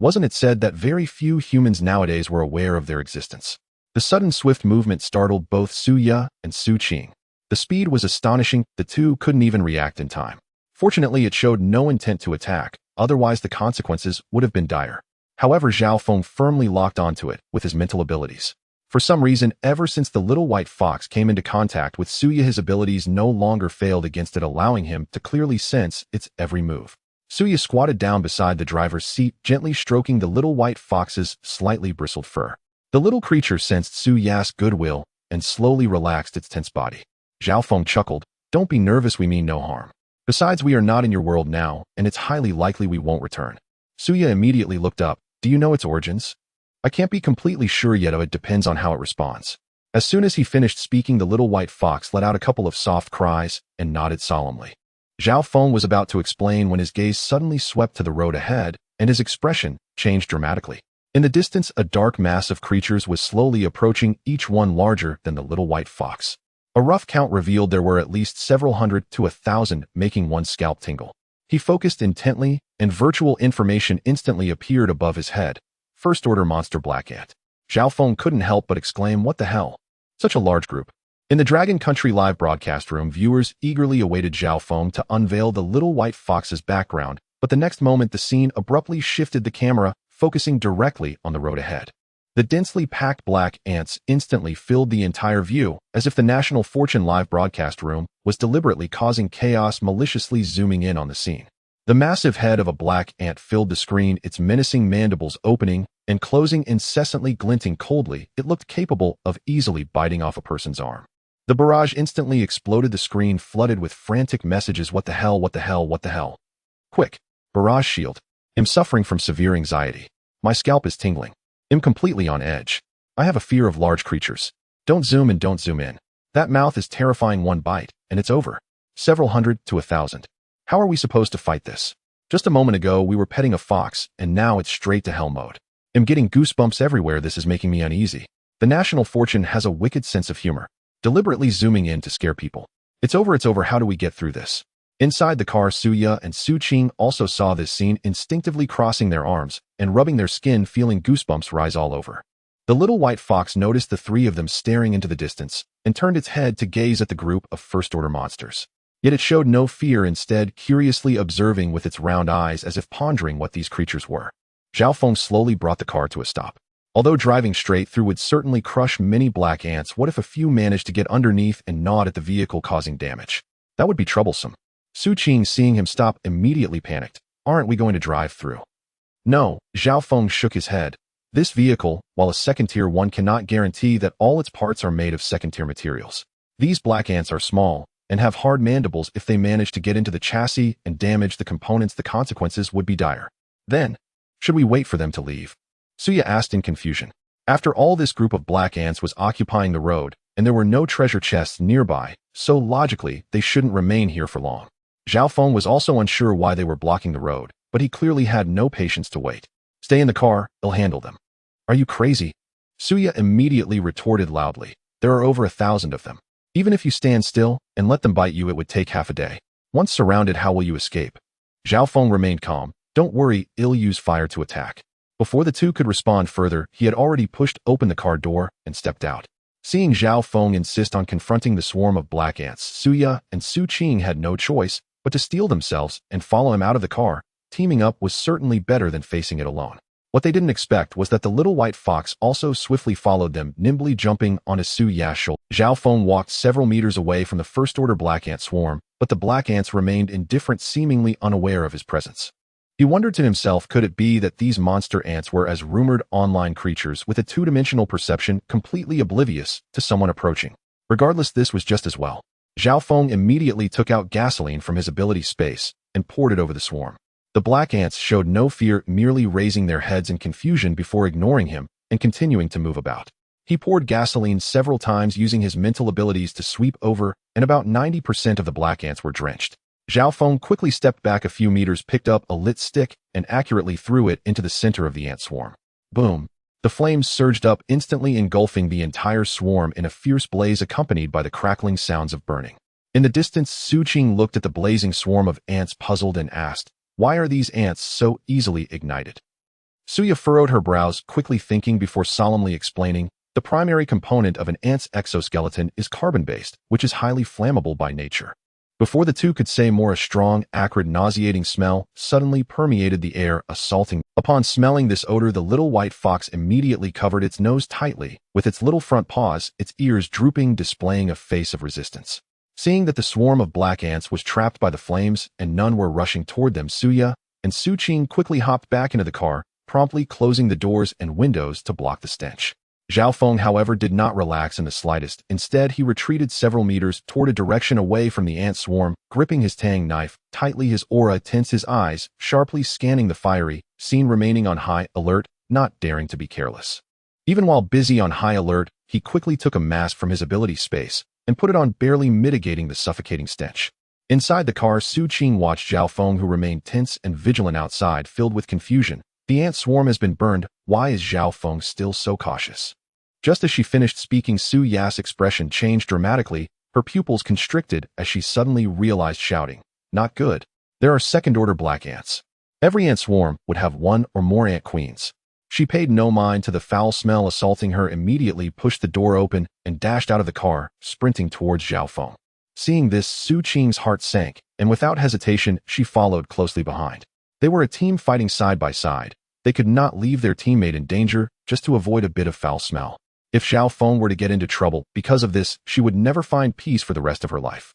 Wasn't it said that very few humans nowadays were aware of their existence? The sudden swift movement startled both Xu and Xu Qing. The speed was astonishing, the two couldn't even react in time. Fortunately, it showed no intent to attack, otherwise the consequences would have been dire. However, Zhao Feng firmly locked onto it with his mental abilities. For some reason, ever since the little white fox came into contact with Xu, his abilities no longer failed against it, allowing him to clearly sense its every move. Xu squatted down beside the driver's seat, gently stroking the little white fox's slightly bristled fur. The little creature sensed Xu goodwill and slowly relaxed its tense body. Zhao Feng chuckled, "Don't be nervous, we mean no harm. Besides, we are not in your world now, and it's highly likely we won't return." Xu immediately looked up. "Do you know its origins?" "I can't be completely sure yet, it depends on how it responds." As soon as he finished speaking, the little white fox let out a couple of soft cries and nodded solemnly. Zhao Feng was about to explain when his gaze suddenly swept to the road ahead, and his expression changed dramatically. In the distance, a dark mass of creatures was slowly approaching, each one larger than the little white fox. A rough count revealed there were at least several hundred to 1,000, making one's scalp tingle. He focused intently, and virtual information instantly appeared above his head. First-order monster black ant. Zhao Feng couldn't help but exclaim, "What the hell? Such a large group." In the Dragon Country live broadcast room, viewers eagerly awaited Zhao Feng to unveil the little white fox's background, but the next moment the scene abruptly shifted, the camera focusing directly on the road ahead. The densely packed black ants instantly filled the entire view, as if the National Fortune live broadcast room was deliberately causing chaos, maliciously zooming in on the scene. The massive head of a black ant filled the screen, its menacing mandibles opening and closing, incessantly glinting coldly. It looked capable of easily biting off a person's arm. The barrage instantly exploded, the screen flooded with frantic messages. "What the hell, what the hell, what the hell? Quick, barrage shield. I'm suffering from severe anxiety. My scalp is tingling. I'm completely on edge. I have a fear of large creatures. Don't zoom and don't zoom in. That mouth is terrifying, one bite, and it's over. Several hundred to 1,000. How are we supposed to fight this? Just a moment ago we were petting a fox, and now it's straight to hell mode. I'm getting goosebumps everywhere, this is making me uneasy." The National Fortune has a wicked sense of humor, deliberately zooming in to scare people. It's over, how do we get through this?" Inside the car, Xu and Xu Qing also saw this scene, instinctively crossing their arms and rubbing their skin, feeling goosebumps rise all over. The little white fox noticed the three of them staring into the distance and turned its head to gaze at the group of first-order monsters. Yet it showed no fear, instead curiously observing with its round eyes as if pondering what these creatures were. Zhao Feng slowly brought the car to a stop. Although driving straight through would certainly crush many black ants, what if a few managed to get underneath and gnawed at the vehicle, causing damage? That would be troublesome. Xu Qing, seeing him stop, immediately panicked. "Aren't we going to drive through?" "No," Zhao Feng shook his head. "This vehicle, while a second-tier one, cannot guarantee that all its parts are made of second-tier materials. These black ants are small and have hard mandibles. If they manage to get into the chassis and damage the components, the consequences would be dire." "Then, should we wait for them to leave?" Xu asked in confusion. After all, this group of black ants was occupying the road, and there were no treasure chests nearby, so logically they shouldn't remain here for long. Zhao Feng was also unsure why they were blocking the road, but he clearly had no patience to wait. "Stay in the car, I'll handle them." "Are you crazy?" Xu immediately retorted loudly. "There are over 1,000 of them. Even if you stand still and let them bite you, it would take half a day. Once surrounded, how will you escape?" Zhao Feng remained calm. "Don't worry, I'll use fire to attack." Before the two could respond further, he had already pushed open the car door and stepped out. Seeing Zhao Feng insist on confronting the swarm of black ants, Xu and Xu Qing had no choice but to steel themselves and follow him out of the car. Teaming up was certainly better than facing it alone. What they didn't expect was that the little white fox also swiftly followed them, nimbly jumping onto Xu shoulder. Zhao Feng walked several meters away from the first-order black ant swarm, but the black ants remained indifferent, seemingly unaware of his presence. He wondered to himself, could it be that these monster ants were as rumored online creatures with a two-dimensional perception, completely oblivious to someone approaching? Regardless, this was just as well. Zhao Feng immediately took out gasoline from his ability space and poured it over the swarm. The black ants showed no fear, merely raising their heads in confusion before ignoring him and continuing to move about. He poured gasoline several times using his mental abilities to sweep over, and about 90% of the black ants were drenched. Zhao Feng quickly stepped back a few meters, picked up a lit stick, and accurately threw it into the center of the ant swarm. Boom! The flames surged up, instantly engulfing the entire swarm in a fierce blaze accompanied by the crackling sounds of burning. In the distance, Xu Qing looked at the blazing swarm of ants, puzzled, and asked, "Why are these ants so easily ignited?" Suya furrowed her brows, quickly thinking before solemnly explaining, the primary component of an ant's exoskeleton is carbon-based, which is highly flammable by nature. Before the two could say more, a strong, acrid, nauseating smell suddenly permeated the air, assaulting. Upon smelling this odor, the little white fox immediately covered its nose tightly, with its little front paws, its ears drooping, displaying a face of resistance. Seeing that the swarm of black ants was trapped by the flames and none were rushing toward them, Suya and Xu Qing quickly hopped back into the car, promptly closing the doors and windows to block the stench. Zhao Feng, however, did not relax in the slightest. Instead, he retreated several meters toward a direction away from the ant swarm, gripping his tang knife tightly, his aura tense, his eyes sharply scanning the fiery scene, remaining on high alert, not daring to be careless. Even while busy on high alert, he quickly took a mask from his ability space and put it on, barely mitigating the suffocating stench. Inside the car, Xu Qing watched Zhao Feng, who remained tense and vigilant outside, filled with confusion. The ant swarm has been burned. Why is Zhao Feng still so cautious? Just as she finished speaking, Su Ya's expression changed dramatically, her pupils constricted as she suddenly realized, shouting, "Not good. There are second-order black ants." Every ant swarm would have one or more ant queens. She paid no mind to the foul smell assaulting her, immediately pushed the door open and dashed out of the car, sprinting towards Zhao Feng. Seeing this, Xu Qing's heart sank, and without hesitation, she followed closely behind. They were a team fighting side by side. They could not leave their teammate in danger just to avoid a bit of foul smell. If Zhao Feng were to get into trouble because of this, she would never find peace for the rest of her life.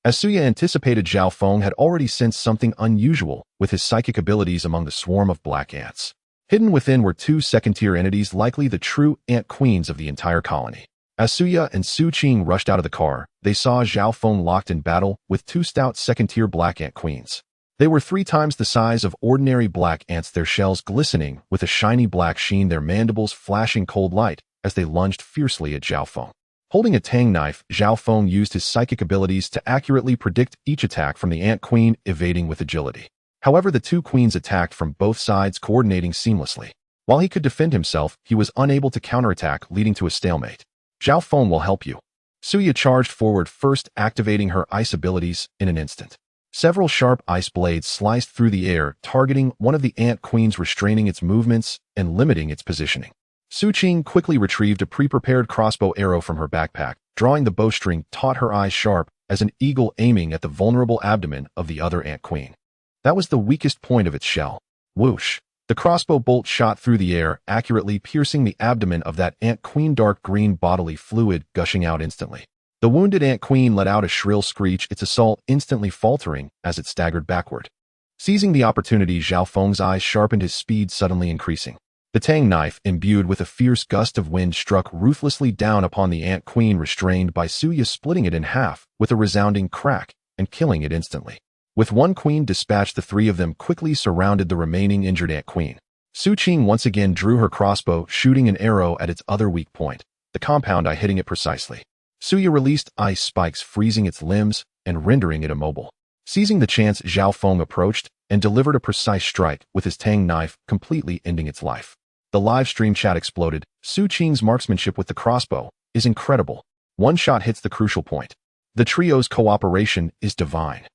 As Suya anticipated, Zhao Feng had already sensed something unusual with his psychic abilities among the swarm of black ants. Hidden within were two second-tier entities, likely the true ant queens of the entire colony. As Suya and Xu Qing rushed out of the car, they saw Zhao Feng locked in battle with two stout second-tier black ant queens. They were 3 times the size of ordinary black ants, their shells glistening with a shiny black sheen, their mandibles flashing cold light as they lunged fiercely at Zhao Feng. Holding a tang knife, Zhao Feng used his psychic abilities to accurately predict each attack from the ant queen, evading with agility. However, the two queens attacked from both sides, coordinating seamlessly. While he could defend himself, he was unable to counterattack, leading to a stalemate. Zhao Feng will help you. Suya charged forward, first activating her ice abilities in an instant. Several sharp ice blades sliced through the air, targeting one of the ant queens, restraining its movements and limiting its positioning. Xu Qing quickly retrieved a pre-prepared crossbow arrow from her backpack, drawing the bowstring taut, her eyes sharp as an eagle aiming at the vulnerable abdomen of the other ant queen. That was the weakest point of its shell. Whoosh! The crossbow bolt shot through the air, accurately piercing the abdomen of that ant queen, dark green bodily fluid gushing out instantly. The wounded ant queen let out a shrill screech, its assault instantly faltering as it staggered backward. Seizing the opportunity, Zhao Feng's eyes sharpened, his speed suddenly increasing. The tang knife, imbued with a fierce gust of wind, struck ruthlessly down upon the ant queen, restrained by Suya, splitting it in half with a resounding crack and killing it instantly. With one queen dispatched, the 3 of them quickly surrounded the remaining injured ant queen. Xu Qing once again drew her crossbow, shooting an arrow at its other weak point, the compound eye, hitting it precisely. Suya released ice spikes, freezing its limbs and rendering it immobile. Seizing the chance, Zhao Feng approached and delivered a precise strike with his tang knife, completely ending its life. The live stream chat exploded. Xu Qing's marksmanship with the crossbow is incredible. One shot hits the crucial point. The trio's cooperation is divine.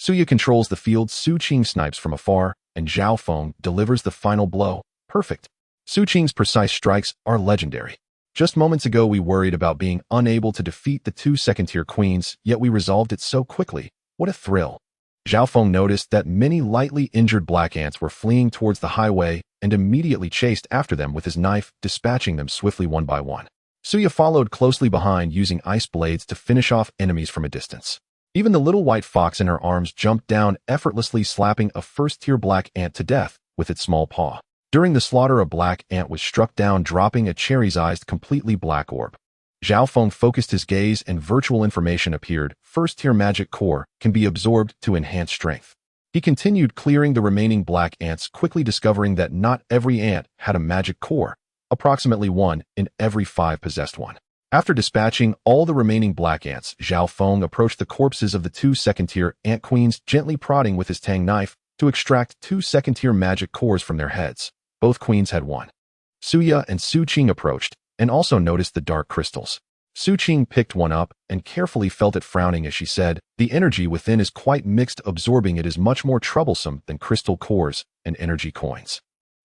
Suya controls the field, Xu Qing snipes from afar, and Zhao Feng delivers the final blow. Perfect. Xu Qing's precise strikes are legendary. Just moments ago we worried about being unable to defeat the 2 second-tier queens, yet we resolved it so quickly. What a thrill. Zhao Feng noticed that many lightly injured black ants were fleeing towards the highway and immediately chased after them with his knife, dispatching them swiftly one by one. Suya followed closely behind, using ice blades to finish off enemies from a distance. Even the little white fox in her arms jumped down, effortlessly slapping a first-tier black ant to death with its small paw. During the slaughter, a black ant was struck down, dropping a cherry-sized, completely black orb. Zhao Feng focused his gaze and virtual information appeared. First-tier magic core can be absorbed to enhance strength. He continued clearing the remaining black ants, quickly discovering that not every ant had a magic core, approximately 1 in every 5 possessed one. After dispatching all the remaining black ants, Zhao Feng approached the corpses of the 2 second-tier ant queens, gently prodding with his tang knife to extract 2 second-tier magic cores from their heads. Both queens had one. Suya and Xu Qing approached and also noticed the dark crystals. Xu Qing picked one up and carefully felt it, frowning as she said, "The energy within is quite mixed. Absorbing it is much more troublesome than crystal cores and energy coins."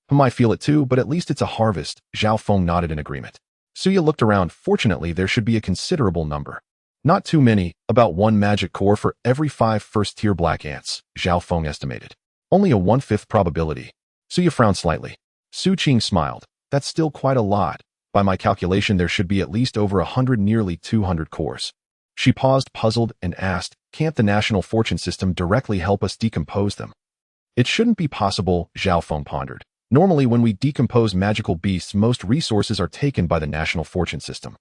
I feel it too, but at least it's a harvest. Zhao Feng nodded in agreement. Suya looked around. Fortunately, there should be a considerable number. Not too many, about 1 magic core for every 5 first-tier black ants, Zhao Feng estimated. Only a 1/5 probability. Suya frowned slightly. Xu Qing smiled. That's still quite a lot. By my calculation, there should be at least over 100, nearly 200 cores. She paused, puzzled, and asked, can't the national fortune system directly help us decompose them? It shouldn't be possible, Zhao Feng pondered. Normally, when we decompose magical beasts, most resources are taken by the national fortune system.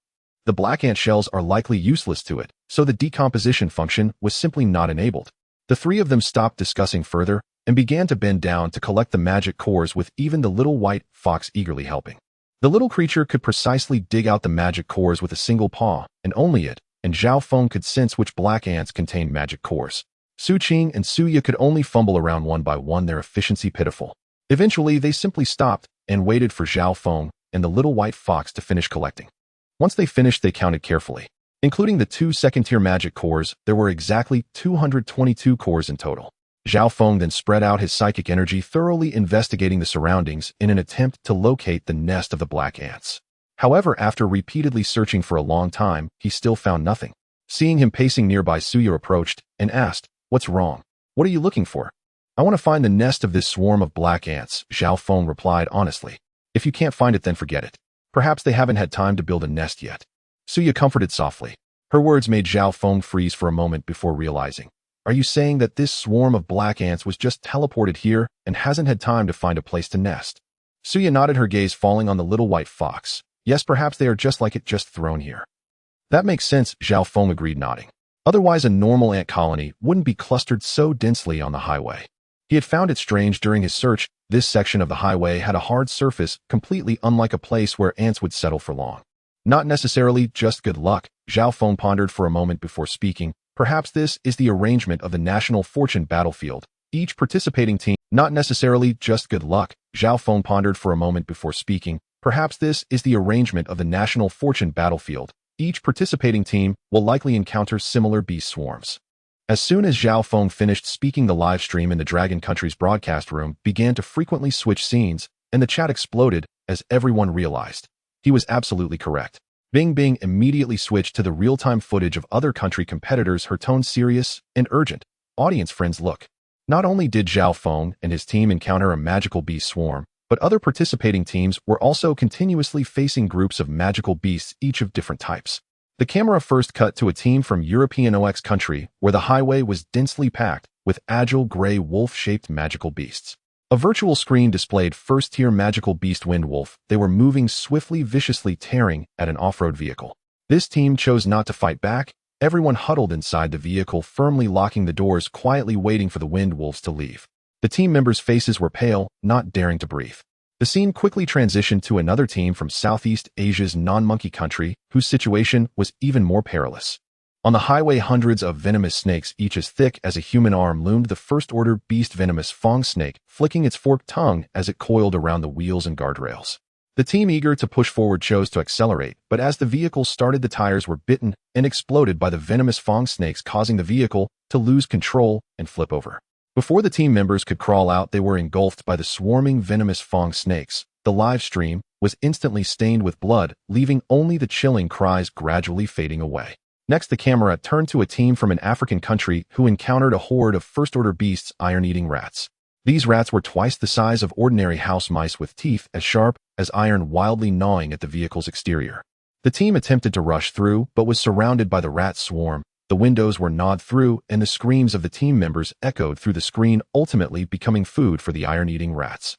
The black ant shells are likely useless to it, so the decomposition function was simply not enabled. The three of them stopped discussing further and began to bend down to collect the magic cores, with even the little white fox eagerly helping. The little creature could precisely dig out the magic cores with a single paw, and only it, and Zhao Feng could sense which black ants contained magic cores. Xu Qing and Suya could only fumble around one by one, their efficiency pitiful. Eventually, they simply stopped and waited for Zhao Feng and the little white fox to finish collecting. Once they finished, they counted carefully. Including the 2 second-tier magic cores, there were exactly 222 cores in total. Zhao Feng then spread out his psychic energy, thoroughly investigating the surroundings in an attempt to locate the nest of the black ants. However, after repeatedly searching for a long time, he still found nothing. Seeing him pacing nearby, Suya approached and asked, "What's wrong? What are you looking for?" "I want to find the nest of this swarm of black ants," Zhao Feng replied honestly. "If you can't find it, then forget it. Perhaps they haven't had time to build a nest yet." Suya comforted softly. Her words made Zhao Feng freeze for a moment before realizing. "Are you saying that this swarm of black ants was just teleported here and hasn't had time to find a place to nest?" Suya nodded, her gaze falling on the little white fox. "Yes, perhaps they are just like it, just thrown here." "That makes sense," Zhao Feng agreed, nodding. "Otherwise, a normal ant colony wouldn't be clustered so densely on the highway." He had found it strange during his search. This section of the highway had a hard surface, completely unlike a place where ants would settle for long. "Not necessarily just good luck," Zhao Feng pondered for a moment before speaking. "Perhaps this is the arrangement of the national fortune battlefield. Each participating team..." "Not necessarily just good luck," Zhao Feng pondered for a moment before speaking. "Perhaps this is the arrangement of the national fortune battlefield. Each participating team will likely encounter similar beast swarms." As soon as Zhao Feng finished speaking, the live stream in the Dragon Country's broadcast room began to frequently switch scenes, and the chat exploded as everyone realized. He was absolutely correct. Bing Bing immediately switched to the real-time footage of other country competitors, her tone serious and urgent. "Audience friends, look. Not only did Zhao Feng and his team encounter a magical beast swarm, but other participating teams were also continuously facing groups of magical beasts, each of different types." The camera first cut to a team from European OX country, where the highway was densely packed with agile gray wolf-shaped magical beasts. A virtual screen displayed first-tier magical beast Wind Wolf. They were moving swiftly, viciously tearing at an off-road vehicle. This team chose not to fight back. Everyone huddled inside the vehicle, firmly locking the doors, quietly waiting for the Wind Wolves to leave. The team members' faces were pale, not daring to breathe. The scene quickly transitioned to another team from Southeast Asia's non-monkey country, whose situation was even more perilous. On the highway, hundreds of venomous snakes, each as thick as a human arm, loomed. The first-order beast venomous Fong snake, flicking its forked tongue as it coiled around the wheels and guardrails. The team, eager to push forward, chose to accelerate, but as the vehicle started, the tires were bitten and exploded by the venomous Fong snakes, causing the vehicle to lose control and flip over. Before the team members could crawl out, they were engulfed by the swarming venomous Fong snakes. The live stream was instantly stained with blood, leaving only the chilling cries gradually fading away. Next, the camera turned to a team from an African country who encountered a horde of first-order beasts, iron-eating rats. These rats were twice the size of ordinary house mice, with teeth as sharp as iron, wildly gnawing at the vehicle's exterior. The team attempted to rush through, but was surrounded by the rat swarm. The windows were gnawed through, and the screams of the team members echoed through the screen, ultimately becoming food for the iron-eating rats.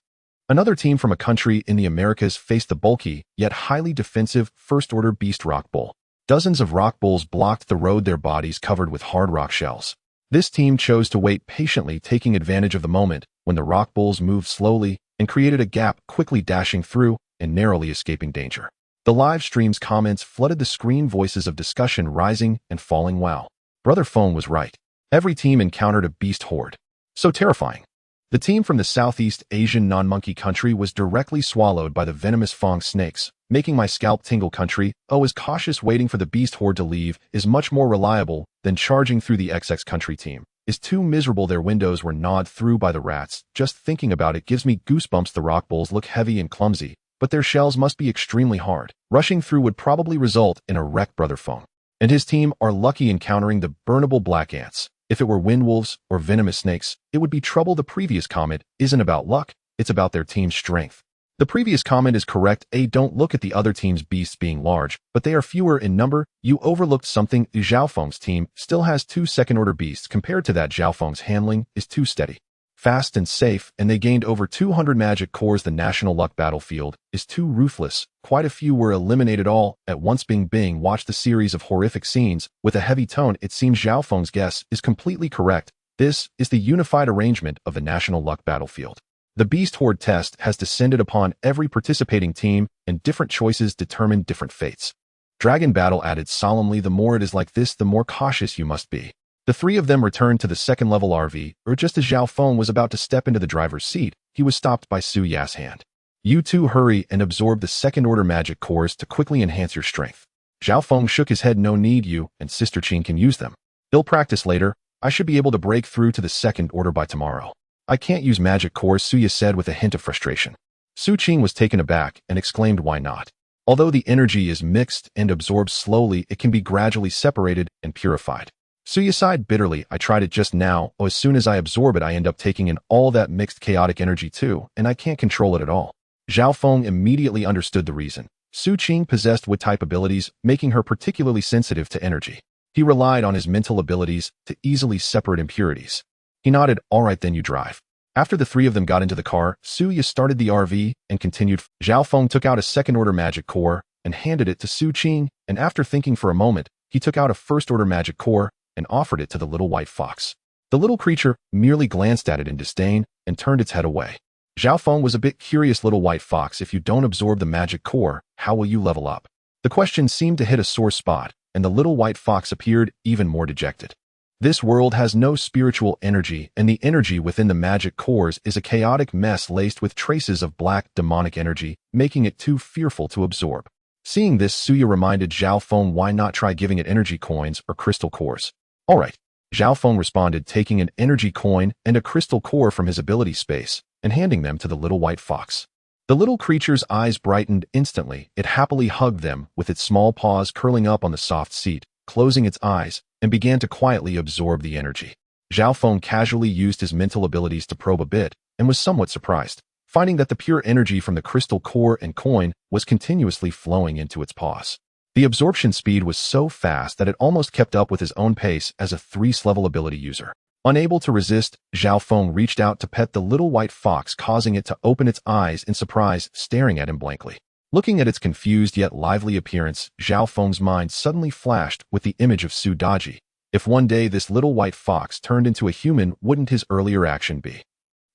Another team from a country in the Americas faced the bulky, yet highly defensive, first-order beast rock bull. Dozens of rock bulls blocked the road, their bodies covered with hard rock shells. This team chose to wait patiently, taking advantage of the moment when the rock bulls moved slowly and created a gap, quickly dashing through and narrowly escaping danger. The live stream's comments flooded the screen, voices of discussion rising and falling. "Wow, Brother Feng was right. Every team encountered a beast horde. So terrifying." The team from the Southeast Asian non-monkey country was directly swallowed by the venomous Fong snakes, making my scalp tingle. Country O is cautious, waiting for the beast horde to leave is much more reliable than charging through. The XX country team is too miserable. Their windows were gnawed through by the rats. Just thinking about it gives me goosebumps. The rock bowls look heavy and clumsy, but their shells must be extremely hard. Rushing through would probably result in a wreck. Brother Feng and his team are lucky encountering the burnable black ants. If it were windwolves or venomous snakes, it would be trouble. The previous comment isn't about luck, it's about their team's strength. The previous comment is correct. Don't look at the other team's beasts being large, but they are fewer in number. You overlooked something. Zhao Feng's team still has 2 second-order beasts. Compared to that, Zhao Feng's handling is too steady, fast and safe, and they gained over 200 magic cores. The national luck battlefield is too ruthless. Quite a few were eliminated all at once. Bing watched the series of horrific scenes with a heavy tone. It seems Zhao Feng's guess is completely correct. This is the unified arrangement of the national luck battlefield. The Beast Horde test has descended upon every participating team, and different choices determine different fates. Dragon Battle added solemnly, the more it is like this, the more cautious you must be. The 3 of them returned to the second-level RV, or just as Zhao Feng was about to step into the driver's seat, he was stopped by Su Ya's hand. You two hurry and absorb the second-order magic cores to quickly enhance your strength. Zhao Feng shook his head. No need, you and Sister Qing can use them. They'll practice later. I should be able to break through to the second order by tomorrow. I can't use magic cores, Suya said with a hint of frustration. Xu Qing was taken aback and exclaimed, why not? Although the energy is mixed and absorbs slowly, it can be gradually separated and purified. Suya sighed bitterly. I tried it just now. As soon as I absorb it, I end up taking in all that mixed chaotic energy too, and I can't control it at all. Zhao Feng immediately understood the reason. Xu Qing possessed wood-type abilities, making her particularly sensitive to energy. He relied on his mental abilities to easily separate impurities. He nodded. All right, then you drive. After the 3 of them got into the car, Suya started the RV and continued. Zhao Feng took out a second-order magic core and handed it to Xu Qing, and after thinking for a moment, he took out a first-order magic core and offered it to the little white fox. The little creature merely glanced at it in disdain and turned its head away. Zhao Feng was a bit curious. Little white fox, if you don't absorb the magic core, how will you level up? The question seemed to hit a sore spot, and the little white fox appeared even more dejected. This world has no spiritual energy, and the energy within the magic cores is a chaotic mess laced with traces of black, demonic energy, making it too fearful to absorb. Seeing this, Suya reminded Zhao Feng, why not try giving it energy coins or crystal cores? All right, Zhao Feng responded, taking an energy coin and a crystal core from his ability space and handing them to the little white fox. The little creature's eyes brightened instantly. It happily hugged them, with its small paws curling up on the soft seat, closing its eyes, and began to quietly absorb the energy. Zhao Feng casually used his mental abilities to probe a bit, and was somewhat surprised, finding that the pure energy from the crystal core and coin was continuously flowing into its paws. The absorption speed was so fast that it almost kept up with his own pace as a 3th-level ability user. Unable to resist, Zhao Feng reached out to pet the little white fox, causing it to open its eyes in surprise, staring at him blankly. Looking at its confused yet lively appearance, Zhao Feng's mind suddenly flashed with the image of Su Daji. If one day this little white fox turned into a human, wouldn't his earlier action be?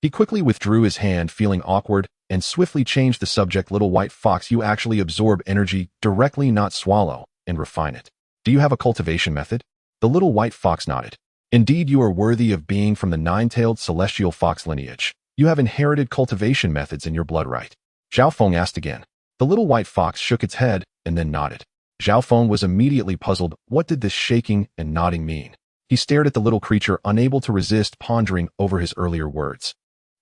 He quickly withdrew his hand, feeling awkward, and swiftly changed the subject. Little white fox, you actually absorb energy directly, not swallow, and refine it. Do you have a cultivation method? The little white fox nodded. Indeed, you are worthy of being from the 9-tailed celestial fox lineage. You have inherited cultivation methods in your blood, right? Zhao Feng asked again. The little white fox shook its head and then nodded. Zhao Feng was immediately puzzled. What did this shaking and nodding mean? He stared at the little creature, unable to resist pondering over his earlier words.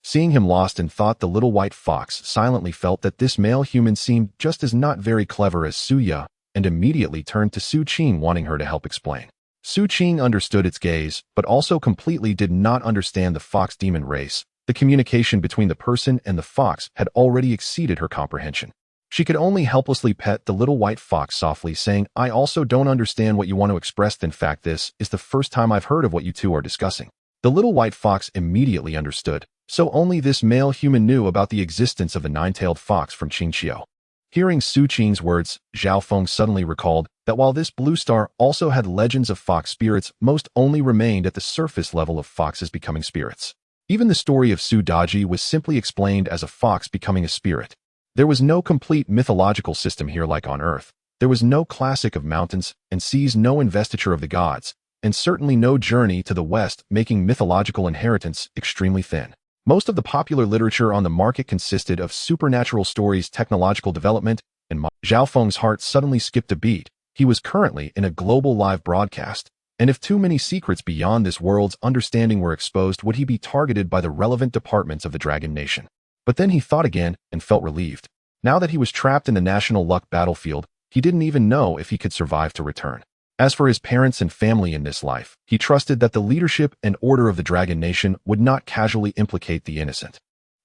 Seeing him lost in thought, the little white fox silently felt that this male human seemed just as not very clever as Suya, and immediately turned to Xu Qing, wanting her to help explain. Xu Qing understood its gaze, but also completely did not understand the fox demon race. The communication between the person and the fox had already exceeded her comprehension. She could only helplessly pet the little white fox softly, saying, I also don't understand what you want to express. In fact, this is the first time I've heard of what you two are discussing. The little white fox immediately understood, so only this male human knew about the existence of the 9-tailed fox from Qingqiu. Hearing Xu Qing's words, Zhao Feng suddenly recalled that while this blue star also had legends of fox spirits, most only remained at the surface level of foxes becoming spirits. Even the story of Su Daji was simply explained as a fox becoming a spirit. There was no complete mythological system here like on Earth. There was no classic of mountains and seas, no investiture of the gods, and certainly no journey to the west, making mythological inheritance extremely thin. Most of the popular literature on the market consisted of supernatural stories, technological development, and Zhao Feng's heart suddenly skipped a beat. He was currently in a global live broadcast, And if too many secrets beyond this world's understanding were exposed, would he be targeted by the relevant departments of the Dragon Nation? But then he thought again and felt relieved. Now that he was trapped in the National Luck battlefield, he didn't even know if he could survive to return. As for his parents and family in this life, he trusted that the leadership and order of the Dragon Nation would not casually implicate the innocent.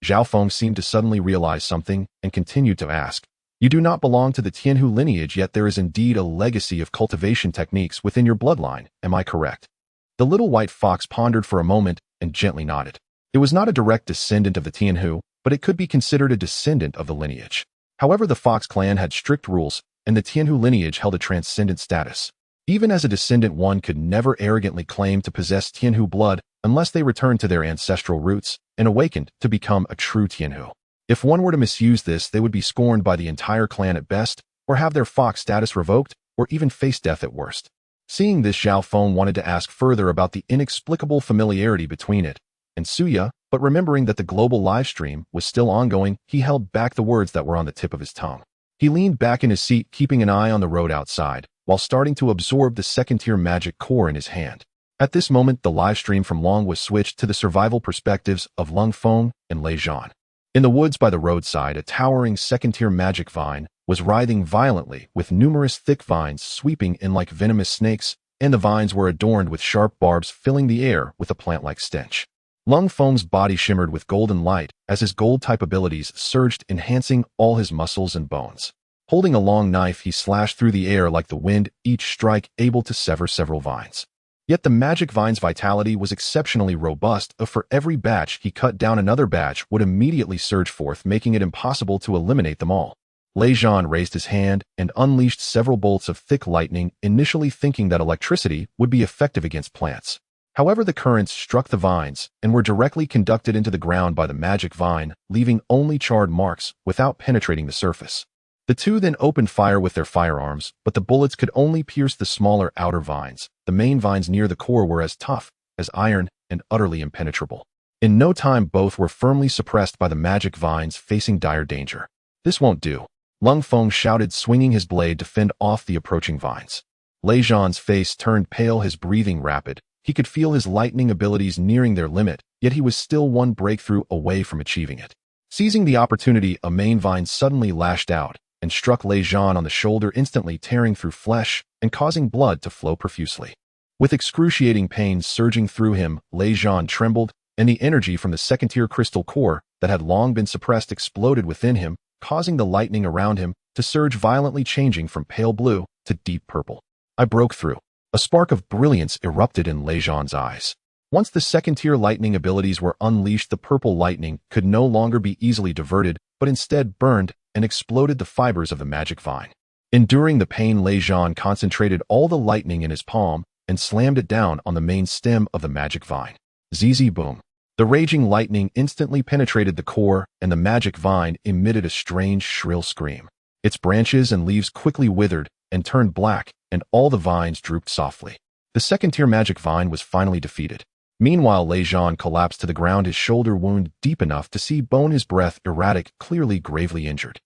Zhao Feng seemed to suddenly realize something and continued to ask, "You do not belong to the Tianhu lineage, yet there is indeed a legacy of cultivation techniques within your bloodline, am I correct?" The little white fox pondered for a moment and gently nodded. It was not a direct descendant of the Tianhu, but it could be considered a descendant of the lineage. However, the Fox clan had strict rules, and the Tianhu lineage held a transcendent status. Even as a descendant, one could never arrogantly claim to possess Tianhu blood unless they returned to their ancestral roots and awakened to become a true Tianhu. If one were to misuse this, they would be scorned by the entire clan at best, or have their Fox status revoked, or even face death at worst. Seeing this, Zhao Feng wanted to ask further about the inexplicable familiarity between it and Suya, but remembering that the global livestream was still ongoing, he held back the words that were on the tip of his tongue. He leaned back in his seat, keeping an eye on the road outside, while starting to absorb the second-tier magic core in his hand. At this moment, the livestream from Long was switched to the survival perspectives of Lung Feng and Lei Zhan. In the woods by the roadside, a towering second-tier magic vine was writhing violently, with numerous thick vines sweeping in like venomous snakes, and the vines were adorned with sharp barbs, filling the air with a plant-like stench. Lung Feng's body shimmered with golden light as his gold-type abilities surged, enhancing all his muscles and bones. Holding a long knife, he slashed through the air like the wind, each strike able to sever several vines. Yet the magic vine's vitality was exceptionally robust. For every batch he cut down, another batch would immediately surge forth, making it impossible to eliminate them all. Lei Zhan raised his hand and unleashed several bolts of thick lightning, initially thinking that electricity would be effective against plants. However, the currents struck the vines and were directly conducted into the ground by the magic vine, leaving only charred marks without penetrating the surface. The two then opened fire with their firearms, but the bullets could only pierce the smaller outer vines. The main vines near the core were as tough as iron and utterly impenetrable. In no time, both were firmly suppressed by the magic vines, facing dire danger. "This won't do," Lung Feng shouted, swinging his blade to fend off the approaching vines. Lei Zhan's face turned pale, his breathing rapid. He could feel his lightning abilities nearing their limit, yet he was still one breakthrough away from achieving it. Seizing the opportunity, a main vine suddenly lashed out and struck Lei Zhan on the shoulder, instantly tearing through flesh and causing blood to flow profusely. With excruciating pain surging through him, Lei Zhan trembled, and the energy from the second-tier crystal core that had long been suppressed exploded within him, causing the lightning around him to surge violently, changing from pale blue to deep purple. "I broke through." A spark of brilliance erupted in Lei Zhan's eyes. Once the second-tier lightning abilities were unleashed, the purple lightning could no longer be easily diverted, but instead burned and exploded the fibers of the magic vine. Enduring the pain, Lei Zhan concentrated all the lightning in his palm and slammed it down on the main stem of the magic vine. ZZ boom. The raging lightning instantly penetrated the core, and the magic vine emitted a strange, shrill scream. Its branches and leaves quickly withered and turned black, and all the vines drooped softly. The second-tier magic vine was finally defeated. Meanwhile, Lei Zhan collapsed to the ground, his shoulder wound deep enough to see bone, his breath erratic, clearly gravely injured.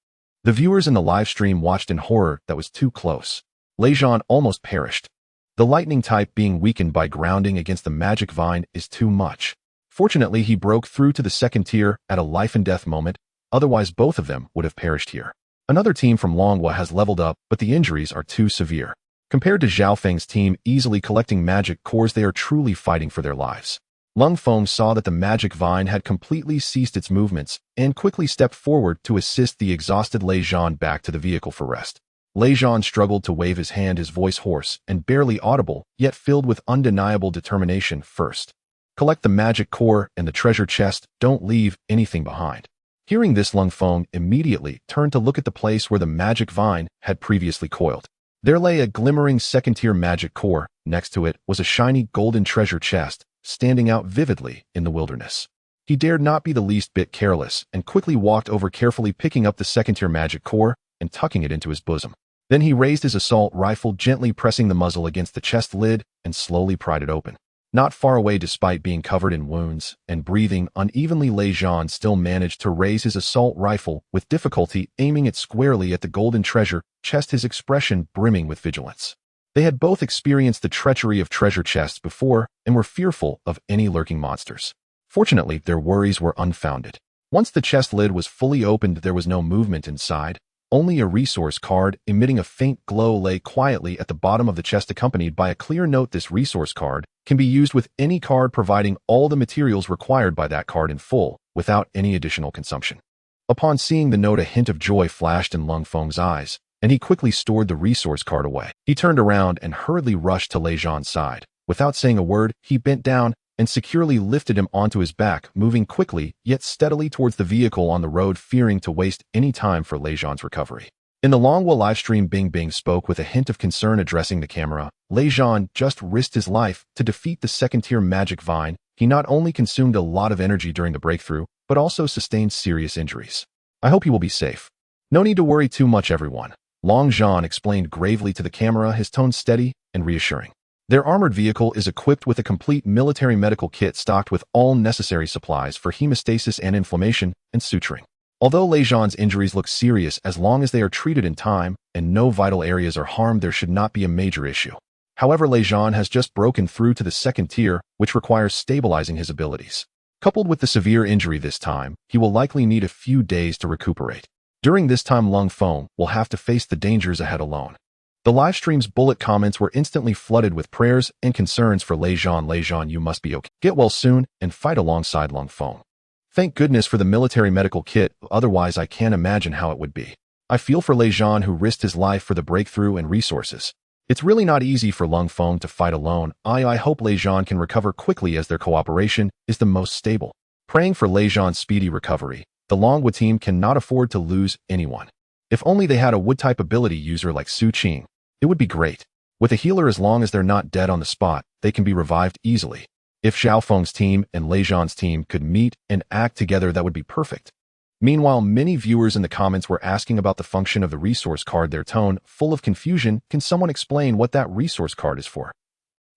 The viewers in the live stream watched in horror that was too close. Lei Zhan almost perished. The lightning type being weakened by grounding against the magic vine is too much. Fortunately, he broke through to the second tier at a life-and-death moment, otherwise both of them would have perished here. Another team from Longhua has leveled up, but the injuries are too severe. Compared to Zhao Feng's team easily collecting magic cores, they are truly fighting for their lives. Lung Feng saw that the magic vine had completely ceased its movements and quickly stepped forward to assist the exhausted Lei Zhan back to the vehicle for rest. Lei Zhan struggled to wave his hand, his voice hoarse and barely audible, yet filled with undeniable determination. "First, collect the magic core and the treasure chest. Don't leave anything behind." Hearing this, Lung Feng immediately turned to look at the place where the magic vine had previously coiled. There lay a glimmering second-tier magic core. Next to it was a shiny golden treasure chest, standing out vividly in the wilderness. He dared not be the least bit careless and quickly walked over, carefully picking up the second-tier magic core and tucking it into his bosom. Then he raised his assault rifle, gently pressing the muzzle against the chest lid, and slowly pried it open. Not far away, despite being covered in wounds and breathing unevenly, Lei Zhan still managed to raise his assault rifle with difficulty, aiming it squarely at the golden treasure chest, his expression brimming with vigilance. They had both experienced the treachery of treasure chests before and were fearful of any lurking monsters. Fortunately, their worries were unfounded. Once the chest lid was fully opened, there was no movement inside. Only a resource card emitting a faint glow lay quietly at the bottom of the chest, accompanied by a clear note. This resource card can be used with any card, providing all the materials required by that card in full, without any additional consumption. Upon seeing the note, a hint of joy flashed in Lung Feng's eyes, and he quickly stored the resource card away. He turned around and hurriedly rushed to Lei Zhan's side. Without saying a word, he bent down and securely lifted him onto his back, moving quickly yet steadily towards the vehicle on the road, fearing to waste any time for Lei Zhan's recovery. In the Longwell livestream, Bing Bing spoke with a hint of concern, addressing the camera. Lei Zhan just risked his life to defeat the second-tier magic vine. He not only consumed a lot of energy during the breakthrough, but also sustained serious injuries. I hope he will be safe. No need to worry too much, everyone. Long Zhan explained gravely to the camera, his tone steady and reassuring. Their armored vehicle is equipped with a complete military medical kit stocked with all necessary supplies for hemostasis and inflammation and suturing. Although Lei Zhan's injuries look serious, as long as they are treated in time and no vital areas are harmed, there should not be a major issue. However, Lei Zhan has just broken through to the second tier, which requires stabilizing his abilities. Coupled with the severe injury this time, he will likely need a few days to recuperate. During this time, Lung Feng will have to face the dangers ahead alone. The livestream's bullet comments were instantly flooded with prayers and concerns for Lei Zhan. Lei Zhan, you must be okay. Get well soon and fight alongside Lung Feng. Thank goodness for the military medical kit, otherwise I can't imagine how it would be. I feel for Lei Zhan, who risked his life for the breakthrough and resources. It's really not easy for Lung Feng to fight alone. I hope Lei Zhan can recover quickly, as their cooperation is the most stable. Praying for Lei Zhan's speedy recovery. The Longwood team cannot afford to lose anyone. If only they had a wood-type ability user like Xu Qing. It would be great. With a healer, as long as they're not dead on the spot, they can be revived easily. If Zhao Feng's team and Lei Zhan's team could meet and act together, that would be perfect. Meanwhile, many viewers in the comments were asking about the function of the resource card, their tone full of confusion. Can someone explain what that resource card is for?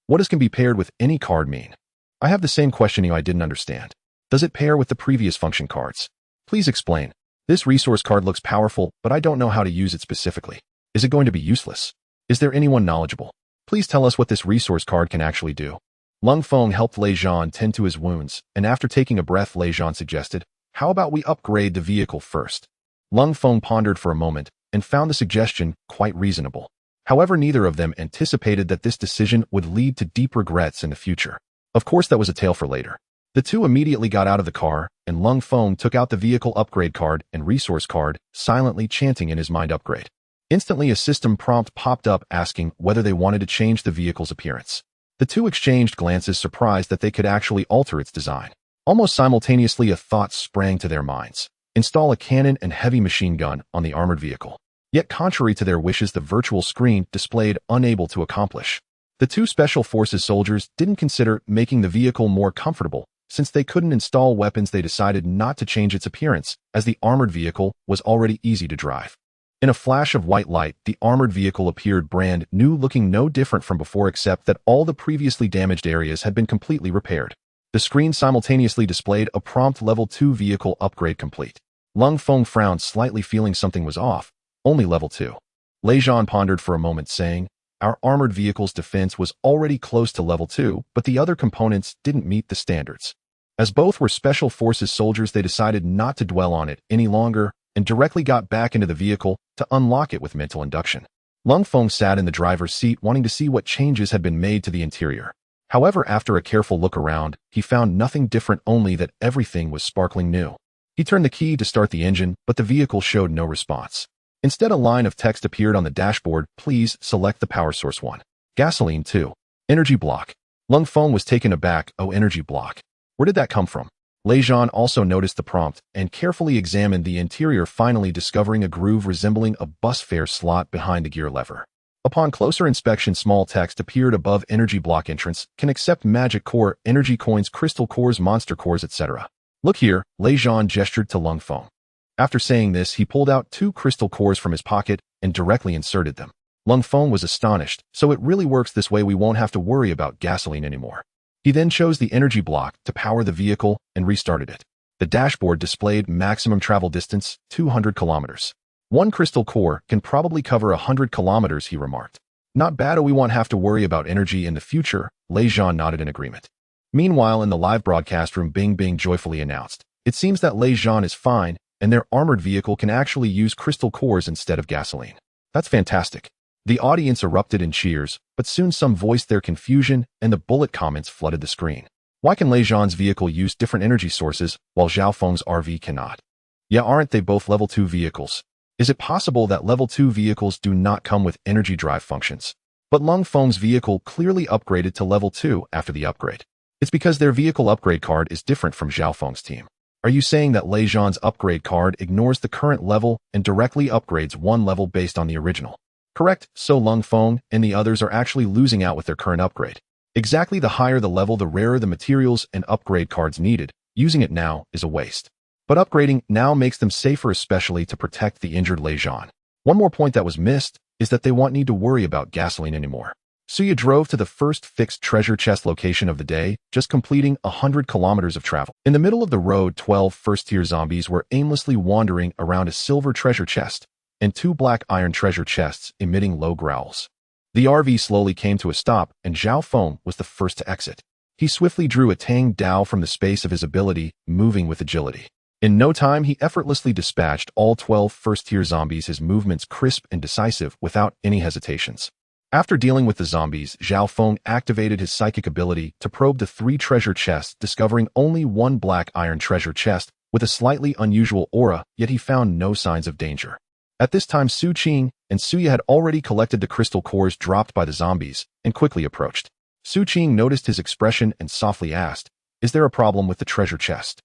What does can be paired with any card mean? I have the same question I didn't understand. Does it pair with the previous function cards? Please explain. This resource card looks powerful, but I don't know how to use it specifically. Is it going to be useless? Is there anyone knowledgeable? Please tell us what this resource card can actually do. Lung Feng helped Lei Zhan tend to his wounds, and after taking a breath, Lei Zhan suggested, how about we upgrade the vehicle first? Lung Feng pondered for a moment and found the suggestion quite reasonable. However, neither of them anticipated that this decision would lead to deep regrets in the future. Of course, that was a tale for later. The two immediately got out of the car, and Lung Feng took out the vehicle upgrade card and resource card, silently chanting in his mind, upgrade. Instantly, a system prompt popped up asking whether they wanted to change the vehicle's appearance. The two exchanged glances, surprised that they could actually alter its design. Almost simultaneously, a thought sprang to their minds. Install a cannon and heavy machine gun on the armored vehicle. Yet, contrary to their wishes, the virtual screen displayed unable to accomplish. The two Special Forces soldiers didn't consider making the vehicle more comfortable. Since they couldn't install weapons, they decided not to change its appearance, as the armored vehicle was already easy to drive. In a flash of white light, the armored vehicle appeared brand new, looking no different from before, except that all the previously damaged areas had been completely repaired. The screen simultaneously displayed a prompt: level 2 vehicle upgrade complete. Lung Feng frowned slightly, feeling something was off. Only level 2. Lei Zhan pondered for a moment, saying, our armored vehicle's defense was already close to level 2, but the other components didn't meet the standards. As both were Special Forces soldiers, they decided not to dwell on it any longer and directly got back into the vehicle to unlock it with mental induction. Lung Feng sat in the driver's seat, wanting to see what changes had been made to the interior. However, after a careful look around, he found nothing different, only that everything was sparkling new. He turned the key to start the engine, but the vehicle showed no response. Instead, a line of text appeared on the dashboard: please select the power source 1. Gasoline 2. Energy block. Lung Feng was taken aback. Oh, energy block. Where did that come from? Lei Zhan also noticed the prompt and carefully examined the interior, finally discovering a groove resembling a bus fare slot behind the gear lever. Upon closer inspection, small text appeared above energy block entrance: can accept magic core, energy coins, crystal cores, monster cores, etc. Look here, Lei Zhan gestured to Lung Feng. After saying this, he pulled out 2 crystal cores from his pocket and directly inserted them. Lung Feng was astonished. So it really works this way, we won't have to worry about gasoline anymore. He then chose the energy block to power the vehicle and restarted it. The dashboard displayed maximum travel distance, 200 kilometers. 1 crystal core can probably cover 100 kilometers, he remarked. Not bad, or we won't have to worry about energy in the future. Lei Zhan nodded in agreement. Meanwhile, in the live broadcast room, Bing Bing joyfully announced, it seems that Lei Zhan is fine, and their armored vehicle can actually use crystal cores instead of gasoline. That's fantastic. The audience erupted in cheers, but soon some voiced their confusion, and the bullet comments flooded the screen. Why can Lei Zhan's vehicle use different energy sources, while Zhao Feng's RV cannot? Yeah, aren't they both level 2 vehicles? Is it possible that level 2 vehicles do not come with energy drive functions? But Lung Feng's vehicle clearly upgraded to level 2 after the upgrade. It's because their vehicle upgrade card is different from Zhao Feng's team. Are you saying that Lei Zhan's upgrade card ignores the current level and directly upgrades one level based on the original? Correct, so Lung Feng and the others are actually losing out with their current upgrade. Exactly, the higher the level, the rarer the materials and upgrade cards needed. Using it now is a waste. But upgrading now makes them safer, especially to protect the injured Lei Zhan. One more point that was missed is that they won't need to worry about gasoline anymore. Suya drove to the first fixed treasure chest location of the day, just completing 100 kilometers of travel. In the middle of the road, 12 first-tier zombies were aimlessly wandering around a silver treasure chest and 2 black iron treasure chests emitting low growls. The RV slowly came to a stop, and Zhao Feng was the first to exit. He swiftly drew a Tang Dao from the space of his ability, moving with agility. In no time, he effortlessly dispatched all 12 first-tier zombies, his movements crisp and decisive without any hesitations. After dealing with the zombies, Zhao Feng activated his psychic ability to probe the 3 treasure chests, discovering only 1 black iron treasure chest with a slightly unusual aura, yet he found no signs of danger. At this time, Xu Qing and Suya had already collected the crystal cores dropped by the zombies and quickly approached. Xu Qing noticed his expression and softly asked, "Is there a problem with the treasure chest?"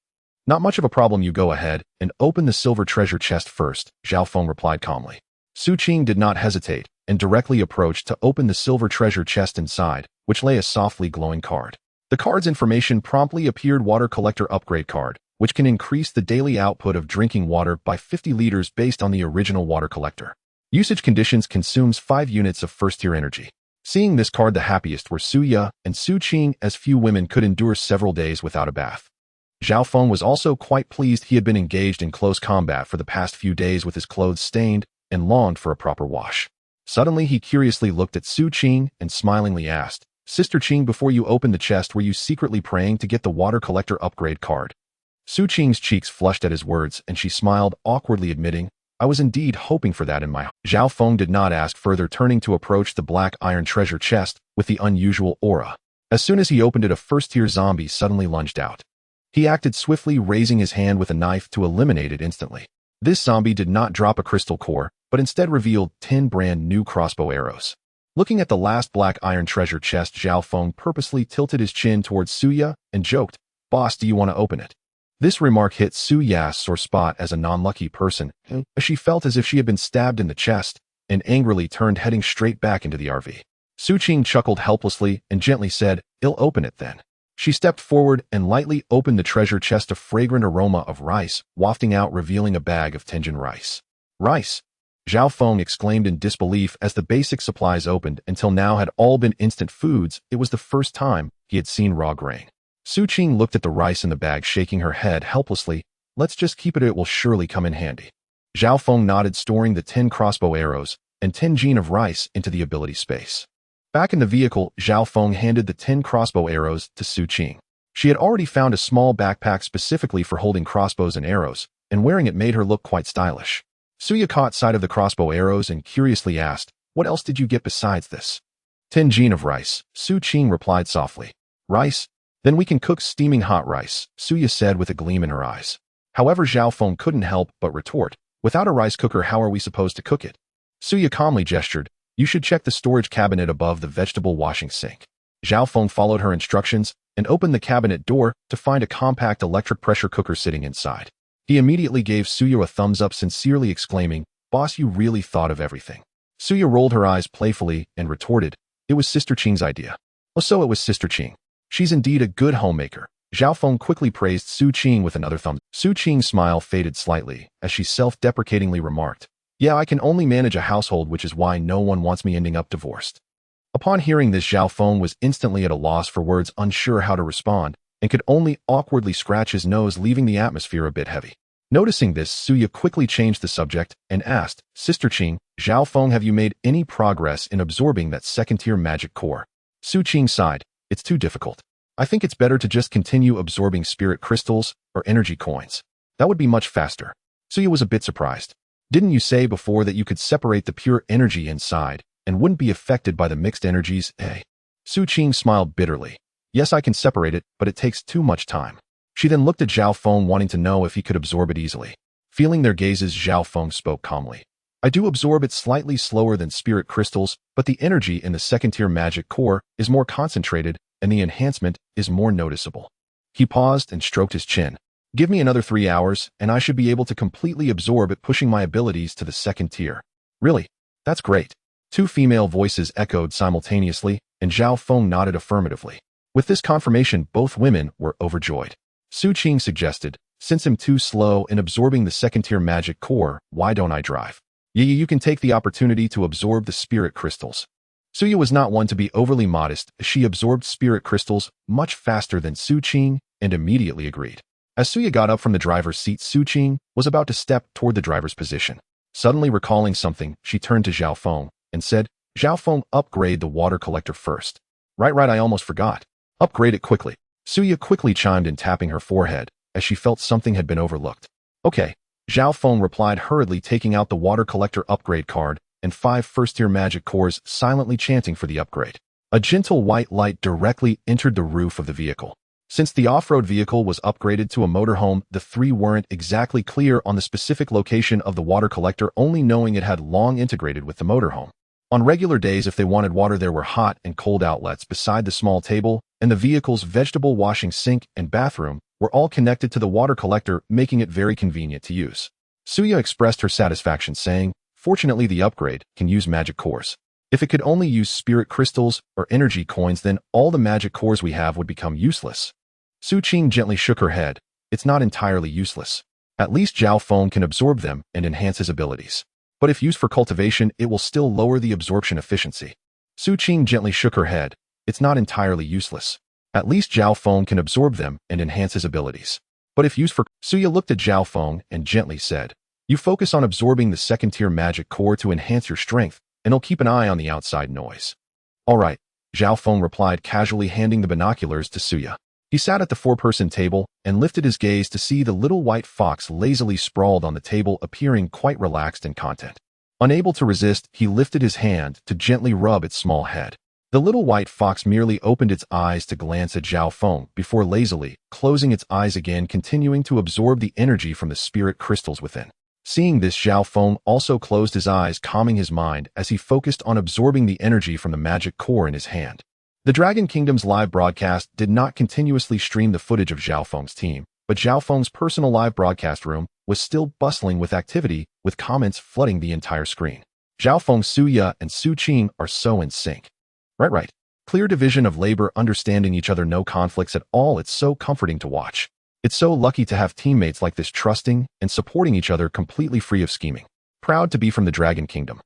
"Not much of a problem, you go ahead and open the silver treasure chest first," Zhao Feng replied calmly. Xu Qing did not hesitate and directly approached to open the silver treasure chest inside, which lay a softly glowing card. The card's information promptly appeared: water collector upgrade card, which can increase the daily output of drinking water by 50 liters based on the original water collector. Usage conditions: consumes 5 units of first-tier energy. Seeing this card, the happiest were Suya and Xu Qing, as few women could endure several days without a bath. Zhao Feng was also quite pleased. He had been engaged in close combat for the past few days with his clothes stained and longed for a proper wash. Suddenly, he curiously looked at Xu Qing and smilingly asked, "Sister Qing, before you opened the chest, were you secretly praying to get the water collector upgrade card?" Xu Qing's cheeks flushed at his words, and she smiled awkwardly, admitting, "I was indeed hoping for that in my heart." Zhao Feng did not ask further, turning to approach the black iron treasure chest with the unusual aura. As soon as he opened it, a first-tier zombie suddenly lunged out. He acted swiftly, raising his hand with a knife to eliminate it instantly. This zombie did not drop a crystal core, but instead revealed 10 brand new crossbow arrows. Looking at the last black iron treasure chest, Zhao Feng purposely tilted his chin towards Suya and joked, "Boss, do you want to open it?" This remark hit Suya's sore spot as a non-lucky person, as she felt as if she had been stabbed in the chest, and angrily turned, heading straight back into the RV. Xu Qing chuckled helplessly and gently said, "I'll open it then." She stepped forward and lightly opened the treasure chest. A fragrant aroma of rice wafting out, revealing a bag of Tenjin rice. "Rice!" Zhao Feng exclaimed in disbelief as the basic supplies opened until now had all been instant foods. It was the first time he had seen raw grain. Xu Qing looked at the rice in the bag, shaking her head helplessly. "Let's just keep it, it will surely come in handy." Zhao Feng nodded, storing the 10 crossbow arrows and 10 gene of rice into the ability space. Back in the vehicle, Zhao Feng handed the 10 crossbow arrows to Xu Qing. She had already found a small backpack specifically for holding crossbows and arrows, and wearing it made her look quite stylish. Suya caught sight of the crossbow arrows and curiously asked, "What else did you get besides this?" 10 gene of rice, Xu Qing replied softly. "Rice? Then we can cook steaming hot rice," Suya said with a gleam in her eyes. However, Zhao Feng couldn't help but retort, "Without a rice cooker, how are we supposed to cook it?" Suya calmly gestured, "You should check the storage cabinet above the vegetable washing sink." Zhao Feng followed her instructions and opened the cabinet door to find a compact electric pressure cooker sitting inside. He immediately gave Suya a thumbs up, sincerely exclaiming, "Boss, you really thought of everything." Suya rolled her eyes playfully and retorted, "It was Sister Qing's idea." "Oh, so it was Sister Qing. She's indeed a good homemaker." Zhao Feng quickly praised Xu Qing with another thumb. Xu Qing's smile faded slightly as she self-deprecatingly remarked, "Yeah, I can only manage a household, which is why no one wants me ending up divorced." Upon hearing this, Zhao Feng was instantly at a loss for words, unsure how to respond, and could only awkwardly scratch his nose, leaving the atmosphere a bit heavy. Noticing this, Suya quickly changed the subject and asked, Sister Qing, Zhao Feng, have you made any progress in absorbing that second-tier magic core? Xu Qing sighed. It's too difficult. I think it's better to just continue absorbing spirit crystals or energy coins. That would be much faster. Suya was a bit surprised. Didn't you say before that you could separate the pure energy inside and wouldn't be affected by the mixed energies, eh? Xu Qing smiled bitterly. Yes, I can separate it, but it takes too much time. She then looked at Zhao Feng, wanting to know if he could absorb it easily. Feeling their gazes, Zhao Feng spoke calmly. I do absorb it slightly slower than spirit crystals, but the energy in the second-tier magic core is more concentrated and the enhancement is more noticeable. He paused and stroked his chin. Give me another 3 hours, and I should be able to completely absorb it, pushing my abilities to the second tier. Really? That's great. 2 female voices echoed simultaneously, and Zhao Feng nodded affirmatively. With this confirmation, both women were overjoyed. Xu Qing suggested, since I'm too slow in absorbing the second-tier magic core, why don't I drive? You can take the opportunity to absorb the spirit crystals. Suya was not one to be overly modest, as she absorbed spirit crystals much faster than Xu Qing and immediately agreed. As Suya got up from the driver's seat, Xu Qing was about to step toward the driver's position. Suddenly recalling something, she turned to Zhao Feng and said, Zhao Feng, upgrade the water collector first. Right, I almost forgot. Upgrade it quickly. Suya quickly chimed in, tapping her forehead, as she felt something had been overlooked. Okay. Zhao Feng replied hurriedly, taking out the water collector upgrade card and 5 first-tier magic cores, silently chanting for the upgrade. A gentle white light directly entered the roof of the vehicle. Since the off-road vehicle was upgraded to a motorhome, the 3 weren't exactly clear on the specific location of the water collector, only knowing it had long integrated with the motorhome. On regular days, if they wanted water, there were hot and cold outlets beside the small table, and the vehicle's vegetable washing sink and bathroom were all connected to the water collector, making it very convenient to use. Suya expressed her satisfaction, saying, fortunately, the upgrade can use magic cores. If it could only use spirit crystals or energy coins, then all the magic cores we have would become useless. Xu Qing gently shook her head. It's not entirely useless. At least Zhao Feng can absorb them and enhance his abilities. But if used for cultivation, it will still lower the absorption efficiency. Xu Qing gently shook her head. It's not entirely useless. At least Zhao Feng can absorb them and enhance his abilities. But if used for... Suya looked at Zhao Feng and gently said, you focus on absorbing the second-tier magic core to enhance your strength, and I'll keep an eye on the outside noise. All right, Zhao Feng replied, casually handing the binoculars to Suya. He sat at the 4-person table and lifted his gaze to see the little white fox lazily sprawled on the table, appearing quite relaxed and content. Unable to resist, he lifted his hand to gently rub its small head. The little white fox merely opened its eyes to glance at Zhao Feng before lazily closing its eyes again, continuing to absorb the energy from the spirit crystals within. Seeing this, Zhao Feng also closed his eyes, calming his mind as he focused on absorbing the energy from the magic core in his hand. The Dragon Kingdom's live broadcast did not continuously stream the footage of Zhao Feng's team, but Zhao Feng's personal live broadcast room was still bustling with activity, with comments flooding the entire screen. Zhao Feng, Suya, and Xu Qing are so in sync. Right. Clear division of labor, understanding each other, no conflicts at all. It's so comforting to watch. It's so lucky to have teammates like this, trusting and supporting each other, completely free of scheming. Proud to be from the Dragon Kingdom.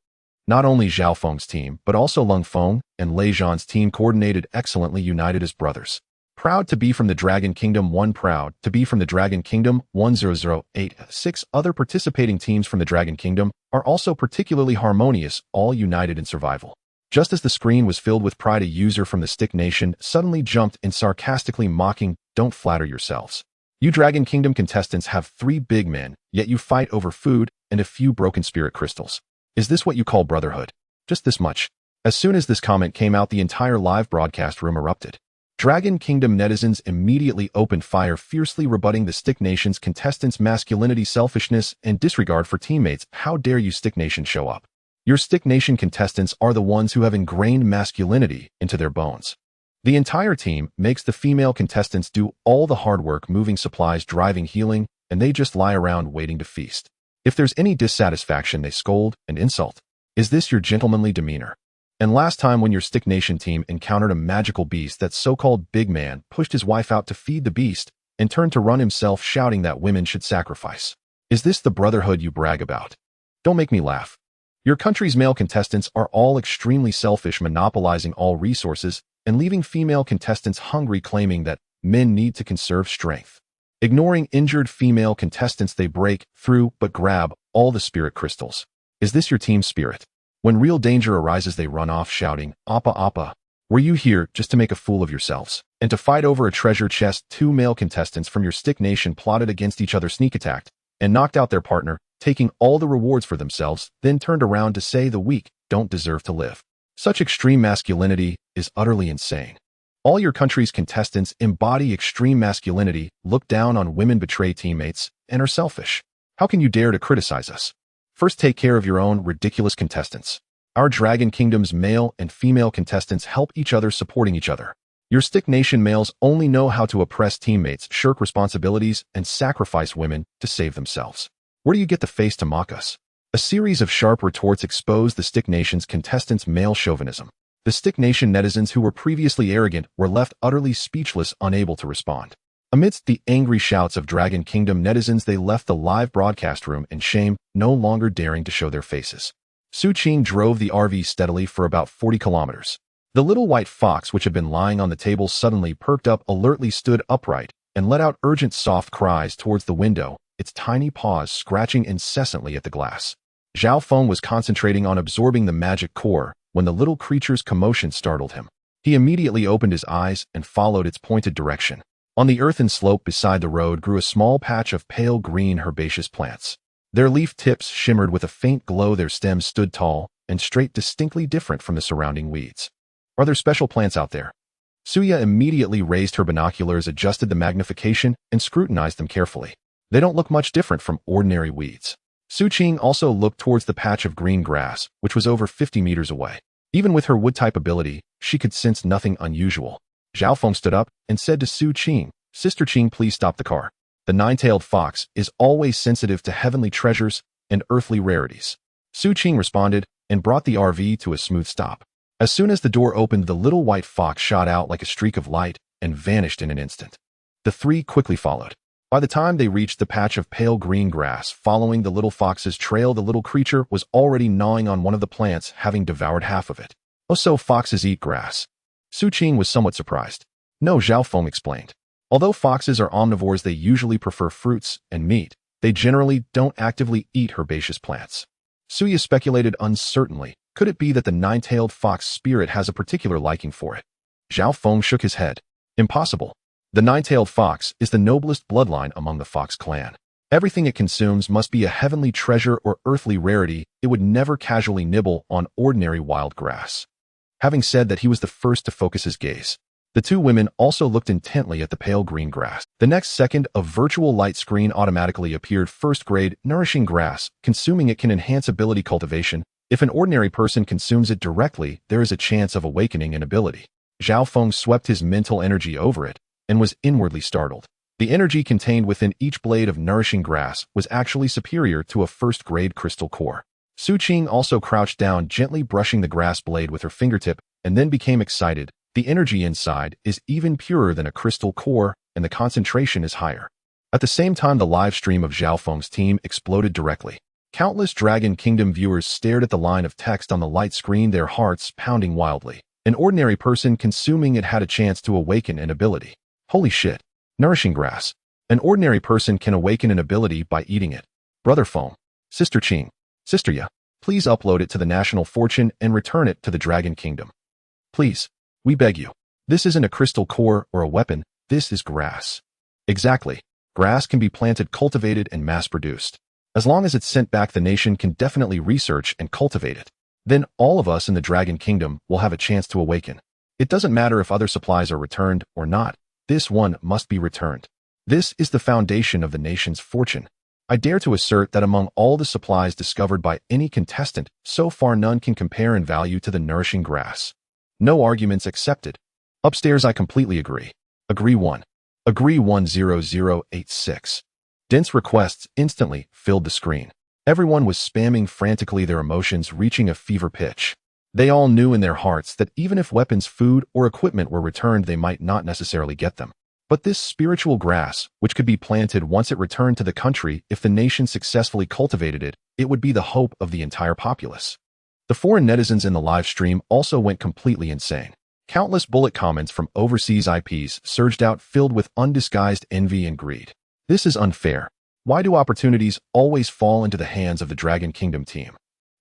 Not only Zhao Feng's team, but also Lung Feng and Lei Zhan's team coordinated excellently, united as brothers. Proud to be from the Dragon Kingdom 1. Proud to be from the Dragon Kingdom 1008. 6 other participating teams from the Dragon Kingdom are also particularly harmonious, all united in survival. Just as the screen was filled with pride, a user from the Stick Nation suddenly jumped in, sarcastically mocking, don't flatter yourselves. You Dragon Kingdom contestants have 3 big men, yet you fight over food and a few broken spirit crystals. Is this what you call brotherhood? Just this much. As soon as this comment came out, the entire live broadcast room erupted. Dragon Kingdom netizens immediately opened fire, fiercely rebutting the Stick Nation's contestants' masculinity, selfishness, and disregard for teammates. How dare you, Stick Nation, show up? Your Stick Nation contestants are the ones who have ingrained masculinity into their bones. The entire team makes the female contestants do all the hard work, moving supplies, driving, healing, and they just lie around waiting to feast. If there's any dissatisfaction, they scold and insult. Is this your gentlemanly demeanor? And last time when your Stick Nation team encountered a magical beast, that so-called big man pushed his wife out to feed the beast and turned to run himself, shouting that women should sacrifice. Is this the brotherhood you brag about? Don't make me laugh. Your country's male contestants are all extremely selfish, monopolizing all resources and leaving female contestants hungry, claiming that men need to conserve strength. Ignoring injured female contestants, they break through but grab all the spirit crystals. Is this your team spirit? When real danger arises, they run off shouting, "Appa Appa. Were you here just to make a fool of yourselves and to fight over a treasure chest?" Two male contestants from your stick nation plotted against each other, sneak attacked, and knocked out their partner, taking all the rewards for themselves, then turned around to say the weak don't deserve to live. Such extreme masculinity is utterly insane. All your country's contestants embody extreme masculinity, look down on women, betray teammates, and are selfish. How can you dare to criticize us? First, take care of your own ridiculous contestants. Our Dragon Kingdom's male and female contestants help each other, supporting each other. Your stick nation males only know how to oppress teammates, shirk responsibilities, and sacrifice women to save themselves. Where do you get the face to mock us? A series of sharp retorts exposed the stick nation's contestants' male chauvinism. The stick nation netizens who were previously arrogant were left utterly speechless, unable to respond. Amidst the angry shouts of Dragon Kingdom netizens, they left the live broadcast room in shame, no longer daring to show their faces. Xu Qing drove the RV steadily for about 40 kilometers. The little white fox, which had been lying on the table, suddenly perked up, alertly stood upright, and let out urgent soft cries towards the window, its tiny paws scratching incessantly at the glass. Zhao Feng was concentrating on absorbing the magic core when the little creature's commotion startled him. He immediately opened his eyes and followed its pointed direction. On the earthen slope beside the road grew a small patch of pale green herbaceous plants. Their leaf tips shimmered with a faint glow, their stems stood tall and straight, distinctly different from the surrounding weeds. Are there special plants out there? Suya immediately raised her binoculars, adjusted the magnification, and scrutinized them carefully. They don't look much different from ordinary weeds. Xu Qing also looked towards the patch of green grass, which was over 50 meters away. Even with her wood-type ability, she could sense nothing unusual. Zhao Feng stood up and said to Xu Qing, "Sister Qing, please stop the car. The nine-tailed fox is always sensitive to heavenly treasures and earthly rarities." Xu Qing responded and brought the RV to a smooth stop. As soon as the door opened, the little white fox shot out like a streak of light and vanished in an instant. The three quickly followed. By the time they reached the patch of pale green grass, following the little fox's trail, the little creature was already gnawing on one of the plants, having devoured half of it. "Oh, so foxes eat grass?" Xu Qing was somewhat surprised. "No," Zhao Feng explained. "Although foxes are omnivores, they usually prefer fruits and meat. They generally don't actively eat herbaceous plants." Suya speculated uncertainly. Could it be that the nine-tailed fox spirit has a particular liking for it? Zhao Feng shook his head. "Impossible. The nine-tailed fox is the noblest bloodline among the fox clan. Everything it consumes must be a heavenly treasure or earthly rarity. It would never casually nibble on ordinary wild grass." Having said that, he was the first to focus his gaze. The two women also looked intently at the pale green grass. The next second, a virtual light screen automatically appeared. First grade, nourishing grass. Consuming it can enhance ability cultivation. If an ordinary person consumes it directly, there is a chance of awakening an ability. Zhao Feng swept his mental energy over it and was inwardly startled. The energy contained within each blade of nourishing grass was actually superior to a first-grade crystal core. Xu Qing also crouched down, gently brushing the grass blade with her fingertip, and then became excited. The energy inside is even purer than a crystal core, and the concentration is higher. At the same time, the live stream of Zhao Feng's team exploded directly. Countless Dragon Kingdom viewers stared at the line of text on the light screen, their hearts pounding wildly. An ordinary person consuming it had a chance to awaken an ability. Holy shit. Nourishing grass. An ordinary person can awaken an ability by eating it. Brother Feng. Sister Qing. Sister Ya. Please upload it to the National Fortune and return it to the Dragon Kingdom. Please. We beg you. This isn't a crystal core or a weapon. This is grass. Exactly. Grass can be planted, cultivated, and mass-produced. As long as it's sent back, the nation can definitely research and cultivate it. Then all of us in the Dragon Kingdom will have a chance to awaken. It doesn't matter if other supplies are returned or not. This one must be returned. This is the foundation of the nation's fortune. I dare to assert that among all the supplies discovered by any contestant, so far none can compare in value to the nourishing grass. No arguments accepted. Upstairs, I completely agree. Agree 1. Agree 10086. Dense requests instantly filled the screen. Everyone was spamming frantically, their emotions reaching a fever pitch. They all knew in their hearts that even if weapons, food, or equipment were returned, they might not necessarily get them. But this spiritual grass, which could be planted once it returned to the country, if the nation successfully cultivated it, it would be the hope of the entire populace. The foreign netizens in the live stream also went completely insane. Countless bullet comments from overseas IPs surged out, filled with undisguised envy and greed. This is unfair. Why do opportunities always fall into the hands of the Dragon Kingdom team?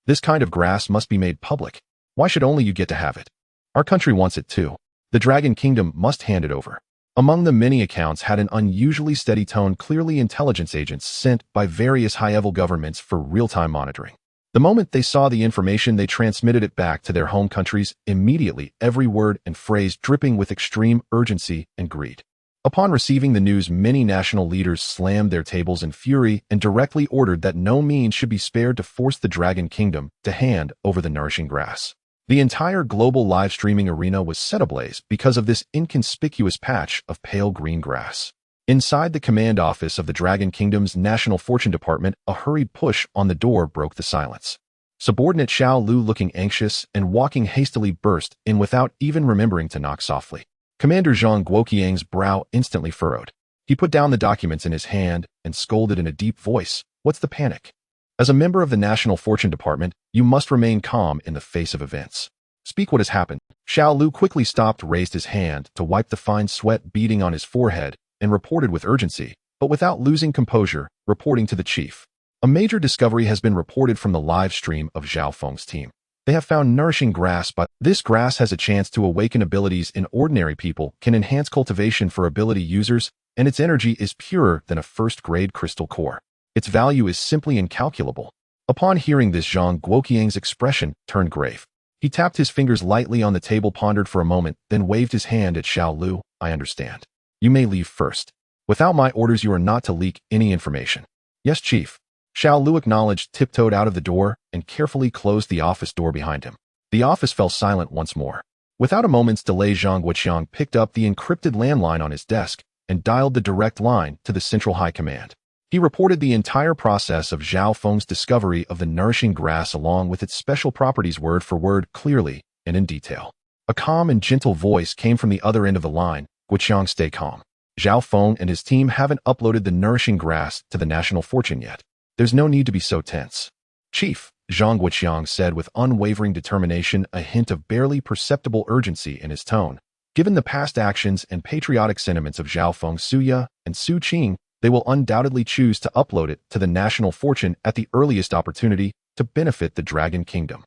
This kind of grass must be made public. Why should only you get to have it? Our country wants it too. The Dragon Kingdom must hand it over. Among the many accounts had an unusually steady tone, clearly intelligence agents sent by various high-level governments for real-time monitoring. The moment they saw the information, they transmitted it back to their home countries immediately, every word and phrase dripping with extreme urgency and greed. Upon receiving the news, many national leaders slammed their tables in fury and directly ordered that no means should be spared to force the Dragon Kingdom to hand over the nourishing grass. The entire global live streaming arena was set ablaze because of this inconspicuous patch of pale green grass. Inside the command office of the Dragon Kingdom's National Fortune Department, a hurried push on the door broke the silence. Subordinate Xiao Lu, looking anxious and walking hastily, burst in without even remembering to knock softly. Commander Zhang Guoqiang's brow instantly furrowed. He put down the documents in his hand and scolded in a deep voice, "What's the panic? As a member of the National Fortune Department, you must remain calm in the face of events. Speak what has happened." Xiao Lu quickly stopped, raised his hand to wipe the fine sweat beading on his forehead, and reported with urgency, but without losing composure, reporting to the chief. A major discovery has been reported from the live stream of Zhao Feng's team. They have found nourishing grass, but this grass has a chance to awaken abilities in ordinary people, can enhance cultivation for ability users, and its energy is purer than a first-grade crystal core. Its value is simply incalculable. Upon hearing this, Zhang Guoqiang's expression turned grave. He tapped his fingers lightly on the table, pondered for a moment, then waved his hand at Xiao Lu. "I understand. You may leave first. Without my orders, you are not to leak any information." "Yes, Chief." Xiao Lu acknowledged, tiptoed out of the door, and carefully closed the office door behind him. The office fell silent once more. Without a moment's delay, Zhang Guoqiang picked up the encrypted landline on his desk and dialed the direct line to the Central High Command. He reported the entire process of Zhao Feng's discovery of the nourishing grass along with its special properties word for word, clearly and in detail. A calm and gentle voice came from the other end of the line. "Guoqiang, stay calm. Zhao Feng and his team haven't uploaded the nourishing grass to the National Fortune yet. There's no need to be so tense." "Chief," Zhang Guoqiang said with unwavering determination, a hint of barely perceptible urgency in his tone. "Given the past actions and patriotic sentiments of Zhao Feng, Xu and Xu Qing, they will undoubtedly choose to upload it to the National Fortune at the earliest opportunity to benefit the Dragon Kingdom.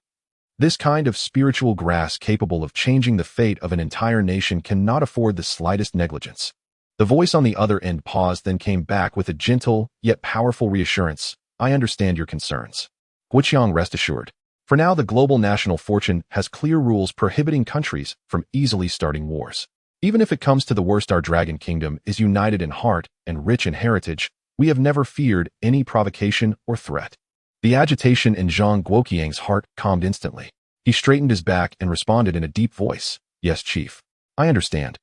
This kind of spiritual grass capable of changing the fate of an entire nation cannot afford the slightest negligence." The voice on the other end paused, then came back with a gentle yet powerful reassurance. "I understand your concerns. Guoqiang, rest assured. For now, the global National Fortune has clear rules prohibiting countries from easily starting wars. Even if it comes to the worst, our Dragon Kingdom is united in heart and rich in heritage. We have never feared any provocation or threat." The agitation in Zhang Guoqiang's heart calmed instantly. He straightened his back and responded in a deep voice, "Yes, Chief. I understand."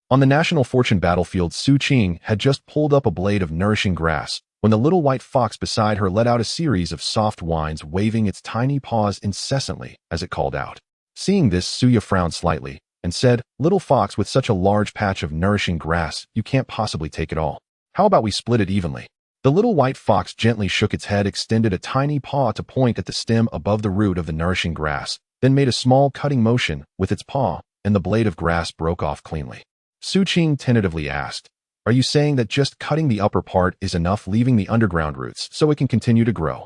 On the National Fortune battlefield, Xu Qing had just pulled up a blade of nourishing grass when the little white fox beside her let out a series of soft whines, waving its tiny paws incessantly as it called out. Seeing this, Xu frowned slightly and said, "Little fox, with such a large patch of nourishing grass, you can't possibly take it all. How about we split it evenly?" The little white fox gently shook its head, extended a tiny paw to point at the stem above the root of the nourishing grass, then made a small cutting motion with its paw, and the blade of grass broke off cleanly. Xu Qing tentatively asked, "Are you saying that just cutting the upper part is enough, leaving the underground roots so it can continue to grow?"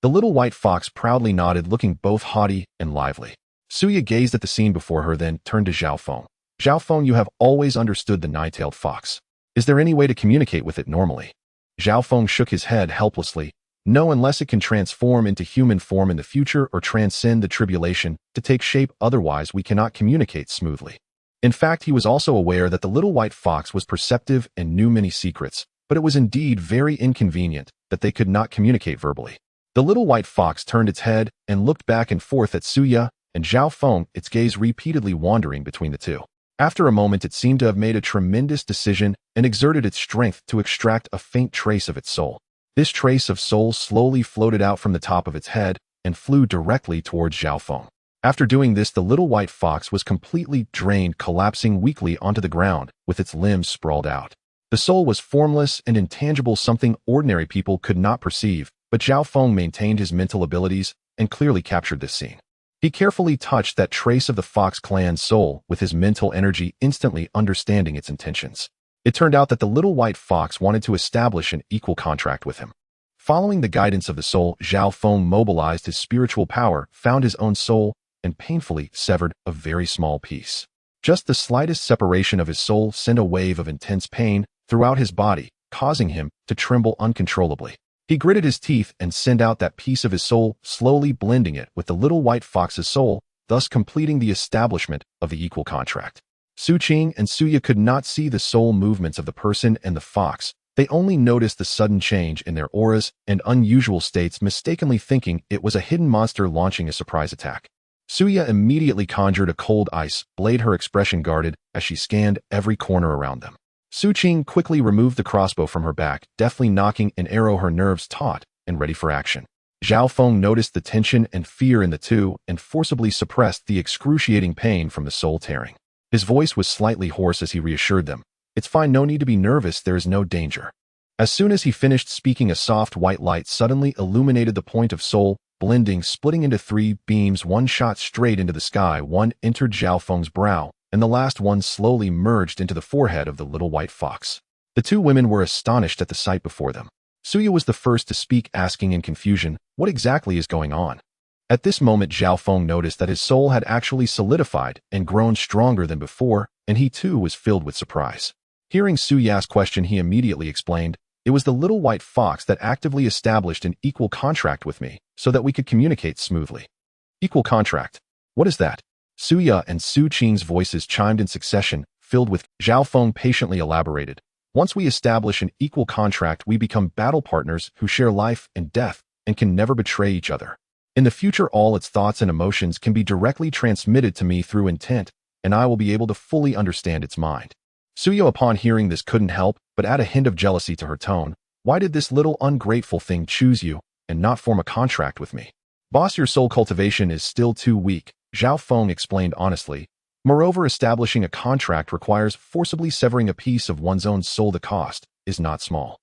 The little white fox proudly nodded, looking both haughty and lively. Xu gazed at the scene before her, then turned to Zhao Feng. "Zhao Feng, you have always understood the nine-tailed fox. Is there any way to communicate with it normally?" Zhao Feng shook his head helplessly. "No, unless it can transform into human form in the future or transcend the tribulation to take shape, otherwise we cannot communicate smoothly." In fact, he was also aware that the little white fox was perceptive and knew many secrets, but it was indeed very inconvenient that they could not communicate verbally. The little white fox turned its head and looked back and forth at Xu and Zhao Feng, its gaze repeatedly wandering between the two. After a moment, it seemed to have made a tremendous decision and exerted its strength to extract a faint trace of its soul. This trace of soul slowly floated out from the top of its head and flew directly towards Zhao Feng. After doing this, the little white fox was completely drained, collapsing weakly onto the ground with its limbs sprawled out. The soul was formless and intangible, something ordinary people could not perceive, but Zhao Feng maintained his mental abilities and clearly captured this scene. He carefully touched that trace of the Fox clan's soul with his mental energy, instantly understanding its intentions. It turned out that the little white fox wanted to establish an equal contract with him. Following the guidance of the soul, Zhao Feng mobilized his spiritual power, found his own soul, and painfully severed a very small piece. Just the slightest separation of his soul sent a wave of intense pain throughout his body, causing him to tremble uncontrollably. He gritted his teeth and sent out that piece of his soul, slowly blending it with the little white fox's soul, thus completing the establishment of the equal contract. Xu Qing and Suya could not see the soul movements of the person and the fox. They only noticed the sudden change in their auras and unusual states, mistakenly thinking it was a hidden monster launching a surprise attack. Suya immediately conjured a cold ice blade, her expression guarded as she scanned every corner around them. Xu Qing quickly removed the crossbow from her back, deftly nocking an arrow, her nerves taut and ready for action. Zhao Feng noticed the tension and fear in the two and forcibly suppressed the excruciating pain from the soul tearing. His voice was slightly hoarse as he reassured them. It's fine, no need to be nervous, there is no danger. As soon as he finished speaking, a soft white light suddenly illuminated the point of soul, blending, splitting into 3 beams. One shot straight into the sky, one entered Zhao Feng's brow, and the last one slowly merged into the forehead of the little white fox. The two women were astonished at the sight before them. Suya was the first to speak, asking in confusion, what exactly is going on? At this moment, Zhao Feng noticed that his soul had actually solidified and grown stronger than before, and he too was filled with surprise. Hearing Suya's question, he immediately explained, it was the little white fox that actively established an equal contract with me so that we could communicate smoothly. Equal contract? What is that? Suya and Xu Qing's voices chimed in succession, filled with. Zhao Feng patiently elaborated. Once we establish an equal contract, we become battle partners who share life and death and can never betray each other. In the future, all its thoughts and emotions can be directly transmitted to me through intent, and I will be able to fully understand its mind. Suya, upon hearing this, couldn't help but add a hint of jealousy to her tone. Why did this little ungrateful thing choose you and not form a contract with me? Boss, your soul cultivation is still too weak, Zhao Feng explained honestly. Moreover, establishing a contract requires forcibly severing a piece of one's own soul. The cost is not small.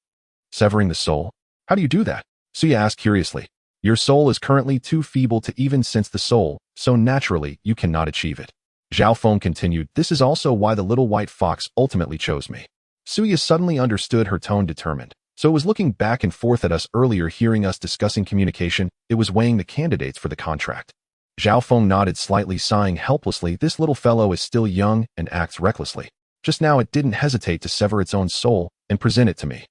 Severing the soul? How do you do that? Suya asked curiously. Your soul is currently too feeble to even sense the soul, so naturally you cannot achieve it. Zhao Feng continued, this is also why the little white fox ultimately chose me. Suya suddenly understood, her tone determined. So it was looking back and forth at us earlier, hearing us discussing communication, it was weighing the candidates for the contract. Zhao Feng nodded slightly, sighing helplessly. This little fellow is still young and acts recklessly. Just now it didn't hesitate to sever its own soul and present it to me.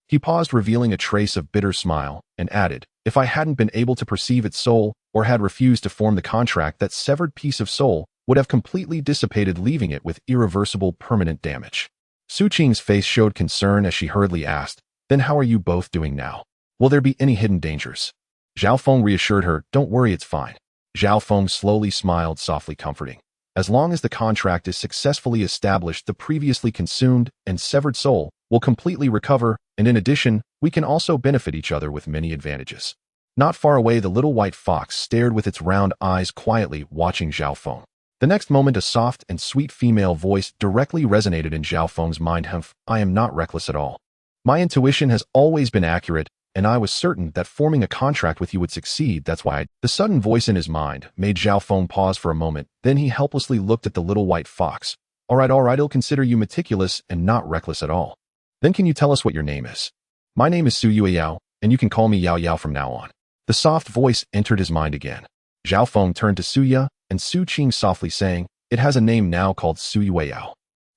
He paused, revealing a trace of bitter smile, and added, if I hadn't been able to perceive its soul or had refused to form the contract, that severed piece of soul would have completely dissipated, leaving it with irreversible permanent damage. Xu Qing's face showed concern as she hurriedly asked, then how are you both doing now? Will there be any hidden dangers? Zhao Feng reassured her, don't worry, it's fine. Zhao Feng slowly smiled, softly comforting. As long as the contract is successfully established, the previously consumed and severed soul will completely recover, and in addition, we can also benefit each other with many advantages. Not far away, the little white fox stared with its round eyes, quietly watching Zhao Feng. The next moment, a soft and sweet female voice directly resonated in Zhao Feng's mind. Humph, I am not reckless at all. My intuition has always been accurate, and I was certain that forming a contract with you would succeed. That's why The sudden voice in his mind made Zhao Feng pause for a moment. Then he helplessly looked at the little white fox. All right, I'll consider you meticulous and not reckless at all. Then can you tell us what your name is? My name is Su Yao, and you can call me Yao Yao from now on. The soft voice entered his mind again. Zhao Feng turned to Suya and Xu Qing, softly saying, it has a name now, called Su Yao.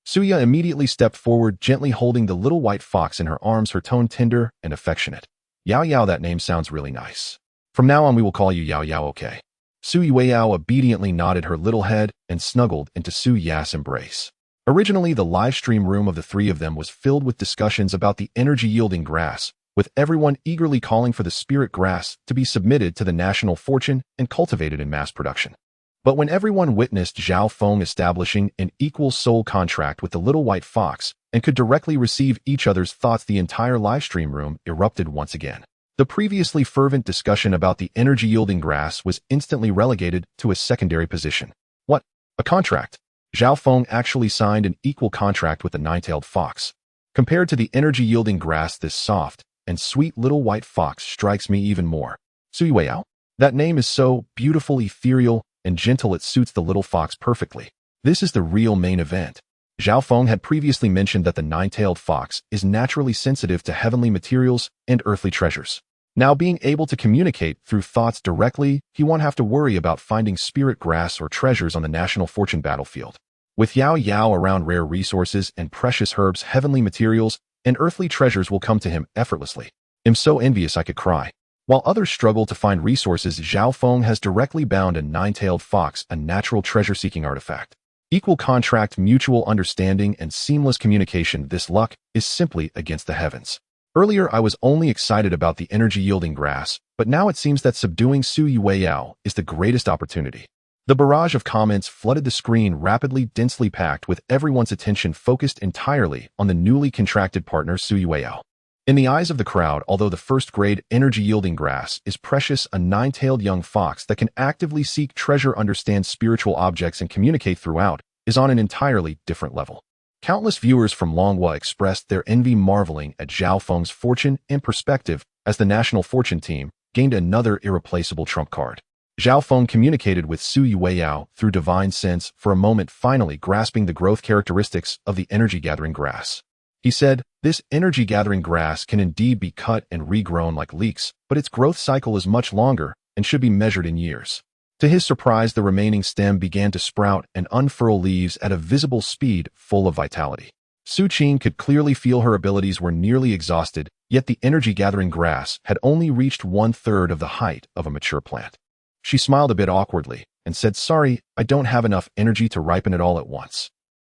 Suya immediately stepped forward, gently holding the little white fox in her arms, her tone tender and affectionate. Yao Yao, that name sounds really nice. From now on we will call you Yao Yao, okay? Su Yao obediently nodded her little head and snuggled into Su Ya's embrace. Originally, the live stream room of the three of them was filled with discussions about the energy-yielding grass, with everyone eagerly calling for the spirit grass to be submitted to the national fortune and cultivated in mass production. But when everyone witnessed Zhao Feng establishing an equal soul contract with the little white fox and could directly receive each other's thoughts, the entire livestream room erupted once again. The previously fervent discussion about the energy-yielding grass was instantly relegated to a secondary position. What? A contract? Zhao Feng actually signed an equal contract with the nine-tailed fox. Compared to the energy-yielding grass, this soft and sweet little white fox strikes me even more. Su Yao? That name is so beautiful, ethereal, and gentle, it suits the little fox perfectly. This is the real main event. Zhao Feng had previously mentioned that the nine-tailed fox is naturally sensitive to heavenly materials and earthly treasures. Now being able to communicate through thoughts directly, he won't have to worry about finding spirit grass or treasures on the national fortune battlefield. With Yao Yao around rare resources and precious herbs, heavenly materials, and earthly treasures will come to him effortlessly. I'm so envious I could cry. While others struggle to find resources, Zhao Feng has directly bound a nine-tailed fox, a natural treasure-seeking artifact. Equal contract, mutual understanding, and seamless communication. This luck is simply against the heavens. Earlier, I was only excited about the energy-yielding grass, but now it seems that subduing Su Yueyao is the greatest opportunity. The barrage of comments flooded the screen, rapidly, densely packed, with everyone's attention focused entirely on the newly contracted partner Su Yueyao. In the eyes of the crowd, although the first-grade energy-yielding grass is precious, a nine-tailed young fox that can actively seek treasure, understand spiritual objects, and communicate throughout is on an entirely different level. Countless viewers from Longhua expressed their envy, marveling at Zhao Feng's fortune and perspective as the national fortune team gained another irreplaceable trump card. Zhao Feng communicated with Su Yueyao through divine sense for a moment, finally grasping the growth characteristics of the energy-gathering grass. He said, "This energy-gathering grass can indeed be cut and regrown like leeks, but its growth cycle is much longer and should be measured in years." To his surprise, the remaining stem began to sprout and unfurl leaves at a visible speed, full of vitality. Xu Qing could clearly feel her abilities were nearly exhausted, yet the energy-gathering grass had only reached 1/3 of the height of a mature plant. She smiled a bit awkwardly and said, "Sorry, I don't have enough energy to ripen it all at once."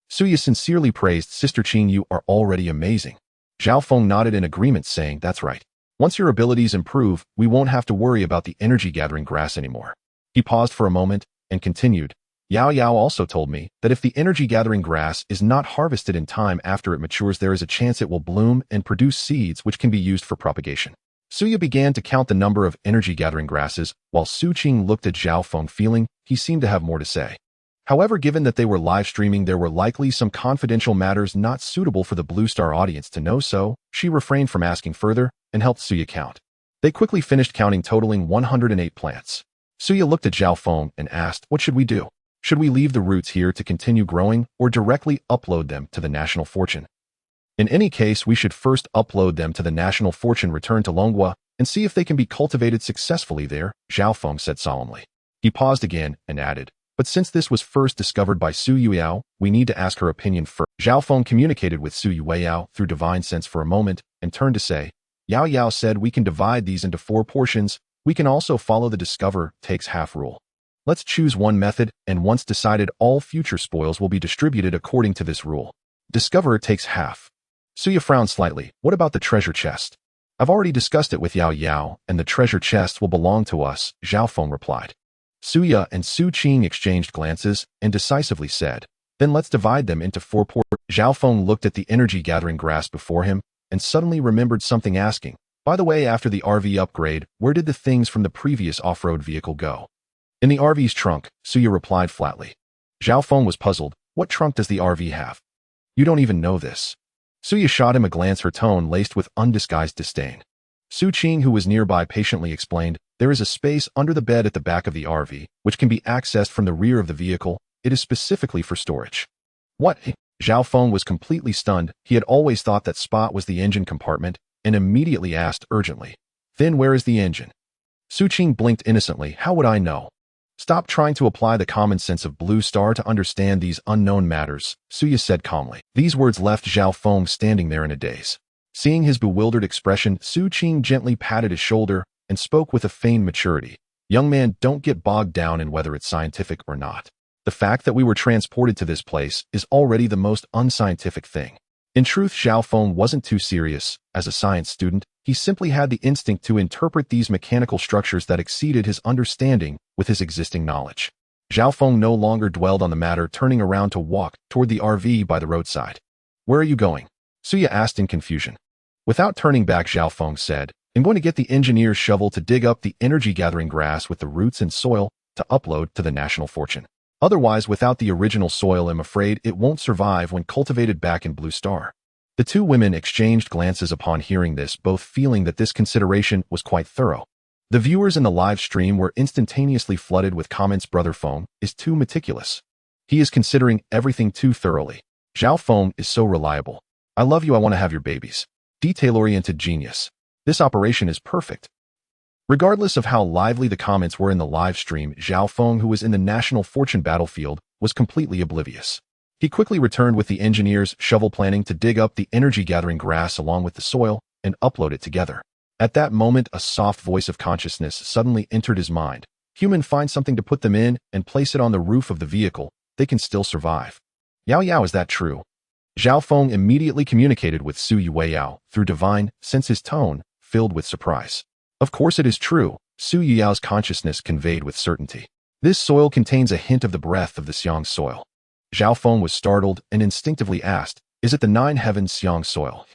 Suya sincerely praised Sister Qing, "You are already amazing." Zhao Feng nodded in agreement, saying, "That's right. Once your abilities improve, we won't have to worry about the energy-gathering grass anymore." He paused for a moment and continued, "Yao Yao also told me that if the energy-gathering grass is not harvested in time after it matures, there is a chance it will bloom and produce seeds which can be used for propagation." Suya began to count the number of energy-gathering grasses, while Xu Qing looked at Zhao Feng, feeling he seemed to have more to say. However, given that they were live streaming, there were likely some confidential matters not suitable for the Blue Star audience to know, so she refrained from asking further and helped Suya count. They quickly finished counting, totaling 108 plants. Suya looked at Zhao Feng and asked, "What should we do? Should we leave the roots here to continue growing or directly upload them to the national fortune?" "In any case, we should first upload them to the national fortune, return to Longhua, and see if they can be cultivated successfully there," Zhao Feng said solemnly. He paused again and added, "But since this was first discovered by Su Yueyao, we need to ask her opinion first." Zhao Feng communicated with Su Yueyao through divine sense for a moment and turned to say, "Yao Yao said we can divide these into 4 portions. We can also follow the discover takes half rule. Let's choose one method, and once decided, all future spoils will be distributed according to this rule. Discover takes half." Suya frowned slightly. "What about the treasure chest?" "I've already discussed it with Yao Yao, and the treasure chest will belong to us," Zhao Feng replied. Suya and Xu Qing exchanged glances and decisively said, "Then let's divide them into 4 portions." Zhao Feng looked at the energy-gathering grass before him and suddenly remembered something, asking, "By the way, after the RV upgrade, where did the things from the previous off-road vehicle go?" "In the RV's trunk," Suya replied flatly. Zhao Feng was puzzled. "What trunk does the RV have? You don't even know this." Suya shot him a glance, her tone laced with undisguised disdain. Xu Qing, who was nearby, patiently explained, "There is a space under the bed at the back of the RV, which can be accessed from the rear of the vehicle. It is specifically for storage." "What?" Zhao Feng was completely stunned. He had always thought that spot was the engine compartment, and immediately asked urgently, "Then where is the engine?" Xu Qing blinked innocently. "How would I know?" "Stop trying to apply the common sense of Blue Star to understand these unknown matters," Suya said calmly. These words left Zhao Feng standing there in a daze. Seeing his bewildered expression, Xu Qing gently patted his shoulder and spoke with a feigned maturity. "Young man, don't get bogged down in whether it's scientific or not. The fact that we were transported to this place is already the most unscientific thing." In truth, Zhao Feng wasn't too serious. As a science student, he simply had the instinct to interpret these mechanical structures that exceeded his understanding with his existing knowledge. Zhao Feng no longer dwelled on the matter, turning around to walk toward the RV by the roadside. "Where are you going?" Suya asked in confusion. Without turning back, Zhao Feng said, "I'm going to get the engineer's shovel to dig up the energy-gathering grass with the roots and soil to upload to the national fortune. Otherwise, without the original soil, I'm afraid it won't survive when cultivated back in Blue Star." The two women exchanged glances upon hearing this, both feeling that this consideration was quite thorough. The viewers in the live stream were instantaneously flooded with comments. "Brother Feng is too meticulous. He is considering everything too thoroughly." Zhao Feng is so reliable. I love you, I want to have your babies. Detail-oriented genius. This operation is perfect. Regardless of how lively the comments were in the live stream, Zhao Feng, who was in the National Fortune battlefield, was completely oblivious. He quickly returned with the engineer's shovel planning to dig up the energy-gathering grass along with the soil and upload it together. At that moment, a soft voice of consciousness suddenly entered his mind. Human, find something to put them in and place it on the roof of the vehicle. They can still survive. Yao Yao, is that true? Zhao Feng immediately communicated with Xu Yueyao through divine, since his tone filled with surprise. Of course it is true, Xu Yuyao's consciousness conveyed with certainty. This soil contains a hint of the breath of the Xiang soil. Zhao Feng was startled and instinctively asked, is it the Nine Heavens Xiang soil?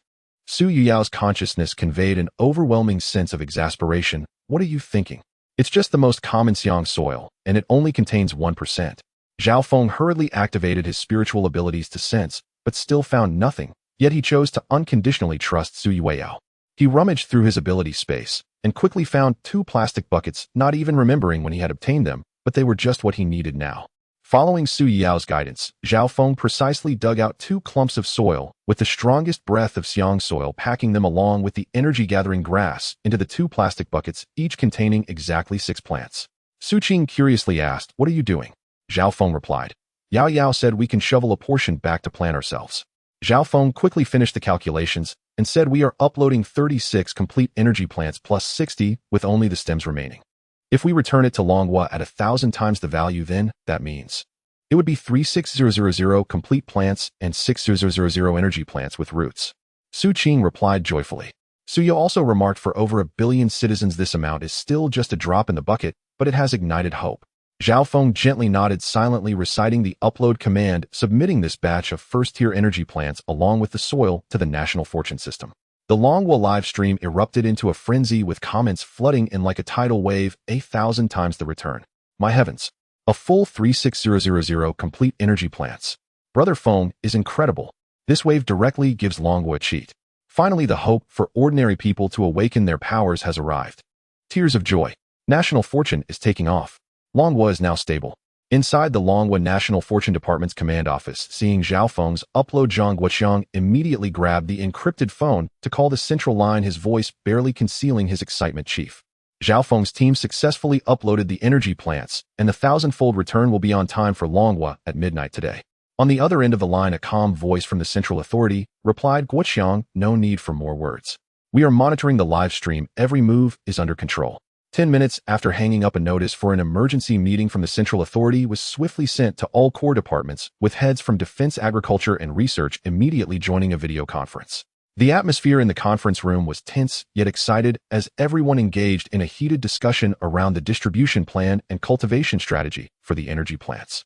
Xu Yuyao's consciousness conveyed an overwhelming sense of exasperation. What are you thinking? It's just the most common Xiang soil, and it only contains 1%. Zhao Feng hurriedly activated his spiritual abilities to sense, but still found nothing, yet he chose to unconditionally trust Xu Yueyao. He rummaged through his ability space, and quickly found 2 plastic buckets, not even remembering when he had obtained them, but they were just what he needed now. Following Xu Yuyao's guidance, Zhao Feng precisely dug out 2 clumps of soil, with the strongest breath of Xiang soil packing them along with the energy-gathering grass into the 2 plastic buckets, each containing exactly 6 plants. Xu Qing curiously asked, what are you doing? Zhao Feng replied. Yao Yao said we can shovel a portion back to plant ourselves. Zhao Feng quickly finished the calculations and said we are uploading 36 complete energy plants plus 60 with only the stems remaining. If we return it to Longhua at 1,000 times the value, then that means it would be 36000 complete plants and 6000 energy plants with roots. Xu Qing replied joyfully. Suyo also remarked, for over 1 billion citizens this amount is still just a drop in the bucket, but it has ignited hope. Zhao Feng gently nodded, silently reciting the upload command, submitting this batch of first-tier energy plants along with the soil to the National Fortune System. The Longhua live stream erupted into a frenzy with comments flooding in like a tidal wave, 1,000 times the return. My heavens! A full 36000 complete energy plants. Brother Feng is incredible. This wave directly gives Longhua a cheat. Finally, the hope for ordinary people to awaken their powers has arrived. Tears of joy. National Fortune is taking off. Longhua is now stable. Inside the Longhua National Fortune Department's command office, seeing Zhao Feng's upload, Zhang Guoqiang immediately grabbed the encrypted phone to call the central line, his voice barely concealing his excitement. Chief, Zhao Feng's team successfully uploaded the energy plants, and the 1,000-fold return will be on time for Longhua at midnight today. On the other end of the line, a calm voice from the central authority replied, Guoqiang, no need for more words. We are monitoring the live stream. Every move is under control. 10 minutes after hanging up, a notice for an emergency meeting from the Central Authority was swiftly sent to all core departments, with heads from Defense, Agriculture, and Research immediately joining a video conference. The atmosphere in the conference room was tense yet excited as everyone engaged in a heated discussion around the distribution plan and cultivation strategy for the energy plants.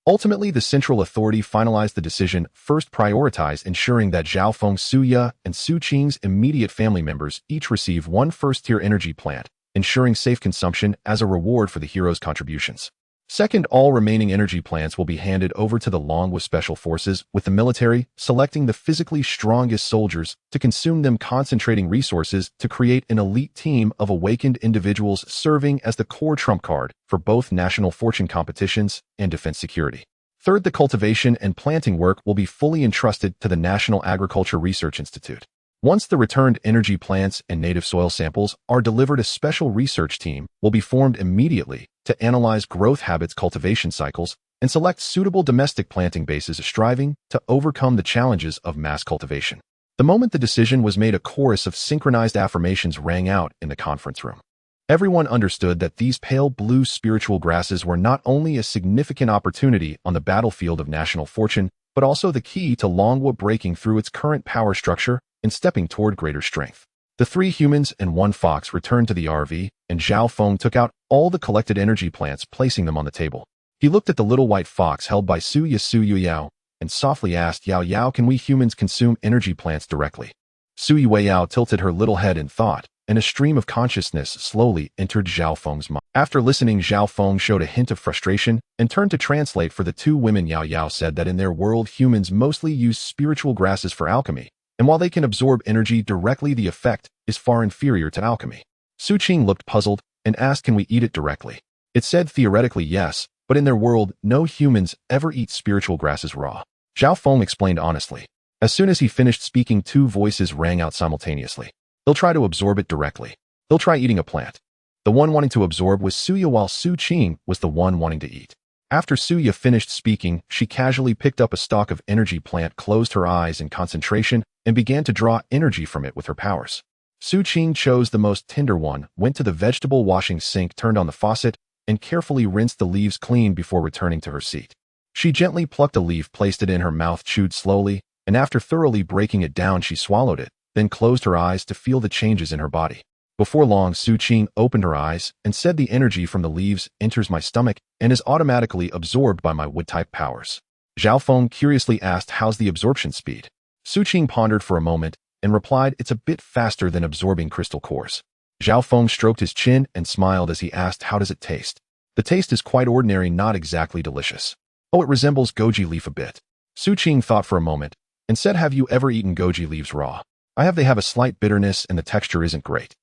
Ultimately, the Central Authority finalized the decision, first prioritized ensuring that Zhao Feng, Xu Yu, and Xu Qing's immediate family members each receive 1 first-tier energy plant, ensuring safe consumption as a reward for the hero's contributions. Second, all remaining energy plants will be handed over to the Longhua Special Forces, with the military selecting the physically strongest soldiers to consume them, concentrating resources to create an elite team of awakened individuals serving as the core trump card for both national fortune competitions and defense security. Third, the cultivation and planting work will be fully entrusted to the National Agriculture Research Institute. Once the returned energy plants and native soil samples are delivered, a special research team will be formed immediately to analyze growth habits, cultivation cycles, and select suitable domestic planting bases, striving to overcome the challenges of mass cultivation. The moment the decision was made, a chorus of synchronized affirmations rang out in the conference room. Everyone understood that these pale blue spiritual grasses were not only a significant opportunity on the battlefield of national fortune, but also the key to Longhua breaking through its current power structure and stepping toward greater strength. The 3 humans and 1 fox returned to the RV, and Zhao Feng took out all the collected energy plants, placing them on the table. He looked at the little white fox held by Xu Yueyao and softly asked, Yao Yao, can we humans consume energy plants directly? Xu Yueyao tilted her little head in thought, and a stream of consciousness slowly entered Zhao Feng's mind. After listening, Zhao Feng showed a hint of frustration and turned to translate for the 2 women. Yao Yao said that in their world, humans mostly use spiritual grasses for alchemy, and while they can absorb energy directly, the effect is far inferior to alchemy. Xu Qing looked puzzled and asked, can we eat it directly? It said theoretically yes, but in their world, no humans ever eat spiritual grasses raw. Zhao Feng explained honestly. As soon as he finished speaking, two voices rang out simultaneously. They'll try to absorb it directly. They'll try eating a plant. The one wanting to absorb was Suya, while Xu Qing was the one wanting to eat. After Suya finished speaking, she casually picked up a stalk of energy plant, closed her eyes in concentration, and began to draw energy from it with her powers. Xu Qing chose the most tender one, went to the vegetable washing sink, turned on the faucet, and carefully rinsed the leaves clean before returning to her seat. She gently plucked a leaf, placed it in her mouth, chewed slowly, and after thoroughly breaking it down, she swallowed it, then closed her eyes to feel the changes in her body. Before long, Xu Qing opened her eyes and said, "The energy from the leaves enters my stomach and is automatically absorbed by my wood-type powers." Zhao Feng curiously asked, "How's the absorption speed?" Xu Qing pondered for a moment and replied, "It's a bit faster than absorbing crystal cores." Zhao Feng stroked his chin and smiled as he asked, "How does it taste?" "The taste is quite ordinary, not exactly delicious." "Oh, it resembles goji leaf a bit." Xu Qing thought for a moment and said, "Have you ever eaten goji leaves raw?" "I have. They have a slight bitterness and the texture isn't great."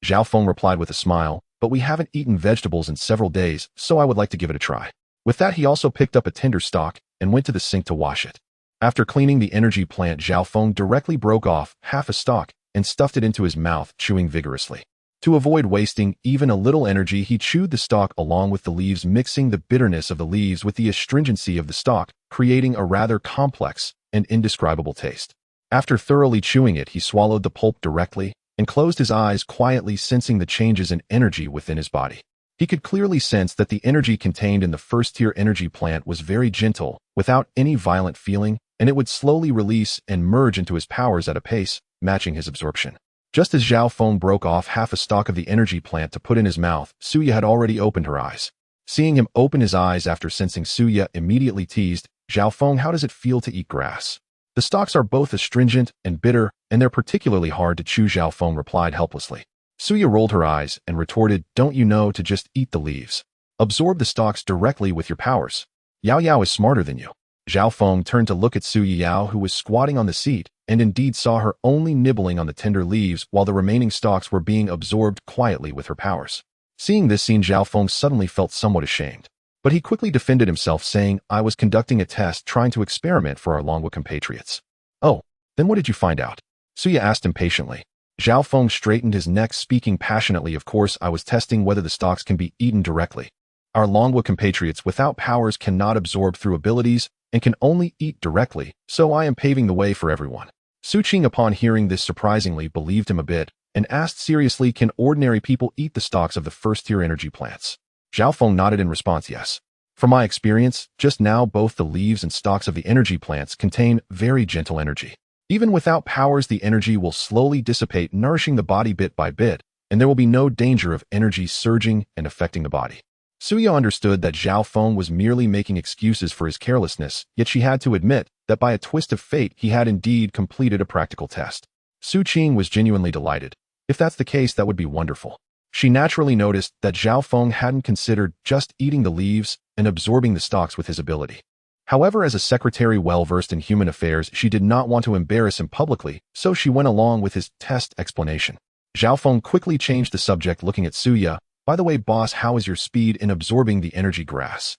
Zhao Feng replied with a smile, "But we haven't eaten vegetables in several days, so I would like to give it a try." With that, he also picked up a tender stalk and went to the sink to wash it. After cleaning the energy plant, Zhao Feng directly broke off half a stalk and stuffed it into his mouth, chewing vigorously. To avoid wasting even a little energy, he chewed the stalk along with the leaves, mixing the bitterness of the leaves with the astringency of the stalk, creating a rather complex and indescribable taste. After thoroughly chewing it, he swallowed the pulp directly and closed his eyes quietly, sensing the changes in energy within his body. He could clearly sense that the energy contained in the first-tier energy plant was very gentle, without any violent feeling, and it would slowly release and merge into his powers at a pace matching his absorption. Just as Zhao Feng broke off half a stalk of the energy plant to put in his mouth, Suya had already opened her eyes. Seeing him open his eyes after sensing Suya, immediately teased, "Zhao Feng, how does it feel to eat grass?" "The stalks are both astringent and bitter, and they're particularly hard to chew," Zhao Feng replied helplessly. Suya rolled her eyes and retorted, "Don't you know to just eat the leaves? Absorb the stalks directly with your powers. Yao Yao is smarter than you." Zhao Feng turned to look at Suya Yao, who was squatting on the seat, and indeed saw her only nibbling on the tender leaves while the remaining stalks were being absorbed quietly with her powers. Seeing this scene, Zhao Feng suddenly felt somewhat ashamed. But he quickly defended himself, saying, "I was conducting a test, trying to experiment for our Longwa compatriots." "Oh, then what did you find out?" Suya asked impatiently. Zhao Feng straightened his neck, speaking passionately, "Of course, I was testing whether the stalks can be eaten directly. Our Longwa compatriots without powers cannot absorb through abilities and can only eat directly, so I am paving the way for everyone." Xu Qing, upon hearing this, surprisingly believed him a bit and asked seriously, "Can ordinary people eat the stalks of the first-tier energy plants?" Zhao Feng nodded in response, "Yes. From my experience, just now both the leaves and stalks of the energy plants contain very gentle energy. Even without powers, the energy will slowly dissipate, nourishing the body bit by bit, and there will be no danger of energy surging and affecting the body." Suya understood that Zhao Feng was merely making excuses for his carelessness, yet she had to admit that by a twist of fate, he had indeed completed a practical test. Xu Qing was genuinely delighted. If that's the case, that would be wonderful. She naturally noticed that Zhao Feng hadn't considered just eating the leaves and absorbing the stalks with his ability. However, as a secretary well-versed in human affairs, she did not want to embarrass him publicly, so she went along with his test explanation. Zhao Feng quickly changed the subject, looking at Suya. "By the way, boss, how is your speed in absorbing the energy grass?"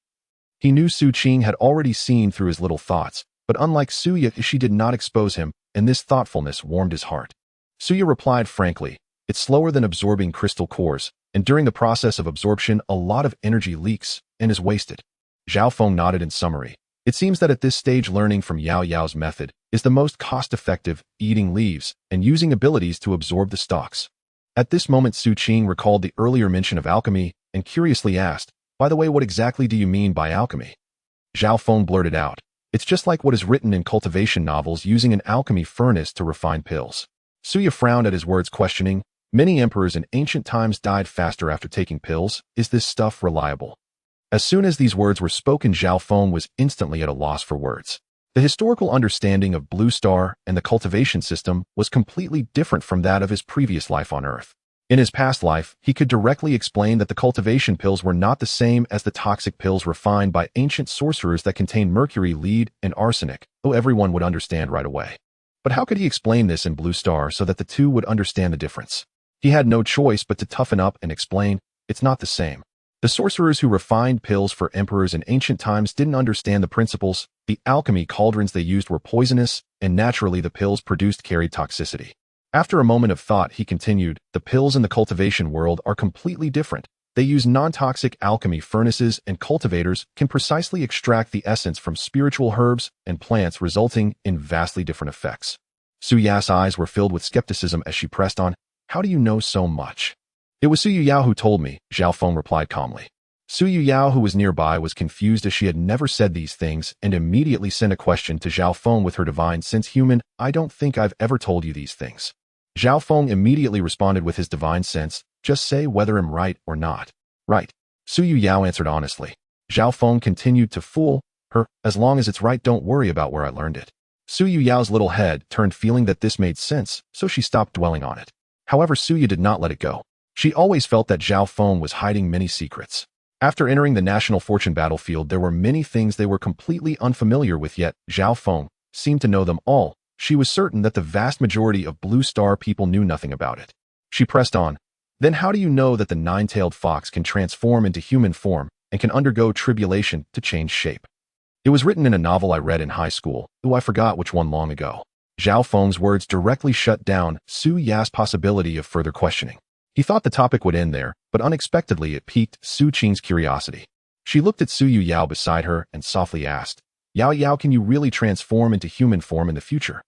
He knew Xu Qing had already seen through his little thoughts, but unlike Suya, she did not expose him, and this thoughtfulness warmed his heart. Suya replied frankly, "It's slower than absorbing crystal cores, and during the process of absorption, a lot of energy leaks and is wasted." Zhao Feng nodded in summary. It seems that at this stage, learning from Yao Yao's method is the most cost-effective, eating leaves and using abilities to absorb the stalks. At this moment, Xu Qing recalled the earlier mention of alchemy and curiously asked, "By the way, what exactly do you mean by alchemy?" Zhao Feng blurted out, "It's just like what is written in Cultivation novels, using an alchemy furnace to refine pills." Suya frowned at his words, questioning, "Many emperors in ancient times died faster after taking pills. Is this stuff reliable?" As soon as these words were spoken, Zhao Feng was instantly at a loss for words. The historical understanding of Blue Star and the cultivation system was completely different from that of his previous life on Earth. In his past life, he could directly explain that the cultivation pills were not the same as the toxic pills refined by ancient sorcerers that contain mercury, lead, and arsenic, though everyone would understand right away. But how could he explain this in Blue Star so that the two would understand the difference? He had no choice but to toughen up and explain, "It's not the same. The sorcerers who refined pills for emperors in ancient times didn't understand the principles, The alchemy cauldrons they used were poisonous, and naturally the pills produced carried toxicity. After a moment of thought, he continued, the pills in the cultivation world are completely different. They use non-toxic alchemy furnaces, and cultivators can precisely extract the essence from spiritual herbs and plants, resulting in vastly different effects. Su Ya's eyes were filled with skepticism as she pressed on, how do you know so much? It was Su Yao who told me, Zhao Feng replied calmly. Su Yao, who was nearby, was confused as she had never said these things and immediately sent a question to Zhao Feng with her divine sense. Human, I don't think I've ever told you these things. Zhao Feng immediately responded with his divine sense, just say whether I'm right or not. Right. Su Yao answered honestly. Zhao Feng continued to fool her, as long as it's right, don't worry about where I learned it. Su Yao's little head turned, feeling that this made sense, so she stopped dwelling on it. However, Su Ya did not let it go. She always felt that Zhao Feng was hiding many secrets. After entering the national fortune battlefield, there were many things they were completely unfamiliar with, yet Zhao Feng seemed to know them all. She was certain that the vast majority of Blue Star people knew nothing about it. She pressed on. Then how do you know that the nine-tailed fox can transform into human form and can undergo tribulation to change shape? It was written in a novel I read in high school, though I forgot which one long ago. Zhao Feng's words directly shut down Su Ya's possibility of further questioning. He thought the topic would end there, but unexpectedly it piqued Xu Qing's curiosity. She looked at Su Yao beside her and softly asked, Yao, can you really transform into human form in the future?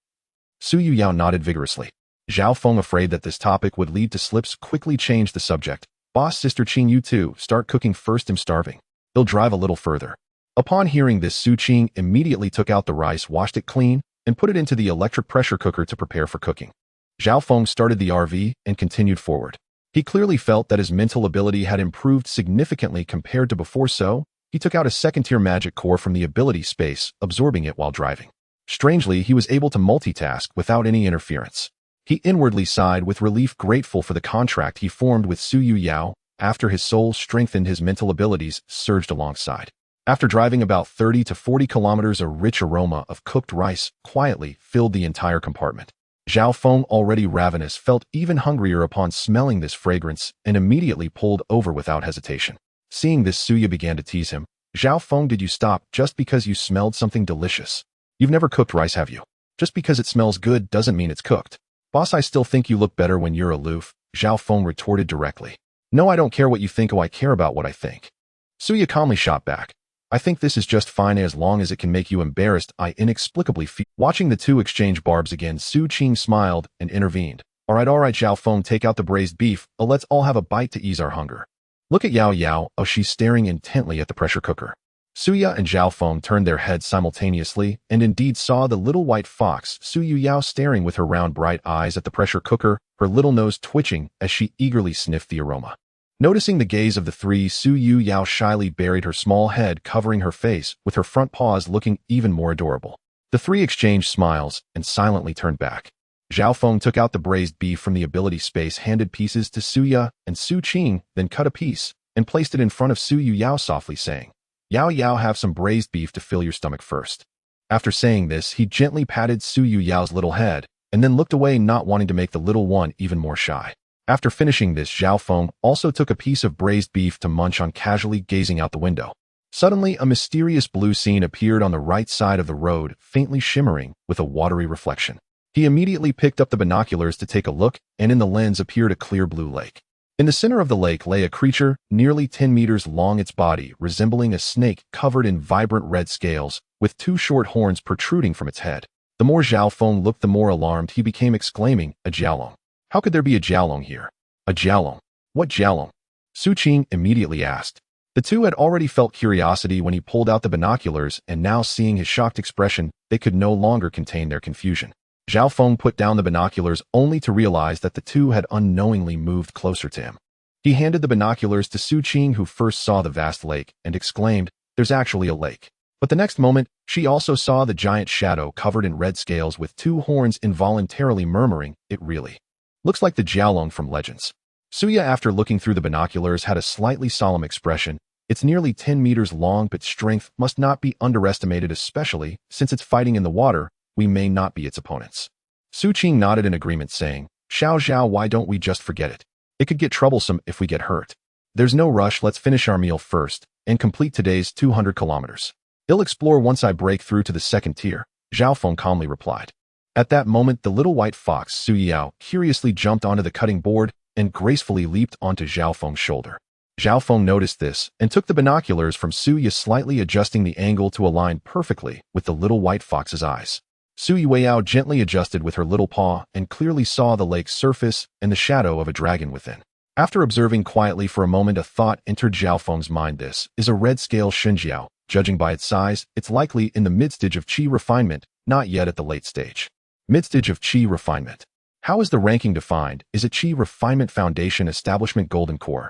Su Yao nodded vigorously. Zhao Feng, afraid that this topic would lead to slips, quickly changed the subject. Boss sister Qing, you too, start cooking first, I'm starving. They'll drive a little further. Upon hearing this, Xu Qing immediately took out the rice, washed it clean, and put it into the electric pressure cooker to prepare for cooking. Zhao Feng started the RV and continued forward. He clearly felt that his mental ability had improved significantly compared to before, so he took out a second-tier magic core from the ability space, absorbing it while driving. Strangely, he was able to multitask without any interference. He inwardly sighed with relief, grateful for the contract he formed with Su Yao. After his soul strengthened, his mental abilities surged alongside. After driving about 30 to 40 kilometers, a rich aroma of cooked rice quietly filled the entire compartment. Zhao Feng, already ravenous, felt even hungrier upon smelling this fragrance and immediately pulled over without hesitation. Seeing this, Su Ya began to tease him. Zhao Feng, did you stop just because you smelled something delicious? You've never cooked rice, have you? Just because it smells good doesn't mean it's cooked. Boss, I still think you look better when you're aloof, Zhao Feng retorted directly. No, I don't care what you think. Oh, I care about what I think. Su Ya calmly shot back. I think this is just fine as long as it can make you embarrassed. I inexplicably feel. Watching the two exchange barbs again, Xu Qing smiled and intervened. All right, Zhao Feng, take out the braised beef. Let's all have a bite to ease our hunger. Look at Yao. Oh, she's staring intently at the pressure cooker. Su Ya and Zhao Feng turned their heads simultaneously and indeed saw the little white fox, Su Yao, staring with her round bright eyes at the pressure cooker, her little nose twitching as she eagerly sniffed the aroma. Noticing the gaze of the three, Su Yao shyly buried her small head, covering her face, with her front paws looking even more adorable. The three exchanged smiles and silently turned back. Zhao Feng took out the braised beef from the ability space, handed pieces to Su Ya and Xu Qing, then cut a piece and placed it in front of Su Yao, softly saying, Yao, have some braised beef to fill your stomach first. After saying this, he gently patted Su Yao's little head and then looked away, not wanting to make the little one even more shy. After finishing this, Zhao Feng also took a piece of braised beef to munch on, casually gazing out the window. Suddenly, a mysterious blue scene appeared on the right side of the road, faintly shimmering with a watery reflection. He immediately picked up the binoculars to take a look, and in the lens appeared a clear blue lake. In the center of the lake lay a creature, nearly 10 meters long, its body resembling a snake covered in vibrant red scales, with two short horns protruding from its head. The more Zhao Feng looked, the more alarmed he became, exclaiming, a jiaolong. How could there be a jiaolong here? A jiaolong? What jiaolong? Xu Qing immediately asked. The two had already felt curiosity when he pulled out the binoculars, and now seeing his shocked expression, they could no longer contain their confusion. Zhao Feng put down the binoculars only to realize that the two had unknowingly moved closer to him. He handed the binoculars to Xu Qing, who first saw the vast lake, and exclaimed, there's actually a lake. But the next moment, she also saw the giant shadow covered in red scales with two horns, involuntarily murmuring, it really looks like the jiaolong from Legends. Su Ya, after looking through the binoculars, had a slightly solemn expression. It's nearly 10 meters long, but strength must not be underestimated, especially since it's fighting in the water. We may not be its opponents. Xu Qing nodded in agreement, saying, Zhao, why don't we just forget it? It could get troublesome if we get hurt. There's no rush, let's finish our meal first and complete today's 200 kilometers. I'll explore once I break through to the second tier, Zhao Feng calmly replied. At that moment, the little white fox, Su Yao, curiously jumped onto the cutting board and gracefully leaped onto Zhao Feng's shoulder. Zhao Feng noticed this and took the binoculars from Su Yao, slightly adjusting the angle to align perfectly with the little white fox's eyes. Su Yao gently adjusted with her little paw and clearly saw the lake's surface and the shadow of a dragon within. After observing quietly for a moment, a thought entered Zhao Feng's mind. This is a red scale Xinjiao. Judging by its size, it's likely in the mid-stage of qi refinement, not yet at the late stage. Mid-stage of qi refinement. How is the ranking defined? Is it qi refinement foundation establishment golden core?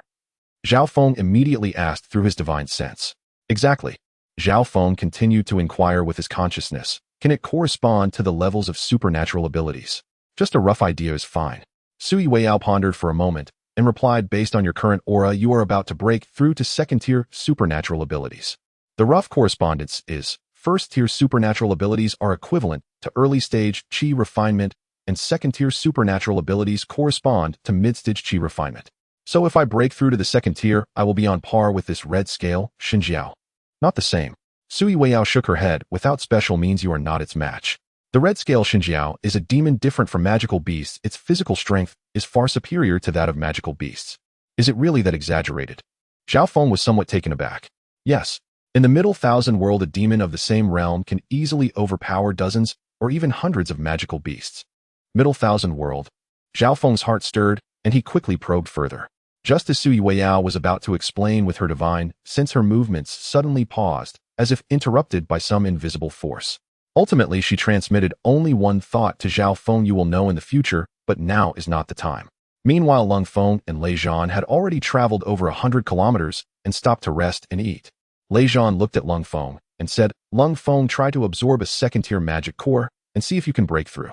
Zhao Feng immediately asked through his divine sense. Exactly. Zhao Feng continued to inquire with his consciousness. Can it correspond to the levels of supernatural abilities? Just a rough idea is fine. Su Yao pondered for a moment and replied, based on your current aura, you are about to break through to second-tier supernatural abilities. The rough correspondence is, first-tier supernatural abilities are equivalent to early-stage qi refinement, and second-tier supernatural abilities correspond to mid-stage qi refinement. So if I break through to the second tier, I will be on par with this red scale, Xinjiao. Not the same. Su Yao shook her head. Without special means, you are not its match. The red scale Xinjiao is a demon different from magical beasts. Its physical strength is far superior to that of magical beasts. Is it really that exaggerated? Zhao Feng was somewhat taken aback. Yes. In the middle thousand world, a demon of the same realm can easily overpower dozens or even hundreds of magical beasts. Middle thousand world. Zhao Feng's heart stirred, and he quickly probed further. Just as Su Yao was about to explain with her divine sense, her movements suddenly paused, as if interrupted by some invisible force. Ultimately, she transmitted only one thought to Zhao Feng: you will know in the future, but now is not the time. Meanwhile, Lung Feng and Lei Zhan had already traveled over 100 kilometers and stopped to rest and eat. Lei Zhan looked at Lung Feng and said, Lung Feng, try to absorb a second-tier magic core and see if you can break through.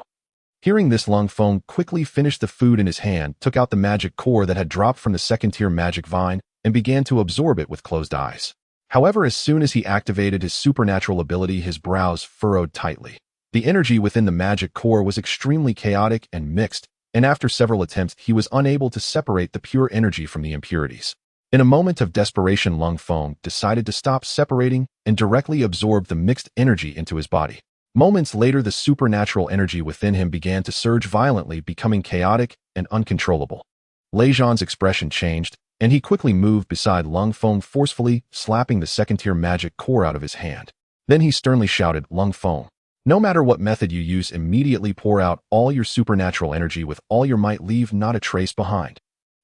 Hearing this, Lung Feng quickly finished the food in his hand, took out the magic core that had dropped from the second-tier magic vine, and began to absorb it with closed eyes. However, as soon as he activated his supernatural ability, his brows furrowed tightly. The energy within the magic core was extremely chaotic and mixed, and after several attempts, he was unable to separate the pure energy from the impurities. In a moment of desperation, Lung Feng decided to stop separating and directly absorb the mixed energy into his body. Moments later, the supernatural energy within him began to surge violently, becoming chaotic and uncontrollable. Lei Zhan's expression changed, and he quickly moved beside Lung Feng, forcefully slapping the second-tier magic core out of his hand. Then he sternly shouted, Lung Feng, no matter what method you use, immediately pour out all your supernatural energy with all your might, leave not a trace behind.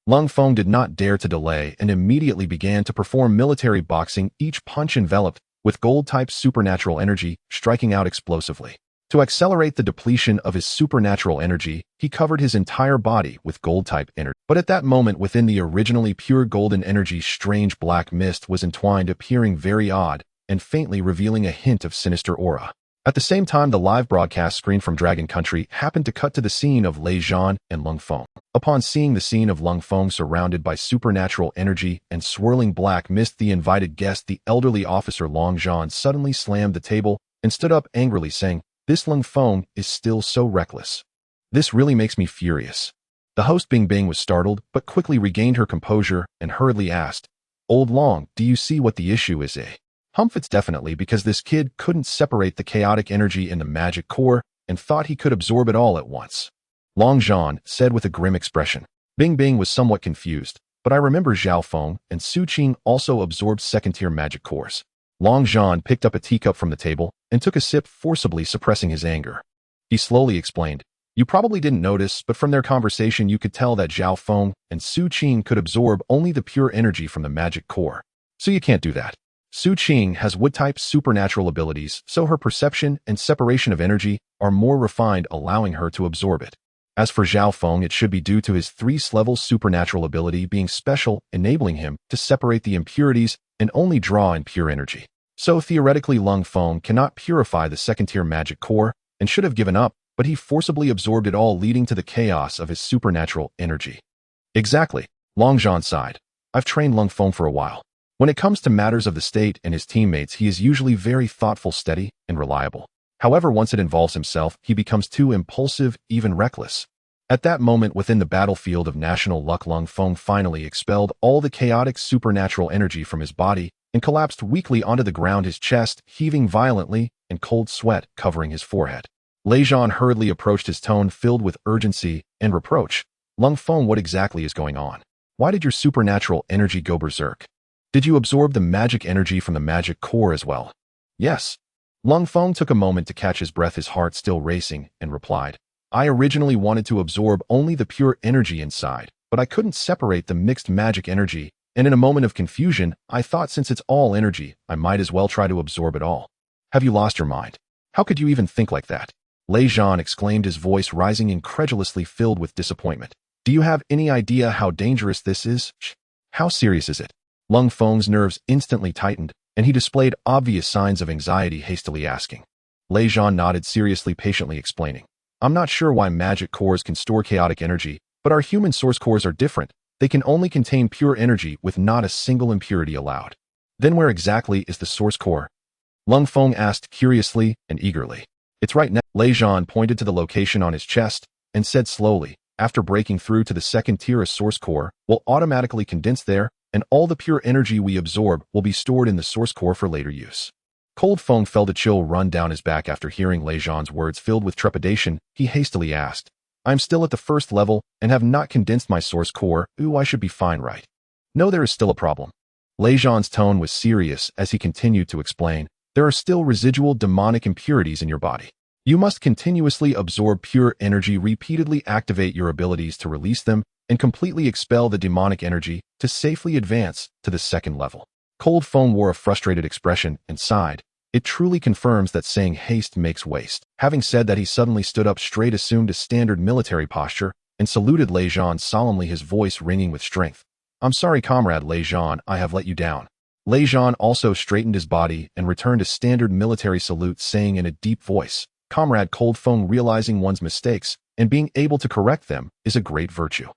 Lung Feng did not dare to delay and immediately began to perform military boxing, each punch enveloped with gold-type supernatural energy, striking out explosively. To accelerate the depletion of his supernatural energy, he covered his entire body with gold-type energy. But at that moment, within the originally pure golden energy, strange black mist was entwined, appearing very odd and faintly revealing a hint of sinister aura. At the same time, the live broadcast screen from Dragon Country happened to cut to the scene of Lei Zhan and Lung Feng. Upon seeing the scene of Lung Feng surrounded by supernatural energy and swirling black mist, the invited guest, the elderly officer Long Zhan, suddenly slammed the table and stood up angrily, saying, This Lung Feng is still so reckless. This really makes me furious. The host Bing Bing was startled, but quickly regained her composure and hurriedly asked, Old Long, do you see what the issue is, eh? It's definitely because this kid couldn't separate the chaotic energy in the magic core and thought he could absorb it all at once. Long Zhan said with a grim expression. Bing Bing was somewhat confused, but I remember Zhao Feng and Xu Qing also absorbed second-tier magic cores. Long Zhan picked up a teacup from the table and took a sip, forcibly suppressing his anger. He slowly explained, You probably didn't notice, but from their conversation you could tell that Zhao Feng and Xu Qing could absorb only the pure energy from the magic core. So you can't do that. Xu Qing has wood-type supernatural abilities, so her perception and separation of energy are more refined, allowing her to absorb it. As for Zhao Feng, it should be due to his 3th-level supernatural ability being special, enabling him to separate the impurities and only draw in pure energy. So theoretically, Lung Feng cannot purify the second-tier magic core and should have given up, but he forcibly absorbed it all, leading to the chaos of his supernatural energy. Exactly, Long Zhan sighed. I've trained Lung Feng for a while. When it comes to matters of the state and his teammates, he is usually very thoughtful, steady, and reliable. However, once it involves himself, he becomes too impulsive, even reckless. At that moment, within the battlefield of national luck, Lung Feng finally expelled all the chaotic supernatural energy from his body and collapsed weakly onto the ground, his chest heaving violently and cold sweat covering his forehead. Lei Zhan hurriedly approached, his tone filled with urgency and reproach. Lung Feng, what exactly is going on? Why did your supernatural energy go berserk? Did you absorb the magic energy from the magic core as well? Yes. Lung Feng took a moment to catch his breath, his heart still racing, and replied, I originally wanted to absorb only the pure energy inside, but I couldn't separate the mixed magic energy, and in a moment of confusion, I thought since it's all energy, I might as well try to absorb it all. Have you lost your mind? How could you even think like that? Lei Zhan exclaimed, his voice rising, incredulously filled with disappointment. Do you have any idea how dangerous this is? How serious is it? Lung Feng's nerves instantly tightened, and he displayed obvious signs of anxiety, hastily asking. Lei Zhan nodded seriously, patiently explaining. I'm not sure why magic cores can store chaotic energy, but our human source cores are different. They can only contain pure energy with not a single impurity allowed. Then where exactly is the source core? Lung Feng asked curiously and eagerly. It's right now. Lei Zhan pointed to the location on his chest and said slowly, after breaking through to the second tier, a source core will automatically condense there, and all the pure energy we absorb will be stored in the source core for later use. Cold Feng felt a chill run down his back after hearing Lei Zhan's words. Filled with trepidation, he hastily asked, I'm still at the first level and have not condensed my source core. Ooh, I should be fine, right? No, there is still a problem. Lei Zhan's tone was serious as he continued to explain, there are still residual demonic impurities in your body. You must continuously absorb pure energy, repeatedly activate your abilities to release them, and completely expel the demonic energy to safely advance to the second level. Cold Feng wore a frustrated expression and sighed. It truly confirms that saying haste makes waste. Having said that, he suddenly stood up straight, assumed a standard military posture, and saluted Lei Zhan solemnly, his voice ringing with strength. I'm sorry, comrade Lei Zhan, I have let you down. Lei Zhan also straightened his body and returned a standard military salute, saying in a deep voice, Comrade Cold Feng, realizing one's mistakes and being able to correct them is a great virtue.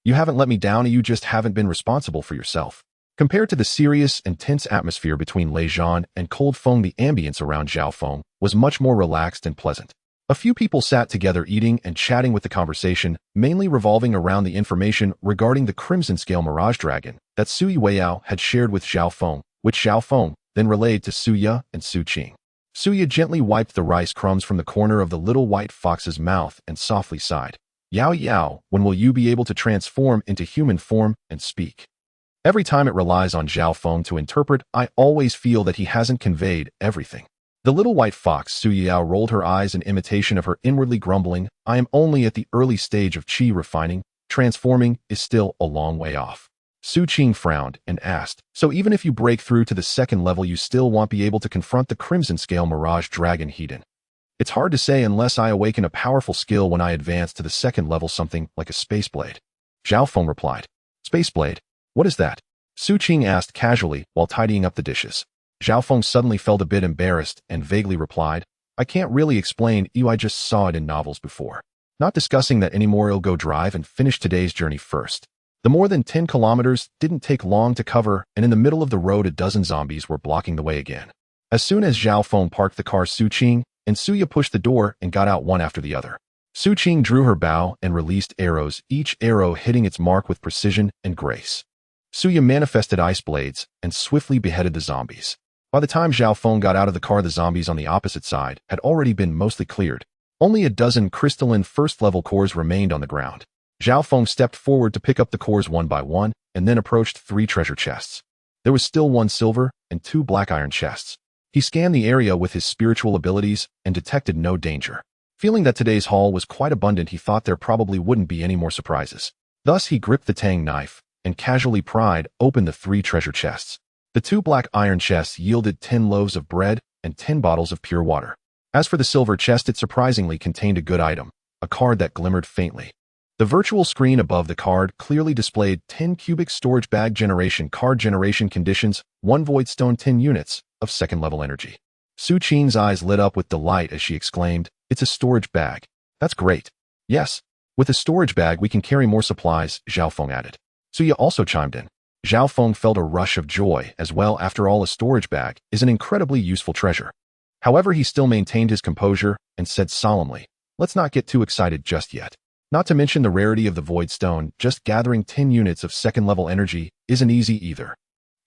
You haven't let me down, you just haven't been responsible for yourself. Compared to the serious and tense atmosphere between Lei Zhan and Cold Feng, the ambience around Zhao Feng was much more relaxed and pleasant. A few people sat together eating and chatting, with the conversation mainly revolving around the information regarding the Crimson Scale Mirage Dragon that Xu Weiyao had shared with Zhao Feng, which Zhao Feng then relayed to Xu Ye and Xu Qing. Xu Ye gently wiped the rice crumbs from the corner of the little white fox's mouth and softly sighed. Yao Yao, when will you be able to transform into human form and speak? Every time it relies on Zhao Feng to interpret, I always feel that he hasn't conveyed everything. The little white fox Xu Yao rolled her eyes in imitation of her, inwardly grumbling, I am only at the early stage of qi refining, transforming is still a long way off. Xu Qing frowned and asked, so even if you break through to the second level, you still won't be able to confront the Crimson Scale Mirage Dragon Hedon? It's hard to say unless I awaken a powerful skill when I advance to the second level, something like a space blade. Zhao Feng replied. Space blade? What is that? Xu Qing asked casually while tidying up the dishes. Zhao Feng suddenly felt a bit embarrassed and vaguely replied, I can't really explain you, I just saw it in novels before. Not discussing that anymore, I'll go drive and finish today's journey first. The more than 10 kilometers didn't take long to cover, and in the middle of the road a dozen zombies were blocking the way again. As soon as Zhao Feng parked the car, Xu Qing and Xu Ye pushed the door and got out one after the other. Xu Qing drew her bow and released arrows, each arrow hitting its mark with precision and grace. Xu Ye manifested ice blades and swiftly beheaded the zombies. By the time Zhao Feng got out of the car, the zombies on the opposite side had already been mostly cleared. Only a dozen crystalline first-level cores remained on the ground. Zhao Feng stepped forward to pick up the cores one by one and then approached 3 treasure chests. There was still 1 silver and 2 black iron chests. He scanned the area with his spiritual abilities and detected no danger. Feeling that today's haul was quite abundant, he thought there probably wouldn't be any more surprises. Thus, he gripped the tang knife and casually pried open the 3 treasure chests. The 2 black iron chests yielded 10 loaves of bread and 10 bottles of pure water. As for the silver chest, it surprisingly contained a good item, a card that glimmered faintly. The virtual screen above the card clearly displayed 10 cubic storage bag generation card generation conditions, 1 void stone, 10 units of second-level energy. Xu Qing's eyes lit up with delight as she exclaimed, it's a storage bag. That's great. Yes, with a storage bag we can carry more supplies, Zhao Feng added. Xu Ye also chimed in. Zhao Feng felt a rush of joy as well. After all, a storage bag is an incredibly useful treasure. However, he still maintained his composure and said solemnly, let's not get too excited just yet. Not to mention the rarity of the void stone, just gathering 10 units of second-level energy isn't easy either.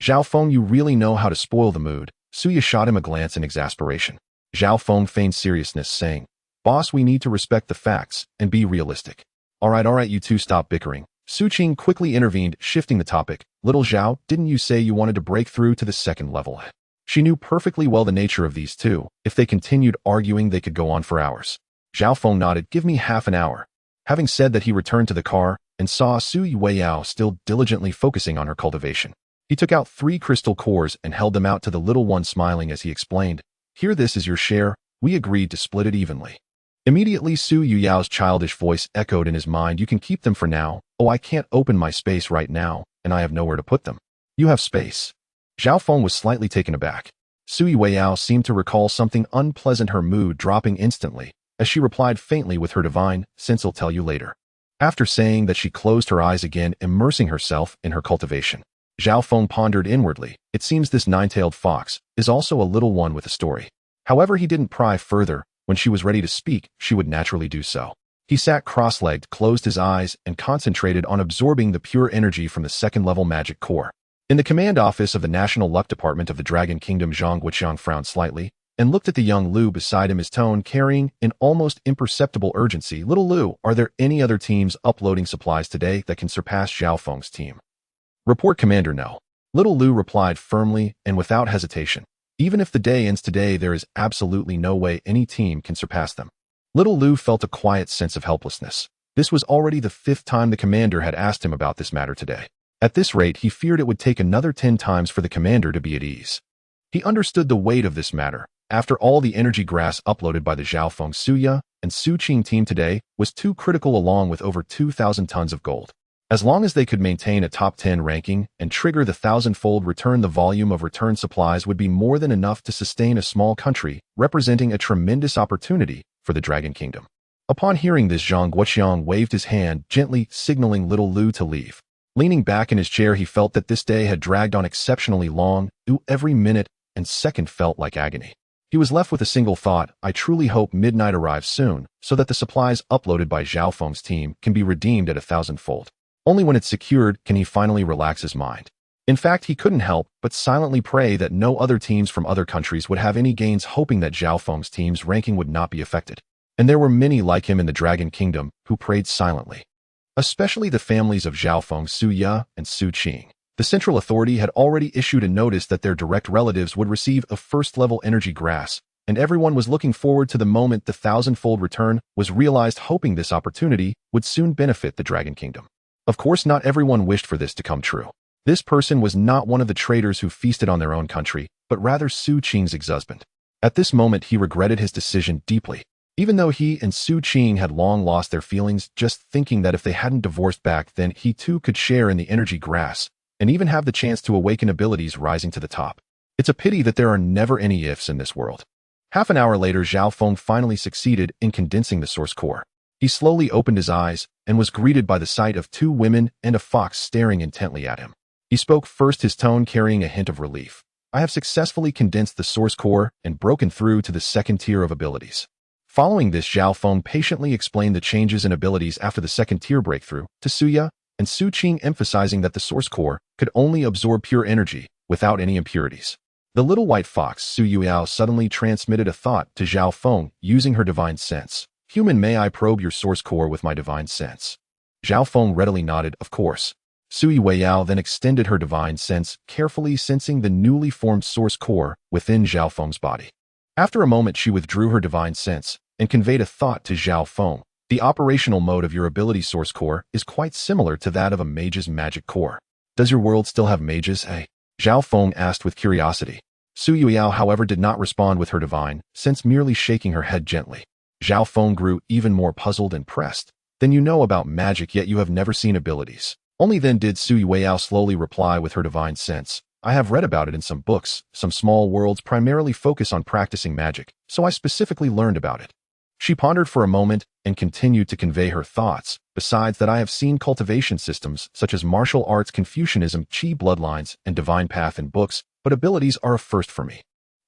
Zhao Feng, you really know how to spoil the mood. Suya shot him a glance in exasperation. Zhao Feng feigned seriousness, saying, "Boss, we need to respect the facts and be realistic." All right, you two stop bickering. Xu Qing quickly intervened, shifting the topic. Little Zhao, didn't you say you wanted to break through to the second level? She knew perfectly well the nature of these two. If they continued arguing, they could go on for hours. Zhao Feng nodded. Give me half an hour. Having said that, he returned to the car and saw Su Weiyao still diligently focusing on her cultivation. He took out 3 crystal cores and held them out to the little one, smiling as he explained, "Here, this is your share. We agreed to split it evenly." Immediately, Su Yuyao's childish voice echoed in his mind, "You can keep them for now. Oh, I can't open my space right now, and I have nowhere to put them." "You have space." Zhao Feng was slightly taken aback. Su Weiyao seemed to recall something unpleasant, her mood dropping instantly, as she replied faintly with her divine sense, "I'll tell you later." After saying that, she closed her eyes again, immersing herself in her cultivation. Zhao Feng pondered inwardly. It seems this nine-tailed fox is also a little one with a story. However, he didn't pry further. When she was ready to speak, she would naturally do so. He sat cross-legged, closed his eyes, and concentrated on absorbing the pure energy from the second-level magic core. In the command office of the National Luck Department of the Dragon Kingdom, Zhang Guoqiang frowned slightly and looked at the young Lu beside him, his tone carrying an almost imperceptible urgency. "Little Lu, are there any other teams uploading supplies today that can surpass Zhao Feng's team?" "Report, Commander, no." Little Lu replied firmly and without hesitation. "Even if the day ends today, there is absolutely no way any team can surpass them." Little Lu felt a quiet sense of helplessness. This was already the 5th time the commander had asked him about this matter today. At this rate, he feared it would take another 10 times for the commander to be at ease. He understood the weight of this matter. After all, the energy grass uploaded by the Zhao Feng, Suya, and Xu Qing team today was too critical, along with over 2,000 tons of gold. As long as they could maintain a top 10 ranking and trigger the 1,000-fold return, the volume of return supplies would be more than enough to sustain a small country, representing a tremendous opportunity for the Dragon Kingdom. Upon hearing this, Zhang Guoqiang waved his hand, gently signaling little Lu to leave. Leaning back in his chair, he felt that this day had dragged on exceptionally long. Every minute and second felt like agony. He was left with a single thought: I truly hope midnight arrives soon, so that the supplies uploaded by Zhao Feng's team can be redeemed at 1,000-fold. Only when it's secured can he finally relax his mind. In fact, he couldn't help but silently pray that no other teams from other countries would have any gains, hoping that Zhao Feng's team's ranking would not be affected. And there were many like him in the Dragon Kingdom who prayed silently. Especially the families of Zhao Feng, Su Ya, and Xu Qing. The central authority had already issued a notice that their direct relatives would receive a first-level energy grass, and everyone was looking forward to the moment the 1,000-fold return was realized, hoping this opportunity would soon benefit the Dragon Kingdom. Of course, not everyone wished for this to come true. This person was not one of the traitors who feasted on their own country, but rather Xu Qing's ex-husband. At this moment, he regretted his decision deeply. Even though he and Xu Qing had long lost their feelings, just thinking that if they hadn't divorced back then, he too could share in the energy grass, and even have the chance to awaken abilities rising to the top. It's a pity that there are never any ifs in this world. Half an hour later, Zhao Feng finally succeeded in condensing the source core. He slowly opened his eyes and was greeted by the sight of 2 women and a fox staring intently at him. He spoke first, his tone carrying a hint of relief. I have successfully condensed the source core and broken through to the second tier of abilities. Following this, Zhao Feng patiently explained the changes in abilities after the second tier breakthrough to Suya and Xu Qing, emphasizing that the source core could only absorb pure energy without any impurities. The little white fox, Su Yuao, suddenly transmitted a thought to Zhao Feng using her divine sense. Human, may I probe your source core with my divine sense? Zhao Feng readily nodded, of course. Su Yuao then extended her divine sense, carefully sensing the newly formed source core within Zhao Feng's body. After a moment, she withdrew her divine sense and conveyed a thought to Zhao Feng. The operational mode of your ability source core is quite similar to that of a mage's magic core. Does your world still have mages, eh? Zhao Feng asked with curiosity. Su Yuao, however, did not respond with her divine sense, merely shaking her head gently. Zhao Feng grew even more puzzled and pressed. Then you know about magic, yet you have never seen abilities. Only then did Su Yuao slowly reply with her divine sense. I have read about it in some books. Some small worlds primarily focus on practicing magic, so I specifically learned about it. She pondered for a moment and continued to convey her thoughts. Besides that, I have seen cultivation systems such as martial arts, Confucianism, Qi bloodlines, and divine path in books, but abilities are a first for me.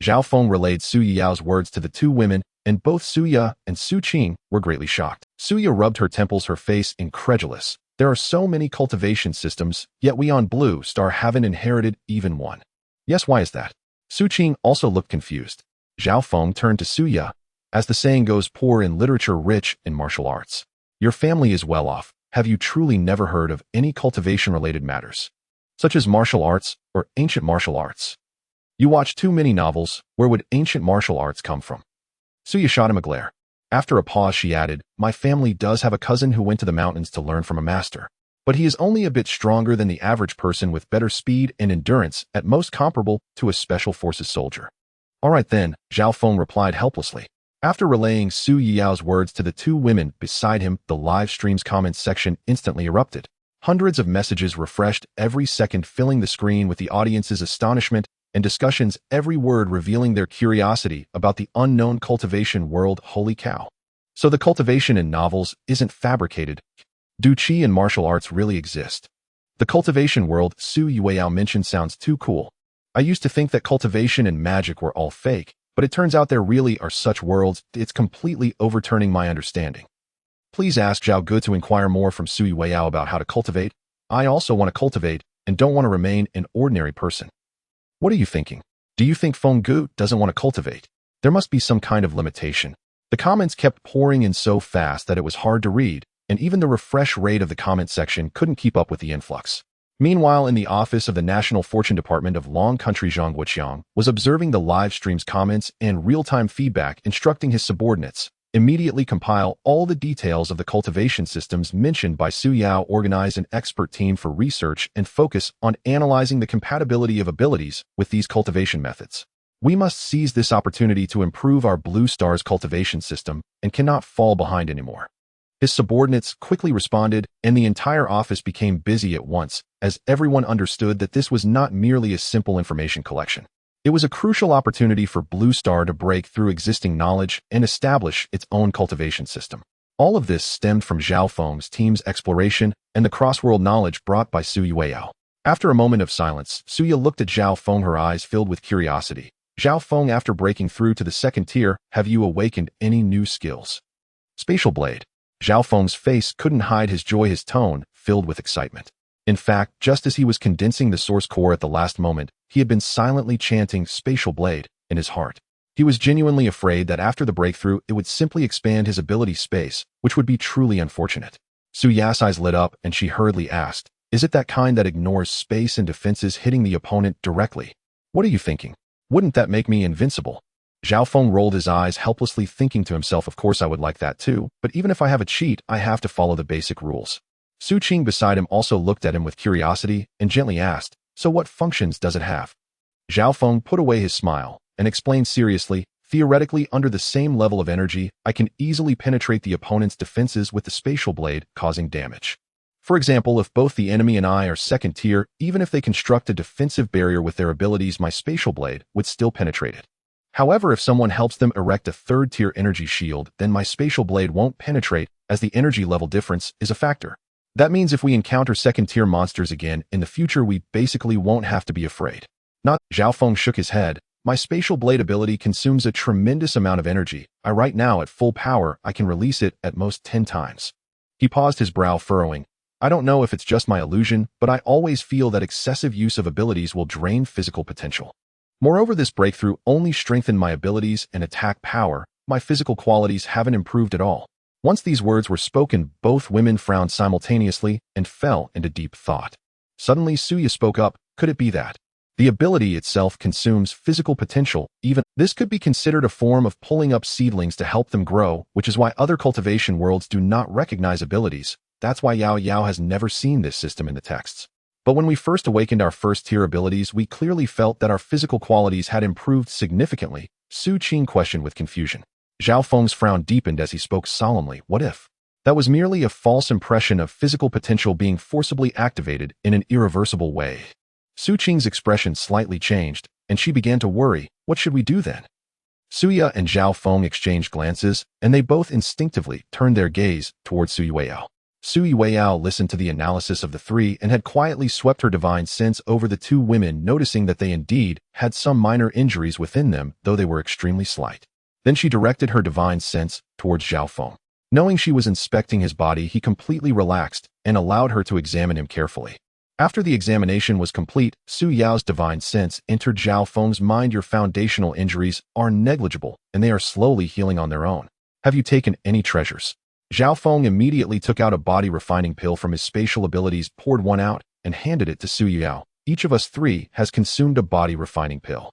Zhao Feng relayed Su Yao's words to the 2 women, and both Suya and Xu Qing were greatly shocked. Suya rubbed her temples, her face incredulous, There are so many cultivation systems, yet we on Blue Star haven't inherited even one. Yes, why is that? Xu Qing also looked confused. Zhao Feng turned to Suya. As the saying goes, poor in literature, rich in martial arts. Your family is well off. Have you truly never heard of any cultivation-related matters, such as martial arts or ancient martial arts? You watch too many novels. Where would ancient martial arts come from? Suya shot him a glare. After a pause, she added, my family does have a cousin who went to the mountains to learn from a master, but he is only a bit stronger than the average person with better speed and endurance, at most comparable to a special forces soldier. All right then, Zhao Feng replied helplessly. After relaying Su Yao's words to the two women beside him, the live stream's comments section instantly erupted. Hundreds of messages refreshed every second, filling the screen with the audience's astonishment and discussions, every word revealing their curiosity about the unknown cultivation world. Holy cow. So the cultivation in novels isn't fabricated. Do qi and martial arts really exist? The cultivation world Su Yao mentioned sounds too cool. I used to think that cultivation and magic were all fake, but it turns out there really are such worlds. It's completely overturning my understanding. Please ask Zhao Gu to inquire more from Su Yao about how to cultivate. I also want to cultivate and don't want to remain an ordinary person. What are you thinking? Do you think Feng Gu doesn't want to cultivate? There must be some kind of limitation. The comments kept pouring in so fast that it was hard to read, and even the refresh rate of the comment section couldn't keep up with the influx. Meanwhile, in the office of the National Fortune Department of Long Country, Zhang Guoqiang was observing the live stream's comments and real-time feedback, instructing his subordinates, immediately compile all the details of the cultivation systems mentioned by Su Yao, organize an expert team for research, and focus on analyzing the compatibility of abilities with these cultivation methods. We must seize this opportunity to improve our Blue Star's cultivation system and cannot fall behind anymore. His subordinates quickly responded, and the entire office became busy at once, as everyone understood that this was not merely a simple information collection. It was a crucial opportunity for Blue Star to break through existing knowledge and establish its own cultivation system. All of this stemmed from Zhao Feng's team's exploration and the cross-world knowledge brought by Su Yao. After a moment of silence, Suya looked at Zhao Feng, her eyes filled with curiosity. Zhao Feng, after breaking through to the second tier, have you awakened any new skills? Spatial blade. Zhao Feng's face couldn't hide his joy, his tone filled with excitement. In fact, just as he was condensing the source core at the last moment, he had been silently chanting Spatial Blade in his heart. He was genuinely afraid that after the breakthrough, it would simply expand his ability space, which would be truly unfortunate. Su Ya's eyes lit up, and she hurriedly asked, is it that kind that ignores space and defenses, hitting the opponent directly? What are you thinking? Wouldn't that make me invincible? Zhao Feng rolled his eyes helplessly, thinking to himself, of course I would like that too, but even if I have a cheat, I have to follow the basic rules. Xu Qing beside him also looked at him with curiosity and gently asked, so what functions does it have? Zhao Feng put away his smile and explained seriously, theoretically, under the same level of energy, I can easily penetrate the opponent's defenses with the spatial blade, causing damage. For example, if both the enemy and I are second tier, even if they construct a defensive barrier with their abilities, my spatial blade would still penetrate it. However, if someone helps them erect a third tier energy shield, then my spatial blade won't penetrate, as the energy level difference is a factor. That means if we encounter second-tier monsters again in the future, we basically won't have to be afraid. Not. Zhao Feng shook his head. My spatial blade ability consumes a tremendous amount of energy. Right now at full power, I can release it at most 10 times. He paused, his brow furrowing. I don't know if it's just my illusion, but I always feel that excessive use of abilities will drain physical potential. Moreover, this breakthrough only strengthened my abilities and attack power. My physical qualities haven't improved at all. Once these words were spoken, both women frowned simultaneously and fell into deep thought. Suddenly, Suya spoke up. Could it be that the ability itself consumes physical potential? Even this could be considered a form of pulling up seedlings to help them grow, which is why other cultivation worlds do not recognize abilities. That's why Yao has never seen this system in the texts. But when we first awakened our first-tier abilities, we clearly felt that our physical qualities had improved significantly. Xu Qing questioned with confusion. Zhao Feng's frown deepened as he spoke solemnly. What if that was merely a false impression of physical potential being forcibly activated in an irreversible way? Xu Qing's expression slightly changed, and she began to worry. What should we do then? Suya and Zhao Feng exchanged glances, and they both instinctively turned their gaze towards Su Yao. Su Yao listened to the analysis of the three and had quietly swept her divine sense over the two women, noticing that they indeed had some minor injuries within them, though they were extremely slight. Then she directed her divine sense towards Zhao Feng. Knowing she was inspecting his body, he completely relaxed and allowed her to examine him carefully. After the examination was complete, Su Yao's divine sense entered Zhao Feng's mind. Your foundational injuries are negligible, and they are slowly healing on their own. Have you taken any treasures? Zhao Feng immediately took out a body refining pill from his spatial abilities, poured one out, and handed it to Su Yao. Each of us three has consumed a body refining pill.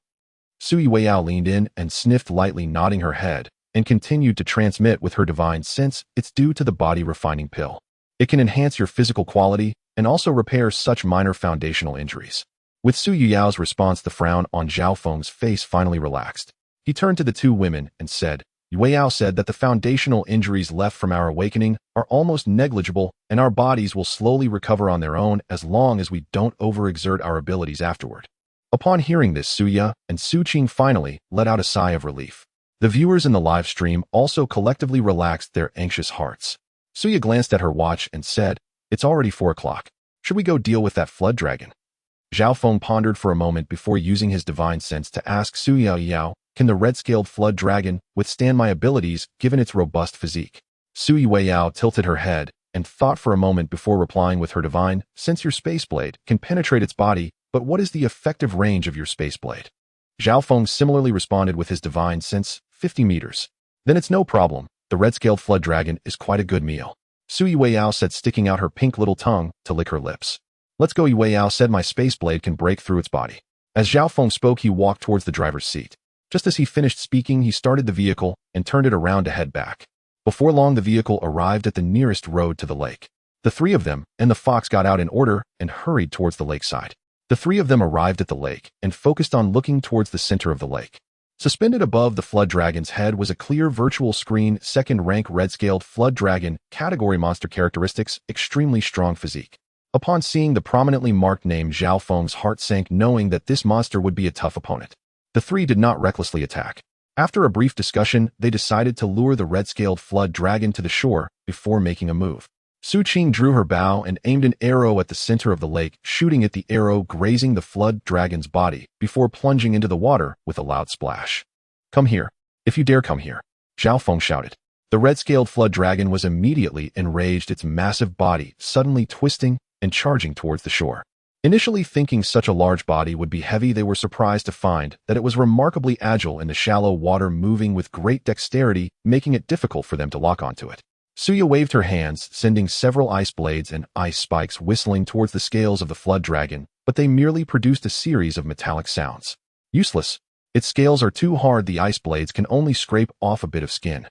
Su Yao leaned in and sniffed lightly, nodding her head, and continued to transmit with her divine sense. It's due to the body refining pill. It can enhance your physical quality and also repair such minor foundational injuries. With Su Yao's response, the frown on Zhao Feng's face finally relaxed. He turned to the two women and said, Yao said that the foundational injuries left from our awakening are almost negligible, and our bodies will slowly recover on their own as long as we don't overexert our abilities afterward. Upon hearing this, Suya and Xu Qing finally let out a sigh of relief. The viewers in the live stream also collectively relaxed their anxious hearts. Suya glanced at her watch and said, It's already 4 o'clock. Should we go deal with that flood dragon? Zhao Feng pondered for a moment before using his divine sense to ask Su Yao, can the red-scaled flood dragon withstand my abilities given its robust physique? Su Yao tilted her head and thought for a moment before replying with her divine sense. Your space blade can penetrate its body, but what is the effective range of your space blade? Zhao Feng similarly responded with his divine sense, 50 meters. Then it's no problem. The red-scaled flood dragon is quite a good meal. Su Yao said, sticking out her pink little tongue to lick her lips. Let's go. Yao said, my space blade can break through its body. As Zhao Feng spoke, he walked towards the driver's seat. Just as he finished speaking, he started the vehicle and turned it around to head back. Before long, the vehicle arrived at the nearest road to the lake. The three of them and the fox got out in order and hurried towards the lakeside. The three of them arrived at the lake and focused on looking towards the center of the lake. Suspended above the flood dragon's head was a clear virtual screen, second-rank red-scaled flood dragon, category monster characteristics, extremely strong physique. Upon seeing the prominently marked name, Zhao Feng's heart sank, knowing that this monster would be a tough opponent. The three did not recklessly attack. After a brief discussion, they decided to lure the red-scaled flood dragon to the shore before making a move. Xu Qing drew her bow and aimed an arrow at the center of the lake, shooting at the arrow, grazing the flood dragon's body before plunging into the water with a loud splash. Come here. If you dare come here, Zhao Feng shouted. The red-scaled flood dragon was immediately enraged, its massive body suddenly twisting and charging towards the shore. Initially thinking such a large body would be heavy, they were surprised to find that it was remarkably agile in the shallow water, moving with great dexterity, making it difficult for them to lock onto it. Suya waved her hands, sending several ice blades and ice spikes whistling towards the scales of the flood dragon, but they merely produced a series of metallic sounds. Useless. Its scales are too hard, the ice blades can only scrape off a bit of skin.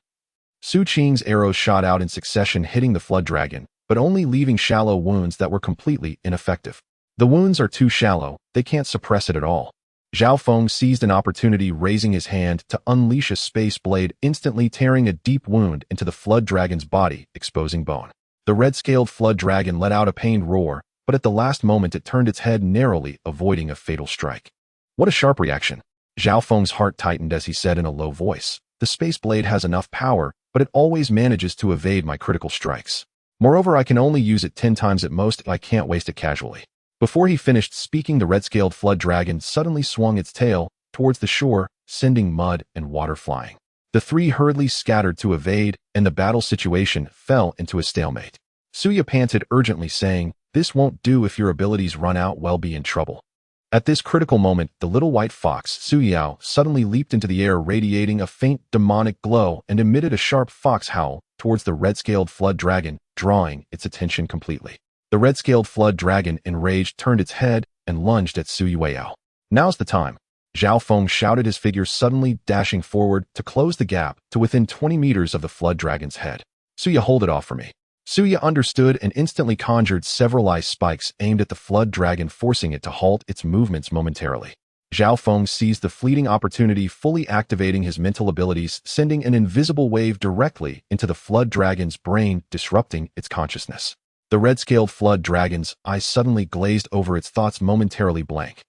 Xu Qing's arrows shot out in succession, hitting the flood dragon, but only leaving shallow wounds that were completely ineffective. The wounds are too shallow, they can't suppress it at all. Zhao Feng seized an opportunity, raising his hand to unleash a space blade, instantly tearing a deep wound into the flood dragon's body, exposing bone. The red-scaled flood dragon let out a pained roar, but at the last moment it turned its head, narrowly avoiding a fatal strike. What a sharp reaction. Zhao Feng's heart tightened as he said in a low voice, the space blade has enough power, but it always manages to evade my critical strikes. Moreover, I can only use it 10 times at most, I can't waste it casually. Before he finished speaking, the red-scaled flood dragon suddenly swung its tail towards the shore, sending mud and water flying. The three hurriedly scattered to evade, and the battle situation fell into a stalemate. Suya panted urgently, saying, this won't do. If your abilities run out, we'll be in trouble. At this critical moment, the little white fox, Suyao, suddenly leaped into the air, radiating a faint demonic glow, and emitted a sharp fox howl towards the red-scaled flood dragon, drawing its attention completely. The red-scaled flood dragon, enraged, turned its head and lunged at Su Yao. Now's the time. Zhao Feng shouted, his figure suddenly dashing forward to close the gap to within 20 meters of the flood dragon's head. Suya, hold it off for me. Suya understood and instantly conjured several ice spikes aimed at the flood dragon, forcing it to halt its movements momentarily. Zhao Feng seized the fleeting opportunity, fully activating his mental abilities, sending an invisible wave directly into the flood dragon's brain, disrupting its consciousness. The red-scaled flood dragon's eyes suddenly glazed over, its thoughts momentarily blank.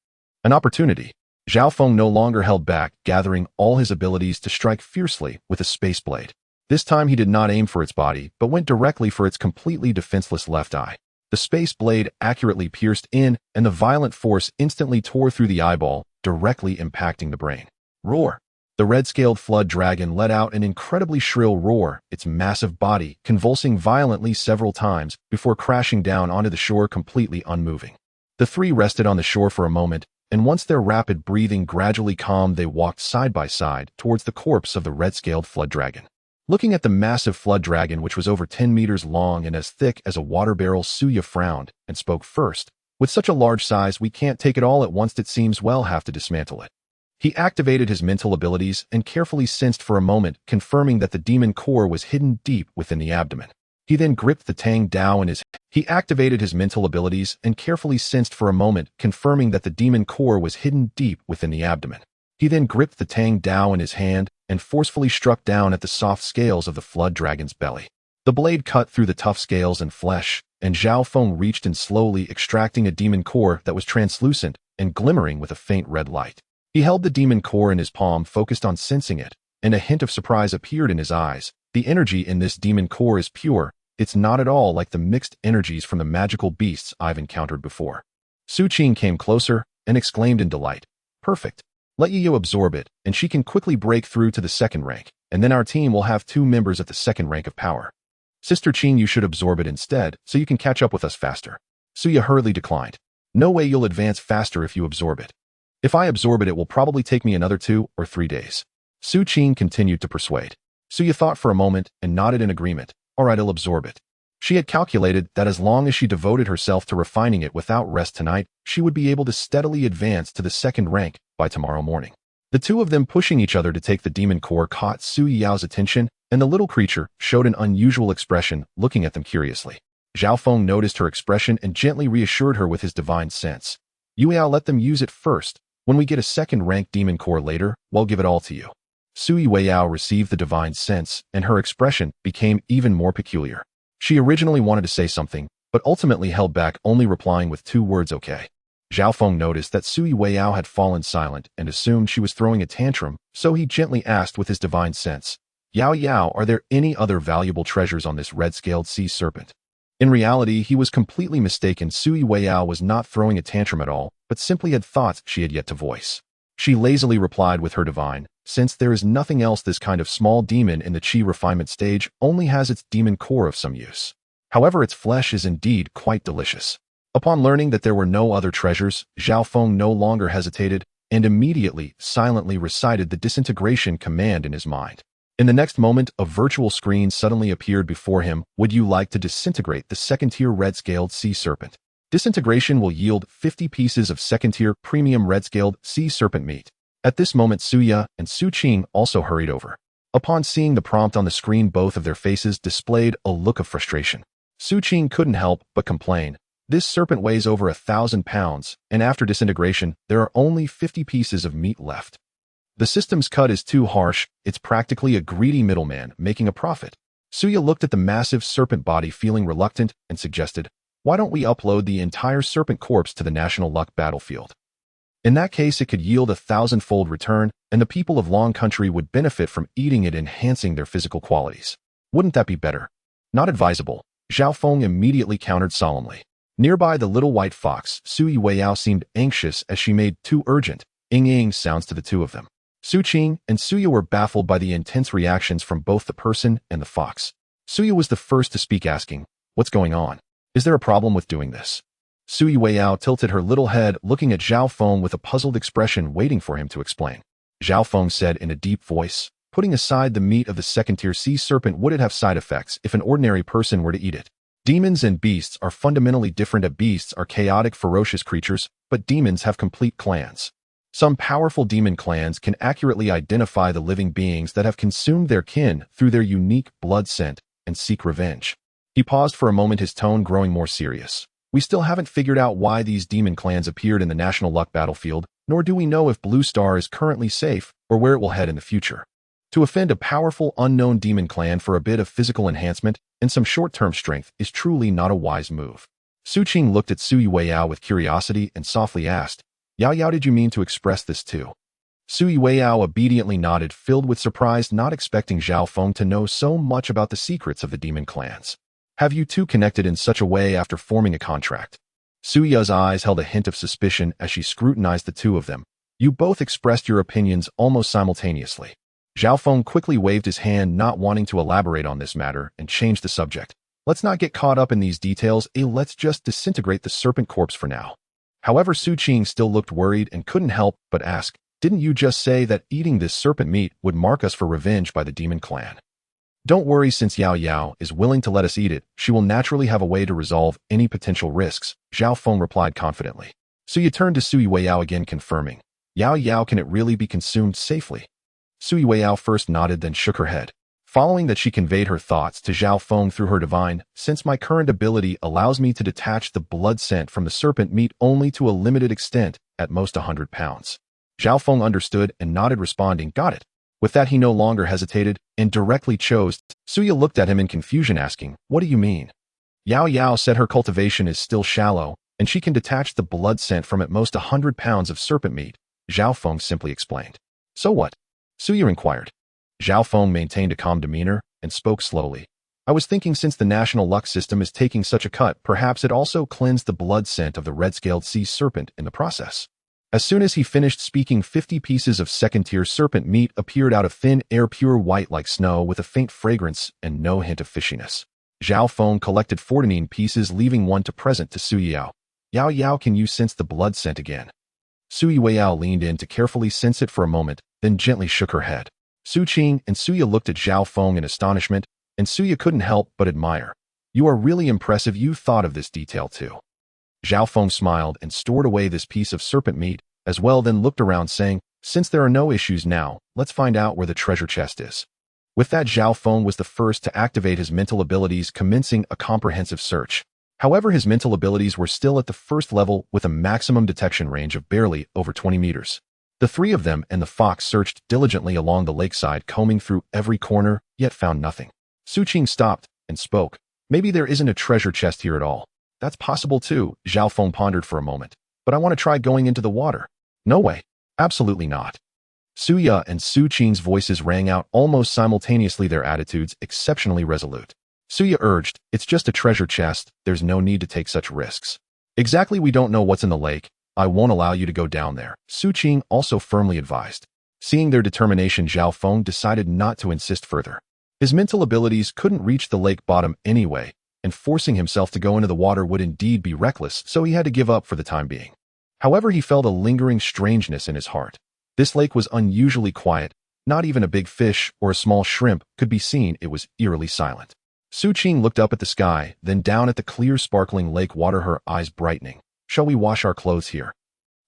An opportunity. Zhao Feng no longer held back, gathering all his abilities to strike fiercely with a space blade. This time he did not aim for its body, but went directly for its completely defenseless left eye. The space blade accurately pierced in, and the violent force instantly tore through the eyeball, directly impacting the brain. Roar! The red-scaled flood dragon let out an incredibly shrill roar, its massive body convulsing violently several times before crashing down onto the shore completely unmoving. The three rested on the shore for a moment, and once their rapid breathing gradually calmed, they walked side by side towards the corpse of the red-scaled flood dragon. Looking at the massive flood dragon, which was over 10 meters long and as thick as a water barrel, Suya frowned and spoke first. With such a large size, we can't take it all at once. It seems we'll have to dismantle it. He activated his mental abilities and carefully sensed for a moment, confirming that the demon core was hidden deep within the abdomen. He then gripped the Tang Dao in his hand. He activated his mental abilities and carefully sensed for a moment, confirming that the demon core was hidden deep within the abdomen. He then gripped the Tang Dao in his hand and forcefully struck down at the soft scales of the flood dragon's belly. The blade cut through the tough scales and flesh, and Zhao Feng reached in, slowly extracting a demon core that was translucent and glimmering with a faint red light. He held the demon core in his palm, focused on sensing it, and a hint of surprise appeared in his eyes. The energy in this demon core is pure. It's not at all like the mixed energies from the magical beasts I've encountered before. Xu Qing came closer and exclaimed in delight. Perfect. Let Yu absorb it, and she can quickly break through to the second rank, and then our team will have 2 members at the second rank of power. Sister Qing, you should absorb it instead, so you can catch up with us faster. Suya hurriedly declined. No way, you'll advance faster if you absorb it. If I absorb it, it will probably take me another 2 or 3 days. Xu Qing continued to persuade. Suya thought for a moment and nodded in agreement. All right, I'll absorb it. She had calculated that as long as she devoted herself to refining it without rest tonight, she would be able to steadily advance to the second rank by tomorrow morning. The two of them pushing each other to take the demon core caught Su Yao's attention, and the little creature showed an unusual expression, looking at them curiously. Zhao Feng noticed her expression and gently reassured her with his divine sense. Yu Yao, let them use it first. When we get a second-rank demon core later, we'll give it all to you. Sui Weiyao received the divine sense, and her expression became even more peculiar. She originally wanted to say something, but ultimately held back, only replying with 2 words, okay. Zhao Feng noticed that Sui Weiyao had fallen silent and assumed she was throwing a tantrum, so he gently asked with his divine sense, Yao Yao, are there any other valuable treasures on this red-scaled sea serpent? In reality, he was completely mistaken. Sui Weiyao was not throwing a tantrum at all, but simply had thoughts she had yet to voice. She lazily replied with her divine, since there is nothing else, this kind of small demon in the Qi refinement stage only has its demon core of some use. However, its flesh is indeed quite delicious. Upon learning that there were no other treasures, Zhao Feng no longer hesitated and immediately silently recited the disintegration command in his mind. In the next moment, a virtual screen suddenly appeared before him. Would you like to disintegrate the second-tier red-scaled sea serpent? Disintegration will yield 50 pieces of second-tier premium red-scaled sea serpent meat. At this moment, Suya and Xu Qing also hurried over. Upon seeing the prompt on the screen, both of their faces displayed a look of frustration. Xu Qing couldn't help but complain. This serpent weighs over 1,000 pounds, and after disintegration, there are only 50 pieces of meat left. The system's cut is too harsh. It's practically a greedy middleman making a profit. Suya looked at the massive serpent body, feeling reluctant, and suggested, why don't we upload the entire serpent corpse to the National Luck battlefield? In that case, it could yield a 1,000-fold return, and the people of Long Country would benefit from eating it, enhancing their physical qualities. Wouldn't that be better? Not advisable. Zhao Feng immediately countered solemnly. Nearby, the little white fox, Sui Weiyao, seemed anxious as she made 2 urgent, ing sounds to the 2 of them. Xu Qing and Suya were baffled by the intense reactions from both the person and the fox. Suya was the first to speak, asking, what's going on? Is there a problem with doing this? Sui Weiyao tilted her little head, looking at Zhao Feng with a puzzled expression, waiting for him to explain. Zhao Feng said in a deep voice, putting aside the meat of the second-tier sea serpent, would it have side effects if an ordinary person were to eat it? Demons and beasts are fundamentally different. Beasts are chaotic, ferocious creatures, but demons have complete clans. Some powerful demon clans can accurately identify the living beings that have consumed their kin through their unique blood scent and seek revenge. He paused for a moment, his tone growing more serious. We still haven't figured out why these demon clans appeared in the National Luck battlefield, nor do we know if Blue Star is currently safe or where it will head in the future. To offend a powerful unknown demon clan for a bit of physical enhancement and some short-term strength is truly not a wise move. Xu Qing looked at Sui Weiyao with curiosity and softly asked, Yao Yao, did you mean to express this too? Sui Weiyao obediently nodded, filled with surprise, not expecting Zhao Feng to know so much about the secrets of the demon clans. Have you two connected in such a way after forming a contract? Suya's eyes held a hint of suspicion as she scrutinized the 2 of them. You both expressed your opinions almost simultaneously. Zhao Feng quickly waved his hand, not wanting to elaborate on this matter, and changed the subject. Let's not get caught up in these details, let's just disintegrate the serpent corpse for now. However, Xu Qing still looked worried and couldn't help but ask, didn't you just say that eating this serpent meat would mark us for revenge by the demon clan? Don't worry, since Yao Yao is willing to let us eat it, she will naturally have a way to resolve any potential risks, Zhao Feng replied confidently. Suya turned to Sui Weiyao again, confirming, Yao Yao, can it really be consumed safely? Sui Weiyao first nodded, then shook her head. Following that, she conveyed her thoughts to Zhao Feng through her divine, since my current ability allows me to detach the blood scent from the serpent meat only to a limited extent, at most 100 pounds. Zhao Feng understood and nodded, responding, got it. With that, he no longer hesitated and directly chose. Suya looked at him in confusion, asking, what do you mean? Yao Yao said her cultivation is still shallow, and she can detach the blood scent from at most 100 pounds of serpent meat, Zhao Feng simply explained. So what? Suya inquired. Zhao Feng maintained a calm demeanor and spoke slowly. I was thinking, since the national luck system is taking such a cut, perhaps it also cleansed the blood scent of the red-scaled sea serpent in the process. As soon as he finished speaking, 50 pieces of second-tier serpent meat appeared out of thin air, pure white like snow with a faint fragrance and no hint of fishiness. Zhao Feng collected 14 pieces, leaving one to present to Sui Yao. Yao Yao, can you sense the blood scent again? Sui Weiyao leaned in to carefully sense it for a moment, then gently shook her head. Xu Qing and Suya looked at Zhao Feng in astonishment, and Suya couldn't help but admire. You are really impressive, you thought of this detail too. Zhao Feng smiled and stored away this piece of serpent meat as well, then looked around, saying, since there are no issues now, let's find out where the treasure chest is. With that, Zhao Feng was the first to activate his mental abilities, commencing a comprehensive search. However, his mental abilities were still at the first level with a maximum detection range of barely over 20 meters. The three of them and the fox searched diligently along the lakeside, combing through every corner, yet found nothing. Xu Qing stopped and spoke. Maybe there isn't a treasure chest here at all. That's possible too, Zhao Feng pondered for a moment. But I want to try going into the water. No way. Absolutely not. Suya and Xu Qing's voices rang out almost simultaneously, their attitudes exceptionally resolute. Suya urged, it's just a treasure chest, there's no need to take such risks. Exactly, we don't know what's in the lake. I won't allow you to go down there, Xu Qing also firmly advised. Seeing their determination, Zhao Feng decided not to insist further. His mental abilities couldn't reach the lake bottom anyway, and forcing himself to go into the water would indeed be reckless, so he had to give up for the time being. However, he felt a lingering strangeness in his heart. This lake was unusually quiet. Not even a big fish or a small shrimp could be seen. It was eerily silent. Xu Qing looked up at the sky, then down at the clear, sparkling lake water, her eyes brightening. Shall we wash our clothes here?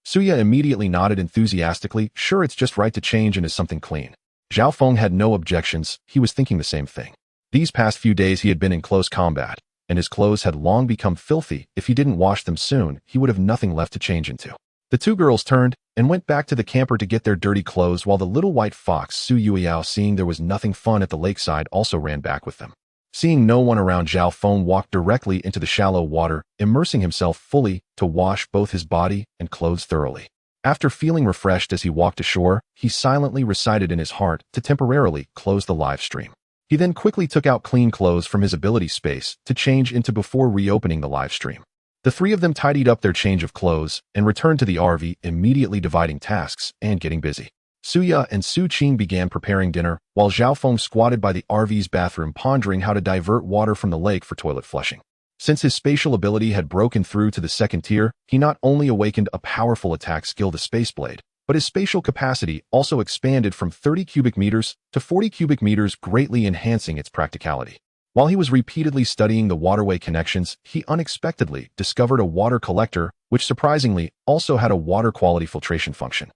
Suya immediately nodded enthusiastically. Sure, it's just right to change into something clean. Zhao Feng had no objections. He was thinking the same thing. These past few days he had been in close combat, and his clothes had long become filthy. If he didn't wash them soon, he would have nothing left to change into. The two girls turned and went back to the camper to get their dirty clothes, while the little white fox, Su Yueyao, seeing there was nothing fun at the lakeside, also ran back with them. Seeing no one around, Zhao Feng walked directly into the shallow water, immersing himself fully to wash both his body and clothes thoroughly. After feeling refreshed as he walked ashore, he silently recited in his heart to temporarily close the live stream. He then quickly took out clean clothes from his ability space to change into before reopening the live stream. The three of them tidied up their change of clothes and returned to the RV, immediately dividing tasks and getting busy. Suya and Xu Qing began preparing dinner, while Zhao Feng squatted by the RV's bathroom, pondering how to divert water from the lake for toilet flushing. Since his spatial ability had broken through to the second tier, he not only awakened a powerful attack skill, the Space Blade, but his spatial capacity also expanded from 30 cubic meters to 40 cubic meters, greatly enhancing its practicality. While he was repeatedly studying the waterway connections, he unexpectedly discovered a water collector, which surprisingly also had a water quality filtration function.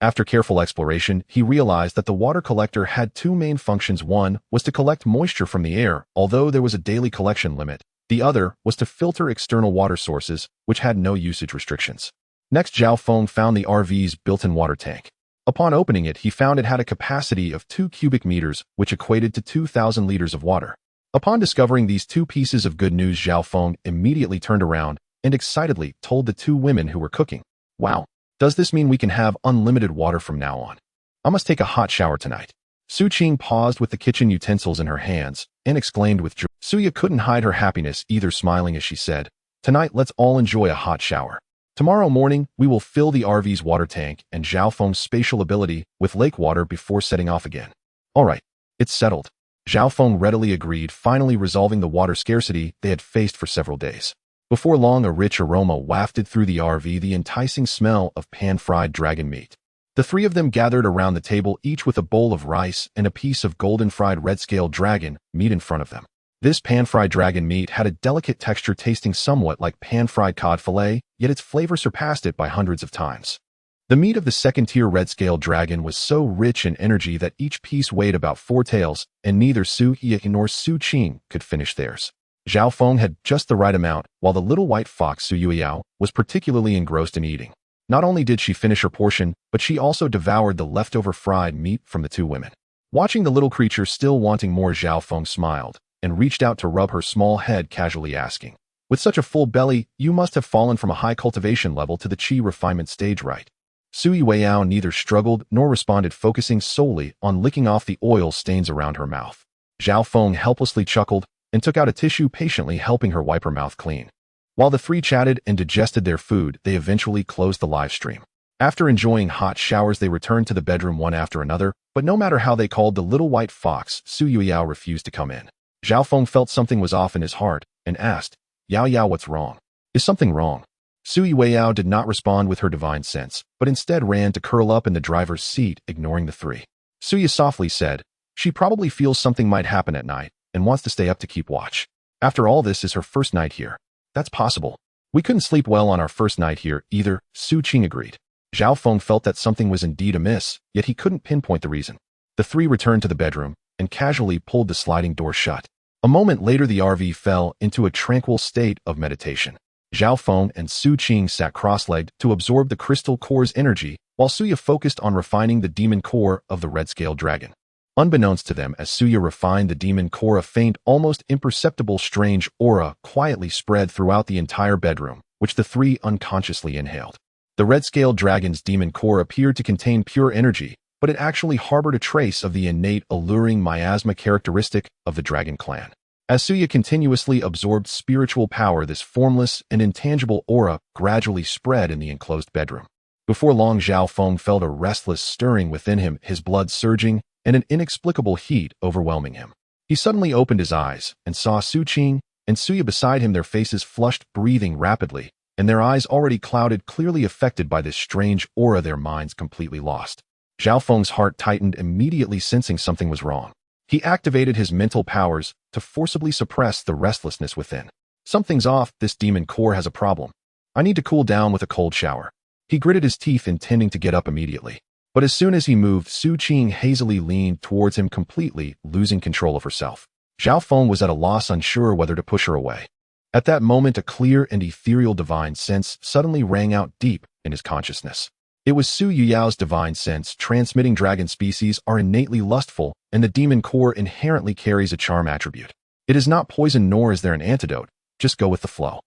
After careful exploration, he realized that the water collector had two main functions. One was to collect moisture from the air, although there was a daily collection limit. The other was to filter external water sources, which had no usage restrictions. Next, Zhao Feng found the RV's built-in water tank. Upon opening it, he found it had a capacity of 2 cubic meters, which equated to 2,000 liters of water. Upon discovering these two pieces of good news, Zhao Feng immediately turned around and excitedly told the two women who were cooking, "Wow, does this mean we can have unlimited water from now on? I must take a hot shower tonight." Xu Qing paused with the kitchen utensils in her hands and exclaimed with joy. Suya couldn't hide her happiness either, smiling as she said, "Tonight let's all enjoy a hot shower." Tomorrow morning, we will fill the RV's water tank and Zhao Feng's spatial ability with lake water before setting off again. All right, it's settled. Zhao Feng readily agreed, finally resolving the water scarcity they had faced for several days. Before long, a rich aroma wafted through the RV, the enticing smell of pan-fried dragon meat. The three of them gathered around the table, each with a bowl of rice and a piece of golden-fried red-scaled dragon meat in front of them. This pan-fried dragon meat had a delicate texture tasting somewhat like pan-fried cod fillet, yet its flavor surpassed it by hundreds of times. The meat of the second-tier red-scaled dragon was so rich in energy that each piece weighed about 4 taels, and neither Xu Qing nor Xu Qing could finish theirs. Zhao Feng had just the right amount, while the little white fox Xu Yueyao was particularly engrossed in eating. Not only did she finish her portion, but she also devoured the leftover fried meat from the two women. Watching the little creature still wanting more, Zhao Feng smiled and reached out to rub her small head, casually asking, "With such a full belly, you must have fallen from a high cultivation level to the qi refinement stage, right?" Xu Yueyao neither struggled nor responded, focusing solely on licking off the oil stains around her mouth. Zhao Feng helplessly chuckled and took out a tissue, patiently helping her wipe her mouth clean. While the three chatted and digested their food, they eventually closed the live stream. After enjoying hot showers, they returned to the bedroom one after another, but no matter how they called the little white fox, Xu Yueyao refused to come in. Zhao Feng felt something was off in his heart and asked, "Yao Yao, what's wrong? Is something wrong?" Xu Yueyao did not respond with her divine sense, but instead ran to curl up in the driver's seat, ignoring the three. Suya softly said, "She probably feels something might happen at night and wants to stay up to keep watch. After all, this is her first night here." "That's possible. We couldn't sleep well on our first night here either," Xu Qing agreed. Zhao Feng felt that something was indeed amiss, yet he couldn't pinpoint the reason. The three returned to the bedroom and casually pulled the sliding door shut. A moment later, the RV fell into a tranquil state of meditation. Zhao Feng and Xu Qing sat cross-legged to absorb the crystal core's energy, while Suya focused on refining the demon core of the red-scaled dragon. Unbeknownst to them, as Suya refined the demon core, a faint, almost imperceptible strange aura quietly spread throughout the entire bedroom, which the three unconsciously inhaled. The red-scaled dragon's demon core appeared to contain pure energy, but it actually harbored a trace of the innate, alluring miasma characteristic of the dragon clan. As Suya continuously absorbed spiritual power, this formless and intangible aura gradually spread in the enclosed bedroom. Before long, Zhao Feng felt a restless stirring within him, his blood surging, and an inexplicable heat overwhelming him. He suddenly opened his eyes and saw Xu Qing and Suya beside him, their faces flushed, breathing rapidly, and their eyes already clouded, clearly affected by this strange aura, their minds completely lost. Zhao Feng's heart tightened, immediately sensing something was wrong. He activated his mental powers to forcibly suppress the restlessness within. "Something's off, this demon core has a problem. I need to cool down with a cold shower." He gritted his teeth, intending to get up immediately. But as soon as he moved, Xu Qing hazily leaned towards him, completely losing control of herself. Zhao Feng was at a loss, unsure whether to push her away. At that moment, a clear and ethereal divine sense suddenly rang out deep in his consciousness. It was Xu Yuyao's divine sense, transmitting dragon species are innately lustful, and the demon core inherently carries a charm attribute. It is not poison, nor is there an antidote. Just go with the flow.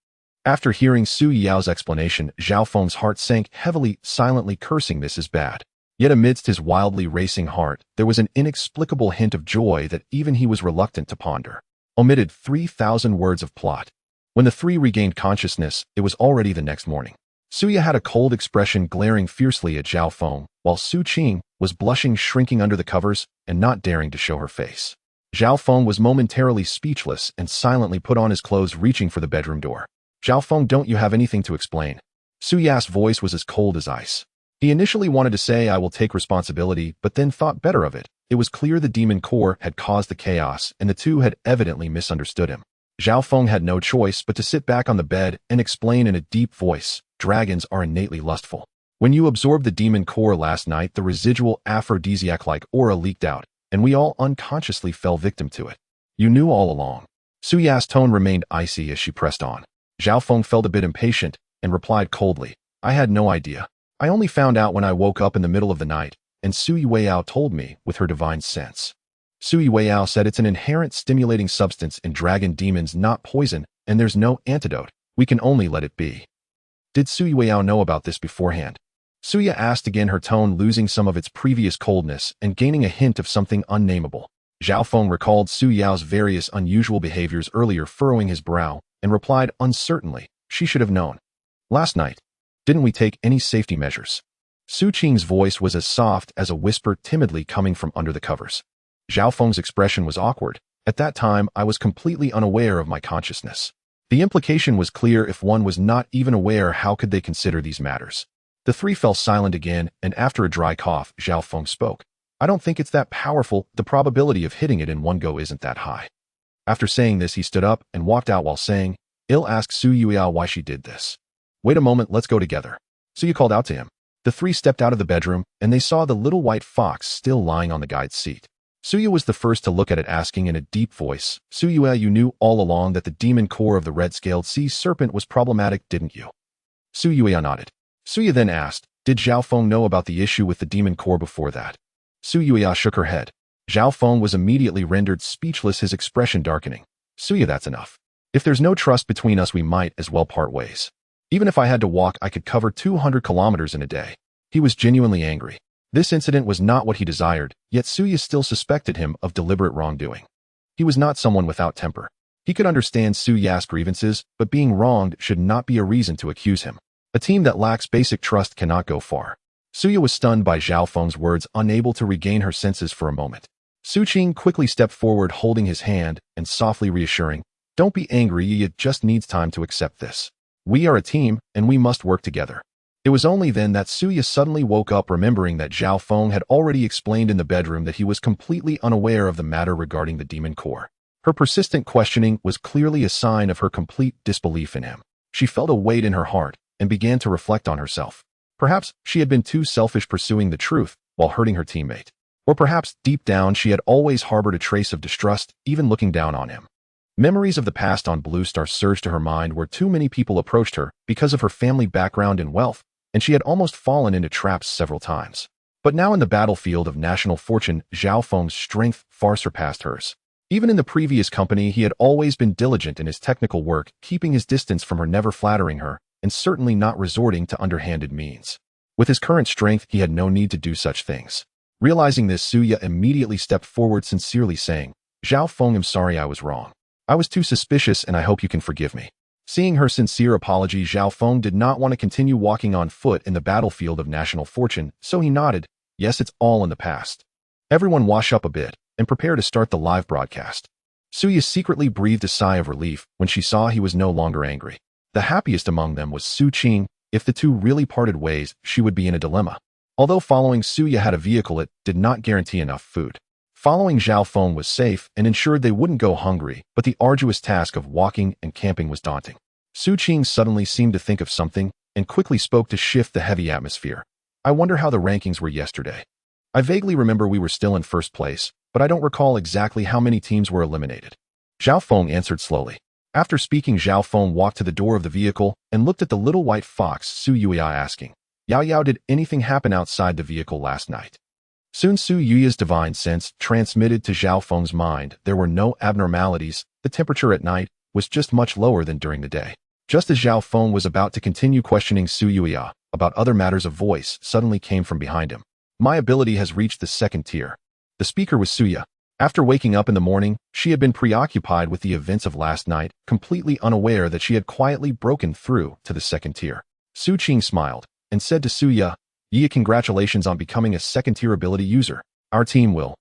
After hearing Xu Yuyao's explanation, Zhao Feng's heart sank heavily, silently cursing this as bad. Yet amidst his wildly racing heart, there was an inexplicable hint of joy that even he was reluctant to ponder. Omitted 3,000 words of plot. When the three regained consciousness, it was already the next morning. Suya had a cold expression, glaring fiercely at Zhao Feng, while Xu Qing was blushing, shrinking under the covers, and not daring to show her face. Zhao Feng was momentarily speechless and silently put on his clothes, reaching for the bedroom door. "Zhao Feng, don't you have anything to explain?" Suya's voice was as cold as ice. He initially wanted to say, "I will take responsibility," but then thought better of it. It was clear the demon core had caused the chaos, and the two had evidently misunderstood him. Zhao Feng had no choice but to sit back on the bed and explain in a deep voice, "Dragons are innately lustful. When you absorbed the demon core last night, the residual aphrodisiac-like aura leaked out, and we all unconsciously fell victim to it. You knew all along." Suya's tone remained icy as she pressed on. Zhao Feng felt a bit impatient and replied coldly, "I had no idea. I only found out when I woke up in the middle of the night, and Xu Yueyao told me with her divine sense." Xu Yueyao said, "It's an inherent stimulating substance in dragon demons, not poison, and there's no antidote. We can only let it be." "Did Xu Yueyao know about this beforehand?" Suya asked again, her tone losing some of its previous coldness and gaining a hint of something unnameable. Zhao Feng recalled Xu Yao's various unusual behaviors earlier, furrowing his brow, and replied uncertainly, "She should have known. Last night." Didn't we take any safety measures? Xu Qing's voice was as soft as a whisper timidly coming from under the covers. Zhao Feng's expression was awkward. At that time, I was completely unaware of my consciousness. The implication was clear. If one was not even aware, how could they consider these matters? The three fell silent again, and after a dry cough, Zhao Feng spoke. I don't think it's that powerful. The probability of hitting it in one go isn't that high. After saying this, he stood up and walked out while saying, "I'll ask Su Yuya why she did this." "Wait a moment, let's go together." Suya called out to him. The three stepped out of the bedroom, and they saw the little white fox still lying on the guide's seat. Suya was the first to look at it, asking in a deep voice, "Suyue, you knew all along that the demon core of the red-scaled sea serpent was problematic, didn't you?" Suyue nodded. Suya then asked, "Did Zhao Feng know about the issue with the demon core before that?" Suyue shook her head. Zhao Feng was immediately rendered speechless, his expression darkening. "Suya, that's enough. If there's no trust between us, we might as well part ways. Even if I had to walk, I could cover 200 kilometers in a day." He was genuinely angry. This incident was not what he desired, yet Suya still suspected him of deliberate wrongdoing. He was not someone without temper. He could understand Suya's grievances, but being wronged should not be a reason to accuse him. A team that lacks basic trust cannot go far. Suya was stunned by Zhao Feng's words, unable to regain her senses for a moment. Xu Qing quickly stepped forward, holding his hand and softly reassuring, "Don't be angry, it just needs time to accept this. We are a team, and we must work together." It was only then that Suya suddenly woke up, remembering that Zhao Feng had already explained in the bedroom that he was completely unaware of the matter regarding the demon core. Her persistent questioning was clearly a sign of her complete disbelief in him. She felt a weight in her heart and began to reflect on herself. Perhaps she had been too selfish pursuing the truth while hurting her teammate. Or perhaps deep down she had always harbored a trace of distrust, even looking down on him. Memories of the past on Blue Star surged to her mind, where too many people approached her because of her family background and wealth, and she had almost fallen into traps several times. But now in the battlefield of national fortune, Zhao Feng's strength far surpassed hers. Even in the previous company, he had always been diligent in his technical work, keeping his distance from her, never flattering her, and certainly not resorting to underhanded means. With his current strength, he had no need to do such things. Realizing this, Suya immediately stepped forward, sincerely saying, "Zhao Feng, I'm sorry I was wrong. I was too suspicious, and I hope you can forgive me." Seeing her sincere apology, Zhao Feng did not want to continue walking on foot in the battlefield of national fortune, so he nodded. "Yes, it's all in the past. Everyone wash up a bit and prepare to start the live broadcast." Suya secretly breathed a sigh of relief when she saw he was no longer angry. The happiest among them was Xu Qing. If the two really parted ways, she would be in a dilemma. Although following Suya had a vehicle, it did not guarantee enough food. Following Zhao Feng was safe and ensured they wouldn't go hungry, but the arduous task of walking and camping was daunting. Xu Qing suddenly seemed to think of something and quickly spoke to shift the heavy atmosphere. "I wonder how the rankings were yesterday. I vaguely remember we were still in first place, but I don't recall exactly how many teams were eliminated." Zhao Feng answered slowly. After speaking, Zhao Feng walked to the door of the vehicle and looked at the little white fox, Su Yuya, asking, "Yao Yao, did anything happen outside the vehicle last night?" Soon Su Yuya's divine sense transmitted to Zhao Feng's mind there were no abnormalities. The temperature at night was just much lower than during the day. Just as Zhao Feng was about to continue questioning Su Yuya about other matters, a voice suddenly came from behind him. "My ability has reached the 2nd tier. The speaker was Suya. After waking up in the morning, she had been preoccupied with the events of last night, completely unaware that she had quietly broken through to the 2nd tier. Xu Qing smiled and said to Suya, "Yi, congratulations on becoming a 2nd tier ability user. Our team will."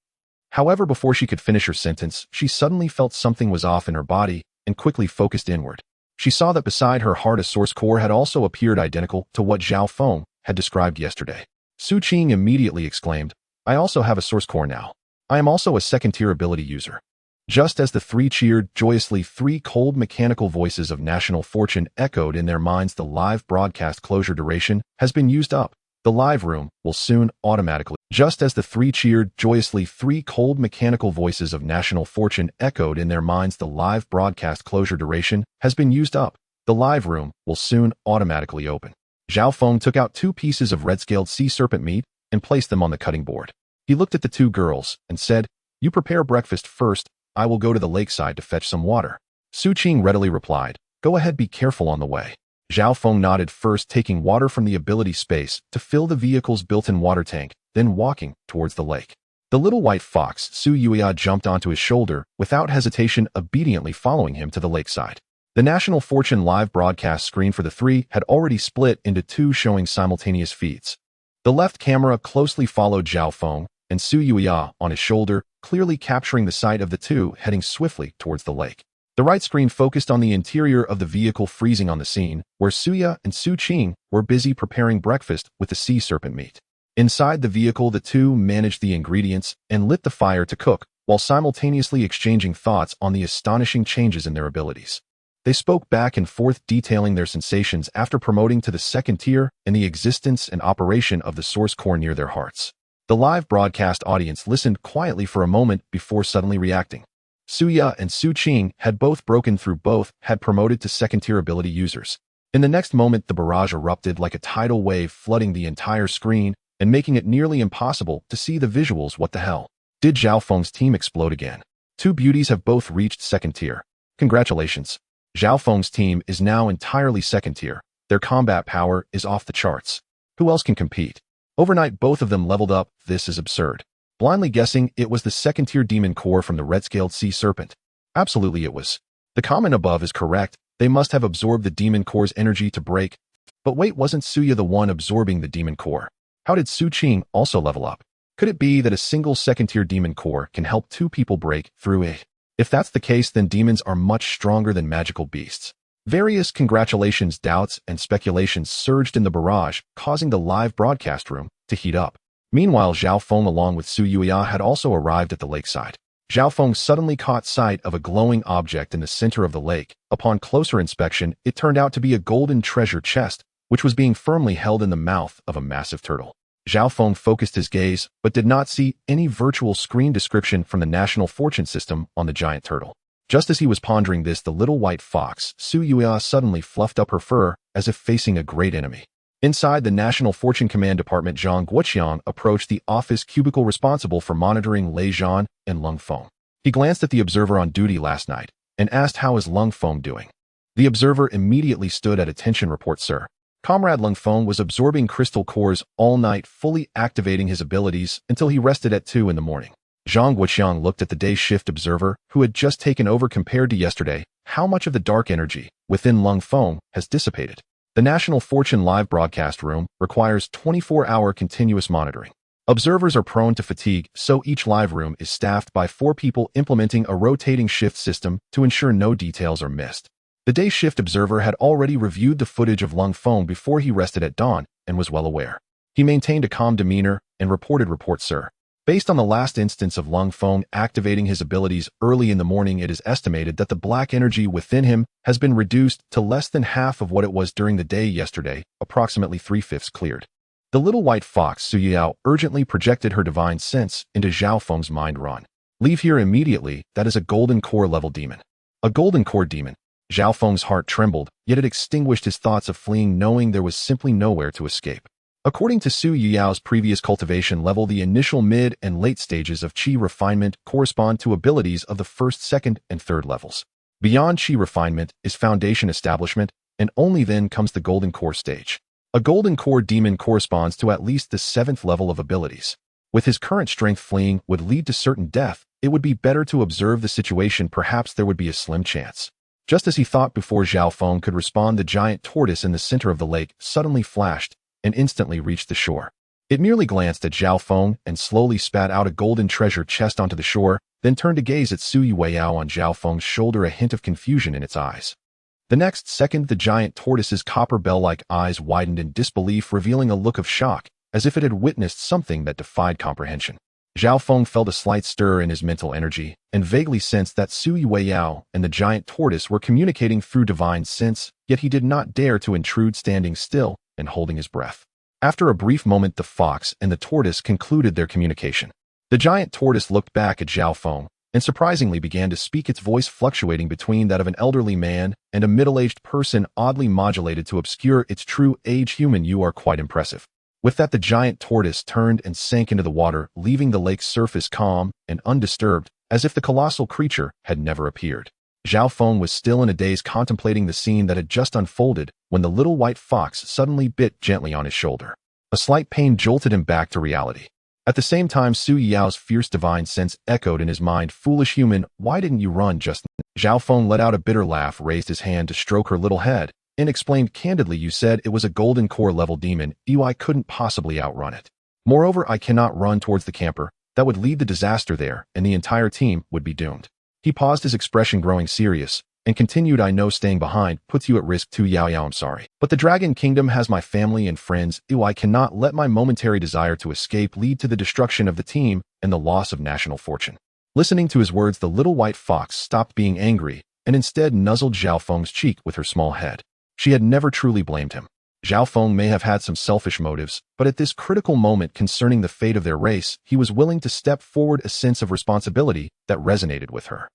However, before she could finish her sentence, she suddenly felt something was off in her body and quickly focused inward. She saw that beside her heart a source core had also appeared, identical to what Zhao Feng had described yesterday. Xu Qing immediately exclaimed, "I also have a source core now. I am also a 2nd tier ability user." Just as the three cheered joyously, 3 cold mechanical voices of national fortune echoed in their minds. "The live broadcast closure duration has been used up. The live room will soon automatically." Just as the 3 cheered joyously, 3 cold mechanical voices of national fortune echoed in their minds. "The live broadcast closure duration has been used up. The live room will soon automatically open." Zhao Feng took out 2 pieces of red-scaled sea serpent meat and placed them on the cutting board. He looked at the 2 girls and said, "You prepare breakfast first. I will go to the lakeside to fetch some water." Xu Qing readily replied, "Go ahead, be careful on the way." Zhao Feng nodded, first taking water from the ability space to fill the vehicle's built-in water tank, then walking towards the lake. The little white fox, Su Yuya, jumped onto his shoulder without hesitation, obediently following him to the lakeside. The National Fortune live broadcast screen for the three had already split into two showing simultaneous feeds. The left camera closely followed Zhao Feng and Su Yuya on his shoulder, clearly capturing the sight of the two heading swiftly towards the lake. The right screen focused on the interior of the vehicle freezing on the scene, where Suya and Xu Qing were busy preparing breakfast with the sea serpent meat. Inside the vehicle, the two managed the ingredients and lit the fire to cook, while simultaneously exchanging thoughts on the astonishing changes in their abilities. They spoke back and forth detailing their sensations after promoting to the second tier and the existence and operation of the source core near their hearts. The live broadcast audience listened quietly for a moment before suddenly reacting. Suya and Xu Qing had both broken through, both had promoted to second-tier ability users. In the next moment, the barrage erupted like a tidal wave, flooding the entire screen and making it nearly impossible to see the visuals. What the hell? Did Zhao Feng's team explode again? Two beauties have both reached second tier. Congratulations. Zhao Feng's team is now entirely second tier. Their combat power is off the charts. Who else can compete? Overnight, both of them leveled up. This is absurd. Blindly guessing it was the second-tier demon core from the red-scaled sea serpent. Absolutely it was. The comment above is correct. They must have absorbed the demon core's energy to break. But wait, wasn't Suya the one absorbing the demon core? How did Xu Qing also level up? Could it be that a single second-tier demon core can help two people break through it? If that's the case, then demons are much stronger than magical beasts. Various congratulations, doubts, and speculations surged in the barrage, causing the live broadcast room to heat up. Meanwhile, Zhao Feng along with Su Yuya had also arrived at the lakeside. Zhao Feng suddenly caught sight of a glowing object in the center of the lake. Upon closer inspection, it turned out to be a golden treasure chest, which was being firmly held in the mouth of a massive turtle. Zhao Feng focused his gaze, but did not see any virtual screen description from the National Fortune system on the giant turtle. Just as he was pondering this, the little white fox, Su Yuya, suddenly fluffed up her fur as if facing a great enemy. Inside the National Fortune Command Department, Zhang Guoqiang approached the office cubicle responsible for monitoring Lei Zhan and Lung Feng. He glanced at the observer on duty last night and asked, "How is Lung Feng doing?" The observer immediately stood at attention. "Report, sir. Comrade Lung Feng was absorbing crystal cores all night, fully activating his abilities until he rested at 2 in the morning." Zhang Guoqiang looked at the day shift observer who had just taken over. Compared to yesterday, how much of the dark energy within Lung Feng has dissipated? The National Fortune live broadcast room requires 24-hour continuous monitoring. Observers are prone to fatigue, so each live room is staffed by 4 people implementing a rotating shift system to ensure no details are missed. The day shift observer had already reviewed the footage of Lung Feng before he rested at dawn and was well aware. He maintained a calm demeanor and reported, "Report, sir. Based on the last instance of Lung Feng activating his abilities early in the morning, it is estimated that the black energy within him has been reduced to less than half of what it was during the day yesterday, approximately 3/5 cleared." The little white fox, Su Yao, urgently projected her divine sense into Zhao Feng's mind. "Run. Leave here immediately. That is a golden core level demon." A golden core demon. Zhao Feng's heart trembled, yet it extinguished his thoughts of fleeing, knowing there was simply nowhere to escape. According to Su Yuyao's previous cultivation level, the initial, mid, and late stages of Qi refinement correspond to abilities of the first, second, and third levels. Beyond Qi refinement is foundation establishment, and only then comes the golden core stage. A golden core demon corresponds to at least the 7th level of abilities. With his current strength, fleeing would lead to certain death. It would be better to observe the situation. Perhaps there would be a slim chance. Just as he thought, before Zhao Feng could respond, the giant tortoise in the center of the lake suddenly flashed and instantly reached the shore. It merely glanced at Zhao Feng and slowly spat out a golden treasure chest onto the shore, then turned to gaze at Su Yuya on Zhao Feng's shoulder, a hint of confusion in its eyes. The next second, the giant tortoise's copper bell-like eyes widened in disbelief, revealing a look of shock, as if it had witnessed something that defied comprehension. Zhao Feng felt a slight stir in his mental energy and vaguely sensed that Su Yuya and the giant tortoise were communicating through divine sense, yet he did not dare to intrude, standing still and holding his breath. After a brief moment, the fox and the tortoise concluded their communication. The giant tortoise looked back at Zhao Feng and surprisingly began to speak, its voice fluctuating between that of an elderly man and a middle-aged person, oddly modulated to obscure its true age. "Human, you are quite impressive." With that, the giant tortoise turned and sank into the water, leaving the lake's surface calm and undisturbed, as if the colossal creature had never appeared. Zhao Feng was still in a daze, contemplating the scene that had just unfolded, when the little white fox suddenly bit gently on his shoulder. A slight pain jolted him back to reality. At the same time, Su Yao's fierce divine sense echoed in his mind, "Foolish human, why didn't you run just now?" Zhao Feng let out a bitter laugh, raised his hand to stroke her little head, and explained candidly, you said it was a golden core level demon, I couldn't possibly outrun it. Moreover, I cannot run towards the camper. That would lead to disaster there, and the entire team would be doomed. He paused, his expression growing serious, and continued, I know staying behind puts you at risk too, Yao Yao, I'm sorry. But the Dragon Kingdom has my family and friends, I cannot let my momentary desire to escape lead to the destruction of the team and the loss of national fortune. Listening to his words, the little white fox stopped being angry and instead nuzzled Zhao Feng's cheek with her small head. She had never truly blamed him. Zhao Feng may have had some selfish motives, but at this critical moment concerning the fate of their race, he was willing to step forward, a sense of responsibility that resonated with her.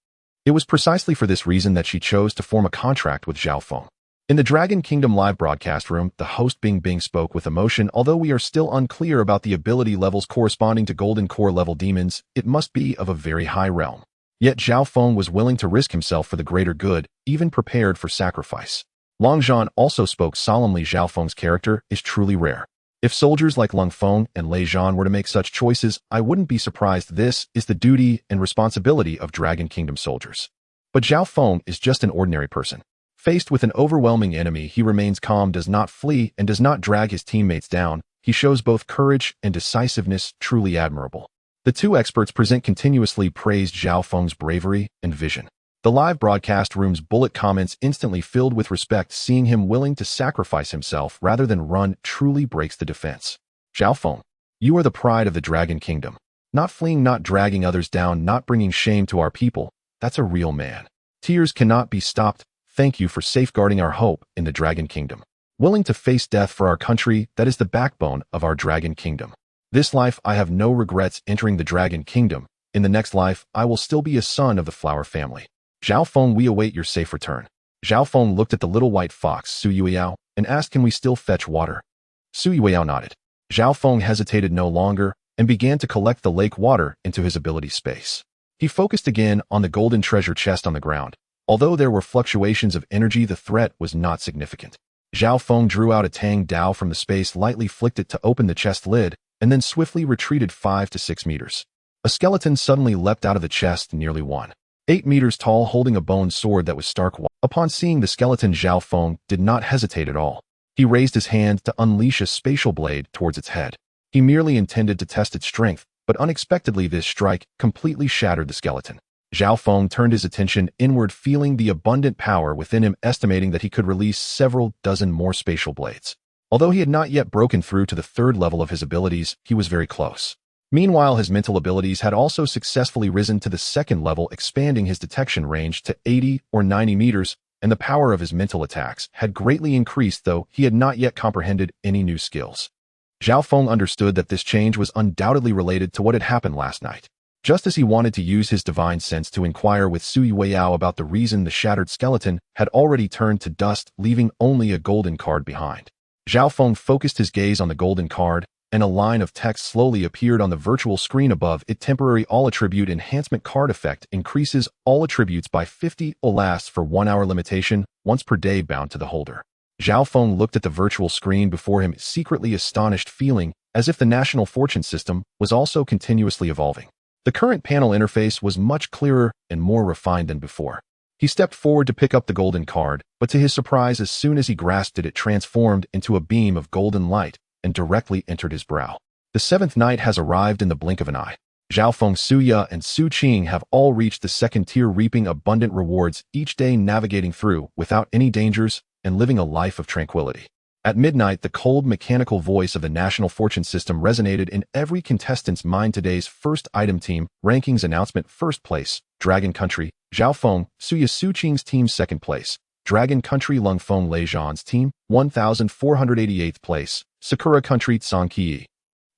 It was precisely for this reason that she chose to form a contract with Zhao Feng. In the Dragon Kingdom live broadcast room, the host Bing spoke with emotion. Although we are still unclear about the ability levels corresponding to golden core level demons, it must be of a very high realm. Yet Zhao Feng was willing to risk himself for the greater good, even prepared for sacrifice. Long Zhan also spoke solemnly. Zhao Feng's character is truly rare. If soldiers like Lung Feng and Lei Zhan were to make such choices, I wouldn't be surprised. This is the duty and responsibility of Dragon Kingdom soldiers. But Zhao Feng is just an ordinary person. Faced with an overwhelming enemy, he remains calm, does not flee, and does not drag his teammates down. He shows both courage and decisiveness, truly admirable. The two experts present continuously praised Zhao Feng's bravery and vision. The live broadcast room's bullet comments instantly filled with respect. Seeing him willing to sacrifice himself rather than run truly breaks the defense. Zhao Feng, you are the pride of the Dragon Kingdom. Not fleeing, not dragging others down, not bringing shame to our people. That's a real man. Tears cannot be stopped. Thank you for safeguarding our hope in the Dragon Kingdom. Willing to face death for our country, that is the backbone of our Dragon Kingdom. This life I have no regrets entering the Dragon Kingdom. In the next life, I will still be a son of the Flower family. Zhao Feng, we await your safe return. Zhao Feng looked at the little white fox, Su Yueyao, and asked, can we still fetch water? Su Yueyao nodded. Zhao Feng hesitated no longer and began to collect the lake water into his ability space. He focused again on the golden treasure chest on the ground. Although there were fluctuations of energy, the threat was not significant. Zhao Feng drew out a Tang Dao from the space, lightly flicked it to open the chest lid, and then swiftly retreated 5 to 6 meters. A skeleton suddenly leapt out of the chest, nearly 1.8 meters tall, holding a bone sword that was stark white. Upon seeing the skeleton, Zhao Feng did not hesitate at all. He raised his hand to unleash a spatial blade towards its head. He merely intended to test its strength, but unexpectedly this strike completely shattered the skeleton. Zhao Feng turned his attention inward, feeling the abundant power within him, estimating that he could release several dozen more spatial blades. Although he had not yet broken through to the third level of his abilities, he was very close. Meanwhile, his mental abilities had also successfully risen to the second level, expanding his detection range to 80 or 90 meters, and the power of his mental attacks had greatly increased, though he had not yet comprehended any new skills. Zhao Feng understood that this change was undoubtedly related to what had happened last night. Just as he wanted to use his divine sense to inquire with Su Yueyao about the reason the shattered skeleton had already turned to dust, leaving only a golden card behind. Zhao Feng focused his gaze on the golden card, and a line of text slowly appeared on the virtual screen above it. Temporary all attribute enhancement card effect increases all attributes by 50. Lasts for 1 hour limitation, once per day, bound to the holder. Zhao Feng looked at the virtual screen before him, secretly astonished, feeling as if the national fortune system was also continuously evolving. The current panel interface was much clearer and more refined than before. He stepped forward to pick up the golden card, but to his surprise, as soon as he grasped it, it transformed into a beam of golden light and directly entered his brow. The seventh night has arrived in the blink of an eye. Zhao Feng, Suya, and Xu Qing have all reached the second tier, reaping abundant rewards each day, navigating through without any dangers and living a life of tranquility. At midnight, the cold, mechanical voice of the national fortune system resonated in every contestant's mind. Today's first item team rankings announcement: first place, Dragon Country, Zhao Feng, Suya, Xu Qing's team; second place, Dragon Country, Lung Feng, Lei Zhan's team; 1488th place, Sakura Country, Tsang Qiyi.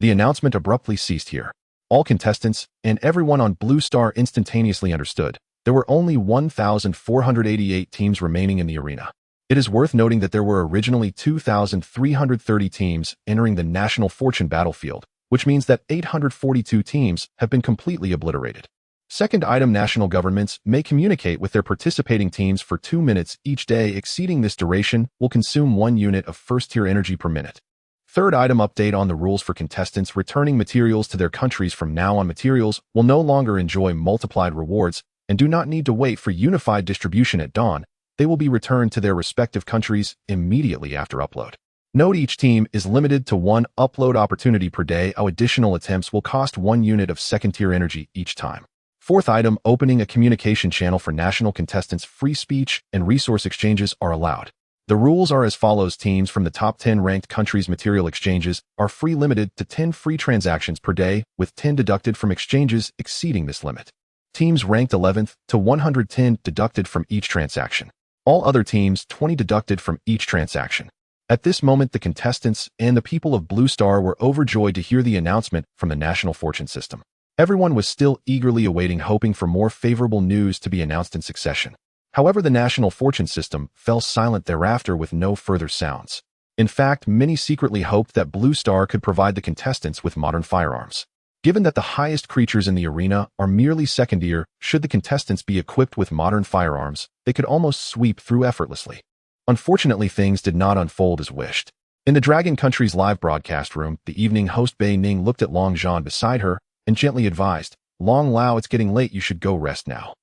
The announcement abruptly ceased here. All contestants and everyone on Blue Star instantaneously understood there were only 1488 teams remaining in the arena. It is worth noting that there were originally 2,330 teams entering the national fortune battlefield, which means that 842 teams have been completely obliterated. Second item: national governments may communicate with their participating teams for 2 minutes each day. Exceeding this duration will consume 1 unit of first-tier energy per minute. Third item: update on the rules for contestants returning materials to their countries. From now on, materials will no longer enjoy multiplied rewards, and do not need to wait for unified distribution at dawn. They will be returned to their respective countries immediately after upload. Note each team is limited to 1 upload opportunity per day. Additional attempts will cost 1 unit of second-tier energy each time. Fourth item, opening a communication channel for national contestants. Free speech and resource exchanges are allowed. The rules are as follows. Teams from the top 10 ranked countries' material exchanges are free, limited to 10 free transactions per day, with 10 deducted from exchanges exceeding this limit. Teams ranked 11th to 110 deducted from each transaction. All other teams 20 deducted from each transaction. At this moment, the contestants and the people of Blue Star were overjoyed to hear the announcement from the National Fortune System. Everyone was still eagerly awaiting, hoping for more favorable news to be announced in succession. However, the National Fortune System fell silent thereafter with no further sounds. In fact, many secretly hoped that Blue Star could provide the contestants with modern firearms. Given that the highest creatures in the arena are merely second-tier, should the contestants be equipped with modern firearms, they could almost sweep through effortlessly. Unfortunately, things did not unfold as wished. In the Dragon Country's live broadcast room, the evening host Bei Ning looked at Long Zhan beside her and gently advised, "Long Lao, it's getting late, you should go rest now."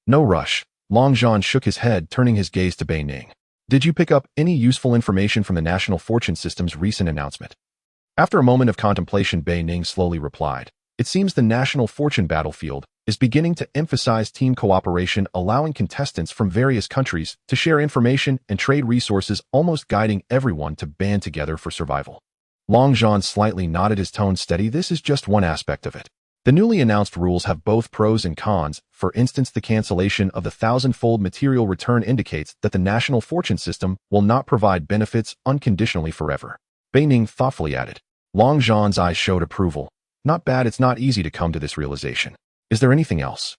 "No rush." Long Zhan shook his head, turning his gaze to Bei Ning. "Did you pick up any useful information from the National Fortune System's recent announcement?" After a moment of contemplation, Bei Ning slowly replied, "It seems the National Fortune battlefield is beginning to emphasize team cooperation, allowing contestants from various countries to share information and trade resources, almost guiding everyone to band together for survival." Long Zhan slightly nodded, his tone steady. "This is just one aspect of it. The newly announced rules have both pros and cons. For instance, the cancellation of the 1,000-fold material return indicates that the National Fortune System will not provide benefits unconditionally forever." Bei Ning thoughtfully added. Long Zhan's eyes showed approval. "Not bad, it's not easy to come to this realization. Is there anything else?"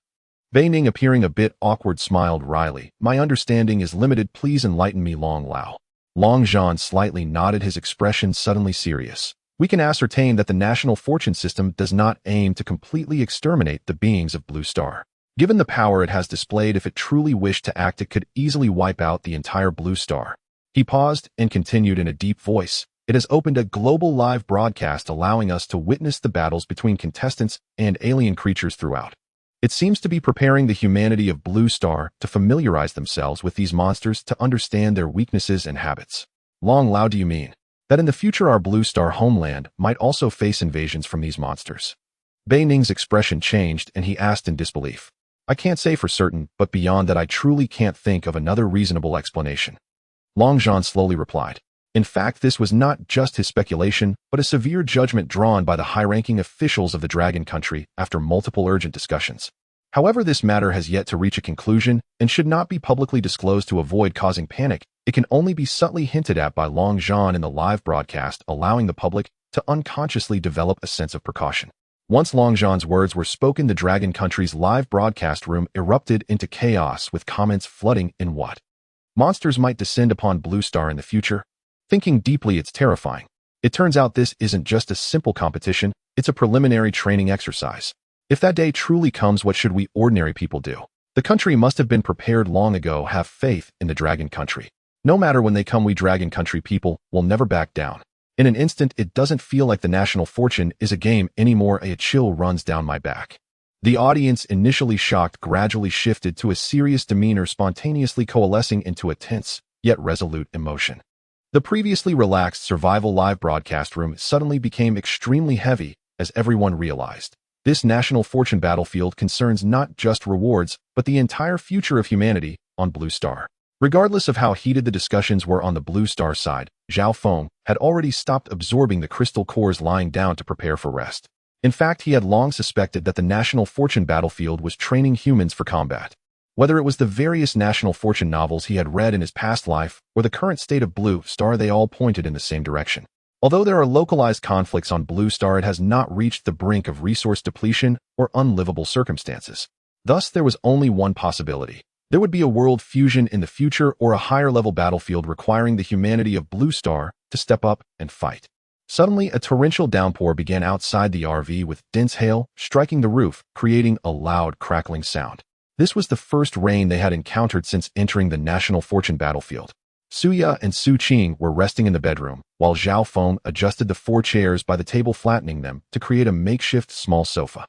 Bei Ning, appearing a bit awkward, smiled wryly. "My understanding is limited, please enlighten me, Long Lao." Long Zhan slightly nodded, his expression suddenly serious. "We can ascertain that the National Fortune System does not aim to completely exterminate the beings of Blue Star. Given the power it has displayed, if it truly wished to act, it could easily wipe out the entire Blue Star." He paused and continued in a deep voice. "It has opened a global live broadcast, allowing us to witness the battles between contestants and alien creatures throughout. It seems to be preparing the humanity of Blue Star to familiarize themselves with these monsters, to understand their weaknesses and habits." "Long Lao, do you mean that in the future our Blue Star homeland might also face invasions from these monsters?" Bei Ning's expression changed and he asked in disbelief. "I can't say for certain, but beyond that I truly can't think of another reasonable explanation." Long Zhan slowly replied. In fact, this was not just his speculation, but a severe judgment drawn by the high-ranking officials of the Dragon Country after multiple urgent discussions. However, this matter has yet to reach a conclusion and should not be publicly disclosed to avoid causing panic. It can only be subtly hinted at by Long Zhan in the live broadcast, allowing the public to unconsciously develop a sense of precaution. Once Long Zhan's words were spoken, the Dragon Country's live broadcast room erupted into chaos, with comments flooding in. "What monsters might descend upon Blue Star in the future? Thinking deeply, it's terrifying. It turns out this isn't just a simple competition, it's a preliminary training exercise. If that day truly comes, what should we ordinary people do? The country must have been prepared long ago. Have faith in the Dragon Country. No matter when they come, we Dragon Country people will never back down." In an instant, it doesn't feel like the National Fortune is a game anymore. A chill runs down my back. The audience, initially shocked, gradually shifted to a serious demeanor, spontaneously coalescing into a tense, yet resolute emotion. The previously relaxed survival live broadcast room suddenly became extremely heavy as everyone realized this National Fortune battlefield concerns not just rewards, but the entire future of humanity on Blue Star. Regardless of how heated the discussions were on the Blue Star side, Zhao Feng had already stopped absorbing the crystal cores, lying down to prepare for rest. In fact, he had long suspected that the National Fortune battlefield was training humans for combat. Whether it was the various National Fortune novels he had read in his past life or the current state of Blue Star, they all pointed in the same direction. Although there are localized conflicts on Blue Star, it has not reached the brink of resource depletion or unlivable circumstances. Thus, there was only one possibility. There would be a world fusion in the future, or a higher-level battlefield requiring the humanity of Blue Star to step up and fight. Suddenly, a torrential downpour began outside the RV, with dense hail striking the roof, creating a loud, crackling sound. This was the first rain they had encountered since entering the National Fortune battlefield. Suya and Xu Qing were resting in the bedroom, while Zhao Feng adjusted the 4 chairs by the table, flattening them to create a makeshift small sofa.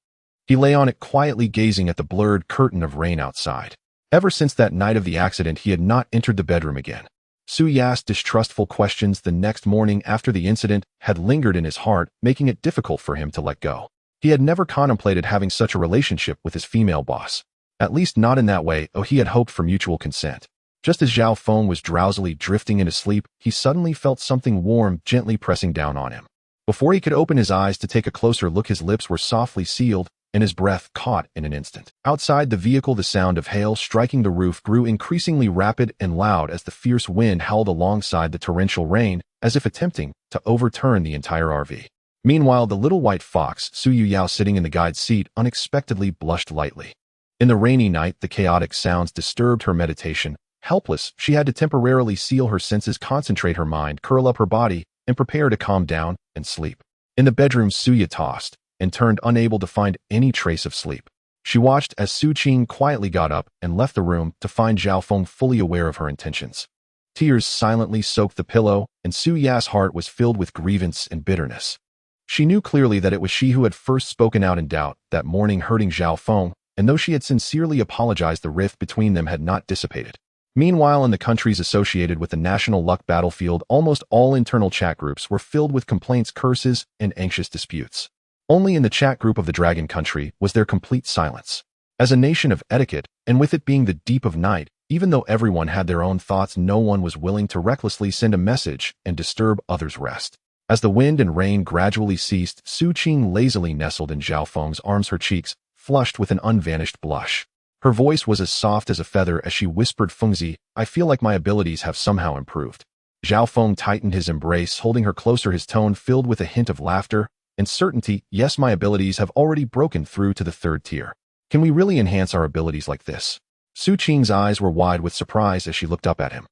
He lay on it quietly gazing at the blurred curtain of rain outside. Ever since that night of the accident, he had not entered the bedroom again. Su Ya's distrustful questions the next morning after the incident had lingered in his heart, making it difficult for him to let go. He had never contemplated having such a relationship with his female boss. At least not in that way, he had hoped for mutual consent. Just as Zhao Feng was drowsily drifting into sleep, he suddenly felt something warm gently pressing down on him. Before he could open his eyes to take a closer look, his lips were softly sealed, and his breath caught in an instant. Outside the vehicle, the sound of hail striking the roof grew increasingly rapid and loud as the fierce wind howled alongside the torrential rain, as if attempting to overturn the entire RV. Meanwhile, the little white fox, Su Yao, sitting in the guide's seat, unexpectedly blushed lightly. In the rainy night, the chaotic sounds disturbed her meditation. Helpless, she had to temporarily seal her senses, concentrate her mind, curl up her body, and prepare to calm down and sleep. In the bedroom, Su tossed and turned, unable to find any trace of sleep. She watched as Xu Qing quietly got up and left the room to find Zhao Feng fully aware of her intentions. Tears silently soaked the pillow, and Su Ya's heart was filled with grievance and bitterness. She knew clearly that it was she who had first spoken out in doubt that morning, hurting Zhao Feng, and though she had sincerely apologized, the rift between them had not dissipated. Meanwhile, in the countries associated with the National Luck battlefield, almost all internal chat groups were filled with complaints, curses, and anxious disputes. Only in the chat group of the Dragon Country was there complete silence. As a nation of etiquette, and with it being the deep of night, even though everyone had their own thoughts, no one was willing to recklessly send a message and disturb others' rest. As the wind and rain gradually ceased, Xu Qing lazily nestled in Zhao Feng's arms, her cheeks flushed with an unvanished blush. Her voice was as soft as a feather as she whispered, "Fengzi, I feel like my abilities have somehow improved." Zhao Feng tightened his embrace, holding her closer, his tone filled with a hint of laughter and certainty. "Yes, my abilities have already broken through to the 3rd tier. Can we really enhance our abilities like this?" Xu Qing's eyes were wide with surprise as she looked up at him.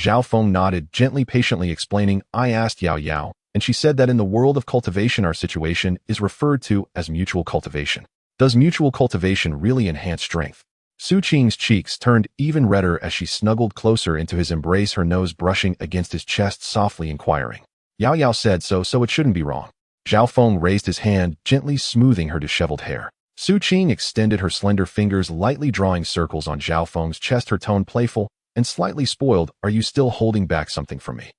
Zhao Feng nodded, gently, patiently explaining, "I asked Yao Yao, and she said that in the world of cultivation our situation is referred to as mutual cultivation. Does mutual cultivation really enhance strength?" Xu Qing's cheeks turned even redder as she snuggled closer into his embrace, her nose brushing against his chest, softly inquiring. "Yao Yao said so it shouldn't be wrong." Zhao Feng raised his hand, gently smoothing her disheveled hair. Xu Qing extended her slender fingers, lightly drawing circles on Zhao Feng's chest, her tone playful and slightly spoiled. "Are you still holding back something from me?"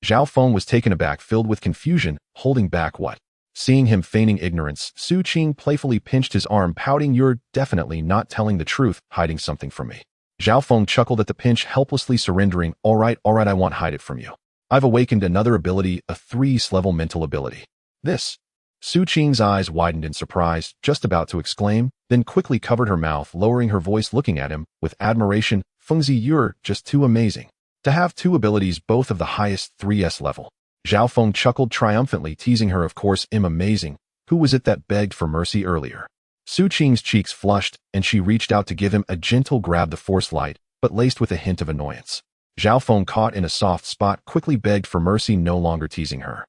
Zhao Feng was taken aback, filled with confusion. Holding back what? Seeing him feigning ignorance, Xu Qing playfully pinched his arm, pouting, "You're definitely not telling the truth, hiding something from me." Zhao Feng chuckled at the pinch, helplessly surrendering. All right, I won't hide it from you. I've awakened another ability, a 3s level mental ability. This. Xu Qing's eyes widened in surprise, just about to exclaim, then quickly covered her mouth, lowering her voice, looking at him with admiration. "Fengzi, you're just too amazing. To have 2 abilities, both of the highest 3S level." Zhao Feng chuckled triumphantly, teasing her. "Of course, I'm amazing. Who was it that begged for mercy earlier?" Xu Qing's cheeks flushed, and she reached out to give him a gentle grab, the force light, but laced with a hint of annoyance. Zhao Feng, caught in a soft spot, quickly begged for mercy, no longer teasing her.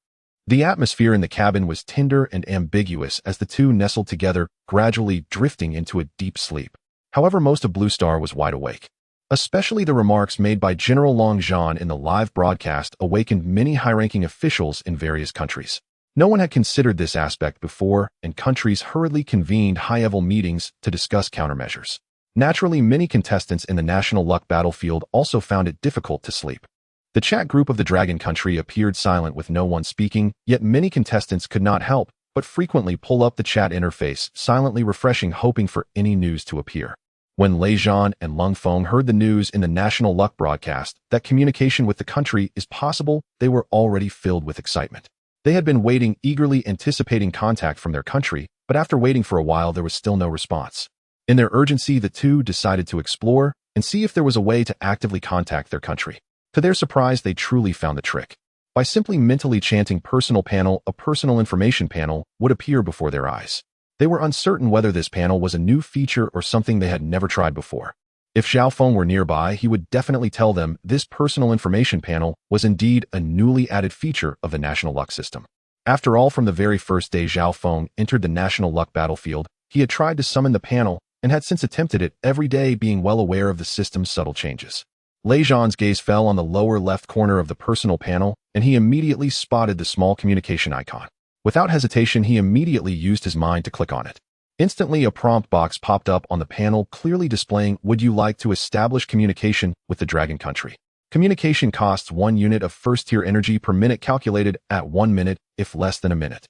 The atmosphere in the cabin was tender and ambiguous as the two nestled together, gradually drifting into a deep sleep. However, most of Blue Star was wide awake. Especially the remarks made by General Long Zhan in the live broadcast awakened many high-ranking officials in various countries. No one had considered this aspect before, and countries hurriedly convened high-level meetings to discuss countermeasures. Naturally, many contestants in the National Luck battlefield also found it difficult to sleep. The chat group of the Dragon Country appeared silent with no one speaking, yet many contestants could not help but frequently pull up the chat interface, silently refreshing, hoping for any news to appear. When Lei Zhan and Lung Feng heard the news in the National Luck broadcast that communication with the country is possible, they were already filled with excitement. They had been waiting, eagerly anticipating contact from their country, but after waiting for a while there was still no response. In their urgency, the two decided to explore and see if there was a way to actively contact their country. To their surprise, they truly found the trick. By simply mentally chanting "personal panel," a personal information panel would appear before their eyes. They were uncertain whether this panel was a new feature or something they had never tried before. If Zhao Feng were nearby, he would definitely tell them this personal information panel was indeed a newly added feature of the National Luck system. After all, from the very first day Zhao Feng entered the National Luck battlefield, he had tried to summon the panel and had since attempted it every day, being well aware of the system's subtle changes. Lei Zhan's gaze fell on the lower left corner of the personal panel, and he immediately spotted the small communication icon. Without hesitation, he immediately used his mind to click on it. Instantly, a prompt box popped up on the panel, clearly displaying, "Would you like to establish communication with the Dragon Country? Communication costs 1 unit of first-tier energy per minute, calculated at 1 minute, if less than a minute."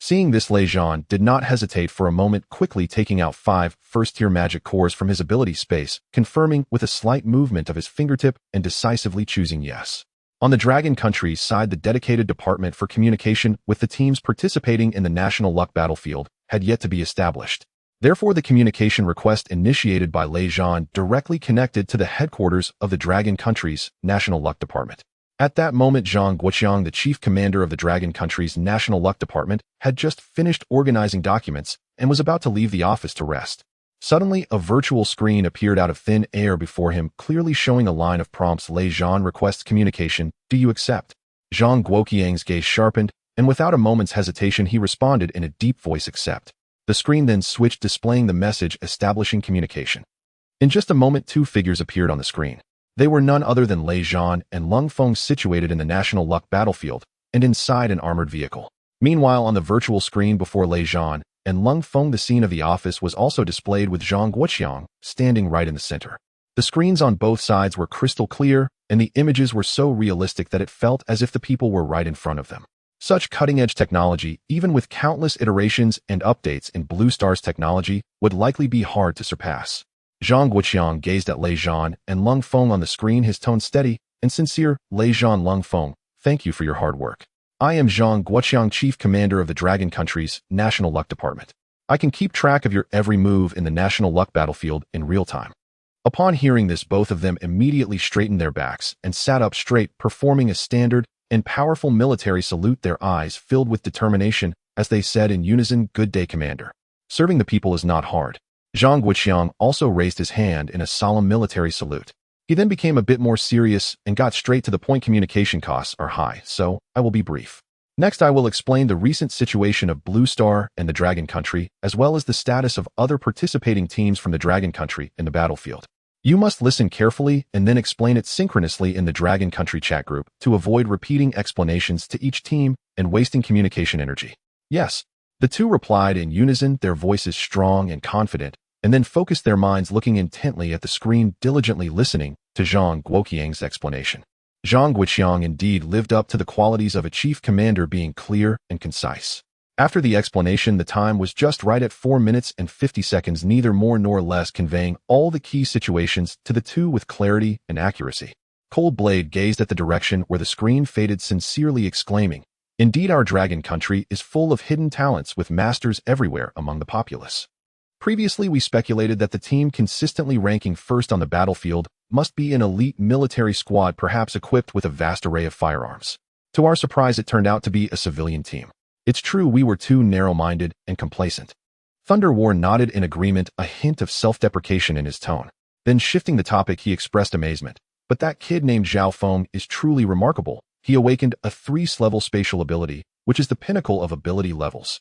Seeing this, Lei Zhan did not hesitate for a moment, quickly taking out 5 first-tier magic cores from his ability space, confirming with a slight movement of his fingertip and decisively choosing yes. On the Dragon Country's side, the dedicated department for communication with the teams participating in the National Luck Battlefield had yet to be established. Therefore, the communication request initiated by Lei Zhan directly connected to the headquarters of the Dragon Country's National Luck Department. At that moment, Zhang Guoqiang, the chief commander of the Dragon Country's National Luck Department, had just finished organizing documents and was about to leave the office to rest. Suddenly, a virtual screen appeared out of thin air before him, clearly showing a line of prompts. Lei Zhan requests communication. Do you accept? Zhang Guoqiang's gaze sharpened, and without a moment's hesitation, he responded in a deep voice, accept. The screen then switched, displaying the message establishing communication. In just a moment, 2 figures appeared on the screen. They were none other than Lei Zhan and Lung Feng, situated in the National Luck Battlefield and inside an armored vehicle. Meanwhile, on the virtual screen before Lei Zhan and Lung Feng, the scene of the office was also displayed, with Zhang Guoqiang standing right in the center. The screens on both sides were crystal clear, and the images were so realistic that it felt as if the people were right in front of them. Such cutting-edge technology, even with countless iterations and updates in Blue Star's technology, would likely be hard to surpass. Zhang Guoqiang gazed at Lei Zhan and Lung Feng on the screen, his tone steady and sincere. Lei Zhan, Lung Feng, thank you for your hard work. I am Zhang Guoqiang, chief commander of the Dragon Country's National Luck Department. I can keep track of your every move in the National Luck Battlefield in real time. Upon hearing this, both of them immediately straightened their backs and sat up straight, performing a standard and powerful military salute, their eyes filled with determination as they said in unison, "Good day, Commander. Serving the people is not hard." Zhang Guoqiang also raised his hand in a solemn military salute. He then became a bit more serious and got straight to the point. Communication costs are high, so I will be brief. Next, I will explain the recent situation of Blue Star and the Dragon Country, as well as the status of other participating teams from the Dragon Country in the battlefield. You must listen carefully and then explain it synchronously in the Dragon Country chat group to avoid repeating explanations to each team and wasting communication energy. Yes, the 2 replied in unison, their voices strong and confident, and then focused their minds, looking intently at the screen, diligently listening to Zhang Guoqiang's explanation. Zhang Guoqiang indeed lived up to the qualities of a chief commander, being clear and concise. After the explanation, the time was just right at 4 minutes and 50 seconds, neither more nor less, conveying all the key situations to the 2 with clarity and accuracy. Cold Blade gazed at the direction where the screen faded, sincerely exclaiming, "Indeed, our Dragon Country is full of hidden talents, with masters everywhere among the populace." Previously, we speculated that the team consistently ranking first on the battlefield must be an elite military squad, perhaps equipped with a vast array of firearms. To our surprise, it turned out to be a civilian team. It's true, we were too narrow-minded and complacent. Thunder War nodded in agreement, a hint of self-deprecation in his tone. Then, shifting the topic, he expressed amazement. But that kid named Zhao Feng is truly remarkable. He awakened a 3-level spatial ability, which is the pinnacle of ability levels.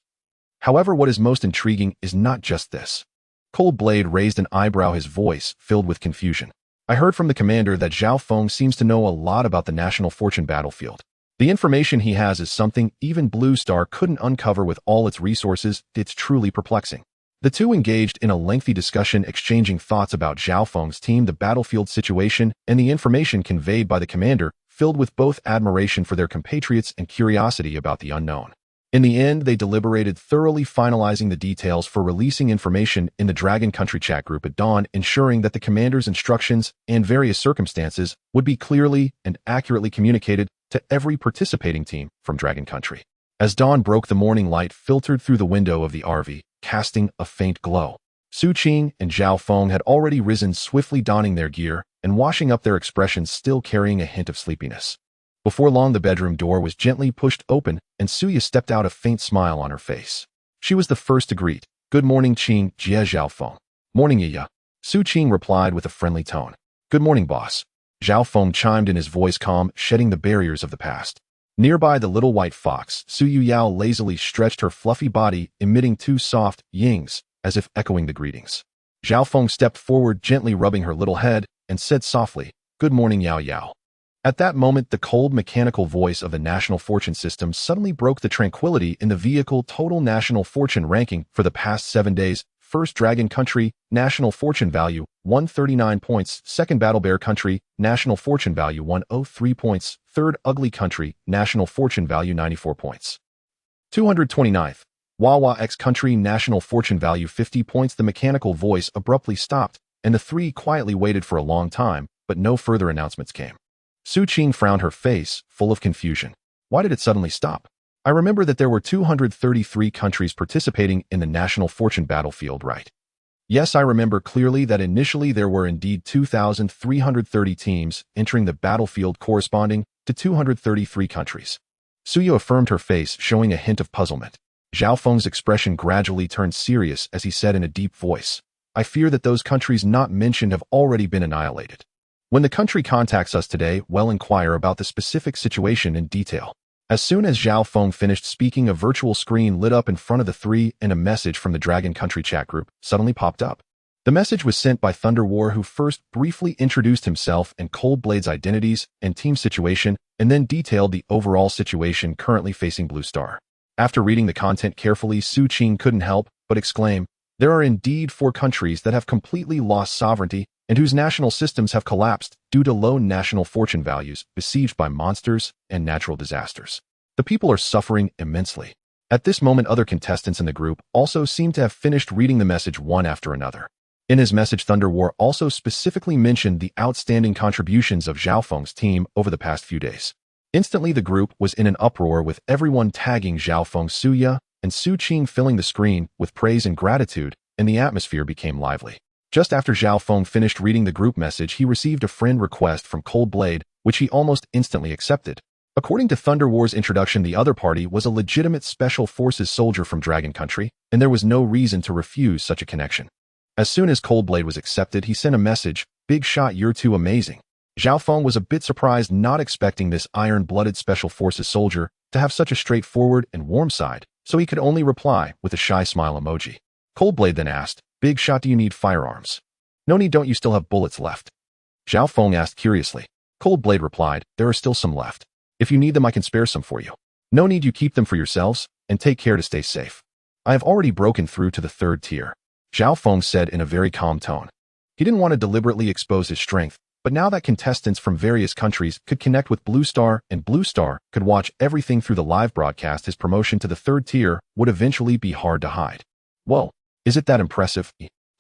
However, what is most intriguing is not just this. Cold Blade raised an eyebrow, his voice filled with confusion. I heard from the commander that Zhao Feng seems to know a lot about the National Fortune battlefield. The information he has is something even Blue Star couldn't uncover with all its resources. It's truly perplexing. The 2 engaged in a lengthy discussion, exchanging thoughts about Zhao Feng's team, the battlefield situation, and the information conveyed by the commander, filled with both admiration for their compatriots and curiosity about the unknown. In the end, they deliberated, thoroughly finalizing the details for releasing information in the Dragon Country chat group at dawn, ensuring that the commander's instructions and various circumstances would be clearly and accurately communicated to every participating team from Dragon Country. As dawn broke, the morning light filtered through the window of the RV, casting a faint glow. Xu Qing and Zhao Feng had already risen, swiftly donning their gear and washing up their expressions, still carrying a hint of sleepiness. Before long, the bedroom door was gently pushed open, and Suya stepped out, a faint smile on her face. She was the first to greet. Good morning, Qing, Jie Zhao Feng. Morning, Yiya. Xu Qing replied with a friendly tone. Good morning, boss. Zhao Feng chimed in, his voice calm, shedding the barriers of the past. Nearby, the little white fox, Su Yao, lazily stretched her fluffy body, emitting 2 soft yings, as if echoing the greetings. Zhao Feng stepped forward, gently rubbing her little head, and said softly, Good morning, Yao Yao. At that moment, the cold mechanical voice of the National Fortune System suddenly broke the tranquility in the vehicle total national fortune ranking for the past 7 days. First Dragon Country, National Fortune Value, 139 points. Second Battle Bear Country, National Fortune Value, 103 points. Third Ugly Country, National Fortune Value, 94 points. 229th. Wawa X Country, National Fortune Value, 50 points. The mechanical voice abruptly stopped, and the three quietly waited for a long time, but no further announcements came. Xu Qing frowned, her face full of confusion. Why did it suddenly stop? I remember that there were 233 countries participating in the National Fortune battlefield, right? Yes, I remember clearly that initially there were indeed 2,330 teams entering the battlefield corresponding to 233 countries. Suya affirmed, her face showing a hint of puzzlement. Zhao Feng's expression gradually turned serious as he said in a deep voice, I fear that those countries not mentioned have already been annihilated. When the country contacts us today, we'll inquire about the specific situation in detail. As soon as Zhao Feng finished speaking, a virtual screen lit up in front of the three and a message from the Dragon Country chat group suddenly popped up. The message was sent by Thunder War, who first briefly introduced himself and Cold Blade's identities and team situation, and then detailed the overall situation currently facing Blue Star. After reading the content carefully, Xu Qing couldn't help but exclaim, there are indeed 4 countries that have completely lost sovereignty and whose national systems have collapsed due to low national fortune values, besieged by monsters and natural disasters. The people are suffering immensely. At this moment, other contestants in the group also seem to have finished reading the message one after another. In his message, Thunder War also specifically mentioned the outstanding contributions of Zhao Feng's team over the past few days. Instantly, the group was in an uproar, with everyone tagging Zhao Feng, Suya, and Xu Qing filling the screen with praise and gratitude, and the atmosphere became lively. Just after Zhao Feng finished reading the group message, he received a friend request from Cold Blade, which he almost instantly accepted. According to Thunder War's introduction, the other party was a legitimate Special Forces soldier from Dragon Country, and there was no reason to refuse such a connection. As soon as Cold Blade was accepted, he sent a message, Big shot, you're too amazing. Zhao Feng was a bit surprised, not expecting this iron-blooded Special Forces soldier to have such a straightforward and warm side, so he could only reply with a shy smile emoji. Cold Blade then asked, Big shot, do you need firearms? No need, don't you still have bullets left? Zhao Feng asked curiously. Cold Blade replied, there are still some left. If you need them, I can spare some for you. No need, you keep them for yourselves, and take care to stay safe. I have already broken through to the 3rd tier. Zhao Feng said in a very calm tone. He didn't want to deliberately expose his strength, but now that contestants from various countries could connect with Blue Star and Blue Star could watch everything through the live broadcast, his promotion to the 3rd tier would eventually be hard to hide. Whoa, is it that impressive?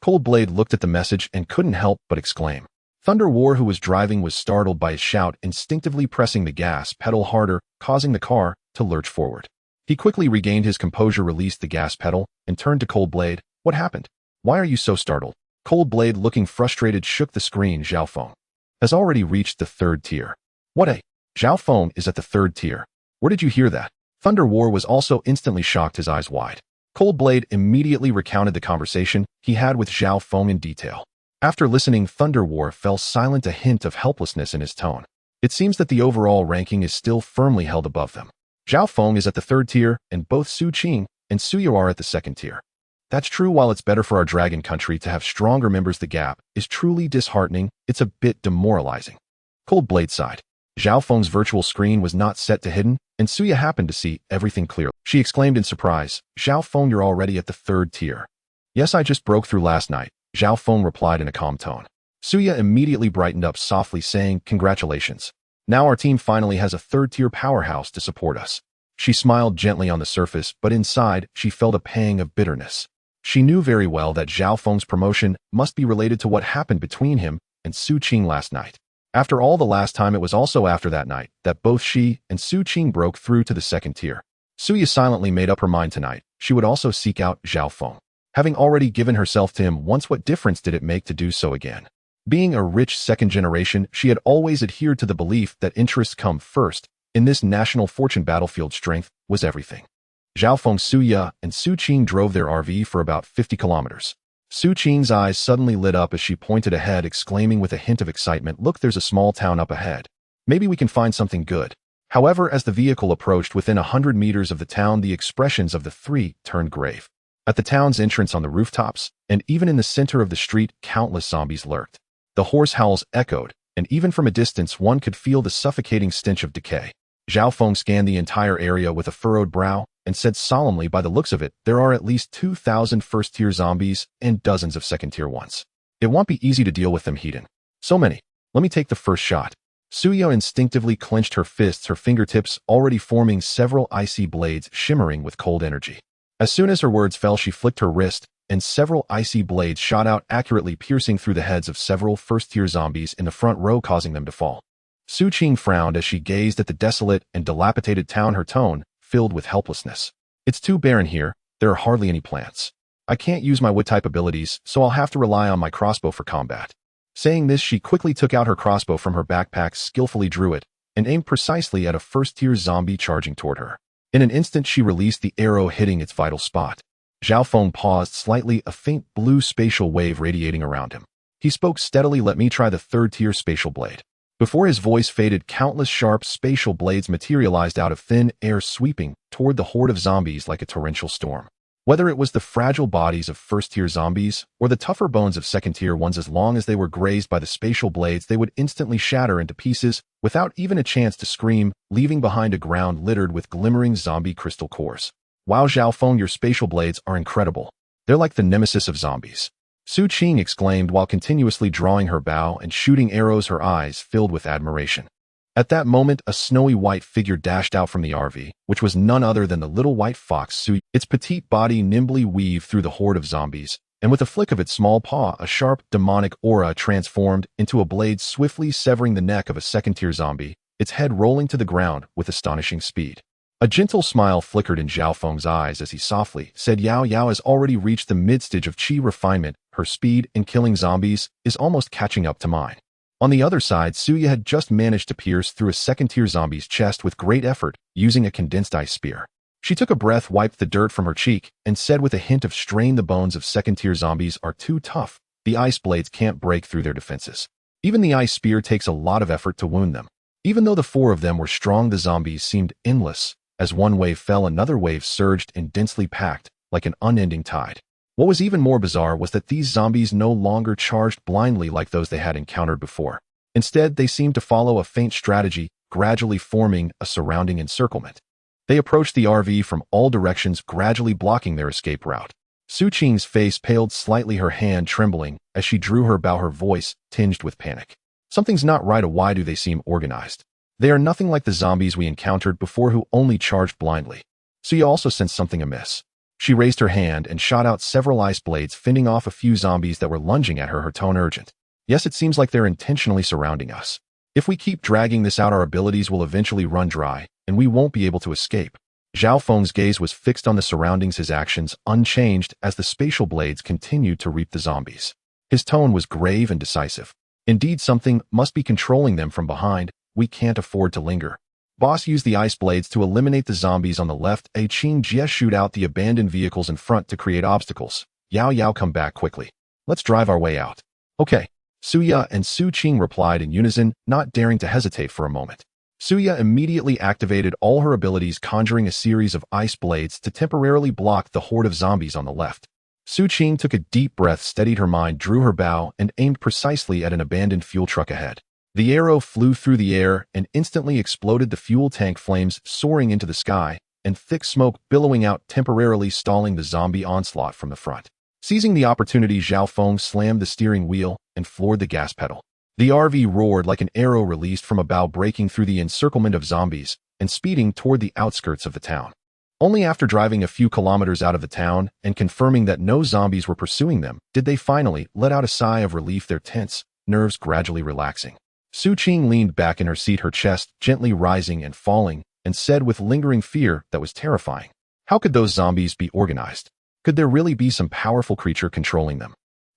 Cold Blade looked at the message and couldn't help but exclaim. Thunder War, who was driving, was startled by his shout, instinctively pressing the gas pedal harder, causing the car to lurch forward. He quickly regained his composure, released the gas pedal, and turned to Cold Blade. What happened? Why are you so startled? Cold Blade, looking frustrated, shook the screen. Zhao Feng has already reached the 3rd tier. What a... Zhao Feng is at the 3rd tier. Where did you hear that? Thunder War was also instantly shocked, his eyes wide. Cold Blade immediately recounted the conversation he had with Zhao Feng in detail. After listening, Thunder War fell silent, a hint of helplessness in his tone. It seems that the overall ranking is still firmly held above them. Zhao Feng is at the 3rd tier, and both Xu Qing and Suya are at the 2nd tier. That's true. While it's better for our Dragon Country to have stronger members, the gap is truly disheartening. It's a bit demoralizing. Cold Blade sighed. Zhao Feng's virtual screen was not set to hidden, and Suya happened to see everything clearly. She exclaimed in surprise, Zhao Feng, you're already at the 3rd tier. Yes, I just broke through last night, Zhao Feng replied in a calm tone. Suya immediately brightened up, softly saying, congratulations. Now our team finally has a 3rd tier powerhouse to support us. She smiled gently on the surface, but inside, she felt a pang of bitterness. She knew very well that Zhao Feng's promotion must be related to what happened between him and Xu Qing last night. After all, the last time, it was also after that night that both she and Xu Qing broke through to the 2nd tier. Suya silently made up her mind tonight. She would also seek out Zhao Feng. Having already given herself to him once, what difference did it make to do so again? Being a rich 2nd generation, she had always adhered to the belief that interests come first. In this national fortune battlefield, strength was everything. Zhao Feng, Suya, and Xu Qing drove their RV for about 50 kilometers. Xu Qing's eyes suddenly lit up as she pointed ahead, exclaiming with a hint of excitement, look, there's a small town up ahead. Maybe we can find something good. However, as the vehicle approached within 100 meters of the town, the expressions of the three turned grave. At the town's entrance, on the rooftops, and even in the center of the street, countless zombies lurked. The hoarse howls echoed, and even from a distance one could feel the suffocating stench of decay. Zhao Feng scanned the entire area with a furrowed brow and said solemnly, by the looks of it, there are at least 2,000 first-tier zombies and dozens of second-tier ones. It won't be easy to deal with them, Heaton. So many. Let me take the first shot. Suya instinctively clenched her fists, her fingertips already forming several icy blades shimmering with cold energy. As soon as her words fell, she flicked her wrist, and several icy blades shot out, accurately piercing through the heads of several first-tier zombies in the front row, causing them to fall. Xu Qing frowned as she gazed at the desolate and dilapidated town, her tone filled with helplessness. It's too barren here. There are hardly any plants. I can't use my wood-type abilities, so I'll have to rely on my crossbow for combat. Saying this, she quickly took out her crossbow from her backpack, skillfully drew it, and aimed precisely at a first-tier zombie charging toward her. In an instant, she released the arrow, hitting its vital spot. Zhao Feng paused slightly, a faint blue spatial wave radiating around him. He spoke steadily, let me try the third-tier spatial blade. Before his voice faded, countless sharp spatial blades materialized out of thin air, sweeping toward the horde of zombies like a torrential storm. Whether it was the fragile bodies of first-tier zombies or the tougher bones of second-tier ones, as long as they were grazed by the spatial blades, they would instantly shatter into pieces without even a chance to scream, leaving behind a ground littered with glimmering zombie crystal cores. Wow, Zhao Feng, your spatial blades are incredible. They're like the nemesis of zombies. Xu Qing exclaimed while continuously drawing her bow and shooting arrows, her eyes filled with admiration. At that moment, a snowy white figure dashed out from the RV, which was none other than the little white fox Su. Its petite body nimbly weaved through the horde of zombies, and with a flick of its small paw, a sharp, demonic aura transformed into a blade, swiftly severing the neck of a second-tier zombie, its head rolling to the ground with astonishing speed. A gentle smile flickered in Zhao Feng's eyes as he softly said, Yao Yao has already reached the mid-stage of chi refinement. Her speed in killing zombies is almost catching up to mine. On the other side, Suya had just managed to pierce through a second-tier zombie's chest with great effort, using a condensed ice spear. She took a breath, wiped the dirt from her cheek, and said with a hint of strain, the bones of second-tier zombies are too tough. The ice blades can't break through their defenses. Even the ice spear takes a lot of effort to wound them. Even though the four of them were strong, the zombies seemed endless. As one wave fell, another wave surged and densely packed, like an unending tide. What was even more bizarre was that these zombies no longer charged blindly like those they had encountered before. Instead, they seemed to follow a faint strategy, gradually forming a surrounding encirclement. They approached the RV from all directions, gradually blocking their escape route. Xu Qing's face paled slightly, her hand trembling as she drew her bow, her voice tinged with panic. Something's not right. Why do they seem organized? They are nothing like the zombies we encountered before who only charged blindly. Suya also sensed something amiss. She raised her hand and shot out several ice blades, fending off a few zombies that were lunging at her, her tone urgent. Yes, it seems like they're intentionally surrounding us. If we keep dragging this out, our abilities will eventually run dry, and we won't be able to escape. Zhao Feng's gaze was fixed on the surroundings, his actions unchanged as the spatial blades continued to reap the zombies. His tone was grave and decisive. Indeed, something must be controlling them from behind. We can't afford to linger. Boss, use the ice blades to eliminate the zombies on the left. A Qing Jie, shoot out the abandoned vehicles in front to create obstacles. Yao Yao, come back quickly. Let's drive our way out. Okay. Suya and Xu Qing replied in unison, not daring to hesitate for a moment. Suya immediately activated all her abilities, conjuring a series of ice blades to temporarily block the horde of zombies on the left. Xu Qing took a deep breath, steadied her mind, drew her bow, and aimed precisely at an abandoned fuel truck ahead. The arrow flew through the air and instantly exploded, the fuel tank flames soaring into the sky, and thick smoke billowing out, temporarily stalling the zombie onslaught from the front. Seizing the opportunity, Zhao Feng slammed the steering wheel and floored the gas pedal. The RV roared like an arrow released from a bow, breaking through the encirclement of zombies and speeding toward the outskirts of the town. Only after driving a few kilometers out of the town and confirming that no zombies were pursuing them did they finally let out a sigh of relief, their tense nerves gradually relaxing. Xu Qing leaned back in her seat, her chest gently rising and falling, and said with lingering fear that was terrifying, how could those zombies be organized? Could there really be some powerful creature controlling them?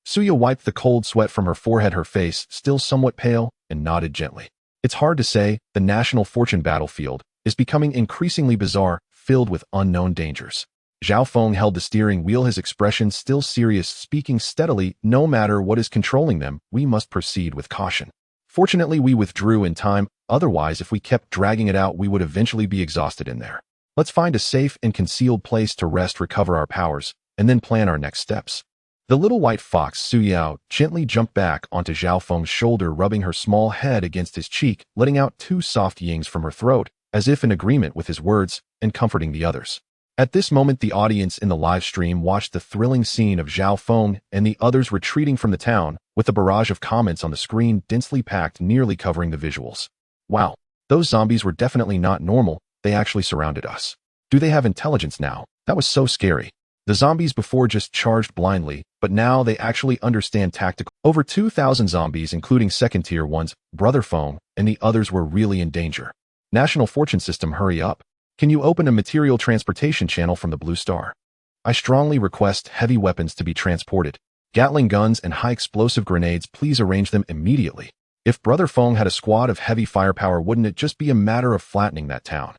Suya wiped the cold sweat from her forehead, her face still somewhat pale, and nodded gently. It's hard to say. The national fortune battlefield is becoming increasingly bizarre, filled with unknown dangers. Zhao Feng held the steering wheel, his expression still serious, speaking steadily, no matter what is controlling them, we must proceed with caution. Fortunately, we withdrew in time. Otherwise, if we kept dragging it out, we would eventually be exhausted in there. Let's find a safe and concealed place to rest, recover our powers, and then plan our next steps. The little white fox Su Yao gently jumped back onto Zhao Feng's shoulder, rubbing her small head against his cheek, letting out two soft yings from her throat, as if in agreement with his words, and comforting the others. At this moment, the audience in the live stream watched the thrilling scene of Zhao Feng and the others retreating from the town, with a barrage of comments on the screen densely packed, nearly covering the visuals. Wow, those zombies were definitely not normal. They actually surrounded us. Do they have intelligence now? That was so scary. The zombies before just charged blindly, but now they actually understand tactical. Over 2,000 zombies, including second-tier ones, Brother Feng, and the others were really in danger. National Fortune System, hurry up. Can you open a material transportation channel from the Blue Star? I strongly request heavy weapons to be transported. Gatling guns and high-explosive grenades, please arrange them immediately. If Brother Feng had a squad of heavy firepower, wouldn't it just be a matter of flattening that town?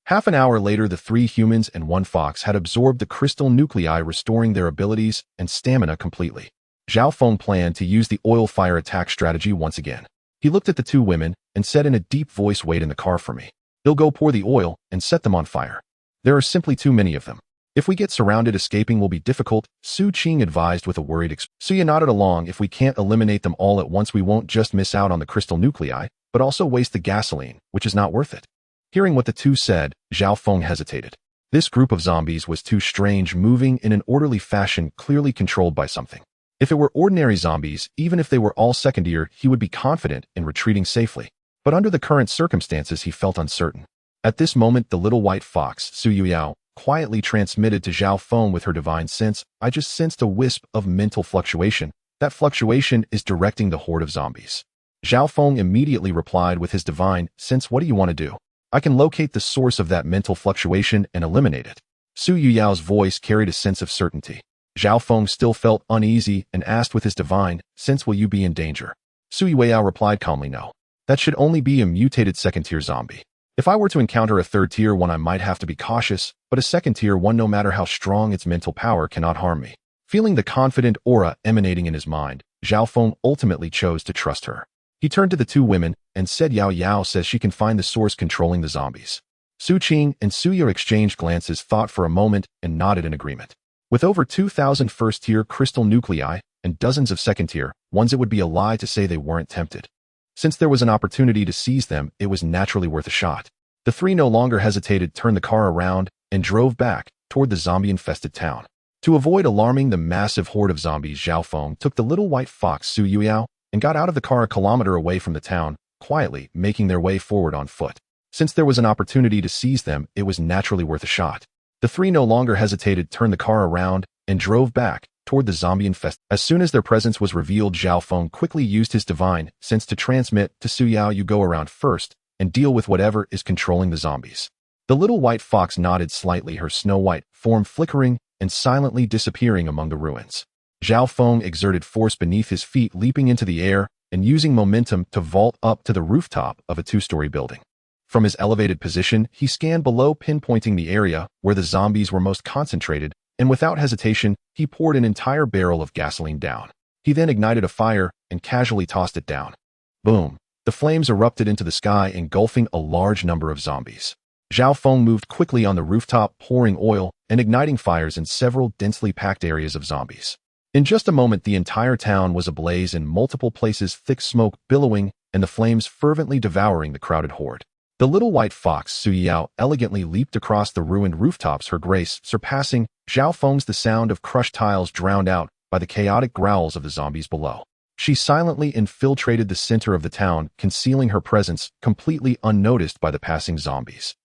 Half an hour later, the 3 humans and 1 fox had absorbed the crystal nuclei, restoring their abilities and stamina completely. Zhao Feng planned to use the oil fire attack strategy once again. He looked at the 2 women and said in a deep voice, "Wait in the car for me. They'll go pour the oil and set them on fire. There are simply too many of them. If we get surrounded, escaping will be difficult," Xu Qing advised with a worried expression. Suya nodded along. "If we can't eliminate them all at once, we won't just miss out on the crystal nuclei, but also waste the gasoline, which is not worth it." Hearing what the 2 said, Zhao Feng hesitated. This group of zombies was too strange, moving in an orderly fashion, clearly controlled by something. If it were ordinary zombies, even if they were all second-tier, he would be confident in retreating safely. But under the current circumstances, he felt uncertain. At this moment, the little white fox, Su Yao, quietly transmitted to Zhao Feng with her divine sense, "I just sensed a wisp of mental fluctuation. That fluctuation is directing the horde of zombies." Zhao Feng immediately replied with his divine sense, "What do you want to do? I can locate the source of that mental fluctuation and eliminate it." Su Yao's voice carried a sense of certainty. Zhao Feng still felt uneasy and asked with his divine sense, "Will you be in danger?" Su Yao replied calmly, "No. That should only be a mutated second-tier zombie. If I were to encounter a third-tier one, I might have to be cautious, but a second-tier one, no matter how strong its mental power, cannot harm me." Feeling the confident aura emanating in his mind, Zhao Feng ultimately chose to trust her. He turned to the 2 women and said, "Yao Yao says she can find the source controlling the zombies." Xu Qing and Suya exchanged glances, thought for a moment, and nodded in agreement. With over 2,000 first-tier crystal nuclei and dozens of second-tier ones, it would be a lie to say they weren't tempted. Since there was an opportunity to seize them, it was naturally worth a shot. The 3 no longer hesitated, turned the car around, and drove back toward the zombie-infested town. To avoid alarming the massive horde of zombies, Zhao Feng took the little white fox Su Yao and got out of the car a kilometer away from the town, quietly making their way forward on foot. Since there was an opportunity to seize them, it was naturally worth a shot. The 3 no longer hesitated, turned the car around, and drove back toward the zombie-infested. As soon as their presence was revealed, Zhao Feng quickly used his divine sense to transmit to Su Yao, "You go around first and deal with whatever is controlling the zombies." The little white fox nodded slightly, her snow-white form flickering and silently disappearing among the ruins. Zhao Feng exerted force beneath his feet, leaping into the air and using momentum to vault up to the rooftop of a 2-story building. From his elevated position, he scanned below, pinpointing the area where the zombies were most concentrated, and without hesitation, he poured an entire barrel of gasoline down. He then ignited a fire and casually tossed it down. Boom! The flames erupted into the sky, engulfing a large number of zombies. Zhao Feng moved quickly on the rooftop, pouring oil and igniting fires in several densely packed areas of zombies. In just a moment, the entire town was ablaze, in multiple places, thick smoke billowing and the flames fervently devouring the crowded horde. The little white fox Su Yao elegantly leaped across the ruined rooftops, her grace surpassing Zhao Feng's. The sound of crushed tiles drowned out by the chaotic growls of the zombies below. She silently infiltrated the center of the town, concealing her presence completely unnoticed by the passing zombies.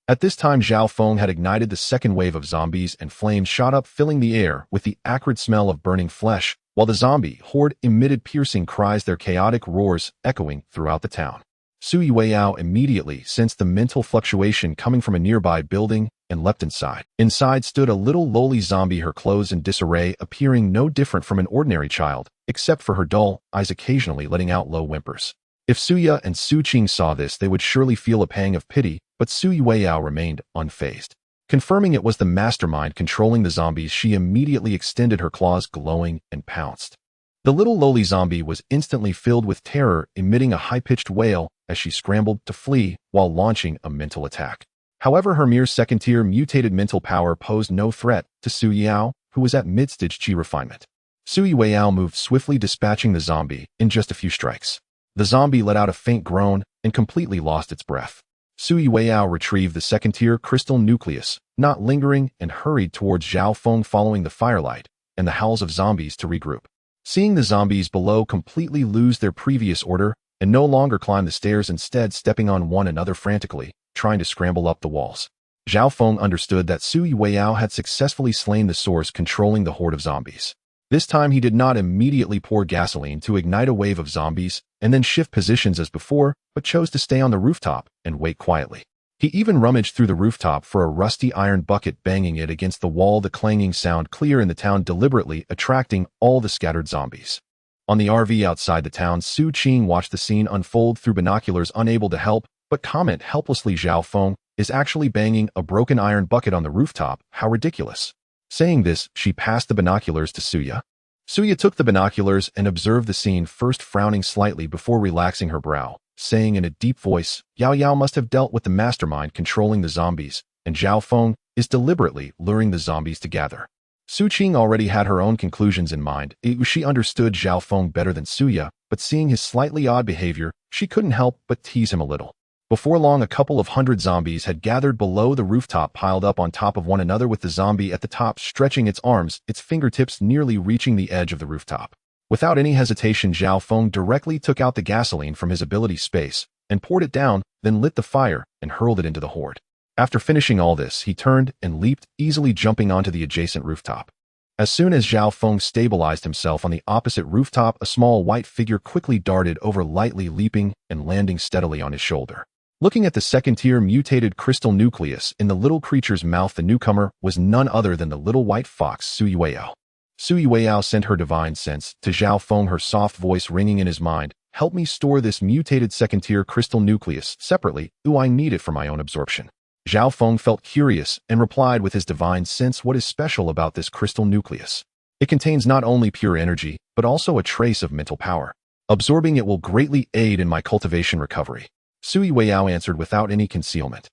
At this time, Zhao Feng had ignited the second wave of zombies, and flames shot up, filling the air with the acrid smell of burning flesh, while the zombie horde emitted piercing cries, their chaotic roars echoing throughout the town. Su Yao immediately sensed the mental fluctuation coming from a nearby building and leapt inside. Inside stood a little lowly zombie, her clothes in disarray, appearing no different from an ordinary child, except for her dull eyes occasionally letting out low whimpers. If Suya and Xu Qing saw this, they would surely feel a pang of pity, but Su Yao remained unfazed. Confirming it was the mastermind controlling the zombies, she immediately extended her claws, glowing, and pounced. The little lowly zombie was instantly filled with terror, emitting a high-pitched wail as she scrambled to flee while launching a mental attack. However, her mere second-tier mutated mental power posed no threat to Su Yao, who was at mid-stage Qi refinement. Sui Weiao moved swiftly, dispatching the zombie in just a few strikes. The zombie let out a faint groan and completely lost its breath. Sui Weiao retrieved the second-tier crystal nucleus, not lingering, and hurried towards Zhao Feng, following the firelight and the howls of zombies to regroup. Seeing the zombies below completely lose their previous order and no longer climb the stairs, instead stepping on one another frantically, trying to scramble up the walls, Zhao Feng understood that Sui Weiao had successfully slain the source controlling the horde of zombies. This time he did not immediately pour gasoline to ignite a wave of zombies and then shift positions as before, but chose to stay on the rooftop and wait quietly. He even rummaged through the rooftop for a rusty iron bucket, banging it against the wall, the clanging sound clear in the town, deliberately attracting all the scattered zombies. On the RV outside the town, Xu Qing watched the scene unfold through binoculars, unable to help but comment helplessly. Zhao Feng is actually banging a broken iron bucket on the rooftop. How ridiculous. Saying this, she passed the binoculars to Suya. Suya took the binoculars and observed the scene, first frowning slightly before relaxing her brow, saying in a deep voice, Yao Yao must have dealt with the mastermind controlling the zombies, and Zhao Feng is deliberately luring the zombies to gather. Xu Qing already had her own conclusions in mind. She understood Zhao Feng better than Suya, but seeing his slightly odd behavior, she couldn't help but tease him a little. Before long, a couple of hundred zombies had gathered below the rooftop, piled up on top of one another, with the zombie at the top stretching its arms, its fingertips nearly reaching the edge of the rooftop. Without any hesitation, Zhao Feng directly took out the gasoline from his ability space and poured it down, then lit the fire and hurled it into the horde. After finishing all this, he turned and leaped, easily jumping onto the adjacent rooftop. As soon as Zhao Feng stabilized himself on the opposite rooftop, a small white figure quickly darted over, lightly leaping and landing steadily on his shoulder. Looking at the second-tier mutated crystal nucleus in the little creature's mouth, the newcomer was none other than the little white fox Sui Weiao. Sui Weiao sent her divine sense to Zhao Feng, her soft voice ringing in his mind. Help me store this mutated second-tier crystal nucleus separately. I need it for my own absorption. Zhao Feng felt curious and replied with his divine sense, what is special about this crystal nucleus? It contains not only pure energy, but also a trace of mental power. Absorbing it will greatly aid in my cultivation recovery. Sui Weiao answered without any concealment.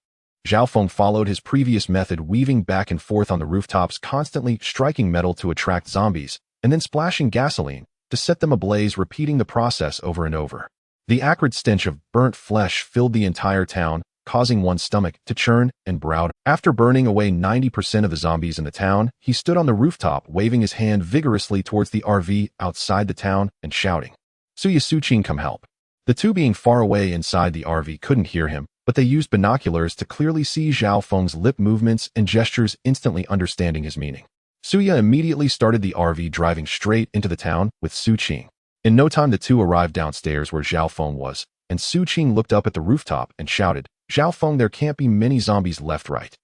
Zhao Feng followed his previous method, weaving back and forth on the rooftops, constantly striking metal to attract zombies, and then splashing gasoline to set them ablaze, repeating the process over and over. The acrid stench of burnt flesh filled the entire town, causing one's stomach to churn and brow. After burning away 90% of the zombies in the town, he stood on the rooftop, waving his hand vigorously towards the RV outside the town and shouting, Suya, Xu Qing, come help. The two being far away inside the RV couldn't hear him, but they used binoculars to clearly see Zhao Feng's lip movements and gestures, instantly understanding his meaning. Suya immediately started the RV, driving straight into the town with Xu Qing. In no time, the two arrived downstairs where Zhao Feng was, and Xu Qing looked up at the rooftop and shouted, Zhao Feng, there can't be many zombies left, right?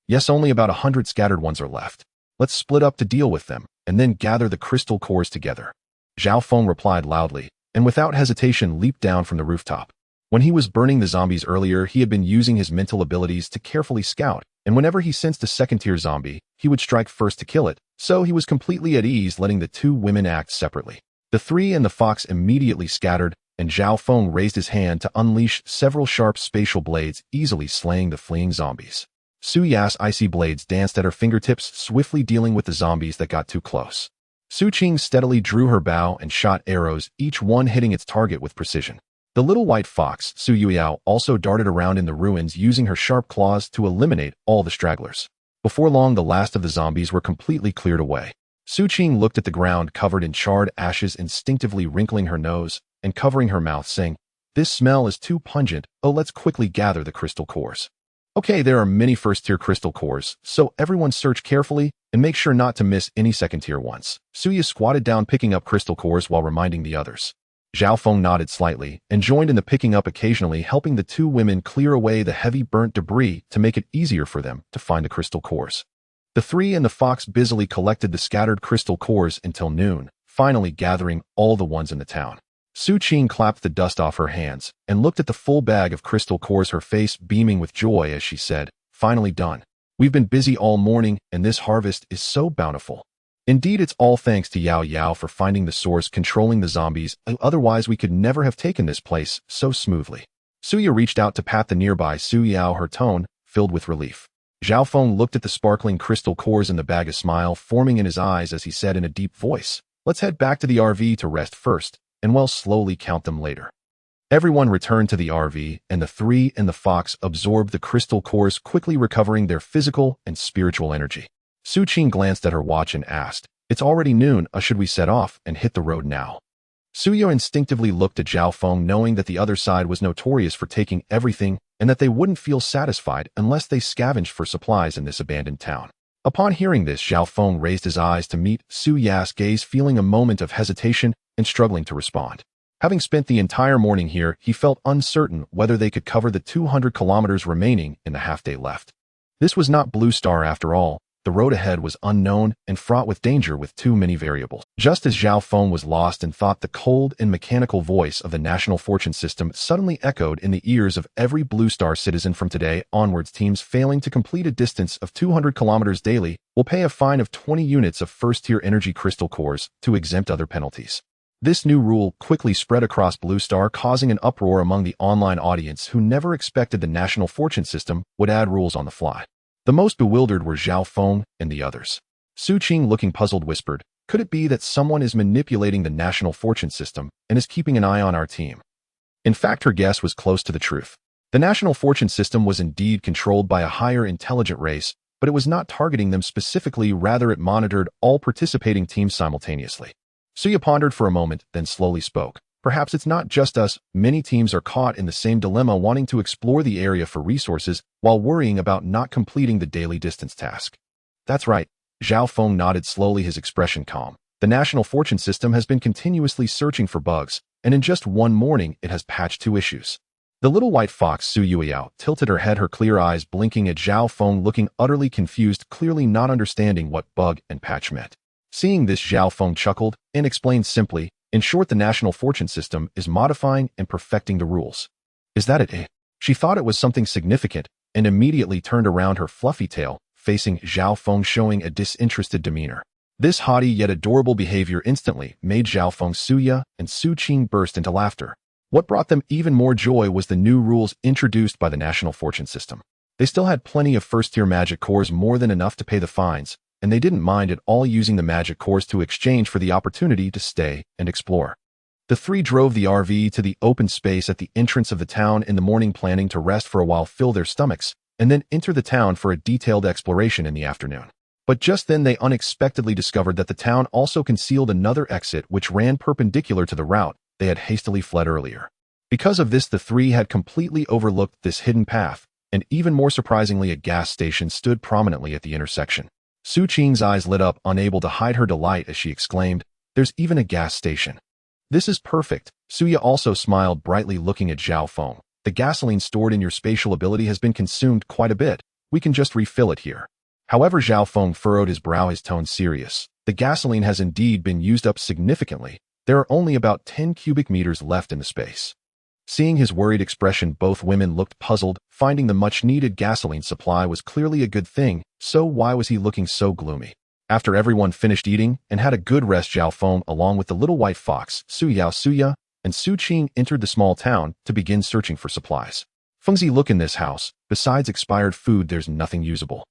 Yes, only about 100 scattered ones are left. Let's split up to deal with them, and then gather the crystal cores together. Zhao Feng replied loudly, and without hesitation leaped down from the rooftop. When he was burning the zombies earlier, he had been using his mental abilities to carefully scout, and whenever he sensed a second-tier zombie, he would strike first to kill it, so he was completely at ease letting the two women act separately. The three and the fox immediately scattered, and Zhao Feng raised his hand to unleash several sharp spatial blades, easily slaying the fleeing zombies. Suya's icy blades danced at her fingertips, swiftly dealing with the zombies that got too close. Xu Qing steadily drew her bow and shot arrows, each one hitting its target with precision. The little white fox, Su Yuiao, also darted around in the ruins, using her sharp claws to eliminate all the stragglers. Before long, the last of the zombies were completely cleared away. Xu Qing looked at the ground covered in charred ashes, instinctively wrinkling her nose and covering her mouth, saying, "This smell is too pungent. Oh, let's quickly gather the crystal cores." Okay, there are many first-tier crystal cores, so everyone search carefully and make sure not to miss any second-tier ones. Suya squatted down, picking up crystal cores while reminding the others. Zhao Feng nodded slightly and joined in the picking up, occasionally helping the two women clear away the heavy burnt debris to make it easier for them to find the crystal cores. The three and the fox busily collected the scattered crystal cores until noon, finally gathering all the ones in the town. Xu Qing clapped the dust off her hands and looked at the full bag of crystal cores, her face beaming with joy as she said, "Finally done. We've been busy all morning, and this harvest is so bountiful. Indeed, it's all thanks to Yao Yao for finding the source controlling the zombies, otherwise we could never have taken this place so smoothly." Suya reached out to pat the nearby Su Yao, her tone filled with relief. Zhao Feng looked at the sparkling crystal cores in the bag, a smile forming in his eyes as he said in a deep voice, Let's head back to the RV to rest first, and we'll slowly count them later. Everyone returned to the RV, and the three and the fox absorbed the crystal cores, quickly recovering their physical and spiritual energy. Xu Qing glanced at her watch and asked, "It's already noon, should we set off and hit the road now?" Suya instinctively looked at Zhao Feng, knowing that the other side was notorious for taking everything and that they wouldn't feel satisfied unless they scavenged for supplies in this abandoned town. Upon hearing this, Zhao Feng raised his eyes to meet Su Ya's gaze, feeling a moment of hesitation and struggling to respond. Having spent the entire morning here, he felt uncertain whether they could cover the 200 kilometers remaining in the half-day left. This was not Blue Star after all. The road ahead was unknown and fraught with danger with too many variables. Just as Zhao Feng was lost in thought, the cold and mechanical voice of the National Fortune System suddenly echoed in the ears of every Blue Star citizen. From today onwards, teams failing to complete a distance of 200 kilometers daily will pay a fine of 20 units of first-tier energy crystal cores to exempt other penalties. This new rule quickly spread across Blue Star, causing an uproar among the online audience who never expected the National Fortune System would add rules on the fly. The most bewildered were Zhao Feng and the others. Xu Qing, looking puzzled, whispered, "Could it be that someone is manipulating the National Fortune System and is keeping an eye on our team?" In fact, her guess was close to the truth. The National Fortune System was indeed controlled by a higher intelligent race, but it was not targeting them specifically, rather it monitored all participating teams simultaneously. Suya pondered for a moment, then slowly spoke. "Perhaps it's not just us. Many teams are caught in the same dilemma, wanting to explore the area for resources while worrying about not completing the daily distance task." "That's right." Zhao Feng nodded slowly, his expression calm. "The National Fortune System has been continuously searching for bugs, and in just one morning it has patched 2 issues. The little white fox Su Yuiao tilted her head, her clear eyes blinking at Zhao Feng, looking utterly confused, clearly not understanding what bug and patch meant. Seeing this, Zhao Feng chuckled and explained simply, "In short, the National Fortune System is modifying and perfecting the rules." "Is that it?" She thought it was something significant and immediately turned around, her fluffy tail facing Zhao Feng, showing a disinterested demeanor. This haughty yet adorable behavior instantly made Zhao Feng, Suya, and Xu Qing burst into laughter. What brought them even more joy was the new rules introduced by the National Fortune System. They still had plenty of first-tier magic cores, more than enough to pay the fines, and they didn't mind at all using the magic cores to exchange for the opportunity to stay and explore. The three drove the RV to the open space at the entrance of the town in the morning, planning to rest for a while, fill their stomachs, and then enter the town for a detailed exploration in the afternoon. But just then they unexpectedly discovered that the town also concealed another exit which ran perpendicular to the route they had hastily fled earlier. Because of this, the three had completely overlooked this hidden path, and even more surprisingly, a gas station stood prominently at the intersection. Xu Qing's eyes lit up, unable to hide her delight as she exclaimed, "There's even a gas station. This is perfect." Suya also smiled brightly, looking at Zhao Feng. "The gasoline stored in your spatial ability has been consumed quite a bit. We can just refill it here." However, Zhao Feng furrowed his brow, his tone serious. "The gasoline has indeed been used up significantly. There are only about 10 cubic meters left in the space." Seeing his worried expression, both women looked puzzled. Finding the much-needed gasoline supply was clearly a good thing, so why was he looking so gloomy? After everyone finished eating and had a good rest, Zhao Feng, along with the little white fox, Suya, and Xu Qing, entered the small town to begin searching for supplies. "Fengzi, look in this house. Besides expired food, there's nothing usable,"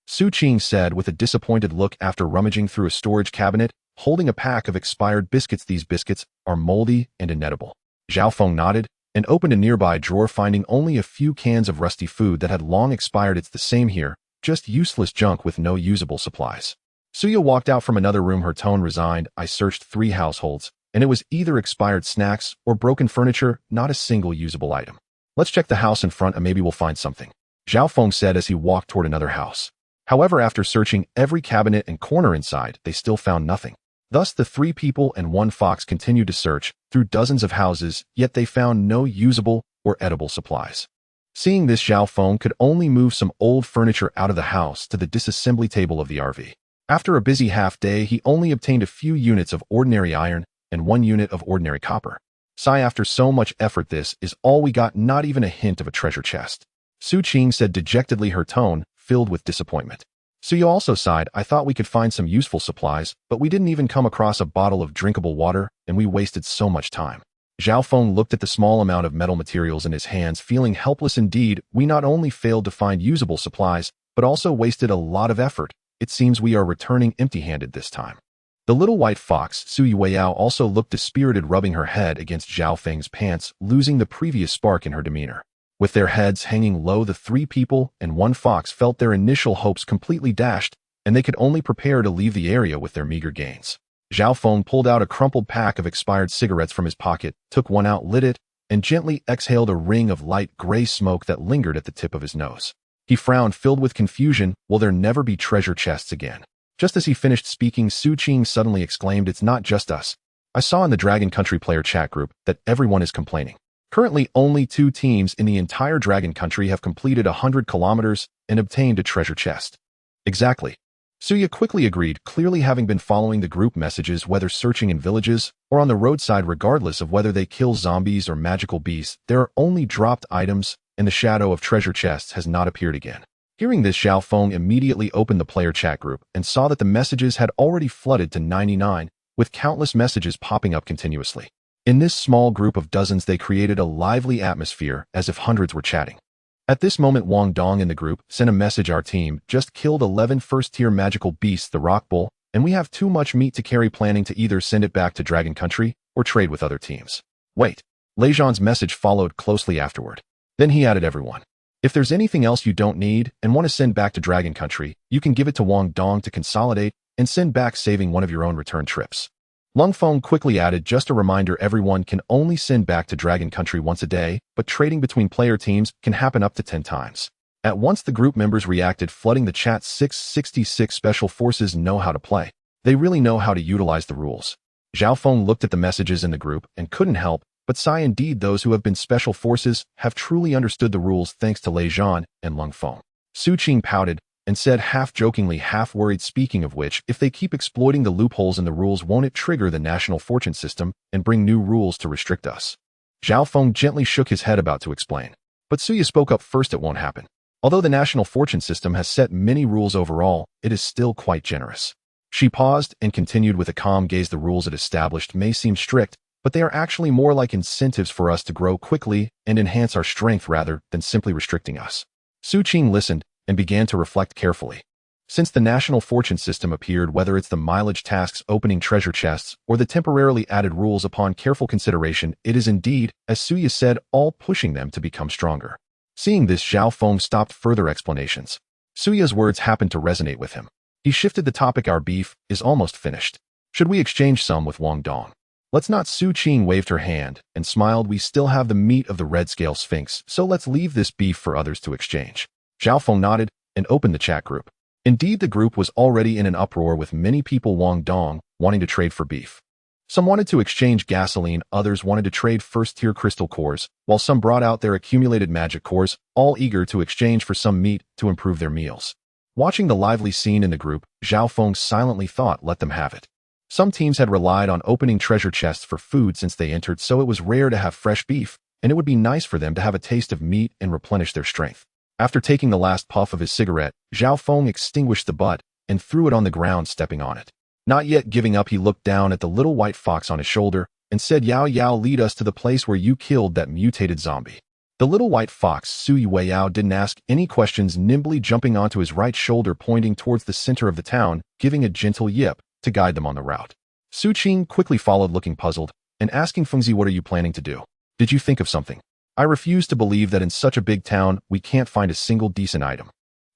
Xu Qing said with a disappointed look after rummaging through a storage cabinet, holding a pack of expired biscuits. "These biscuits are moldy and inedible." Zhao Feng nodded and opened a nearby drawer, finding only a few cans of rusty food that had long expired. "It's the same here, just useless junk with no usable supplies." Suya walked out from another room, her tone resigned. "I searched 3 households, and it was either expired snacks or broken furniture, not a single usable item. Let's check the house in front and maybe we'll find something," Zhao Feng said as he walked toward another house. However, after searching every cabinet and corner inside, they still found nothing. Thus, the 3 people and 1 fox continued to search through dozens of houses, yet they found no usable or edible supplies. Seeing this, Zhao Feng could only move some old furniture out of the house to the disassembly table of the RV. After a busy half-day, he only obtained a few units of ordinary iron and 1 unit of ordinary copper. "Sigh, after so much effort, this is all we got, not even a hint of a treasure chest," Xu Qing said dejectedly, her tone filled with disappointment. Suya also sighed. "I thought we could find some useful supplies, but we didn't even come across a bottle of drinkable water, and we wasted so much time." Zhao Feng looked at the small amount of metal materials in his hands, feeling helpless indeed. "We not only failed to find usable supplies, but also wasted a lot of effort. It seems we are returning empty-handed this time." The little white fox, Su Yueyao, also looked dispirited, rubbing her head against Zhao Feng's pants, losing the previous spark in her demeanor. With their heads hanging low, the three people and one fox felt their initial hopes completely dashed, and they could only prepare to leave the area with their meager gains. Zhao Feng pulled out a crumpled pack of expired cigarettes from his pocket, took one out, lit it, and gently exhaled a ring of light gray smoke that lingered at the tip of his nose. He frowned, filled with confusion. Will there never be treasure chests again? Just as he finished speaking, Xu Qing suddenly exclaimed, "It's not just us. I saw in the Dragon Country player chat group that everyone is complaining. Currently, only 2 teams in the entire Dragon Country have completed 100 kilometers and obtained a treasure chest." Exactly. Suya quickly agreed, clearly having been following the group messages, whether searching in villages or on the roadside. Regardless of whether they kill zombies or magical beasts, there are only dropped items, and the shadow of treasure chests has not appeared again. Hearing this, Zhao Feng immediately opened the player chat group and saw that the messages had already flooded to 99, with countless messages popping up continuously. In this small group of dozens, they created a lively atmosphere, as if hundreds were chatting. At this moment, Wang Dong in the group sent a message: "Our team just killed 11 first-tier magical beasts, the rock bull, and we have too much meat to carry, planning to either send it back to Dragon Country or trade with other teams." Wait. Lei Zhan's message followed closely afterward. Then he added, "Everyone, if there's anything else you don't need and want to send back to Dragon Country, you can give it to Wang Dong to consolidate and send back, saving one of your own return trips." Lung Feng quickly added, "Just a reminder, everyone can only send back to Dragon Country once a day, but trading between player teams can happen up to 10 times. At once, the group members reacted, flooding the chat. 666 Special Forces know how to play. They really know how to utilize the rules. Zhao Feng looked at the messages in the group and couldn't help but sigh. Indeed, those who have been Special Forces have truly understood the rules, thanks to Lei Zhan and Lung Feng. Xu Qing pouted and said, half jokingly, half worried, "Speaking of which, if they keep exploiting the loopholes in the rules, won't it trigger the national fortune system and bring new rules to restrict us?" Zhao Feng gently shook his head, about to explain. But Suya spoke up first. "It won't happen. Although the national fortune system has set many rules overall, it is still quite generous." She paused and continued with a calm gaze, "The rules it established may seem strict, but they are actually more like incentives for us to grow quickly and enhance our strength rather than simply restricting us." Xu Qing listened and began to reflect carefully. Since the national fortune system appeared, whether it's the mileage tasks, opening treasure chests, or the temporarily added rules, upon careful consideration, it is indeed, as Suya said, all pushing them to become stronger. Seeing this, Zhao Feng stopped further explanations. Suya's words happened to resonate with him. He shifted the topic. "Our beef is almost finished. Should we exchange some with Wang Dong?" "Let's not." Xu Qing waved her hand and smiled. "We still have the meat of the red scale sphinx, so let's leave this beef for others to exchange." Zhao Feng nodded and opened the chat group. Indeed, the group was already in an uproar, with many people Wang Dong wanting to trade for beef. Some wanted to exchange gasoline, others wanted to trade first-tier crystal cores, while some brought out their accumulated magic cores, all eager to exchange for some meat to improve their meals. Watching the lively scene in the group, Zhao Feng silently thought, let them have it. Some teams had relied on opening treasure chests for food since they entered, so it was rare to have fresh beef, and it would be nice for them to have a taste of meat and replenish their strength. After taking the last puff of his cigarette, Zhao Feng extinguished the butt and threw it on the ground, stepping on it. Not yet giving up, he looked down at the little white fox on his shoulder and said, "Yao Yao, lead us to the place where you killed that mutated zombie." The little white fox, Xu Yueyao, didn't ask any questions, nimbly jumping onto his right shoulder, pointing towards the center of the town, giving a gentle yip to guide them on the route. Xu Qing quickly followed, looking puzzled, and asking Fengzi, "What are you planning to do? Did you think of something? I refuse to believe that in such a big town we can't find a single decent item."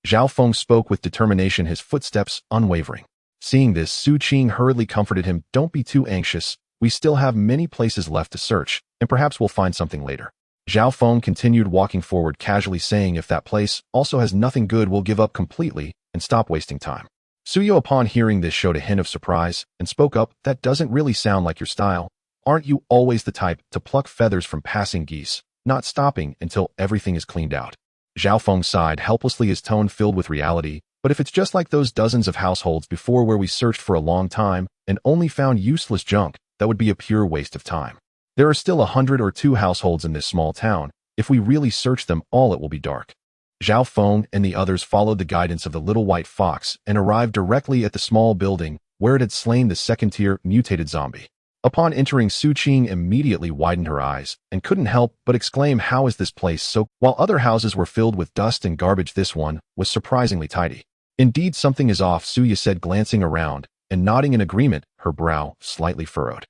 Zhao Feng spoke with determination, his footsteps unwavering. Seeing this, Xu Qing hurriedly comforted him, "Don't be too anxious. We still have many places left to search, and perhaps we'll find something later." Zhao Feng continued walking forward, casually saying, "If that place also has nothing good, we'll give up completely and stop wasting time." Suyo, upon hearing this, showed a hint of surprise and spoke up, "That doesn't really sound like your style. Aren't you always the type to pluck feathers from passing geese, not stopping until everything is cleaned out?" Zhao Feng sighed helplessly, his tone filled with reality. "But if it's just like those dozens of households before where we searched for a long time and only found useless junk, that would be a pure waste of time. There are still 100 or 2 households in this small town. If we really search them all, it will be dark." Zhao Feng and the others followed the guidance of the little white fox and arrived directly at the small building where it had slain the second-tier mutated zombie. Upon entering, Xu Qing immediately widened her eyes and couldn't help but exclaim, "How is this place so—" While other houses were filled with dust and garbage, this one was surprisingly tidy. "Indeed, something is off," Suya said, glancing around and nodding in agreement her brow slightly furrowed.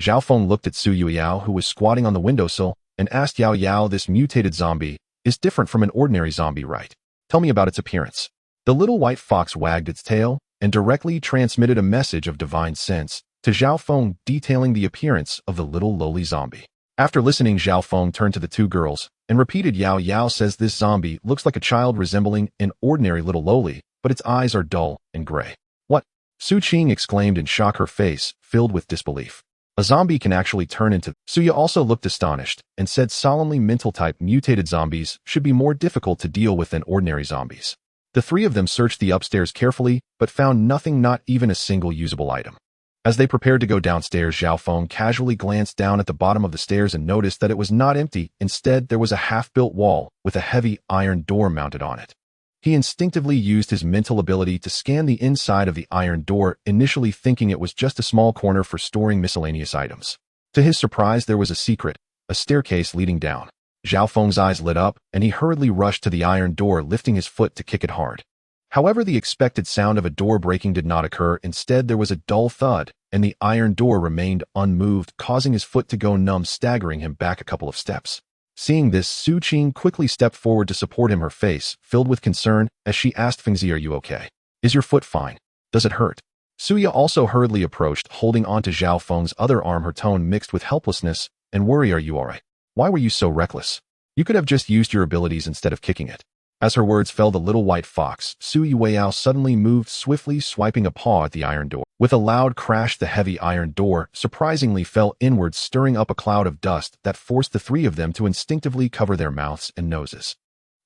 Zhao Feng looked at Su Yao, who was squatting on the windowsill, and asked Yao, "This mutated zombie is different from an ordinary zombie, right? Tell me about its appearance." The little white fox wagged its tail and directly transmitted a message of divine sense to Zhao Feng, detailing the appearance of the little lowly zombie. After listening, Zhao Feng turned to the two girls and repeated, Yao says this zombie looks like a child resembling an ordinary little lowly, but its eyes are dull and gray. What? Xu Qing exclaimed in shock, her face filled with disbelief. A zombie can actually turn into... Suya also looked astonished and said solemnly, mental-type mutated zombies should be more difficult to deal with than ordinary zombies. The three of them searched the upstairs carefully, but found nothing, not even a single usable item. As they prepared to go downstairs, Zhao Feng casually glanced down at the bottom of the stairs and noticed that it was not empty. Instead, there was a half-built wall with a heavy iron door mounted on it. He instinctively used his mental ability to scan the inside of the iron door, initially thinking it was just a small corner for storing miscellaneous items. To his surprise, there was a staircase leading down. Zhao Feng's eyes lit up, and he hurriedly rushed to the iron door, lifting his foot to kick it hard. However, the expected sound of a door breaking did not occur. Instead, there was a dull thud, and the iron door remained unmoved, causing his foot to go numb, staggering him back a couple of steps. Seeing this, Xu Qing quickly stepped forward to support him, her face filled with concern as she asked Fengzi, "Are you okay? Is your foot fine? Does it hurt?" Suya also hurriedly approached, holding onto Zhao Feng's other arm, her tone mixed with helplessness and worry. "Are you alright? Why were you so reckless? You could have just used your abilities instead of kicking it." As her words fell, the little white fox, Su Yao, suddenly moved swiftly, swiping a paw at the iron door. With a loud crash, the heavy iron door surprisingly fell inwards, stirring up a cloud of dust that forced the three of them to instinctively cover their mouths and noses.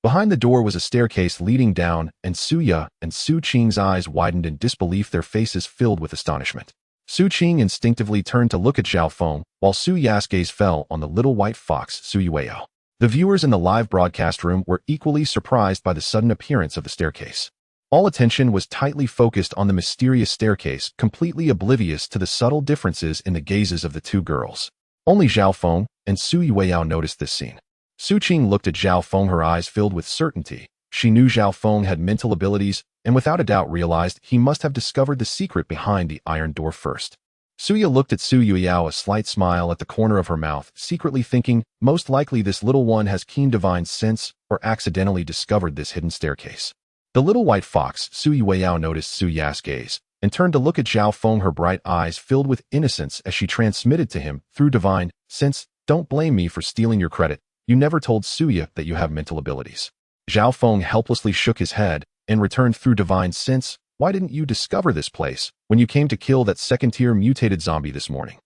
Behind the door was a staircase leading down, and Suya and Xu Qing's eyes widened in disbelief, their faces filled with astonishment. Xu Qing instinctively turned to look at Zhao Feng, while Su Ya's gaze fell on the little white fox, Su Yao. The viewers in the live broadcast room were equally surprised by the sudden appearance of the staircase. All attention was tightly focused on the mysterious staircase, completely oblivious to the subtle differences in the gazes of the two girls. Only Zhao Feng and Su Yao noticed this scene. Xu Qing looked at Zhao Feng, her eyes filled with certainty. She knew Zhao Feng had mental abilities, and without a doubt realized he must have discovered the secret behind the iron door first. Suya looked at Su Yao, a slight smile at the corner of her mouth, secretly thinking, most likely this little one has keen divine sense or accidentally discovered this hidden staircase. The little white fox, Su Yao, noticed Su Ya's gaze and turned to look at Zhao Feng, her bright eyes filled with innocence as she transmitted to him through divine sense, "Don't blame me for stealing your credit. You never told Suya that you have mental abilities." Zhao Feng helplessly shook his head and returned through divine sense, "Why didn't you discover this place when you came to kill that second-tier mutated zombie this morning?"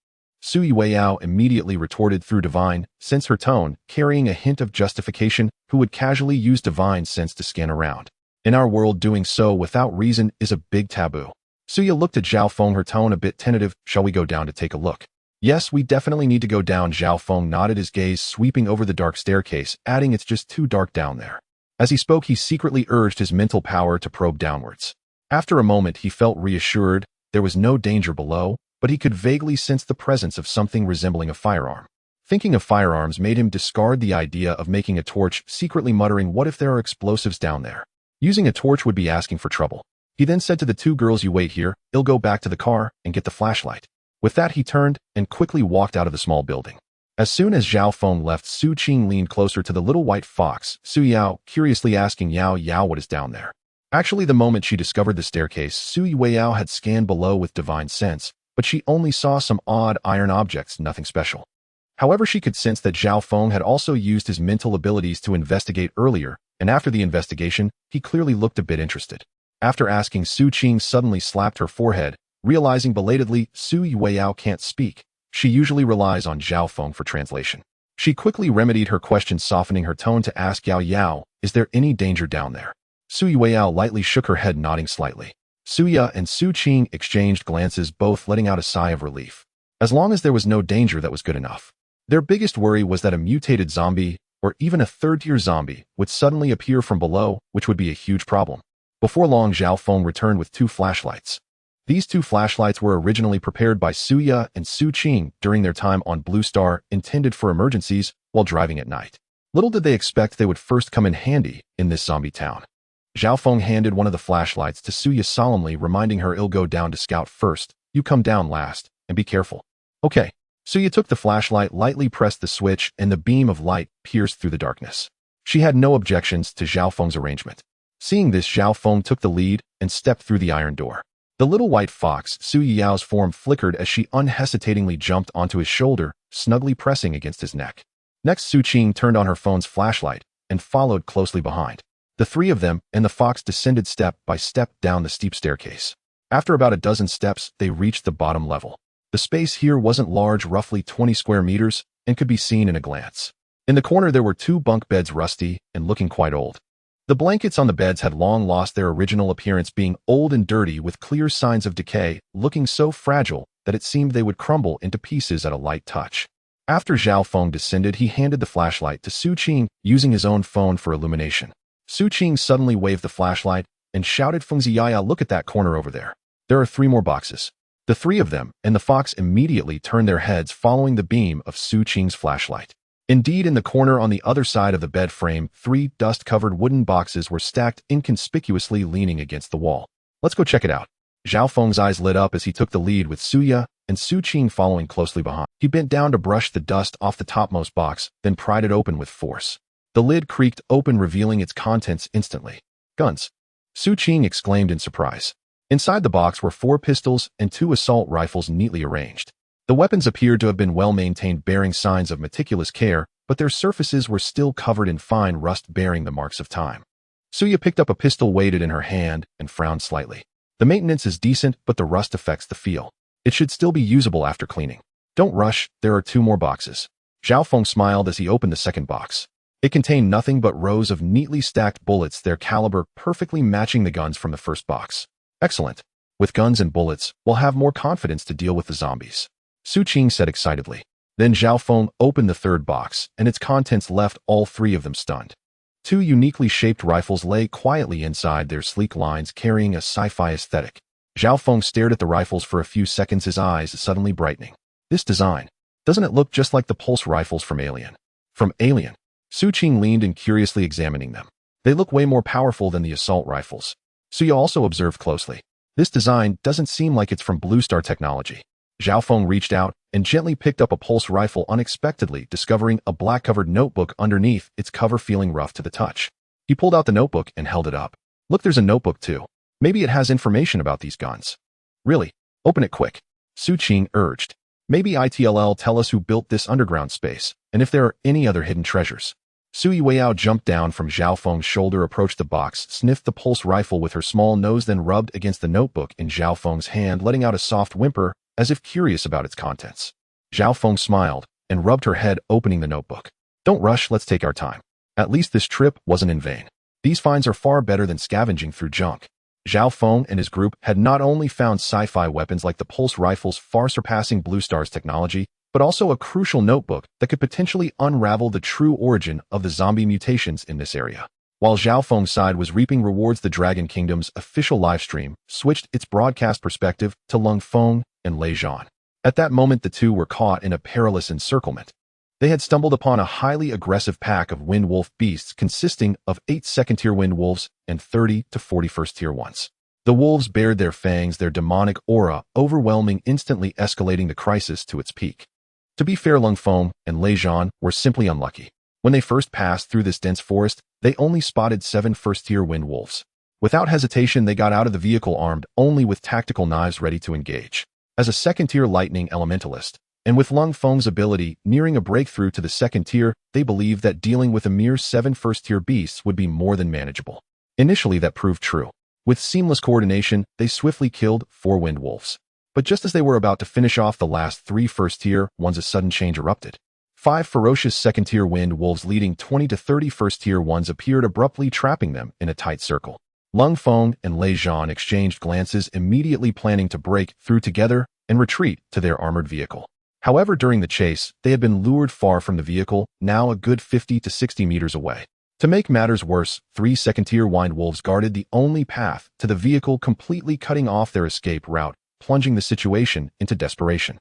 Su Yao immediately retorted through divine sense, her tone carrying a hint of justification. Who would casually use divine sense to scan around? In our world, doing so without reason is a big taboo. Suya looked at Zhao Feng, her tone a bit tentative. "Shall we go down to take a look?" "Yes, we definitely need to go down." Zhao Feng nodded, his gaze sweeping over the dark staircase, adding, "It's just too dark down there." As he spoke, he secretly urged his mental power to probe downwards. After a moment, he felt reassured. There was no danger below, but he could vaguely sense the presence of something resembling a firearm. Thinking of firearms made him discard the idea of making a torch, secretly muttering, "What if there are explosives down there? Using a torch would be asking for trouble." He then said to the two girls, "You wait here, I'll go back to the car and get the flashlight." With that, he turned and quickly walked out of the small building. As soon as Zhao Feng left, Xu Qing leaned closer to the little white fox, Su Yao, curiously asking Yao, "What is down there?" Actually, the moment she discovered the staircase, Su Yao had scanned below with divine sense, but she only saw some odd iron objects, nothing special. However, she could sense that Zhao Feng had also used his mental abilities to investigate earlier, and after the investigation, he clearly looked a bit interested. After asking, Xu Qing suddenly slapped her forehead, realizing belatedly Su Yao can't speak. She usually relies on Zhao Feng for translation. She quickly remedied her question, softening her tone to ask Yao, "Is there any danger down there?" Su Yao lightly shook her head, nodding slightly. Suya and Xu Qing exchanged glances, both letting out a sigh of relief. As long as there was no danger, that was good enough. Their biggest worry was that a mutated zombie, or even a third-tier zombie, would suddenly appear from below, which would be a huge problem. Before long, Zhao Feng returned with 2 flashlights. These 2 flashlights were originally prepared by Suya and Xu Qing during their time on Blue Star, intended for emergencies while driving at night. Little did they expect they would first come in handy in this zombie town. Zhao Feng handed one of the flashlights to Suya solemnly, reminding her, "I'll go down to scout first, You come down last, and be careful. Okay. Suya took the flashlight, lightly pressed the switch, and the beam of light pierced through the darkness. She had no objections to Zhao Feng's arrangement. Seeing this, Zhao Feng took the lead and stepped through the iron door. The little white fox, Su Yao's form, flickered as she unhesitatingly jumped onto his shoulder, snugly pressing against his neck. Next, Xu Qing turned on her phone's flashlight and followed closely behind. The three of them and the fox descended step by step down the steep staircase. After about a dozen steps, they reached the bottom level. The space here wasn't large, roughly 20 square meters, and could be seen in a glance. In the corner there were 2 bunk beds, rusty and looking quite old. The blankets on the beds had long lost their original appearance, being old and dirty with clear signs of decay, looking so fragile that it seemed they would crumble into pieces at a light touch. After Zhao Feng descended, he handed the flashlight to Xu Qing, using his own phone for illumination. Xu Qing suddenly waved the flashlight and shouted, "Fengziyaya, look at that corner over there. There are 3 more boxes." The 3 of them and the fox immediately turned their heads, following the beam of Xu Qing's flashlight. Indeed, in the corner on the other side of the bed frame, 3 dust-covered wooden boxes were stacked inconspicuously, leaning against the wall. "Let's go check it out." Zhao Feng's eyes lit up as he took the lead, with Suya and Xu Qing following closely behind. He bent down to brush the dust off the topmost box, then pried it open with force. The lid creaked open, revealing its contents instantly. "Guns!" Xu Qing exclaimed in surprise. Inside the box were 4 pistols and 2 assault rifles, neatly arranged. The weapons appeared to have been well maintained, bearing signs of meticulous care, but their surfaces were still covered in fine rust, bearing the marks of time. Suya picked up a pistol, weighed it in her hand, and frowned slightly. "The maintenance is decent, but the rust affects the feel. It should still be usable after cleaning." "Don't rush, there are 2 more boxes." Zhao Feng smiled as he opened the second box. It contained nothing but rows of neatly stacked bullets, their caliber perfectly matching the guns from the first box. "Excellent. With guns and bullets, we'll have more confidence to deal with the zombies," Xu Qing said excitedly. Then Zhao Feng opened the third box, and its contents left all 3 of them stunned. 2 uniquely shaped rifles lay quietly inside, their sleek lines carrying a sci-fi aesthetic. Zhao Feng stared at the rifles for a few seconds, his eyes suddenly brightening. "This design, doesn't it look just like the pulse rifles from Alien?" "From Alien?" Xu Qing leaned in, curiously examining them. "They look way more powerful than the assault rifles." Suya also observed closely. "This design doesn't seem like it's from Blue Star Technology." Zhao Feng reached out and gently picked up a pulse rifle, unexpectedly discovering a black-covered notebook underneath, its cover feeling rough to the touch. He pulled out the notebook and held it up. "Look, there's a notebook too. Maybe it has information about these guns." "Really? Open it quick," Xu Qing urged. "Maybe it'll tell us who built this underground space, and if there are any other hidden treasures." Sui Weiyao jumped down from Zhao Feng's shoulder, approached the box, sniffed the pulse rifle with her small nose, then rubbed against the notebook in Zhao Feng's hand, letting out a soft whimper, as if curious about its contents. Zhao Feng smiled and rubbed her head, opening the notebook. "Don't rush, let's take our time. At least this trip wasn't in vain. These finds are far better than scavenging through junk." Zhao Feng and his group had not only found sci-fi weapons like the pulse rifles, far surpassing Blue Star's technology, but also a crucial notebook that could potentially unravel the true origin of the zombie mutations in this area. While Zhao Feng's side was reaping rewards, the Dragon Kingdom's official livestream switched its broadcast perspective to Lung Feng and Lei Zhan. At that moment, the two were caught in a perilous encirclement. They had stumbled upon a highly aggressive pack of wind wolf beasts consisting of 8 second-tier wind wolves and 30 to 40 first-tier ones. The wolves bared their fangs, their demonic aura overwhelming, instantly escalating the crisis to its peak. To be fair, Lung Feng and Lei Zhan were simply unlucky. When they first passed through this dense forest, they only spotted 7 first-tier wind wolves. Without hesitation, they got out of the vehicle armed only with tactical knives, ready to engage. As a second-tier lightning elementalist, and with Lung Feng's ability nearing a breakthrough to the second tier, they believed that dealing with a mere 7 first-tier beasts would be more than manageable. Initially, that proved true. With seamless coordination, they swiftly killed 4 wind wolves. But just as they were about to finish off the last 3 first-tier ones, a sudden change erupted. 5 ferocious second-tier wind wolves leading 20 to 30 first-tier ones appeared, abruptly trapping them in a tight circle. Lung Feng and Lei Zhan exchanged glances, immediately planning to break through together and retreat to their armored vehicle. However, during the chase, they had been lured far from the vehicle, now a good 50 to 60 meters away. To make matters worse, 3 second-tier wind wolves guarded the only path to the vehicle, completely cutting off their escape route, plunging the situation into desperation.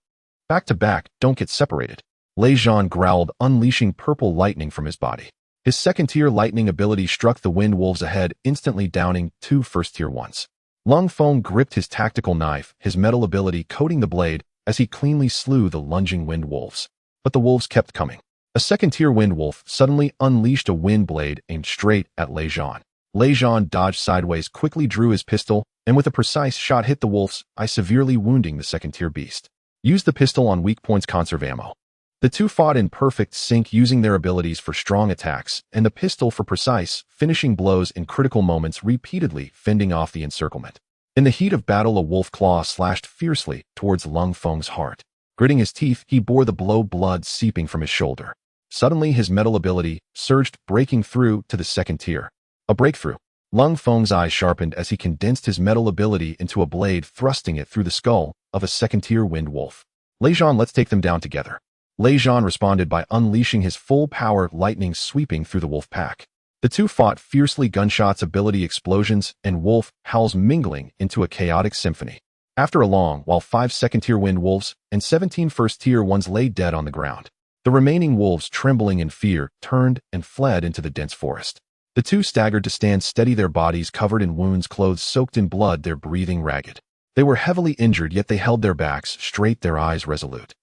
"Back to back, don't get separated," Lei Zhan growled, unleashing purple lightning from his body. His second-tier lightning ability struck the wind wolves ahead, instantly downing 2 first-tier ones. Lung Feng gripped his tactical knife, his metal ability coating the blade as he cleanly slew the lunging wind wolves. But the wolves kept coming. A second-tier wind wolf suddenly unleashed a wind blade aimed straight at Lei Zhan. Lei Zhan dodged sideways, quickly drew his pistol, and with a precise shot hit the wolf's eye, severely wounding the second-tier beast. Use the pistol on weak points, conserve ammo. The two fought in perfect sync, using their abilities for strong attacks and the pistol for precise, finishing blows in critical moments, repeatedly fending off the encirclement. In the heat of battle, a wolf claw slashed fiercely towards Lung Feng's heart. Gritting his teeth, he bore the blow, blood seeping from his shoulder. Suddenly, his metal ability surged, breaking through to the second tier. A breakthrough. Lung Feng's eyes sharpened as he condensed his metal ability into a blade, thrusting it through the skull of a second-tier wind wolf. Lei Zhan, let's take them down together. Lei Zhan responded by unleashing his full power, lightning sweeping through the wolf pack. The two fought fiercely, gunshots, ability explosions, and wolf howls mingling into a chaotic symphony. After a long while, 5 second-tier wind wolves and 17 first-tier ones lay dead on the ground. The remaining wolves, trembling in fear, turned and fled into the dense forest. The two staggered to stand steady, their bodies covered in wounds, clothes soaked in blood, their breathing ragged. They were heavily injured, yet they held their backs straight, their eyes resolute.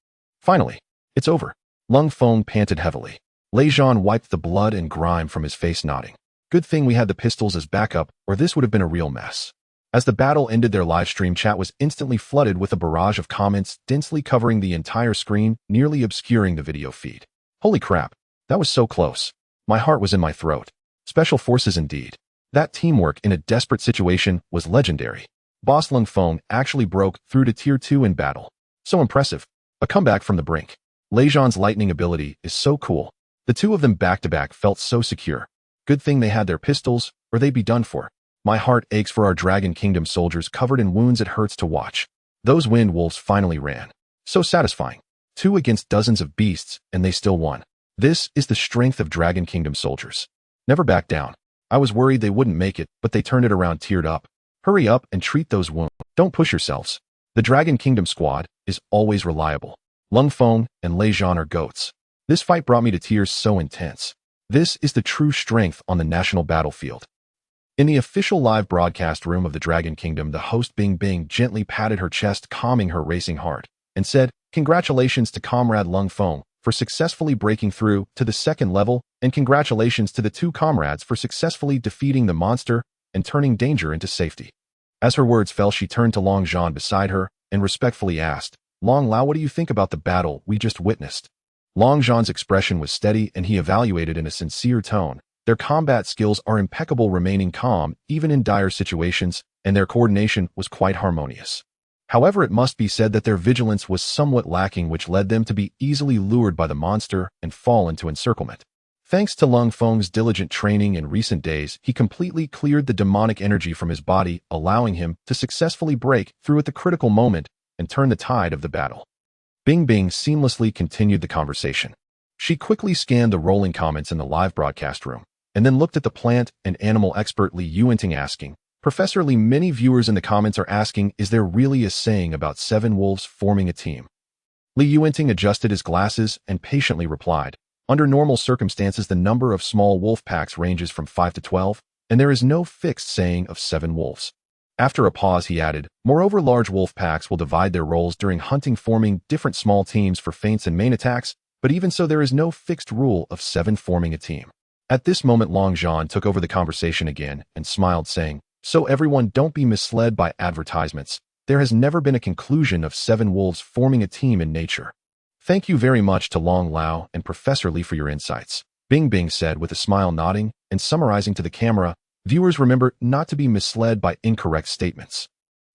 Finally, it's over. Lung Feng panted heavily. Lei Zhan wiped the blood and grime from his face, nodding. Good thing we had the pistols as backup, or this would have been a real mess. As the battle ended, their live stream chat was instantly flooded with a barrage of comments, densely covering the entire screen, nearly obscuring the video feed. Holy crap, that was so close. My heart was in my throat. Special forces indeed. That teamwork in a desperate situation was legendary. Boss Lung Feng actually broke through to Tier 2 in battle. So impressive. A comeback from the brink. Lei Zhan's lightning ability is so cool. The two of them back-to-back felt so secure. Good thing they had their pistols, or they'd be done for. My heart aches for our Dragon Kingdom soldiers covered in wounds. It hurts to watch. Those wind wolves finally ran. So satisfying. 2 against dozens of beasts, and they still won. This is the strength of Dragon Kingdom soldiers. Never back down. I was worried they wouldn't make it, but they turned it around, teared up. Hurry up and treat those wounds. Don't push yourselves. The Dragon Kingdom squad is always reliable. Lung Feng and Lei Zhan are goats. This fight brought me to tears, so intense. This is the true strength on the national battlefield. In the official live broadcast room of the Dragon Kingdom, the host Bing Bing gently patted her chest, calming her racing heart, and said, "Congratulations to Comrade Lung Feng for successfully breaking through to the second level, and congratulations to the 2 comrades for successfully defeating the monster and turning danger into safety." As her words fell, she turned to Long Zhan beside her and respectfully asked, "Long Lao, what do you think about the battle we just witnessed?" Long Zhan's expression was steady, and he evaluated in a sincere tone. Their combat skills are impeccable, remaining calm even in dire situations, and their coordination was quite harmonious. However, it must be said that their vigilance was somewhat lacking, which led them to be easily lured by the monster and fall into encirclement. Thanks to Lung Feng's diligent training in recent days, he completely cleared the demonic energy from his body, allowing him to successfully break through at the critical moment and turn the tide of the battle. Bing Bing seamlessly continued the conversation. She quickly scanned the rolling comments in the live broadcast room, and then looked at the plant and animal expert Li Yuanting, asking, "Professor Li, many viewers in the comments are asking, is there really a saying about 7 wolves forming a team?" Li Yuanting adjusted his glasses and patiently replied, "Under normal circumstances, the number of small wolf packs ranges from 5 to 12, and there is no fixed saying of 7 wolves." After a pause, he added, "Moreover, large wolf packs will divide their roles during hunting, forming different small teams for feints and main attacks, but even so, there is no fixed rule of 7 forming a team." At this moment, Long Zhan took over the conversation again and smiled, saying, "So everyone, don't be misled by advertisements. There has never been a conclusion of 7 wolves forming a team in nature." "Thank you very much to Long Lao and Professor Li for your insights," Bing Bing said with a smile, nodding and summarizing to the camera, "Viewers, remember not to be misled by incorrect statements."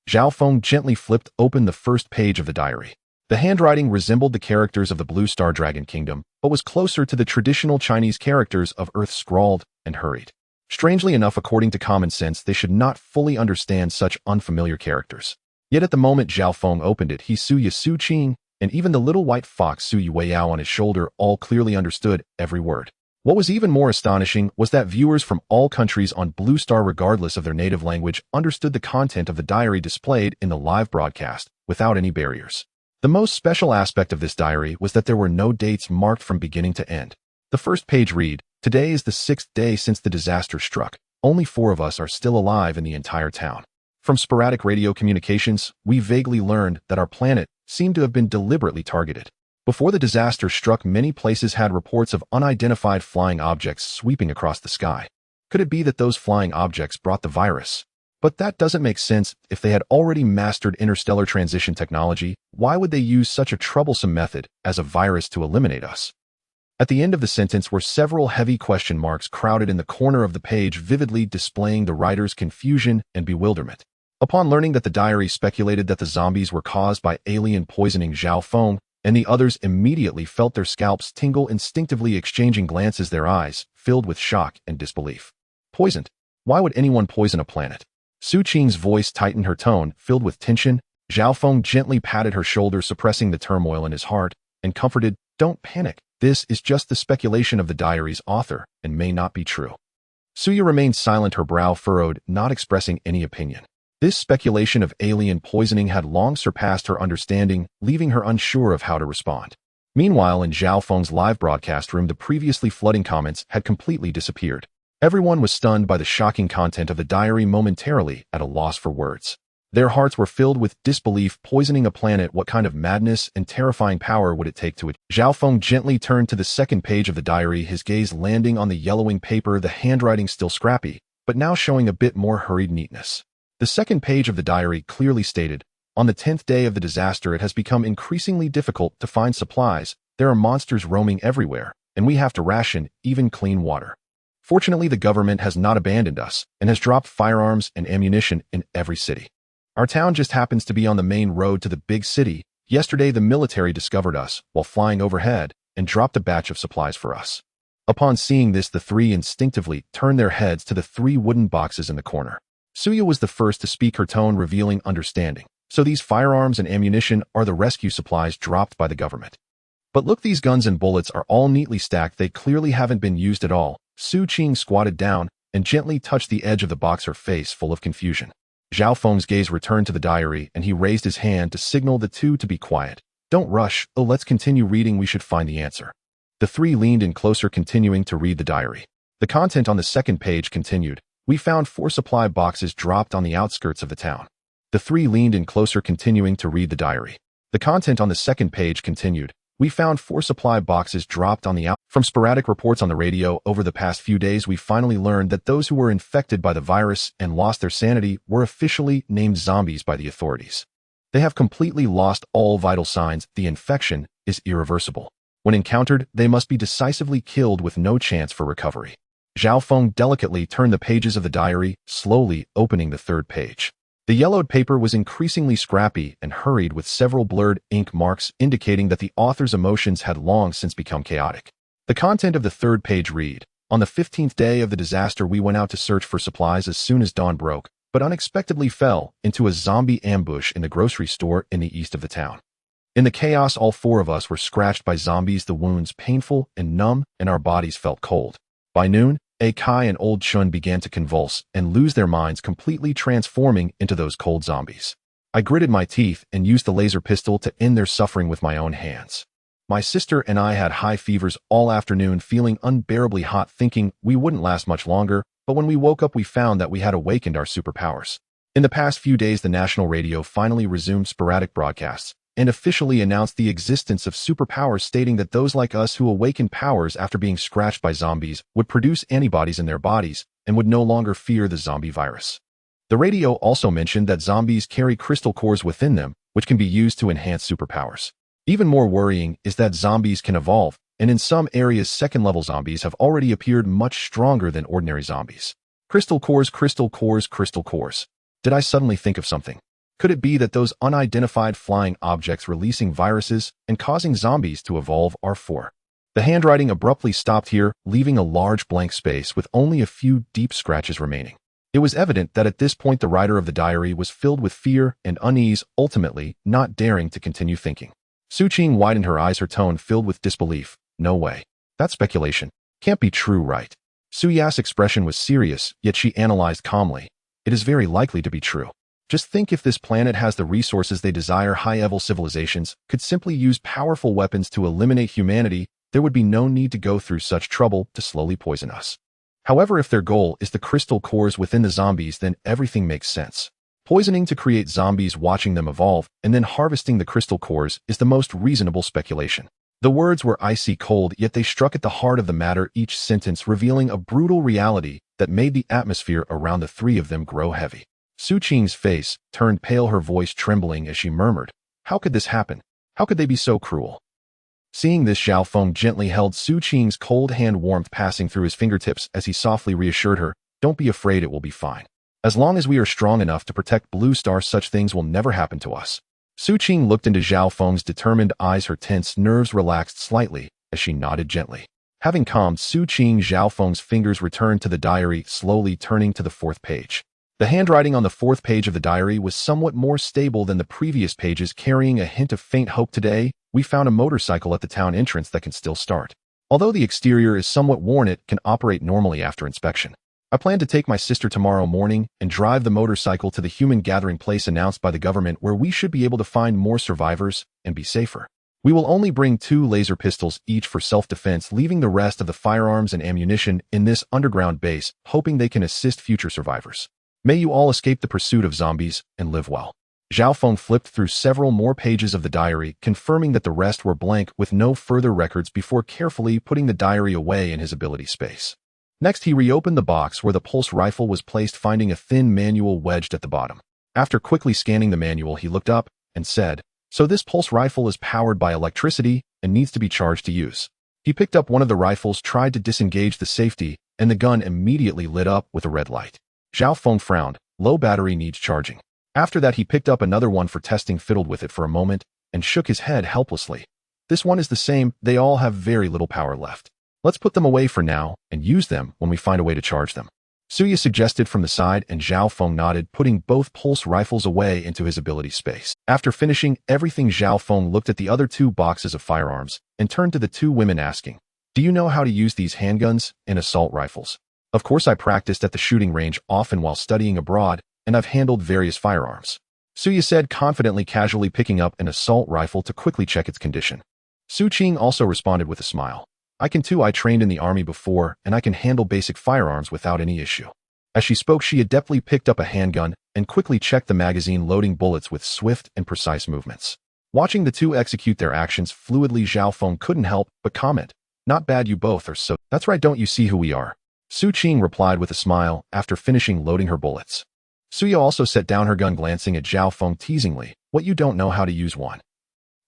Zhao Feng gently flipped open the first page of the diary. The handwriting resembled the characters of the Blue Star Dragon Kingdom, but was closer to the traditional Chinese characters of Earth, scrawled and hurried. Strangely enough, according to common sense, they should not fully understand such unfamiliar characters. Yet at the moment Zhao Feng opened it, he, Xu Qing, and even the little white fox Xu Yueyao on his shoulder all clearly understood every word. What was even more astonishing was that viewers from all countries on Blue Star, regardless of their native language, understood the content of the diary displayed in the live broadcast without any barriers. The most special aspect of this diary was that there were no dates marked from beginning to end. The first page read, "Today is the 6th day since the disaster struck. Only 4 of us are still alive in the entire town. From sporadic radio communications, we vaguely learned that our planet seemed to have been deliberately targeted. Before the disaster struck, many places had reports of unidentified flying objects sweeping across the sky. Could it be that those flying objects brought the virus? But that doesn't make sense. If they had already mastered interstellar transition technology, why would they use such a troublesome method as a virus to eliminate us? At the end of the sentence were several heavy question marks crowded in the corner of the page, vividly displaying the writer's confusion and bewilderment. Upon learning that the diary speculated that the zombies were caused by alien poisoning, Zhao Feng and the others immediately felt their scalps tingle, instinctively exchanging glances, their eyes filled with shock and disbelief. Poisoned? Why would anyone poison a planet? Xu Qing's voice tightened, her tone filled with tension. Zhao Feng gently patted her shoulder, suppressing the turmoil in his heart, and comforted, "Don't panic. This is just the speculation of the diary's author and may not be true." Suya remained silent, her brow furrowed, not expressing any opinion. This speculation of alien poisoning had long surpassed her understanding, leaving her unsure of how to respond. Meanwhile, in Zhao Feng's live broadcast room, the previously flooding comments had completely disappeared. Everyone was stunned by the shocking content of the diary, momentarily at a loss for words. Their hearts were filled with disbelief. Poisoning a planet, what kind of madness and terrifying power would it take to it? Zhao Feng gently turned to the second page of the diary, his gaze landing on the yellowing paper, the handwriting still scrappy, but now showing a bit more hurried neatness. The second page of the diary clearly stated, "On the 10th day of the disaster, it has become increasingly difficult to find supplies. There are monsters roaming everywhere, and we have to ration even clean water. Fortunately, the government has not abandoned us and has dropped firearms and ammunition in every city. Our town just happens to be on the main road to the big city. Yesterday, the military discovered us while flying overhead and dropped a batch of supplies for us." Upon seeing this, the three instinctively turned their heads to the 3 wooden boxes in the corner. Suya was the first to speak, her tone revealing understanding. "So these firearms and ammunition are the rescue supplies dropped by the government. But look, these guns and bullets are all neatly stacked. They clearly haven't been used at all." Xu Qing squatted down and gently touched the edge of the box, her face full of confusion. Zhao Feng's gaze returned to the diary, and he raised his hand to signal the two to be quiet. "Don't rush. Oh, let's continue reading. We should find the answer." The three leaned in closer, continuing to read the diary. The content on the second page continued. "We found 4 supply boxes dropped on the outskirts of the town." The three leaned in closer, continuing to read the diary. The content on the second page continued. "We found 4 supply boxes dropped on the out." From sporadic reports on the radio over the past few days, we finally learned that those who were infected by the virus and lost their sanity were officially named zombies by the authorities. They have completely lost all vital signs. The infection is irreversible. When encountered, they must be decisively killed with no chance for recovery. Zhao Feng delicately turned the pages of the diary, slowly opening the third page. The yellowed paper was increasingly scrappy and hurried, with several blurred ink marks indicating that the author's emotions had long since become chaotic. The content of the third page read, "On the 15th day of the disaster, we went out to search for supplies as soon as dawn broke, but unexpectedly fell into a zombie ambush in the grocery store in the east of the town. In the chaos, all 4 of us were scratched by zombies, the wounds painful and numb, and our bodies felt cold. By noon, A Kai and Old Chun began to convulse and lose their minds, completely transforming into those cold zombies. I gritted my teeth and used the laser pistol to end their suffering with my own hands. My sister and I had high fevers all afternoon, feeling unbearably hot, thinking we wouldn't last much longer, but when we woke up, we found that we had awakened our superpowers. In the past few days, the national radio finally resumed sporadic broadcasts and officially announced the existence of superpowers, stating that those like us who awakened powers after being scratched by zombies would produce antibodies in their bodies and would no longer fear the zombie virus. The radio also mentioned that zombies carry crystal cores within them, which can be used to enhance superpowers. Even more worrying is that zombies can evolve, and in some areas, second-level zombies have already appeared much stronger than ordinary zombies. Crystal cores, crystal cores, crystal cores. Did I suddenly think of something? Could it be that those unidentified flying objects releasing viruses and causing zombies to evolve are 4? The handwriting abruptly stopped here, leaving a large blank space with only a few deep scratches remaining. It was evident that at this point the writer of the diary was filled with fear and unease, ultimately not daring to continue thinking. Xu Qing widened her eyes, her tone filled with disbelief. "No way. That's speculation. Can't be true, right?" Su Ya's expression was serious, yet she analyzed calmly. "It is very likely to be true. Just think, if this planet has the resources they desire, high-level civilizations could simply use powerful weapons to eliminate humanity. There would be no need to go through such trouble to slowly poison us. However, if their goal is the crystal cores within the zombies, then everything makes sense. Poisoning to create zombies, watching them evolve, and then harvesting the crystal cores is the most reasonable speculation. The words were icy cold, yet they struck at the heart of the matter, each sentence revealing a brutal reality that made the atmosphere around the three of them grow heavy. Xu Qing's face turned pale, her voice trembling as she murmured, "How could this happen? How could they be so cruel?" Seeing this, Zhao Feng gently held Xu Qing's cold hand, warmth passing through his fingertips as he softly reassured her, "Don't be afraid, it will be fine. As long as we are strong enough to protect Blue Star, such things will never happen to us." Xu Qing looked into Zhao Feng's determined eyes, her tense nerves relaxed slightly as she nodded gently. Having calmed Xu Qing, Zhao Feng's fingers returned to the diary, slowly turning to the 4th page. The handwriting on the 4th page of the diary was somewhat more stable than the previous pages, carrying a hint of faint hope. "Today, we found a motorcycle at the town entrance that can still start. Although the exterior is somewhat worn, it can operate normally after inspection. I plan to take my sister tomorrow morning and drive the motorcycle to the human gathering place announced by the government, where we should be able to find more survivors and be safer. We will only bring 2 laser pistols each for self-defense, leaving the rest of the firearms and ammunition in this underground base, hoping they can assist future survivors. May you all escape the pursuit of zombies and live well." Zhao Feng flipped through several more pages of the diary, confirming that the rest were blank with no further records before carefully putting the diary away in his ability space. Next, he reopened the box where the pulse rifle was placed, finding a thin manual wedged at the bottom. After quickly scanning the manual, he looked up and said, "So this pulse rifle is powered by electricity and needs to be charged to use." He picked up one of the rifles, tried to disengage the safety, and the gun immediately lit up with a red light. Zhao Feng frowned. "Low battery, needs charging." After that, he picked up another one for testing, fiddled with it for a moment, and shook his head helplessly. "This one is the same. They all have very little power left. Let's put them away for now and use them when we find a way to charge them," Suya suggested from the side, and Zhao Feng nodded, putting both pulse rifles away into his ability space. After finishing everything, Zhao Feng looked at the other 2 boxes of firearms and turned to the 2 women, asking, "Do you know how to use these handguns and assault rifles?" "Of course, I practiced at the shooting range often while studying abroad, and I've handled various firearms," Suya said confidently, casually picking up an assault rifle to quickly check its condition. Xu Qing also responded with a smile. "I can too. I trained in the army before, and I can handle basic firearms without any issue." As she spoke, she adeptly picked up a handgun and quickly checked the magazine, loading bullets with swift and precise movements. Watching the 2 execute their actions fluidly, Zhao Feng couldn't help but comment, "Not bad, you both are so—" "That's right, don't you see who we are?" Xu Qing replied with a smile after finishing loading her bullets. Suya also set down her gun, glancing at Zhao Feng teasingly, "What, you don't know how to use one?"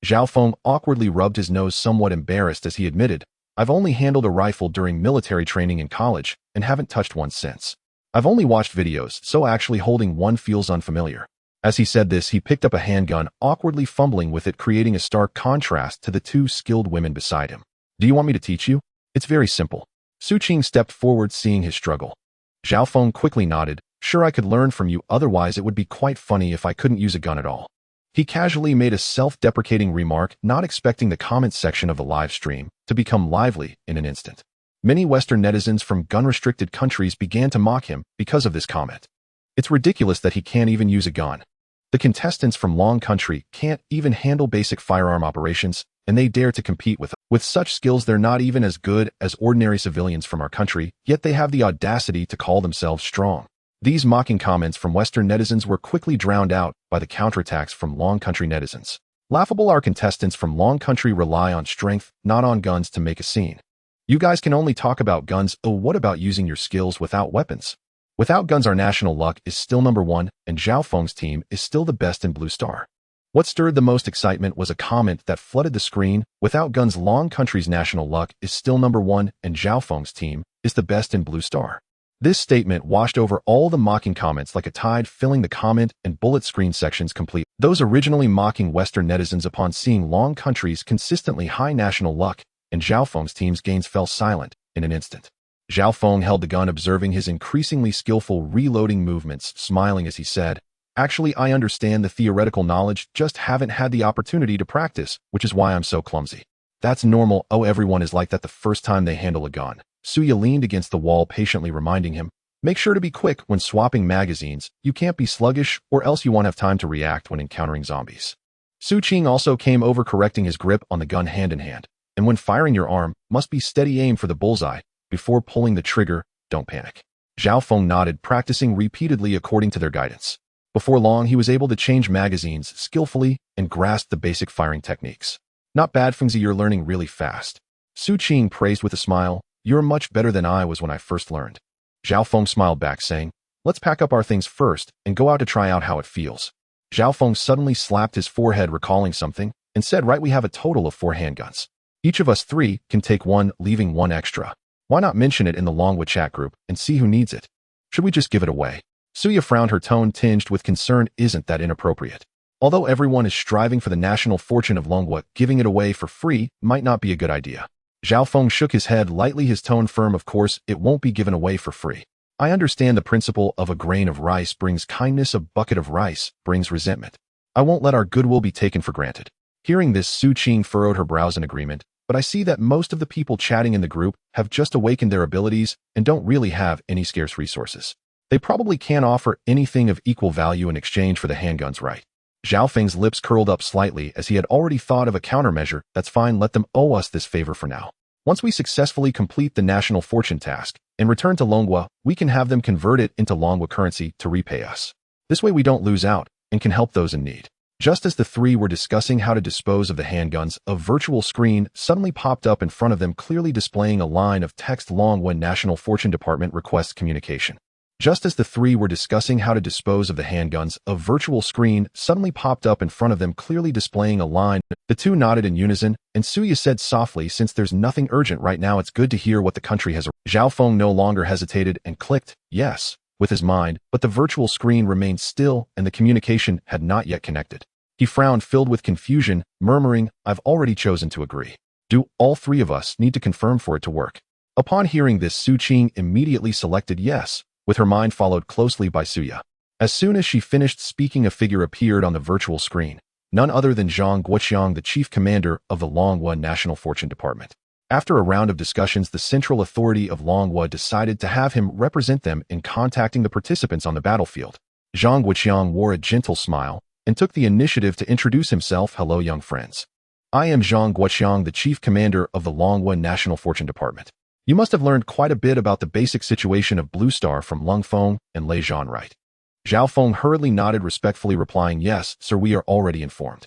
Zhao Feng awkwardly rubbed his nose, somewhat embarrassed as he admitted, "I've only handled a rifle during military training in college and haven't touched one since. I've only watched videos, so actually holding one feels unfamiliar." As he said this, he picked up a handgun, awkwardly fumbling with it, creating a stark contrast to the 2 skilled women beside him. "Do you want me to teach you? It's very simple." Xu Qing stepped forward, seeing his struggle. Zhao Feng quickly nodded, "Sure, I could learn from you, otherwise it would be quite funny if I couldn't use a gun at all." He casually made a self-deprecating remark, not expecting the comment section of the live stream to become lively in an instant. Many Western netizens from gun-restricted countries began to mock him because of this comment. "It's ridiculous that he can't even use a gun. The contestants from Long Country can't even handle basic firearm operations, and they dare to compete with us. With such skills, they're not even as good as ordinary civilians from our country, yet they have the audacity to call themselves strong." These mocking comments from Western netizens were quickly drowned out by the counterattacks from Long Country netizens. "Laughable, our contestants from Long Country rely on strength, not on guns, to make a scene. You guys can only talk about guns. Oh, what about using your skills without weapons? Without guns, our national luck is still #1, and Zhao Feng's team is still the best in Blue Star." What stirred the most excitement was a comment that flooded the screen. "Without guns, Long Country's national luck is still #1, and Zhao Feng's team is the best in Blue Star." This statement washed over all the mocking comments like a tide, filling the comment and bullet screen sections complete. Those originally mocking Western netizens, upon seeing Long Country's consistently high national luck and Zhao Feng's team's gains, fell silent in an instant. Zhao Feng held the gun, observing his increasingly skillful reloading movements, smiling as he said, "Actually, I understand the theoretical knowledge, just haven't had the opportunity to practice, which is why I'm so clumsy." "That's normal. Oh, everyone is like that the first time they handle a gun." Suya leaned against the wall, patiently reminding him, "Make sure to be quick when swapping magazines. You can't be sluggish, or else you won't have time to react when encountering zombies." Xu Qing also came over, correcting his grip on the gun hand in hand. "And when firing, your arm must be steady aim for the bullseye. Before pulling the trigger, don't panic." Zhao Feng nodded, practicing repeatedly according to their guidance. Before long, he was able to change magazines skillfully and grasp the basic firing techniques. Not bad, Fengzi, you're learning really fast. Xu Qing praised with a smile. You're much better than I was when I first learned. Zhao Feng smiled back, saying, let's pack up our things first and go out to try out how it feels. Zhao Feng suddenly slapped his forehead, recalling something, and said, right, we have a total of 4 handguns. Each of us 3 can take one, leaving 1 extra. Why not mention it in the Longwa chat group and see who needs it? Should we just give it away? Suya frowned, her tone tinged with concern. Isn't that inappropriate? Although everyone is striving for the national fortune of Longwa, giving it away for free might not be a good idea. Zhao Feng shook his head lightly, his tone firm. Of course, it won't be given away for free. I understand the principle of a grain of rice brings kindness, a bucket of rice brings resentment. I won't let our goodwill be taken for granted. Hearing this, Xu Qing furrowed her brows in agreement, but I see that most of the people chatting in the group have just awakened their abilities and don't really have any scarce resources. They probably can't offer anything of equal value in exchange for the handguns, right? Zhao Feng's lips curled up slightly as he had already thought of a countermeasure. That's fine, let them owe us this favor for now. Once we successfully complete the national fortune task and return to Longwa, we can have them convert it into Longwa currency to repay us. This way we don't lose out and can help those in need. Just as the 3 were discussing how to dispose of the handguns, a virtual screen suddenly popped up in front of them, clearly displaying a line of text: Longwa National Fortune Department requests communication. Just as the 3 were discussing how to dispose of the handguns, a virtual screen suddenly popped up in front of them, clearly displaying a line. The 2 nodded in unison, and Suya said softly, since there's nothing urgent right now, it's good to hear what the country has. Zhao Feng no longer hesitated and clicked yes with his mind, but the virtual screen remained still and the communication had not yet connected. He frowned, filled with confusion, murmuring, I've already chosen to agree. Do all 3 of us need to confirm for it to work? Upon hearing this, Xu Qing immediately selected yes, with her mind followed closely by Suya. As soon as she finished speaking, a figure appeared on the virtual screen, none other than Zhang Guoqiang, the chief commander of the Longwa National Fortune Department. After a round of discussions, the central authority of Longwa decided to have him represent them in contacting the participants on the battlefield. Zhang Guoqiang wore a gentle smile and took the initiative to introduce himself. Hello, young friends. I am Zhang Guoqiang, the chief commander of the Longwa National Fortune Department. You must have learned quite a bit about the basic situation of Blue Star from Lung Feng and Lei Zhan, right? Zhao Feng hurriedly nodded, respectfully replying, yes, sir, we are already informed.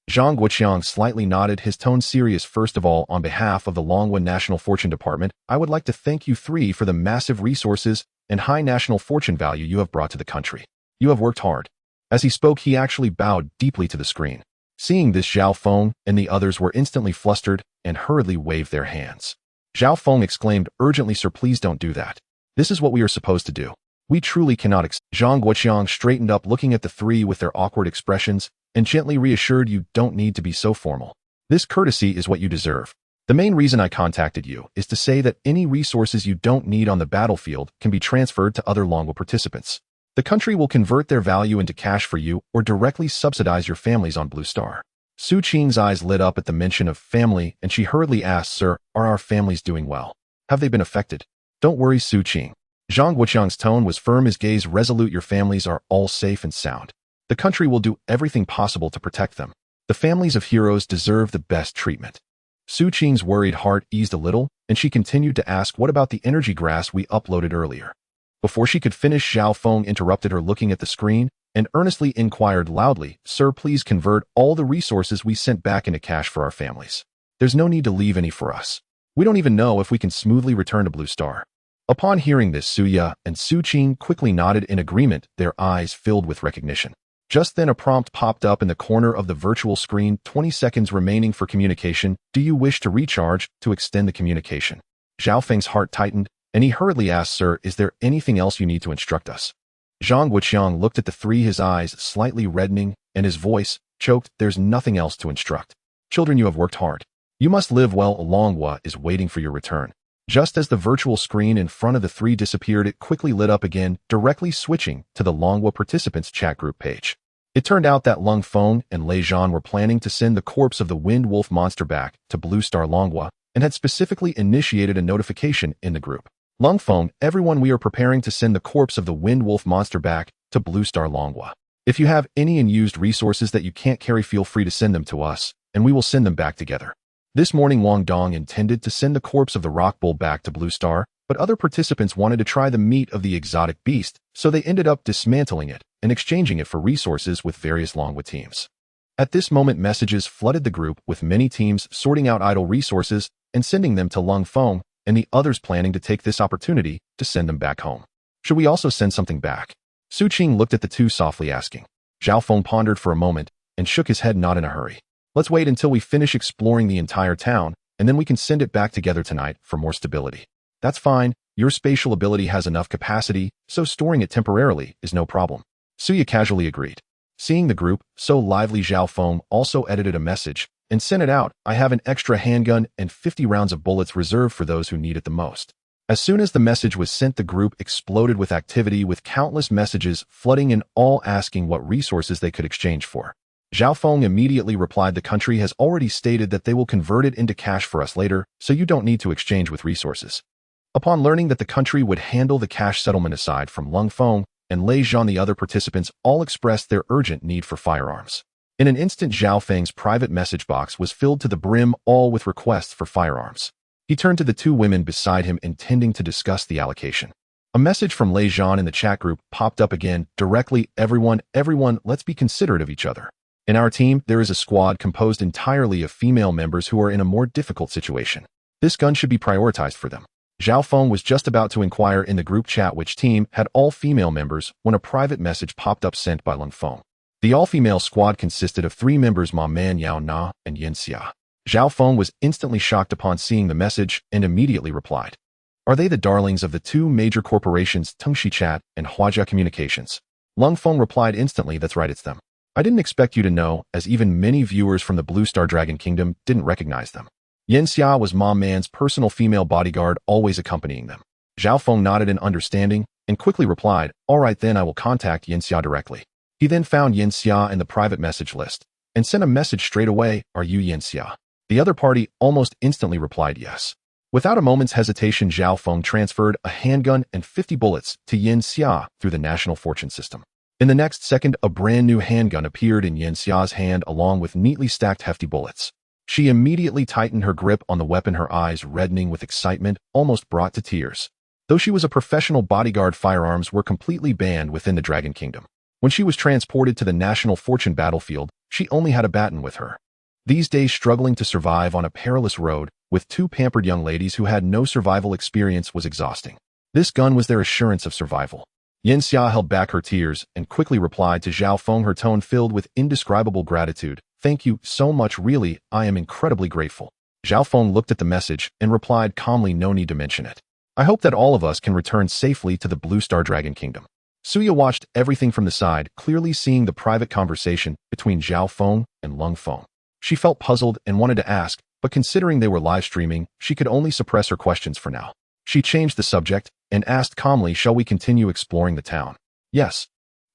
Zhang Guoqiang slightly nodded, his tone serious. First of all, on behalf of the Longwa National Fortune Department, I would like to thank you 3 for the massive resources and high national fortune value you have brought to the country. You have worked hard. As he spoke, he actually bowed deeply to the screen. Seeing this, Zhao Feng and the others were instantly flustered and hurriedly waved their hands. Zhao Feng exclaimed urgently, sir, please don't do that. This is what we are supposed to do. We truly cannot. Zhang Guoqiang straightened up, looking at the 3 with their awkward expressions, and gently reassured, you don't need to be so formal. This courtesy is what you deserve. The main reason I contacted you is to say that any resources you don't need on the battlefield can be transferred to other Longwa participants. The country will convert their value into cash for you or directly subsidize your families on Blue Star. Xu Qing's eyes lit up at the mention of family, and she hurriedly asked, sir, are our families doing well? Have they been affected? Don't worry, Xu Qing. Zhang Guoqiang's tone was firm, his gaze resolute. Your families are all safe and sound. The country will do everything possible to protect them. The families of heroes deserve the best treatment. Xu Qing's worried heart eased a little, and she continued to ask, what about the energy grass we uploaded earlier? Before she could finish, Zhao Feng interrupted her, looking at the screen, and earnestly inquired loudly, sir, please convert all the resources we sent back into cash for our families. There's no need to leave any for us. We don't even know if we can smoothly return to Blue Star. Upon hearing this, Suya and Xu Qing quickly nodded in agreement, their eyes filled with recognition. Just then a prompt popped up in the corner of the virtual screen, 20 seconds remaining for communication. Do you wish to recharge to extend the communication? Zhao Feng's heart tightened, and he hurriedly asked, sir, is there anything else you need to instruct us? Zhang Guoqiang looked at the 3, his eyes slightly reddening, and his voice choked, there's nothing else to instruct. Children, you have worked hard. You must live well. Longwa is waiting for your return. Just as the virtual screen in front of the 3 disappeared, it quickly lit up again, directly switching to the Longwa participants chat group page. It turned out that Lung Feng and Lei Zhan were planning to send the corpse of the Wind Wolf monster back to Blue Star Longwa and had specifically initiated a notification in the group. Lung Feng, everyone, we are preparing to send the corpse of the Wind Wolf monster back to Blue Star Longwa. If you have any unused resources that you can't carry, feel free to send them to us, and we will send them back together. This morning, Wang Dong intended to send the corpse of the Rock Bull back to Blue Star, But other participants wanted to try the meat of the exotic beast, so they ended up dismantling it and exchanging it for resources with various Longwood teams. At this moment, messages flooded the group, with many teams sorting out idle resources and sending them to Lung Feng, and the others planning to take this opportunity to send them back home. Should we also send something back? Xu Qing looked at the two softly, asking. Zhao Feng pondered for a moment and shook his head, not in a hurry. Let's wait until we finish exploring the entire town, and then we can send it back together tonight for more stability. That's fine. Your spatial ability has enough capacity, so storing it temporarily is no problem. Suya casually agreed. Seeing the group so lively, Zhao Feng also edited a message and sent it out. I have an extra handgun and 50 rounds of bullets reserved for those who need it the most. As soon as the message was sent, the group exploded with activity, with countless messages flooding in, all asking what resources they could exchange for. Zhao Feng immediately replied, the country has already stated that they will convert it into cash for us later, so you don't need to exchange with resources. Upon learning that the country would handle the cash settlement aside from Lung Feng and Lei Zhan, the other participants all expressed their urgent need for firearms. In an instant, Zhao Feng's private message box was filled to the brim, all with requests for firearms. He turned to the two women beside him, intending to discuss the allocation. A message from Lei Zhan in the chat group popped up again, directly, everyone, let's be considerate of each other. In our team, there is a squad composed entirely of female members who are in a more difficult situation. This gun should be prioritized for them. Zhao Feng was just about to inquire in the group chat which team had all female members when a private message popped up sent by Lung Feng. The all-female squad consisted of 3 members, Ma Man, Yao Na, and Yin Xia. Zhao Feng was instantly shocked upon seeing the message and immediately replied. Are they the darlings of the 2 major corporations, Tengxi Chat and Huajia Communications? Lung Feng replied instantly, that's right, it's them. I didn't expect you to know, as even many viewers from the Blue Star Dragon Kingdom didn't recognize them. Yin Xia was Ma Man's personal female bodyguard, always accompanying them. Zhao Feng nodded in understanding and quickly replied, all right then, I will contact Yin Xia directly. He then found Yin Xia in the private message list and sent a message straight away, are you Yin Xia? The other party almost instantly replied yes. Without a moment's hesitation, Zhao Feng transferred a handgun and 50 bullets to Yin Xia through the national fortune system. In the next second, a brand new handgun appeared in Yin Xia's hand along with neatly stacked hefty bullets. She immediately tightened her grip on the weapon, her eyes reddening with excitement, almost brought to tears. Though she was a professional bodyguard, firearms were completely banned within the Dragon Kingdom. When she was transported to the national fortune battlefield, she only had a baton with her. These days, struggling to survive on a perilous road with 2 pampered young ladies who had no survival experience was exhausting. This gun was their assurance of survival. Yin Xia held back her tears and quickly replied to Zhao Feng, her tone filled with indescribable gratitude. Thank you so much, really, I am incredibly grateful. Zhao Feng looked at the message and replied calmly, no need to mention it. I hope that all of us can return safely to the Blue Star Dragon Kingdom. Suya watched everything from the side, clearly seeing the private conversation between Zhao Feng and Lung Feng. She felt puzzled and wanted to ask, but considering they were live streaming, she could only suppress her questions for now. She changed the subject and asked calmly, shall we continue exploring the town? Yes.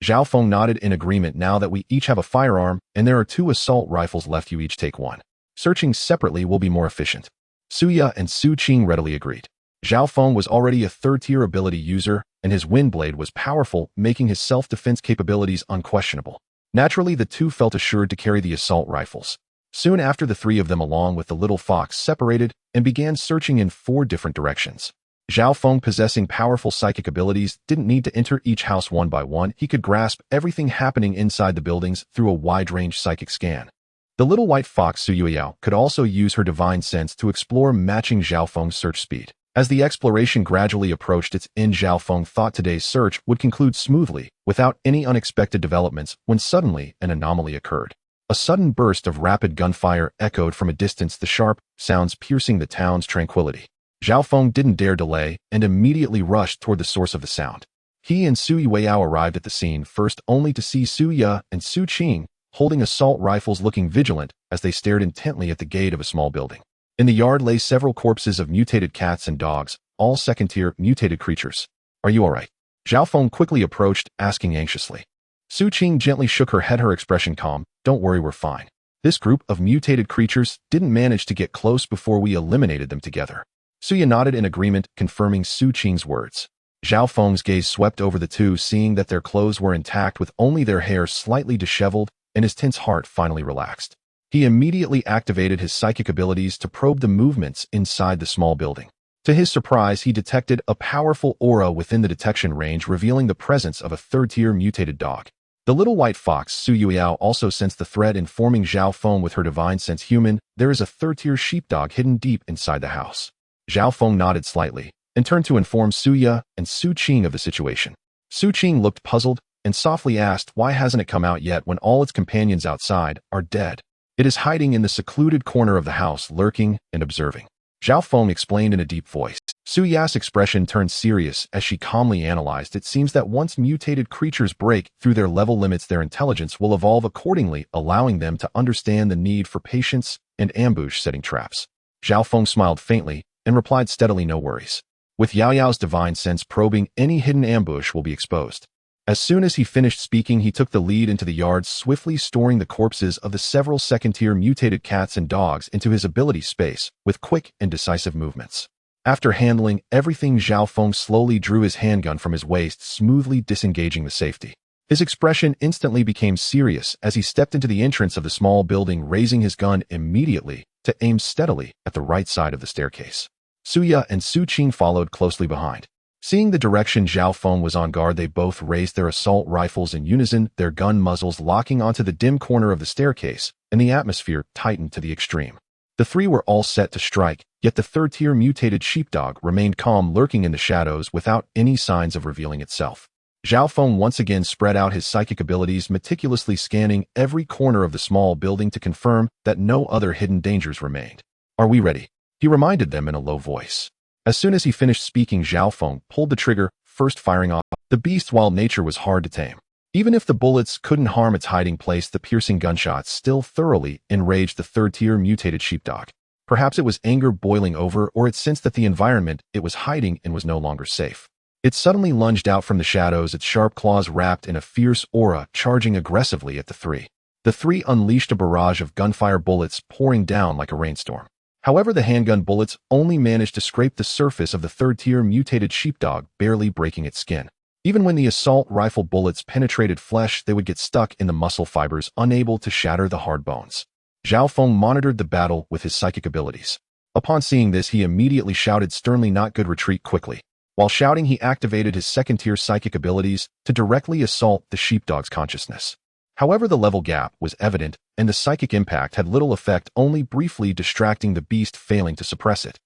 Zhao Feng nodded in agreement. Now that we each have a firearm and there are 2 assault rifles left, you each take one. Searching separately will be more efficient. Suya and Xu Qing readily agreed. Zhao Feng was already a 3rd-tier ability user, and his wind blade was powerful, making his self-defense capabilities unquestionable. Naturally, the 2 felt assured to carry the assault rifles. Soon after, the 3 of them along with the little fox separated and began searching in 4 different directions. Zhao Feng, possessing powerful psychic abilities, didn't need to enter each house one by one. He could grasp everything happening inside the buildings through a wide-range psychic scan. The little white fox Suyuyao could also use her divine sense to explore, matching Zhao Feng's search speed. As the exploration gradually approached its end, Zhao Feng thought today's search would conclude smoothly, without any unexpected developments, when suddenly an anomaly occurred. A sudden burst of rapid gunfire echoed from a distance, the sharp sounds piercing the town's tranquility. Zhao Feng didn't dare delay and immediately rushed toward the source of the sound. He and Su Yueyao arrived at the scene first, only to see Su Ya and Xu Qing holding assault rifles, looking vigilant as they stared intently at the gate of a small building. In the yard lay several corpses of mutated cats and dogs, all 2nd-tier mutated creatures. Are you all right? Zhao Feng quickly approached, asking anxiously. Xu Qing gently shook her head, her expression calm. Don't worry, we're fine. This group of mutated creatures didn't manage to get close before we eliminated them together. Suya nodded in agreement, confirming Xu Qing's words. Zhao Feng's gaze swept over the 2, seeing that their clothes were intact with only their hair slightly disheveled, and his tense heart finally relaxed. He immediately activated his psychic abilities to probe the movements inside the small building. To his surprise, he detected a powerful aura within the detection range, revealing the presence of a third-tier mutated dog. The little white fox, Su Yuiao, also sensed the threat, informing Zhao Feng with her divine sense human, there is a third-tier sheepdog hidden deep inside the house. Zhao Feng nodded slightly and turned to inform Xu Ya and Xu Qing of the situation. Xu Qing looked puzzled and softly asked, why hasn't it come out yet when all its companions outside are dead? It is hiding in the secluded corner of the house, lurking and observing. Zhao Feng explained in a deep voice. Xu Ya's expression turned serious as she calmly analyzed. It seems that once mutated creatures break through their level limits, their intelligence will evolve accordingly, allowing them to understand the need for patience and ambush-setting traps. Zhao Feng smiled faintly and replied steadily, no worries. With Yao Yao's divine sense probing, any hidden ambush will be exposed. As soon as he finished speaking, he took the lead into the yard, swiftly storing the corpses of the several second-tier mutated cats and dogs into his ability space with quick and decisive movements. After handling everything, Zhao Feng slowly drew his handgun from his waist, smoothly disengaging the safety. His expression instantly became serious as he stepped into the entrance of the small building, raising his gun immediately to aim steadily at the right side of the staircase. Xu Ya and Xu Qing followed closely behind. Seeing the direction Zhao Feng was on guard, they both raised their assault rifles in unison, their gun muzzles locking onto the dim corner of the staircase, and the atmosphere tightened to the extreme. The three were all set to strike, yet the third-tier mutated sheepdog remained calm, lurking in the shadows without any signs of revealing itself. Zhao Feng once again spread out his psychic abilities, meticulously scanning every corner of the small building to confirm that no other hidden dangers remained. Are we ready? He reminded them in a low voice. As soon as he finished speaking, Zhao Feng pulled the trigger, first firing off the beast. While nature was hard to tame, even if the bullets couldn't harm its hiding place, the piercing gunshots still thoroughly enraged the third-tier mutated sheepdog. Perhaps it was anger boiling over, or it sensed that the environment it was hiding in was no longer safe. It suddenly lunged out from the shadows, its sharp claws wrapped in a fierce aura, charging aggressively at the three. The three unleashed a barrage of gunfire bullets pouring down like a rainstorm. However, the handgun bullets only managed to scrape the surface of the third-tier mutated sheepdog, barely breaking its skin. Even when the assault rifle bullets penetrated flesh, they would get stuck in the muscle fibers, unable to shatter the hard bones. Zhao Feng monitored the battle with his psychic abilities. Upon seeing this, he immediately shouted sternly, not good, retreat quickly. While shouting, he activated his second-tier psychic abilities to directly assault the sheepdog's consciousness. However, the level gap was evident, and the psychic impact had little effect, only briefly distracting the beast, failing to suppress it.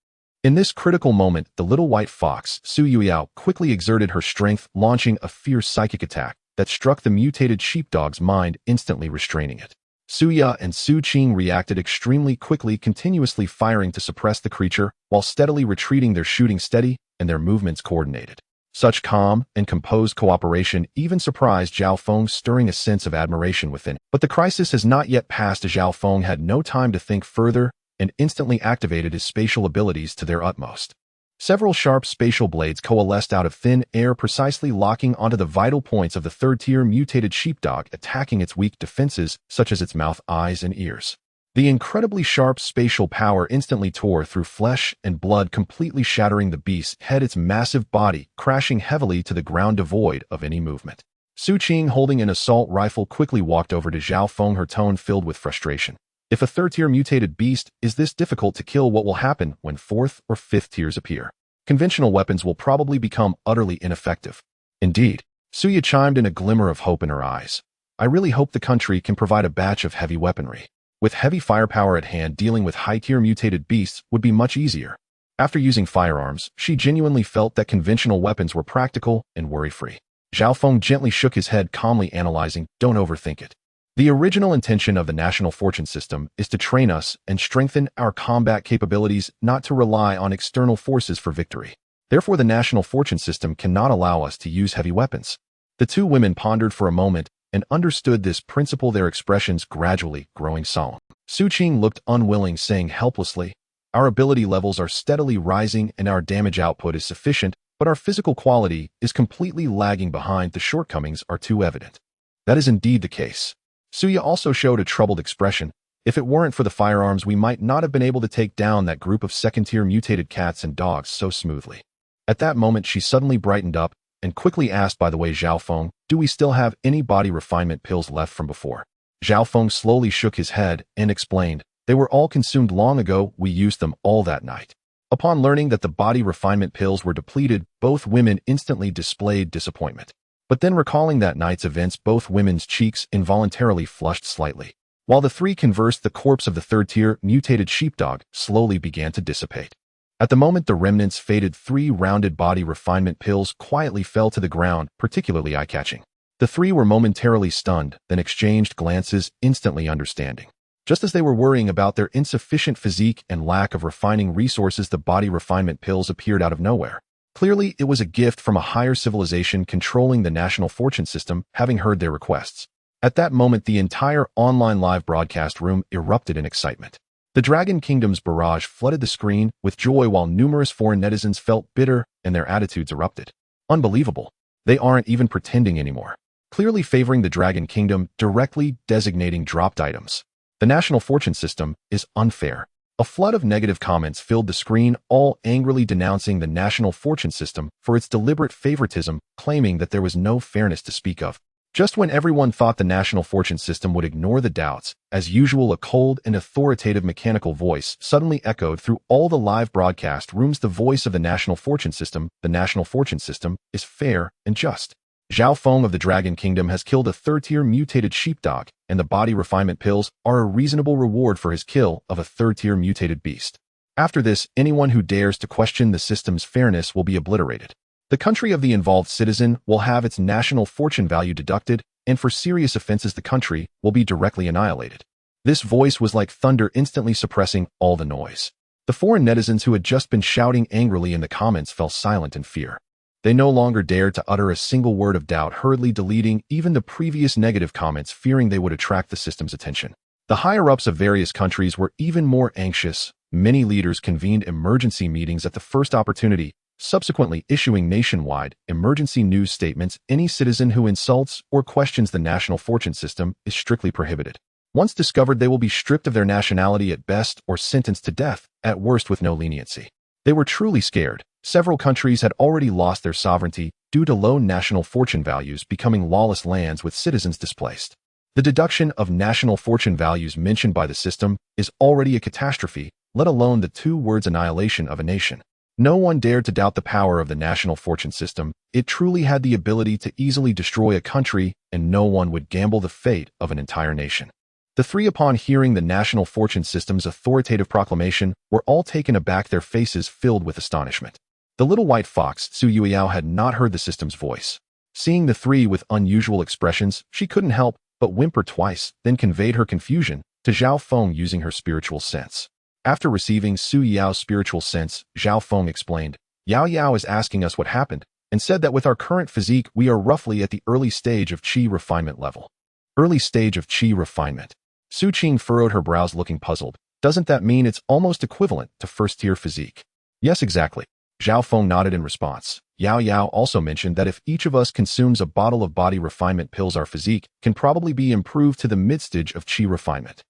In this critical moment, the little white fox, Su Yuiao, quickly exerted her strength, launching a fierce psychic attack that struck the mutated sheepdog's mind, instantly restraining it. Xu Ya and Xu Qing reacted extremely quickly, continuously firing to suppress the creature, while steadily retreating, their shooting steady and their movements coordinated. Such calm and composed cooperation even surprised Zhao Feng, stirring a sense of admiration within. But the crisis has not yet passed, as Zhao Feng had no time to think further and instantly activated his spatial abilities to their utmost. Several sharp spatial blades coalesced out of thin air, precisely locking onto the vital points of the third-tier mutated sheepdog, attacking its weak defenses such as its mouth, eyes, and ears. The incredibly sharp spatial power instantly tore through flesh and blood, completely shattering the beast's head, its massive body crashing heavily to the ground, devoid of any movement. Xu Qing, holding an assault rifle, quickly walked over to Zhao Feng, her tone filled with frustration. If a third-tier mutated beast is this difficult to kill, what will happen when fourth or fifth tiers appear? Conventional weapons will probably become utterly ineffective. Indeed, Suya chimed in, a glimmer of hope in her eyes. I really hope the country can provide a batch of heavy weaponry. With heavy firepower at hand, dealing with high-tier mutated beasts would be much easier. After using firearms, she genuinely felt that conventional weapons were practical and worry-free. Zhao Feng gently shook his head, calmly analyzing, don't overthink it. The original intention of the national fortune system is to train us and strengthen our combat capabilities, not to rely on external forces for victory. Therefore, the national fortune system cannot allow us to use heavy weapons. The two women pondered for a moment and understood this principle, their expressions gradually growing solemn. Xu Qing looked unwilling, saying helplessly, our ability levels are steadily rising and our damage output is sufficient, but our physical quality is completely lagging behind. The shortcomings are too evident. That is indeed the case. Suya also showed a troubled expression. If it weren't for the firearms, we might not have been able to take down that group of second-tier mutated cats and dogs so smoothly. At that moment, she suddenly brightened up and quickly asked, by the way, Zhao Feng, do we still have any body refinement pills left from before? Zhao Feng slowly shook his head and explained, they were all consumed long ago, we used them all that night. Upon learning that the body refinement pills were depleted, both women instantly displayed disappointment. But then recalling that night's events, both women's cheeks involuntarily flushed slightly. While the three conversed, the corpse of the third-tier mutated sheepdog slowly began to dissipate. At the moment the remnants faded, 3 rounded body refinement pills quietly fell to the ground, particularly eye-catching. The three were momentarily stunned, then exchanged glances, instantly understanding. Just as they were worrying about their insufficient physique and lack of refining resources, the body refinement pills appeared out of nowhere. Clearly, it was a gift from a higher civilization controlling the national fortune system, having heard their requests. At that moment, the entire online live broadcast room erupted in excitement. The Dragon Kingdom's barrage flooded the screen with joy, while numerous foreign netizens felt bitter and their attitudes erupted. Unbelievable. They aren't even pretending anymore. Clearly favoring the Dragon Kingdom, directly designating dropped items. The national fortune system is unfair. A flood of negative comments filled the screen, all angrily denouncing the national fortune system for its deliberate favoritism, claiming that there was no fairness to speak of. Just when everyone thought the national fortune system would ignore the doubts, as usual, a cold and authoritative mechanical voice suddenly echoed through all the live broadcast rooms, the voice of the national fortune system. The national fortune system is fair and just. Zhao Feng of the Dragon Kingdom has killed a third-tier mutated sheepdog, and the body refinement pills are a reasonable reward for his kill of a third-tier mutated beast. After this, anyone who dares to question the system's fairness will be obliterated. The country of the involved citizen will have its national fortune value deducted, and for serious offenses the country will be directly annihilated. This voice was like thunder, instantly suppressing all the noise. The foreign netizens who had just been shouting angrily in the comments fell silent in fear. They no longer dared to utter a single word of doubt, hurriedly deleting even the previous negative comments, fearing they would attract the system's attention. The higher-ups of various countries were even more anxious. Many leaders convened emergency meetings at the first opportunity, subsequently issuing nationwide emergency news statements. Any citizen who insults or questions the national fortune system is strictly prohibited. Once discovered, they will be stripped of their nationality at best or sentenced to death, at worst with no leniency. They were truly scared. Several countries had already lost their sovereignty due to low national fortune values, becoming lawless lands with citizens displaced. The deduction of national fortune values mentioned by the system is already a catastrophe, let alone the 2 words annihilation of a nation. No one dared to doubt the power of the national fortune system. It truly had the ability to easily destroy a country, and no one would gamble the fate of an entire nation. The three, upon hearing the national fortune system's authoritative proclamation, were all taken aback, their faces filled with astonishment. The little white fox, Su Yueyao, had not heard the system's voice. Seeing the three with unusual expressions, she couldn't help but whimper twice, then conveyed her confusion to Zhao Feng using her spiritual sense. After receiving Su Yao's spiritual sense, Zhao Feng explained, "Yao Yao is asking us what happened, and said that with our current physique we are roughly at the early stage of qi refinement level." Early stage of qi refinement. Xu Qing furrowed her brows, looking puzzled. Doesn't that mean it's almost equivalent to first-tier physique? Yes, exactly. Zhao Feng nodded in response. Yao Yao also mentioned that if each of us consumes a bottle of body refinement pills, our physique can probably be improved to the mid-stage of qi refinement.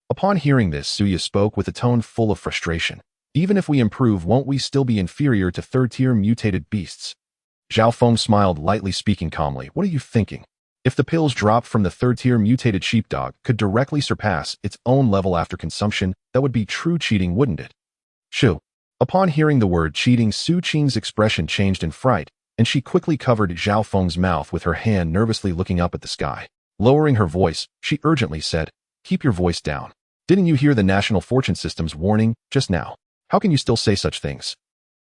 Upon hearing this, Suya spoke with a tone full of frustration. Even if we improve, won't we still be inferior to third-tier mutated beasts? Zhao Feng smiled lightly, speaking calmly. What are you thinking? If the pills dropped from the third-tier mutated sheepdog could directly surpass its own level after consumption, that would be true cheating, wouldn't it? Shoo. Upon hearing the word cheating, Xu Qing's expression changed in fright, and she quickly covered Zhao Feng's mouth with her hand, nervously looking up at the sky. Lowering her voice, she urgently said, "Keep your voice down. Didn't you hear the national fortune system's warning just now? How can you still say such things?"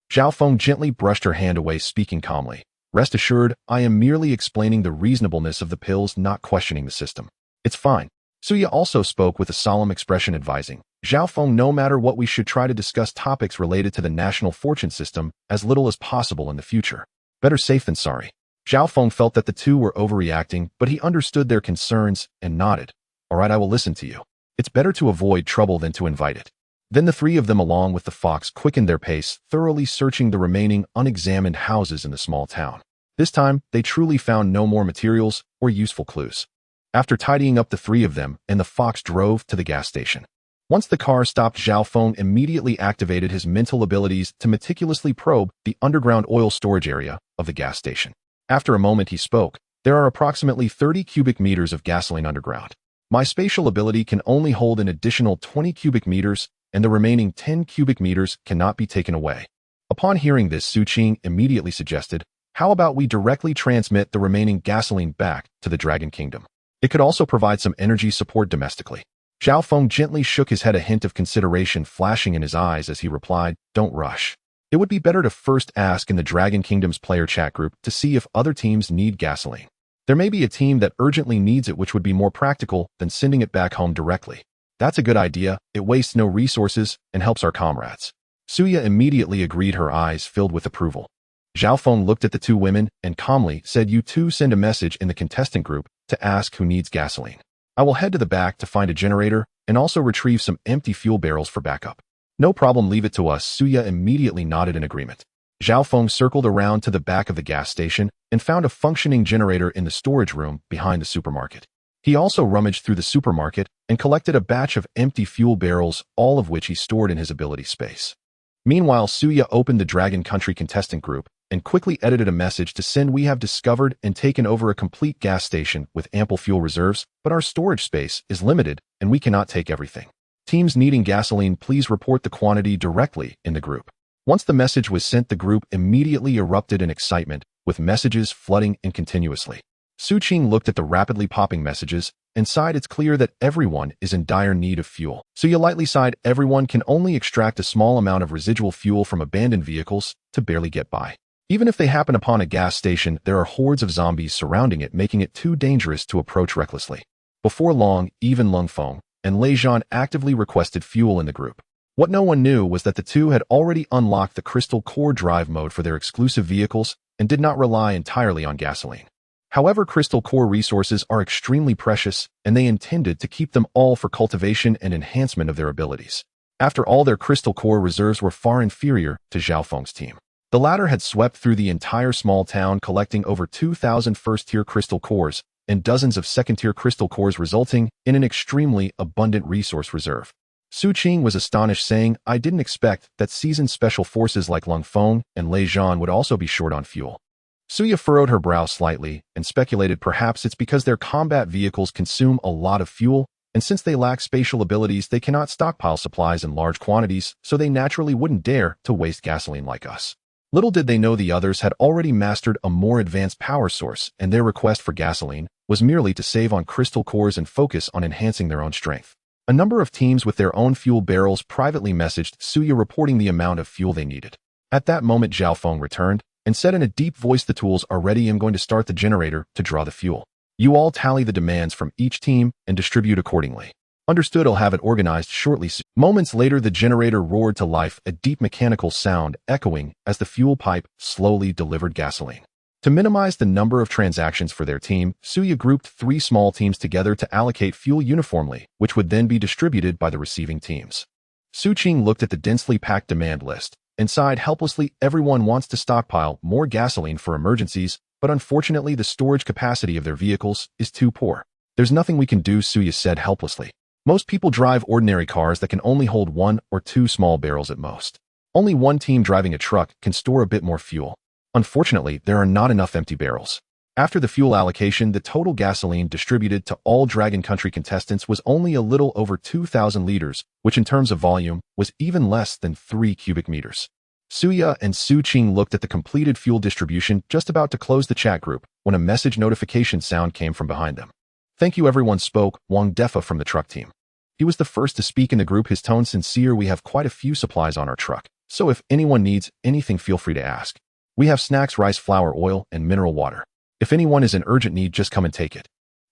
Zhao Feng gently brushed her hand away, speaking calmly. "Rest assured, I am merely explaining the reasonableness of the pills, not questioning the system. It's fine." Suya also spoke with a solemn expression, advising, "Zhao Feng, no matter what, we should try to discuss topics related to the national fortune system as little as possible in the future. Better safe than sorry." Zhao Feng felt that the two were overreacting, but he understood their concerns and nodded. "All right, I will listen to you. It's better to avoid trouble than to invite it." Then the three of them, along with the fox, quickened their pace, thoroughly searching the remaining unexamined houses in the small town. This time, they truly found no more materials or useful clues. After tidying up, the three of them and the fox drove to the gas station. Once the car stopped, Zhao Feng immediately activated his mental abilities to meticulously probe the underground oil storage area of the gas station. After a moment, he spoke. "There are approximately 30 cubic meters of gasoline underground. My spatial ability can only hold an additional 20 cubic meters, and the remaining 10 cubic meters cannot be taken away. Upon hearing this, Xu Qing immediately suggested, how about we directly transmit the remaining gasoline back to the Dragon Kingdom? It could also provide some energy support domestically. Zhao Feng gently shook his head, a hint of consideration flashing in his eyes as he replied, don't rush. It would be better to first ask in the Dragon Kingdom's player chat group to see if other teams need gasoline. There may be a team that urgently needs it, which would be more practical than sending it back home directly. That's a good idea. It wastes no resources and helps our comrades. Suya immediately agreed, her eyes filled with approval. Zhao Feng looked at the two women and calmly said, you two send a message in the contestant group to ask who needs gasoline. I will head to the back to find a generator and also retrieve some empty fuel barrels for backup. No problem, leave it to us. Suya immediately nodded in agreement. Zhao Feng circled around to the back of the gas station and found a functioning generator in the storage room behind the supermarket. He also rummaged through the supermarket and collected a batch of empty fuel barrels, all of which he stored in his ability space. Meanwhile, Suya opened the Dragon Country contestant group and quickly edited a message to send, we have discovered and taken over a complete gas station with ample fuel reserves, but our storage space is limited and we cannot take everything. Teams needing gasoline, please report the quantity directly in the group. Once the message was sent, the group immediately erupted in excitement, with messages flooding in continuously. Xu Qing looked at the rapidly popping messages and sighed, it's clear that everyone is in dire need of fuel. Suya lightly sighed, everyone can only extract a small amount of residual fuel from abandoned vehicles to barely get by. Even if they happen upon a gas station, there are hordes of zombies surrounding it, making it too dangerous to approach recklessly. Before long, even Lung Feng and Lei Zhan actively requested fuel in the group. What no one knew was that the two had already unlocked the Crystal Core drive mode for their exclusive vehicles and did not rely entirely on gasoline. However, Crystal Core resources are extremely precious, and they intended to keep them all for cultivation and enhancement of their abilities. After all, their Crystal Core reserves were far inferior to Zhao Feng's team. The latter had swept through the entire small town, collecting over 2,000 first-tier crystal cores and dozens of second-tier crystal cores, resulting in an extremely abundant resource reserve. Xu Qing was astonished, saying, I didn't expect that seasoned special forces like Lung Feng and Lei Zhan would also be short on fuel. Suya furrowed her brow slightly and speculated perhaps it's because their combat vehicles consume a lot of fuel, and since they lack spatial abilities, they cannot stockpile supplies in large quantities, so they naturally wouldn't dare to waste gasoline like us. Little did they know the others had already mastered a more advanced power source, and their request for gasoline was merely to save on crystal cores and focus on enhancing their own strength. A number of teams with their own fuel barrels privately messaged Suya reporting the amount of fuel they needed. At that moment, Zhao Feng returned and said in a deep voice, the tools are ready. I'm going to start the generator to draw the fuel. You all tally the demands from each team and distribute accordingly. Understood, I'll have it organized shortly. Moments later, the generator roared to life, a deep mechanical sound echoing as the fuel pipe slowly delivered gasoline. To minimize the number of transactions for their team, Suya grouped 3 small teams together to allocate fuel uniformly, which would then be distributed by the receiving teams. Xu Qing looked at the densely packed demand list and sighed helplessly. Everyone wants to stockpile more gasoline for emergencies, but unfortunately the storage capacity of their vehicles is too poor. There's nothing we can do, Suya said helplessly. Most people drive ordinary cars that can only hold 1 or 2 small barrels at most. Only one team driving a truck can store a bit more fuel. Unfortunately, there are not enough empty barrels. After the fuel allocation, the total gasoline distributed to all Dragon Country contestants was only a little over 2,000 liters, which in terms of volume was even less than 3 cubic meters. Suya and Xu Qing looked at the completed fuel distribution, just about to close the chat group, when a message notification sound came from behind them. Thank you, everyone, spoke Wang Defa from the truck team. He was the first to speak in the group, his tone sincere. We have quite a few supplies on our truck, so if anyone needs anything, feel free to ask. We have snacks, rice, flour, oil, and mineral water. If anyone is in urgent need, just come and take it.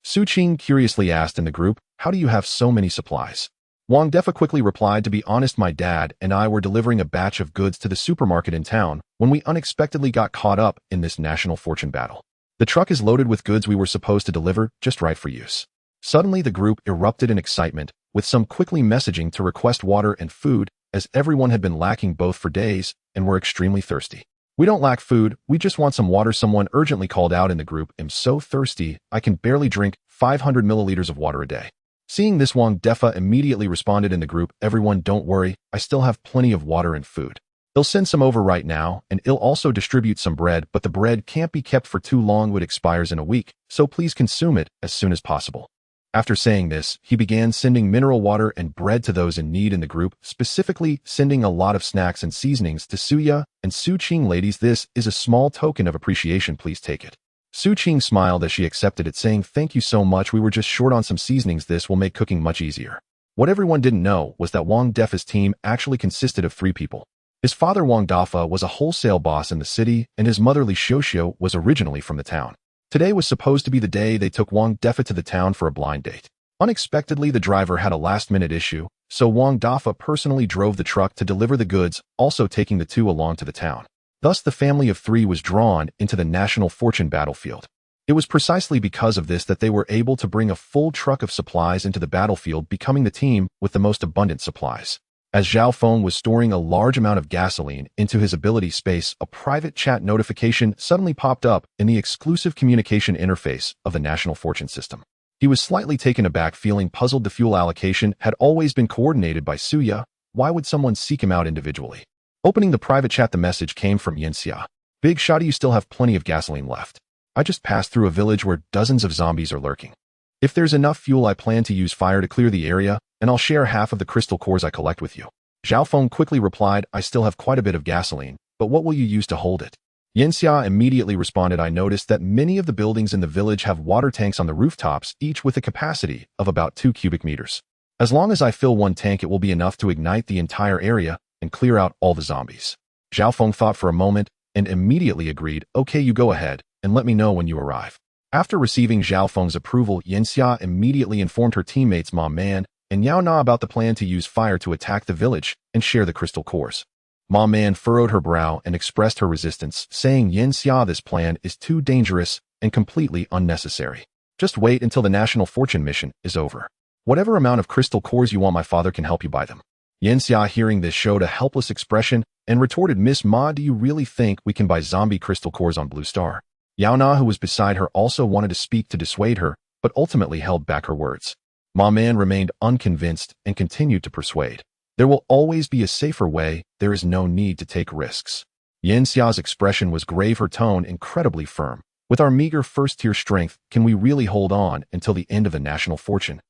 Xu Qing curiously asked in the group, how do you have so many supplies? Wang Defa quickly replied, to be honest, my dad and I were delivering a batch of goods to the supermarket in town when we unexpectedly got caught up in this national fortune battle. The truck is loaded with goods we were supposed to deliver, just right for use. Suddenly the group erupted in excitement, with some quickly messaging to request water and food, as everyone had been lacking both for days and were extremely thirsty. We don't lack food, we just want some water, someone urgently called out in the group. I'm so thirsty, I can barely drink 500 milliliters of water a day. Seeing this, Wang Defa immediately responded in the group, everyone don't worry, I still have plenty of water and food. They'll send some over right now, and he'll also distribute some bread, but the bread can't be kept for too long, it expires in a week, so please consume it as soon as possible. After saying this, he began sending mineral water and bread to those in need in the group, specifically sending a lot of snacks and seasonings to Suya and Xu Qing. Ladies, this is a small token of appreciation, please take it. Xu Qing smiled as she accepted it, saying, thank you so much, we were just short on some seasonings, this will make cooking much easier. What everyone didn't know was that Wang Defa's team actually consisted of 3 people. His father Wang Dafa was a wholesale boss in the city, and his mother Li Xiuxiu was originally from the town. Today was supposed to be the day they took Wang Defa to the town for a blind date. Unexpectedly, the driver had a last-minute issue, so Wang Dafa personally drove the truck to deliver the goods, also taking the 2 along to the town. Thus, the family of 3 was drawn into the national fortune battlefield. It was precisely because of this that they were able to bring a full truck of supplies into the battlefield, becoming the team with the most abundant supplies. As Zhao Feng was storing a large amount of gasoline into his ability space, a private chat notification suddenly popped up in the exclusive communication interface of the National Fortune system. He was slightly taken aback, feeling puzzled. The fuel allocation had always been coordinated by Suya. Why would someone seek him out individually? Opening the private chat, the message came from Yanxia. Big Shotty, you still have plenty of gasoline left. I just passed through a village where dozens of zombies are lurking. If there's enough fuel, I plan to use fire to clear the area, and I'll share half of the crystal cores I collect with you. Zhao Feng quickly replied, I still have quite a bit of gasoline, but what will you use to hold it? Yanxia immediately responded, I noticed that many of the buildings in the village have water tanks on the rooftops, each with a capacity of about 2 cubic meters. As long as I fill one tank, it will be enough to ignite the entire area and clear out all the zombies. Zhao Feng thought for a moment and immediately agreed, okay, you go ahead and let me know when you arrive. After receiving Zhao Feng's approval, Yanxia immediately informed her teammates Ma Man and Yao Na about the plan to use fire to attack the village and share the crystal cores. Ma Man furrowed her brow and expressed her resistance, saying, Yanxia, this plan is too dangerous and completely unnecessary. Just wait until the National Fortune mission is over. Whatever amount of crystal cores you want, my father can help you buy them. Yanxia, hearing this, showed a helpless expression and retorted, Miss Ma, do you really think we can buy zombie crystal cores on Blue Star? Yao Na, who was beside her, also wanted to speak to dissuade her, but ultimately held back her words. Ma Man remained unconvinced and continued to persuade. There will always be a safer way, there is no need to take risks. Yanxia's expression was grave, her tone incredibly firm. With our meager first-tier strength, can we really hold on until the end of the National Fortune?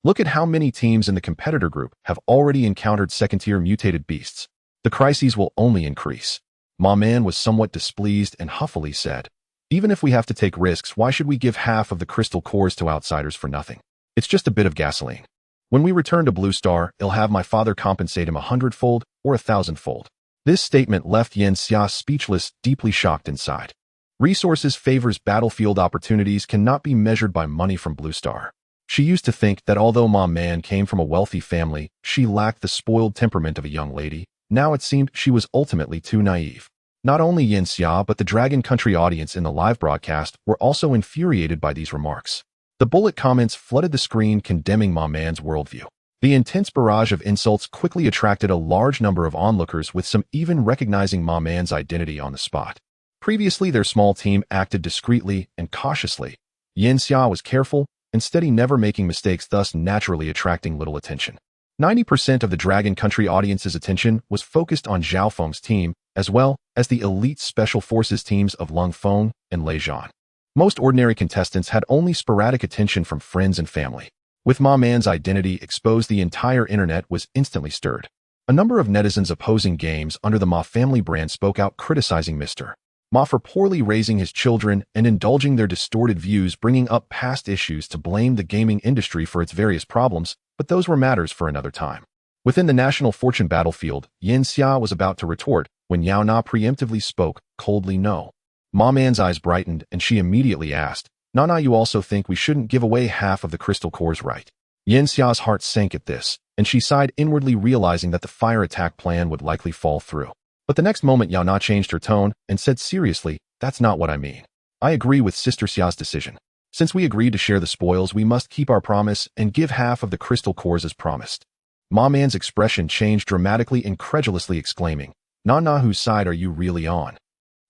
Look at how many teams in the competitor group have already encountered second-tier mutated beasts. The crises will only increase. Ma Man was somewhat displeased and huffily said, even if we have to take risks, why should we give half of the crystal cores to outsiders for nothing? It's just a bit of gasoline. When we return to Blue Star, I'll have my father compensate him 100-fold or 1,000-fold. This statement left Yanxia speechless, deeply shocked inside. Resources favors battlefield opportunities cannot be measured by money from Blue Star. She used to think that although Ma Man came from a wealthy family, she lacked the spoiled temperament of a young lady. Now it seemed she was ultimately too naive. Not only Yanxia but the Dragon Country audience in the live broadcast were also infuriated by these remarks. The bullet comments flooded the screen condemning Ma Man's worldview. The intense barrage of insults quickly attracted a large number of onlookers, with some even recognizing Ma Man's identity on the spot. Previously, their small team acted discreetly and cautiously. Yanxia was careful and steady, never making mistakes, thus naturally attracting little attention. 90% of the Dragon Country audience's attention was focused on Zhao Feng's team, as well as the elite special forces teams of Lung Feng and Lei Zhan. Most ordinary contestants had only sporadic attention from friends and family. With Ma Man's identity exposed, the entire internet was instantly stirred. A number of netizens opposing games under the Ma family brand spoke out, criticizing Mr. Ma for poorly raising his children and indulging their distorted views, bringing up past issues to blame the gaming industry for its various problems, but those were matters for another time. Within the National Fortune battlefield, Yanxia was about to retort when Yao Na preemptively spoke, coldly, no. Ma Man's eyes brightened and she immediately asked, Nana, you also think we shouldn't give away half of the crystal cores, right? Yanxia's heart sank at this, and she sighed inwardly, realizing that the fire attack plan would likely fall through. But the next moment Yao Na changed her tone and said seriously, that's not what I mean. I agree with Sister Xia's decision. Since we agreed to share the spoils, we must keep our promise and give half of the crystal cores as promised. Ma Man's expression changed dramatically, incredulously exclaiming, Nana, whose side are you really on?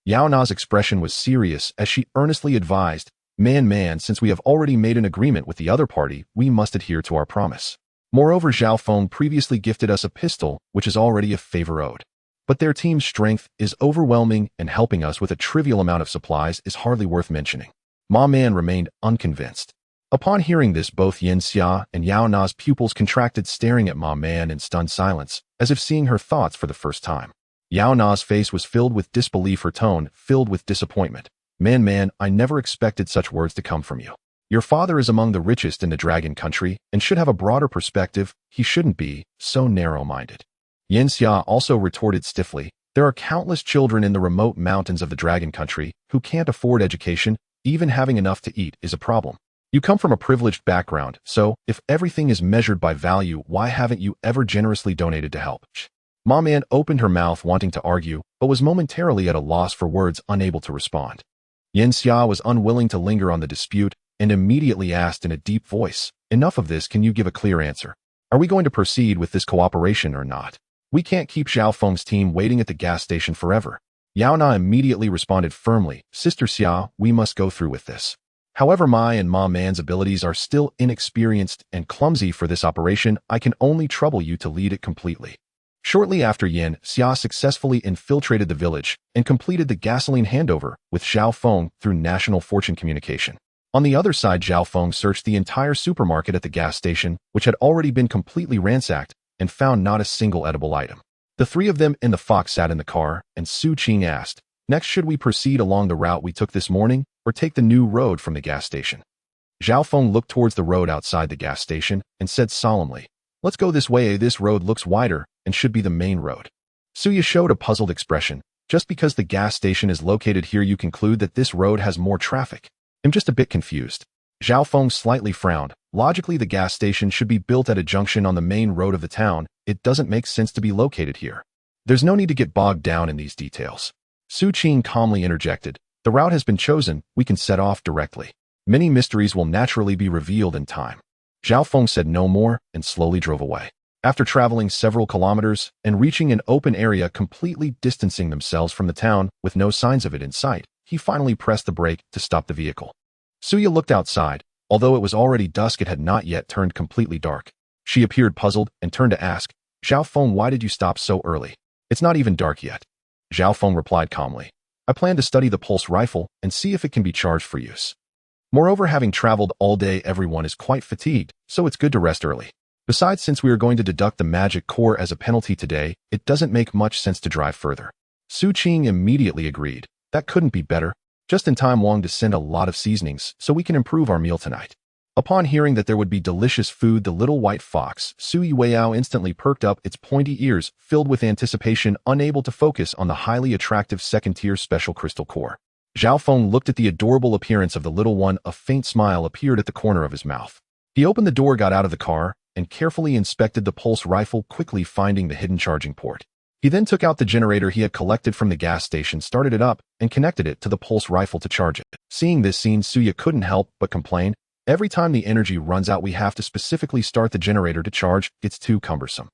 Yao Na's expression was serious as she earnestly advised, Man, since we have already made an agreement with the other party, we must adhere to our promise. Moreover, Zhao Feng previously gifted us a pistol, which is already a favor owed. But their team's strength is overwhelming, and helping us with a trivial amount of supplies is hardly worth mentioning. Ma Man remained unconvinced. Upon hearing this, both Yin Xia and Yao Na's pupils contracted, staring at Ma Man in stunned silence, as if seeing her thoughts for the first time. Yao Na's face was filled with disbelief, her tone filled with disappointment. Man, I never expected such words to come from you. Your father is among the richest in the dragon country and should have a broader perspective. He shouldn't be so narrow-minded. Yin Xia also retorted stiffly. There are countless children in the remote mountains of the dragon country who can't afford education. Even having enough to eat is a problem. You come from a privileged background, so if everything is measured by value, why haven't you ever generously donated to help? Ma Man opened her mouth wanting to argue, but was momentarily at a loss for words, unable to respond. Yin Xia was unwilling to linger on the dispute and immediately asked in a deep voice, "Enough of this, can you give a clear answer? Are we going to proceed with this cooperation or not? We can't keep Zhao Feng's team waiting at the gas station forever." Yao Na immediately responded firmly, "Sister Xia, we must go through with this. However, my and Ma Man's abilities are still inexperienced and clumsy for this operation. I can only trouble you to lead it completely." Shortly after, Yin Xia successfully infiltrated the village and completed the gasoline handover with Zhao Feng through National Fortune Communication. On the other side, Zhao Feng searched the entire supermarket at the gas station, which had already been completely ransacked, and found not a single edible item. The three of them and the fox sat in the car, and Xu Qing asked, "Next, should we proceed along the route we took this morning, or take the new road from the gas station?" Zhao Feng looked towards the road outside the gas station and said solemnly, "Let's go this way. This road looks wider and should be the main road." Suya showed a puzzled expression. "Just because the gas station is located here, you conclude that this road has more traffic? I'm just a bit confused." Zhao Feng slightly frowned. Logically, the gas station should be built at a junction on the main road of the town. It doesn't make sense to be located here. There's no need to get bogged down in these details. Xu Qing calmly interjected, "The route has been chosen. We can set off directly. Many mysteries will naturally be revealed in time." Zhao Feng said no more and slowly drove away. After traveling several kilometers and reaching an open area completely distancing themselves from the town with no signs of it in sight, he finally pressed the brake to stop the vehicle. Suya looked outside. Although it was already dusk, it had not yet turned completely dark. She appeared puzzled and turned to ask, "Zhao Feng, why did you stop so early? It's not even dark yet." Zhao Feng replied calmly, "I plan to study the pulse rifle and see if it can be charged for use. Moreover, having traveled all day, everyone is quite fatigued, so it's good to rest early. Besides, since we are going to deduct the magic core as a penalty today, it doesn't make much sense to drive further." Xu Qing immediately agreed. "That couldn't be better. Just in time, Wang to send a lot of seasonings so we can improve our meal tonight." Upon hearing that there would be delicious food, the little white fox, Sui Weiao, instantly perked up its pointy ears, filled with anticipation, unable to focus on the highly attractive second-tier special crystal core. Zhao Feng looked at the adorable appearance of the little one. A faint smile appeared at the corner of his mouth. He opened the door, got out of the car, and carefully inspected the pulse rifle, quickly finding the hidden charging port. He then took out the generator he had collected from the gas station, started it up, and connected it to the pulse rifle to charge it. Seeing this scene, Suya couldn't help but complain. "Every time the energy runs out, we have to specifically start the generator to charge. It's too cumbersome."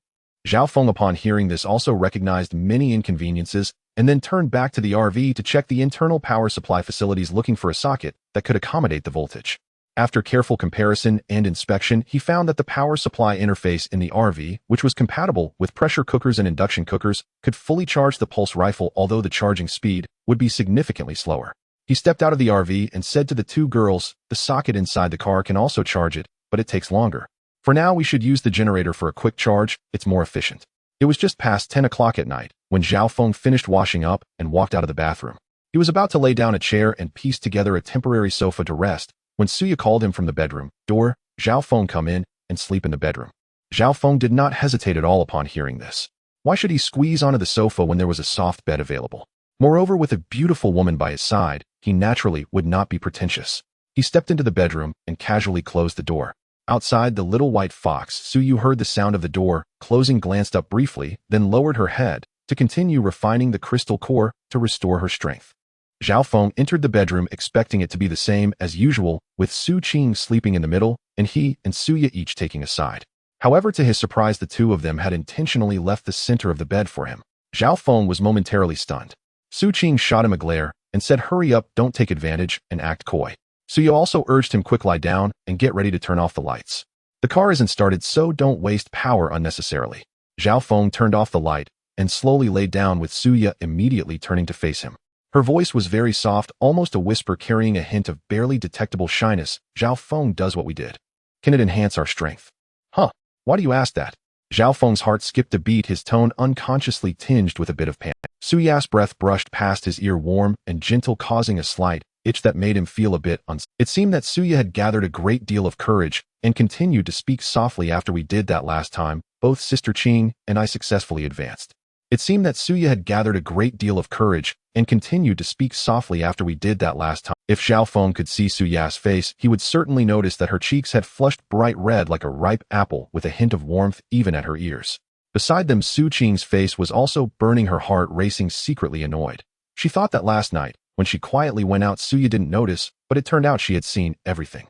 Zhao Feng, upon hearing this, also recognized many inconveniences and then turned back to the RV to check the internal power supply facilities, looking for a socket that could accommodate the voltage. After careful comparison and inspection, he found that the power supply interface in the RV, which was compatible with pressure cookers and induction cookers, could fully charge the pulse rifle, although the charging speed would be significantly slower. He stepped out of the RV and said to the two girls, "The socket inside the car can also charge it, but it takes longer. For now, we should use the generator for a quick charge. It's more efficient." It was just past 10 o'clock at night when Zhao Feng finished washing up and walked out of the bathroom. He was about to lay down a chair and piece together a temporary sofa to rest when Suya called him from the bedroom door. "Zhao Feng, come in and sleep in the bedroom." Zhao Feng did not hesitate at all upon hearing this. Why should he squeeze onto the sofa when there was a soft bed available? Moreover, with a beautiful woman by his side, he naturally would not be pretentious. He stepped into the bedroom and casually closed the door. Outside, the little white fox, Suyu, heard the sound of the door closing, glanced up briefly, then lowered her head to continue refining the crystal core to restore her strength. Zhao Feng entered the bedroom expecting it to be the same as usual, with Xu Qing sleeping in the middle and he and Suya each taking a side. However, to his surprise, the two of them had intentionally left the center of the bed for him. Zhao Feng was momentarily stunned. Xu Qing shot him a glare and said, "Hurry up, don't take advantage and act coy." Suya also urged him, "Quick, lie down and get ready to turn off the lights. The car isn't started, so don't waste power unnecessarily." Zhao Feng turned off the light and slowly lay down, with Suya immediately turning to face him. Her voice was very soft, almost a whisper carrying a hint of barely detectable shyness. Zhao Feng does what we did. Can it enhance our strength? Huh, why do you ask that? Zhao Feng's heart skipped a beat, his tone unconsciously tinged with a bit of panic. Su Ya's breath brushed past his ear, warm and gentle, causing a slight itch that made him feel a bit unsafe. It seemed that Su Ya had gathered a great deal of courage and continued to speak softly. After we did that last time, both Sister Qing and I successfully advanced. It seemed that Su Ya had gathered a great deal of courage and continued to speak softly after we did that last time. If Zhao Feng could see Su Ya's face, he would certainly notice that her cheeks had flushed bright red like a ripe apple, with a hint of warmth even at her ears. Beside them, Xu Qing's face was also burning, her heart racing, secretly annoyed. She thought that last night, when she quietly went out, Su Ya didn't notice, but it turned out she had seen everything.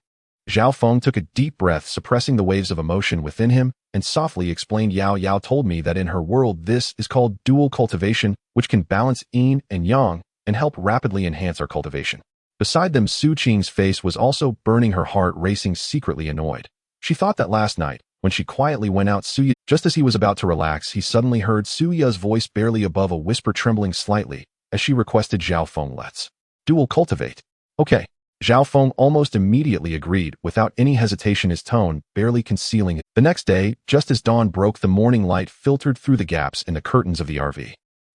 Zhao Feng took a deep breath, suppressing the waves of emotion within him, and softly explained, Yao Yao told me that in her world this is called dual cultivation, which can balance yin and yang and help rapidly enhance our cultivation. Beside them, Xu Qing's face was also burning, her heart racing, secretly annoyed. She thought that last night, when she quietly went out, Su Ya, just as he was about to relax, he suddenly heard Su Ya's voice barely above a whisper, trembling slightly, as she requested Zhao Feng, let's dual cultivate. Okay. Zhao Feng almost immediately agreed, without any hesitation, his tone barely concealing it. The next day, just as dawn broke, the morning light filtered through the gaps in the curtains of the RV.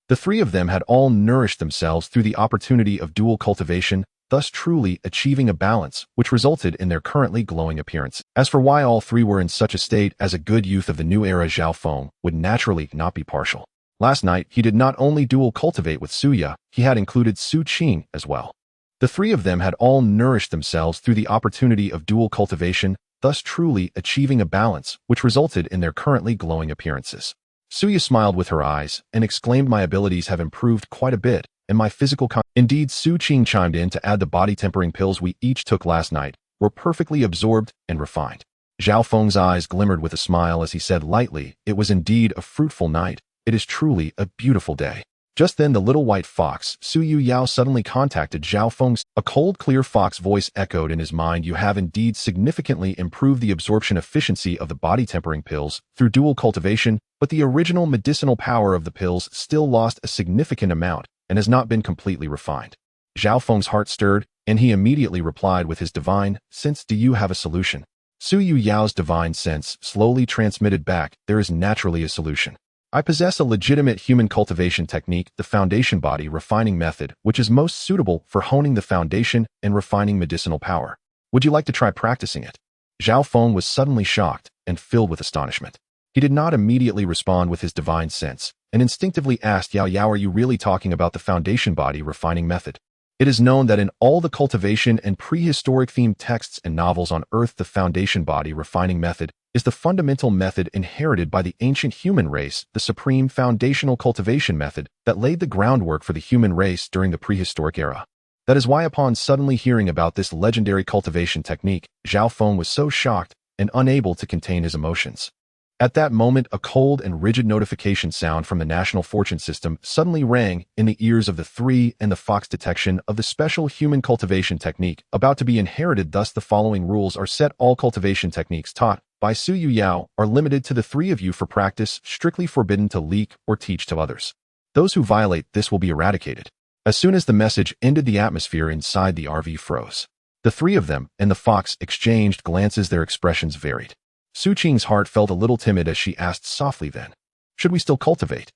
The three of them had all nourished themselves through the opportunity of dual cultivation, thus truly achieving a balance, which resulted in their currently glowing appearance. As for why all three were in such a state, as a good youth of the new era, Zhao Feng would naturally not be partial. Last night, he did not only dual cultivate with Su Ya, he had included Xu Qing as well. The three of them had all nourished themselves through the opportunity of dual cultivation, thus truly achieving a balance, which resulted in their currently glowing appearances. Su Ya smiled with her eyes and exclaimed, my abilities have improved quite a bit, and my physical Indeed, Xu Qing chimed in to add, the body tempering pills we each took last night were perfectly absorbed and refined. Zhao Feng's eyes glimmered with a smile as he said lightly, it was indeed a fruitful night. It is truly a beautiful day. Just then the little white fox, Su Yu Yao, suddenly contacted Zhao Feng's. A cold, clear fox voice echoed in his mind, you have indeed significantly improved the absorption efficiency of the body tempering pills through dual cultivation, but the original medicinal power of the pills still lost a significant amount and has not been completely refined. Zhao Feng's heart stirred, and he immediately replied with his divine sense, do you have a solution? Su Yu Yao's divine sense slowly transmitted back, there is naturally a solution. I possess a legitimate human cultivation technique, the foundation body refining method, which is most suitable for honing the foundation and refining medicinal power. Would you like to try practicing it? Zhao Feng was suddenly shocked and filled with astonishment. He did not immediately respond with his divine sense, and instinctively asked, Yao Yao, are you really talking about the foundation body refining method? It is known that in all the cultivation and prehistoric themed texts and novels on Earth, the foundation body refining method is the fundamental method inherited by the ancient human race, the supreme foundational cultivation method that laid the groundwork for the human race during the prehistoric era. That is why upon suddenly hearing about this legendary cultivation technique, Zhao Feng was so shocked and unable to contain his emotions. At that moment, a cold and rigid notification sound from the National Fortune System suddenly rang in the ears of the three, and the fox detection of the special human cultivation technique about to be inherited. Thus the following rules are set. All cultivation techniques taught by Su Yu Yao are limited to the three of you for practice, strictly forbidden to leak or teach to others. Those who violate this will be eradicated. As soon as the message ended, the atmosphere inside the RV froze. The three of them and the fox exchanged glances, their expressions varied. Xu Qing's heart felt a little timid as she asked softly, then, should we still cultivate?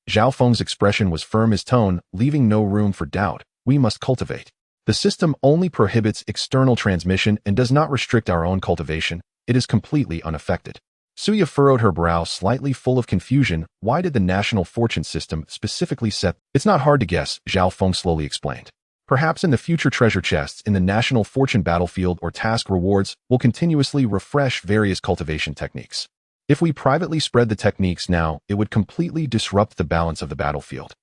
Zhao Feng's expression was firm, his tone leaving no room for doubt. We must cultivate. The system only prohibits external transmission and does not restrict our own cultivation. It is completely unaffected. Su Ya furrowed her brow, slightly full of confusion. Why did the National Fortune System specifically set? It's not hard to guess, Zhao Feng slowly explained. Perhaps in the future, treasure chests in the National Fortune battlefield or task rewards will continuously refresh various cultivation techniques. If we privately spread the techniques now, it would completely disrupt the balance of the battlefield.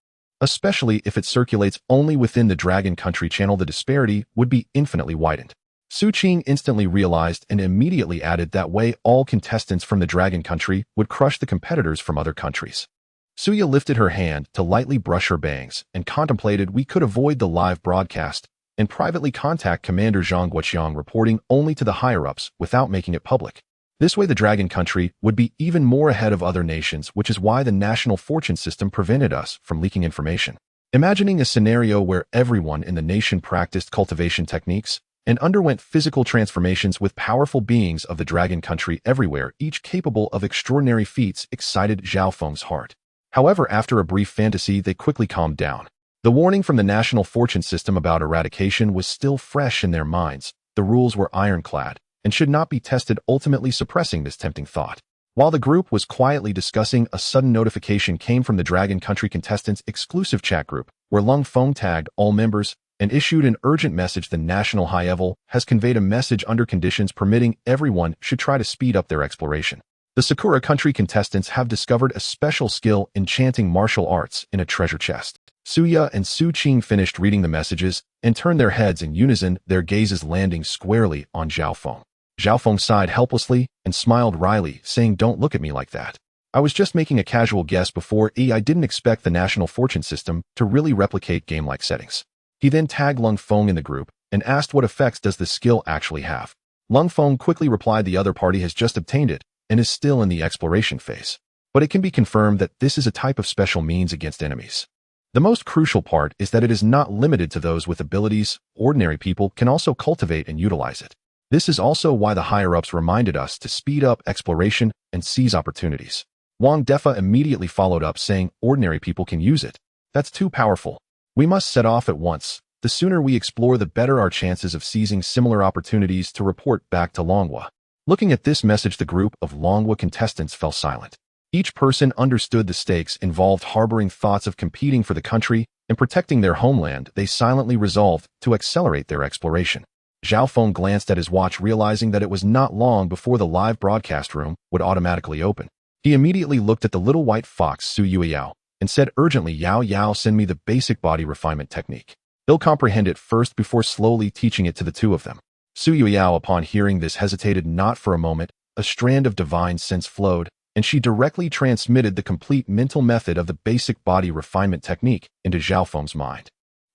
Especially if it circulates only within the Dragon Country channel, the disparity would be infinitely widened. Xu Qing instantly realized and immediately added, that way all contestants from the Dragon Country would crush the competitors from other countries. Su Ya lifted her hand to lightly brush her bangs and contemplated, we could avoid the live broadcast and privately contact Commander Zhang Guoqiang, reporting only to the higher-ups without making it public. This way the Dragon Country would be even more ahead of other nations, which is why the National Fortune System prevented us from leaking information. Imagining a scenario where everyone in the nation practiced cultivation techniques and underwent physical transformations with powerful beings of the dragon country everywhere, each capable of extraordinary feats, excited Zhao Feng's heart. However, after a brief fantasy, they quickly calmed down. The warning from the national fortune system about eradication was still fresh in their minds. The rules were ironclad and should not be tested, ultimately suppressing this tempting thought. While the group was quietly discussing, a sudden notification came from the Dragon Country Contestants exclusive chat group, where Zhao Feng tagged all members and issued an urgent message. The National High Level has conveyed a message under conditions permitting everyone should try to speed up their exploration. The Sakura Country contestants have discovered a special skill, enchanting martial arts, in a treasure chest. Suya and Xu Qing finished reading the messages and turned their heads in unison, their gazes landing squarely on Zhao Feng. Zhao Feng sighed helplessly and smiled wryly, saying, "Don't look at me like that. I was just making a casual guess before. I didn't expect the national fortune system to really replicate game-like settings." He then tagged Zhao Feng in the group and asked, "What effects does this skill actually have?" Zhao Feng quickly replied, "The other party has just obtained it and is still in the exploration phase. But it can be confirmed that this is a type of special means against enemies. The most crucial part is that it is not limited to those with abilities. Ordinary people can also cultivate and utilize it. This is also why the higher-ups reminded us to speed up exploration and seize opportunities." Wang Defa immediately followed up, saying, "Ordinary people can use it. That's too powerful. We must set off at once. The sooner we explore, the better our chances of seizing similar opportunities." To report back to Longhua. Looking at this message, the group of Longhua contestants fell silent. Each person understood the stakes involved. Harboring thoughts of competing for the country and protecting their homeland, they silently resolved to accelerate their exploration. Zhao Feng glanced at his watch, realizing that it was not long before the live broadcast room would automatically open. He immediately looked at the little white fox Su Yao and said urgently, Yao, send me the basic body refinement technique. He'll comprehend it first before slowly teaching it to the two of them." Su Yao, upon hearing this, hesitated not for a moment. A strand of divine sense flowed, and she directly transmitted the complete mental method of the basic body refinement technique into Zhao Feng's mind.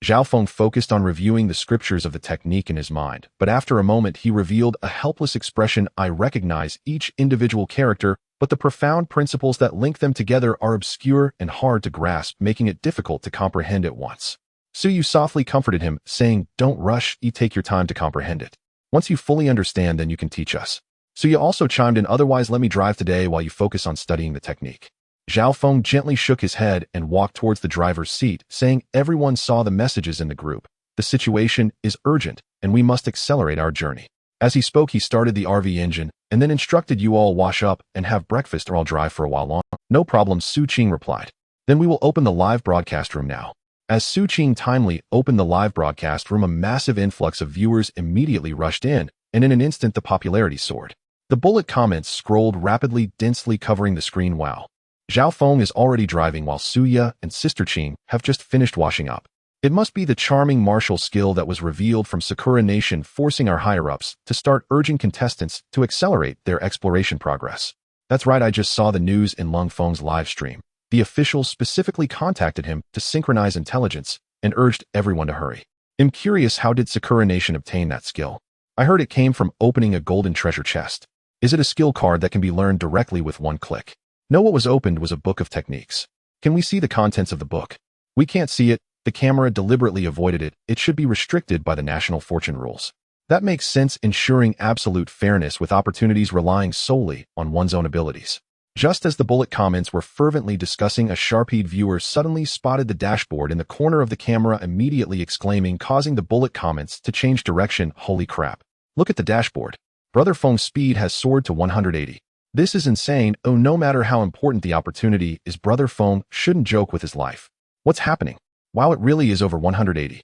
Zhao Feng focused on reviewing the scriptures of the technique in his mind, but after a moment he revealed a helpless expression. "I recognize each individual character, but the profound principles that link them together are obscure and hard to grasp, making it difficult to comprehend at once." Suyu softly comforted him, saying, "Don't rush, take your time to comprehend it. Once you fully understand, then you can teach us." Suya also chimed in, "Otherwise, let me drive today while you focus on studying the technique." Zhao Feng gently shook his head and walked towards the driver's seat, saying, "Everyone saw the messages in the group. The situation is urgent, and we must accelerate our journey." As he spoke, he started the RV engine, and then instructed, "You all wash up and have breakfast, or I'll drive for a while longer." "No problem," Xu Qing replied. "Then we will open the live broadcast room now." As Xu Qing timely opened the live broadcast room, a massive influx of viewers immediately rushed in, and in an instant the popularity soared. The bullet comments scrolled rapidly, densely covering the screen. "Wow. Zhao Feng is already driving while Suya and Sister Qing have just finished washing up. It must be the charming martial skill that was revealed from Sakura Nation, forcing our higher-ups to start urging contestants to accelerate their exploration progress." "That's right, I just saw the news in Zhao Feng's live stream. The officials specifically contacted him to synchronize intelligence and urged everyone to hurry. I'm curious, how did Sakura Nation obtain that skill? I heard it came from opening a golden treasure chest. Is it a skill card that can be learned directly with one click?" "No, what was opened was a book of techniques." "Can we see the contents of the book?" "We can't see it. The camera deliberately avoided it. It should be restricted by the national fortune rules." "That makes sense, ensuring absolute fairness with opportunities relying solely on one's own abilities." Just as the bullet comments were fervently discussing, a sharp-eyed viewer suddenly spotted the dashboard in the corner of the camera, immediately exclaiming, causing the bullet comments to change direction. "Holy crap. Look at the dashboard. Brother Feng's speed has soared to 180. This is insane. Oh, no matter how important the opportunity is, Brother Feng shouldn't joke with his life. What's happening? Wow, it really is over 180.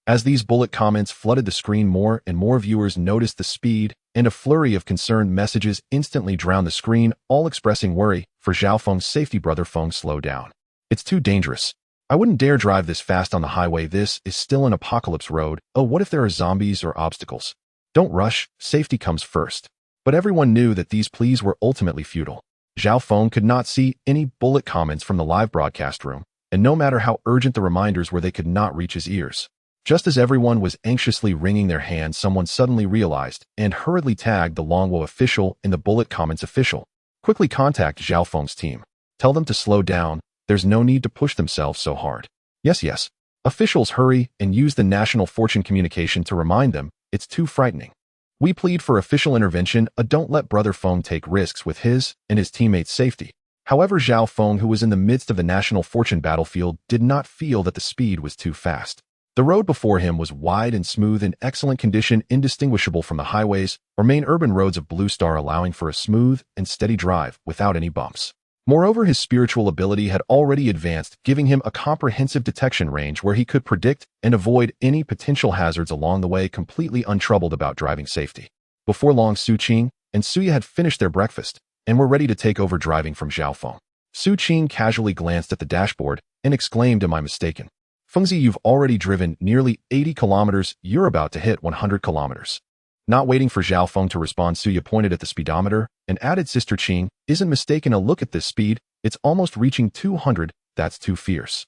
As these bullet comments flooded the screen, more and more viewers noticed the speed, and a flurry of concerned messages instantly drowned the screen, all expressing worry for Zhao Feng's safety. "Brother Feng, slow down. It's too dangerous. I wouldn't dare drive this fast on the highway. This is still an apocalypse road. Oh, what if there are zombies or obstacles? Don't rush, safety comes first." But everyone knew that these pleas were ultimately futile. Zhao Feng could not see any bullet comments from the live broadcast room, and no matter how urgent the reminders were, they could not reach his ears. Just as everyone was anxiously wringing their hands, someone suddenly realized and hurriedly tagged the Longwo official in the bullet comments. "Official, quickly contact Zhao Feng's team. Tell them to slow down. There's no need to push themselves so hard." Yes. Officials hurry and use the national fortune communication to remind them it's too frightening. We plead for official intervention, don't let Brother Feng take risks with his and his teammates' safety. However, Zhao Feng, who was in the midst of the national fortune battlefield, did not feel that the speed was too fast. The road before him was wide and smooth in excellent condition, indistinguishable from the highways or main urban roads of Blue Star, allowing for a smooth and steady drive without any bumps. Moreover, his spiritual ability had already advanced, giving him a comprehensive detection range where he could predict and avoid any potential hazards along the way, completely untroubled about driving safety. Before long, Xu Qing and Suya had finished their breakfast and were ready to take over driving from Zhao Feng. Xu Qing casually glanced at the dashboard and exclaimed, "Am I mistaken? Fengzi, you've already driven nearly 80 kilometers. You're about to hit 100 kilometers. Not waiting for Zhao Feng to respond, Suya pointed at the speedometer and added, Sister Qing isn't mistaken. A look at this speed. It's almost reaching 200. That's too fierce.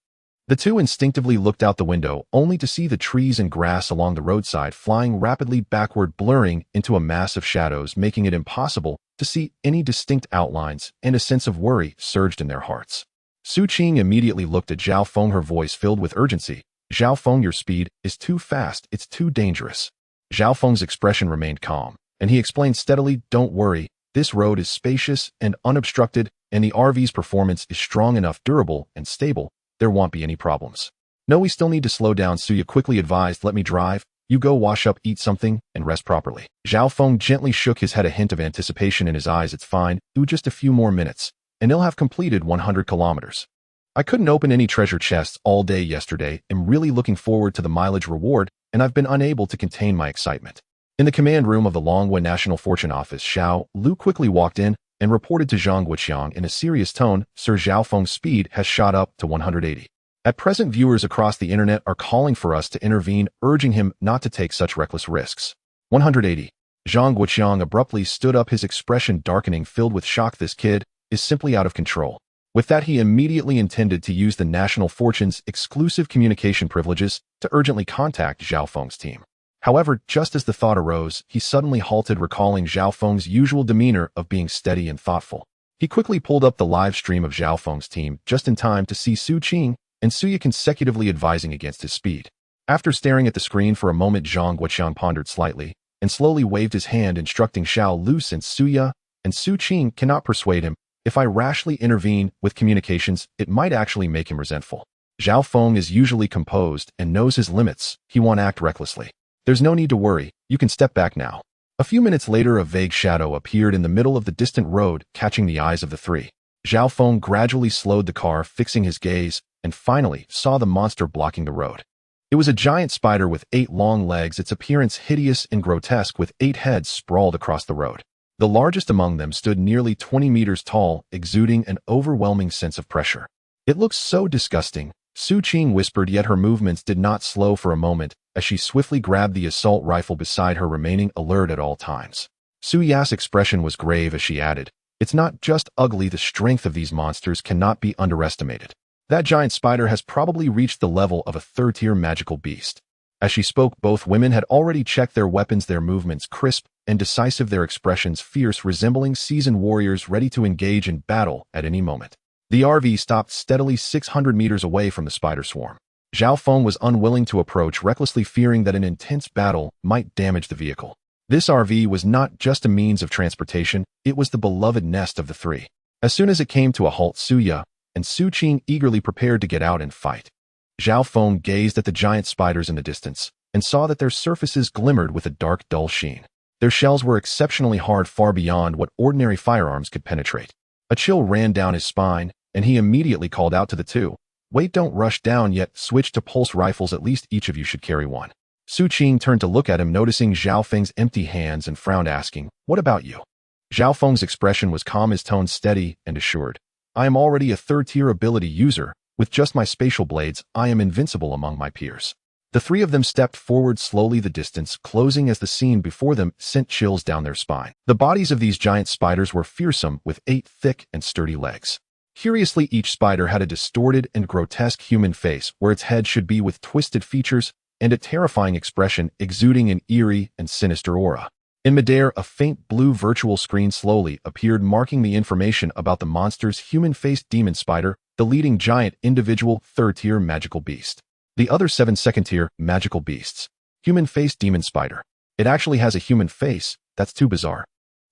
The two instinctively looked out the window, only to see the trees and grass along the roadside flying rapidly backward, blurring into a mass of shadows, making it impossible to see any distinct outlines, and a sense of worry surged in their hearts. Xu Qing immediately looked at Zhao Feng, her voice filled with urgency. Zhao Feng, your speed is too fast. It's too dangerous. Zhao Feng's expression remained calm, and he explained steadily, don't worry. This road is spacious and unobstructed, and the RV's performance is strong enough, durable, and stable. There won't be any problems. No, we still need to slow down, Suya quickly advised. Let me drive. You go wash up, eat something, and rest properly. Zhao Feng gently shook his head, a hint of anticipation in his eyes. It's fine. Do just a few more minutes, and he'll have completed 100 kilometers. I couldn't open any treasure chests all day yesterday. I'm really looking forward to the mileage reward, and I've been unable to contain my excitement. In the command room of the Longwen National Fortune Office, Xiao Lu quickly walked in and reported to Zhang Guoqiang in a serious tone, Sir, Zhao Feng's speed has shot up to 180. At present, viewers across the internet are calling for us to intervene, urging him not to take such reckless risks. 180. Zhang Guoqiang abruptly stood up, his expression darkening, filled with shock. This kid is simply out of control. With that, he immediately intended to use the National Fortune's exclusive communication privileges to urgently contact Zhao Feng's team. However, just as the thought arose, he suddenly halted, recalling Zhao Feng's usual demeanor of being steady and thoughtful. He quickly pulled up the live stream of Zhao Feng's team just in time to see Xu Qing and Suya consecutively advising against his speed. After staring at the screen for a moment, Zhang Guoqiang pondered slightly and slowly waved his hand, instructing Xiao Lu, since Suya and Xu Qing cannot persuade him, if I rashly intervene with communications, it might actually make him resentful. Zhao Feng is usually composed and knows his limits. He won't act recklessly. There's no need to worry. You can step back now. A few minutes later, a vague shadow appeared in the middle of the distant road, catching the eyes of the three. Zhao Feng gradually slowed the car, fixing his gaze, and finally saw the monster blocking the road. It was a giant spider with 8 long legs, its appearance hideous and grotesque, with 8 heads sprawled across the road. The largest among them stood nearly 20 meters tall, exuding an overwhelming sense of pressure. It looks so disgusting, Xu Qing whispered, yet her movements did not slow for a moment as she swiftly grabbed the assault rifle beside her, remaining alert at all times. Su Ya's expression was grave as she added, it's not just ugly, the strength of these monsters cannot be underestimated. That giant spider has probably reached the level of a 3rd-tier magical beast. As she spoke, both women had already checked their weapons, their movements crisp and decisive, their expressions fierce, resembling seasoned warriors ready to engage in battle at any moment. The RV stopped steadily 600 meters away from the spider swarm. Zhao Feng was unwilling to approach, recklessly fearing that an intense battle might damage the vehicle. This RV was not just a means of transportation, it was the beloved nest of the three. As soon as it came to a halt, Suya and Xu Qing eagerly prepared to get out and fight. Zhao Feng gazed at the giant spiders in the distance and saw that their surfaces glimmered with a dark, dull sheen. Their shells were exceptionally hard, far beyond what ordinary firearms could penetrate. A chill ran down his spine, and he immediately called out to the two, wait, don't rush down yet, switch to pulse rifles, at least each of you should carry one. Xu Qing turned to look at him, noticing Zhao Feng's empty hands, and frowned, asking, what about you? Zhao Feng's expression was calm, his tone steady and assured. I am already a 3rd-tier ability user. With just my spatial blades, I am invincible among my peers. The three of them stepped forward slowly, the distance closing as the scene before them sent chills down their spine. The bodies of these giant spiders were fearsome, with 8 thick and sturdy legs. Curiously, each spider had a distorted and grotesque human face where its head should be, with twisted features and a terrifying expression exuding an eerie and sinister aura. In midair, a faint blue virtual screen slowly appeared, marking the information about the monster's human-faced demon spider, the leading giant individual 3rd-tier magical beast. The other 7 second-tier magical beasts. Human-faced demon spider. It actually has a human face. That's too bizarre.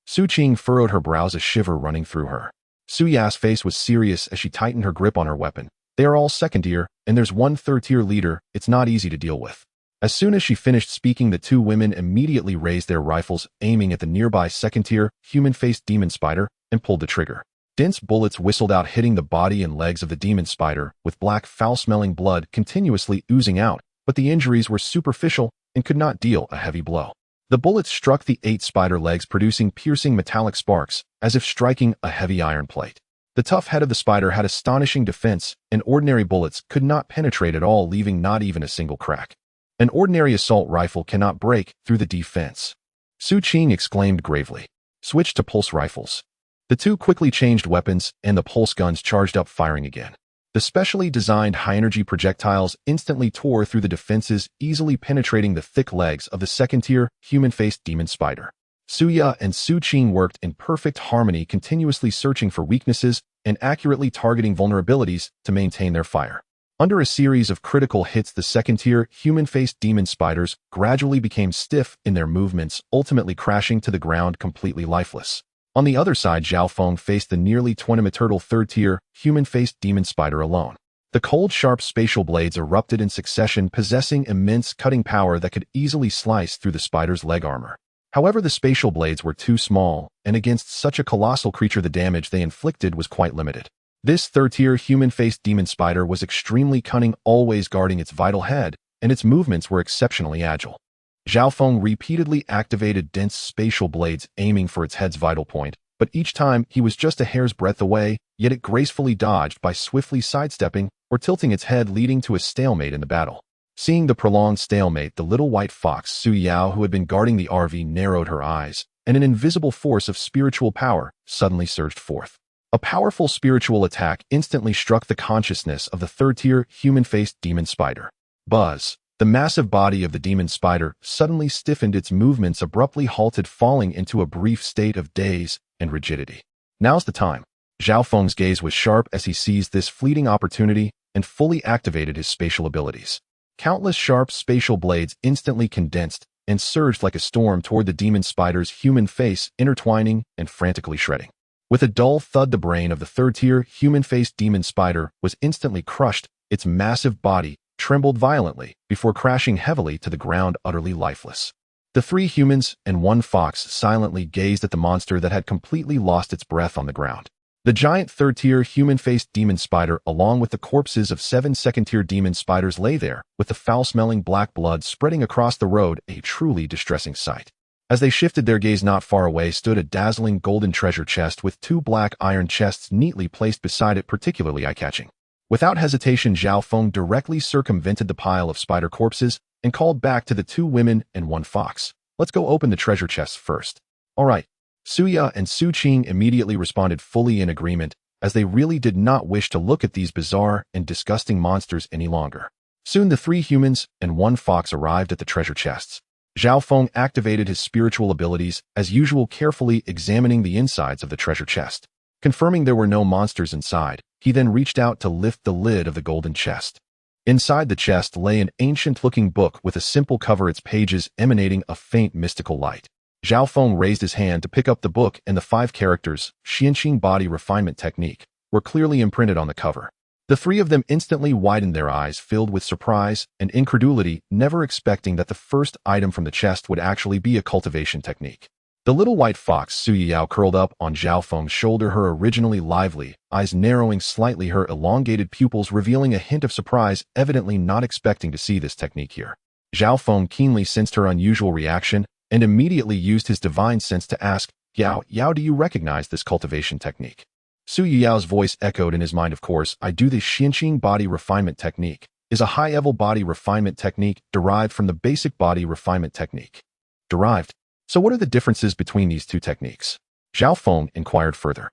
Xu Qing furrowed her brows, a shiver running through her. Su Ya's face was serious as she tightened her grip on her weapon. They are all second-tier, and there's one third-tier leader. It's not easy to deal with. As soon as she finished speaking, the two women immediately raised their rifles, aiming at the nearby second-tier, human-faced demon spider, and pulled the trigger. Dense bullets whistled out, hitting the body and legs of the demon spider, with black, foul-smelling blood continuously oozing out, but the injuries were superficial and could not deal a heavy blow. The bullets struck the 8 spider legs, producing piercing metallic sparks, as if striking a heavy iron plate. The tough head of the spider had astonishing defense, and ordinary bullets could not penetrate at all, leaving not even a single crack. An ordinary assault rifle cannot break through the defense. Xu Qing exclaimed gravely. Switch to pulse rifles. The two quickly changed weapons, and the pulse guns charged up, firing again. The specially designed high-energy projectiles instantly tore through the defenses, easily penetrating the thick legs of the second-tier, human-faced demon spider. Su Ya and Xu Qing worked in perfect harmony, continuously searching for weaknesses and accurately targeting vulnerabilities to maintain their fire. Under a series of critical hits, the second-tier, human-faced demon spiders gradually became stiff in their movements, ultimately crashing to the ground completely lifeless. On the other side, Zhao Feng faced the nearly 20-meter third-tier, human-faced demon spider alone. The cold, sharp spatial blades erupted in succession, possessing immense cutting power that could easily slice through the spider's leg armor. However, the spatial blades were too small, and against such a colossal creature the damage they inflicted was quite limited. This third-tier, human-faced demon spider was extremely cunning, always guarding its vital head, and its movements were exceptionally agile. Zhao Feng repeatedly activated dense spatial blades, aiming for its head's vital point, but each time he was just a hair's breadth away, yet it gracefully dodged by swiftly sidestepping or tilting its head, leading to a stalemate in the battle. Seeing the prolonged stalemate, the little white fox Su Yao, who had been guarding the RV, narrowed her eyes, and an invisible force of spiritual power suddenly surged forth. A powerful spiritual attack instantly struck the consciousness of the third-tier, human-faced demon spider. Buzz! The massive body of the demon spider suddenly stiffened, its movements abruptly halted, falling into a brief state of daze and rigidity. Now's the time. Zhao Feng's gaze was sharp as he seized this fleeting opportunity and fully activated his spatial abilities. Countless sharp spatial blades instantly condensed and surged like a storm toward the demon spider's human face, intertwining and frantically shredding. With a dull thud, the brain of the third-tier, human-faced demon spider was instantly crushed, its massive body trembled violently before crashing heavily to the ground, utterly lifeless. The 3 humans and 1 fox silently gazed at the monster that had completely lost its breath on the ground. The giant third-tier, human-faced demon spider, along with the corpses of 7 second-tier demon spiders, lay there, with the foul-smelling black blood spreading across the road, a truly distressing sight. As they shifted their gaze, not far away stood a dazzling golden treasure chest with 2 black iron chests neatly placed beside it, particularly eye-catching. Without hesitation, Zhao Feng directly circumvented the pile of spider corpses and called back to the 2 women and 1 fox. Let's go open the treasure chests first. All right. Su Ya and Xu Qing immediately responded, fully in agreement, as they really did not wish to look at these bizarre and disgusting monsters any longer. Soon the 3 humans and 1 fox arrived at the treasure chests. Zhao Feng activated his spiritual abilities, as usual, carefully examining the insides of the treasure chest. Confirming there were no monsters inside, he then reached out to lift the lid of the golden chest. Inside the chest lay an ancient-looking book with a simple cover, its pages emanating a faint mystical light. Zhao Feng raised his hand to pick up the book, and the 5 characters, Xianqing body refinement technique, were clearly imprinted on the cover. The 3 of them instantly widened their eyes, filled with surprise and incredulity, never expecting that the first item from the chest would actually be a cultivation technique. The little white fox Su Yao curled up on Zhao Feng's shoulder, her originally lively eyes narrowing slightly, her elongated pupils revealing a hint of surprise, evidently not expecting to see this technique here. Zhao Feng keenly sensed her unusual reaction and immediately used his divine sense to ask, Yao, do you recognize this cultivation technique? Su Yao's voice echoed in his mind, of course. I do. The Xianqing body refinement technique is a high-level body refinement technique derived from the basic body refinement technique. Derived? So what are the differences between these 2 techniques? Zhao Feng inquired further.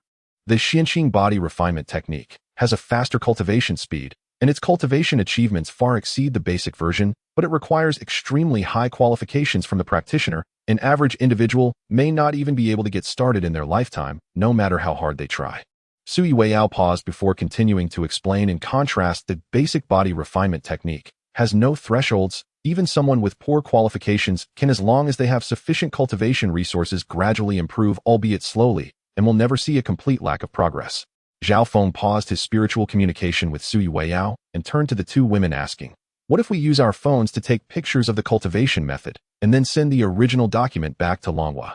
The Xianqing body refinement technique has a faster cultivation speed, and its cultivation achievements far exceed the basic version, but it requires extremely high qualifications from the practitioner. An average individual may not even be able to get started in their lifetime, no matter how hard they try. Su Yao paused before continuing to explain. In contrast, the basic body refinement technique has no thresholds. Even someone with poor qualifications can, as long as they have sufficient cultivation resources, gradually improve, albeit slowly, and will never see a complete lack of progress. Zhao Feng paused his spiritual communication with Su Yueyao and turned to the two women asking, "What if we use our phones to take pictures of the cultivation method and then send the original document back to Longhua?"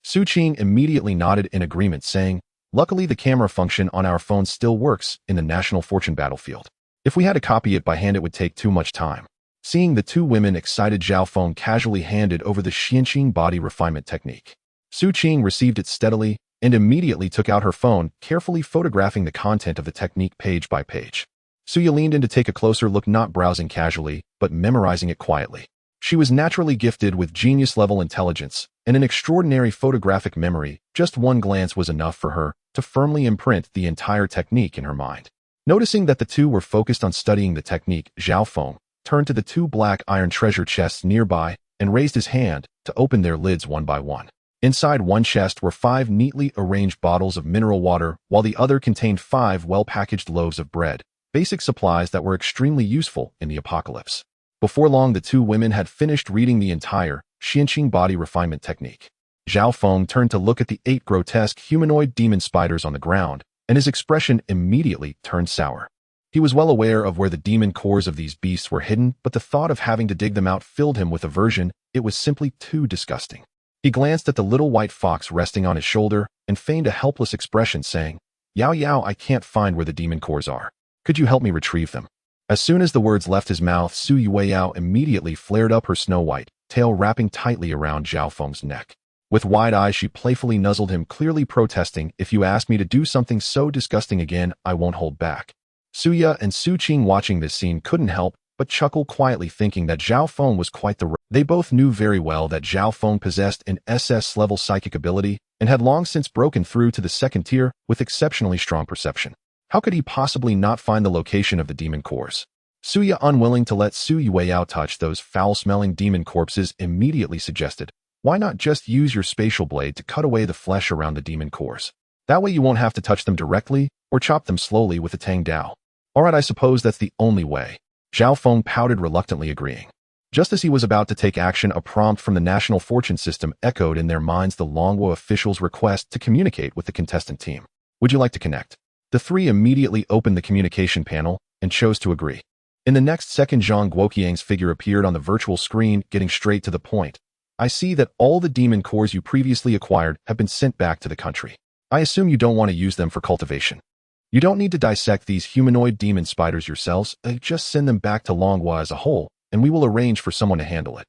Xu Qing immediately nodded in agreement, saying, "Luckily the camera function on our phones still works in the National Fortune battlefield. If we had to copy it by hand, it would take too much time." Seeing the two women excited, Zhao Feng casually handed over the Xu Qing body refinement technique. Xu Qing received it steadily and immediately took out her phone, carefully photographing the content of the technique page by page. Suya leaned in to take a closer look, not browsing casually, but memorizing it quietly. She was naturally gifted with genius-level intelligence and an extraordinary photographic memory. Just one glance was enough for her to firmly imprint the entire technique in her mind. Noticing that the two were focused on studying the technique, Zhao Feng turned to the two black iron treasure chests nearby and raised his hand to open their lids one by one. Inside one chest were 5 neatly arranged bottles of mineral water, while the other contained 5 well-packaged loaves of bread, basic supplies that were extremely useful in the apocalypse. Before long, the two women had finished reading the entire Xu Qing body refinement technique. Zhao Feng turned to look at the 8 grotesque humanoid demon spiders on the ground, and his expression immediately turned sour. He was well aware of where the demon cores of these beasts were hidden, but the thought of having to dig them out filled him with aversion. It was simply too disgusting. He glanced at the little white fox resting on his shoulder and feigned a helpless expression, saying, "Yao Yao, I can't find where the demon cores are. Could you help me retrieve them?" As soon as the words left his mouth, Su Yueyao immediately flared up, her snow-white tail wrapping tightly around Zhao Feng's neck. With wide eyes, she playfully nuzzled him, clearly protesting, "If you ask me to do something so disgusting again, I won't hold back." Suya and Xu Qing, watching this scene, couldn't help but chuckle quietly, thinking that Zhao Feng was quite the... They both knew very well that Zhao Feng possessed an SS-level psychic ability and had long since broken through to the 2nd tier with exceptionally strong perception. How could he possibly not find the location of the demon cores? Suya, unwilling to let Su Yueyao touch those foul-smelling demon corpses, immediately suggested, "Why not just use your spatial blade to cut away the flesh around the demon cores? That way you won't have to touch them directly or chop them slowly with a Tang Dao." "Alright, I suppose that's the only way." Zhao Feng pouted, reluctantly agreeing. Just as he was about to take action, a prompt from the National Fortune system echoed in their minds the Longhua official's request to communicate with the contestant team. "Would you like to connect?" The three immediately opened the communication panel and chose to agree. In the next second, Zhang Guoqiang's figure appeared on the virtual screen, getting straight to the point. "I see that all the demon cores you previously acquired have been sent back to the country. I assume you don't want to use them for cultivation. You don't need to dissect these humanoid demon spiders yourselves, just send them back to Longhua as a whole, and we will arrange for someone to handle it."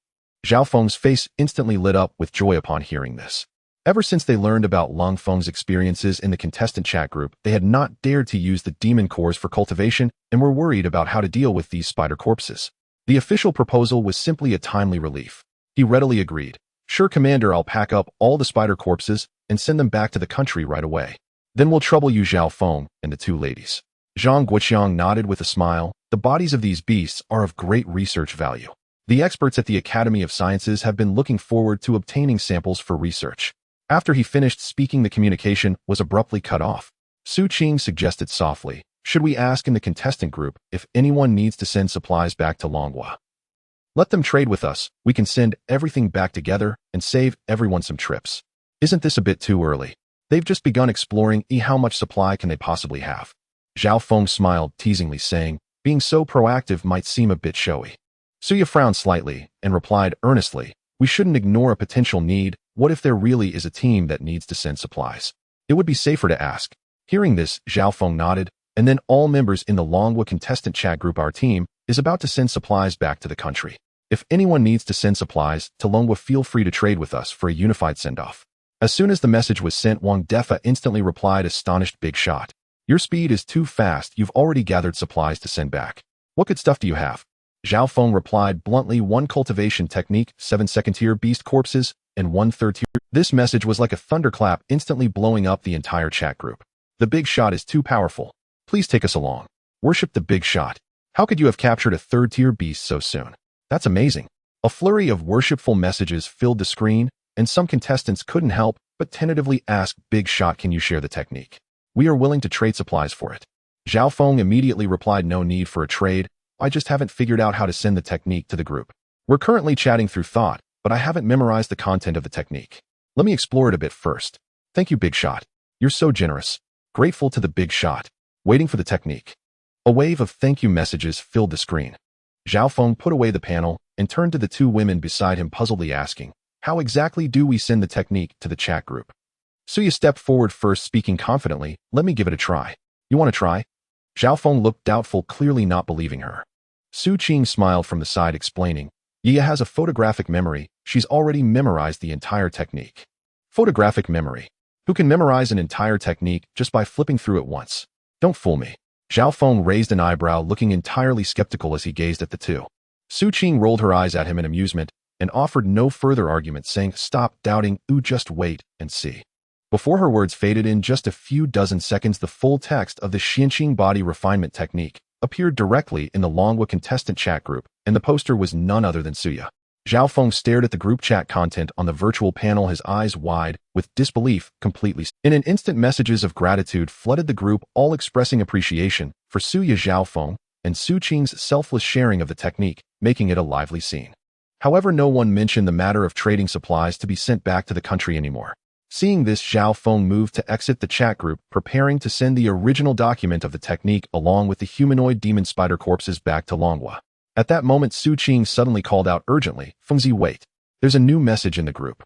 Zhao Feng's face instantly lit up with joy upon hearing this. Ever since they learned about Long Feng's experiences in the contestant chat group, they had not dared to use the demon cores for cultivation and were worried about how to deal with these spider corpses. The official proposal was simply a timely relief. He readily agreed. "Sure, Commander, I'll pack up all the spider corpses and send them back to the country right away. Then we'll trouble you, Zhao Feng and the two ladies." Zhang Guoqiang nodded with a smile. The bodies of these beasts are of great research value. The experts at the Academy of Sciences have been looking forward to obtaining samples for research. After he finished speaking, the communication was abruptly cut off. Xu Qing suggested softly, "Should we ask in the contestant group if anyone needs to send supplies back to Longhua? Let them trade with us. We can send everything back together and save everyone some trips. Isn't this a bit too early? They've just begun exploring. How much supply can they possibly have?" Zhao Feng smiled teasingly, saying, "Being so proactive might seem a bit showy." Suya frowned slightly and replied earnestly, "We shouldn't ignore a potential need. What if there really is a team that needs to send supplies? It would be safer to ask." Hearing this, Zhao Feng nodded, and then all members in the Longhua contestant chat group, "Our team is about to send supplies back to the country. If anyone needs to send supplies to Longhua, feel free to trade with us for a unified send-off." As soon as the message was sent, Wang Defa instantly replied, astonished, "Big shot. Your speed is too fast. You've already gathered supplies to send back. What good stuff do you have?" Zhao Feng replied bluntly, "1 cultivation technique, 7 2nd-tier beast corpses, and 1 3rd-tier. This message was like a thunderclap, instantly blowing up the entire chat group. "The big shot is too powerful. Please take us along. Worship the big shot. How could you have captured a 3rd-tier beast so soon? That's amazing." A flurry of worshipful messages filled the screen, and some contestants couldn't help but tentatively ask, "Big shot, can you share the technique? We are willing to trade supplies for it." Zhao Feng immediately replied, "No need for a trade. I just haven't figured out how to send the technique to the group. We're currently chatting through thought, but I haven't memorized the content of the technique. Let me explore it a bit first. Thank you, Big Shot. You're so generous. Grateful to the Big Shot. Waiting for the technique. A wave of thank you messages filled the screen. Zhao Feng put away the panel and turned to the two women beside him, puzzledly asking, how exactly do we send the technique to the chat group? Suya stepped forward first, speaking confidently, let me give it a try. You want to try? Zhao Feng looked doubtful, clearly not believing her. Xu Qing smiled from the side, explaining, Yia has a photographic memory. She's already memorized the entire technique. Photographic memory. Who can memorize an entire technique just by flipping through it once? Don't fool me. Zhao Feng raised an eyebrow, looking entirely skeptical as he gazed at the two. Xu Qing rolled her eyes at him in amusement and offered no further argument, saying, stop doubting, just wait and see. Before her words faded, in just a few dozen seconds, the full text of the Xianqing body refinement technique appeared directly in the Longwa contestant chat group, and the poster was none other than Suya. Zhao Feng stared at the group chat content on the virtual panel, his eyes wide with disbelief, completely. In an instant, messages of gratitude flooded the group, all expressing appreciation for Suya, Zhao Feng, and Xu Qing's selfless sharing of the technique, making it a lively scene. However, no one mentioned the matter of trading supplies to be sent back to the country anymore. Seeing this, Zhao Feng moved to exit the chat group, preparing to send the original document of the technique along with the humanoid demon spider corpses back to Longwa. At that moment, Xu Qing suddenly called out urgently, Fengzi, wait. There's a new message in the group.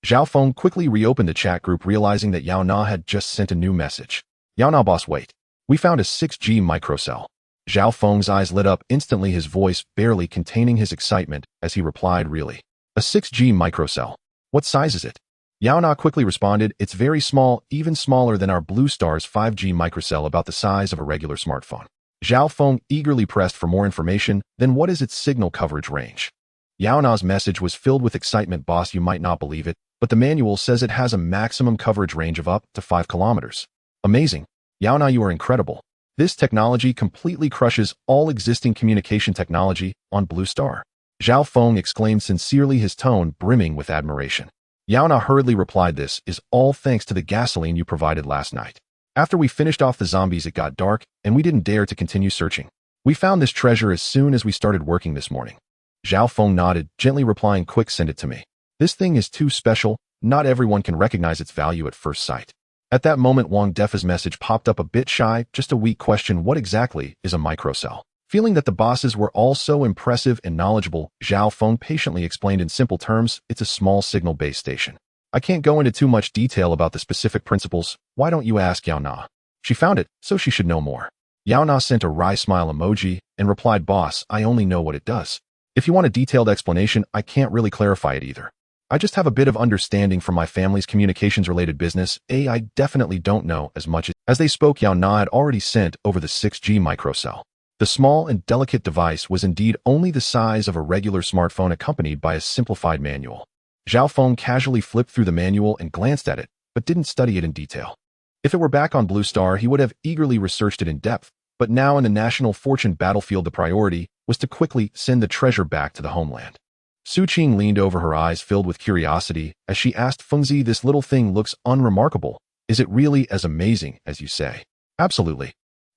Zhao Feng quickly reopened the chat group, realizing that Yao Na had just sent a new message. Yao Na, boss, wait. We found a 6G microcell. Zhao Feng's eyes lit up instantly, his voice barely containing his excitement as he replied, really? A 6G microcell? What size is it? Yao Na quickly responded, it's very small, even smaller than our Blue Star's 5G microcell, about the size of a regular smartphone. Zhao Feng eagerly pressed for more information. Then what is its signal coverage range? Yao Na's message was filled with excitement. Boss, you might not believe it, but the manual says it has a maximum coverage range of up to 5 kilometers. Amazing. Yao Na, you are incredible. This technology completely crushes all existing communication technology on Blue Star. Zhao Feng exclaimed sincerely, his tone brimming with admiration. Yao Na hurriedly replied, this is all thanks to the gasoline you provided last night. After we finished off the zombies, it got dark, and we didn't dare to continue searching. We found this treasure as soon as we started working this morning. Zhao Feng nodded, gently replying, quick, send it to me. This thing is too special. Not everyone can recognize its value at first sight. At that moment, Wang Defa's message popped up, a bit shy, just a weak question, what exactly is a microcell? Feeling that the bosses were all so impressive and knowledgeable, Zhao Feng patiently explained in simple terms, it's a small signal base station. I can't go into too much detail about the specific principles. Why don't you ask Yao Na? She found it, so she should know more. Yao Na sent a wry smile emoji and replied, boss, I only know what it does. If you want a detailed explanation, I can't really clarify it either. I just have a bit of understanding from my family's communications-related business. I definitely don't know as much. As they spoke, Yao Na had already sent over the 6G microcell. The small and delicate device was indeed only the size of a regular smartphone, accompanied by a simplified manual. Zhao Feng casually flipped through the manual and glanced at it, but didn't study it in detail. If it were back on Blue Star, he would have eagerly researched it in depth, but now in the national fortune battlefield, the priority was to quickly send the treasure back to the homeland. Xu Qing leaned over, her eyes filled with curiosity as she asked, Fengzi, this little thing looks unremarkable. Is it really as amazing as you say? Absolutely.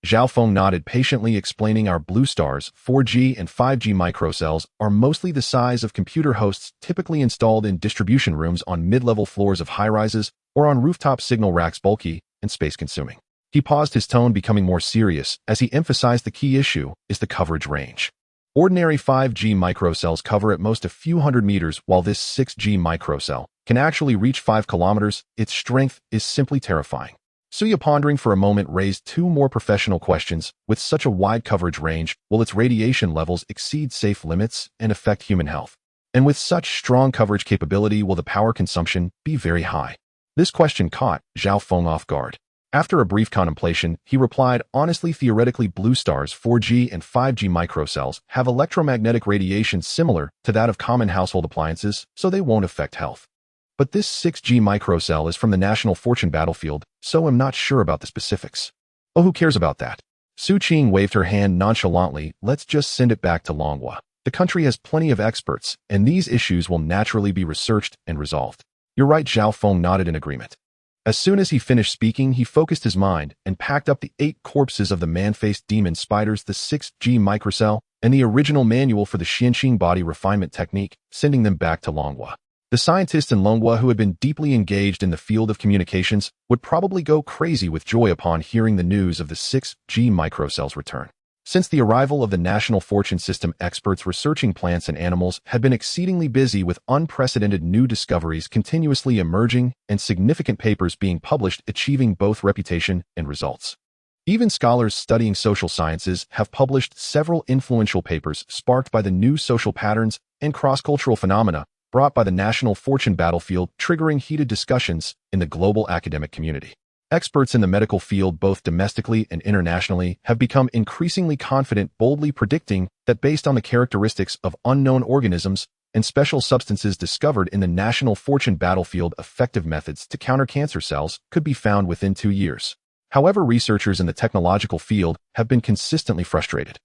Zhao Feng nodded, patiently explaining, our Blue Star's 4G and 5G microcells are mostly the size of computer hosts typically installed in distribution rooms on mid-level floors of high-rises or on rooftop signal racks, bulky and space-consuming. He paused, his tone becoming more serious as he emphasized the key issue is the coverage range. Ordinary 5G microcells cover at most a few hundred meters, while this 6G microcell can actually reach 5 kilometers. Its strength is simply terrifying. Suya, pondering for a moment, raised two more professional questions. With such a wide coverage range, will its radiation levels exceed safe limits and affect human health? And with such strong coverage capability, will the power consumption be very high? This question caught Zhao Feng off guard. After a brief contemplation, he replied, honestly, theoretically, Blue Star's 4G and 5G microcells have electromagnetic radiation similar to that of common household appliances, so they won't affect health. But this 6G microcell is from the national fortune battlefield, so I'm not sure about the specifics. Oh, who cares about that? Xu Qing waved her hand nonchalantly, let's just send it back to Longwa. The country has plenty of experts, and these issues will naturally be researched and resolved. You're right, Zhao Feng nodded in agreement. As soon as he finished speaking, he focused his mind and packed up the 8 corpses of the man-faced demon spiders. The 6G microcell and the original manual for the Xu Qing body refinement technique, sending them back to Longhua. The scientists in Longhua who had been deeply engaged in the field of communications would probably go crazy with joy upon hearing the news of the 6G microcell's return. Since the arrival of the National Fortune System, experts researching plants and animals had been exceedingly busy with unprecedented new discoveries continuously emerging and significant papers being published achieving both reputation and results. Even scholars studying social sciences have published several influential papers sparked by the new social patterns and cross-cultural phenomena brought by the National Fortune battlefield, triggering heated discussions in the global academic community. Experts in the medical field, both domestically and internationally, have become increasingly confident, boldly predicting that based on the characteristics of unknown organisms and special substances discovered in the National Fortune battlefield, effective methods to counter cancer cells could be found within 2 years. However, researchers in the technological field have been consistently frustrated.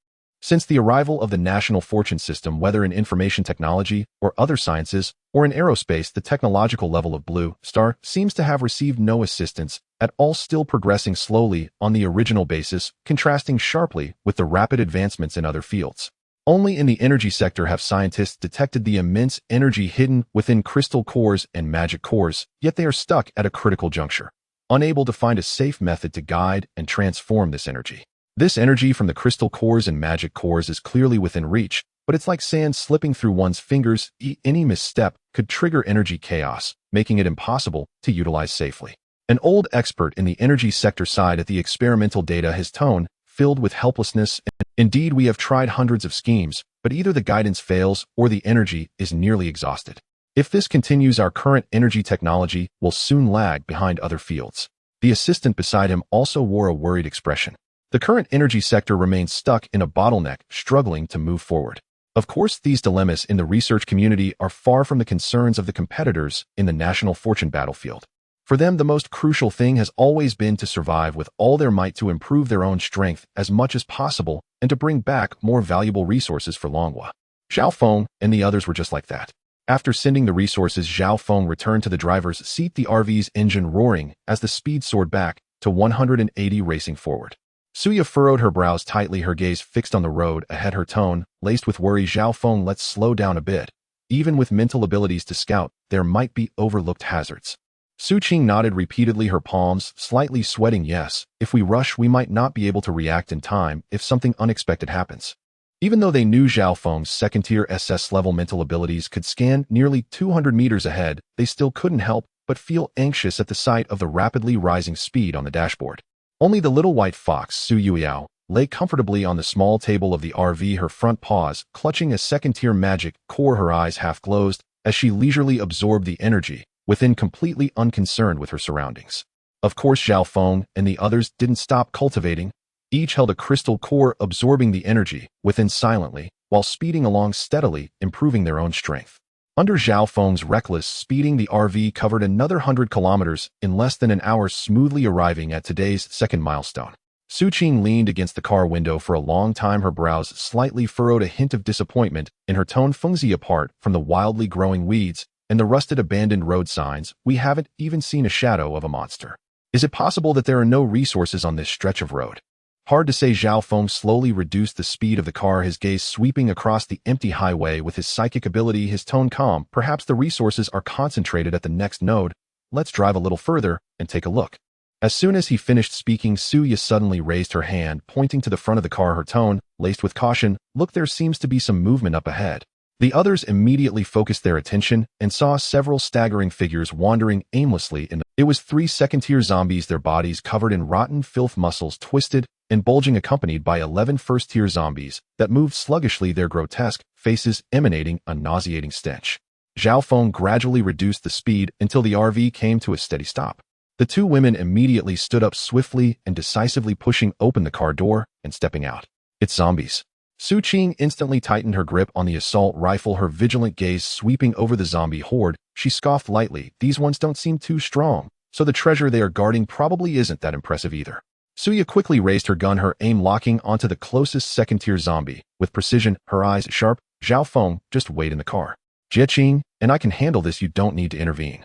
Since the arrival of the National Fortune System, whether in information technology or other sciences, or in aerospace, the technological level of Blue Star seems to have received no assistance at all, still progressing slowly on the original basis, contrasting sharply with the rapid advancements in other fields. Only in the energy sector have scientists detected the immense energy hidden within crystal cores and magic cores, yet they are stuck at a critical juncture, unable to find a safe method to guide and transform this energy. This energy from the crystal cores and magic cores is clearly within reach, but it's like sand slipping through one's fingers. Any misstep could trigger energy chaos, making it impossible to utilize safely. An old expert in the energy sector sighed at the experimental data, his tone filled with helplessness. Indeed, we have tried hundreds of schemes, but either the guidance fails or the energy is nearly exhausted. If this continues, our current energy technology will soon lag behind other fields. The assistant beside him also wore a worried expression. The current energy sector remains stuck in a bottleneck, struggling to move forward. Of course, these dilemmas in the research community are far from the concerns of the competitors in the National Fortune battlefield. For them, the most crucial thing has always been to survive with all their might, to improve their own strength as much as possible, and to bring back more valuable resources for Longhua. Zhao Feng and the others were just like that. After sending the resources, Zhao Feng returned to the driver's seat, the RV's engine roaring as the speed soared back to 180, racing forward. Suya furrowed her brows tightly, her gaze fixed on the road ahead, her tone laced with worry. Zhao Feng, let's slow down a bit. Even with mental abilities to scout, there might be overlooked hazards. Xu Qing nodded repeatedly, her palms slightly sweating. Yes, if we rush, we might not be able to react in time if something unexpected happens. Even though they knew Zhao Feng's second-tier SS-level mental abilities could scan nearly 200 meters ahead, they still couldn't help but feel anxious at the sight of the rapidly rising speed on the dashboard. Only the little white fox, Su Yuiao, lay comfortably on the small table of the RV, her front paws clutching a second-tier magic core, her eyes half closed as she leisurely absorbed the energy, within completely unconcerned with her surroundings. Of course, Zhao Feng and the others didn't stop cultivating. Each held a crystal core, absorbing the energy within silently, while speeding along steadily, improving their own strength. Under Zhao Feng's reckless speeding, the RV covered another 100 kilometers in less than an hour, smoothly arriving at today's second milestone. Xu Qing leaned against the car window for a long time, her brows slightly furrowed, a hint of disappointment in her tone. Fengzi, apart from the wildly growing weeds and the rusted abandoned road signs, we haven't even seen a shadow of a monster. Is it possible that there are no resources on this stretch of road? Hard to say. Zhao Feng slowly reduced the speed of the car, his gaze sweeping across the empty highway with his psychic ability, his tone calm. Perhaps the resources are concentrated at the next node. Let's drive a little further and take a look. As soon as he finished speaking, Suya suddenly raised her hand, pointing to the front of the car, her tone laced with caution. Look, there seems to be some movement up ahead. The others immediately focused their attention and saw several staggering figures wandering aimlessly in the... It was 3 second-tier zombies, their bodies covered in rotten filth, muscles twisted and bulging, accompanied by 11 first-tier zombies that moved sluggishly, their grotesque faces emanating a nauseating stench. Zhao Feng gradually reduced the speed until the RV came to a steady stop. The 2 women immediately stood up, swiftly and decisively pushing open the car door and stepping out. It's zombies. Xu Qing instantly tightened her grip on the assault rifle, her vigilant gaze sweeping over the zombie horde. She scoffed lightly. These ones don't seem too strong, so the treasure they are guarding probably isn't that impressive either. Suya quickly raised her gun, her aim locking onto the closest second-tier zombie. With precision, her eyes sharp. Zhao Feng, just wait in the car. Jie Qing, and I can handle this, you don't need to intervene.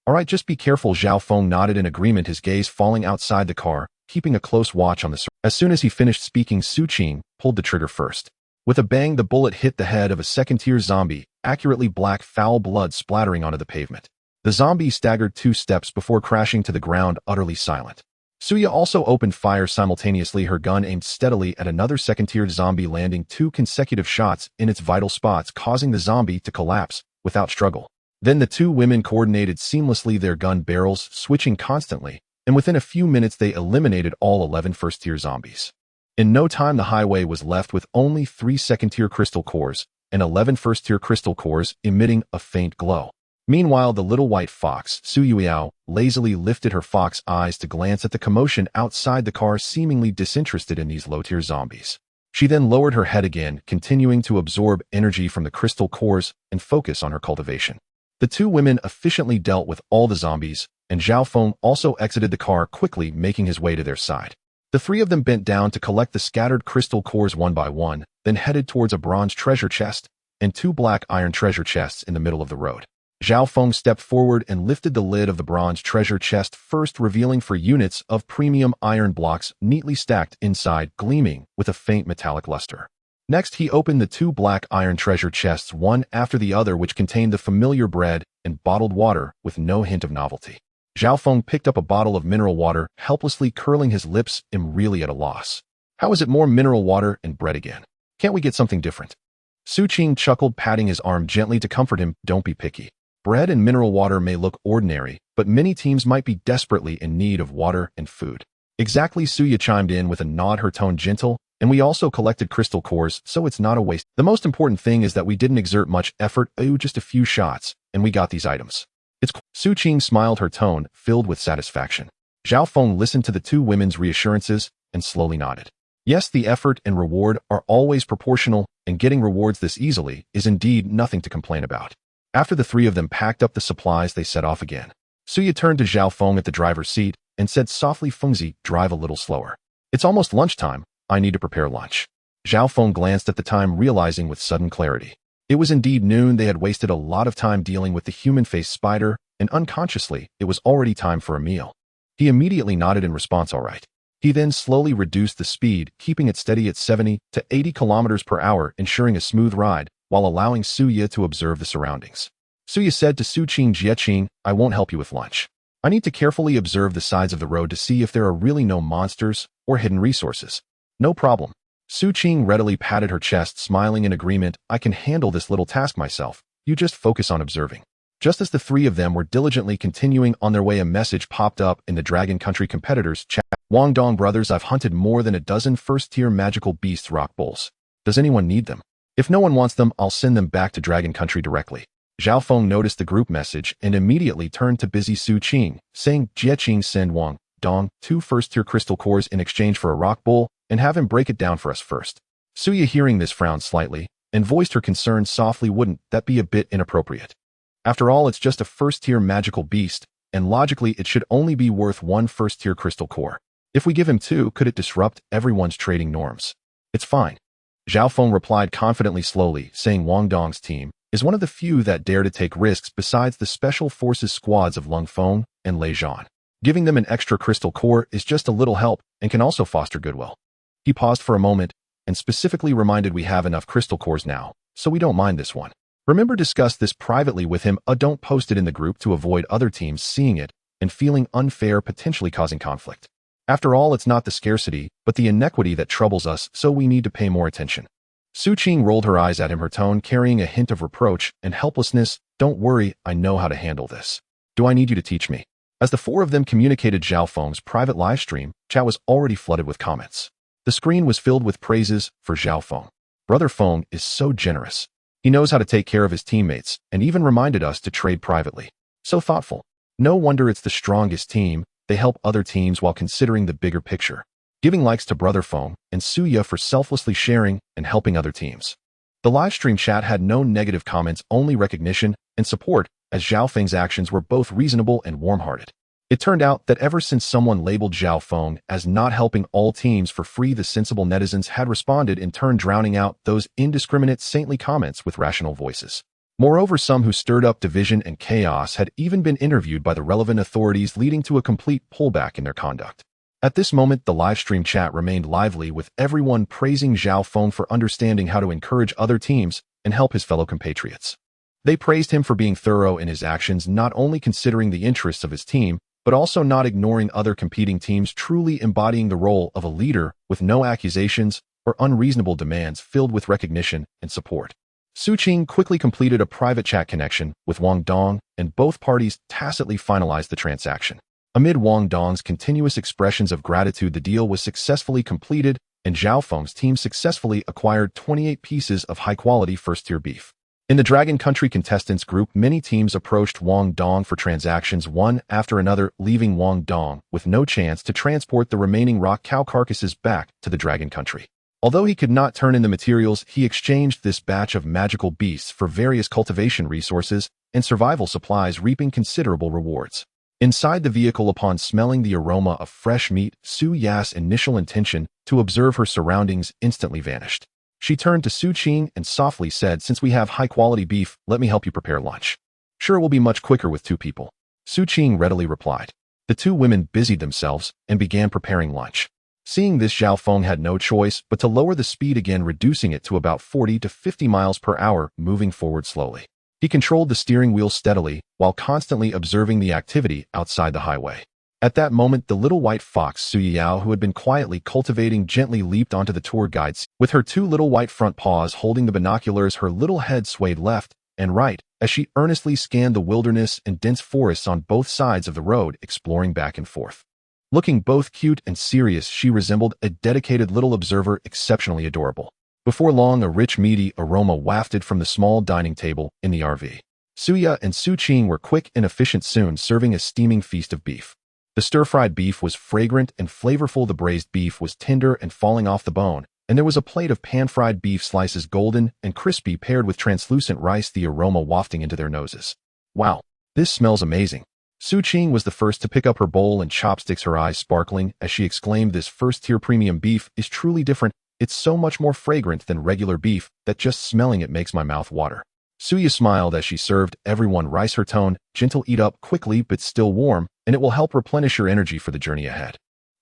All right, just be careful. Zhao Feng nodded in agreement, his gaze falling outside the car, keeping a close watch on the... As soon as he finished speaking, Xu Qing pulled the trigger first. With a bang, the bullet hit the head of a second-tier zombie, accurately black foul blood splattering onto the pavement. The zombie staggered 2 steps before crashing to the ground, utterly silent. Suya also opened fire simultaneously, her gun aimed steadily at another second-tier zombie, landing 2 consecutive shots in its vital spots, causing the zombie to collapse without struggle. Then the 2 women coordinated seamlessly, their gun barrels switching constantly, and within a few minutes they eliminated all 11 first-tier zombies. In no time, the highway was left with only 3 second-tier crystal cores and 11 first-tier crystal cores emitting a faint glow. Meanwhile, the little white fox, Su Yuiao, lazily lifted her fox eyes to glance at the commotion outside the car, seemingly disinterested in these low-tier zombies. She then lowered her head again, continuing to absorb energy from the crystal cores and focus on her cultivation. The 2 women efficiently dealt with all the zombies, and Zhao Feng also exited the car quickly, making his way to their side. The 3 of them bent down to collect the scattered crystal cores one by one, then headed towards a bronze treasure chest and 2 black iron treasure chests in the middle of the road. Zhao Feng stepped forward and lifted the lid of the bronze treasure chest, first revealing 4 units of premium iron blocks neatly stacked inside, gleaming with a faint metallic luster. Next, he opened the 2 black iron treasure chests one after the other, which contained the familiar bread and bottled water with no hint of novelty. Zhao Feng picked up a bottle of mineral water, helplessly curling his lips and really at a loss. How is it more mineral water and bread again? Can't we get something different? Xu Qing chuckled, patting his arm gently to comfort him. Don't be picky. Bread and mineral water may look ordinary, but many teams might be desperately in need of water and food. Exactly, Suya chimed in with a nod, her tone gentle, and we also collected crystal cores, so it's not a waste. The most important thing is that we didn't exert much effort, just a few shots, and we got these items. It's cool. Xu Qing smiled, her tone filled with satisfaction. Zhao Feng listened to the 2 women's reassurances and slowly nodded. Yes, the effort and reward are always proportional, and getting rewards this easily is indeed nothing to complain about. After the 3 of them packed up the supplies, they set off again. Suya turned to Zhao Feng at the driver's seat and said softly, Fengzi, drive a little slower. It's almost lunchtime. I need to prepare lunch. Zhao Feng glanced at the time, realizing with sudden clarity. It was indeed noon. They had wasted a lot of time dealing with the human-faced spider, and unconsciously, it was already time for a meal. He immediately nodded in response, all right. He then slowly reduced the speed, keeping it steady at 70 to 80 kilometers per hour, ensuring a smooth ride, while allowing Suya to observe the surroundings. Suya said to Xu Qing, Jie, I won't help you with lunch. I need to carefully observe the sides of the road to see if there are really no monsters or hidden resources. No problem. Xu Qing readily patted her chest, smiling in agreement. I can handle this little task myself. You just focus on observing. Just as the 3 of them were diligently continuing on their way, a message popped up in the Dragon Country competitors chat. Wangdong brothers, I've hunted more than a dozen first-tier magical beasts rock bulls. Does anyone need them? If no one wants them, I'll send them back to Dragon Country directly. Zhao Feng noticed the group message and immediately turned to busy Xu Qing, saying, Jie, send Wang Dong 2 first-tier crystal cores in exchange for a rock bull, and have him break it down for us first. Suya, hearing this, frowned slightly and voiced her concern softly. Wouldn't that be a bit inappropriate? After all, it's just a first-tier magical beast, and logically it should only be worth 1 first-tier crystal core. If we give him 2, could it disrupt everyone's trading norms? It's fine. Zhao Feng replied confidently, slowly, saying Wang Dong's team is one of the few that dare to take risks besides the special forces squads of Lung Feng and Lei Zhan. Giving them an extra crystal core is just a little help and can also foster goodwill. He paused for a moment and specifically reminded, we have enough crystal cores now, so we don't mind this one. Remember, discuss this privately with him. Don't post it in the group to avoid other teams seeing it and feeling unfair, potentially causing conflict. After all, it's not the scarcity, but the inequity that troubles us, so we need to pay more attention. Xu Qing rolled her eyes at him, her tone carrying a hint of reproach and helplessness. Don't worry, I know how to handle this. Do I need you to teach me? As the 4 of them communicated Zhao Feng's private live stream, chat was already flooded with comments. The screen was filled with praises for Zhao Feng. Brother Feng is so generous. He knows how to take care of his teammates and even reminded us to trade privately. So thoughtful. No wonder it's the strongest team. They help other teams while considering the bigger picture. Giving likes to Brother Feng and Suya for selflessly sharing and helping other teams. The livestream chat had no negative comments, only recognition and support, as Zhao Feng's actions were both reasonable and warm-hearted. It turned out that ever since someone labeled Zhao Feng as not helping all teams for free, the sensible netizens had responded, in turn drowning out those indiscriminate saintly comments with rational voices. Moreover, some who stirred up division and chaos had even been interviewed by the relevant authorities, leading to a complete pullback in their conduct. At this moment, the livestream chat remained lively with everyone praising Zhao Feng for understanding how to encourage other teams and help his fellow compatriots. They praised him for being thorough in his actions, not only considering the interests of his team, but also not ignoring other competing teams, truly embodying the role of a leader with no accusations or unreasonable demands, filled with recognition and support. Xu Qing quickly completed a private chat connection with Wang Dong, and both parties tacitly finalized the transaction. Amid Wang Dong's continuous expressions of gratitude, the deal was successfully completed, and Zhao Feng's team successfully acquired 28 pieces of high-quality first-tier beef. In the Dragon Country contestants group, many teams approached Wang Dong for transactions one after another, leaving Wang Dong with no chance to transport the remaining rock cow carcasses back to the Dragon Country. Although he could not turn in the materials, he exchanged this batch of magical beasts for various cultivation resources and survival supplies, reaping considerable rewards. Inside the vehicle, upon smelling the aroma of fresh meat, Su Ya's initial intention to observe her surroundings instantly vanished. She turned to Xu Qing and softly said, "Since we have high-quality beef, let me help you prepare lunch." "Sure, it will be much quicker with 2 people." Xu Qing readily replied. The 2 women busied themselves and began preparing lunch. Seeing this, Zhao Feng had no choice but to lower the speed again, reducing it to about 40 to 50 miles per hour, moving forward slowly. He controlled the steering wheel steadily while constantly observing the activity outside the highway. At that moment, the little white fox Su Yao, who had been quietly cultivating, gently leaped onto the tour guide seat. With her 2 little white front paws holding the binoculars, her little head swayed left and right as she earnestly scanned the wilderness and dense forests on both sides of the road, exploring back and forth. Looking both cute and serious, she resembled a dedicated little observer, exceptionally adorable. Before long, a rich, meaty aroma wafted from the small dining table in the RV. Suya and Xu Qing were quick and efficient, soon serving a steaming feast of beef. The stir-fried beef was fragrant and flavorful, the braised beef was tender and falling off the bone, and there was a plate of pan-fried beef slices, golden and crispy, paired with translucent rice, the aroma wafting into their noses. "Wow, this smells amazing." Xu Qing was the first to pick up her bowl and chopsticks, her eyes sparkling as she exclaimed, "This first-tier premium beef is truly different. It's so much more fragrant than regular beef that just smelling it makes my mouth water." Suya smiled as she served everyone rice, her tone gentle. "Eat up quickly but still warm, and it will help replenish your energy for the journey ahead."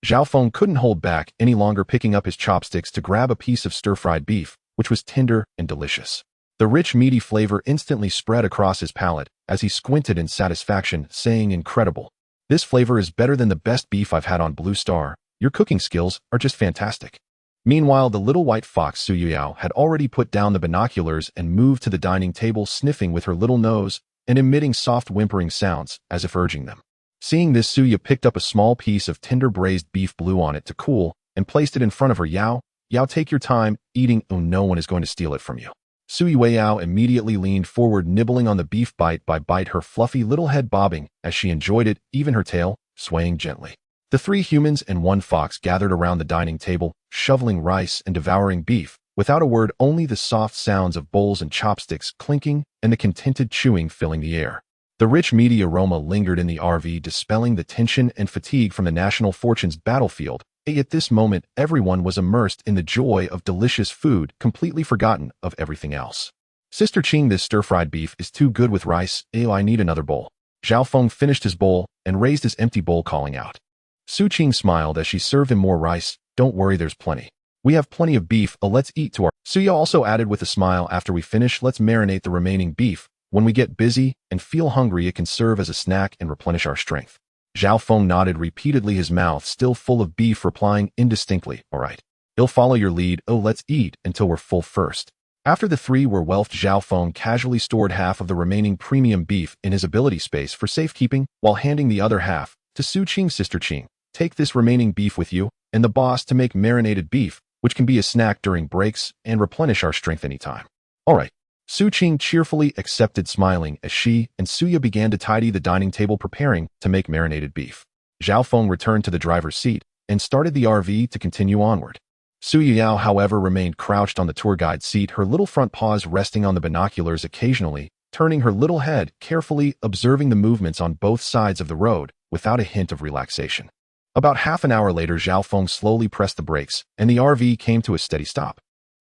Zhao Feng couldn't hold back any longer, picking up his chopsticks to grab a piece of stir-fried beef, which was tender and delicious. The rich, meaty flavor instantly spread across his palate as he squinted in satisfaction, saying, "Incredible. This flavor is better than the best beef I've had on Blue Star. Your cooking skills are just fantastic." Meanwhile, the little white fox Su Yao had already put down the binoculars and moved to the dining table, sniffing with her little nose and emitting soft whimpering sounds as if urging them. Seeing this, Suya picked up a small piece of tender braised beef, blew on it to cool, and placed it in front of her. "Yao, take your time eating. Oh, no one is going to steal it from you." Su Yao immediately leaned forward, nibbling on the beef bite by bite, her fluffy little head bobbing as she enjoyed it, even her tail swaying gently. The 3 humans and 1 fox gathered around the dining table, shoveling rice and devouring beef, without a word, only the soft sounds of bowls and chopsticks clinking and the contented chewing filling the air. The rich, meaty aroma lingered in the RV, dispelling the tension and fatigue from the National Fortunes battlefield. At this moment, everyone was immersed in the joy of delicious food, completely forgotten of everything else. "Sister Qing, this stir-fried beef is too good with rice. Ew, I need another bowl." Zhao Feng finished his bowl and raised his empty bowl, calling out. Xu Qing smiled as she served him more rice. "Don't worry, there's plenty. We have plenty of beef. Let's eat to our..." Suya also added with a smile, "After we finish, let's marinate the remaining beef. When we get busy and feel hungry, it can serve as a snack and replenish our strength." Zhao Feng nodded repeatedly, his mouth still full of beef, replying indistinctly, "All right. I'll follow your lead. Oh, let's eat until we're full first." After the 3 were welfed, Zhao Feng casually stored half of the remaining premium beef in his ability space for safekeeping, while handing the other half to Xu Qing. "Sister Qing, take this remaining beef with you and the boss to make marinated beef, which can be a snack during breaks and replenish our strength anytime." "All right." Xu Qing cheerfully accepted, smiling as she and Suya began to tidy the dining table, preparing to make marinated beef. Zhao Feng returned to the driver's seat and started the RV to continue onward. Su Yao, however, remained crouched on the tour guide seat, her little front paws resting on the binoculars, occasionally turning her little head, carefully observing the movements on both sides of the road without a hint of relaxation. About half an hour later, Zhao Feng slowly pressed the brakes, and the RV came to a steady stop.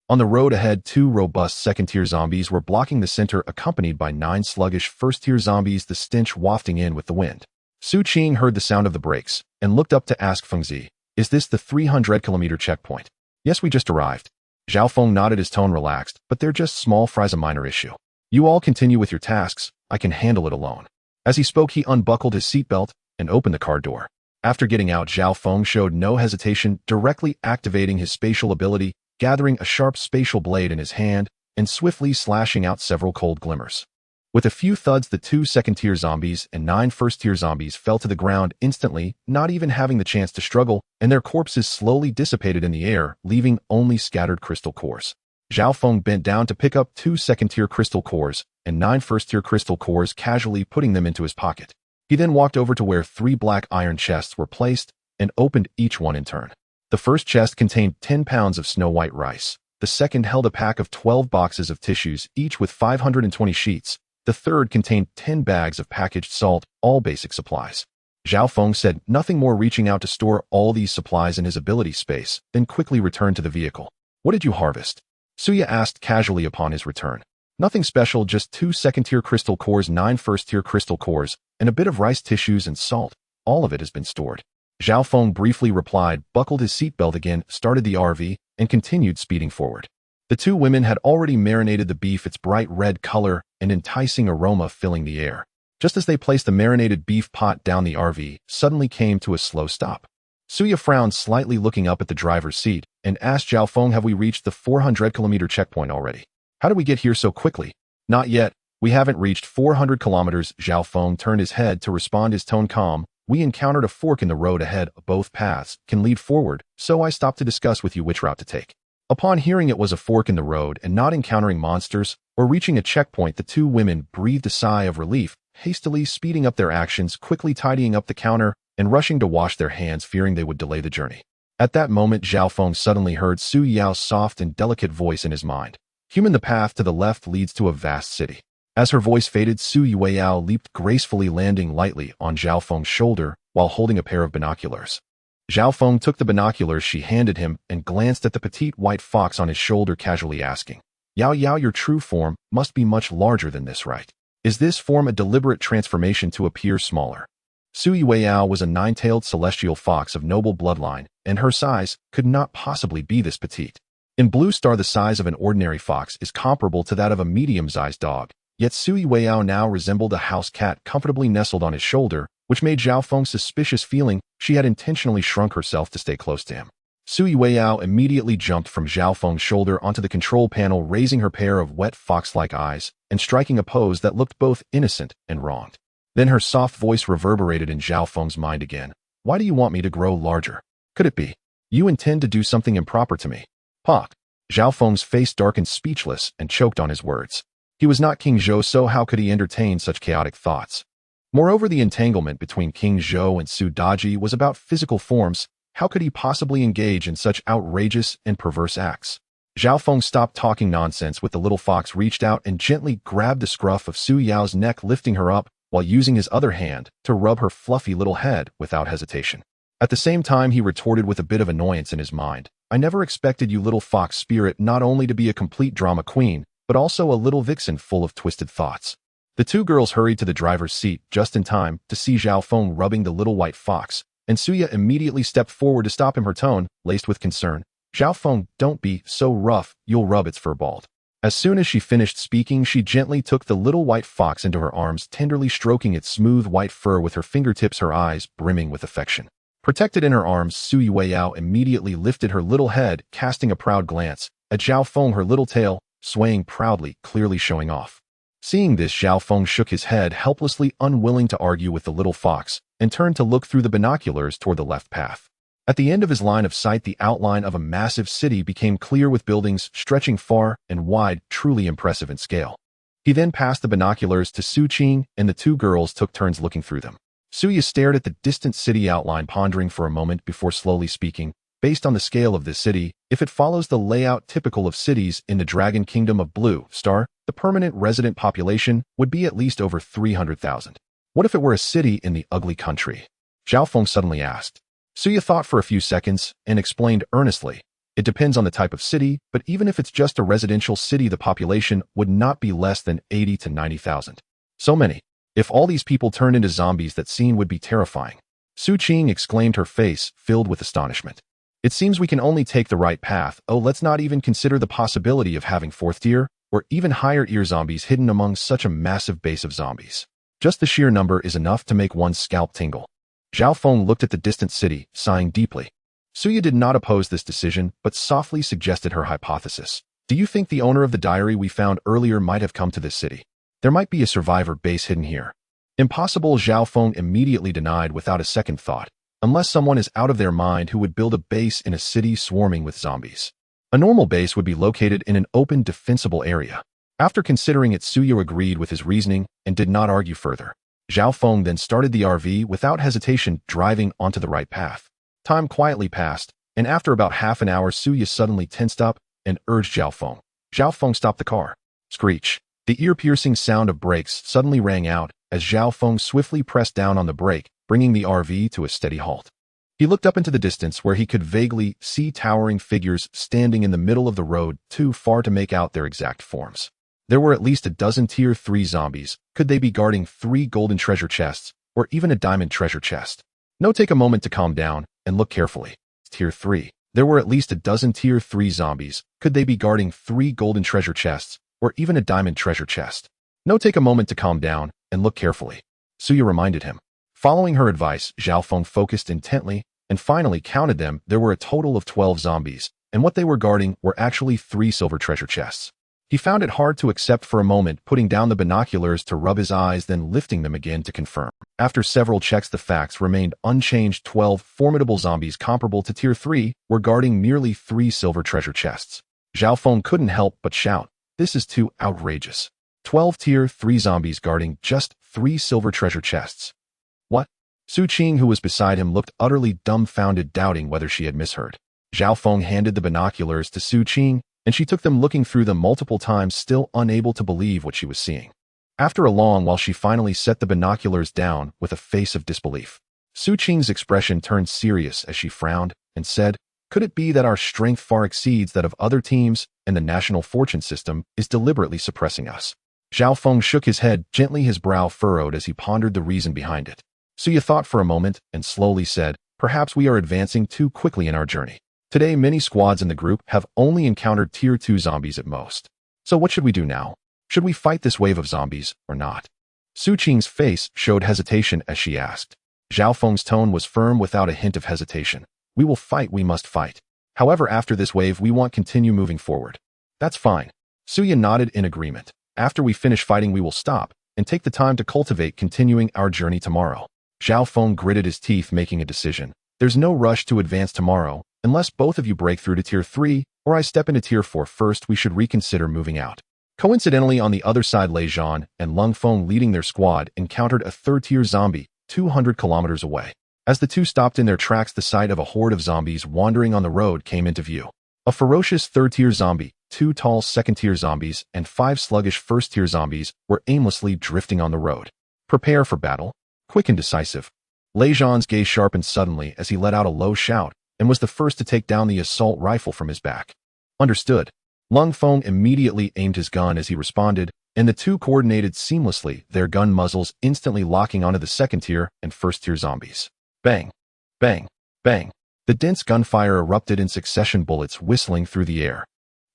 On the road ahead, 2 robust second-tier zombies were blocking the center, accompanied by 9 sluggish first-tier zombies, the stench wafting in with the wind. Xu Qing heard the sound of the brakes and looked up to ask Fengzi, Is this the 300-kilometer checkpoint? Yes, we just arrived. Zhao Feng nodded, his tone relaxed, but they're just small fries, a minor issue. You all continue with your tasks, I can handle it alone. As he spoke, he unbuckled his seatbelt and opened the car door. After getting out, Zhao Feng showed no hesitation, directly activating his spatial ability, gathering a sharp spatial blade in his hand, and swiftly slashing out several cold glimmers. With a few thuds, the 2 second-tier zombies and 9 first-tier zombies fell to the ground instantly, not even having the chance to struggle, and their corpses slowly dissipated in the air, leaving only scattered crystal cores. Zhao Feng bent down to pick up 2 second-tier crystal cores and 9 first-tier crystal cores, casually putting them into his pocket. He then walked over to where 3 black iron chests were placed and opened each one in turn. The first chest contained 10 pounds of snow-white rice. The second held a pack of 12 boxes of tissues, each with 520 sheets. The third contained 10 bags of packaged salt, all basic supplies. Zhao Feng said nothing more, reaching out to store all these supplies in his ability space, then quickly returned to the vehicle. What did you harvest? Suya asked casually upon his return. Nothing special, just 2 second-tier crystal cores, 9 first-tier crystal cores, and a bit of rice tissues and salt. All of it has been stored. Zhao Feng briefly replied, buckled his seatbelt again, started the RV, and continued speeding forward. The 2 women had already marinated the beef, its bright red color and enticing aroma filling the air. Just as they placed the marinated beef pot down, the RV suddenly came to a slow stop. Suya frowned slightly, looking up at the driver's seat, and asked Zhao Feng, have we reached the 400-kilometer checkpoint already? How did we get here so quickly? Not yet. We haven't reached 400 kilometers. Zhao Feng turned his head to respond, his tone calm. We encountered a fork in the road ahead. Both paths can lead forward, so I stopped to discuss with you which route to take. Upon hearing it was a fork in the road and not encountering monsters or reaching a checkpoint, the 2 women breathed a sigh of relief, hastily speeding up their actions, quickly tidying up the counter and rushing to wash their hands, fearing they would delay the journey. At that moment, Zhao Feng suddenly heard Su Yao's soft and delicate voice in his mind. Human, the path to the left leads to a vast city. As her voice faded, Su Yao leaped gracefully, landing lightly on Zhao Feng's shoulder while holding a pair of binoculars. Zhao Feng took the binoculars she handed him and glanced at the petite white fox on his shoulder, casually asking, Yao, your true form must be much larger than this, right? Is this form a deliberate transformation to appear smaller? Su Yao was a 9-tailed celestial fox of noble bloodline, and her size could not possibly be this petite. In Blue Star, the size of an ordinary fox is comparable to that of a medium-sized dog, yet Su Yao now resembled a house cat comfortably nestled on his shoulder, which made Zhao Feng suspicious, feeling she had intentionally shrunk herself to stay close to him. Su Yao immediately jumped from Zhao Feng's shoulder onto the control panel, raising her pair of wet fox-like eyes and striking a pose that looked both innocent and wronged. Then her soft voice reverberated in Zhao Feng's mind again. Why do you want me to grow larger? Could it be you intend to do something improper to me? Pak. Zhao Feng's face darkened, speechless, and choked on his words. He was not King Zhou, so how could he entertain such chaotic thoughts? Moreover, the entanglement between King Zhou and Su Daji was about physical forms. How could he possibly engage in such outrageous and perverse acts? Zhao Feng stopped talking nonsense with the little fox, reached out and gently grabbed the scruff of Su Yao's neck, lifting her up while using his other hand to rub her fluffy little head without hesitation. At the same time, he retorted with a bit of annoyance in his mind. I never expected you, little fox spirit, not only to be a complete drama queen, but also a little vixen full of twisted thoughts. The 2 girls hurried to the driver's seat just in time to see Zhao Feng rubbing the little white fox, and Suya immediately stepped forward to stop him, her tone laced with concern. Zhao Feng, don't be so rough, you'll rub its fur bald. As soon as she finished speaking, she gently took the little white fox into her arms, tenderly stroking its smooth white fur with her fingertips, her eyes brimming with affection. Protected in her arms, Su Yao immediately lifted her little head, casting a proud glance at Zhao Feng, her little tail swaying proudly, clearly showing off. Seeing this, Zhao Feng shook his head, helplessly unwilling to argue with the little fox, and turned to look through the binoculars toward the left path. At the end of his line of sight, the outline of a massive city became clear, with buildings stretching far and wide, truly impressive in scale. He then passed the binoculars to Xu Qing, and the 2 girls took turns looking through them. Suya stared at the distant city outline, pondering for a moment before slowly speaking. Based on the scale of this city, if it follows the layout typical of cities in the Dragon Kingdom of Blue Star, the permanent resident population would be at least over 300,000. What if it were a city in the ugly country? Zhao Feng suddenly asked. Suya thought for a few seconds and explained earnestly. It depends on the type of city, but even if it's just a residential city, the population would not be less than 80 to 90,000. So many. If all these people turned into zombies, that scene would be terrifying. Xu Qing exclaimed, her face filled with astonishment. It seems we can only take the right path. Oh, let's not even consider the possibility of having 4th tier or even higher tier zombies hidden among such a massive base of zombies. Just the sheer number is enough to make one's scalp tingle. Zhao Feng looked at the distant city, sighing deeply. Suya did not oppose this decision, but softly suggested her hypothesis. Do you think the owner of the diary we found earlier might have come to this city? There might be a survivor base hidden here. Impossible, Zhao Feng immediately denied without a second thought. Unless someone is out of their mind who would build a base in a city swarming with zombies. A normal base would be located in an open, defensible area. After considering it, Suya agreed with his reasoning and did not argue further. Zhao Feng then started the RV without hesitation, driving onto the right path. Time quietly passed, and after about half an hour, Suya suddenly tensed up and urged Zhao Feng. Zhao Feng stopped the car. Screech. The ear-piercing sound of brakes suddenly rang out as Zhao Feng swiftly pressed down on the brake, bringing the RV to a steady halt. He looked up into the distance where he could vaguely see towering figures standing in the middle of the road, too far to make out their exact forms. There were at least a dozen tier 3 zombies. Could they be guarding 3 golden treasure chests, or even a diamond treasure chest? No, take a moment to calm down and look carefully. Tier 3. There were at least a dozen tier 3 zombies. Could they be guarding 3 golden treasure chests, or even a diamond treasure chest? No, take a moment to calm down and look carefully. Suya reminded him. Following her advice, Zhao Feng focused intently and finally counted them. There were a total of 12 zombies, and what they were guarding were actually 3 silver treasure chests. He found it hard to accept for a moment, putting down the binoculars to rub his eyes, then lifting them again to confirm. After several checks, the facts remained unchanged. 12 formidable zombies comparable to tier 3 were guarding nearly 3 silver treasure chests. Zhao Feng couldn't help but shout, "This is too outrageous. 12 tier 3 zombies guarding just 3 silver treasure chests. What?" Xu Qing, who was beside him, looked utterly dumbfounded, doubting whether she had misheard. Zhao Feng handed the binoculars to Xu Qing, and she took them, looking through them multiple times, still unable to believe what she was seeing. After a long while, she finally set the binoculars down with a face of disbelief. Xu Qing's expression turned serious as she frowned and said, "Could it be that our strength far exceeds that of other teams, and the national fortune system is deliberately suppressing us?" Zhao Feng shook his head gently, his brow furrowed as he pondered the reason behind it. Suya thought for a moment and slowly said, "Perhaps we are advancing too quickly in our journey. Today, many squads in the group have only encountered tier 2 zombies at most. So what should we do now? Should we fight this wave of zombies or not?" Xu Qing's face showed hesitation as she asked. Zhao Feng's tone was firm without a hint of hesitation. "We will fight, we must fight. However, after this wave, we won't continue moving forward." "That's fine." Suya nodded in agreement. "After we finish fighting, we will stop and take the time to cultivate, continuing our journey tomorrow." Zhao Feng gritted his teeth, making a decision. "There's no rush to advance tomorrow, unless both of you break through to tier 3, or I step into tier 4 first. We should reconsider moving out." Coincidentally, on the other side, Lei Zhan and Lung Feng, leading their squad, encountered a 3rd-tier zombie 200 kilometers away. As the two stopped in their tracks, the sight of a horde of zombies wandering on the road came into view. A ferocious 3rd-tier zombie, 2 tall 2nd-tier zombies, and 5 sluggish 1st-tier zombies were aimlessly drifting on the road. "Prepare for battle. Quick and decisive." Lei Zhan's gaze sharpened suddenly as he let out a low shout and was the first to take down the assault rifle from his back. "Understood." Lung Feng immediately aimed his gun as he responded, and the two coordinated seamlessly, their gun muzzles instantly locking onto the 2nd-tier and 1st-tier zombies. Bang! Bang! Bang! The dense gunfire erupted in succession, bullets whistling through the air.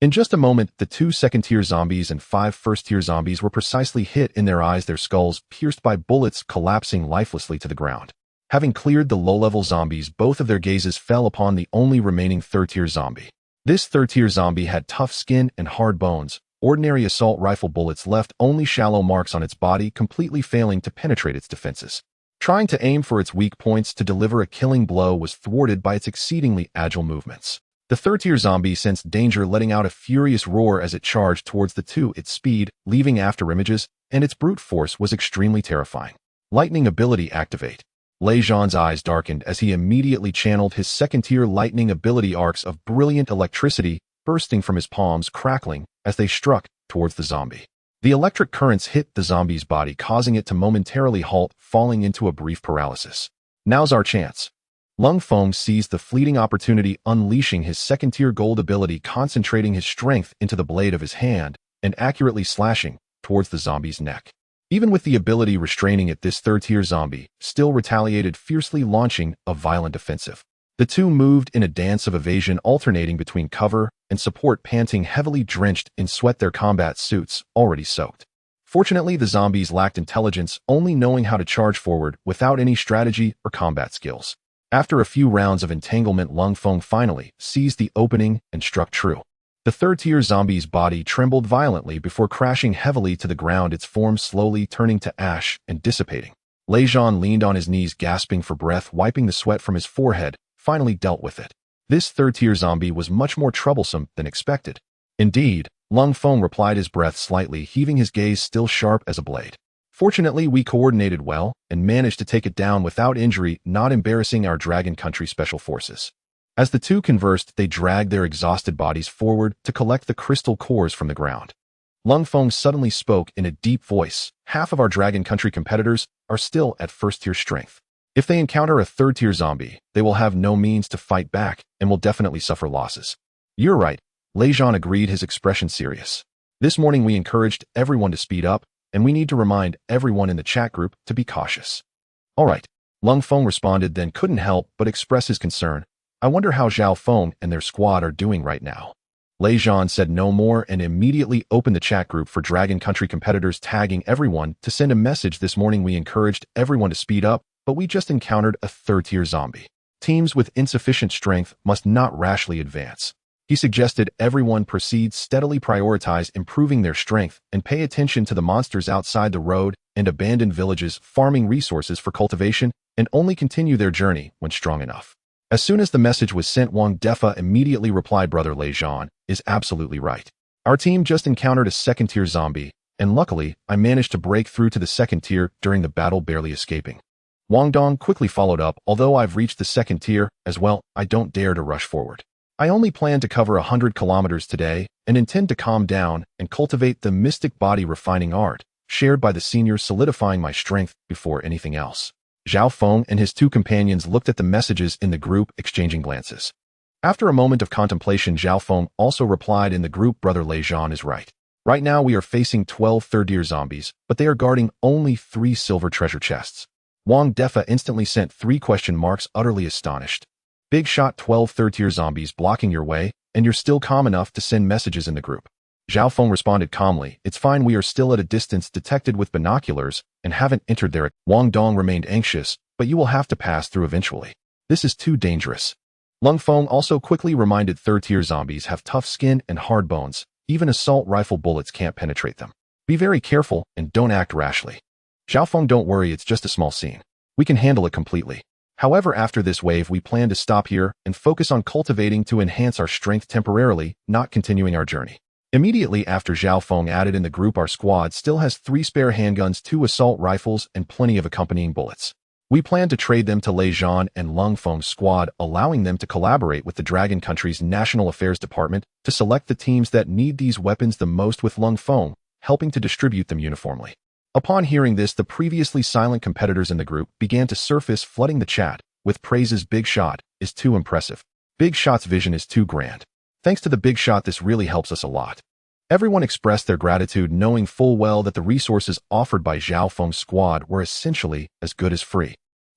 In just a moment, the 2 2nd-tier zombies and 5 1st-tier zombies were precisely hit in their eyes, their skulls pierced by bullets, collapsing lifelessly to the ground. Having cleared the low-level zombies, both of their gazes fell upon the only remaining 3rd-tier zombie. This 3rd-tier zombie had tough skin and hard bones. Ordinary assault rifle bullets left only shallow marks on its body, completely failing to penetrate its defenses. Trying to aim for its weak points to deliver a killing blow was thwarted by its exceedingly agile movements. The 3rd-tier zombie sensed danger, letting out a furious roar as it charged towards the two. Its speed, leaving after images, and its brute force was extremely terrifying. Lightning ability activate. Lei Zhan's eyes darkened as he immediately channeled his 2nd-tier lightning ability, arcs of brilliant electricity bursting from his palms, crackling as they struck towards the zombie. The electric currents hit the zombie's body, causing it to momentarily halt, falling into a brief paralysis. "Now's our chance." Lung Feng seized the fleeting opportunity, unleashing his 2nd-tier gold ability, concentrating his strength into the blade of his hand and accurately slashing towards the zombie's neck. Even with the ability restraining it, this third-tier zombie still retaliated fiercely, launching a violent offensive. The two moved in a dance of evasion, alternating between cover and support, panting heavily, drenched in sweat, their combat suits already soaked. Fortunately, the zombies lacked intelligence, only knowing how to charge forward without any strategy or combat skills. After a few rounds of entanglement, Zhao Feng finally seized the opening and struck true. The third-tier zombie's body trembled violently before crashing heavily to the ground, its form slowly turning to ash and dissipating. Lejean leaned on his knees, gasping for breath, wiping the sweat from his forehead, finally dealt with it. This third-tier zombie was much more troublesome than expected. Indeed, Zhao Feng replied, his breath slightly, heaving, his gaze still sharp as a blade. Fortunately, we coordinated well and managed to take it down without injury, not embarrassing our Dragon Country special forces. As the two conversed, they dragged their exhausted bodies forward to collect the crystal cores from the ground. Zhao Feng suddenly spoke in a deep voice. Half of our Dragon Country competitors are still at first-tier strength. If they encounter a third-tier zombie, they will have no means to fight back and will definitely suffer losses. You're right, Lejean agreed, his expression serious. This morning we encouraged everyone to speed up, and we need to remind everyone in the chat group to be cautious. All right, Zhao Feng responded, then couldn't help but express his concern. I wonder how Zhao Feng and their squad are doing right now. Lejean said no more and immediately opened the chat group for Dragon Country competitors, tagging everyone to send a message. This morning we encouraged everyone to speed up, but we just encountered a third-tier zombie. Teams with insufficient strength must not rashly advance. He suggested everyone proceed steadily, prioritize improving their strength, and pay attention to the monsters outside the road and abandoned villages, farming resources for cultivation, and only continue their journey when strong enough. As soon as the message was sent, Wang Defa immediately replied, Brother Lejean is absolutely right. Our team just encountered a second-tier zombie, and luckily, I managed to break through to the second tier during the battle, barely escaping. Wang Dong quickly followed up, although I've reached the second tier as well, I don't dare to rush forward. I only plan to cover 100 kilometers today and intend to calm down and cultivate the mystic body refining art, shared by the seniors, solidifying my strength before anything else. Zhao Feng and his two companions looked at the messages in the group, exchanging glances. After a moment of contemplation, Zhao Feng also replied in the group, Brother Lejean is right. Right now we are facing 12 third-tier zombies, but they are guarding only 3 silver treasure chests. Wang Defa instantly sent 3 question marks, utterly astonished. Big shot, 12 third-tier zombies blocking your way, and you're still calm enough to send messages in the group. Zhao Feng responded calmly, it's fine, we are still at a distance, detected with binoculars, and haven't entered there. Wang Dong remained anxious, but you will have to pass through eventually. This is too dangerous. Zhao Feng also quickly reminded third-tier zombies have tough skin and hard bones, even assault rifle bullets can't penetrate them. Be very careful and don't act rashly. Zhao Feng, don't worry, it's just a small scene. We can handle it completely. However, after this wave we plan to stop here and focus on cultivating to enhance our strength temporarily, not continuing our journey. Immediately after, Zhao Feng added in the group, our squad still has 3 spare handguns, 2 assault rifles, and plenty of accompanying bullets. We plan to trade them to Lejean and Zhao Feng's squad, allowing them to collaborate with the Dragon Country's National Affairs Department to select the teams that need these weapons the most, with Zhao Feng helping to distribute them uniformly. Upon hearing this, the previously silent competitors in the group began to surface, flooding the chat with praises. Big Shot is too impressive. Big Shot's vision is too grand. Thanks to the Big Shot, this really helps us a lot. Everyone expressed their gratitude, knowing full well that the resources offered by Zhao Feng's squad were essentially as good as free.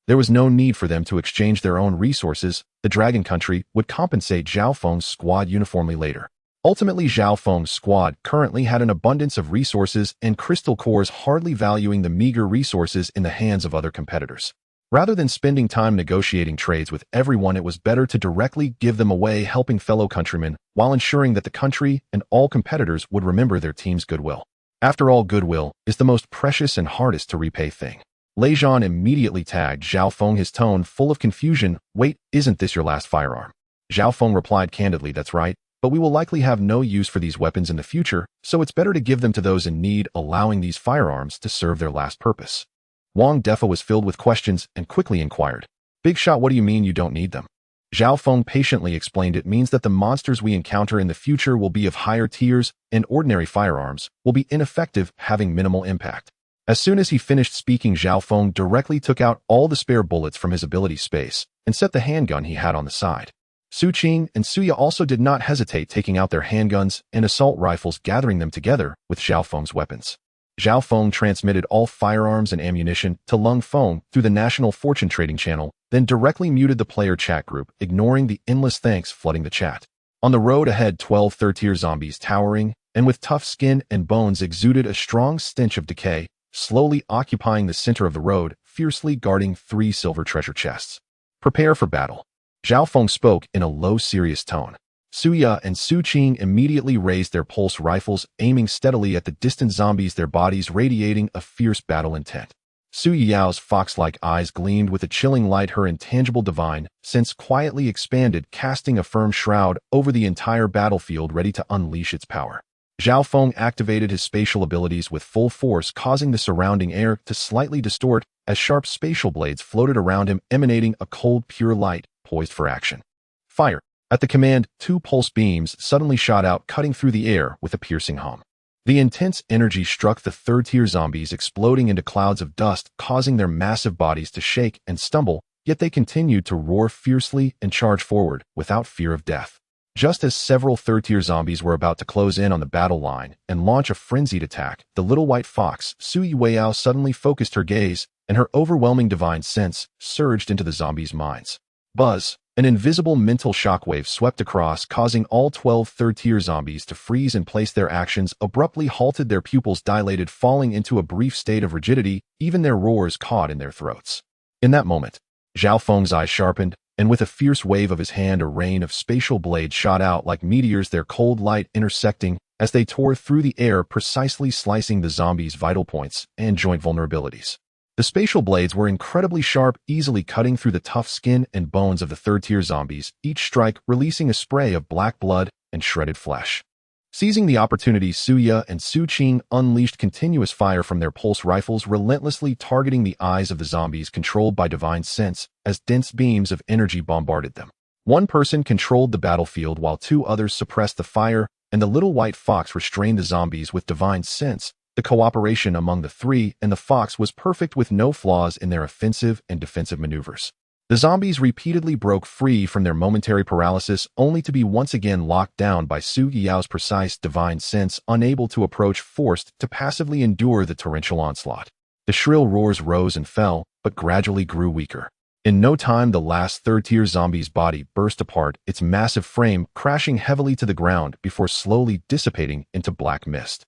There was no need for them to exchange their own resources. The Dragon Country would compensate Zhao Feng's squad uniformly later. Ultimately, Zhao Feng's squad currently had an abundance of resources and crystal cores, hardly valuing the meager resources in the hands of other competitors. Rather than spending time negotiating trades with everyone, it was better to directly give them away, helping fellow countrymen while ensuring that the country and all competitors would remember their team's goodwill. After all, goodwill is the most precious and hardest to repay thing. Lejean immediately tagged Zhao Feng, his tone full of confusion. Wait, isn't this your last firearm? Zhao Feng replied candidly, that's right, but we will likely have no use for these weapons in the future, so it's better to give them to those in need, allowing these firearms to serve their last purpose. Wang Defa was filled with questions and quickly inquired, Big Shot, what do you mean you don't need them? Zhao Feng patiently explained, it means that the monsters we encounter in the future will be of higher tiers, and ordinary firearms will be ineffective, having minimal impact. As soon as he finished speaking, Zhao Feng directly took out all the spare bullets from his ability space and set the handgun he had on the side. Xu Qing and Suya also did not hesitate, taking out their handguns and assault rifles, gathering them together with Zhao Feng's weapons. Zhao Feng transmitted all firearms and ammunition to Lung Feng through the National Fortune Trading Channel, then directly muted the player chat group, ignoring the endless thanks flooding the chat. On the road ahead, 12 third-tier zombies towering, and with tough skin and bones exuded a strong stench of decay, slowly occupying the center of the road, fiercely guarding 3 silver treasure chests. Prepare for battle. Zhao Feng spoke in a low, serious tone. Suya and Xu Qing immediately raised their pulse rifles, aiming steadily at the distant zombies, their bodies radiating a fierce battle intent. Su Yao's fox-like eyes gleamed with a chilling light, her intangible divine sense quietly expanded, casting a firm shroud over the entire battlefield, ready to unleash its power. Zhao Feng activated his spatial abilities with full force, causing the surrounding air to slightly distort as sharp spatial blades floated around him, emanating a cold, pure light, poised for action. Fire! At the command, 2 pulse beams suddenly shot out, cutting through the air with a piercing hum. The intense energy struck the third-tier zombies, exploding into clouds of dust, causing their massive bodies to shake and stumble, yet they continued to roar fiercely and charge forward without fear of death. Just as several third-tier zombies were about to close in on the battle line and launch a frenzied attack, the little white fox, Su Yueyao, suddenly focused her gaze, and her overwhelming divine sense surged into the zombies' minds. Buzz! An invisible mental shockwave swept across, causing all 12 third-tier zombies to freeze in place. Their actions abruptly halted, their pupils dilated, falling into a brief state of rigidity, even their roars caught in their throats. In that moment, Zhao Feng's eyes sharpened, and with a fierce wave of his hand, a rain of spatial blades shot out like meteors, their cold light intersecting as they tore through the air, precisely slicing the zombies' vital points and joint vulnerabilities. The spatial blades were incredibly sharp, easily cutting through the tough skin and bones of the third-tier zombies, each strike releasing a spray of black blood and shredded flesh. Seizing the opportunity, Suya and Xu Qing unleashed continuous fire from their pulse rifles, relentlessly targeting the eyes of the zombies controlled by divine sense as dense beams of energy bombarded them. One person controlled the battlefield while 2 others suppressed the fire, and the little white fox restrained the zombies with divine sense. The cooperation among the 3 and the fox was perfect, with no flaws in their offensive and defensive maneuvers. The zombies repeatedly broke free from their momentary paralysis, only to be once again locked down by Su Yao's precise divine sense, unable to approach, forced to passively endure the torrential onslaught. The shrill roars rose and fell, but gradually grew weaker. In no time, the last third-tier zombie's body burst apart, its massive frame crashing heavily to the ground before slowly dissipating into black mist.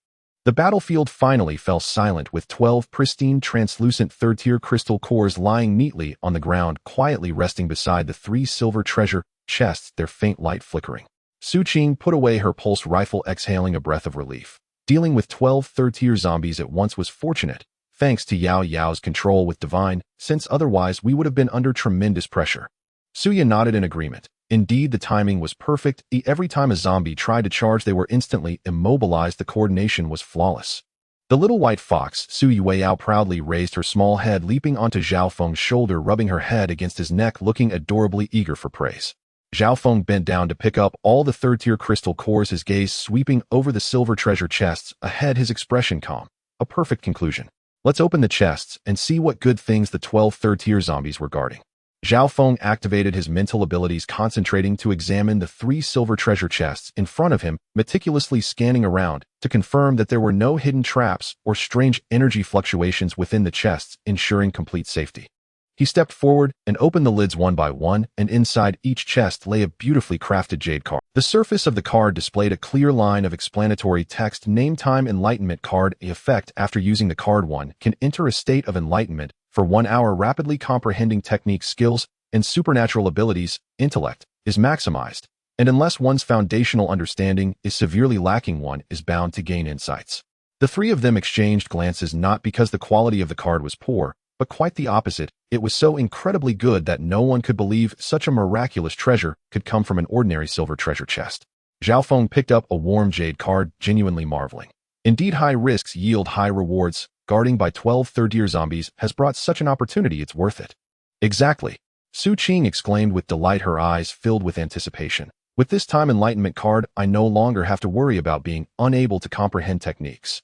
The battlefield finally fell silent, with 12 pristine, translucent third-tier crystal cores lying neatly on the ground, quietly resting beside the 3 silver treasure chests, their faint light flickering. Xu Qing put away her pulse rifle, exhaling a breath of relief. Dealing with 12 third-tier zombies at once was fortunate, thanks to Yao Yao's control with divine, since otherwise we would have been under tremendous pressure. Suya nodded in agreement. Indeed, the timing was perfect. Every time a zombie tried to charge, they were instantly immobilized. The coordination was flawless. The little white fox, Su Yueyao, proudly raised her small head, leaping onto Zhao Feng's shoulder, rubbing her head against his neck, looking adorably eager for praise. Zhao Feng bent down to pick up all the third-tier crystal cores, his gaze sweeping over the silver treasure chests ahead, his expression calm. A perfect conclusion. Let's open the chests and see what good things the 12 third-tier zombies were guarding. Zhao Feng activated his mental abilities, concentrating to examine the 3 silver treasure chests in front of him, meticulously scanning around to confirm that there were no hidden traps or strange energy fluctuations within the chests, ensuring complete safety. He stepped forward and opened the lids one by one, and inside each chest lay a beautifully crafted jade card. The surface of the card displayed a clear line of explanatory text: Name Time Enlightenment Card. The effect after using the card, one can enter a state of enlightenment for 1 hour, rapidly comprehending techniques, skills, and supernatural abilities. Intellect is maximized, and unless one's foundational understanding is severely lacking, one is bound to gain insights. The 3 of them exchanged glances, not because the quality of the card was poor, but quite the opposite. It was so incredibly good that no one could believe such a miraculous treasure could come from an ordinary silver treasure chest. Zhao Feng picked up a warm jade card, genuinely marveling. Indeed, high risks yield high rewards. Guarding by 12 third-tier zombies has brought such an opportunity, it's worth it. Exactly. Xu Qing exclaimed with delight, her eyes filled with anticipation. With this time enlightenment card, I no longer have to worry about being unable to comprehend techniques.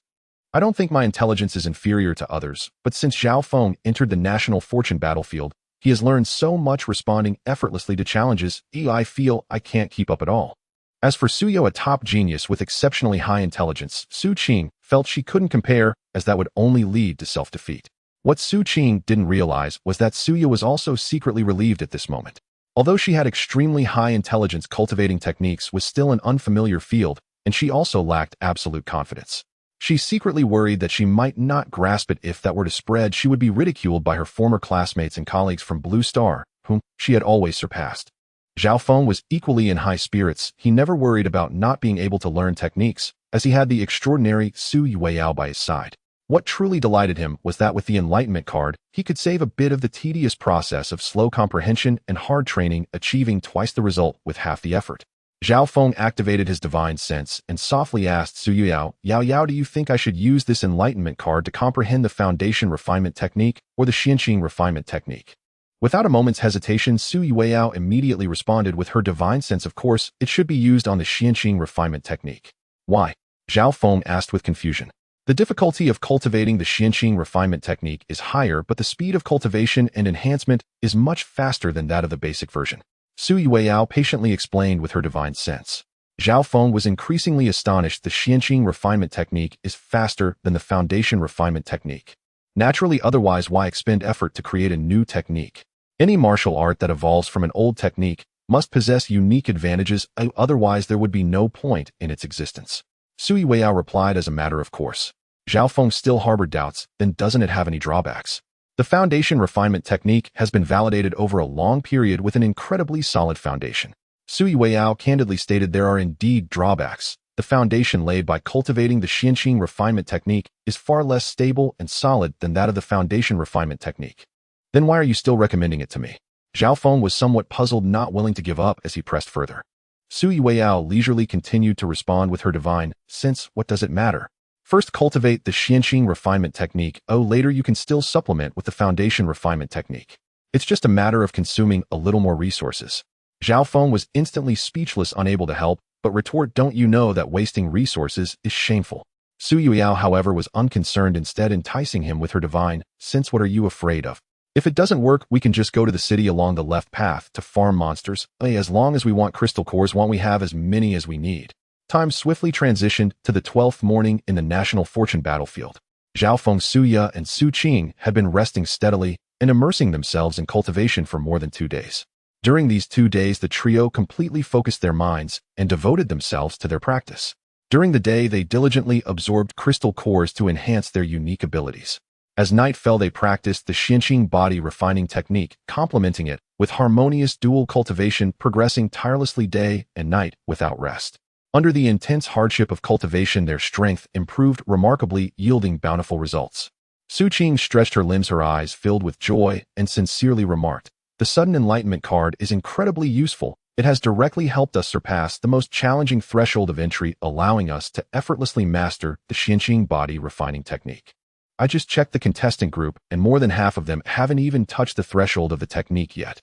I don't think my intelligence is inferior to others, but since Zhao Feng entered the national fortune battlefield, he has learned so much, responding effortlessly to challenges. I feel I can't keep up at all. As for Suyo, a top genius with exceptionally high intelligence, Xu Qing felt she couldn't compare, as that would only lead to self-defeat. What Xu Qing didn't realize was that Suyo was also secretly relieved at this moment. Although she had extremely high intelligence, cultivating techniques was still an unfamiliar field, and she also lacked absolute confidence. She secretly worried that she might not grasp it. If that were to spread, she would be ridiculed by her former classmates and colleagues from Blue Star, whom she had always surpassed. Zhao Feng was equally in high spirits. He never worried about not being able to learn techniques, as he had the extraordinary Su Yueyao by his side. What truly delighted him was that with the Enlightenment card, he could save a bit of the tedious process of slow comprehension and hard training, achieving twice the result with half the effort. Zhao Feng activated his divine sense and softly asked Su Yao, Yao, do you think I should use this Enlightenment card to comprehend the Foundation Refinement Technique or the Xianqing Refinement Technique? Without a moment's hesitation, Su Yueyao immediately responded with her divine sense. Of course, it should be used on the Xianqing Refinement Technique. Why? Zhao Feng asked with confusion. The difficulty of cultivating the Xianqing Refinement Technique is higher, but the speed of cultivation and enhancement is much faster than that of the basic version. Su Yueyao patiently explained with her divine sense. Zhao Feng was increasingly astonished. The Xianqing Refinement Technique is faster than the Foundation Refinement Technique. Naturally, otherwise why expend effort to create a new technique? Any martial art that evolves from an old technique must possess unique advantages, otherwise there would be no point in its existence. Su Yueyao replied as a matter of course. Zhao Feng still harbored doubts. Then doesn't it have any drawbacks? The Foundation Refinement Technique has been validated over a long period with an incredibly solid foundation. Su Yueyao candidly stated there are indeed drawbacks. The foundation laid by cultivating the Xianqing Refinement Technique is far less stable and solid than that of the Foundation Refinement Technique. Then why are you still recommending it to me? Zhao Feng was somewhat puzzled, not willing to give up as he pressed further. Su Yueyao leisurely continued to respond with her divine sense. What does it matter? First, cultivate the Xianqing Refinement Technique. Later you can still supplement with the Foundation Refinement Technique. It's just a matter of consuming a little more resources. Zhao Feng was instantly speechless, unable to help, but retort, don't you know that wasting resources is shameful? Su Yueyao, however, was unconcerned, instead enticing him with her divine sense. What are you afraid of? If it doesn't work, we can just go to the city along the left path to farm monsters. As long as we want crystal cores, won't we have as many as we need? Time swiftly transitioned to the 12th morning in the National Fortune battlefield. Zhao Feng, Suya, and Xu Qing had been resting steadily and immersing themselves in cultivation for more than 2 days. During these 2 days, the trio completely focused their minds and devoted themselves to their practice. During the day, they diligently absorbed crystal cores to enhance their unique abilities. As night fell, they practiced the Xianqing body refining technique, complementing it with harmonious dual cultivation, progressing tirelessly day and night without rest. Under the intense hardship of cultivation, their strength improved remarkably, yielding bountiful results. Xu Qing stretched her limbs, her eyes filled with joy, and sincerely remarked, the sudden enlightenment card is incredibly useful. It has directly helped us surpass the most challenging threshold of entry, allowing us to effortlessly master the Xianqing body refining technique. I just checked the contestant group, and more than half of them haven't even touched the threshold of the technique yet.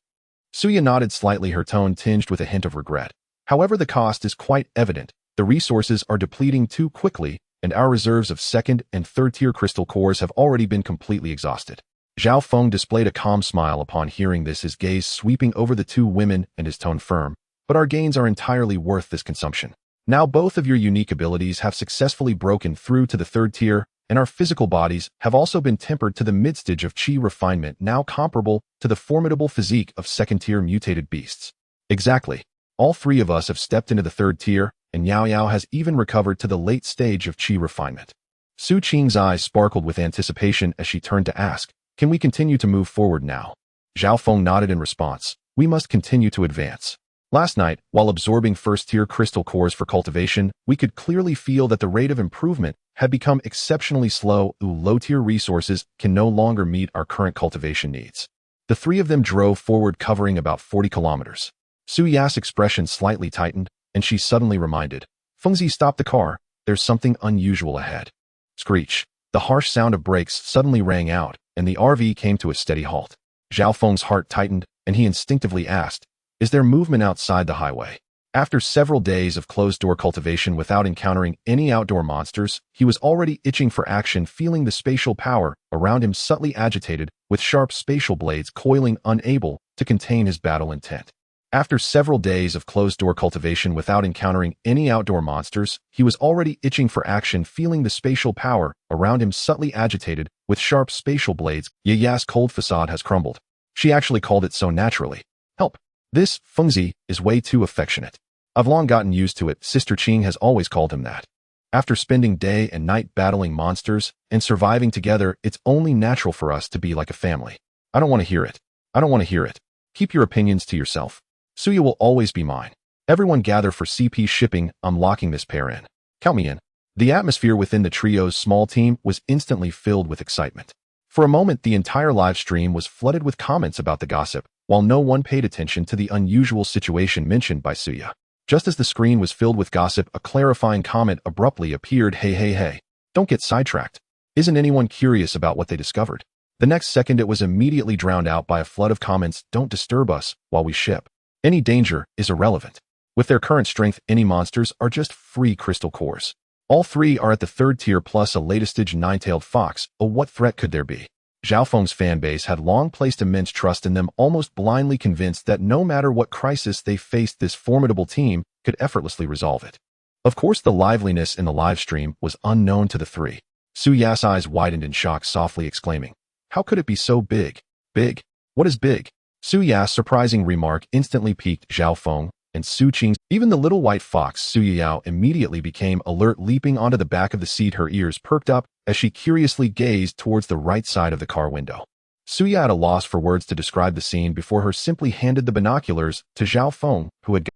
Suya nodded slightly, her tone tinged with a hint of regret. However, the cost is quite evident. The resources are depleting too quickly, and our reserves of second and third-tier crystal cores have already been completely exhausted. Zhao Feng displayed a calm smile upon hearing this, his gaze sweeping over the 2 women and his tone firm. But our gains are entirely worth this consumption. Now both of your unique abilities have successfully broken through to the 3rd tier, and our physical bodies have also been tempered to the mid-stage of Qi refinement, now comparable to the formidable physique of 2nd-tier mutated beasts. Exactly. All 3 of us have stepped into the 3rd tier, and Yao Yao has even recovered to the late stage of Qi refinement. Xu Qing's eyes sparkled with anticipation as she turned to ask, can we continue to move forward now? Zhao Feng nodded in response. We must continue to advance. Last night, while absorbing 1st-tier crystal cores for cultivation, we could clearly feel that the rate of improvement had become exceptionally slow. Low-tier resources can no longer meet our current cultivation needs. The 3 of them drove forward, covering about 40 kilometers. Su Ya's expression slightly tightened, and she suddenly reminded, Fengzi, stop the car. There's something unusual ahead. Screech. The harsh sound of brakes suddenly rang out, and the RV came to a steady halt. Zhao Feng's heart tightened, and he instinctively asked, is there movement outside the highway? After several days of closed-door cultivation without encountering any outdoor monsters, he was already itching for action, feeling the spatial power around him subtly agitated, with sharp spatial blades coiling, unable to contain his battle intent. After several days of closed-door cultivation without encountering any outdoor monsters, he was already itching for action, feeling the spatial power around him subtly agitated with sharp spatial blades. Yaya's cold facade has crumbled. She actually called it so naturally. Help. This Fengzi is way too affectionate. I've long gotten used to it. Sister Qing has always called him that. After spending day and night battling monsters and surviving together, it's only natural for us to be like a family. I don't want to hear it. I don't want to hear it. Keep your opinions to yourself. Suya will always be mine. Everyone gather for CP shipping. I'm locking this pair in. Count me in. The atmosphere within the trio's small team was instantly filled with excitement. For a moment, the entire live stream was flooded with comments about the gossip, while no one paid attention to the unusual situation mentioned by Suya. Just as the screen was filled with gossip, a clarifying comment abruptly appeared. Hey, don't get sidetracked. Isn't anyone curious about what they discovered? The next second, it was immediately drowned out by a flood of comments. Don't disturb us while we ship. Any danger is irrelevant. With their current strength, any monsters are just free crystal cores. All three are at the 3rd tier plus a latest-stage nine-tailed fox. Oh, what threat could there be? Zhao Feng's fanbase had long placed immense trust in them, almost blindly convinced that no matter what crisis they faced, this formidable team could effortlessly resolve it. Of course, the liveliness in the live stream was unknown to the three. Su Ya's eyes widened in shock, softly exclaiming, "How could it be so big? Big? What is big?" Su Ya's surprising remark instantly piqued Zhao Feng and Xu Qing. Even the little white fox Su Yao immediately became alert, leaping onto the back of the seat. Her ears perked up as she curiously gazed towards the right side of the car window. Su Ya at a loss for words to describe the scene before her simply handed the binoculars to Zhao Feng,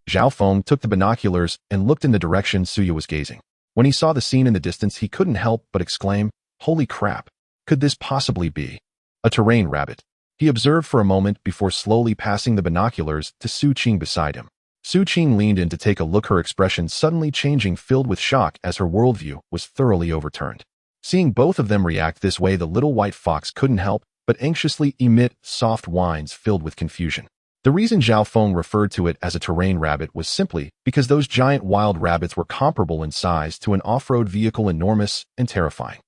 Zhao Feng took the binoculars and looked in the direction Su Ya was gazing. When he saw the scene in the distance, he couldn't help but exclaim, "Holy crap! Could this possibly be a terrain rabbit?" He observed for a moment before slowly passing the binoculars to Xu Qing beside him. Xu Qing leaned in to take a look, her expression suddenly changing, filled with shock as her worldview was thoroughly overturned. Seeing both of them react this way, the little white fox couldn't help but anxiously emit soft whines filled with confusion. The reason Zhao Feng referred to it as a terrain rabbit was simply because those giant wild rabbits were comparable in size to an off-road vehicle, enormous and terrifying.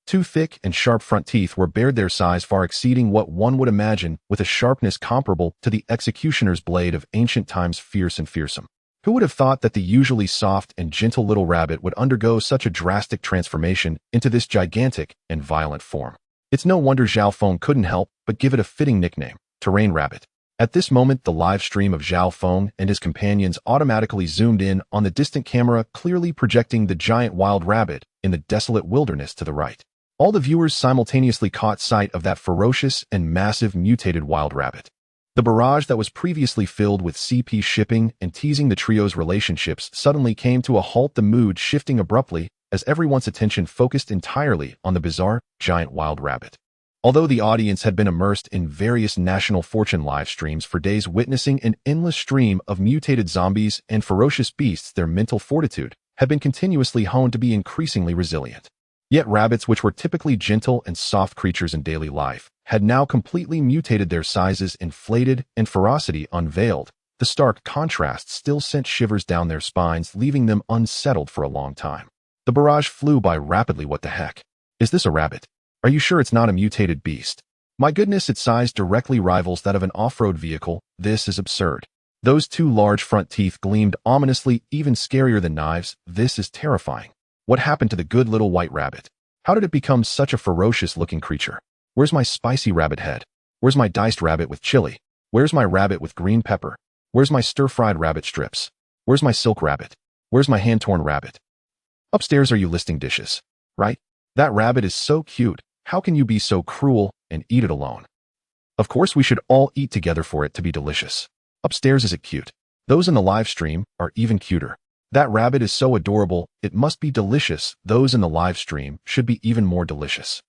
Two thick and sharp front teeth were bared, their size far exceeding what one would imagine, with a sharpness comparable to the executioner's blade of ancient times, fierce and fearsome. Who would have thought that the usually soft and gentle little rabbit would undergo such a drastic transformation into this gigantic and violent form? It's no wonder Zhao Feng couldn't help but give it a fitting nickname, Terrain Rabbit. At this moment, the live stream of Zhao Feng and his companions automatically zoomed in on the distant camera, clearly projecting the giant wild rabbit in the desolate wilderness to the right. All the viewers simultaneously caught sight of that ferocious and massive mutated wild rabbit. The barrage that was previously filled with CP shipping and teasing the trio's relationships suddenly came to a halt, the mood shifting abruptly as everyone's attention focused entirely on the bizarre, giant wild rabbit. Although the audience had been immersed in various National Fortune live streams for days, witnessing an endless stream of mutated zombies and ferocious beasts, their mental fortitude had been continuously honed to be increasingly resilient. Yet rabbits, which were typically gentle and soft creatures in daily life, had now completely mutated, their sizes inflated and ferocity unveiled. The stark contrast still sent shivers down their spines, leaving them unsettled for a long time. The barrage flew by rapidly. What the heck? Is this a rabbit? Are you sure it's not a mutated beast? My goodness, its size directly rivals that of an off-road vehicle. This is absurd. Those two large front teeth gleamed ominously, even scarier than knives. This is terrifying. What happened to the good little white rabbit? How did it become such a ferocious-looking creature? Where's my spicy rabbit head? Where's my diced rabbit with chili? Where's my rabbit with green pepper? Where's my stir-fried rabbit strips? Where's my silk rabbit? Where's my hand-torn rabbit? Upstairs, are you listing dishes? Right? That rabbit is so cute. How can you be so cruel and eat it alone? Of course, we should all eat together for it to be delicious. Upstairs, is it cute? Those in the live stream are even cuter. That rabbit is so adorable, it must be delicious. Those in the live stream should be even more delicious.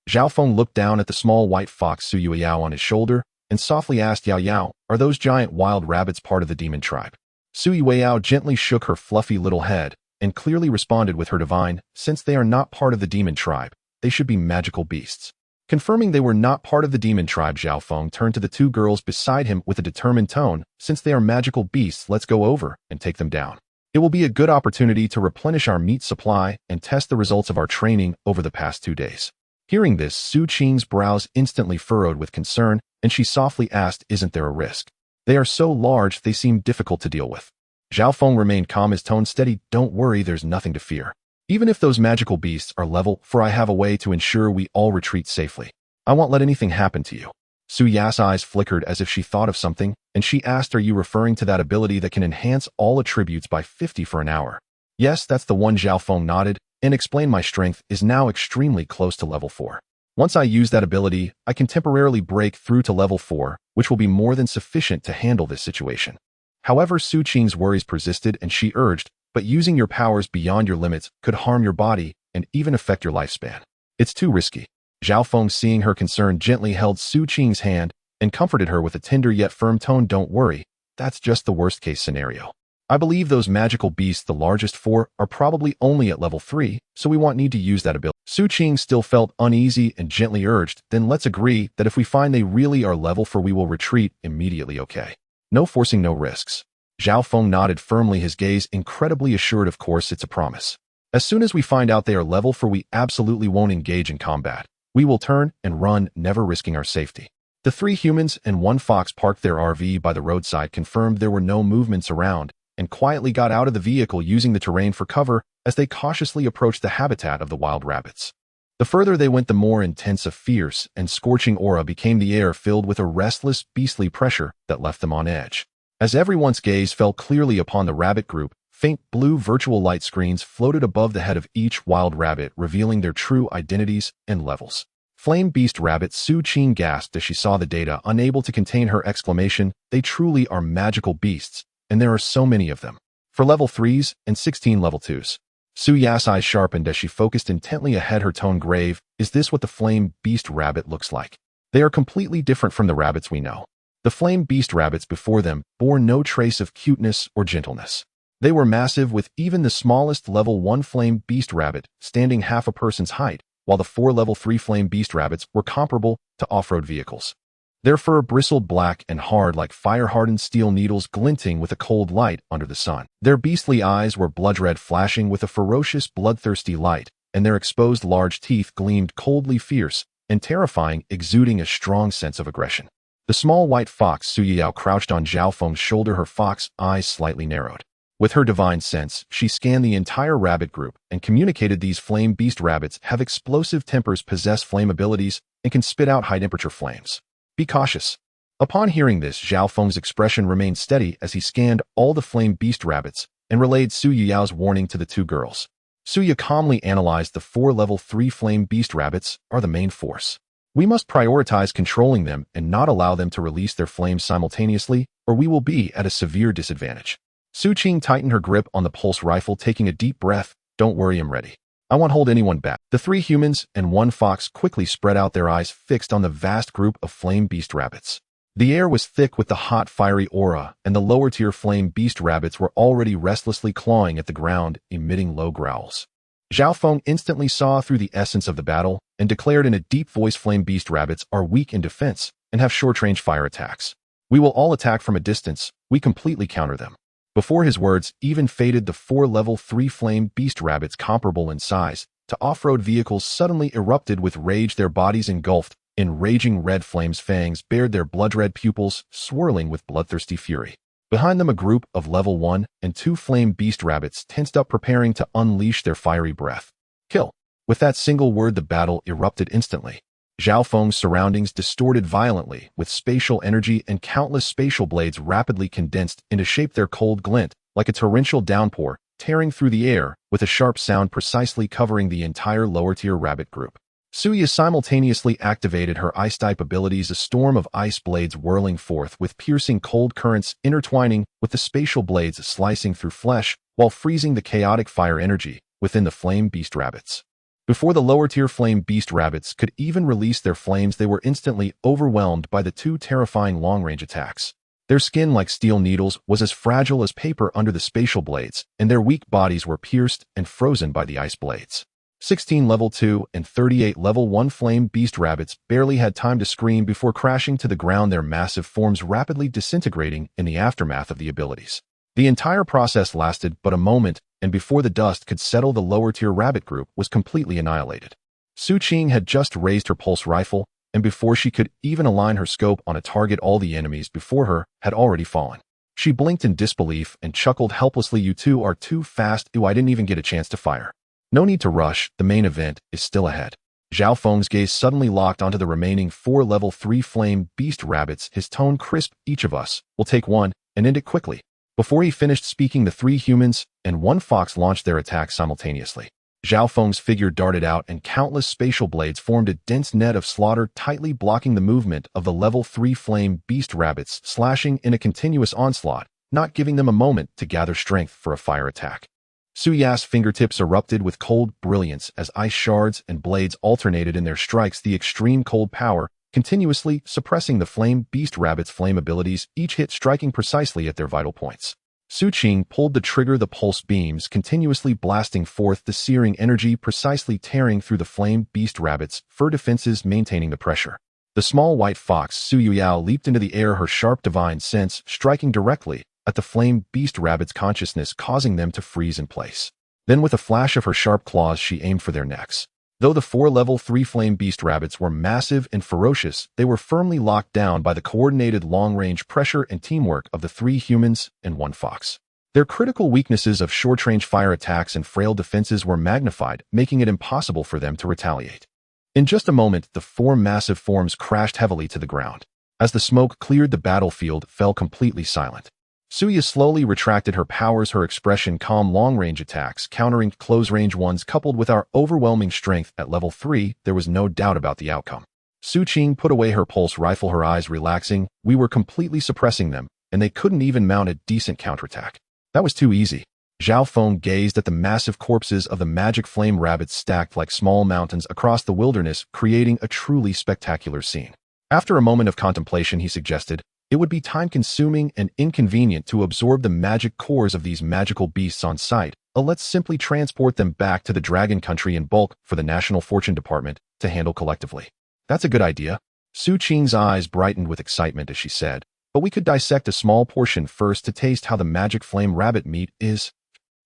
Zhao Feng looked down at the small white fox Su Yao on his shoulder and softly asked, "Yao Yao, are those giant wild rabbits part of the demon tribe?" Su Yao gently shook her fluffy little head and clearly responded with her divine, "Since they are not part of the demon tribe, they should be magical beasts." Confirming they were not part of the demon tribe, Zhao Feng turned to the two girls beside him with a determined tone. "Since they are magical beasts, let's go over and take them down. It will be a good opportunity to replenish our meat supply and test the results of our training over the past 2 days." Hearing this, Xu Qing's brows instantly furrowed with concern, and she softly asked, "Isn't there a risk?" They are so large they seem difficult to deal with. Zhao Feng remained calm, his tone steady. Don't worry, there's nothing to fear. Even if those magical beasts are level 4, I have a way to ensure we all retreat safely. I won't let anything happen to you. Su Ya's eyes flickered as if she thought of something, and she asked, are you referring to that ability that can enhance all attributes by 50 for an hour? Yes, that's the one. Zhao Feng nodded, and explained, my strength is now extremely close to level 4. Once I use that ability, I can temporarily break through to level 4, which will be more than sufficient to handle this situation. However, Xu Qing's worries persisted, and she urged, but using your powers beyond your limits could harm your body and even affect your lifespan. It's too risky. Zhao Feng, seeing her concern, gently held Xu Qing's hand and comforted her with a tender yet firm tone. Don't worry, that's just the worst-case scenario. I believe those magical beasts, the largest 4, are probably only at level 3, so we won't need to use that ability. Xu Qing still felt uneasy and gently urged, then let's agree that if we find they really are level 4, we will retreat immediately, okay? No forcing, no risks. Zhao Feng nodded firmly, his gaze incredibly assured. Of course, it's a promise. As soon as we find out they are level 4, we absolutely won't engage in combat. We will turn and run, never risking our safety. The 3 humans and 1 fox parked their RV by the roadside, confirmed there were no movements around, and quietly got out of the vehicle, using the terrain for cover as they cautiously approached the habitat of the wild rabbits. The further they went, the more intense a fierce and scorching aura became the air, filled with a restless, beastly pressure that left them on edge. As everyone's gaze fell clearly upon the rabbit group, faint blue virtual light screens floated above the head of each wild rabbit, revealing their true identities and levels. Flame Beast Rabbit. Xu Qing gasped as she saw the data, unable to contain her exclamation. They truly are magical beasts, and there are so many of them. For level 3s and 16 level 2s. Su Ya's eyes sharpened as she focused intently ahead, her tone grave. Is this what the Flame Beast Rabbit looks like? They are completely different from the rabbits we know. The Flame Beast Rabbits before them bore no trace of cuteness or gentleness. They were massive, with even the smallest level 1 Flame Beast Rabbit standing half a person's height, while the 4 level 3 Flame Beast Rabbits were comparable to off-road vehicles. Their fur bristled black and hard like fire-hardened steel needles, glinting with a cold light under the sun. Their beastly eyes were blood-red, flashing with a ferocious, bloodthirsty light, and their exposed large teeth gleamed coldly fierce and terrifying, exuding a strong sense of aggression. The small white fox Su Yao crouched on Zhao Feng's shoulder, her fox eyes slightly narrowed. With her divine sense, she scanned the entire rabbit group and communicated, these Flame Beast Rabbits have explosive tempers, possess flame abilities, and can spit out high-temperature flames. Be cautious. Upon hearing this, Zhao Feng's expression remained steady as he scanned all the Flame Beast Rabbits and relayed Su Yao's warning to the 2 girls. Su Ya calmly analyzed, the 4 level 3 Flame Beast Rabbits are the main force. We must prioritize controlling them and not allow them to release their flames simultaneously, or we will be at a severe disadvantage. Xu Qing tightened her grip on the pulse rifle, taking a deep breath. Don't worry, I'm ready. I won't hold anyone back. The 3 humans and 1 fox quickly spread out, their eyes fixed on the vast group of Flame Beast Rabbits. The air was thick with the hot, fiery aura, and the lower-tier Flame Beast Rabbits were already restlessly clawing at the ground, emitting low growls. Zhao Feng instantly saw through the essence of the battle and declared in a deep voice, Flame Beast Rabbits are weak in defense and have short-range fire attacks. We will all attack from a distance. We completely counter them. Before his words even faded, the 4 level 3 Flame Beast Rabbits, comparable in size to off-road vehicles, suddenly erupted with rage, their bodies engulfed in raging red flames. Fangs bared their blood-red pupils, swirling with bloodthirsty fury. Behind them, a group of level 1 and 2 Flame Beast Rabbits tensed up, preparing to unleash their fiery breath. Kill. With that single word, the battle erupted instantly. Zhao Feng's surroundings distorted violently, with spatial energy and countless spatial blades rapidly condensed into shape, their cold glint like a torrential downpour, tearing through the air with a sharp sound, precisely covering the entire lower-tier rabbit group. Su Ya simultaneously activated her ice-type abilities, a storm of ice blades whirling forth with piercing cold currents intertwining with the spatial blades, slicing through flesh while freezing the chaotic fire energy within the Flame Beast Rabbits. Before the lower-tier Flame Beast Rabbits could even release their flames, they were instantly overwhelmed by the 2 terrifying long-range attacks. Their skin, like steel needles, was as fragile as paper under the spatial blades, and their weak bodies were pierced and frozen by the ice blades. 16 level 2 and 38 level 1 Flame Beast Rabbits barely had time to scream before crashing to the ground, their massive forms rapidly disintegrating in the aftermath of the abilities. The entire process lasted but a moment, and before the dust could settle, the lower-tier rabbit group was completely annihilated. Xu Qing had just raised her pulse rifle, and before she could even align her scope on a target, all the enemies before her had already fallen. She blinked in disbelief and chuckled helplessly. "You two are too fast. Ew, I didn't even get a chance to fire." "No need to rush, the main event is still ahead." Zhao Feng's gaze suddenly locked onto the remaining 4 level 3 flame beast rabbits, his tone crisp. "Each of us will take one and end it quickly." Before he finished speaking, the 3 humans and 1 fox launched their attacks simultaneously. Zhao Feng's figure darted out and countless spatial blades formed a dense net of slaughter, tightly blocking the movement of the level 3 flame beast rabbits, slashing in a continuous onslaught, not giving them a moment to gather strength for a fire attack. Su Ya's fingertips erupted with cold brilliance as ice shards and blades alternated in their strikes, the extreme cold power continuously suppressing the flame beast rabbits' flame abilities, each hit striking precisely at their vital points. Xu Qing pulled the trigger, the pulse beams continuously blasting forth the searing energy, precisely tearing through the flame beast rabbits' fur defenses, maintaining the pressure. The small white fox Su Yao leaped into the air, her sharp divine sense striking directly at the flame beast rabbits' consciousness, causing them to freeze in place. Then with a flash of her sharp claws, she aimed for their necks. Though the 4 level 3 flame beast rabbits were massive and ferocious, they were firmly locked down by the coordinated long-range pressure and teamwork of the 3 humans and 1 fox. Their critical weaknesses of short-range fire attacks and frail defenses were magnified, making it impossible for them to retaliate. In just a moment, the 4 massive forms crashed heavily to the ground. As the smoke cleared, the battlefield fell completely silent. Suya slowly retracted her powers, her expression calm. "Long-range attacks, countering close-range ones coupled with our overwhelming strength at level 3, there was no doubt about the outcome." Xu Qing put away her pulse rifle, her eyes relaxing. "We were completely suppressing them, and they couldn't even mount a decent counterattack. That was too easy." Zhao Feng gazed at the massive corpses of the magic flame rabbits stacked like small mountains across the wilderness, creating a truly spectacular scene. After a moment of contemplation, he suggested, "It would be time-consuming and inconvenient to absorb the magic cores of these magical beasts on site. Let's simply transport them back to the Dragon Country in bulk for the National Fortune Department to handle collectively." "That's a good idea." Xu Qing's eyes brightened with excitement as she said, "But we could dissect a small portion first to taste how the magic flame rabbit meat is."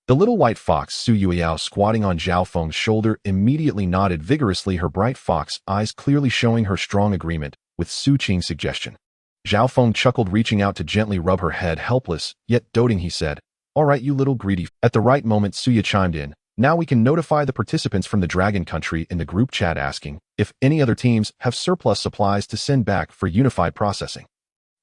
The little white fox Su Yao, squatting on Zhao Feng's shoulder, immediately nodded vigorously, her bright fox eyes clearly showing her strong agreement with Xu Qing's suggestion. Zhao Feng chuckled, reaching out to gently rub her head. Helpless, yet doting, he said, "All right, you little greedy." At the right moment, Suya chimed in. "Now we can notify the participants from the Dragon Country in the group chat asking if any other teams have surplus supplies to send back for unified processing."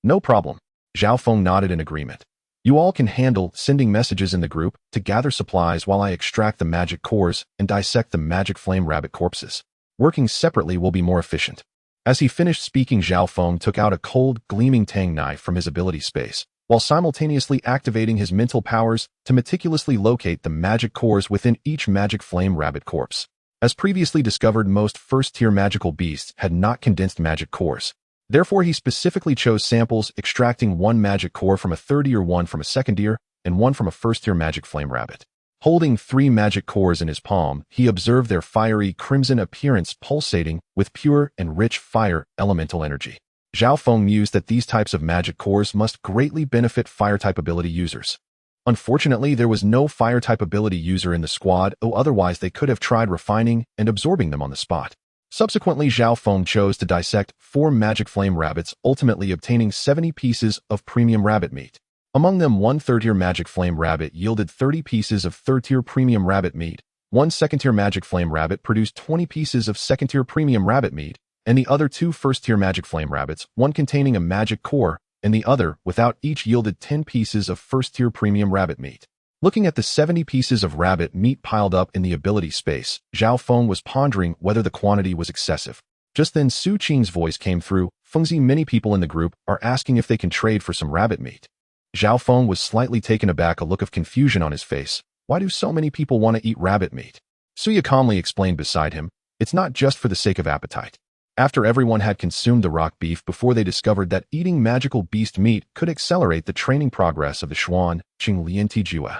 "No problem." Zhao Feng nodded in agreement. "You all can handle sending messages in the group to gather supplies while I extract the magic cores and dissect the magic flame rabbit corpses. Working separately will be more efficient." As he finished speaking, Zhao Feng took out a cold, gleaming tang knife from his ability space, while simultaneously activating his mental powers to meticulously locate the magic cores within each magic flame rabbit corpse. As previously discovered, most first-tier magical beasts had not condensed magic cores. Therefore, he specifically chose samples, extracting 1 magic core from a 3rd-tier, 1 from a 2nd-tier, and 1 from a 1st-tier magic flame rabbit. Holding 3 magic cores in his palm, he observed their fiery crimson appearance pulsating with pure and rich fire elemental energy. Zhao Feng mused that these types of magic cores must greatly benefit fire-type ability users. Unfortunately, there was no fire-type ability user in the squad, otherwise they could have tried refining and absorbing them on the spot. Subsequently, Zhao Feng chose to dissect 4 magic flame rabbits, ultimately obtaining 70 pieces of premium rabbit meat. Among them, 1 3rd-tier magic flame rabbit yielded 30 pieces of 3rd-tier premium rabbit meat, 1 2nd-tier magic flame rabbit produced 20 pieces of 2nd-tier premium rabbit meat, and the other 2 1st-tier magic flame rabbits, one containing a magic core, and the other without, each yielded 10 pieces of 1st-tier premium rabbit meat. Looking at the 70 pieces of rabbit meat piled up in the ability space, Zhao Feng was pondering whether the quantity was excessive. Just then, Xu Qing's voice came through. "Fengzi, many people in the group are asking if they can trade for some rabbit meat." Zhao Feng was slightly taken aback, a look of confusion on his face. "Why do so many people want to eat rabbit meat?" Suya calmly explained beside him, "It's not just for the sake of appetite. After everyone had consumed the rock beef before, they discovered that eating magical beast meat could accelerate the training progress of the Xuan, Qing Lian Tijua."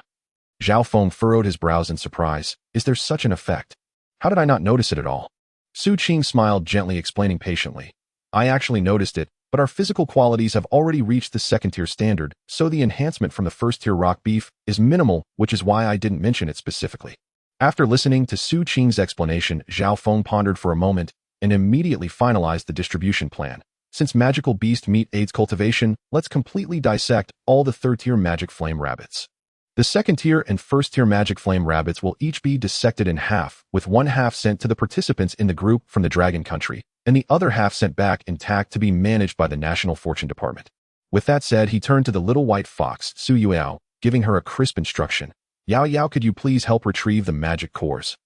Zhao Feng furrowed his brows in surprise. "Is there such an effect? How did I not notice it at all?" Xu Qing smiled gently, explaining patiently, "I actually noticed it, but our physical qualities have already reached the 2nd-tier standard, so the enhancement from the 1st-tier rock beef is minimal, which is why I didn't mention it specifically." After listening to Xu Qing's explanation, Zhao Feng pondered for a moment. and immediately finalized the distribution plan. Since magical beast meat aids cultivation, let's completely dissect all the third-tier magic flame rabbits. The second-tier and first-tier magic flame rabbits will each be dissected in half, with one half sent to the participants in the group from the Dragon Country, and the other half sent back intact to be managed by the National Fortune Department. With that said, he turned to the little white fox, Su Yao, giving her a crisp instruction. Yao Yao, could you please help retrieve the magic cores?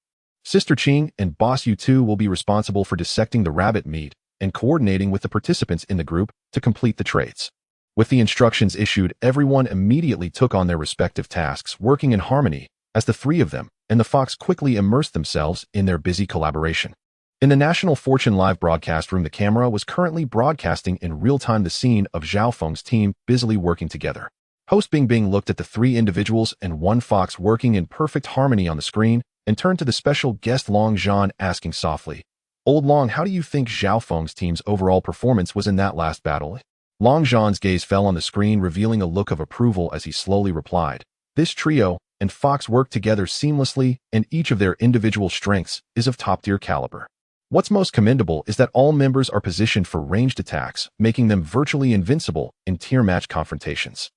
Sister Qing and Boss Yu 2 will be responsible for dissecting the rabbit meat and coordinating with the participants in the group to complete the trades. With the instructions issued, everyone immediately took on their respective tasks, working in harmony, as the three of them and the fox quickly immersed themselves in their busy collaboration. In the National Fortune live broadcast room, the camera was currently broadcasting in real time the scene of Zhao Feng's team busily working together. Host Bing Bing looked at the three individuals and one fox working in perfect harmony on the screen and turned to the special guest Long Zhan, asking softly, Old Long, how do you think Zhao Feng's team's overall performance was in that last battle? Long Zhan's gaze fell on the screen, revealing a look of approval as he slowly replied, This trio and fox work together seamlessly, and each of their individual strengths is of top-tier caliber. What's most commendable is that all members are positioned for ranged attacks, making them virtually invincible in tier match confrontations.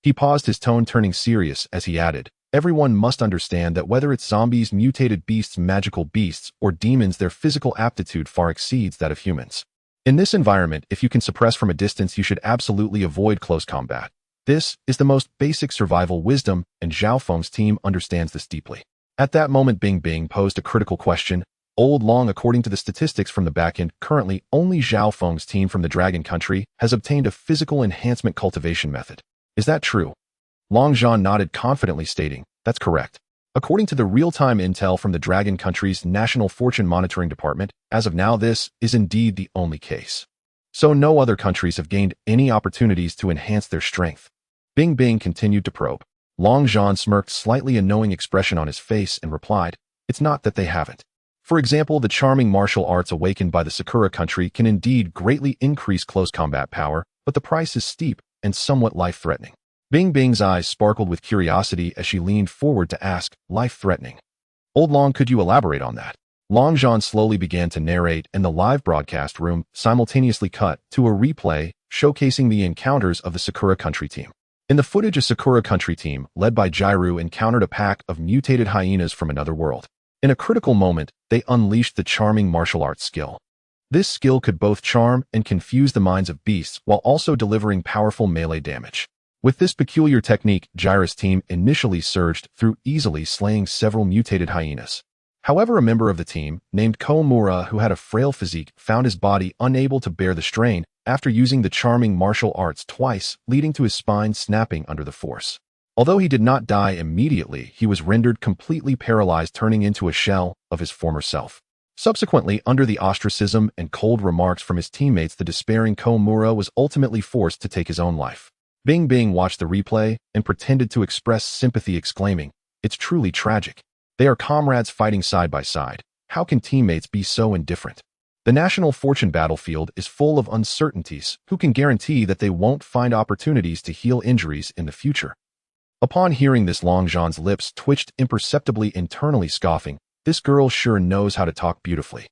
He paused, his tone turning serious as he added, Everyone must understand that whether it's zombies, mutated beasts, magical beasts, or demons, their physical aptitude far exceeds that of humans. In this environment, if you can suppress from a distance, you should absolutely avoid close combat. This is the most basic survival wisdom, and Zhao Feng's team understands this deeply. At that moment, Bing Bing posed a critical question. Old Long, according to the statistics from the backend, currently only Zhao Feng's team from the Dragon Country has obtained a physical enhancement cultivation method. Is that true? Long Zhan nodded confidently, stating, That's correct. According to the real-time intel from the Dragon Country's National Fortune Monitoring Department, as of now this is indeed the only case. So no other countries have gained any opportunities to enhance their strength. Bing Bing continued to probe. Long Zhan smirked, slightly a knowing expression on his face, and replied, It's not that they haven't. For example, the charming martial arts awakened by the Sakura Country can indeed greatly increase close combat power, but the price is steep and somewhat life-threatening. Bing Bing's eyes sparkled with curiosity as she leaned forward to ask, Life-threatening? Old Long, could you elaborate on that? Long Zhan slowly began to narrate, and the live broadcast room simultaneously cut to a replay showcasing the encounters of the Sakura Country team. In the footage, a Sakura Country team, led by Jairu, encountered a pack of mutated hyenas from another world. In a critical moment, they unleashed the charming martial arts skill. This skill could both charm and confuse the minds of beasts while also delivering powerful melee damage. With this peculiar technique, Jairu's team initially surged through, easily slaying several mutated hyenas. However, a member of the team, named Komura, who had a frail physique, found his body unable to bear the strain after using the charming martial arts twice, leading to his spine snapping under the force. Although he did not die immediately, he was rendered completely paralyzed, turning into a shell of his former self. Subsequently, under the ostracism and cold remarks from his teammates, the despairing Komura was ultimately forced to take his own life. Bing Bing watched the replay and pretended to express sympathy, exclaiming, It's truly tragic. They are comrades fighting side by side. How can teammates be so indifferent? The National Fortune battlefield is full of uncertainties. Who can guarantee that they won't find opportunities to heal injuries in the future? Upon hearing this, Long Zhan's lips twitched imperceptibly, internally scoffing, This girl sure knows how to talk beautifully.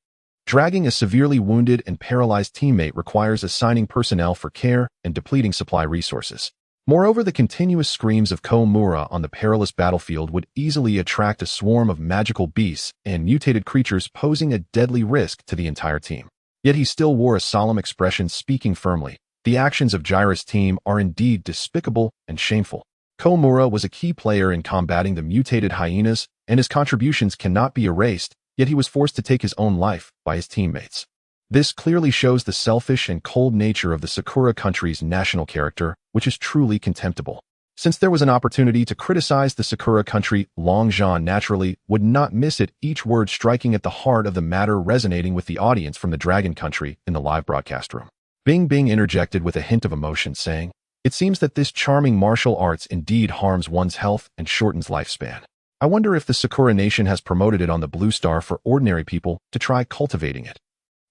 Dragging a severely wounded and paralyzed teammate requires assigning personnel for care and depleting supply resources. Moreover, the continuous screams of Komura on the perilous battlefield would easily attract a swarm of magical beasts and mutated creatures, posing a deadly risk to the entire team. Yet he still wore a solemn expression, speaking firmly, The actions of Jairu's team are indeed despicable and shameful. Komura was a key player in combating the mutated hyenas, and his contributions cannot be erased, yet he was forced to take his own life by his teammates. This clearly shows the selfish and cold nature of the Sakura Country's national character, which is truly contemptible. Since there was an opportunity to criticize the Sakura Country, Long Zhan naturally would not miss it, each word striking at the heart of the matter, resonating with the audience from the Dragon Country in the live broadcast room. Bing Bing interjected with a hint of emotion, saying, It seems that this charming martial arts indeed harms one's health and shortens lifespan. I wonder if the Sakura Nation has promoted it on the Blue Star for ordinary people to try cultivating it.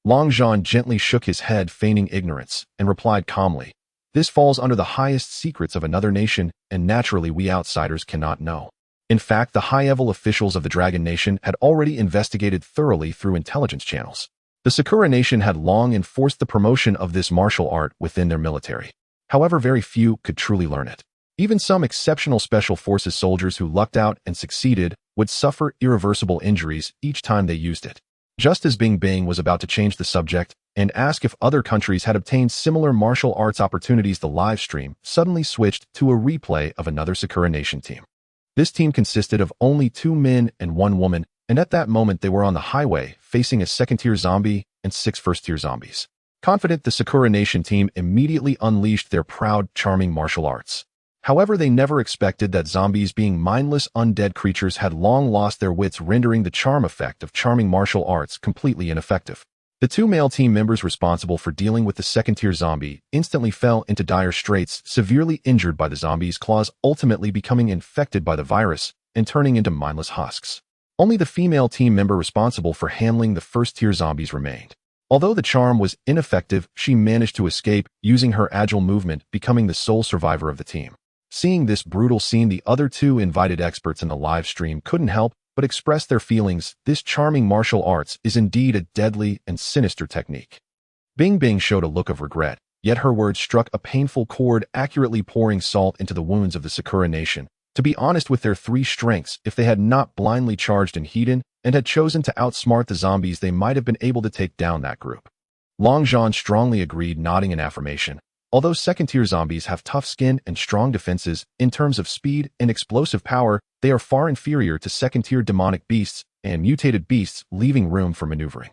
Long Zhan gently shook his head, feigning ignorance, and replied calmly, This falls under the highest secrets of another nation, and naturally we outsiders cannot know. In fact, the high-level officials of the Dragon Nation had already investigated thoroughly through intelligence channels. The The Sakura nation had long enforced the promotion of this martial art within their military. However, very few could truly learn it. Even some exceptional special forces soldiers who lucked out and succeeded would suffer irreversible injuries each time they used it. Just as Bing Bing was about to change the subject and ask if other countries had obtained similar martial arts opportunities, the live stream suddenly switched to a replay of another Sakura nation team. This team consisted of only 2 men and 1 woman, and at that moment they were on the highway facing a second-tier zombie and 6 first-tier zombies. Confident, the Sakura nation team immediately unleashed their proud, charming martial arts. However, they never expected that zombies, being mindless undead creatures, had long lost their wits, rendering the charm effect of charming martial arts completely ineffective. The 2 male team members responsible for dealing with the second-tier zombie instantly fell into dire straits, severely injured by the zombie's claws, ultimately becoming infected by the virus and turning into mindless husks. Only the female team member responsible for handling the first-tier zombies remained. Although the charm was ineffective, she managed to escape, using her agile movement, becoming the sole survivor of the team. Seeing this brutal scene, the other 2 invited experts in the live stream couldn't help but express their feelings. This charming martial arts is indeed a deadly and sinister technique. Bing Bing showed a look of regret, yet her words struck a painful chord, accurately pouring salt into the wounds of the Sakura nation. To be honest, with their 3 strengths, if they had not blindly charged in Hedon and had chosen to outsmart the zombies, they might have been able to take down that group. Long John strongly agreed, nodding in affirmation. Although second-tier zombies have tough skin and strong defenses, in terms of speed and explosive power, they are far inferior to second-tier demonic beasts and mutated beasts, leaving room for maneuvering.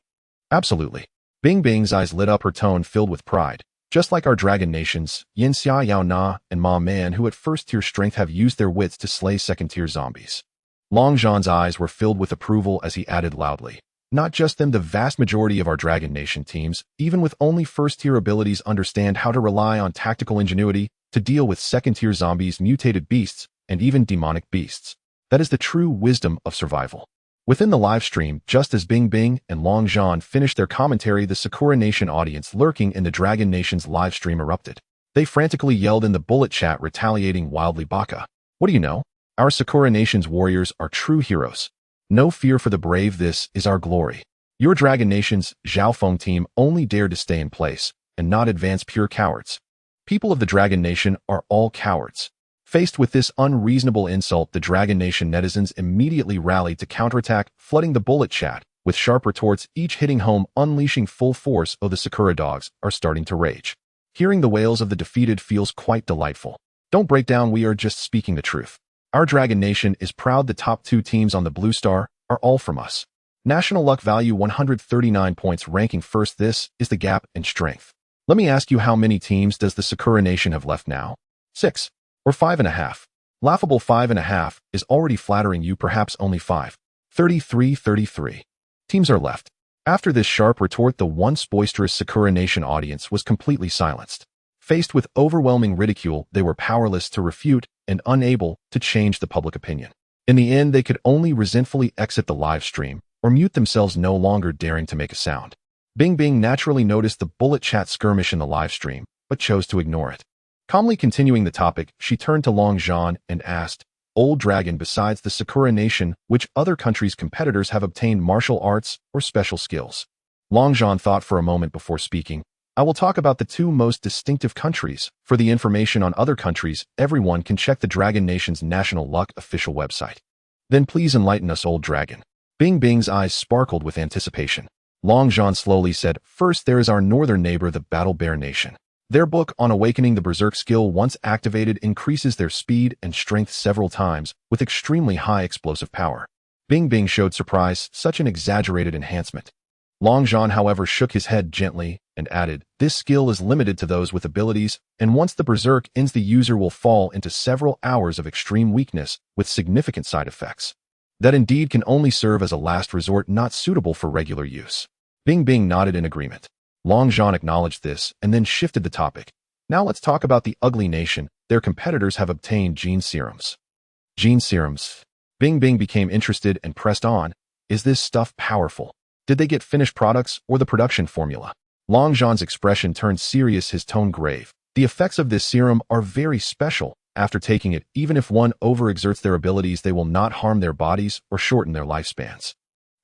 Absolutely. Bing Bing's eyes lit up, her tone filled with pride. Just like our dragon nations, Yin Xia Yao Na and Ma Man, who at first-tier strength have used their wits to slay second-tier zombies. Long John's eyes were filled with approval as he added loudly. Not just them, the vast majority of our Dragon Nation teams, even with only first-tier abilities, understand how to rely on tactical ingenuity to deal with second-tier zombies, mutated beasts, and even demonic beasts. That is the true wisdom of survival. Within the live stream, just as Bing Bing and Long Zhan finished their commentary, the Sakura Nation audience lurking in the Dragon Nation's live stream erupted. They frantically yelled in the bullet chat, retaliating wildly. Baka, what do you know? Our Sakura Nation's warriors are true heroes. No fear for the brave, this is our glory. Your Dragon Nation's Zhao Feng team only dared to stay in place and not advance, pure cowards. People of the Dragon Nation are all cowards. Faced with this unreasonable insult, the Dragon Nation netizens immediately rallied to counterattack, flooding the bullet chat with sharp retorts, each hitting home, unleashing full force. Oh, the Sakura dogs are starting to rage. Hearing the wails of the defeated feels quite delightful. Don't break down, we are just speaking the truth. Our Dragon Nation is proud. The top 2 teams on the Blue Star are all from us. National luck value 139 points, ranking first. This is the gap in strength. Let me ask you, how many teams does the Sakura Nation have left now? 6 or 5.5? Laughable, 5.5 is already flattering you, perhaps only 5. 33 teams are left. After this sharp retort, the once boisterous Sakura Nation audience was completely silenced. Faced with overwhelming ridicule, they were powerless to refute and unable to change the public opinion. In the end, they could only resentfully exit the live stream or mute themselves, no longer daring to make a sound. Bing Bing naturally noticed the bullet chat skirmish in the live stream, but chose to ignore it. Calmly continuing the topic, she turned to Long Zhan and asked, Old Dragon, besides the Sakura Nation, which other countries' competitors have obtained martial arts or special skills? Long Zhan thought for a moment before speaking. I will talk about the 2 most distinctive countries. For the information on other countries, everyone can check the Dragon Nation's National Luck official website. Then please enlighten us, Old Dragon. Bing Bing's eyes sparkled with anticipation. Long Zhan slowly said, First, there is our northern neighbor, the Battle Bear Nation. Their book on awakening the Berserk skill, once activated, increases their speed and strength several times with extremely high explosive power. Bing Bing showed surprise, such an exaggerated enhancement. Long Zhan, however, shook his head gently and added, This skill is limited to those with abilities, and once the Berserk ends, the user will fall into several hours of extreme weakness with significant side effects. That indeed can only serve as a last resort, not suitable for regular use. Bing Bing nodded in agreement. Long Zhan acknowledged this and then shifted the topic. Now let's talk about the Ugly Nation. Their competitors have obtained gene serums. Gene serums. Bing Bing became interested and pressed on. Is this stuff powerful? Did they get finished products or the production formula? Long Zhan's expression turned serious, his tone grave. The effects of this serum are very special. After taking it, even if one overexerts their abilities, they will not harm their bodies or shorten their lifespans.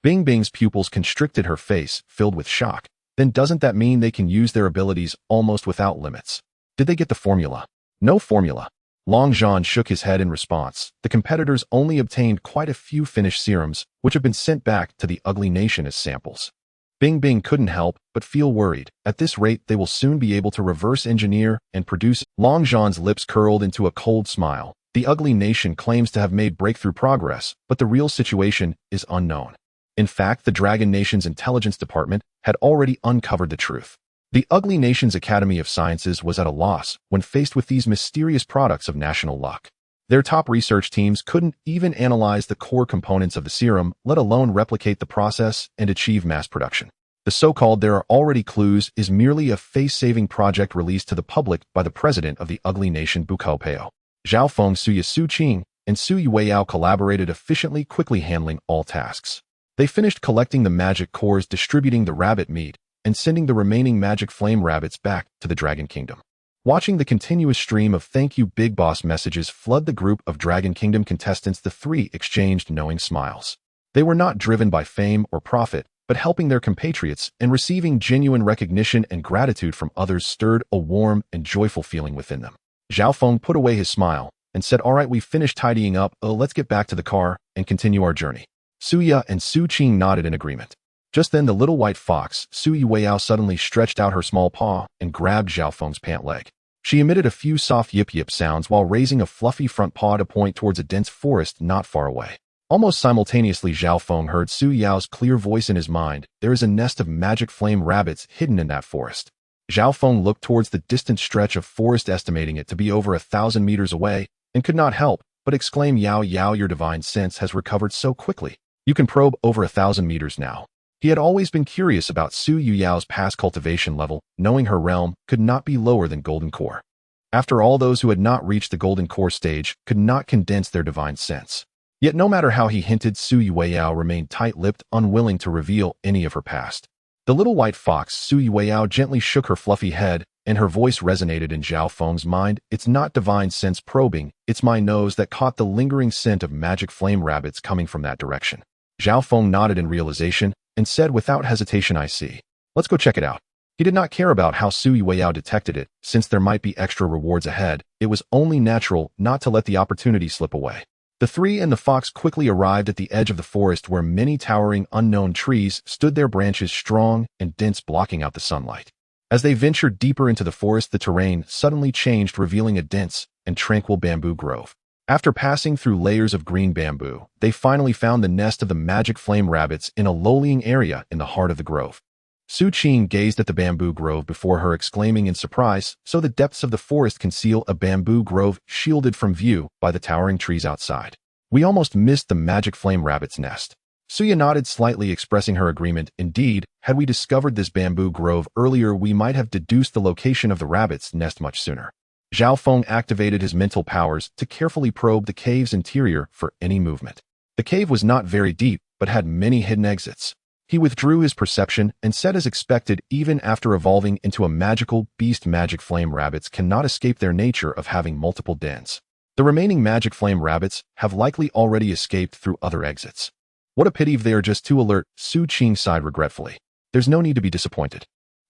Bing Bing's pupils constricted, her face filled with shock. Then doesn't that mean they can use their abilities almost without limits? Did they get the formula? No formula. Long Zhan shook his head in response. The competitors only obtained quite a few finished serums, which have been sent back to the ugly nation as samples. Bing Bing couldn't help but feel worried. At this rate, they will soon be able to reverse engineer and produce. Long Zhan's lips curled into a cold smile. The ugly nation claims to have made breakthrough progress, but the real situation is unknown. In fact, the Dragon Nation's intelligence department had already uncovered the truth. The ugly nation's Academy of Sciences was at a loss when faced with these mysterious products of national luck. Their top research teams couldn't even analyze the core components of the serum, let alone replicate the process and achieve mass production. The so-called "there are already clues" is merely a face-saving project released to the public by the president of the ugly nation Bukaopeo. Zhao Feng, Xu Qing, and Xu Weiyao collaborated efficiently, quickly handling all tasks. They finished collecting the magic cores, distributing the rabbit meat, and sending the remaining magic flame rabbits back to the Dragon Kingdom. Watching the continuous stream of "thank you big boss" messages flood the group of Dragon Kingdom contestants, the three exchanged knowing smiles. They were not driven by fame or profit, but helping their compatriots and receiving genuine recognition and gratitude from others stirred a warm and joyful feeling within them. Zhao Feng put away his smile and said, "All right, we've finished tidying up. Let's get back to the car and continue our journey." Suya and Xu Qing nodded in agreement. Just then, the little white fox, Xu Weiyao, suddenly stretched out her small paw and grabbed Zhao Feng's pant leg. She emitted a few soft yip-yip sounds while raising a fluffy front paw to point towards a dense forest not far away. Almost simultaneously, Zhao Feng heard Xu Yao's clear voice in his mind. "There is a nest of magic flame rabbits hidden in that forest." Zhao Feng looked towards the distant stretch of forest, estimating it to be over 1,000 meters away, and could not help but exclaim, "Yao Yao, your divine sense has recovered so quickly. You can probe over 1,000 meters now." He had always been curious about Xu Yao's past cultivation level, knowing her realm could not be lower than Golden Core. After all, those who had not reached the Golden Core stage could not condense their divine sense. Yet no matter how he hinted, Xu Weiyao remained tight-lipped, unwilling to reveal any of her past. The little white fox, Xu Weiyao, gently shook her fluffy head, and her voice resonated in Zhao Feng's mind. "It's not divine sense probing, it's my nose that caught the lingering scent of magic flame rabbits coming from that direction." Zhao Feng nodded in realization and said without hesitation, "I see. Let's go check it out." He did not care about how Xu Weiyao detected it, since there might be extra rewards ahead. It was only natural not to let the opportunity slip away. The three and the fox quickly arrived at the edge of the forest, where many towering unknown trees stood, their branches strong and dense, blocking out the sunlight. As they ventured deeper into the forest, the terrain suddenly changed, revealing a dense and tranquil bamboo grove. After passing through layers of green bamboo, they finally found the nest of the magic flame rabbits in a low-lying area in the heart of the grove. Xu Qing gazed at the bamboo grove before her, exclaiming in surprise, "So the depths of the forest conceal a bamboo grove shielded from view by the towering trees outside. We almost missed the magic flame rabbit's nest." Suya nodded slightly, expressing her agreement. "Indeed, had we discovered this bamboo grove earlier, we might have deduced the location of the rabbit's nest much sooner." Zhao Feng activated his mental powers to carefully probe the cave's interior for any movement. The cave was not very deep, but had many hidden exits. He withdrew his perception and said, as expected, even after evolving into a magical beast, magic flame rabbits cannot escape their nature of having multiple dens. The remaining magic flame rabbits have likely already escaped through other exits. "What a pity if they are just too alert," Xu Qing sighed regretfully. "There's no need to be disappointed."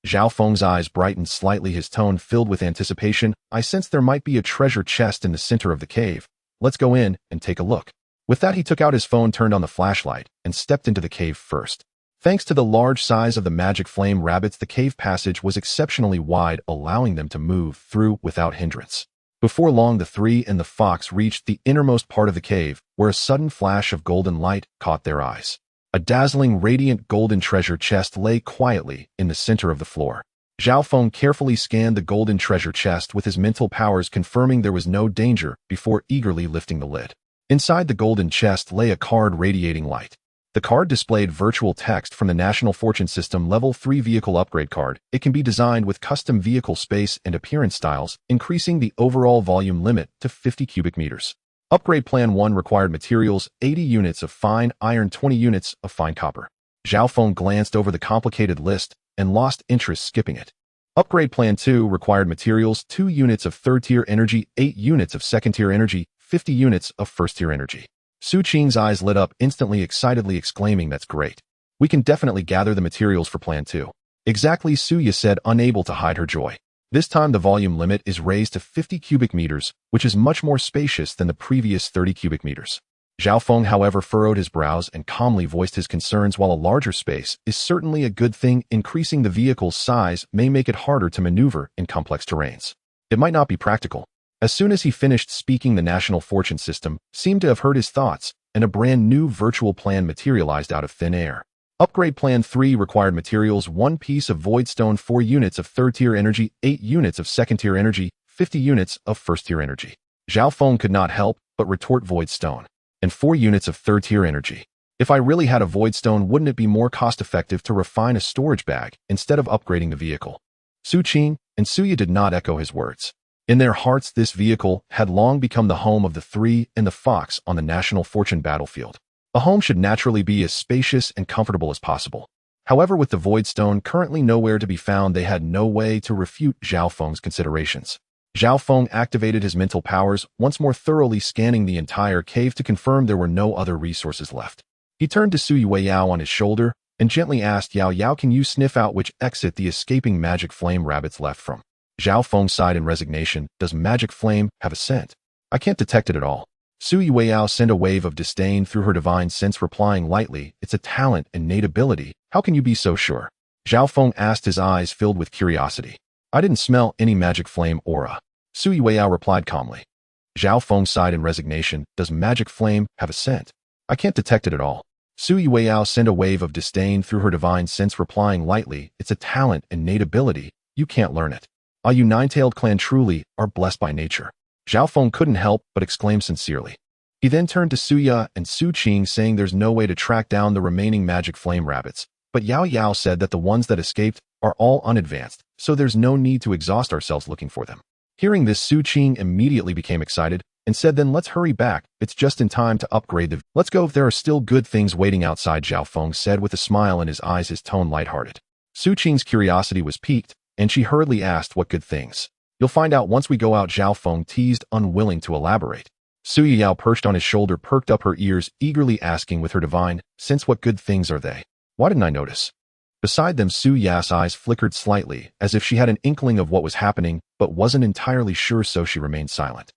Zhao Feng's eyes brightened slightly, his tone filled with anticipation. "I sense there might be a treasure chest in the center of the cave. Let's go in and take a look." With that, he took out his phone, turned on the flashlight, and stepped into the cave first. Thanks to the large size of the magic flame rabbits, the cave passage was exceptionally wide, allowing them to move through without hindrance. Before long, the three and the fox reached the innermost part of the cave, where a sudden flash of golden light caught their eyes. A dazzling, radiant golden treasure chest lay quietly in the center of the floor. Zhao Feng carefully scanned the golden treasure chest with his mental powers, confirming there was no danger before eagerly lifting the lid. Inside the golden chest lay a card radiating light. The card displayed virtual text from the National Fortune System Level 3 Vehicle Upgrade Card. It can be designed with custom vehicle space and appearance styles, increasing the overall volume limit to 50 cubic meters. Upgrade Plan 1 required materials 80 units of fine iron, 20 units of fine copper. Zhao Feng glanced over the complicated list and lost interest, skipping it. Upgrade Plan 2 required materials 2 units of third-tier energy, 8 units of second-tier energy, 50 units of first-tier energy. Xu Qing's eyes lit up, instantly excitedly exclaiming, "That's great. We can definitely gather the materials for Plan 2. Exactly, Suya said, unable to hide her joy. This time the volume limit is raised to 50 cubic meters, which is much more spacious than the previous 30 cubic meters. Zhao Feng, however, furrowed his brows and calmly voiced his concerns. While a larger space is certainly a good thing, increasing the vehicle's size may make it harder to maneuver in complex terrains. It might not be practical. As soon as he finished speaking, the national fortune system seemed to have heard his thoughts, and a brand new virtual plan materialized out of thin air. Upgrade Plan 3 required materials: 1 piece of voidstone, 4 units of third-tier energy, 8 units of second-tier energy, 50 units of first-tier energy. Zhao Feng could not help but retort, voidstone and 4 units of third-tier energy. If I really had a voidstone, wouldn't it be more cost-effective to refine a storage bag instead of upgrading the vehicle? Xu Qing and Suya did not echo his words. In their hearts, this vehicle had long become the home of the three and the fox on the national fortune battlefield. A home should naturally be as spacious and comfortable as possible. However, with the voidstone currently nowhere to be found, they had no way to refute Zhao Feng's considerations. Zhao Feng activated his mental powers, once more thoroughly scanning the entire cave to confirm there were no other resources left. He turned to Su Yueyao on his shoulder and gently asked, "Yao Yao, can you sniff out which exit the escaping magic flame rabbits left from?" Zhao Feng sighed in resignation. "Does magic flame have a scent? I can't detect it at all." Su Yueyao sent a wave of disdain through her divine sense, replying lightly, "It's a talent and innate ability. How can you be so sure?" Zhao Feng asked, his eyes filled with curiosity. "I didn't smell any magic flame aura," Su Yueyao replied calmly. Zhao Feng sighed in resignation. "Does magic flame have a scent? I can't detect it at all." Su Yueyao sent a wave of disdain through her divine sense, replying lightly, "It's a talent and innate ability. You can't learn it. Ah, you nine-tailed clan truly are blessed by nature." Zhao Feng couldn't help but exclaim sincerely. He then turned to Suya and Xu Qing, saying, "There's no way to track down the remaining magic flame rabbits, but Yao Yao said that the ones that escaped are all unadvanced, so there's no need to exhaust ourselves looking for them." Hearing this, Xu Qing immediately became excited and said, "Then let's hurry back. It's just in time to upgrade the... Let's go. There are still good things waiting outside," Zhao Feng said with a smile in his eyes, his tone lighthearted. Xu Qing's curiosity was piqued, and she hurriedly asked, "What good things?" "You'll find out once we go out," Zhao Feng teased, unwilling to elaborate. Su Yao, perched on his shoulder, perked up her ears, eagerly asking with her divine sense, "What good things are they? Why didn't I notice?" Beside them, Su Ya's eyes flickered slightly, as if she had an inkling of what was happening, but wasn't entirely sure, so she remained silent.